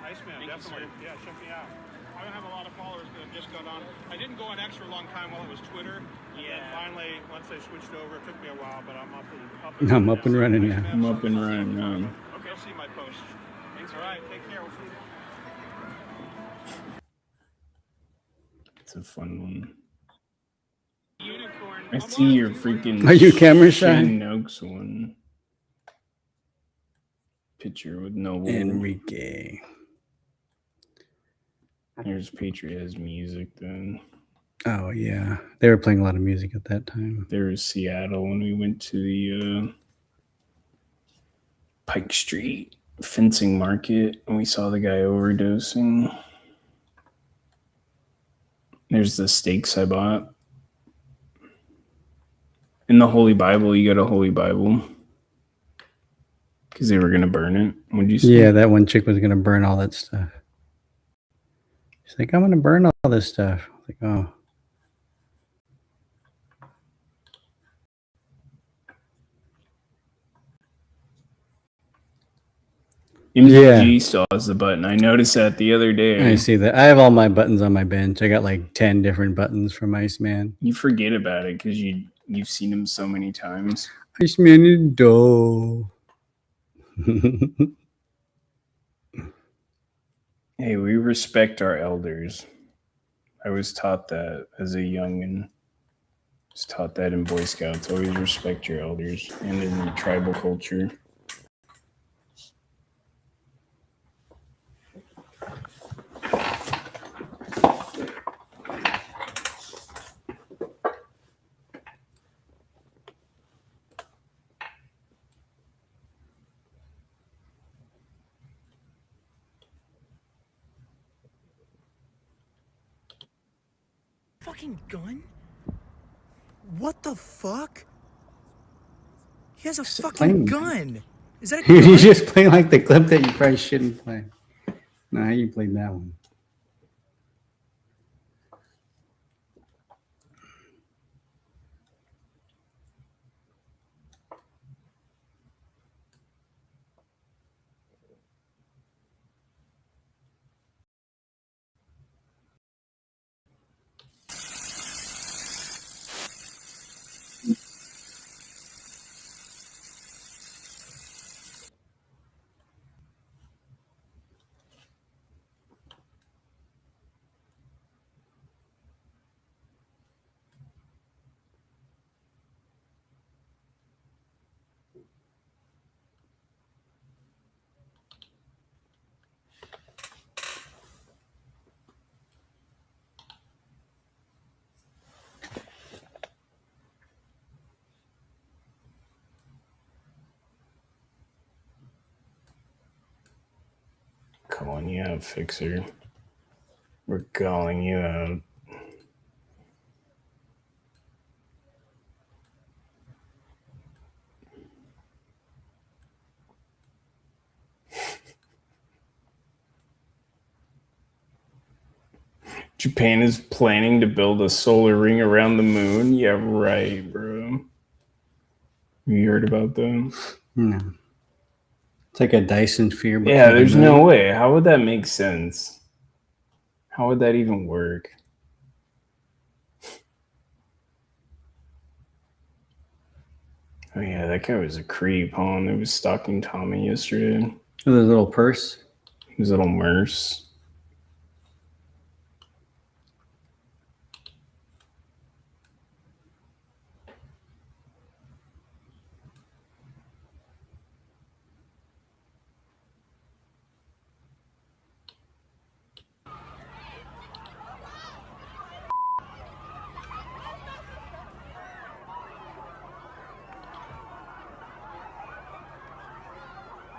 Iceman, definitely. Yeah, check me out. I don't have a lot of followers that have just got on. I didn't go on X for a long time while it was Twitter. Yeah. Finally, once they switched over, it took me a while, but I'm up and running, yeah. I'm up and running now. Okay, I'll see my post. Thanks. All right, take care. We'll see you. It's a fun one. Unicorn. I see your freaking Are you camera shy? Shane Noakes one. Picture with Noble. Enrique. Here's Patriot's music then. Oh yeah, they were playing a lot of music at that time. There was Seattle when we went to the Pike Street fencing market and we saw the guy overdosing. There's the steaks I bought. In the Holy Bible, you got a Holy Bible. Because they were going to burn it. What'd you say? Yeah, that one chick was gonna burn all that stuff. She's like, I'm gonna burn all this stuff. I was like, oh. MTG still has the button. I noticed that the other day. I see that. I have all my buttons on my bench. I got like 10 different buttons from Iceman. You forget about it because you've seen him so many times. Iceman is dull. Hey, we respect our elders. I was taught that as a youngin'. Was taught that in Boy Scouts. Always respect your elders and in the tribal culture. fucking gun? What the fuck? He has a fucking gun. Is that a You gun? just play like the clip that you probably shouldn't play. No, how you played that one? Calling you out, Fixer. We're calling you out. Japan is planning to build a solar ring around the moon. Yeah, right, bro. You heard about them? No. It's like a Dyson sphere. But Yeah, for the there's moon. no way. How would that make sense? How would that even work? Oh yeah, that guy was a creep, huh? He was stalking Tommy yesterday. With his little purse. His little merce.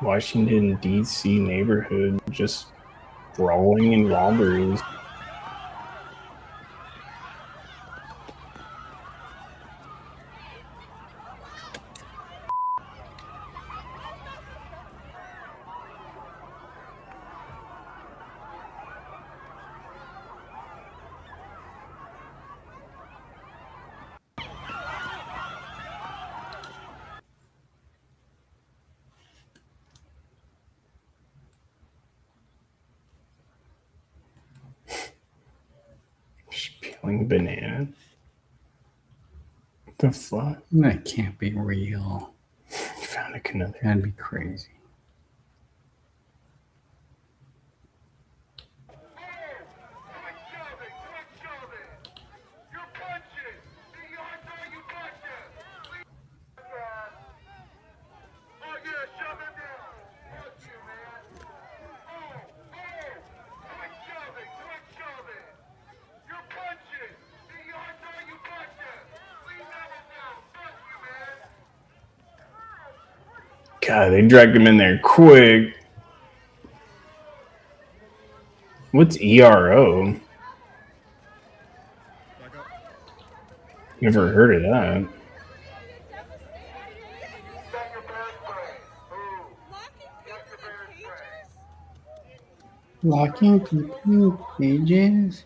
Washington, D.C. neighborhood just brawling and robberies. Peeling banana. What the fuck? That can't be real. You found a another. That'd be crazy. God, they dragged him in there quick. What's ERO? Never heard of that. Locking complete pages?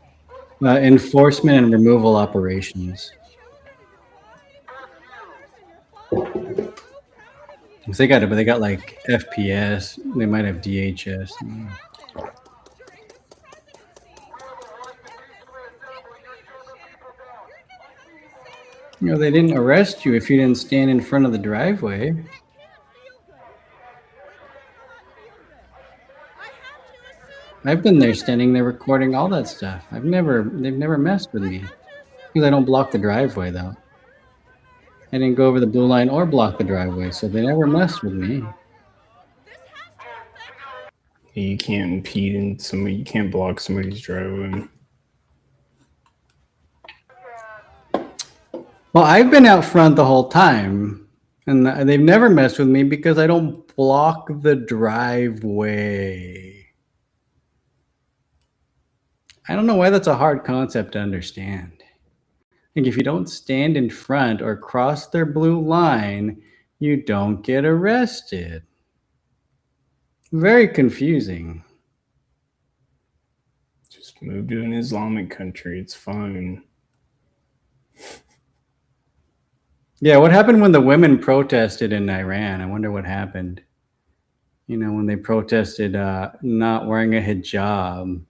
Enforcement and removal operations. They got it, but they got like FPS. They might have DHS. You know, they didn't arrest you if you didn't stand in front of the driveway. I've been there standing there recording all that stuff. They've never messed with me. Because I don't block the driveway though. I didn't go over the blue line or block the driveway, so they never messed with me. You can't impede in somebody, you can't block somebody's driveway. Well, I've been out front the whole time, and they've never messed with me because I don't block the driveway. I don't know why that's a hard concept to understand. Like if you don't stand in front or cross their blue line, you don't get arrested. Very confusing. Just move to an Islamic country. It's fine. Yeah, what happened when the women protested in Iran? I wonder what happened. You know, when they protested not wearing a hijab.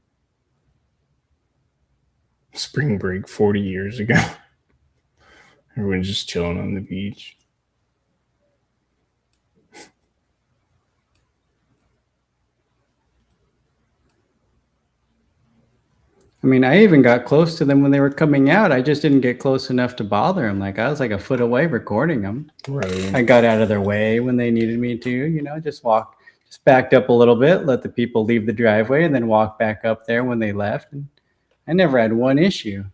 Spring break 40 years ago. Everyone's just chilling on the beach. I mean, I even got close to them when they were coming out. I just didn't get close enough to bother them. Like I was like a foot away recording them. Right. I got out of their way when they needed me to, you know, just backed up a little bit, let the people leave the driveway and then walk back up there when they left. And I never had one issue.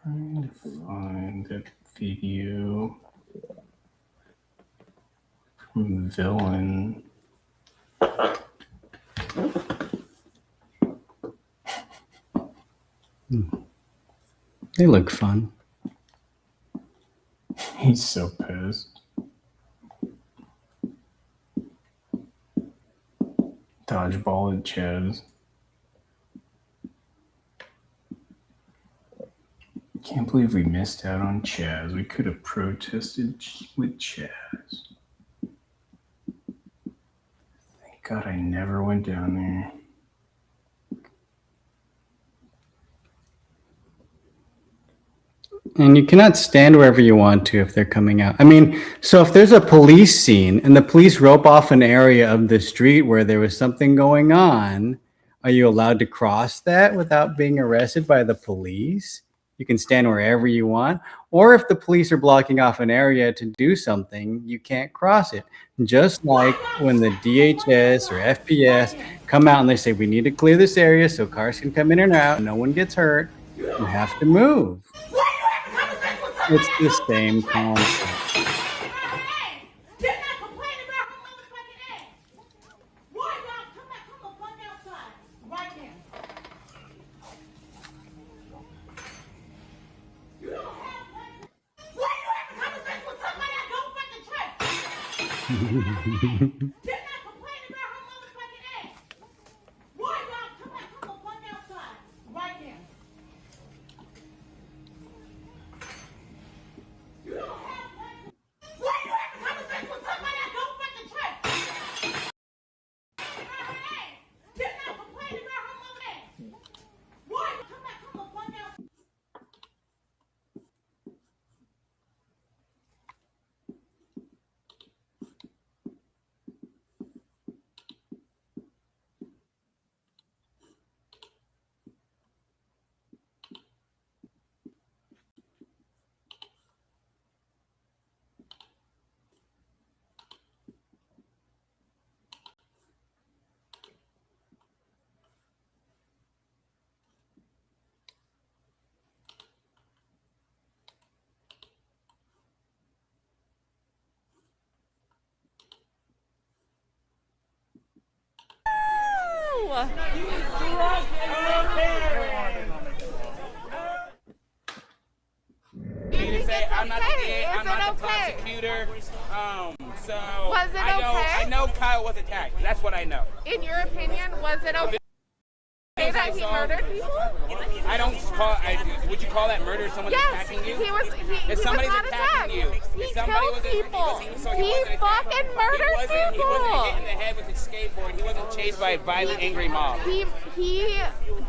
Trying to find that video from Villain. They look fun. He's so pissed. Dodgeball at Chaz. Can't believe we missed out on Chaz. We could have protested with Chaz. Thank God I never went down there. And you cannot stand wherever you want to if they're coming out. I mean, so if there's a police scene and the police rope off an area of the street where there was something going on, are you allowed to cross that without being arrested by the police? You can stand wherever you want. Or if the police are blocking off an area to do something, you can't cross it. Just like when the DHS or FPS come out and they say, we need to clear this area so cars can come in and out, no one gets hurt, you have to move. It's the same concept. I'm not the DA, I'm not the prosecutor. So was it I know Kyle was attacked. That's what I know. In your opinion, was it okay that he murdered people? I don't call. Would you call that murder? Someone attacking you? Yes, he was not attacking you. He killed people. He fucking murdered people. He wasn't hit in the head with his skateboard. He wasn't chased by a violent, angry mob. He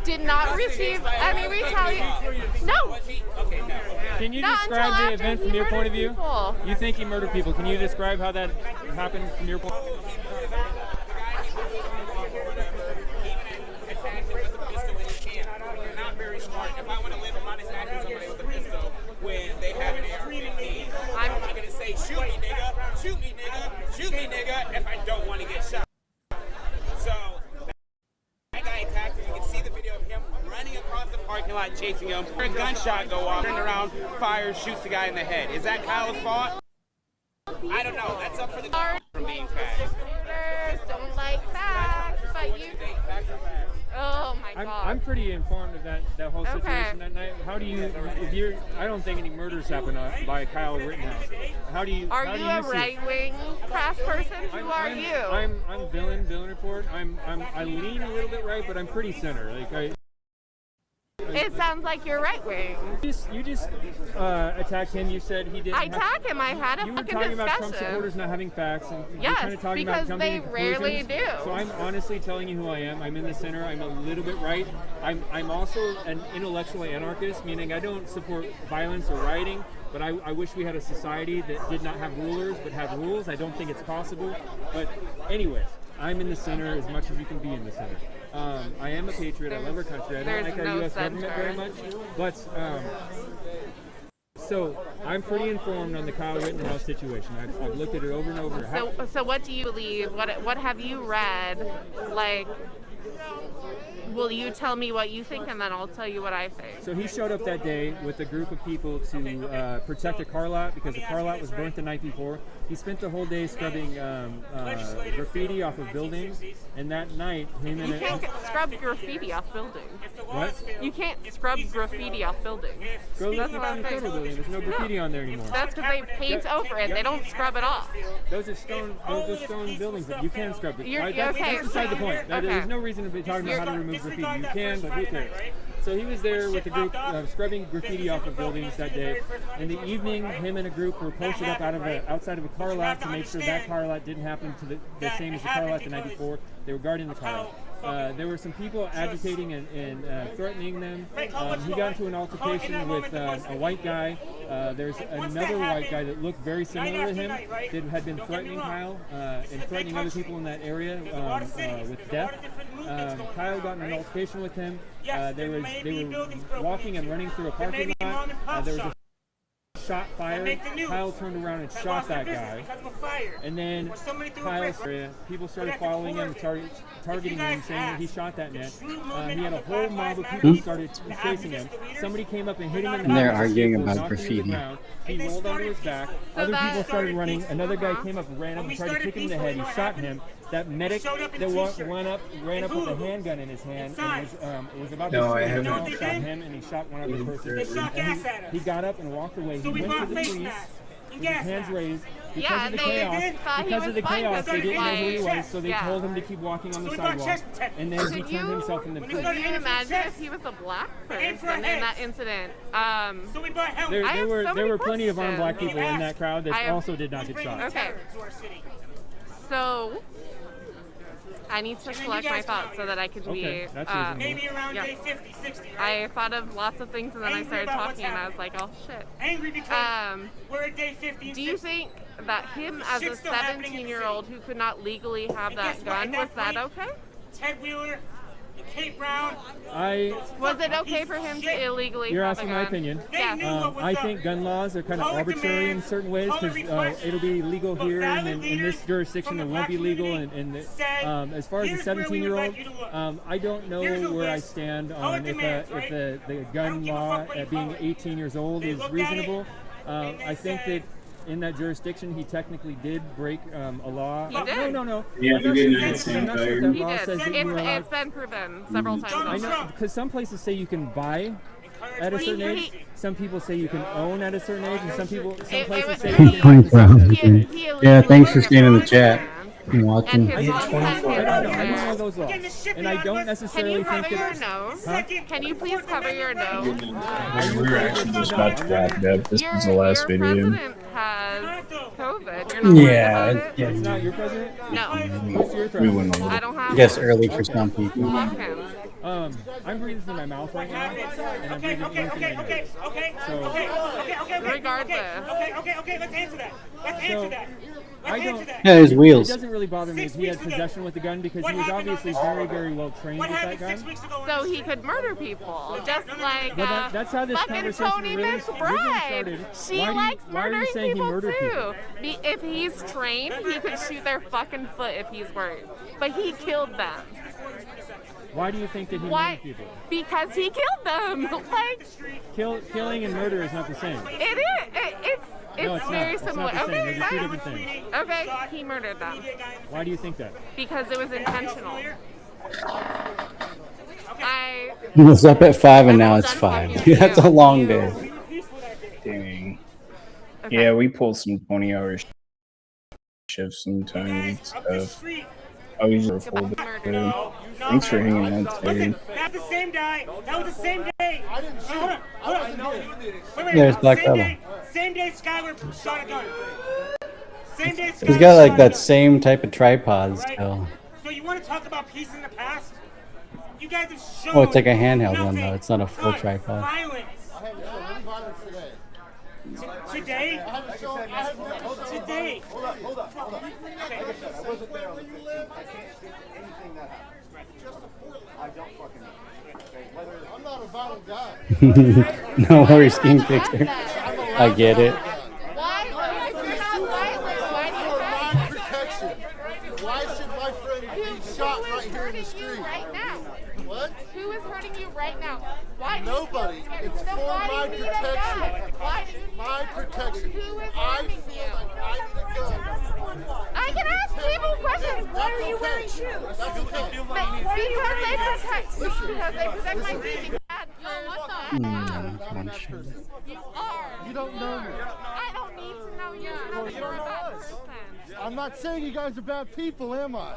did not receive any retaliation. No. Okay, no. Can you describe the event from your point of view? People. You think he murdered people. Can you describe how that happened from your point of view? Not very smart. If I want to live, I'm not attacking somebody with a pistol when they have an AR-15. I'm not going to say, shoot me, nigga. Shoot me, chasing him. A gunshot go off, turns around, fires, shoots the guy in the head. Is that Kyle's fault? I don't know. That's up for the from being fast. Don't like facts, but you. Oh my God. I'm pretty informed of that whole situation that night. How do you, I don't think any murders happened by Kyle Rittenhouse. How do you? Are you a right-wing press person? Who are you? I'm Villain Report. I lean a little bit right, but I'm pretty center. Like It sounds like you're right-wing. You just attacked him. You said he didn't. I attack him. I had a You were fucking talking about Trump discussion. supporters not having facts, and you're Yes, kind of talking because about they jumping to rarely conclusions. do. So I'm honestly telling you who I am. I'm in the center. I'm a little bit right. I'm also an intellectual anarchist, meaning I don't support violence or rioting. But I wish we had a society that did not have rulers but had rules. I don't think it's possible. But anyways, I'm in the center as much as you can be in the center. I am a patriot. I love our country. I don't like our U.S. government very much. But so I'm pretty informed on the Kyle Rittenhouse situation. I've looked at it over and over. So what do you believe? What have you read? Like, will you tell me what you think, and then I'll tell you what I think. So he showed up that day with a group of people to protect a car lot because the car lot was burnt the night before. He spent the whole day scrubbing graffiti off of buildings, and that night, him and You can't scrub graffiti off buildings. What? You can't scrub graffiti off buildings. Go look That's at what the I'm photo building. There's no graffiti on there anymore. That's because they paint over it. They don't scrub it off. Those are stone buildings, but you can scrub it. That's okay. beside the point. Okay. There's no reason to be talking about how to remove graffiti. You can, but who cares? So he was there with a group scrubbing graffiti off of buildings that day. In the evening, him and a group were posted up outside of a car lot to make sure that car lot didn't happen to the same as the car lot the night before. They were guarding the car lot. There were some people agitating and threatening them. He got into an altercation with a white guy. There's another white guy that looked very similar to him that had been threatening Kyle and threatening other people in that area with death. Kyle got in an altercation with him. They were walking and running through a parking lot. There was a shot fired. Kyle turned around and shot that guy. And then people started following him, targeting him, saying that he shot that man. He had a whole mob of people started chasing him. Somebody came up and hit him in the And they're head, arguing about knocked him to the graffiti. ground. He rolled onto his back. Other people started running. Another guy came up, ran up, and tried to kick him in the head. He shot him. That medic that ran up with a handgun in his hand and was about to shoot him. Shot him, and he shot one other person. And he got up and walked away. He went to the police with his hands raised. Because of the chaos, they didn't know who he was, so they told him to keep walking on the sidewalk. And then he turned himself in the police. Could you imagine if he was a black person in that incident? There were plenty of armed black people in that crowd that also did not get shot. Okay. So I need to collect my thoughts so that I could be. Maybe around day 50, 60. Right? I thought of lots of things, and then I started talking, and I was like, "Oh shit." Angry because we're at day 50. Do you think that him as a 17-year-old who could not legally have that gun, was that okay? Ted Wheeler, Kate Brown. Was it okay for him to illegally You're have asking a my gun? opinion. Yes. I think gun laws are kind of arbitrary in certain ways because it'll be legal here and in this jurisdiction it won't be legal. And as far as the 17-year-old, I don't know where I stand on if the gun law at being 18 years old is reasonable. I think that in that jurisdiction, he technically did break a law. He did. No. Yeah, I'm not he sure did. that law says that you're allowed. It's been proven several times. I know, because some places say you can buy at a certain age. Some people say you can own at a certain age, and some places say you can. Yeah, thanks for staying in the chat and watching. I don't know those laws, and I don't necessarily think your nose? Can you please cover your nose? We were actually just about to wrap it up. This was the last Your video. president has COVID. You're not worried about it? It's not your president? No. Who's your We president? went a little. I don't have Yes, early for some people. Fuck him. I'm breathing through my mouth right now, and I'm breathing in through my nose. Regardless. Okay, let's answer that. Yeah, his wheels. It doesn't really bother me if he had possession with the gun because he was obviously very, very well trained with that gun. So he could murder people, just like But that's how this fucking conversation Tony really McBride. started. She Why likes are you murdering saying he people murdered too. If he's trained, he could shoot their fucking foot if he's worried. But he killed them. Why do you think that he Why? murdered people? Because he killed them. Like, Killing and murder is not the same. it is. It's No, it's very not. It's similar. not the same. Okay, Those are two fine. different things. Okay, he murdered them Why do you think that? because it was intentional. He was up at 5 and now it's 5. That's a long day. Dang. Yeah, we pull some 20-hour shifts sometimes and stuff. I was just full day. Thanks for hanging out today. That's the same guy. That was the same day. I didn't shoot. Hold on. Wait. There's Black same Rebel. day. Same day Skyward shot a gun. Same day Skyward He's got like shot a that gun. same type of tripod still. So you want to talk about peace in the past? You guys have shown. Oh, it's like a handheld one nothing though. It's not a full but tripod. Violence. Today? Today. Hold up. I wasn't there on the 15th. I can't speak to anything that happened. I don't fucking know. I'm not a violent guy. No worries, king picture. I get it. Why? If you're not violent, why do you For have my protection. Why should my friend be shot Who is right here in the hurting street? you right now? What? Who is hurting you right now? Why? do you Nobody. feel It's scared? for Then why my do you need a protection. gun? Why do you need My a gun? protection. Who is I harming feel you? like I need a gun. I can ask people questions. Why are you wearing shoes? That's okay. Because they protect my feet. Yo, what the heck? You are. You don't know me. I don't need to know you to know that you're a bad person. I'm not saying you guys are bad people, am I?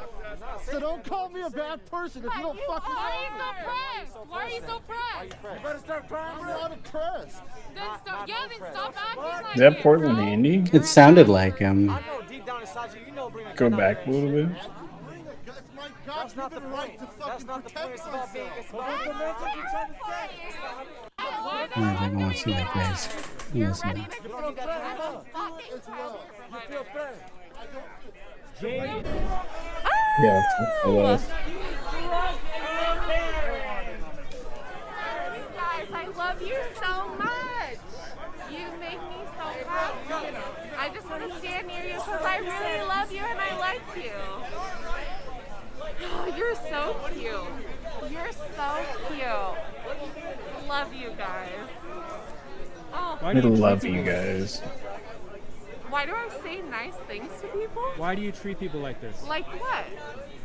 So don't call me a bad person if you don't fucking Why are you know so me. pressed? Why are you so pressed? You better start crying. I'm not impressed. Then stop acting like Is that Portland Andy? It sounded like him. Go back a little bit. That's not the point. That's not the point. It's about being. It's about the message you're trying to say. I don't want to see that guys. Yes, man. You feel bad. Yeah, follow us. Guys, I love you so much. You make me so happy. I just want to stand near you because I really love you and I like you. You're so cute. You're so cute. Love you guys. Oh. I love you guys. Why do I say nice things to people? Why do you treat people like this? Like what?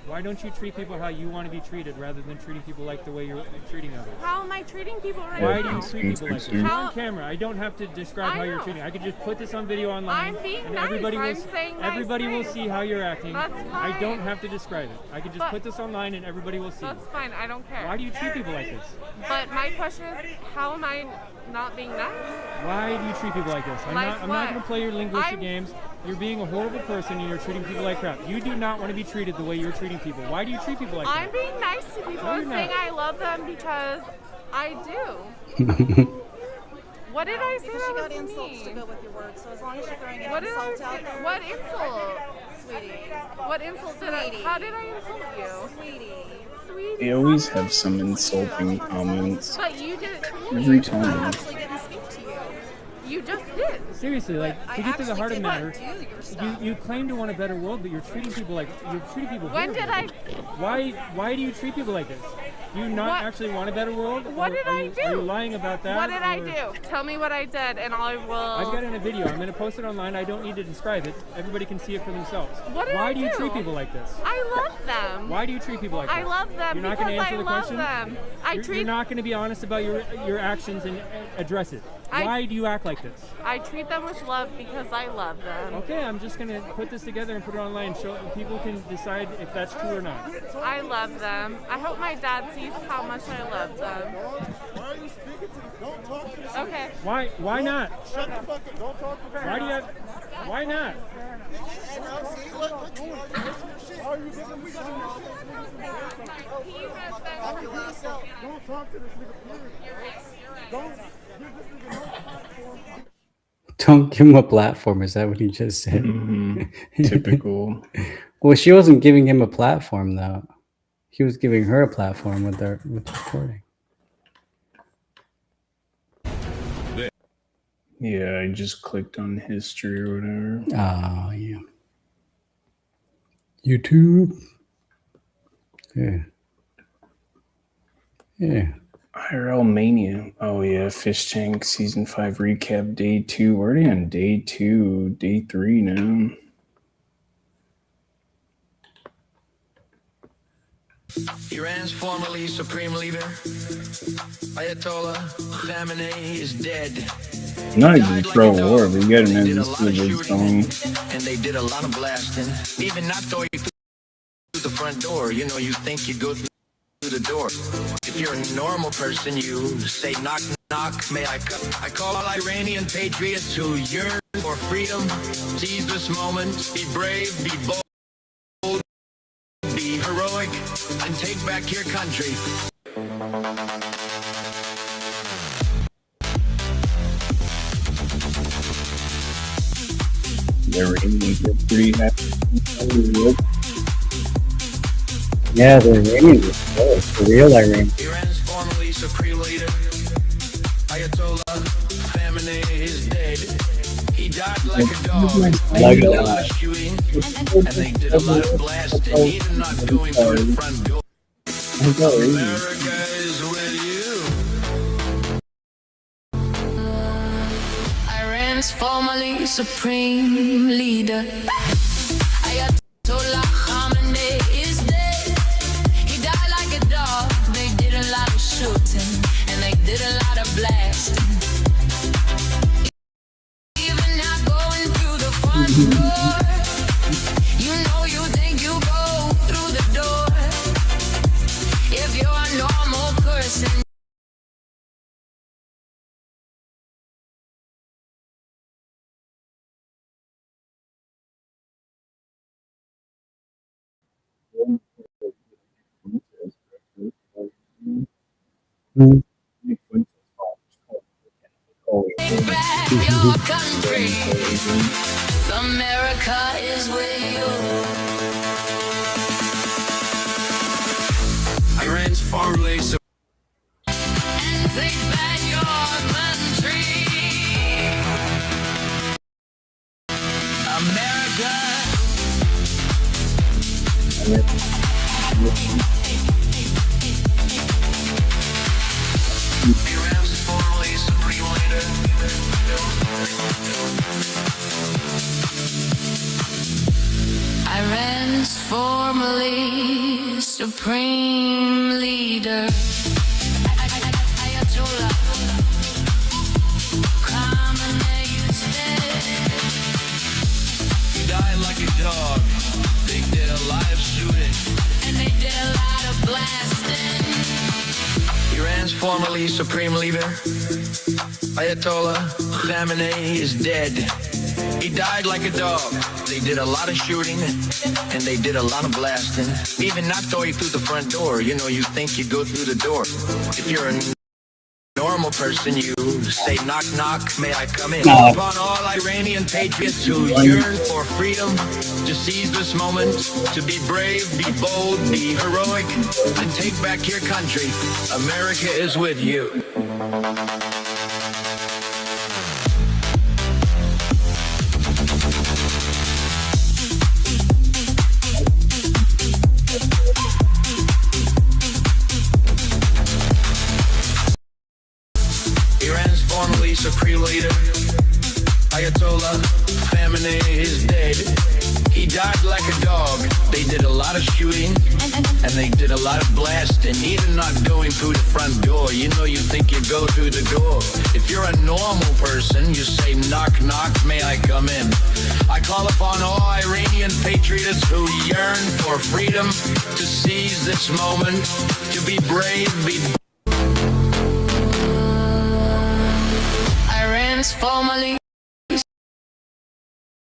Why don't you treat people how you want to be treated rather than treating people like the way you're treating others? How am I treating people right Why now? do you treat people like this? You're How- on camera. I don't have to describe I how you're know. treating. I could just put this on video online, I'm being and nice. everybody will I'm saying nice everybody will things. see how you're acting. That's I don't fine. have to describe it. I could just But- put this online, and everybody will see. That's fine. I don't care. Why do you treat people like this? But my question is, how am I not being nice? Why do you treat people like this? I'm Like not what? going to play your linguistic I'm- games. You're being a horrible person, and you're treating people like crap. You do not want to be treated the way you're treating people. Why do you treat people like I'm that? being nice to people No, and you're saying not. I love them because I do. What did I say Because that you got was insults to mean? go with your words. So as long as you're throwing an What did I insult say? out there, What insult? sweetie. What insult did I? Sweetie. How did I insult you? Sweetie. Sweetie. They always have some insulting comments. But you did it to me. Every time. I actually didn't speak to you. You just did. Seriously, like I to get to the actually heart of the did matter, not do your stuff. you claim to want a better world, but you're treating people When did I? Why do you treat people like this? Do you not What- actually want a better world? What Or did are I you, do? Are you lying about that? What did I or- do? Tell me what I did, and I will. I've got it in a video. I'm going to post it online. I don't need to describe it. Everybody can see it for themselves. What did Why I do you do? treat people like this? I love them. Why do you treat people like this? I love them You're not because going to answer I the love question? them. You're not going to be honest about your actions and address it. Why do you act like this? I treat them with love because I love them. Okay, I'm just going to put this together and put it online so people can decide if that's true or not. I love them. I hope my dad sees how much I love them. Why are you speaking to me? Don't talk to me. Okay. Why not? Shut the fuck up. Don't talk to me. Why do you have, why not? Are you giving me shit? Don't talk to this nigga, period. Don't. Don't give him a platform. Is that what he just said? Typical. Well, she wasn't giving him a platform though. He was giving her a platform with the recording. Yeah, I just clicked on history or whatever. Oh yeah. YouTube. Yeah. Yeah. IRL Mania. Oh yeah, Fish Tank season 5 recap day 2. We're already on day 2, day 3 now. Iran's formerly supreme leader, Ayatollah Khamenei, is dead. Not even pro war, but you gotta imagine this is going. And they did a lot of blasting. Even not going through the front door. You know, you think you go through the door. If you're a normal person, you say knock, knock, may I come? I call all Iranian patriots who yearn for freedom. Seize this moment, be brave, be bold, be heroic, and take back your country. The Iranians are pretty happy. Yeah, the Iranians are slow. The real Iran. Iran's formerly supreme leader, Ayatollah Khamenei, is dead. He died like a dog. They did a lot of shooting, and they did a lot of blasting. Even not going through the front door. America is with you. Iran's formerly supreme leader, Ayatollah Khamenei, is dead. He died like a dog. They did a lot of shooting, and they did a lot of blasting. Even not going through the front door. You know you think you go through the door. If you're a normal person. Take back your country. America is with you. Iran's formerly And take back your country. America. Iran's formerly supreme leader. Iran's formerly supreme leader, Ayatollah Khamenei, is dead. He died like a dog. They did a lot of shooting, And they did a lot of blasting. Iran's formerly supreme leader, Ayatollah Khamenei, is dead. He died like a dog. They did a lot of shooting, and they did a lot of blasting. Even not going through the front door. You know, you think you go through the door. If you're a normal person, you say knock, knock, may I come in? No. Upon all Iranian patriots who yearn for freedom, to seize this moment, to be brave, be bold, be heroic, and take back your country. America is with you. Iran's formerly supreme leader, Ayatollah Khamenei, is dead. He died like a dog. They did a lot of shooting, and they did a lot of blasting. Even not going through the front door. You know, you think you go through the door. If you're a normal person, you say knock, knock, may I come in? I call upon all Iranian patriots who yearn for freedom to seize this moment, to be brave, be Iran's formerly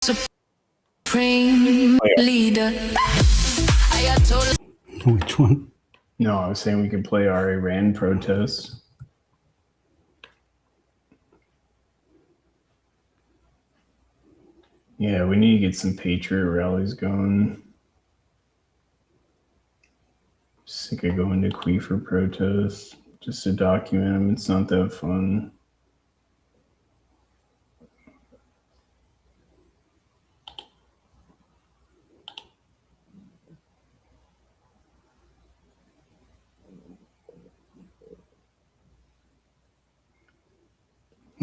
supreme leader, Ayatollah. Which one? No, I was saying we could play our Iran protests. Yeah, we need to get some patriot rallies going. Sick of going to Queefer protests just to document them. It's not that fun.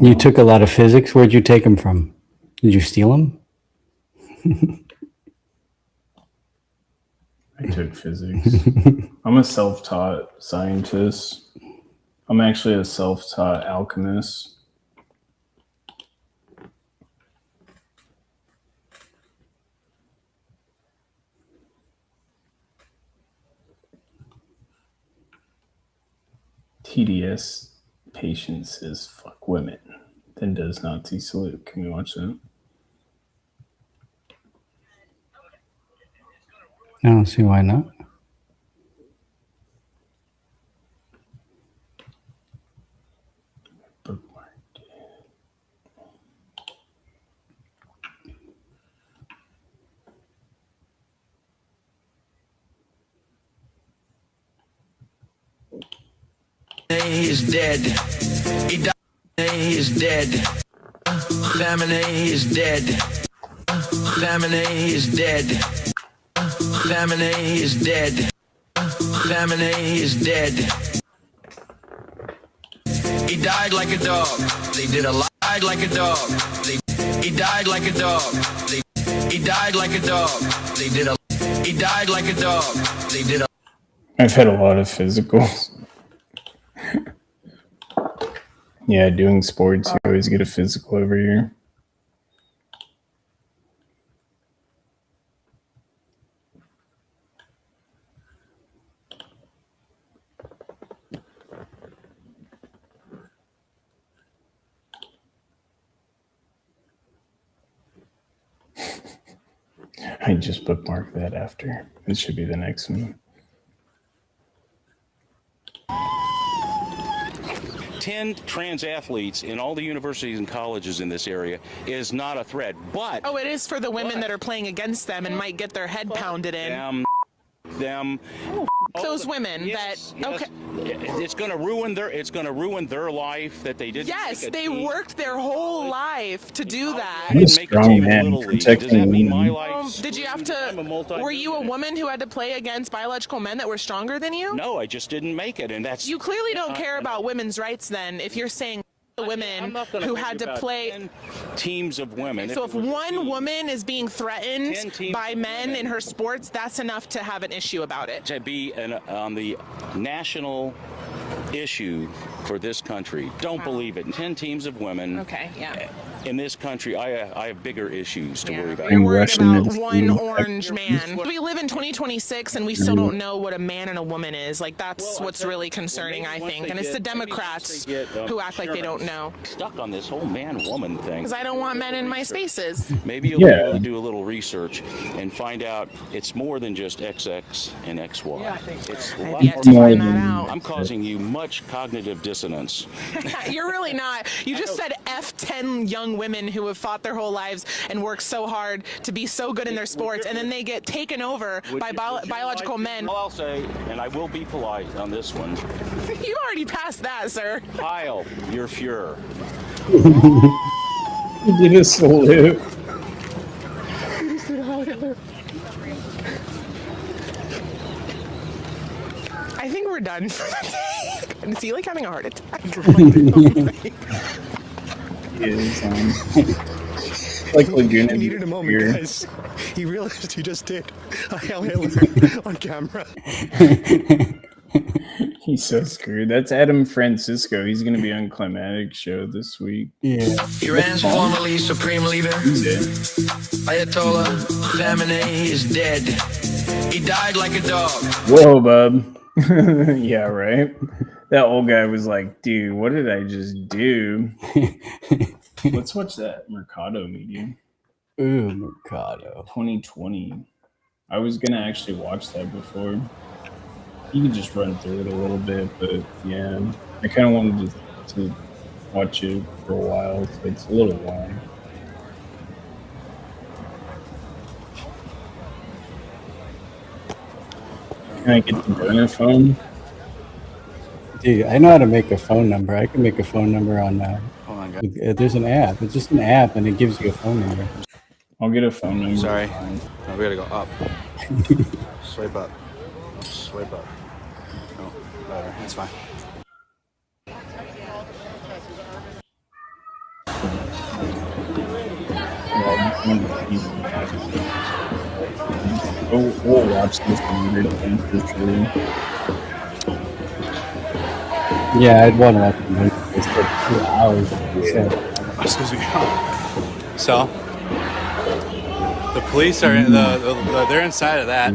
You took a lot of physics. Where'd you take them from? Did you steal them? I took physics. I'm a self-taught scientist. I'm actually a self-taught alchemist. TDS patient says fuck women, then does Nazi salute. Can we watch that? I don't see why not. Is dead. He died. Is dead. Famine is dead. Famine is dead. Famine is dead. Famine is dead. He died like a dog. They did a lot like a dog. He died like a dog. He died like a dog. They did a. He died like a dog. They did a. I've had a lot of physicals. Yeah, doing sports, you always get a physical over here. I just bookmarked that after. It should be the next one. 10 trans athletes in all the universities and colleges in this area is not a threat, but it is for the women that are playing against them and might get their head pounded in. Them those women yes, that okay, it's going to ruin their life that they didn't. Yes, they worked their whole life to do that. I'm a strong man protecting women. Did you have to? Were you a woman who had to play against biological men that were stronger than you? No, I just didn't make it, and that's. You clearly don't care about women's rights then, if you're saying the women who had to play teams of women. So if one woman is being threatened by men in her sports, that's enough to have an issue about it. To be on the national issue for this country. Don't believe it. 10 teams of women. Okay, yeah. In this country, I have bigger issues to worry about. You're worried about one orange man. We live in 2026 and we still don't know what a man and a woman is. Like, that's what's really concerning, I think. And it's the Democrats who act like they don't know. Stuck on this whole man-woman thing. Because I don't want men in my spaces. Maybe you'll be able to do a little research and find out it's more than just XX and XY. Yeah, I think it's so. a lot I've yet to find that out. I'm causing you much cognitive dissonance. You're really not. You just said F10 young women who have fought their whole lives and worked so hard to be so good in their sports, and then they get taken over by biological men. All I'll say, and I will be polite on this one. You already passed that, sir. Heil, your Fuhrer. You did a salute. I think we're done for the day. Is he like having a heart attack? Like Laguna. He needed a moment, guys. He realized he just did a Hail Hitler on camera. He's so screwed. That's Adam Francisco. He's going to be on Climatic Show this week. Yeah. Iran's formerly supreme leader, Ayatollah Khamenei, is dead. He died like a dog. Whoa, bub. Yeah, right? That old guy was like, dude, what did I just do? Let's watch that Mercado meeting. Ooh, Mercado. 2020. I was going to actually watch that before. You can just run through it a little bit, but yeah, I kind of wanted to watch it for a while. So it's a little long. Can I get the burner phone? Dude, I know how to make a phone number. I can make a phone number on there's an app. It's just an app, and it gives you a phone number. I'll get a phone number. Sorry. No, we gotta go up. Swipe up. Swipe up. No, better. That's fine. We'll watch this later for sure. Yeah, I'd want to watch it. It's for 2 hours. Excuse me. So, the police are in they're inside of that.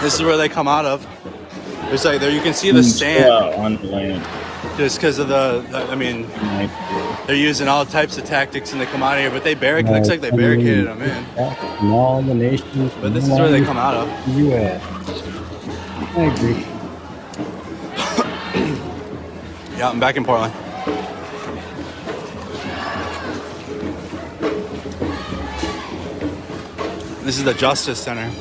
This is where they come out of. There's like there you can see the sand on the land. Just because of I mean, they're using all types of tactics and they come out of here, but they looks like they barricaded them in. From all the nations. But this is where they come out of. U.S. I agree. Yeah, I'm back in Portland. This is the Justice Center.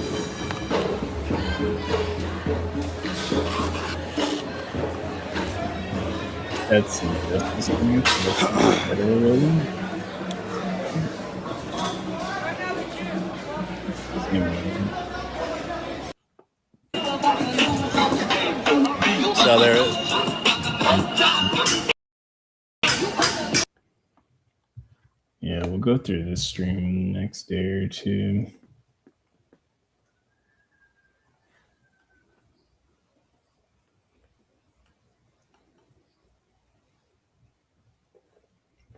That's Justice Center. So there. Yeah, we'll go through this stream next day or two.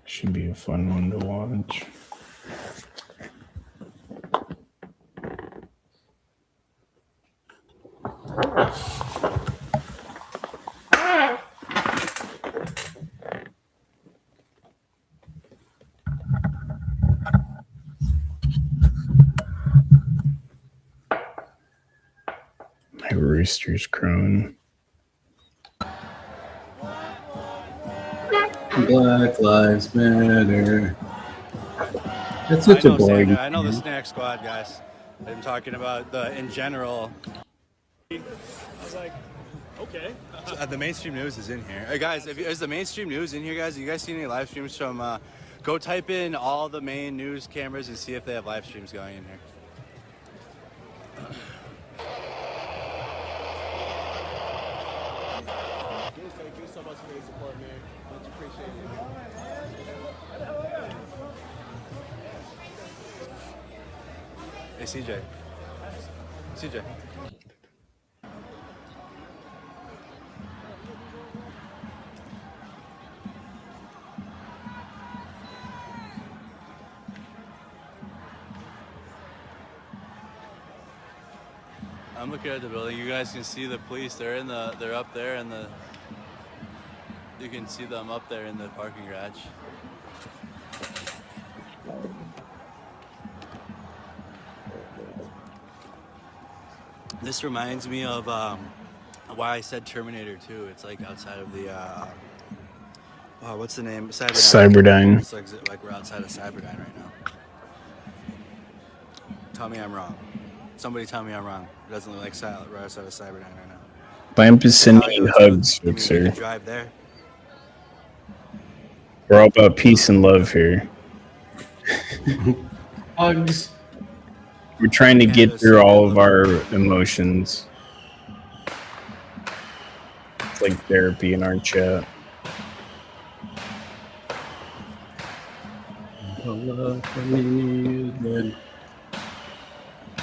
Should be a fun one to watch. My rooster's crowing. Black Lives Matter. That's such a boring. I know the Snack Squad guys. I'm talking about in general. I was like, okay. The mainstream news is in here. Hey guys, is the mainstream news in here, guys? You guys see any live streams from? Go type in all the main news cameras and see if they have live streams going in here. Thank you so much for your support, man. Much appreciated. Hey, CJ. CJ. I'm looking at the building. You guys can see the police. They're up there in the. You can see them up there in the parking garage. This reminds me of why I said Terminator 2. It's like outside of the what's the name? Cyberdyne. It's like we're outside of Cyberdyne right now. Tell me I'm wrong. Somebody tell me I'm wrong. It doesn't look like we're outside of Cyberdyne right now. Blamp is sending hugs, Fixer. Drive there. We're all about peace and love here. Hugs. We're trying to get through all of our emotions. It's like therapy in our chat.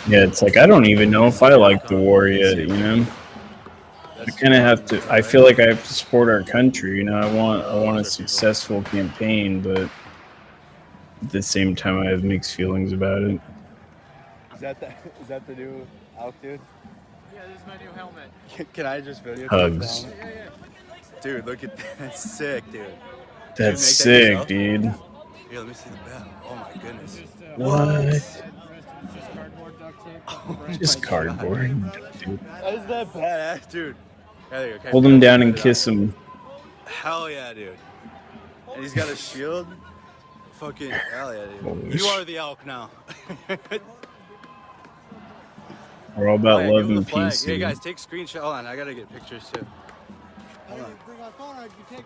Yeah, it's like I don't even know if I like the war yet, you know? I kind of have to. I feel like I have to support our country. You know, I want a successful campaign, but at the same time, I have mixed feelings about it. Is that the new Alk, dude? Yeah, this is my new helmet. Can I just video? Hugs. Yeah. Dude, look at that. That's sick, dude. That's sick, dude. Here, let me see the bell. Oh my goodness. What? Just cardboard duct tape. Just cardboard, dude. Is that badass, dude? There you go. Hold him down and kiss him. Hell yeah, dude. And he's got a shield. Fucking hell yeah, dude. Holy You are the Elk now. We're all about Oh, yeah, love give him and the flag. peace. Hey dude. guys, take screenshot. Hold on, I gotta get pictures too. Hold on.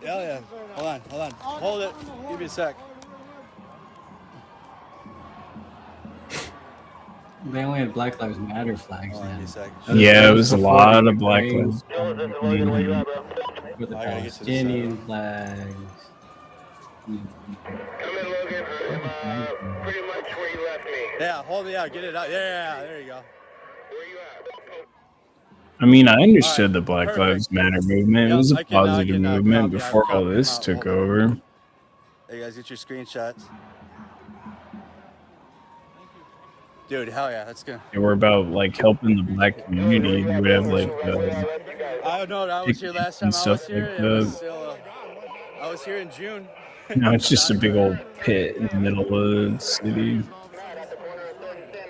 Hell yeah. Hold on. Hold it. Give me a sec. They only had Black Lives Matter flags then. Yeah, it was a lot of Black Lives. With the Palestinian flags. Yeah, hold me out. Get it out. Yeah, there you go. I mean, I understood the Black Lives Matter movement. It was a positive movement before all this took over. Hey, guys, get your screenshots. Dude, hell yeah, that's good. They were about like helping the black community. They would have like I don't know. I was here last time. and stuff like that. I was here in June. Now it's just a big old pit in the middle of the city.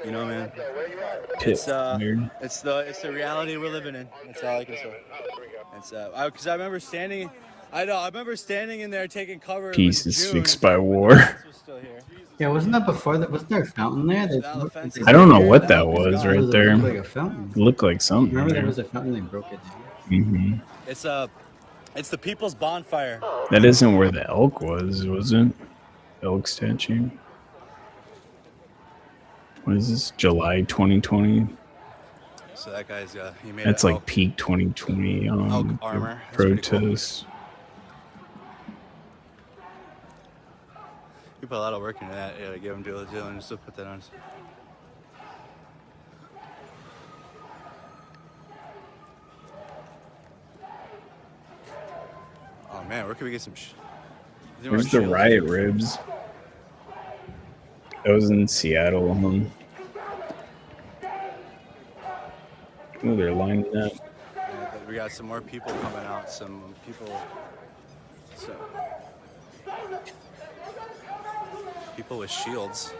You know, man. Pit weird. It's the reality we're living in. That's all I can say. It's because I remember standing. I remember standing in there taking cover. Peace is fixed by war. Yeah, wasn't that before that? Wasn't there a fountain there? I don't know what that was right there. It looked like a fountain. It looked like something. Remember there there. was a fountain, they broke it down. It's the People's Bonfire. That isn't where the elk was it? Elk statue. What is this? July 2020. So that guy's he made. That's like peak 2020 elk armor. That's pretty cool. protests. You put a lot of work into that. Yeah, to give him deal and just to put that on. Oh man, where can we get some? Where's the riot ribs? That was in Seattle, Oh, they're lining up. Yeah, we got some more people coming out. Some people with shields.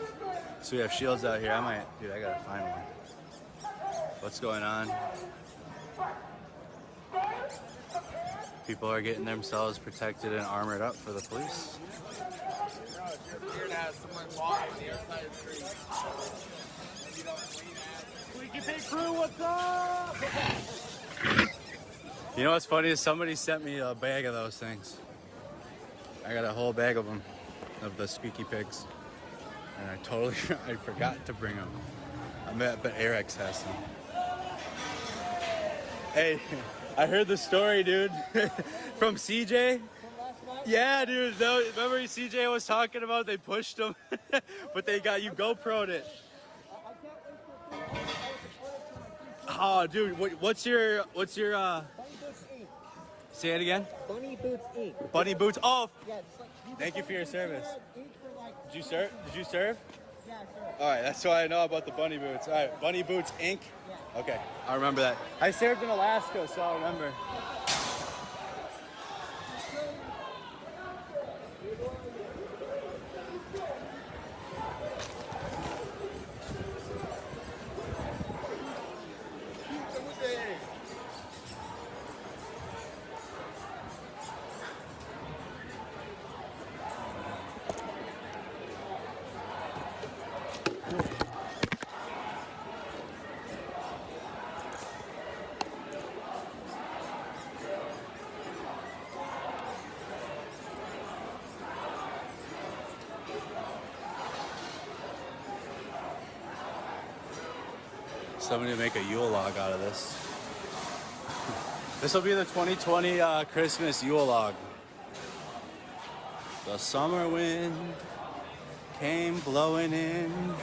So we have shields out here. I gotta find one. What's going on? People are getting themselves protected and armored up for the police. You know what's funny is somebody sent me a bag of those things. I got a whole bag of them, of the squeaky pigs, and I forgot to bring them. But Eric's has some. Hey, I heard the story, dude, from CJ. Yeah, dude. Remember CJ was talking about they pushed him, but they got you GoPro'd it. Oh, dude, what's your say it again? Bunny Boots Inc. Bunny Boots. Oh, Yeah, thank you for your service. Did you serve? Yeah, sure. All right, that's what I know about the Bunny Boots. All right, Bunny Boots Inc. Okay, I remember that. I served in Alaska, so I'll remember. Somebody make a Yule log out of this. This will be the 2020 Christmas Yule log. The summer wind came blowing in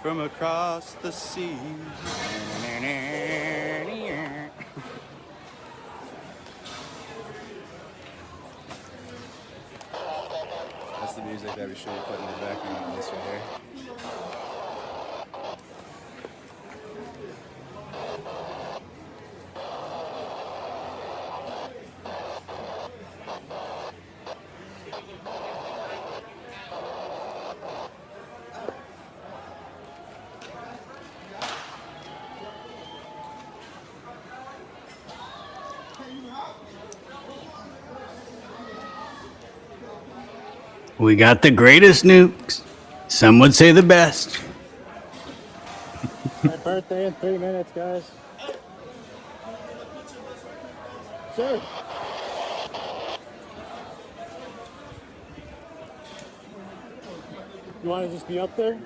from across the sea. That's the music that we should be putting in the background of this right here. We got the greatest nukes. Some would say the best. My birthday in 3 minutes, guys. Sure. You want to just be up there?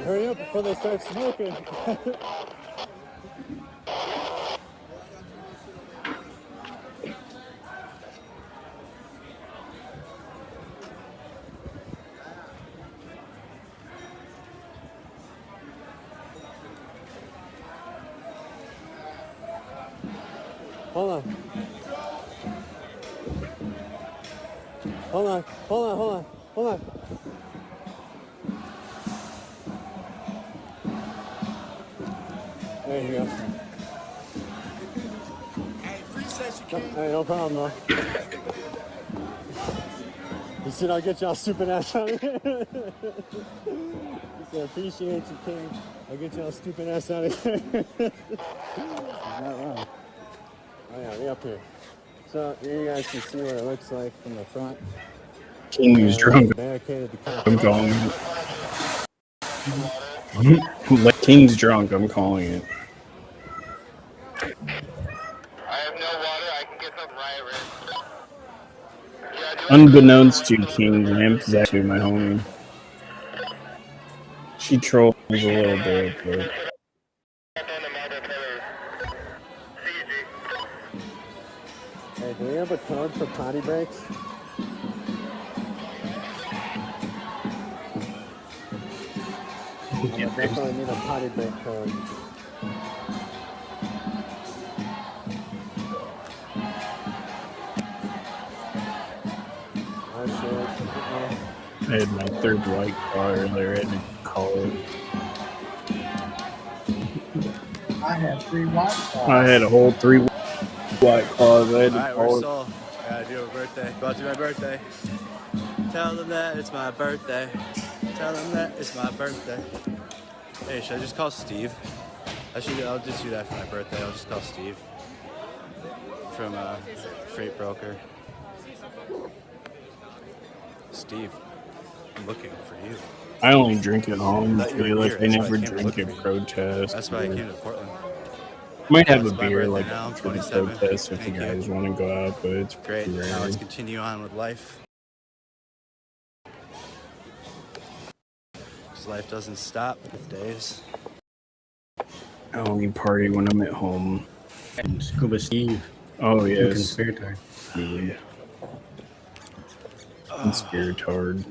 Hurry up before they start smoking. Hold on. Hold on. Hold on. Hold on. Hold on. There you go. Hey, no problem, bro. You said I'll get y'all stupid ass out of here. You said, appreciate you, King. I'll get y'all stupid ass out of here. He's not wrong. Oh yeah, we up here. So here you guys can see what it looks like from the front. King is drunk. Barricaded the car. I'm calling it. Like King's drunk, I'm calling it. Unbeknownst to King, Ramp is actually my homie. She trolls a little bit, but... Hey, do we have a code for potty breaks? I definitely need a potty break code. I had my third white car earlier, I had to call it. I had 3 white claws. I had a whole 3 white claws, I had to Alright, call we're it. Soul. I gotta do a birthday. About to be my birthday. Tell them that it's my birthday. Tell them that it's my birthday. Hey, should I just call Steve? I'll just do that for my birthday. I'll just call Steve. From Freight Broker. Steve, I'm looking for you. I only drink at home. I Thought you feel were like here. I That's why never I came to drink look at for you. protest. That's why I came to Portland. Might have It's a my beer birthday like now, I'm for the 27. protest if Thank you you. guys want to go out, but it's Great. pretty Now rare. let's continue on with life. Because life doesn't stop with days. I only party when I'm at home. And Scuba Steve. Oh, You yes. conspirator. Yeah. Conspiratard.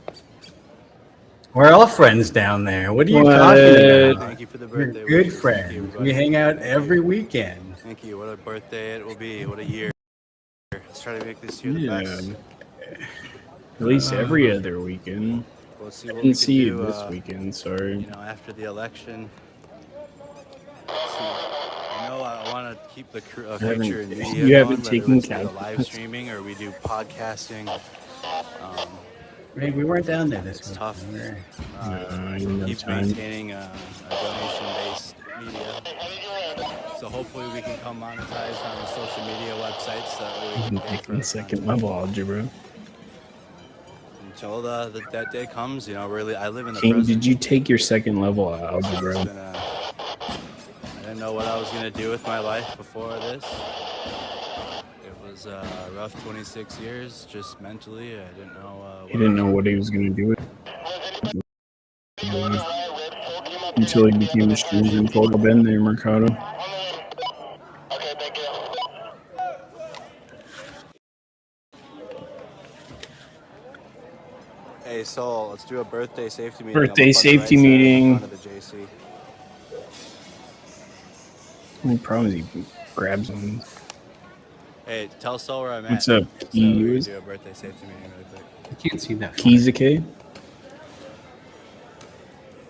We're all friends down there. What are you What? talking about? Thank you for the We're birthday. good wish. Thank you, friends. everybody. We hang out every weekend. Thank you. What a birthday it will be. What a year. Let's try to make this year the Yeah. best. At least every other weekend. We'll see what we Didn't can see you do, this weekend, sorry. You know, after the election. I know I want to keep the future in media You haven't going, taken whether it's the live count. streaming or we do podcasting. Hey, we weren't down there this It's week. tough. We were- Keep maintaining a donation-based media. So hopefully we can come monetized on the social media websites that way we can pay for In second level algebra. until that day comes. You know, really, I live in the King, present. did you take your second level algebra? I didn't know what I was gonna do with my life before this. It was a rough 26 years, just mentally. I didn't know. He didn't know what he was going to do with it. Until he became a stranger and told him, "Been there, Mercado." Hey, Soul, let's do a birthday safety meeting. Birthday I'm up on the safety right side in meeting. front of the JC. Only problem is he grabs him. Hey, tell Soul where I'm at. What's up, So we can Keys? do a birthday safety meeting really quick. I can't see that. Kizake,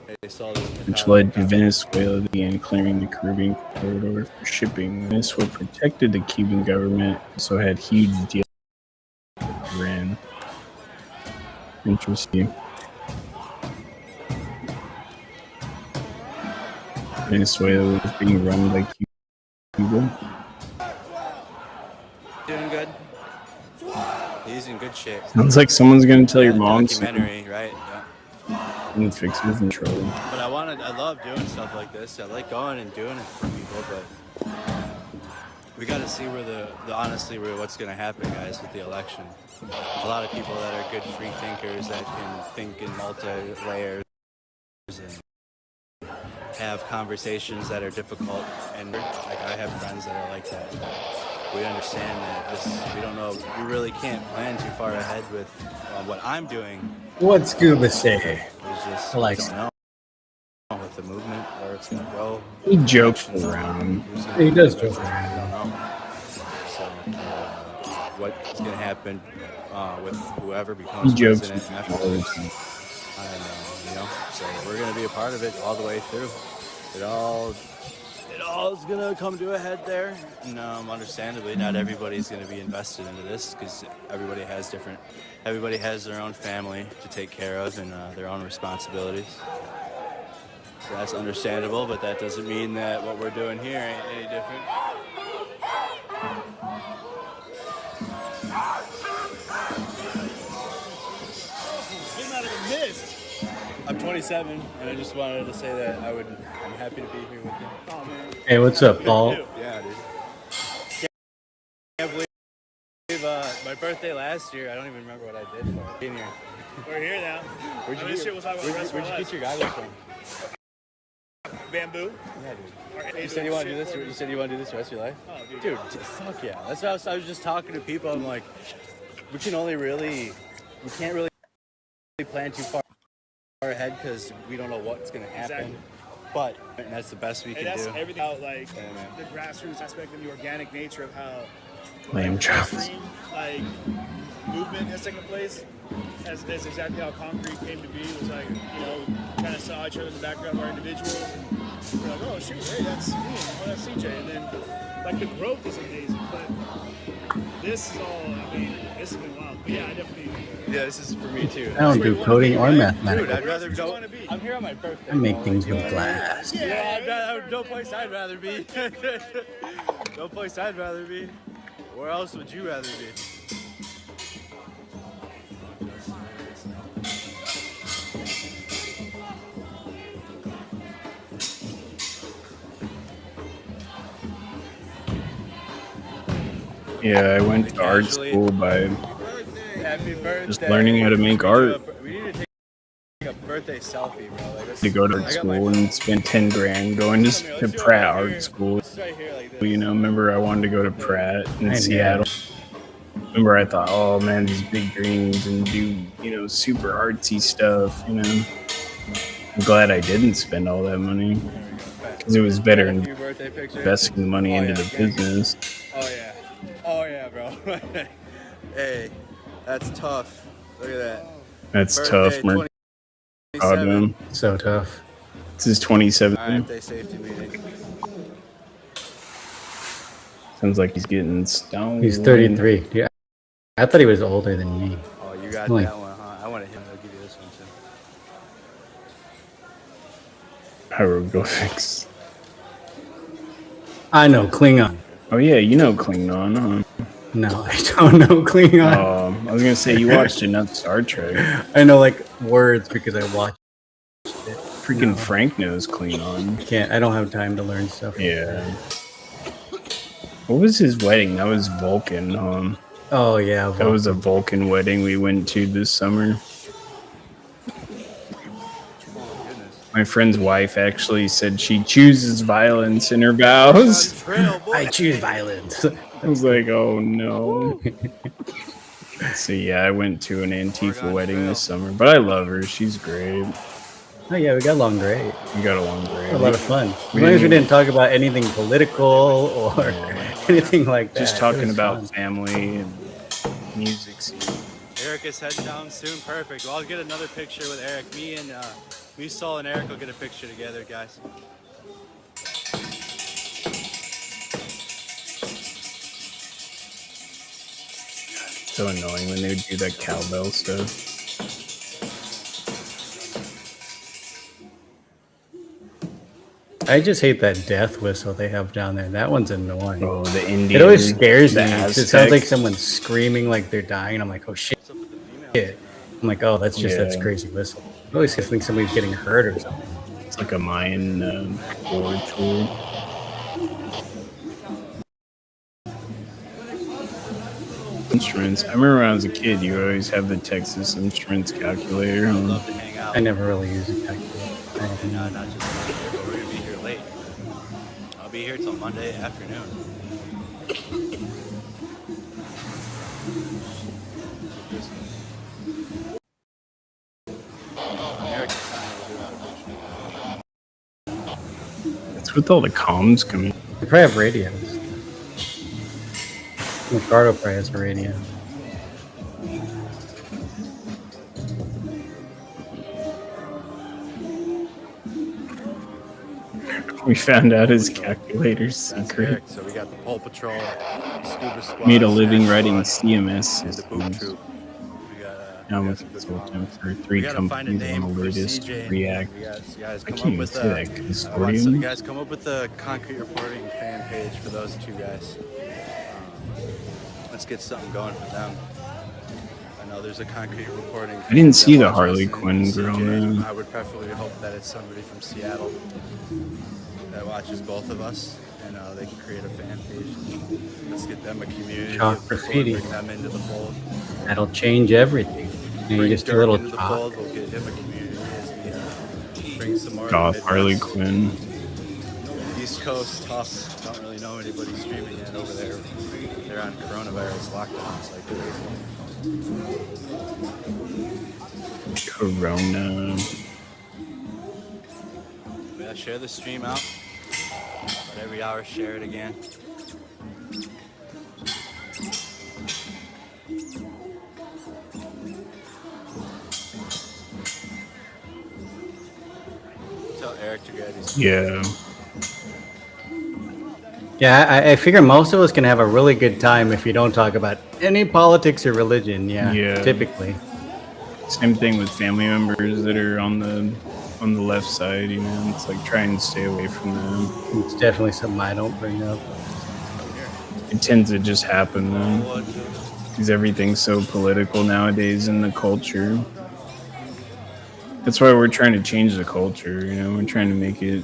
Hey, Soul, this is which Mercado. led to Venezuela began clearing the Caribbean corridor for shipping. Venezuela protected the Cuban government, so had huge deals with Iran. Interesting. Venezuela was being run by Cuba. Doing good. He's in good shape. Sounds like someone's gonna tell your mom soon Documentary, right? Yeah. and fix his in trouble. But I love doing stuff like this. I like going and doing it for people, but we got to see where honestly what's going to happen, guys, with the election. A lot of people that are good free thinkers that can think in multi layers and have conversations that are difficult, and like I have friends that are like that. We understand that we don't know, we really can't plan too far ahead with what I'm doing. What's Scuba say? Just, I like don't know with the movement where it's gonna go. He jokes around. He does joke around. So what's gonna happen with whoever becomes He jokes president after all the this? time. I don't know, you know. So we're gonna be a part of it all the way through. It all is gonna come to a head there, and understandably, not everybody's gonna be invested into this because everybody has their own family to take care of and their own responsibilities. So that's understandable, but that doesn't mean that what we're doing here ain't any different. You're not even missed. I'm 27, and I just wanted to say that I'm happy to be here with you. Oh, man. Hey, what's up, Paul? Yeah, dude. Can't believe my birthday last year. I don't even remember what I did for it. Being here. We're here now. Where'd you This shit was talking about Where'd you get your goggles from? Bamboo. Yeah, dude. You said you want to do this. You said you want to do this the rest of your life. Oh, dude, fuck yeah. That's what I was just talking to people. I'm like, we can't really plan too far ahead because we don't know what's gonna happen. Exactly. But and that's the best we can That's do. everything about like Yeah, man. the grassroots aspect and the organic nature of how Lamb chops. extreme, like movement has taken place. That's exactly how concrete came to be. It was like, you know, kind of saw each other in the background of our individuals. And we're like, oh shoot, hey, that's me, oh that's CJ. And then like the growth is amazing, but this is all, I mean, this has been wild. But yeah, I definitely. Yeah, this is for me too. I don't do coding or Dude, mathematics. I'd rather go. I'm here on my birthday. I make things with glass. Yeah, no place I'd rather be. No place I'd rather be. Where else would you rather be? Yeah, I went to art school by Happy birthday. just learning how to make art. We need to take a birthday selfie, bro. Like, To go to art school and spend 10 grand going to Pratt Art School. You know, remember I wanted to go to Pratt in Seattle. Remember I thought, oh man, these big dreams and do, you know, super artsy stuff, you know. I'm glad I didn't spend all that money because it was better investing the money into the business. Oh yeah, bro. Hey, that's tough. Look at that. That's Birthday, tough, man. Proud of him. So tough. This is 27th. Birthday safety meeting. Sounds like he's getting stoned. He's 33. Yeah, I thought he was older than me. Oh, you got Like- that one, huh? I wanted him to give you this one too. Hieroglyphics. I know Klingon. Oh yeah, you know Klingon, huh? No, I don't know Klingon. I was gonna say you watched enough Star Trek. I know like words because I watched it. Freaking Frank knows Klingon. I don't have time to learn stuff. Yeah. What was his wedding? That was Vulcan, huh? Oh yeah, That was a Vulcan wedding we went to this summer. My friend's wife actually said she chooses violence in her vows. I choose violence. I was like, oh no. So yeah, I went to an Antifa wedding this summer, but I love her. She's great. Oh yeah, we got along great. We got along great. A lot of fun. As long as we didn't talk about anything political or anything like that. Just talking about family and music scene. Eric is heading down soon. Perfect. Well, I'll get another picture with Eric. Me, Saul, and Eric will get a picture together, guys. So annoying when they would do that cowbell stuff. I just hate that death whistle they have down there. That one's annoying. Oh, the Indian. It always scares me. the 'Cause It sounds like Aztec. someone's screaming like they're dying. I'm like, oh shit. I'm like, oh, that's just that's Yeah. crazy whistle. I always think somebody's getting hurt or something. It's like a Mayan war tool. Instruments. I remember when I was a kid, you always have the Texas Instruments calculator. I never really use a calculator. I don't know. Not just we're gonna be be here till Monday afternoon. It's with all the comms coming. They probably have radios. Ricardo probably has a radio. We found out his calculator's secret. So we got the Pole Patrol, Scuba Squad, Made a living Sand writing Squad, CMS and the Boom systems. Troop. Now with consulting for 3 We gotta find a companies on name the for latest CJ. React. We got, so guys I come can't up even with say a, that. I want so Consortium. you guys come up with a concrete reporting fan page for those two guys. Let's get something going for them. I know there's a concrete reporting. I didn't see that the watches Harley in Quinn girl, CJ. man. I would preferably hope that it's somebody from Seattle that watches both of us, and they can create a fan page. Let's get them a community. Chalk of people and graffiti. Bring them into the fold. That'll change everything. And you just do a little into the chalk. fold. We'll get him a community as we bring some more. Goth Midwest. Harley Quinn. East Coast, tough. Don't really know anybody streaming yet over there. They're on coronavirus lockdowns like crazy. Corona. Yeah, share the stream out. But every hour, share it again. Tell Eric to get his. Yeah. Yeah, I figure most of us can have a really good time if you don't talk about any politics or religion. Yeah, Yeah. typically. Same thing with family members that are on the left side, you know. It's like try and stay away from them. It's definitely something I don't bring up. It tends to just happen though. Because everything's so political nowadays in the culture. That's why we're trying to change the culture, you know, we're trying to make it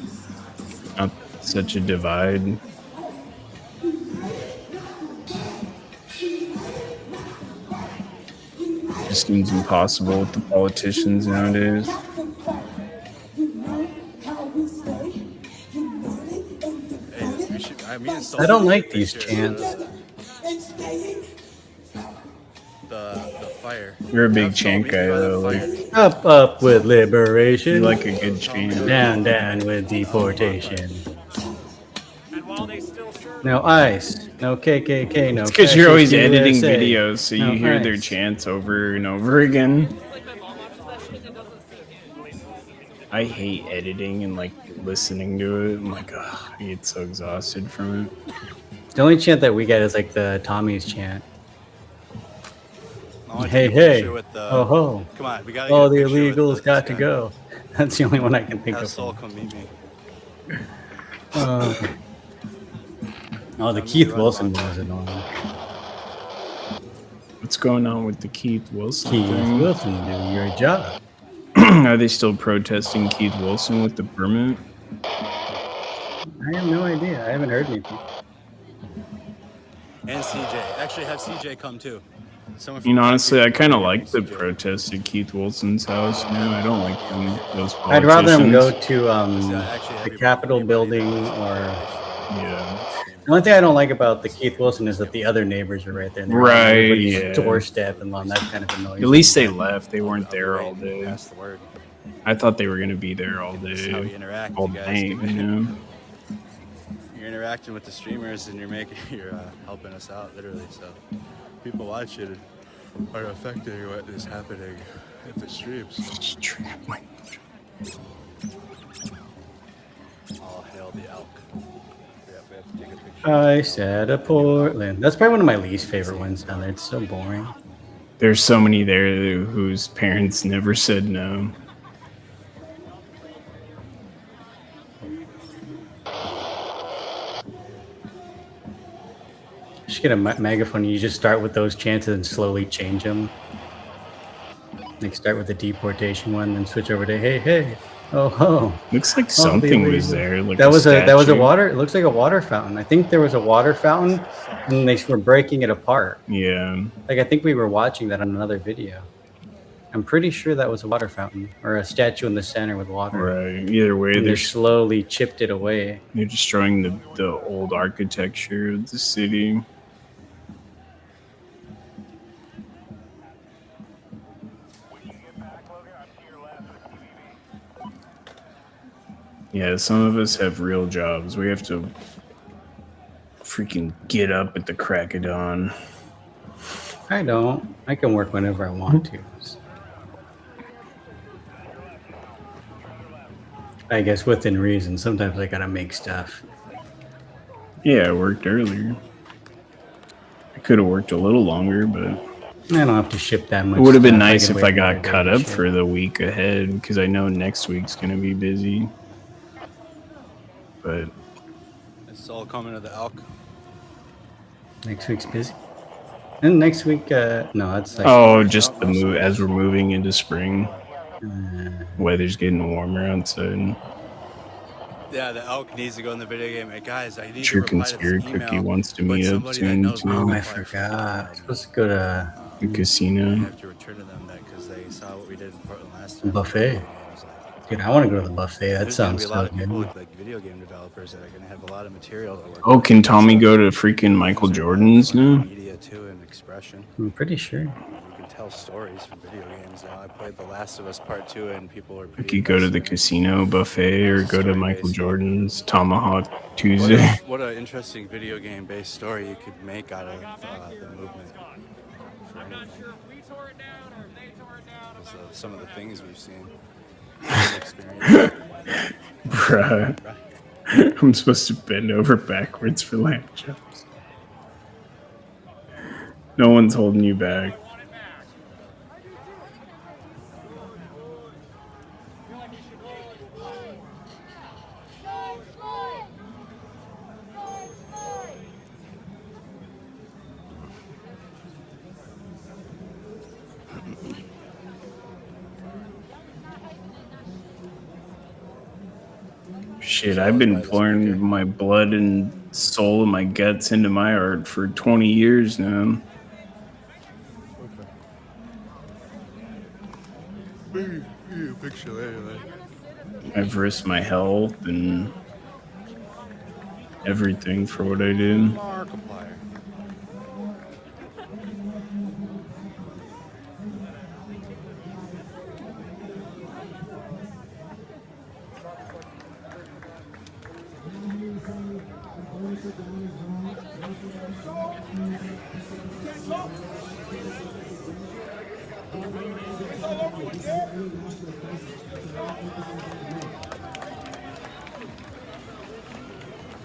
not such a divide. Just seems impossible with the politicians nowadays. I don't like these chants. The fire. You're a big chant guy though, like Up with liberation. you like a good chant. Down with deportation. No ICE, no KKK, no. It's because you're always fascist editing USA. videos, so you No hear their ICE. chants over and over again. I hate editing and like listening to it. I'm like, ugh, I get so exhausted from it. The only chant that we get is like the Tommy's chant. I wanna Hey, take a hey, picture with, oh ho. Come on, we gotta All get the a picture with illegals got this to guy. go. That's the only one I can think Have of. Soul come meet me. Oh, the Keith Wilson one was annoying. What's going on with the Keith Wilson Keith thing? Wilson, do your job. Are they still protesting Keith Wilson with the permit? I have no idea. I haven't heard anything. And CJ. Actually, have CJ come too. Someone You know, from honestly, I Concrete kind of Reporting, like the CJ. protest at Keith Wilson's house. No, I don't like them, those politicians. I'd rather him go to actually the Capitol building or. Yeah. The only thing I don't like about the Keith Wilson is that the other neighbors are right there. And they're on Right, everybody's yeah. doorstep and on that kind of annoys. At least they left. They weren't there all day. That's the word. I thought they were going to be there all This is how we day. interact, All you guys. night, you know? You're interacting with the streamers and you're helping us out literally. So people watching are affecting what is happening at the streams. All hail the elk. Yeah, we have to take a picture. I said a Portland. That's probably one of my least favorite ones down there. It's so boring. There's so many there whose parents never said no. You should get a megaphone. You just start with those chances and slowly change them. Like start with the deportation one, then switch over to hey hey, oh ho. Looks like All the something was illegals. there. Like that was a statue. water. It looks like a water fountain. I think there was a water fountain, and they were breaking it apart. Yeah. Like I think we were watching that on another video. I'm pretty sure that was a water fountain or a statue in the center with water. Right. Either way, And they're they slowly chipped it away. They're destroying the old architecture of the city. Yeah, some of us have real jobs. We have to freaking get up at the crack of dawn. I don't. I can work whenever I want to. I guess within reason. Sometimes I gotta make stuff. Yeah, I worked earlier. I could have worked a little longer, but I don't have to ship that much. it would have been stuff. nice can if wait I got another cut day to up ship. for the week ahead, because I know next week's gonna be busy. But It's all coming to the elk. Next week's busy. And next week, no, that's like. just the move as we're moving into spring. Weather's getting warmer outside. Yeah, the elk needs to go in the video game. Hey guys, I need True to reply to this Conspiracy email. Cookie wants to but meet up somebody that soon knows too. me I forgot. I'm supposed to go to The casino. I have to return to them that because they saw what we did in Portland last time. buffet. Dude, I want to go to the buffet. That There's gonna sounds be a lot so of people, good. like video game developers, that are gonna have a lot of material to work. Oh, with. can Tommy go to freaking Michael Jordan's now? Media too and expression. I'm pretty sure. You can tell stories from video games now. I played The Last of Us Part 2 and people were We pretty. could go to the casino buffet or go to Michael Jordan's Tomahawk Tuesday. What an interesting video game based story you could make out of the movement. For anything. Some of the things we've seen. Bruh. I'm supposed to bend over backwards for lamb chops. No one's holding you back. Shit, I've been pouring my blood and soul and my guts into my art for 20 years now. Picture later, I've risked my health and everything for what I did. Markiplier.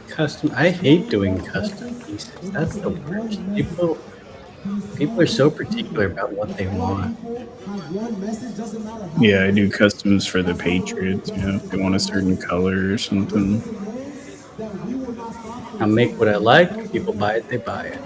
Custom. I hate doing custom pieces. That's the worst. People are so particular about what they want. Yeah, I do customs for the Patriots, you know, if they want a certain color or something. I make what I like. People buy it. They buy it.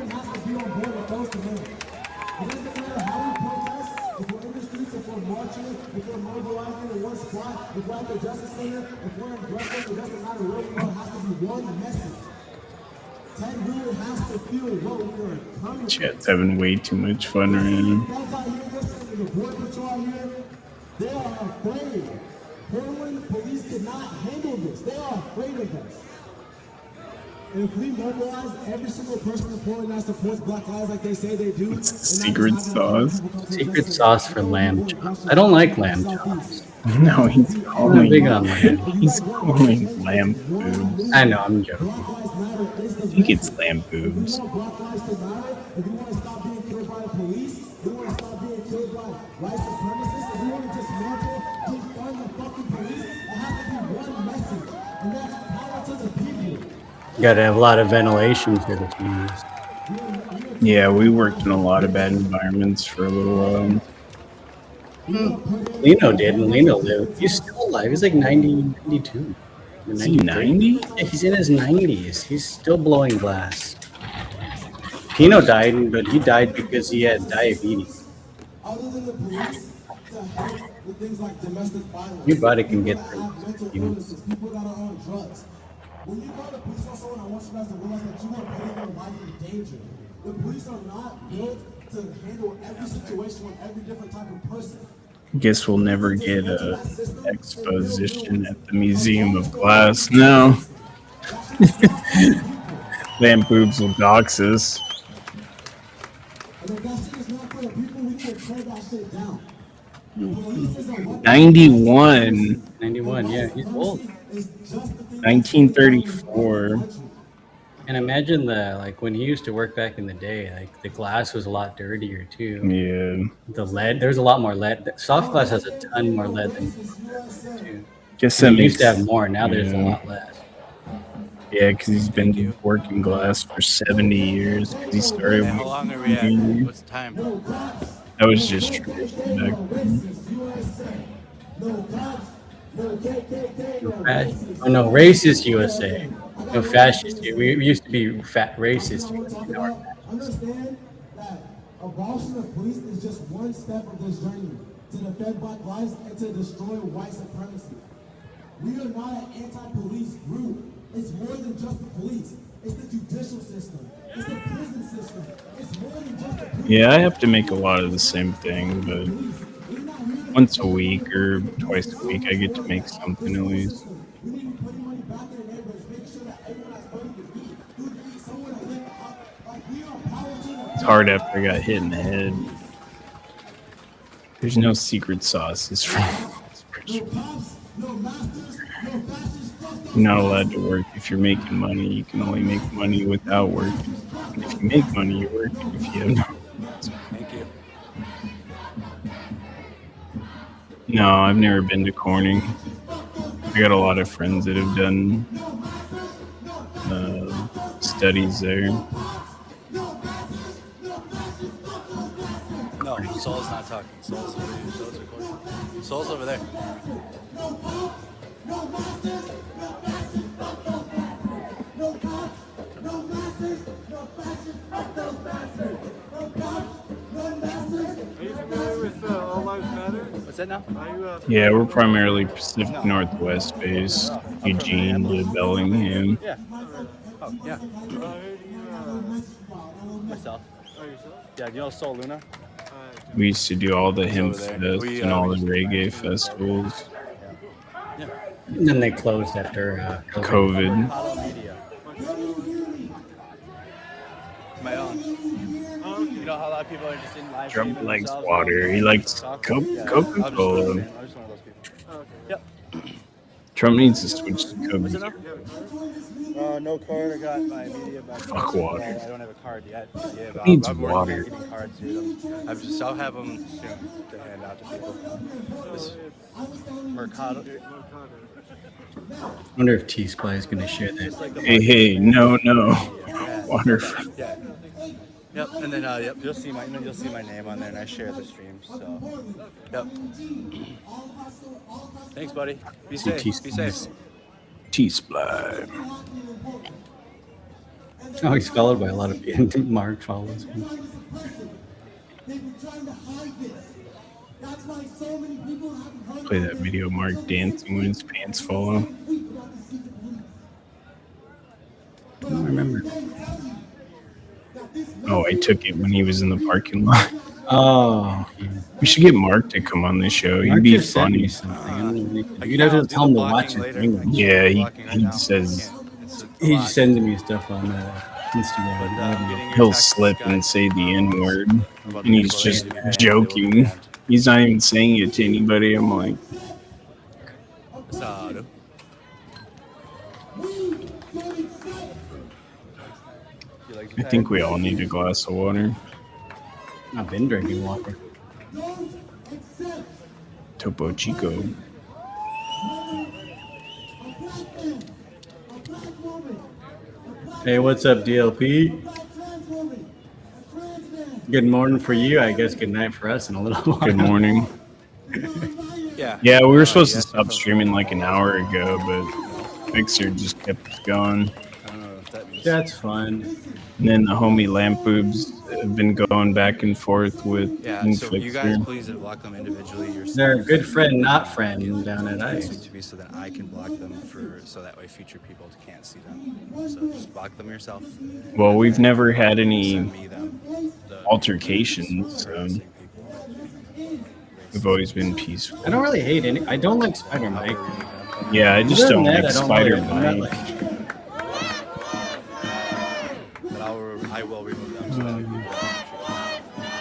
Chat's having way too much fun right now. They are afraid. Portland police cannot handle this. They are afraid of us. And if we mobilize every single person in Portland that supports Black Lives like they say they do, What's the secret sauce? Secret sauce for lamb chops. I don't like lamb chops. No, he's I'm not calling. big on lamb. He's calling lamb boobs. I know, I'm joking. I think it's lamb boobs. Black Lives matter. If you want to stop being killed by the police, if you want to stop being killed by white supremacists, if you want to dismantle, defund the fucking police, it has to be one message, and that's power to the people. Gotta have a lot of ventilation for the fuse. Yeah, we worked in a lot of bad environments for a little while. Lino did, and Lino lived. He's still alive. He's like 90, 92. Is he 90? Yeah, he's in his 90s. He's still blowing glass. Pino died, but he died because he had diabetes. Other than the police, to help with things like domestic violence, Your body can get people that have mental things. illnesses, people that are on drugs. When you call the police on someone, I want you guys to realize that you are putting their life in danger. The police are not built to handle every situation with every different type of person. Guess we'll never get a exposition at the Museum of Glass. No. Lamp boobs will dox us. 91. 91, yeah, he's old. 1934. And imagine when he used to work back in the day, like the glass was a lot dirtier too. Yeah. The lead, there's a lot more lead. Soft glass has a ton more lead than too. Guess And that he used to makes- have more. Now there's a yeah. lot less. Yeah, because he's been working glass for 70 years. 'Cause he started. How long are we at? What's the time? That was just tradition back then. Oh no, racist USA. No fascist. We used to be racist. Understand that abolishing the police is just one step of this journey to defend black lives and to destroy white supremacy. We are not an anti-police group. It's more than just the police. It's the judicial system. It's the prison system. It's more than just the police. Yeah, I have to make a lot of the same thing, but once a week or twice a week, I get to make something at least. It's hard after I got hit in the head. There's no secret sauce. It's You're not allowed to work. If you're making money, you can only make money without working. And if you make money, you work. If you have no. Thank you. No, I've never been to Corning. I got a lot of friends that have done studies there. No, Saul's not talking. Saul's recording. Saul's over there. What's that now? Yeah, we're primarily Pacific Northwest based, Eugene to Bellingham. Yeah. Oh, yeah. Myself. Yeah, you know Soul Luna? We used to do all the hemp over there. fests and all the reggae festivals. And then they closed after COVID. My own. You know how a lot of people are just in live Trump streaming likes themselves water. while He likes talking? Yeah, I'm just one of Coca-Cola. those, man. I'm just one of those people. Yep. Trump needs to switch to What's it Coke. now? No card. I got my media back. Fuck water. I don't have a card yet. Yeah, but Needs I'm working water. on getting cards, dude. I'll have them soon to hand out to people. This Mercado. I wonder if T-Sply is going to share that. Hey, no. Water. Yeah. Yep, and then yep, you'll see my name on there, and I share the stream. So, yep. Thanks, buddy. Be safe. Be safe. T-Sply. Oh, he's followed by a lot of people. Mark follows him. Play that video of Mark dancing when his pants fall off. I don't remember. Oh, I took it when he was in the parking lot. Oh. We should get Mark to come on the show. He'd Mark be just sent me funny. You'd have to tell him to watch it. Yeah, he says He sends me stuff on Instagram. he'll slip and say the N-word, and he's just joking. He's not even saying it to anybody. I'm like, I think we all need a glass of water. I've been drinking water. Topo Chico. Hey, what's up, DLP? Good morning for you. I guess good night for us in a little while. Good morning. Yeah, we were supposed to stop streaming like an hour ago, but Mixer just kept us going. That's fun. And then the homie Lamp Boobs have been going back and forth with Yeah, so you guys please block them individually yourself. They're a good friend, not friend down at ICE. To be so that I can block them so that way future people can't see them. So just block them yourself. Well, we've never had any altercations. I've always been peaceful. I don't really hate any. I don't like Spider Mike. Yeah, I just Other don't than like that, I don't Spider really- I'm not Mike. But I will remove them.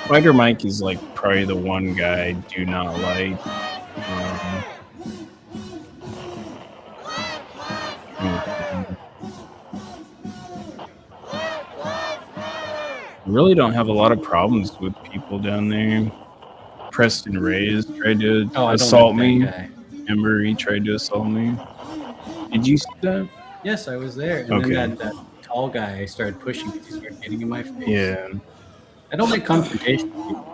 Spider Mike is like probably the one guy I do not like. I really don't have a lot of problems with people down there. Preston Reyes tried to assault me. Remember, he tried to assault me. Did you see that? Yes, I was there. And Okay. then that tall guy started pushing because he started getting in my face. Yeah. I don't like confrontation with people.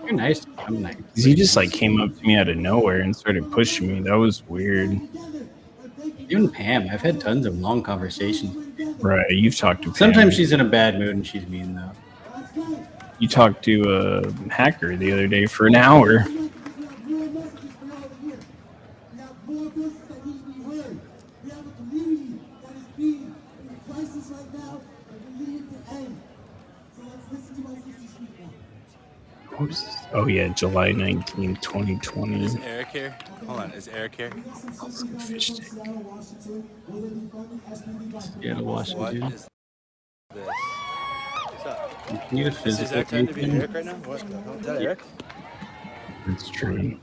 You're nice to me. I'm nice. 'Cause he just like came up to me out of nowhere and started pushing me. That was weird. Even Pam, I've had tons of long conversations. Right, you've talked to Pam. Sometimes she's in a bad mood and she's mean though. You talked to a hacker the other day for an hour. Oh yeah, July 19, 2020. Is Eric here? Hold on, is Eric here? Fish stick. Yeah, Washington. What is this? What's up? You need a Is physical that time to be thing? Eric right now? What the hell? Is that Eric? That's true.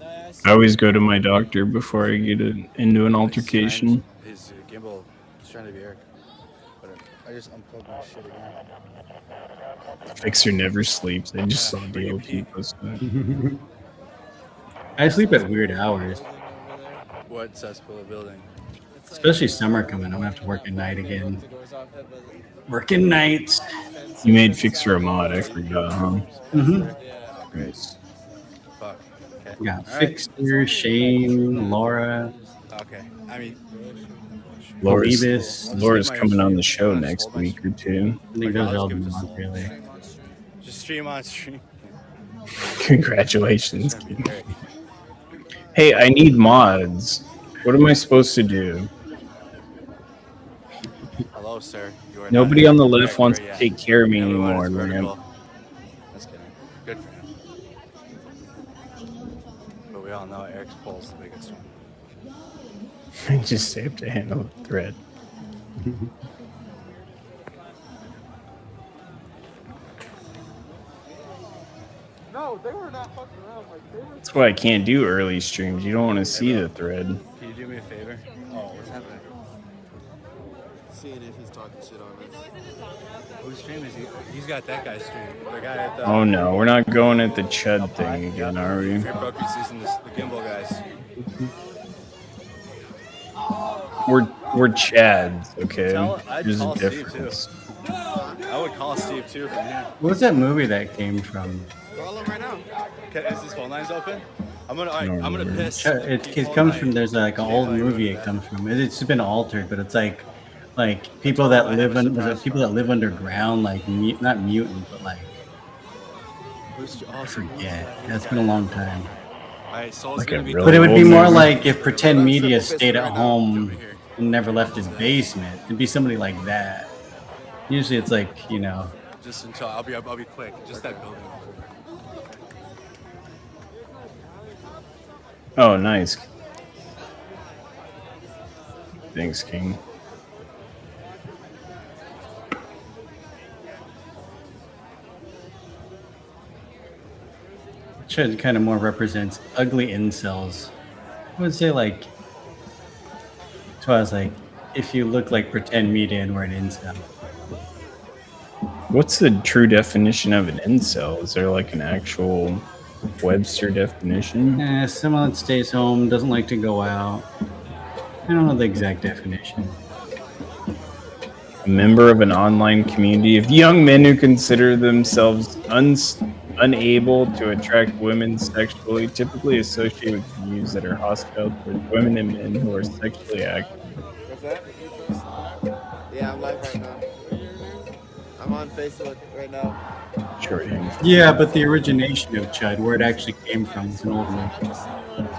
I always go to my doctor before I get into an altercation. His gimbal is trying to be Eric. Whatever. I just unplugged my shit again. Fixer never sleeps. I just saw DOP post that. I sleep at weird hours, What cesspool building? especially summer coming. I'm gonna have to work at night again. Working nights. You made Fixer a mod, I forgot, huh? Mm-hmm. Nice. Fuck. Okay. Yeah, All right. Fixer, Shane, Laura. Okay. I mean, Laura's coming on the show next week or two. I think those are all the month, really. just stream on stream. Congratulations, kid. Hey, I need mods. What am I supposed to do? Hello, sir. You are Nobody not on the Eric left wants to yet. take care of me Everyone anymore, is man. vertical. Just kidding. Good for him. But we all know Eric's pole's the biggest one. I just have to handle the thread. No, they were not fucking around. Like, they were. That's why I can't do early streams. You don't want to see the thread. Can you do me a favor? Oh, what's happening? Seeing if he's talking shit on us. Whose stream is he? He's got that guy's stream. The guy at the. Oh no, we're not going at the Chud thing again, are we? Fear Broker's using the gimbal guys. We're Chads, okay? I'd There's a call Steve difference. too. I would call Steve too from here. What was that movie that came from? Call him right now. Okay, is his phone lines open? I'm gonna piss. It comes from. There's like an old movie. It comes from. It's been altered, but it's like people that live people that live underground, like not mutant, but like I forget. Yeah, it's been a long time. Alright, Soul's Like gonna a be. real But it would be old more movie. like if Pretend Media stayed at home and never left his basement. It'd be somebody like that. Usually, it's like Just until I'll be quick. Just that building. Oh, nice. Thanks, King. Which kind of more represents ugly incels. I would say like. So I was like, if you look like Pretend Media and we're an incel. What's the true definition of an incel? Is there like an actual Webster definition? Someone that stays home, doesn't like to go out. I don't know the exact definition. A member of an online community of young men who consider themselves unable to attract women sexually, typically associated with views that are hostile towards women and men who are sexually active. What's that? Yeah, I'm live right now. I'm on Facebook right now. Sure. Yeah, but the origination of Chud, where it actually came from, is an old movie.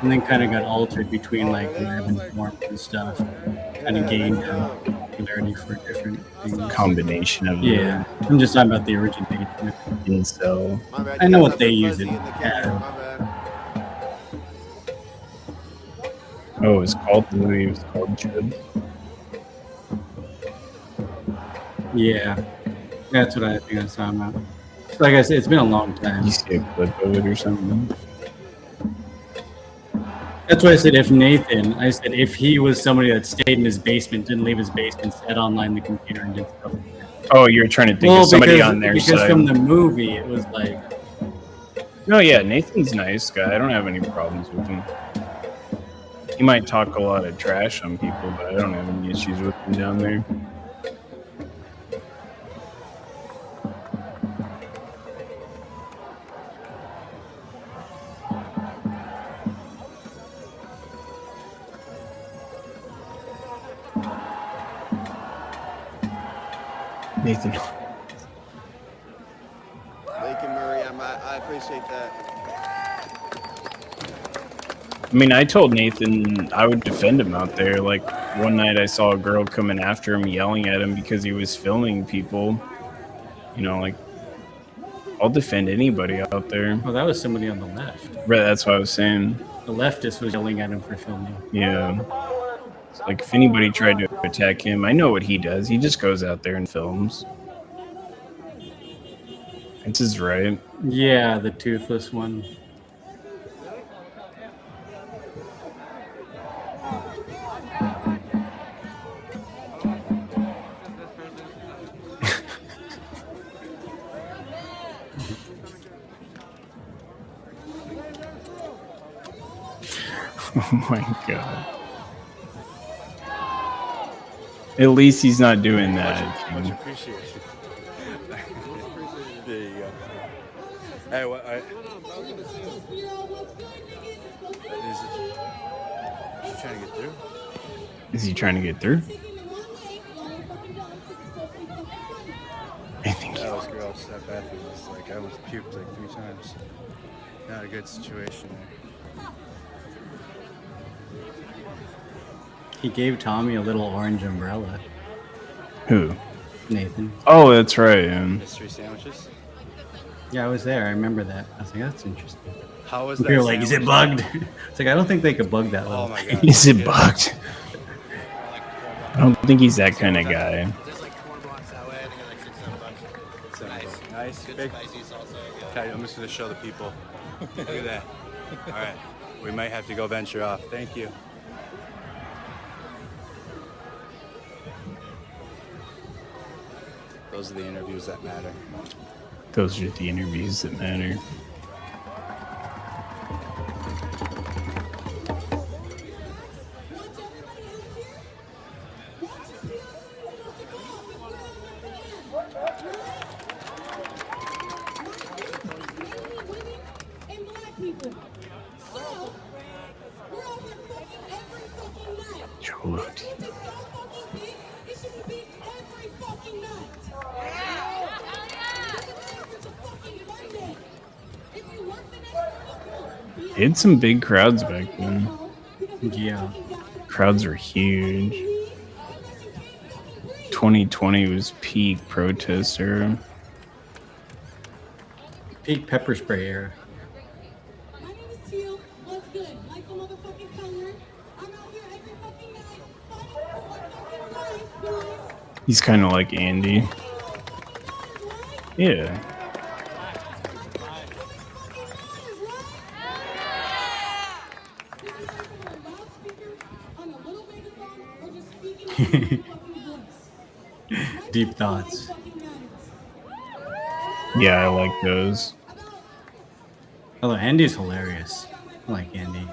And then kind of got altered between like urban forms and stuff. Kind of gained popularity for different things. Combination of Yeah, I'm just talking about the origination. Incel. I know what they use it as. Oh, it's called the movie. It was called Chud. Yeah, that's what I think I was talking about. Like I said, it's been a long time. You see a clip of it or something? That's why I said if he was somebody that stayed in his basement, didn't leave his basement, sat online the computer and did stuff. Oh, you're trying to think of somebody on their because side. from the movie, it was like. No, yeah, Nathan's a nice guy. I don't have any problems with him. He might talk a lot of trash on people, but I don't have any issues with him down there. Nathan. Lake and Murray, I appreciate that. I mean, I told Nathan I would defend him out there. Like, one night I saw a girl coming after him, yelling at him because he was filming people. You know, like, I'll defend anybody out there. Well, that was somebody on the left. Right, that's what I was saying. The leftist was yelling at him for filming. Yeah. It's like, if anybody tried to attack him, I know what he does. He just goes out there and films. It's his right. Yeah, the toothless one. Oh my god. At least he's not doing that. Much appreciated. There you go. Hey, what? Is he trying to get through? Is he trying to get through? I think that was gross. That bathroom was like, I almost puked like 3 times. Not a good situation there. He gave Tommy a little orange umbrella. Who? Nathan. Oh, that's right. Mystery sandwiches? Yeah, I was there. I remember that. I was like, that's interesting. How was People that were like, is it sandwich? bugged? It's like, I don't think they could bug that Oh level. my god. Is it bugged? I don't think he's that kind of guy. Nice. Big. Okay, I'm just going to show the people. Look at that. All right. We might have to go venture off. Thank you. Those are the interviews that matter. Those are the interviews that matter. Cholo. They had some big crowds back then. Yeah. Crowds were huge. 2020 was peak protest era. Peak pepper spray era. He's kind of like Andy. Yeah. Deep thoughts. Yeah, I like those. Although Andy's hilarious. I like Andy.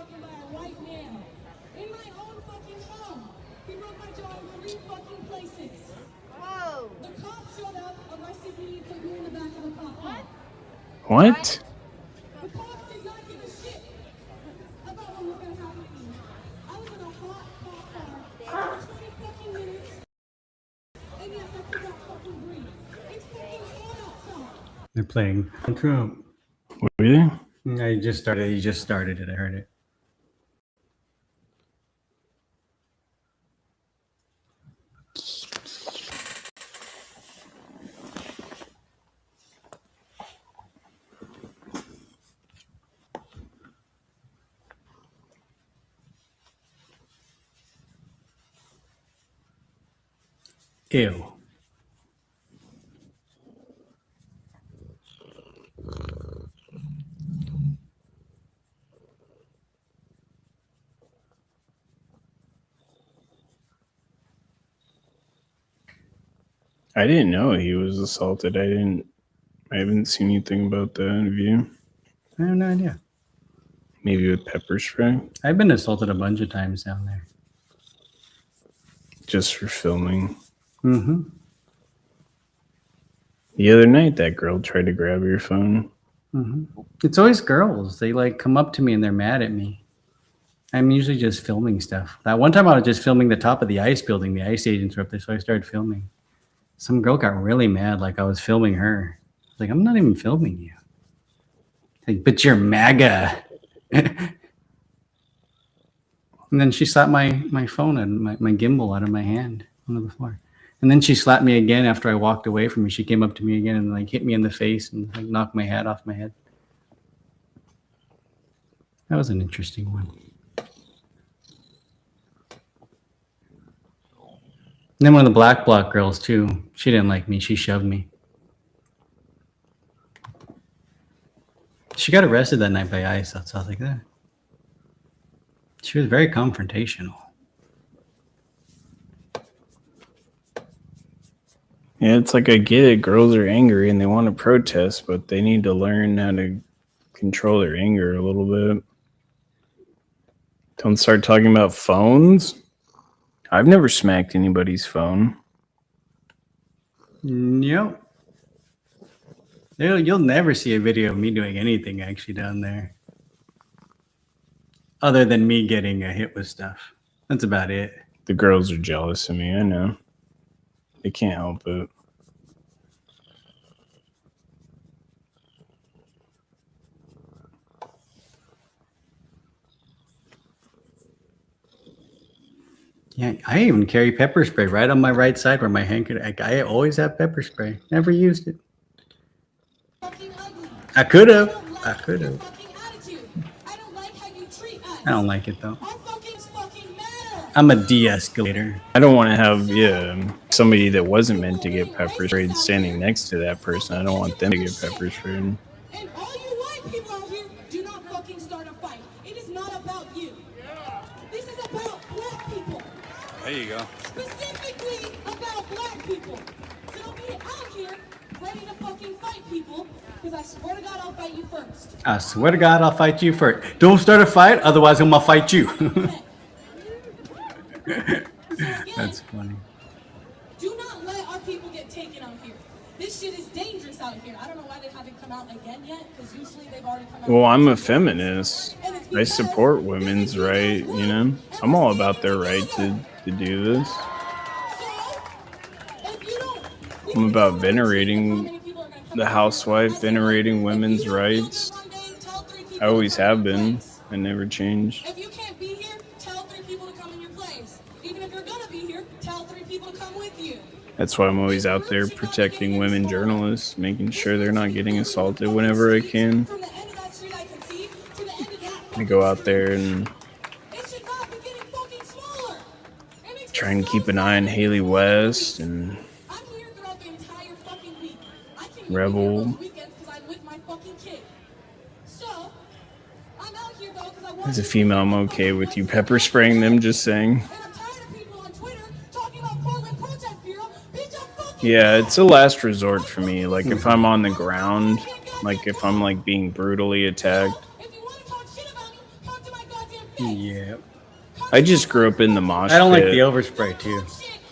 What? They're playing Trump. Really? He just started it. I heard it. Ew. I didn't know he was assaulted. I haven't seen anything about that. Have you? I have no idea. Maybe with pepper spray? I've been assaulted a bunch of times down there. Just for filming. Mm-hmm. The other night, that girl tried to grab your phone. Mm-hmm. It's always girls. They like come up to me and they're mad at me. I'm usually just filming stuff. That one time I was just filming the top of the ICE building. The ICE agents were up there, so I started filming. Some girl got really mad, like I was filming her. Like, I'm not even filming you. Like, but you're MAGA. And then she slapped my phone and my gimbal out of my hand onto the floor. And then she slapped me again after I walked away from me. She came up to me again and like hit me in the face and like knocked my hat off my head. That was an interesting one. And then one of the black bloc girls too. She didn't like me. She shoved me. She got arrested that night by ICE outside like that. She was very confrontational. Yeah, it's like I get it. Girls are angry and they want to protest, but they need to learn how to control their anger a little bit. Don't start talking about phones. I've never smacked anybody's phone. Yep. You'll never see a video of me doing anything actually down there. Other than me getting a hit with stuff. That's about it. The girls are jealous of me, I know. They can't help it. Yeah, I even carry pepper spray right on my right side where my hand could. I always have pepper spray. Never used it. I could have. I don't like it though. I'm a de-escalator. I don't want to have somebody that wasn't meant to get pepper sprayed standing next to that person. I don't want them to get pepper sprayed. And all you white people out here, do not fucking start a fight. It is not about you. This is about black people. There you go. Specifically about black people. So don't be out here ready to fucking fight people, because I swear to God I'll fight you first. I swear to God I'll fight you first. Don't start a fight, otherwise I'm gonna fight you. That's funny. Do not let our people get taken out here. This shit is dangerous out here. I don't know why they haven't come out again yet, because usually they've already come out. Well, I'm a feminist. I support women's right, you know? I'm all about their right to do this. I'm about venerating the housewife, venerating women's rights. I always have been. I never changed. If you can't be here, tell 3 people to come in your place. Even if you're gonna be here, tell 3 people to come with you. That's why I'm always out there protecting women journalists, making sure they're not getting assaulted whenever I can. I go out there and try and keep an eye on Haley West and Rebel. As a female, I'm okay with you pepper spraying them, just saying. Yeah, it's a last resort for me. Like, if I'm on the ground, like, if I'm, like, being brutally attacked. Yeah. I just grew up in the mosh pit. I don't like the overspray, too.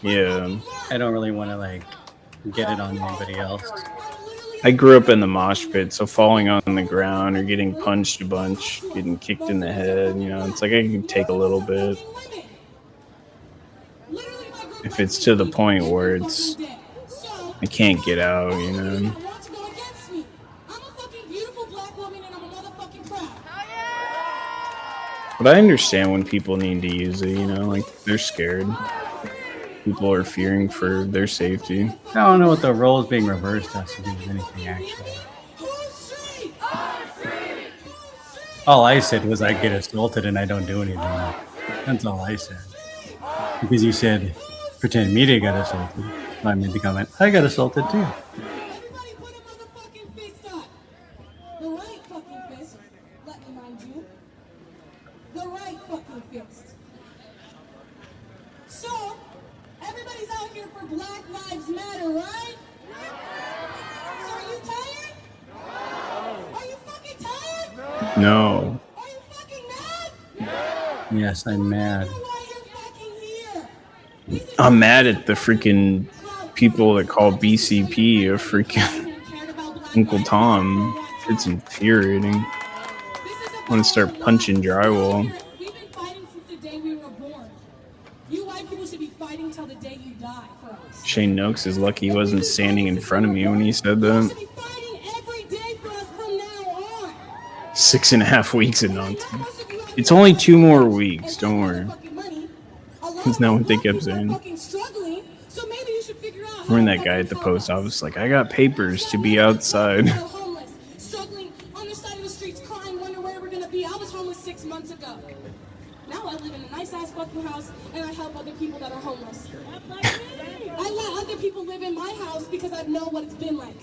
Yeah. I don't really want to, like, get it on anybody else. I grew up in the mosh pit, so falling on the ground or getting punched a bunch, getting kicked in the head, you know, it's like I can take a little bit. If it's to the point where I can't get out, you know. But I understand when people need to use it, you know, like they're scared. People are fearing for their safety. I don't know what the role is being reversed has to do with anything, actually. All I said was I get assaulted and I don't do anything. That's all I said. Because you said, pretend media got assaulted. why I made the comment. I got assaulted too. Everybody put a motherfucking fist up. The right fucking fist, let me mind you. The right fucking fist. So, everybody's out here for Black Lives Matter, right? So are you tired? Are you fucking tired? No. Are you fucking mad? Yes, I'm mad. I'm mad at the freaking people that call BCP a freaking Uncle Tom. It's infuriating. I want to start punching drywall. We've been fighting since the day we were born. You white people should be fighting till the day you die for us. Shane Noakes is lucky he wasn't standing in front of me when he said that. Every day for us from now on. 6.5 weeks of nonsense. It's only 2 more weeks, don't worry. That's not what they kept saying. We're in that guy at the post office, like, I got papers to be outside. Struggling on the side of the streets, crying, wondering where we're gonna be. I was homeless 6 months ago. Now I live in a nice ass fucking house and I help other people that are homeless. I let other people live in my house because I know what it's been like.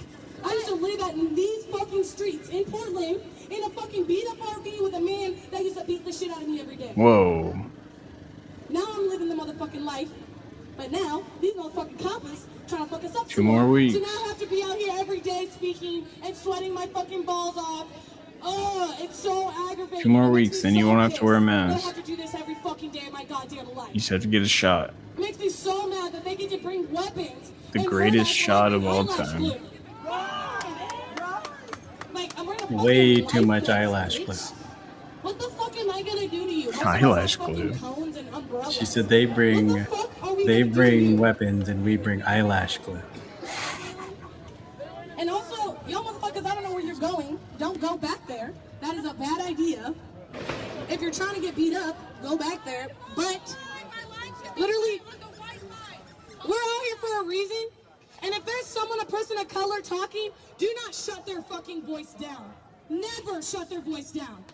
I used to live out in these fucking streets in Portland in a fucking beat up RV with a man that used to beat the shit out of me every day. Whoa. Now I'm living the motherfucking life. But now, these motherfucking coppers trying to fuck us up. 2 more weeks. So now I have to be out here every day speaking and sweating my fucking balls off. Oh, it's so aggravating. 2 more weeks, then you won't have to wear a mask. I have to do this every fucking day of my goddamn life. You just have to get a shot. It makes me so mad that they get to bring weapons. The greatest shot of all time. Like, I'm wearing a Way too much eyelash glue. What the fuck am I gonna do to you? Eyelash glue. She said they bring weapons and we bring eyelash glue. And also, y'all motherfuckers, I don't know where you're going. Don't go back there. That is a bad idea. If you're trying to get beat up, go back there. But literally, we're out here for a reason. And if there's a person of color talking, do not shut their fucking voice down. Never shut their voice down.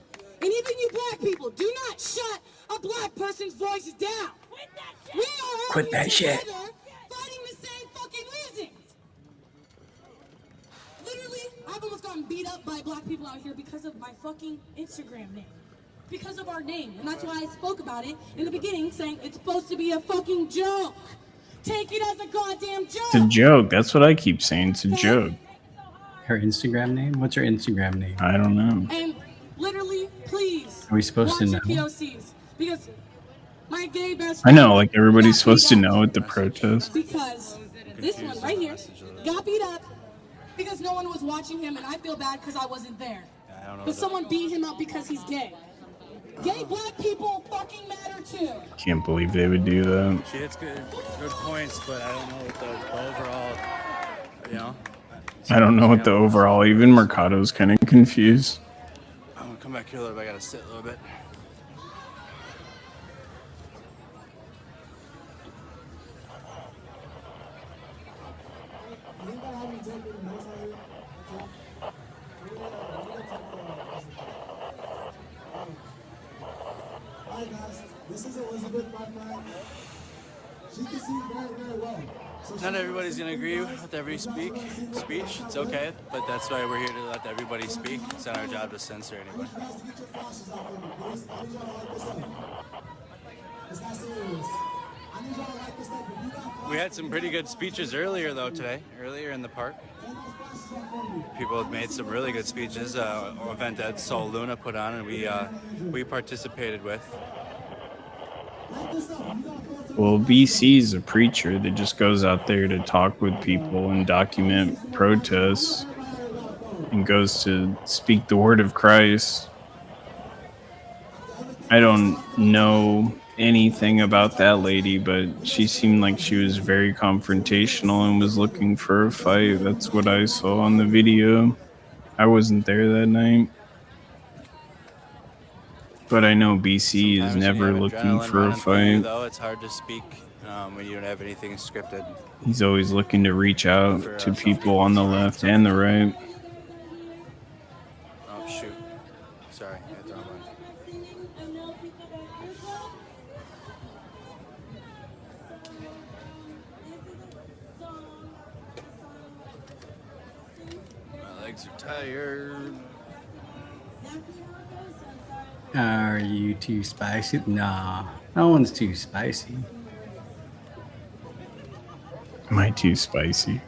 And even you black people, do not shut a black person's voice down. We are Quit that shit. fighting the same fucking reasons. Literally, I've almost gotten beat up by black people out here because of my fucking Instagram name. Because of our name. And that's why I spoke about it in the beginning, saying it's supposed to be a fucking joke. Take it as a goddamn joke. It's a joke. That's what I keep saying. It's a joke. Her Instagram name? What's her Instagram name? I don't know. And literally, please. Are we supposed to know? Watch your POCs. Because my gay best I know, like everybody's supposed to know at the protest. Because this one right here got beat up because no one was watching him, and I feel bad because I wasn't there. But someone beat him up because he's gay. Gay black people fucking matter too. Can't believe they would do that. She hits good points, but I don't know what the overall, you know. I don't know what the overall, even Mercado's kind of confused. I'm gonna come back here a little bit. I gotta sit a little bit. Hi guys, this is Elizabeth, my friend. She can see very, very well. Not everybody's gonna agree with every speech. It's okay, but that's why we're here to let everybody speak. It's not our job to censor anybody. It's not serious. I need y'all to like this stuff. If you got We had some pretty good speeches earlier, though, today. Earlier in the park. People have made some really good speeches. An event that Sol Luna put on, and we participated with. Well, BC's a preacher that just goes out there to talk with people and document protests and goes to speak the word of Christ. I don't know anything about that lady, but she seemed like she was very confrontational and was looking for a fight. That's what I saw on the video. I wasn't there that night. But I know BC is never looking for a fight. Though it's hard to speak when you don't have anything scripted. He's always looking to reach out to people on the left and the right. Oh shoot! Sorry, I hit the wrong one. legs are tired. Are you too spicy? Nah, no one's too spicy. Am I too spicy?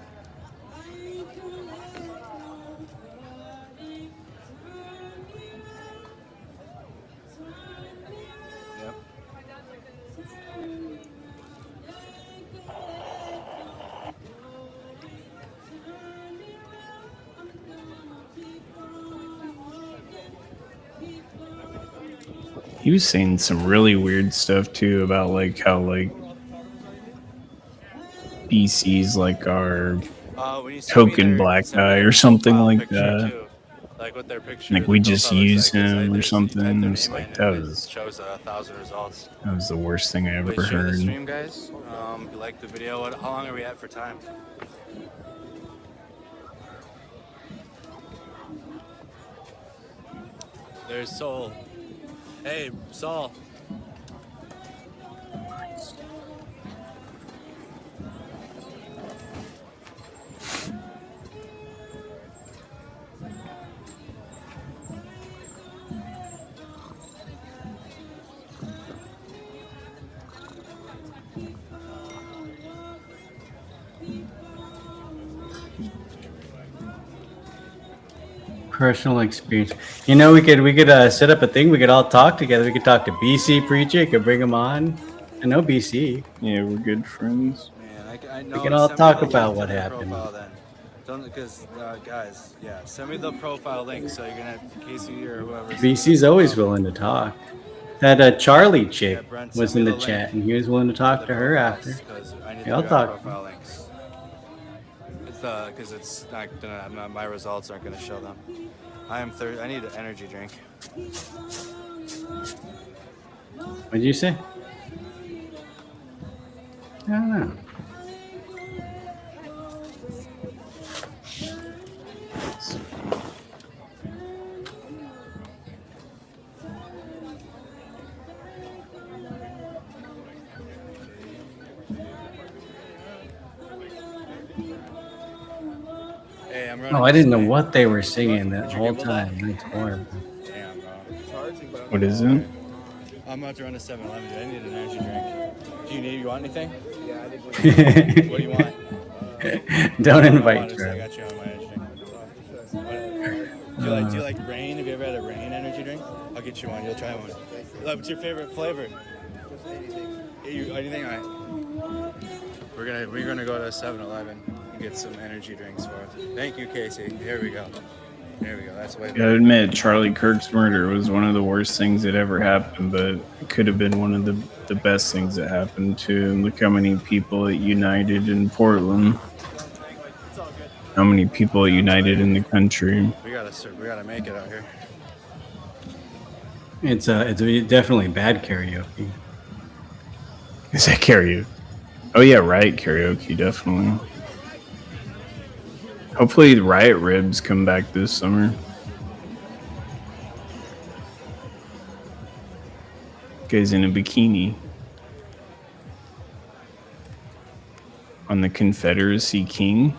Yep. He was saying some really weird stuff too about like how like BC's like our When you send me token their- black send me guy their or something profile like picture, that. too. Like with their picture. Like we the just profile looks use like, 'cause I him or just- you something. type their It's name like in that and it was shows 1,000 results. the worst thing I ever Please share the heard. stream, guys. If you like the video, how long are we at for time? There's Soul. Hey, Saul. Personal experience. You know, we could set up a thing. We could all talk together. We could talk to BC Preacher. Could bring him on. I know BC. Yeah, we're good friends. Man, I know. We can all send me talk the about link what to the happened. profile then. Don't, because guys, yeah, send me the profile link so you're gonna Casey or whoever. BC's always willing to talk. That Charlie chick Brent, was send in me the the chat, link and he was willing to talk to her after. Because I need Yeah, I'll the talk. profile links. It's because it's not gonna. My results aren't gonna show them. I need an energy drink. What did you say? I don't know. Hey, I'm running. Oh, I didn't know what they were singing that whole time. That's horrible. Damn, bro. What is it? I'm about to run to 7-Eleven, dude. I need an energy drink. You want anything? Yeah, I did. What do you want? Don't I invite want this, I her. got you on my energy drink. Do you like rain? Have you ever had a rain energy drink? I'll get you one. You'll try one. What's your favorite flavor? Anything? All right. We're gonna go to 7-Eleven and get some energy drinks for us. Thank you, Casey. Here we go. There we go. That's way Gotta admit, Charlie Kirk's murder was one of the worst things that ever happened, but it could have been one of the best things that happened too. Look how many people it united in Portland. How many people it united in the country. We gotta make it out here. It's definitely bad karaoke. Is that karaoke? Oh yeah, Riot karaoke, definitely. Hopefully the Riot Ribs come back this summer. Guy's in a bikini. On the Confederacy King.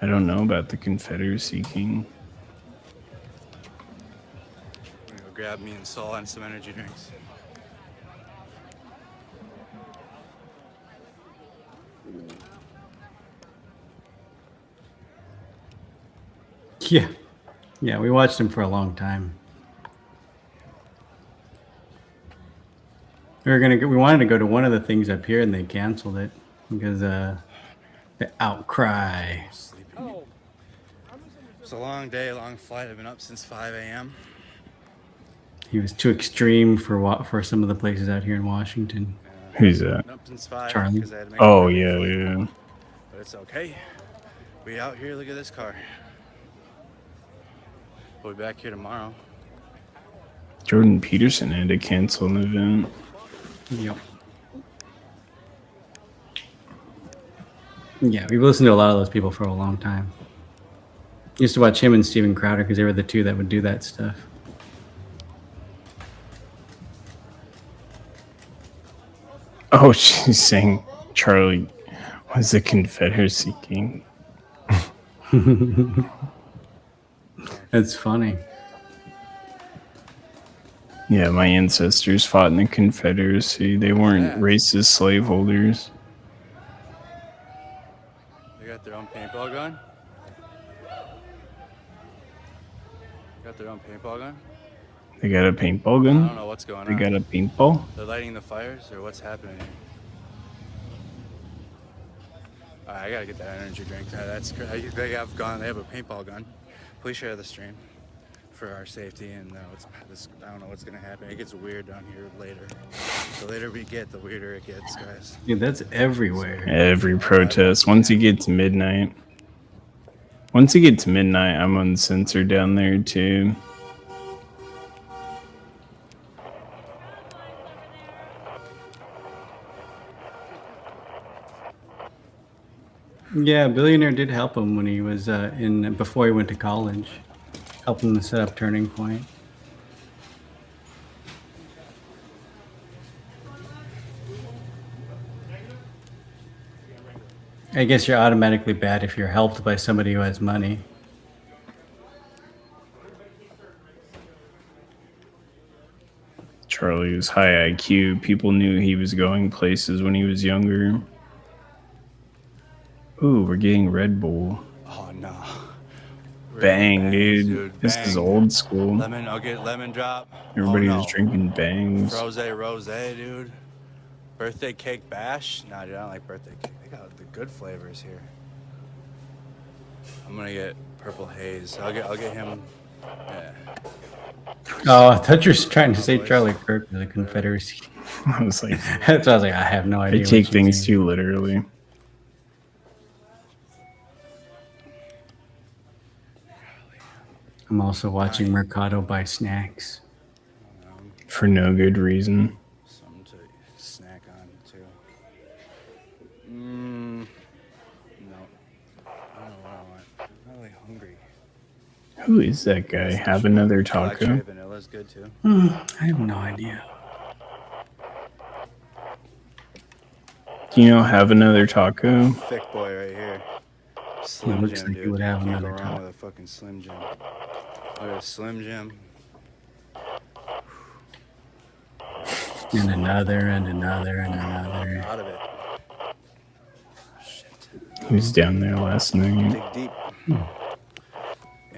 I don't know about the Confederacy King. I'm gonna go grab me and Saul and some energy drinks. Yeah. Yeah, we watched him for a long time. We wanted to go to one of the things up here and they canceled it because the outcry. It's a long day, long flight. I've been up since 5 a.m. He was too extreme for some of the places out here in Washington. Who's that? Up since 5 Charlie. 'cause I had to make Oh a yeah, flight. yeah. But it's okay. We out here. Look at this car. We'll be back here tomorrow. Jordan Peterson had to cancel an event. Yep. Yeah, we've listened to a lot of those people for a long time. Used to watch him and Steven Crowder because they were the two that would do that stuff. Oh, she's saying Charlie was a Confederacy king. That's funny. Yeah, my ancestors fought in the Confederacy. They weren't racist slaveholders. They got their own paintball gun? Got their own paintball gun? They got a paintball gun? I don't know what's going They on. got a paintball? They're lighting the fires, or what's happening here? Alright, I gotta get that energy drink. That's crazy. They have a paintball gun. Please share the stream for our safety, and I don't know what's gonna happen. It gets weird down here later. The later we get, the weirder it gets, guys. Yeah, that's everywhere. Every protest. Once you get to midnight, I'm uncensored down there too. Yeah, Billionaire did help him when he was before he went to college. Helped him to set up Turning Point. I guess you're automatically bad if you're helped by somebody who has money. Charlie was high IQ. People knew he was going places when he was younger. Ooh, we're getting Red Bull. Oh no. Bang, dude. This is old school. Lemon, I'll get lemon drop. Everybody was drinking bangs. Rose, dude. Birthday cake bash? Nah, dude, I don't like birthday cake. They got the good flavors here. I'm gonna get purple haze. I'll get him. Yeah. Oh, I thought you were trying to say Charlie Kirk was a Confederacy. I was like, that's why I was like, I have no idea. I take things too literally. I'm also watching Mercado buy snacks. For no good reason. Something to snack on too. No. I don't know what I want. I'm not really hungry. Who is that guy? Have another taco? Vanilla's good too. I have no idea. Do you know have another taco? Thick boy right here. It Slim looks Jim, like dude. you would have Can't another go wrong taco. with a fucking Slim Jim. I got a Slim Jim. And another, and another, and another. Out of it. He was down there last night. Dig deep.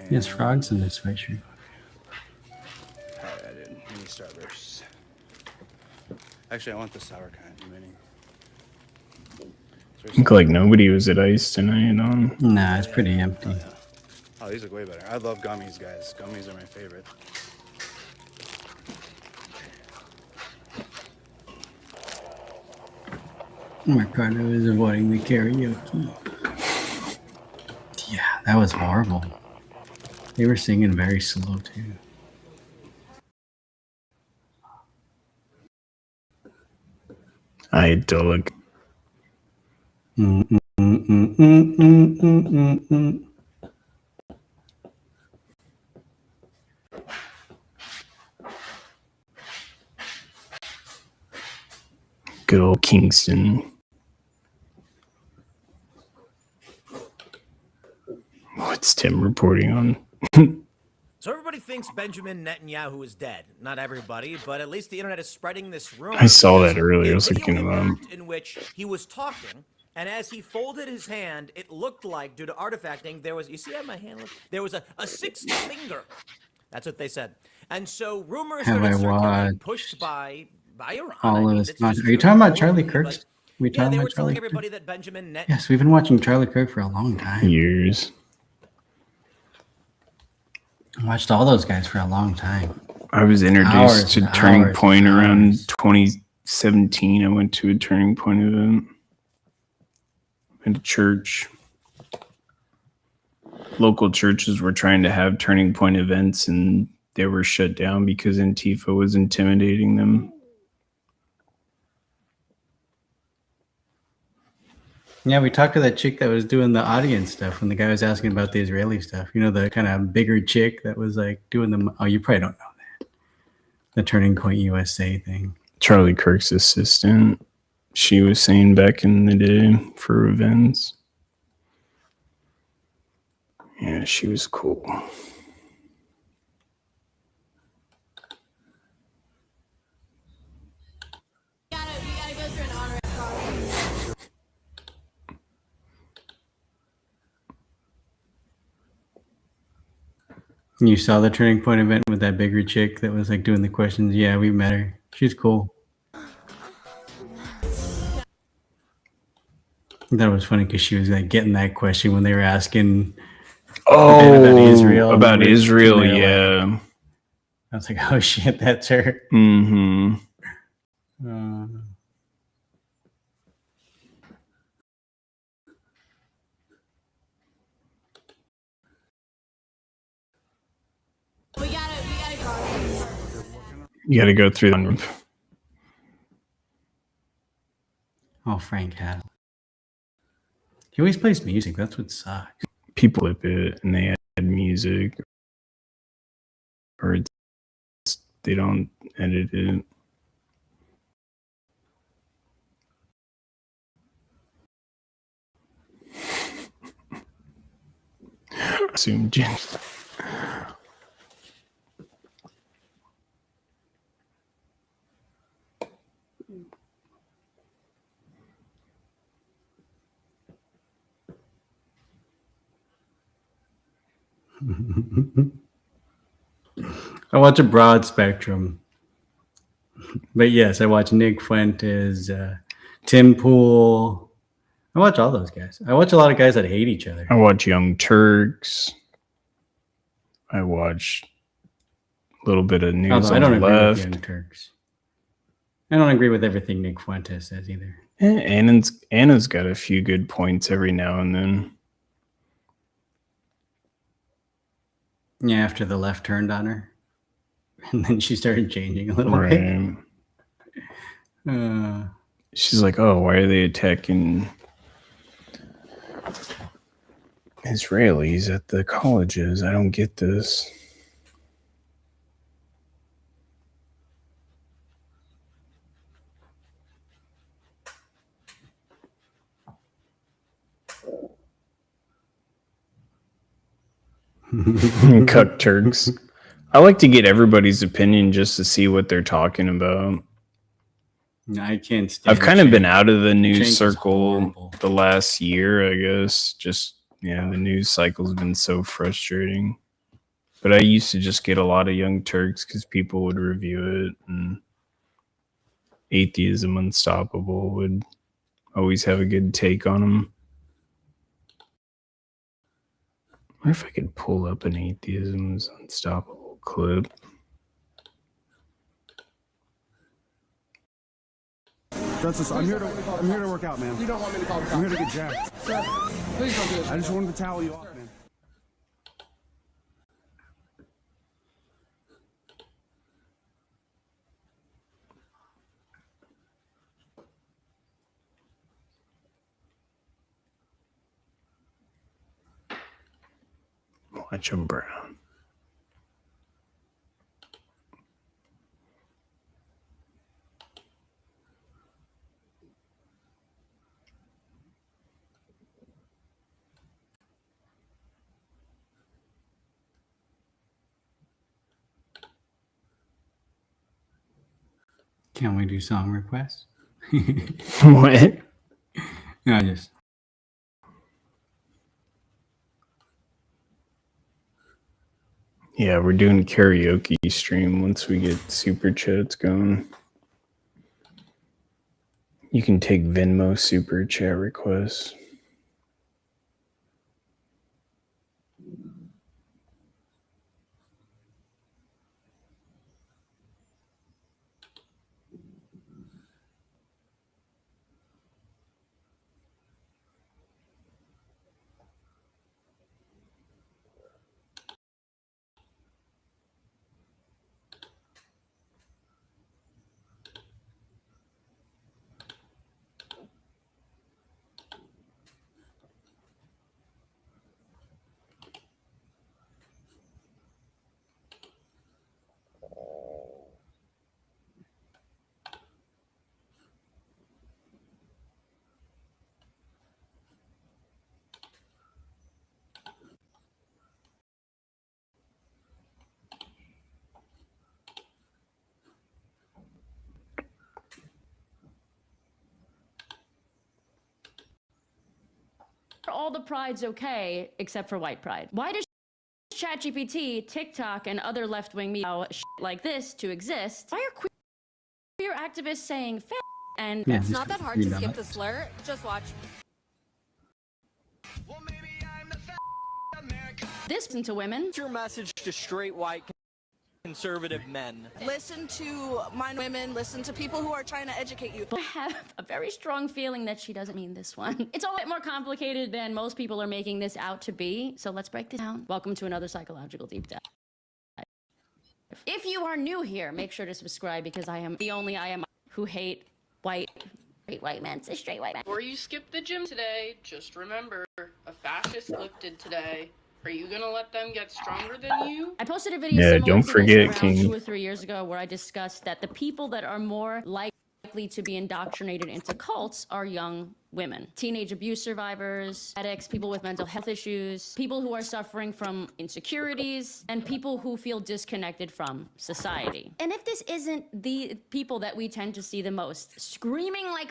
There's frogs in this sweatshirt. Alright, dude. Mini Starbursts. Actually, I want the sour kind. Mini. Look like nobody was at ICE tonight. Nah, it's pretty empty. Oh, these look way better. I love gummies, guys. Gummies are my favorite. Mercado is avoiding the karaoke. Yeah, that was horrible. They were singing very slow too. Idyllic. Good old Kingston. What's Tim reporting on? So everybody thinks Benjamin Netanyahu is dead. Not everybody, but at least the internet is spreading this rumor. I saw that earlier. I was looking about him. In which he was talking, and as he folded his hand, it looked like, due to artifacting, there was, you see how my hand looks? There was a sixth finger. That's what they said. And so rumors Have I started circulating, watched pushed by Iran. all of this? Are you talking about Charlie Kirk's? We Yeah, talking they were about Charlie telling Kirk? everybody that Benjamin Netanyahu. Yes, we've been watching Charlie Kirk for a long time. Years. Watched all those guys for a long time. I was introduced Hours to and Turning hours Point and around hours. 2017. I went to a Turning Point event at a church. Local churches were trying to have Turning Point events and they were shut down because Antifa was intimidating them. Yeah, we talked to that chick that was doing the audience stuff when the guy was asking about the Israeli stuff. You know, the kind of bigger chick that was like doing the. Oh, you probably don't know that. The Turning Point USA thing. Charlie Kirk's assistant. she was saying back in the day for events. Yeah, she was cool. You saw the Turning Point event with that bigger chick that was like doing the questions. Yeah, we met her. She's cool. That was funny because she was like getting that question when they were asking. About Remember? Israel, And they were yeah. like- I was like, oh shit, that's her. Mm-hmm. You got to go through the Oh, Frank has. He always plays music. That's what sucks. people flip it and they add music, or they don't edit it. Assume Jen. I watch a broad spectrum. But yes, I watch Nick Fuentes, Tim Pool. I watch all those guys. I watch a lot of guys that hate each other. I watch Young Turks. I watch a little bit of news Although I on don't the agree left. with Young Turks. I don't agree with everything Nick Fuentes says either. Anna's got a few good points every now and then. Yeah, after the left turned on her. And then she started changing a little Right. bit. She's like, oh, why are they attacking Israelis at the colleges? I don't get this. Cuck Turks. I like to get everybody's opinion just to see what they're talking about. I can't stand I've kind of been Cenk. out of the Cenk news is circle horrible. the last year, I guess. Just, yeah, the news cycle's been so frustrating. But I used to just get a lot of Young Turks because people would review it, and Atheism Unstoppable would always have a good take on them. I wonder if I could pull up an Atheism Unstoppable clip. Justice, I'm here to work out, man. You don't want me to call the cops? I'm here to get jacked. Sir, please don't do it. I just wanted to towel you off, man. Watch him brown. Can we do song requests? What? No, just Yeah, we're doing karaoke stream once we get super chats going. You can take Venmo super chat requests. all the pride's okay except for white pride? Why does ChatGPT, TikTok, and other left-wing media allow shit like this to exist? Why are queer activists saying f and It's not that hard to skip the slur. Just watch. this into women? What's your message to straight white conservative men? Listen to my women, listen to people who are trying to educate you. I have a very strong feeling that she doesn't mean this one. It's a lot more complicated than most people are making this out to be, so let's break this down. Welcome to another psychological deep dive. If you are new here, make sure to subscribe because I am the only who hate straight white men. It's a straight white man. Before you skip the gym today, just remember, a fascist lifted today. Are you gonna let them get stronger than you? I posted a video Yeah, similar don't to forget, this around King. 2 or 3 years ago where I discussed that the people that are more likely to be indoctrinated into cults are young women. Teenage abuse survivors, addicts, people with mental health issues, people who are suffering from insecurities, and people who feel disconnected from society. And if this isn't the people that we tend to see the most, screaming like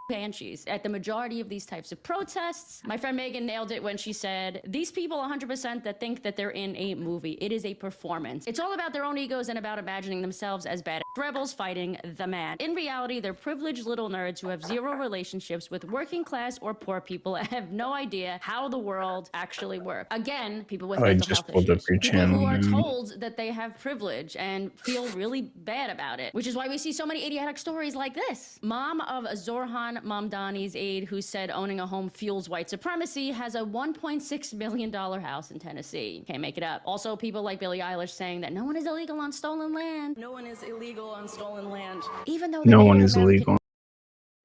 banshees at the majority of these types of protests. My friend Megan nailed it when she said, these people 100% that think that they're in a movie. It is a performance. It's all about their own egos and about imagining themselves as bad rebels fighting the man. In reality, they're privileged little nerds who have zero relationships with working class or poor people and have no idea how the world actually works. Again, people with Oh, I mental just health pulled up issues. your People channel who are now. told that they have privilege and feel really bad about it, which is why we see so many idiotic stories like this. Mom of Zorhan Mamdani's aide, who said owning a home fuels white supremacy, has a $1.6 million house in Tennessee. Can't make it up. Also, people like Billie Eilish saying that no one is illegal on stolen land. No one is illegal on stolen land. Even though the No Native one is American illegal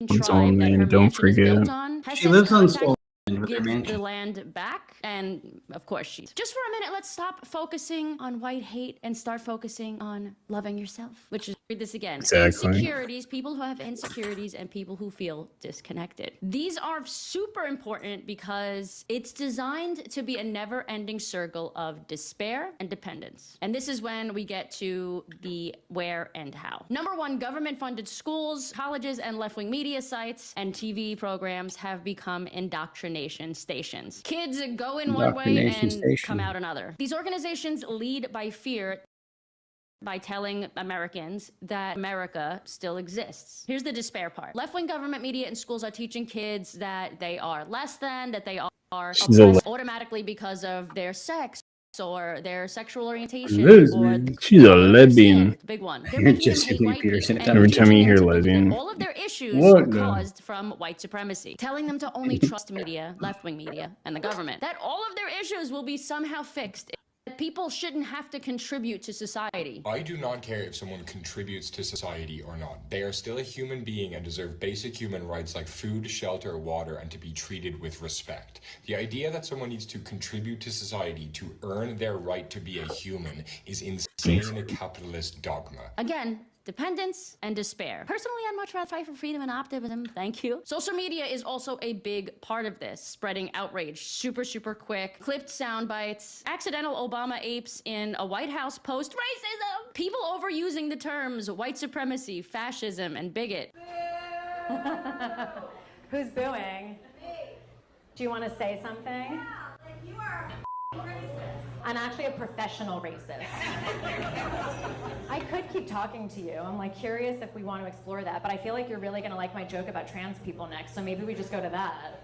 on tribe stolen that her land. Don't mansion is built forget. on has She since lives on contacted stolen land with her give the mansion. land back, and of course she's just for a minute. Let's stop focusing on white hate and start focusing on loving yourself, which is, read this again, Exactly. insecurities, people who have insecurities, and people who feel disconnected. These are super important because it's designed to be a never-ending circle of despair and dependence. And this is when we get to the where and how. Number one, government-funded schools, colleges, and left-wing media sites and TV programs have become indoctrination stations. Kids go in one way Indoctrination and station. come out another. These organizations lead by fear, by telling Americans that America still exists. Here's the despair part. Left-wing government media and schools are teaching kids that they are less than, that they are She's a oppressed automatically because of their sex or their sexual orientation. Lesbian. She's a lesbian. Big one. You're just Whitney Peterson. Every time you hear lesbian. All of their issues What are the- caused from white supremacy, telling them to only trust media, left-wing media, and the government. That all of their issues will be somehow fixed. That people shouldn't have to contribute to society. I do not care if someone contributes to society or not. They are still a human being and deserve basic human rights like food, shelter, water, and to be treated with respect. The idea that someone needs to contribute to society to earn their right to be a human is insane in a capitalist dogma. Again, dependence and despair. Personally, I'd much rather fight for freedom and optimism. Thank you. Social media is also a big part of this, spreading outrage super quick, clipped sound bites, accidental Obama apes in a White House post, racism, people overusing the terms white supremacy, fascism, and bigot. Who's booing? Do you want to say something? Yeah, like you are a racist. I'm actually a professional racist. I could keep talking to you. I'm like curious if we want to explore that, but I feel like you're really gonna like my joke about trans people next, so maybe we just go to that.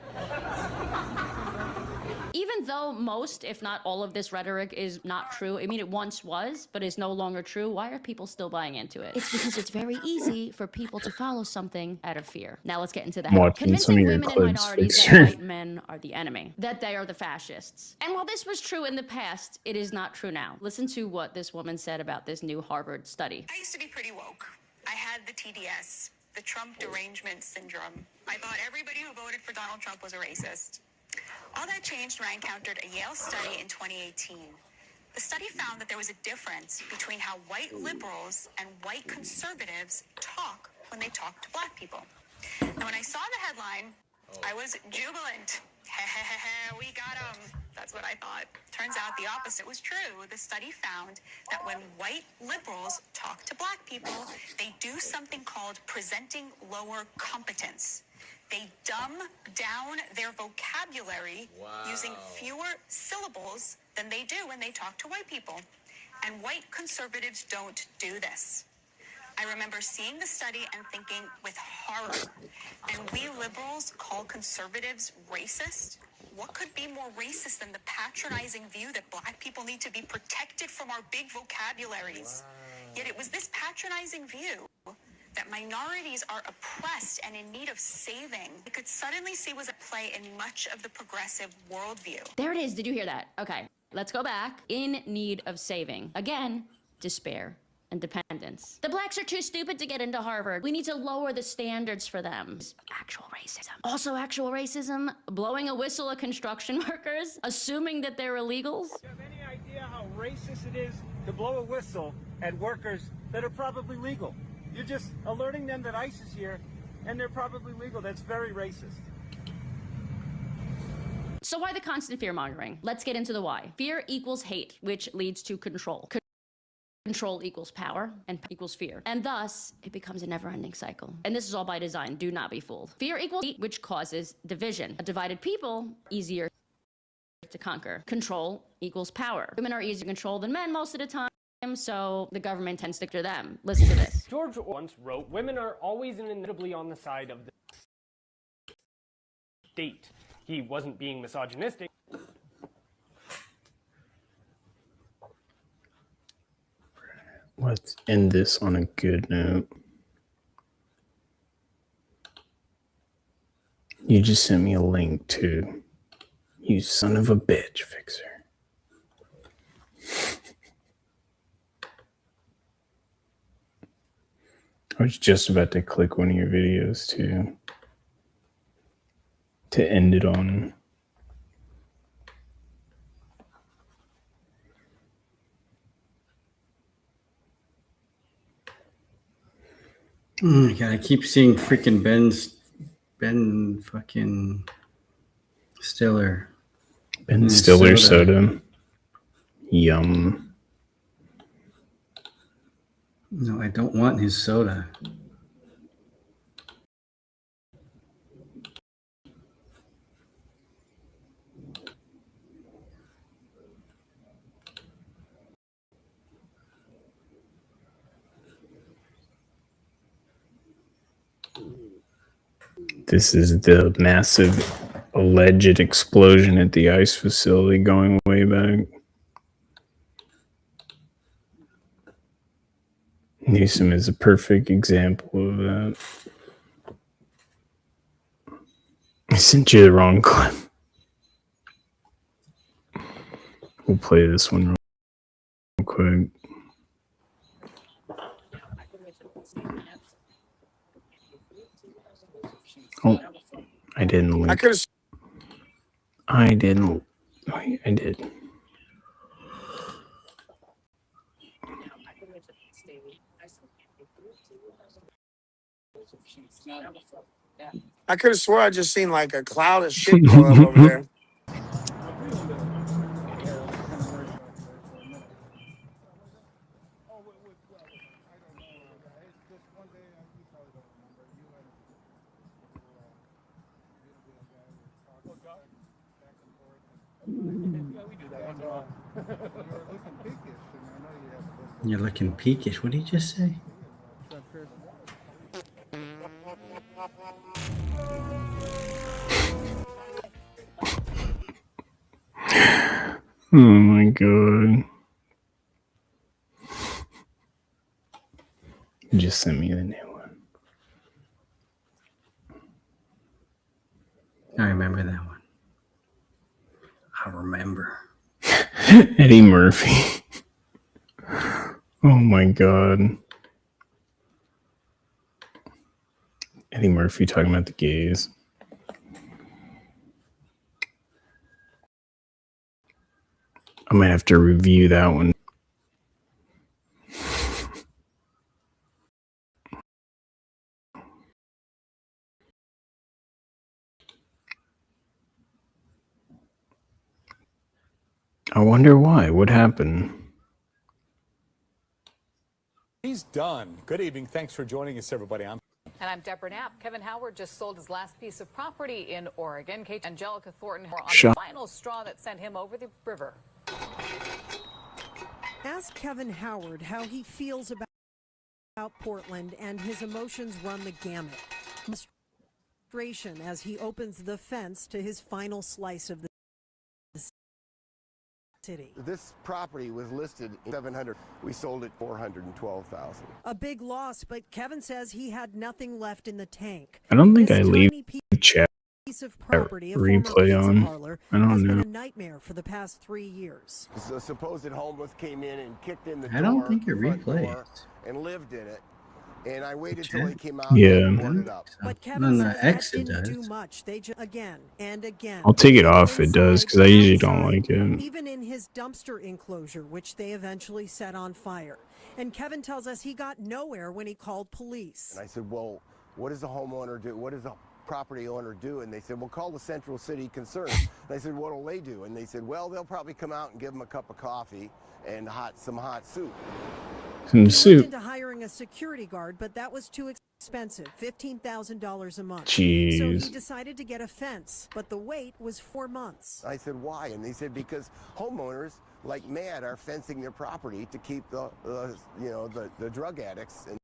Even though most, if not all of this rhetoric is not true, I mean, it once was, but is no longer true, why are people still buying into it? It's because it's very easy for people to follow something out of fear. Now let's get into that. I'm watching some of your Women and clips, minorities Fixer. that white men are the enemy, that they are the fascists. And while this was true in the past, it is not true now. Listen to what this woman said about this new Harvard study. I used to be pretty woke. I had the TDS, the Trump derangement syndrome. I thought everybody who voted for Donald Trump was a racist. All that changed when I encountered a Yale study in 2018. The study found that there was a difference between how white liberals and white conservatives talk when they talk to black people. And when I saw the headline, I was jubilant. We got them. That's what I thought. Turns out the opposite was true. The study found that when white liberals talk to black people, they do something called presenting lower competence. They dumb down their vocabulary using fewer syllables than they do when they talk to white people. And white conservatives don't do this. I remember seeing the study and thinking with horror, and we liberals call conservatives racist? What could be more racist than the patronizing view that black people need to be protected from our big vocabularies? Yet it was this patronizing view that minorities are oppressed and in need of saving, we could suddenly see was at play in much of the progressive worldview. There it is. Did you hear that? Okay, let's go back. In need of saving. Again, despair and dependence. The blacks are too stupid to get into Harvard. We need to lower the standards for them. Actual racism. Also actual racism, blowing a whistle at construction workers, assuming that they're illegals. Do you have any idea how racist it is to blow a whistle at workers that are probably legal? You're just alerting them that ICE is here, and they're probably legal. That's very racist. So why the constant fear-mongering? Let's get into the why. Fear equals hate, which leads to control. Control equals power, and equals fear. And thus, it becomes a never-ending cycle. And this is all by design. Do not be fooled. Fear equals hate, which causes division. A divided people, easier to conquer. Control equals power. Women are easier to control than men most of the time, so the government tends to stick to them. Listen to this. George once wrote, "Women are always inevitably on the side of the state." He wasn't being misogynistic. Let's end this on a good note. You just sent me a link to, you son of a bitch, Fixer. I was just about to click one of your videos to end it on. Oh my god, I keep seeing freaking Ben fucking Stiller. Ben Stiller soda. Yum. No, I don't want his soda. This is the massive alleged explosion at the ICE facility going way back. Newsom is a perfect example of that. I sent you the wrong clip. We'll play this one real quick. Oh, I didn't link. I didn't. I did. I could have swore I just seen like a cloud of shit go up over there. You're looking peakish. What did you just say? Oh my god. You just sent me the new one. I remember that one. I remember. Eddie Murphy. Oh my god. Eddie Murphy talking about the gays. I might have to review that one. I wonder why. What happened? He's done. Good evening. Thanks for joining us, everybody. I'm And I'm Deborah Knapp. Kevin Howard just sold his last piece of property in Oregon. Kate Angelica Thornton on the final straw that sent him over the river. Ask Kevin Howard how he feels about Portland, and his emotions run the gamut. Frustration as he opens the fence to his final slice of the city. This property was listed at $700. We sold it $412,000. A big loss, but Kevin says he had nothing left in the tank. I don't think I leave chat replay on. I don't know. Been a nightmare for the past 3 years. The supposed homeless came in and kicked in the door. I don't think it front replays. door, and lived in it. And I waited chat? till he came out Yeah. and boarded it up. But Kevin On the says X that it didn't does. do much. They again and again. I'll take it off. It does because I usually don't like it. Even in his dumpster enclosure, which they eventually set on fire. And Kevin tells us he got nowhere when he called police. And I said, well, what does the homeowner do? What does the property owner do? And they said, well, call the Central City Concern. And I said, what'll they do? And they said, well, they'll probably come out and give him a cup of coffee and some hot soup. Some He soup. looked into hiring a security guard, but that was too expensive, $15,000 a month. Jeez. So he decided to get a fence, but the wait was 4 months. I said, why? And they said, because homeowners like mad are fencing their property to keep the drug addicts and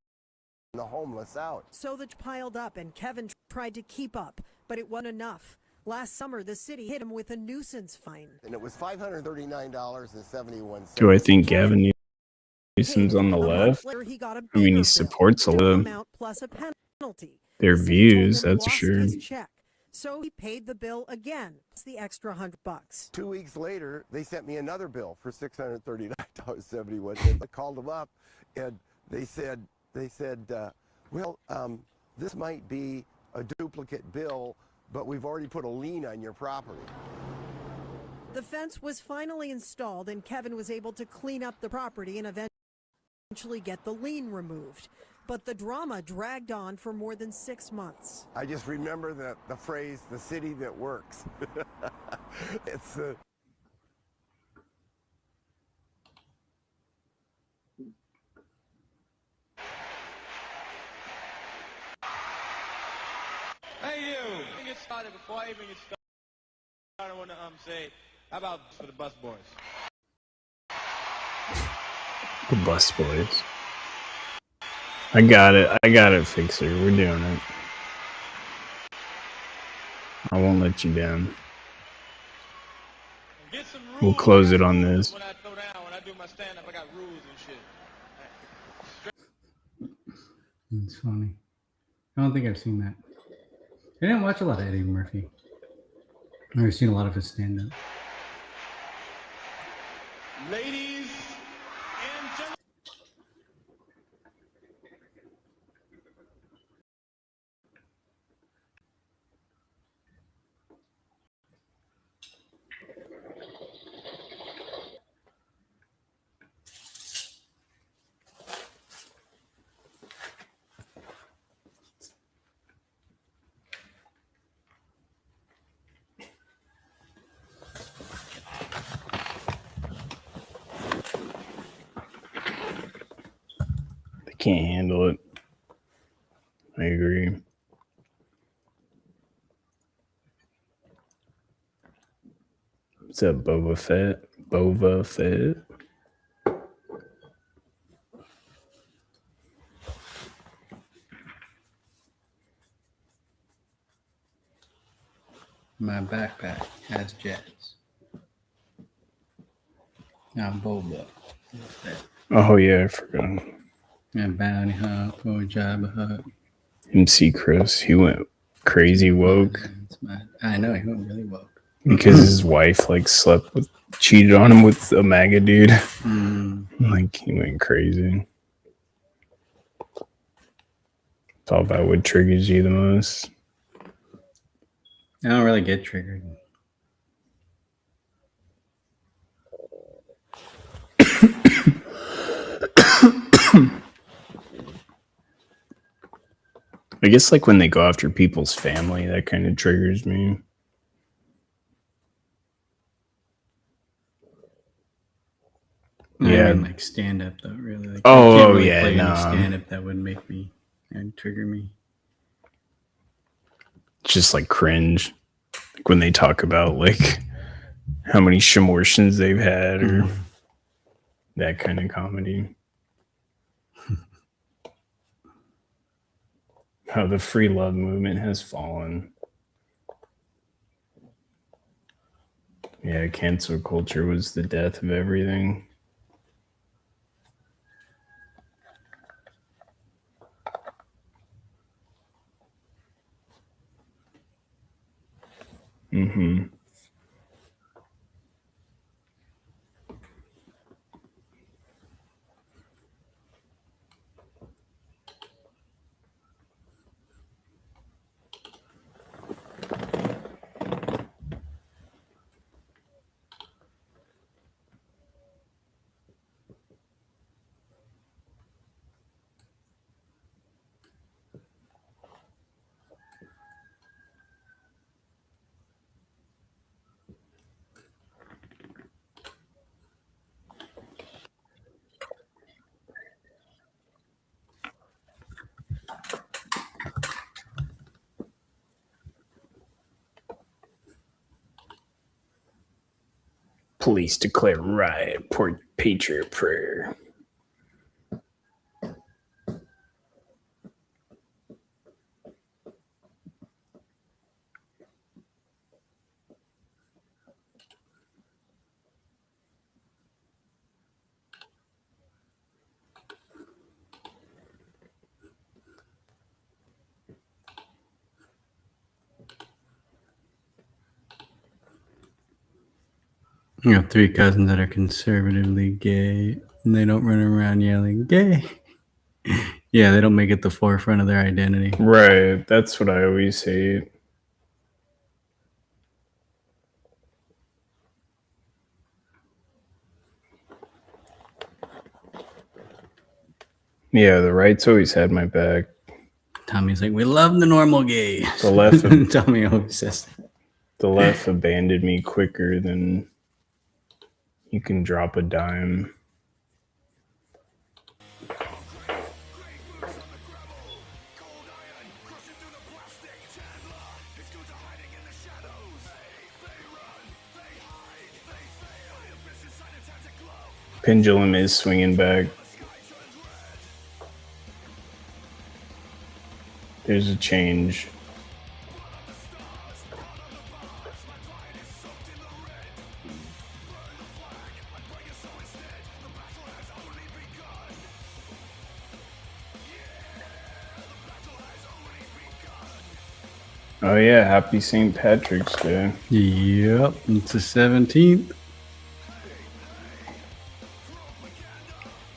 the homeless out. So the piled up, and Kevin tried to keep up, but it wasn't enough. Last summer, the city hit him with a nuisance fine. And it was $539.71. Do I think Gavin Newsom's on the left? Later, he got a I mean, he bigger supports a bill, lot of amount plus a penalty. their The city told views, him that's lost sure. his check. So he paid the bill again. It's the extra $100. 2 weeks later, they sent me another bill for $639.71. I called them up, and they said, well, this might be a duplicate bill, but we've already put a lien on your property. The fence was finally installed, and Kevin was able to clean up the property and eventually get the lien removed. But the drama dragged on for more than 6 months. I just remember the phrase, the city that works. It's Hey, you. Get started before I even get started. I want to say, how about for the bus boys? The bus boys. I got it, Fixer. We're doing it. I won't let you down. We'll close it on this. When I throw down, when I do my stand-up, I got rules and shit. It's funny. I don't think I've seen that. I didn't watch a lot of Eddie Murphy. I've never seen a lot of his stand-up. Ladies and gentlemen. They can't handle it. I agree. What's up, Boba Fett? Boba Fett? My backpack has jets. I'm Boba. Oh, yeah, I forgot. And Bounty Hunt for Jabba Hutt. MC Chris, he went crazy woke I know, he went really woke. because his wife cheated on him with a MAGA dude. Like, he went crazy. It's all about what triggers you the most. I don't really get triggered. I guess like when they go after people's family, that kind of triggers me. I mean, like stand up though, really. Like, Oh, I can't really yeah, play any no. stand up that would make me and trigger me. just like cringe. Like when they talk about like how many shemortions they've had or that kind of comedy. How the free love movement has fallen. Yeah, cancel culture was the death of everything. Mm-hmm. Police declare riot, Patriot Prayer. I have 3 cousins that are conservatively gay, and they don't run around yelling gay. Yeah, they don't make it the forefront of their identity. Right, that's what I always hate. Yeah, the right's always had my back. Tommy's like, we love the normal gays. The left, Tommy always says that. The left abandoned me quicker than you can drop a dime. Pendulum is swinging back. There's a change. Oh yeah, happy St. Patrick's Day. Yep, it's the 17th.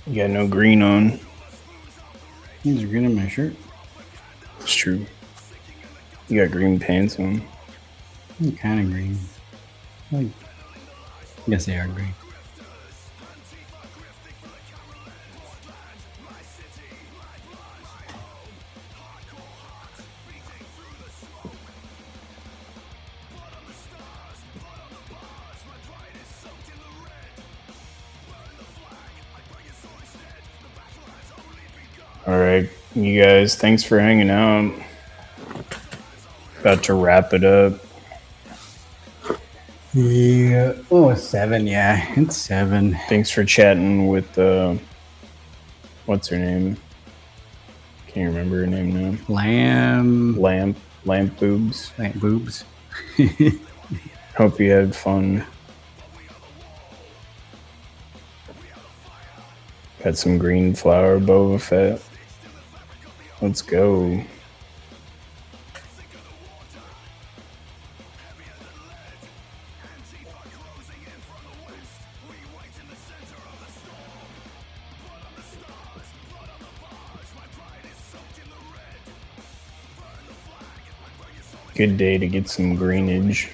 You got no green on. There's green in my shirt. It's true. You got green pants on. Kind of green. Like, yes, they are green. All right, you guys, thanks for hanging out. About to wrap it up. Yeah. Oh, it's 7. Yeah, it's 7. Thanks for chatting with what's her name? Can't remember her name now. Lamp boobs. Lamp boobs. Hope you had fun. Got some green flower Boba Fett. Let's go. Good day to get some greenage.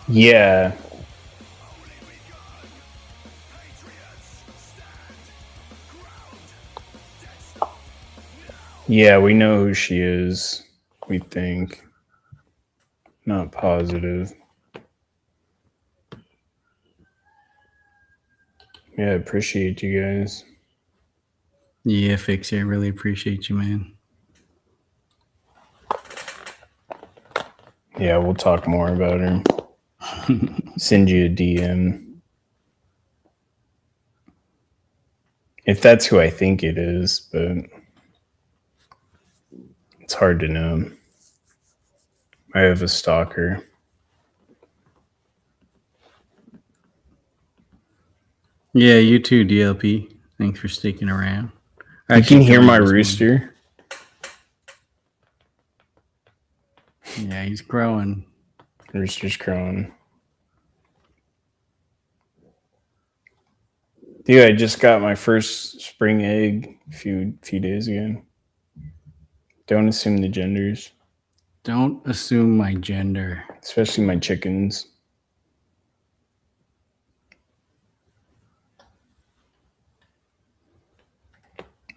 Yeah. Yeah, we know who she is, we think. Not positive. Yeah, appreciate you guys. Yeah, Fixer, I really appreciate you, man. Yeah, we'll talk more about her. Send you a DM. If that's who I think it is, but it's hard to know. I have a stalker. Yeah, you too, DLP. Thanks for sticking around. I can hear my rooster. Yeah, he's growing. Rooster's crowing. Dude, I just got my first spring egg a few days ago. Don't assume the genders. Don't assume my gender. Especially my chickens.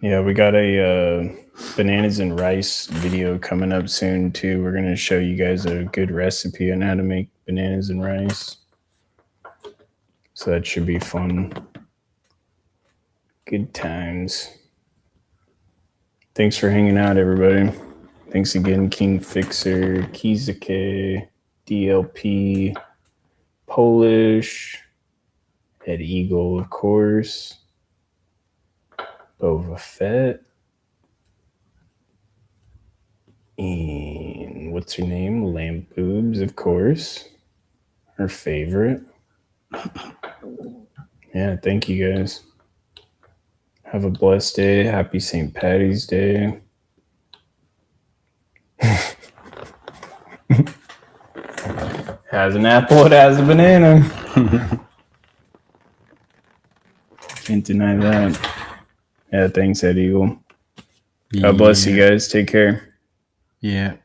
Yeah, we got a bananas and rice video coming up soon too. We're gonna show you guys a good recipe on how to make bananas and rice. So that should be fun. Good times. Thanks for hanging out, everybody. Thanks again, King Fixer, Kizake, DLP, Polish, Ed Eagle, of course. Boba Fett. And what's her name? Lamb Boobs, of course. Her favorite. Yeah, thank you guys. Have a blessed day. Happy St. Patty's Day. Has an apple, it has a banana. Can't deny that. Yeah, thanks, Ed Eagle. God bless you guys. Take care. Yeah.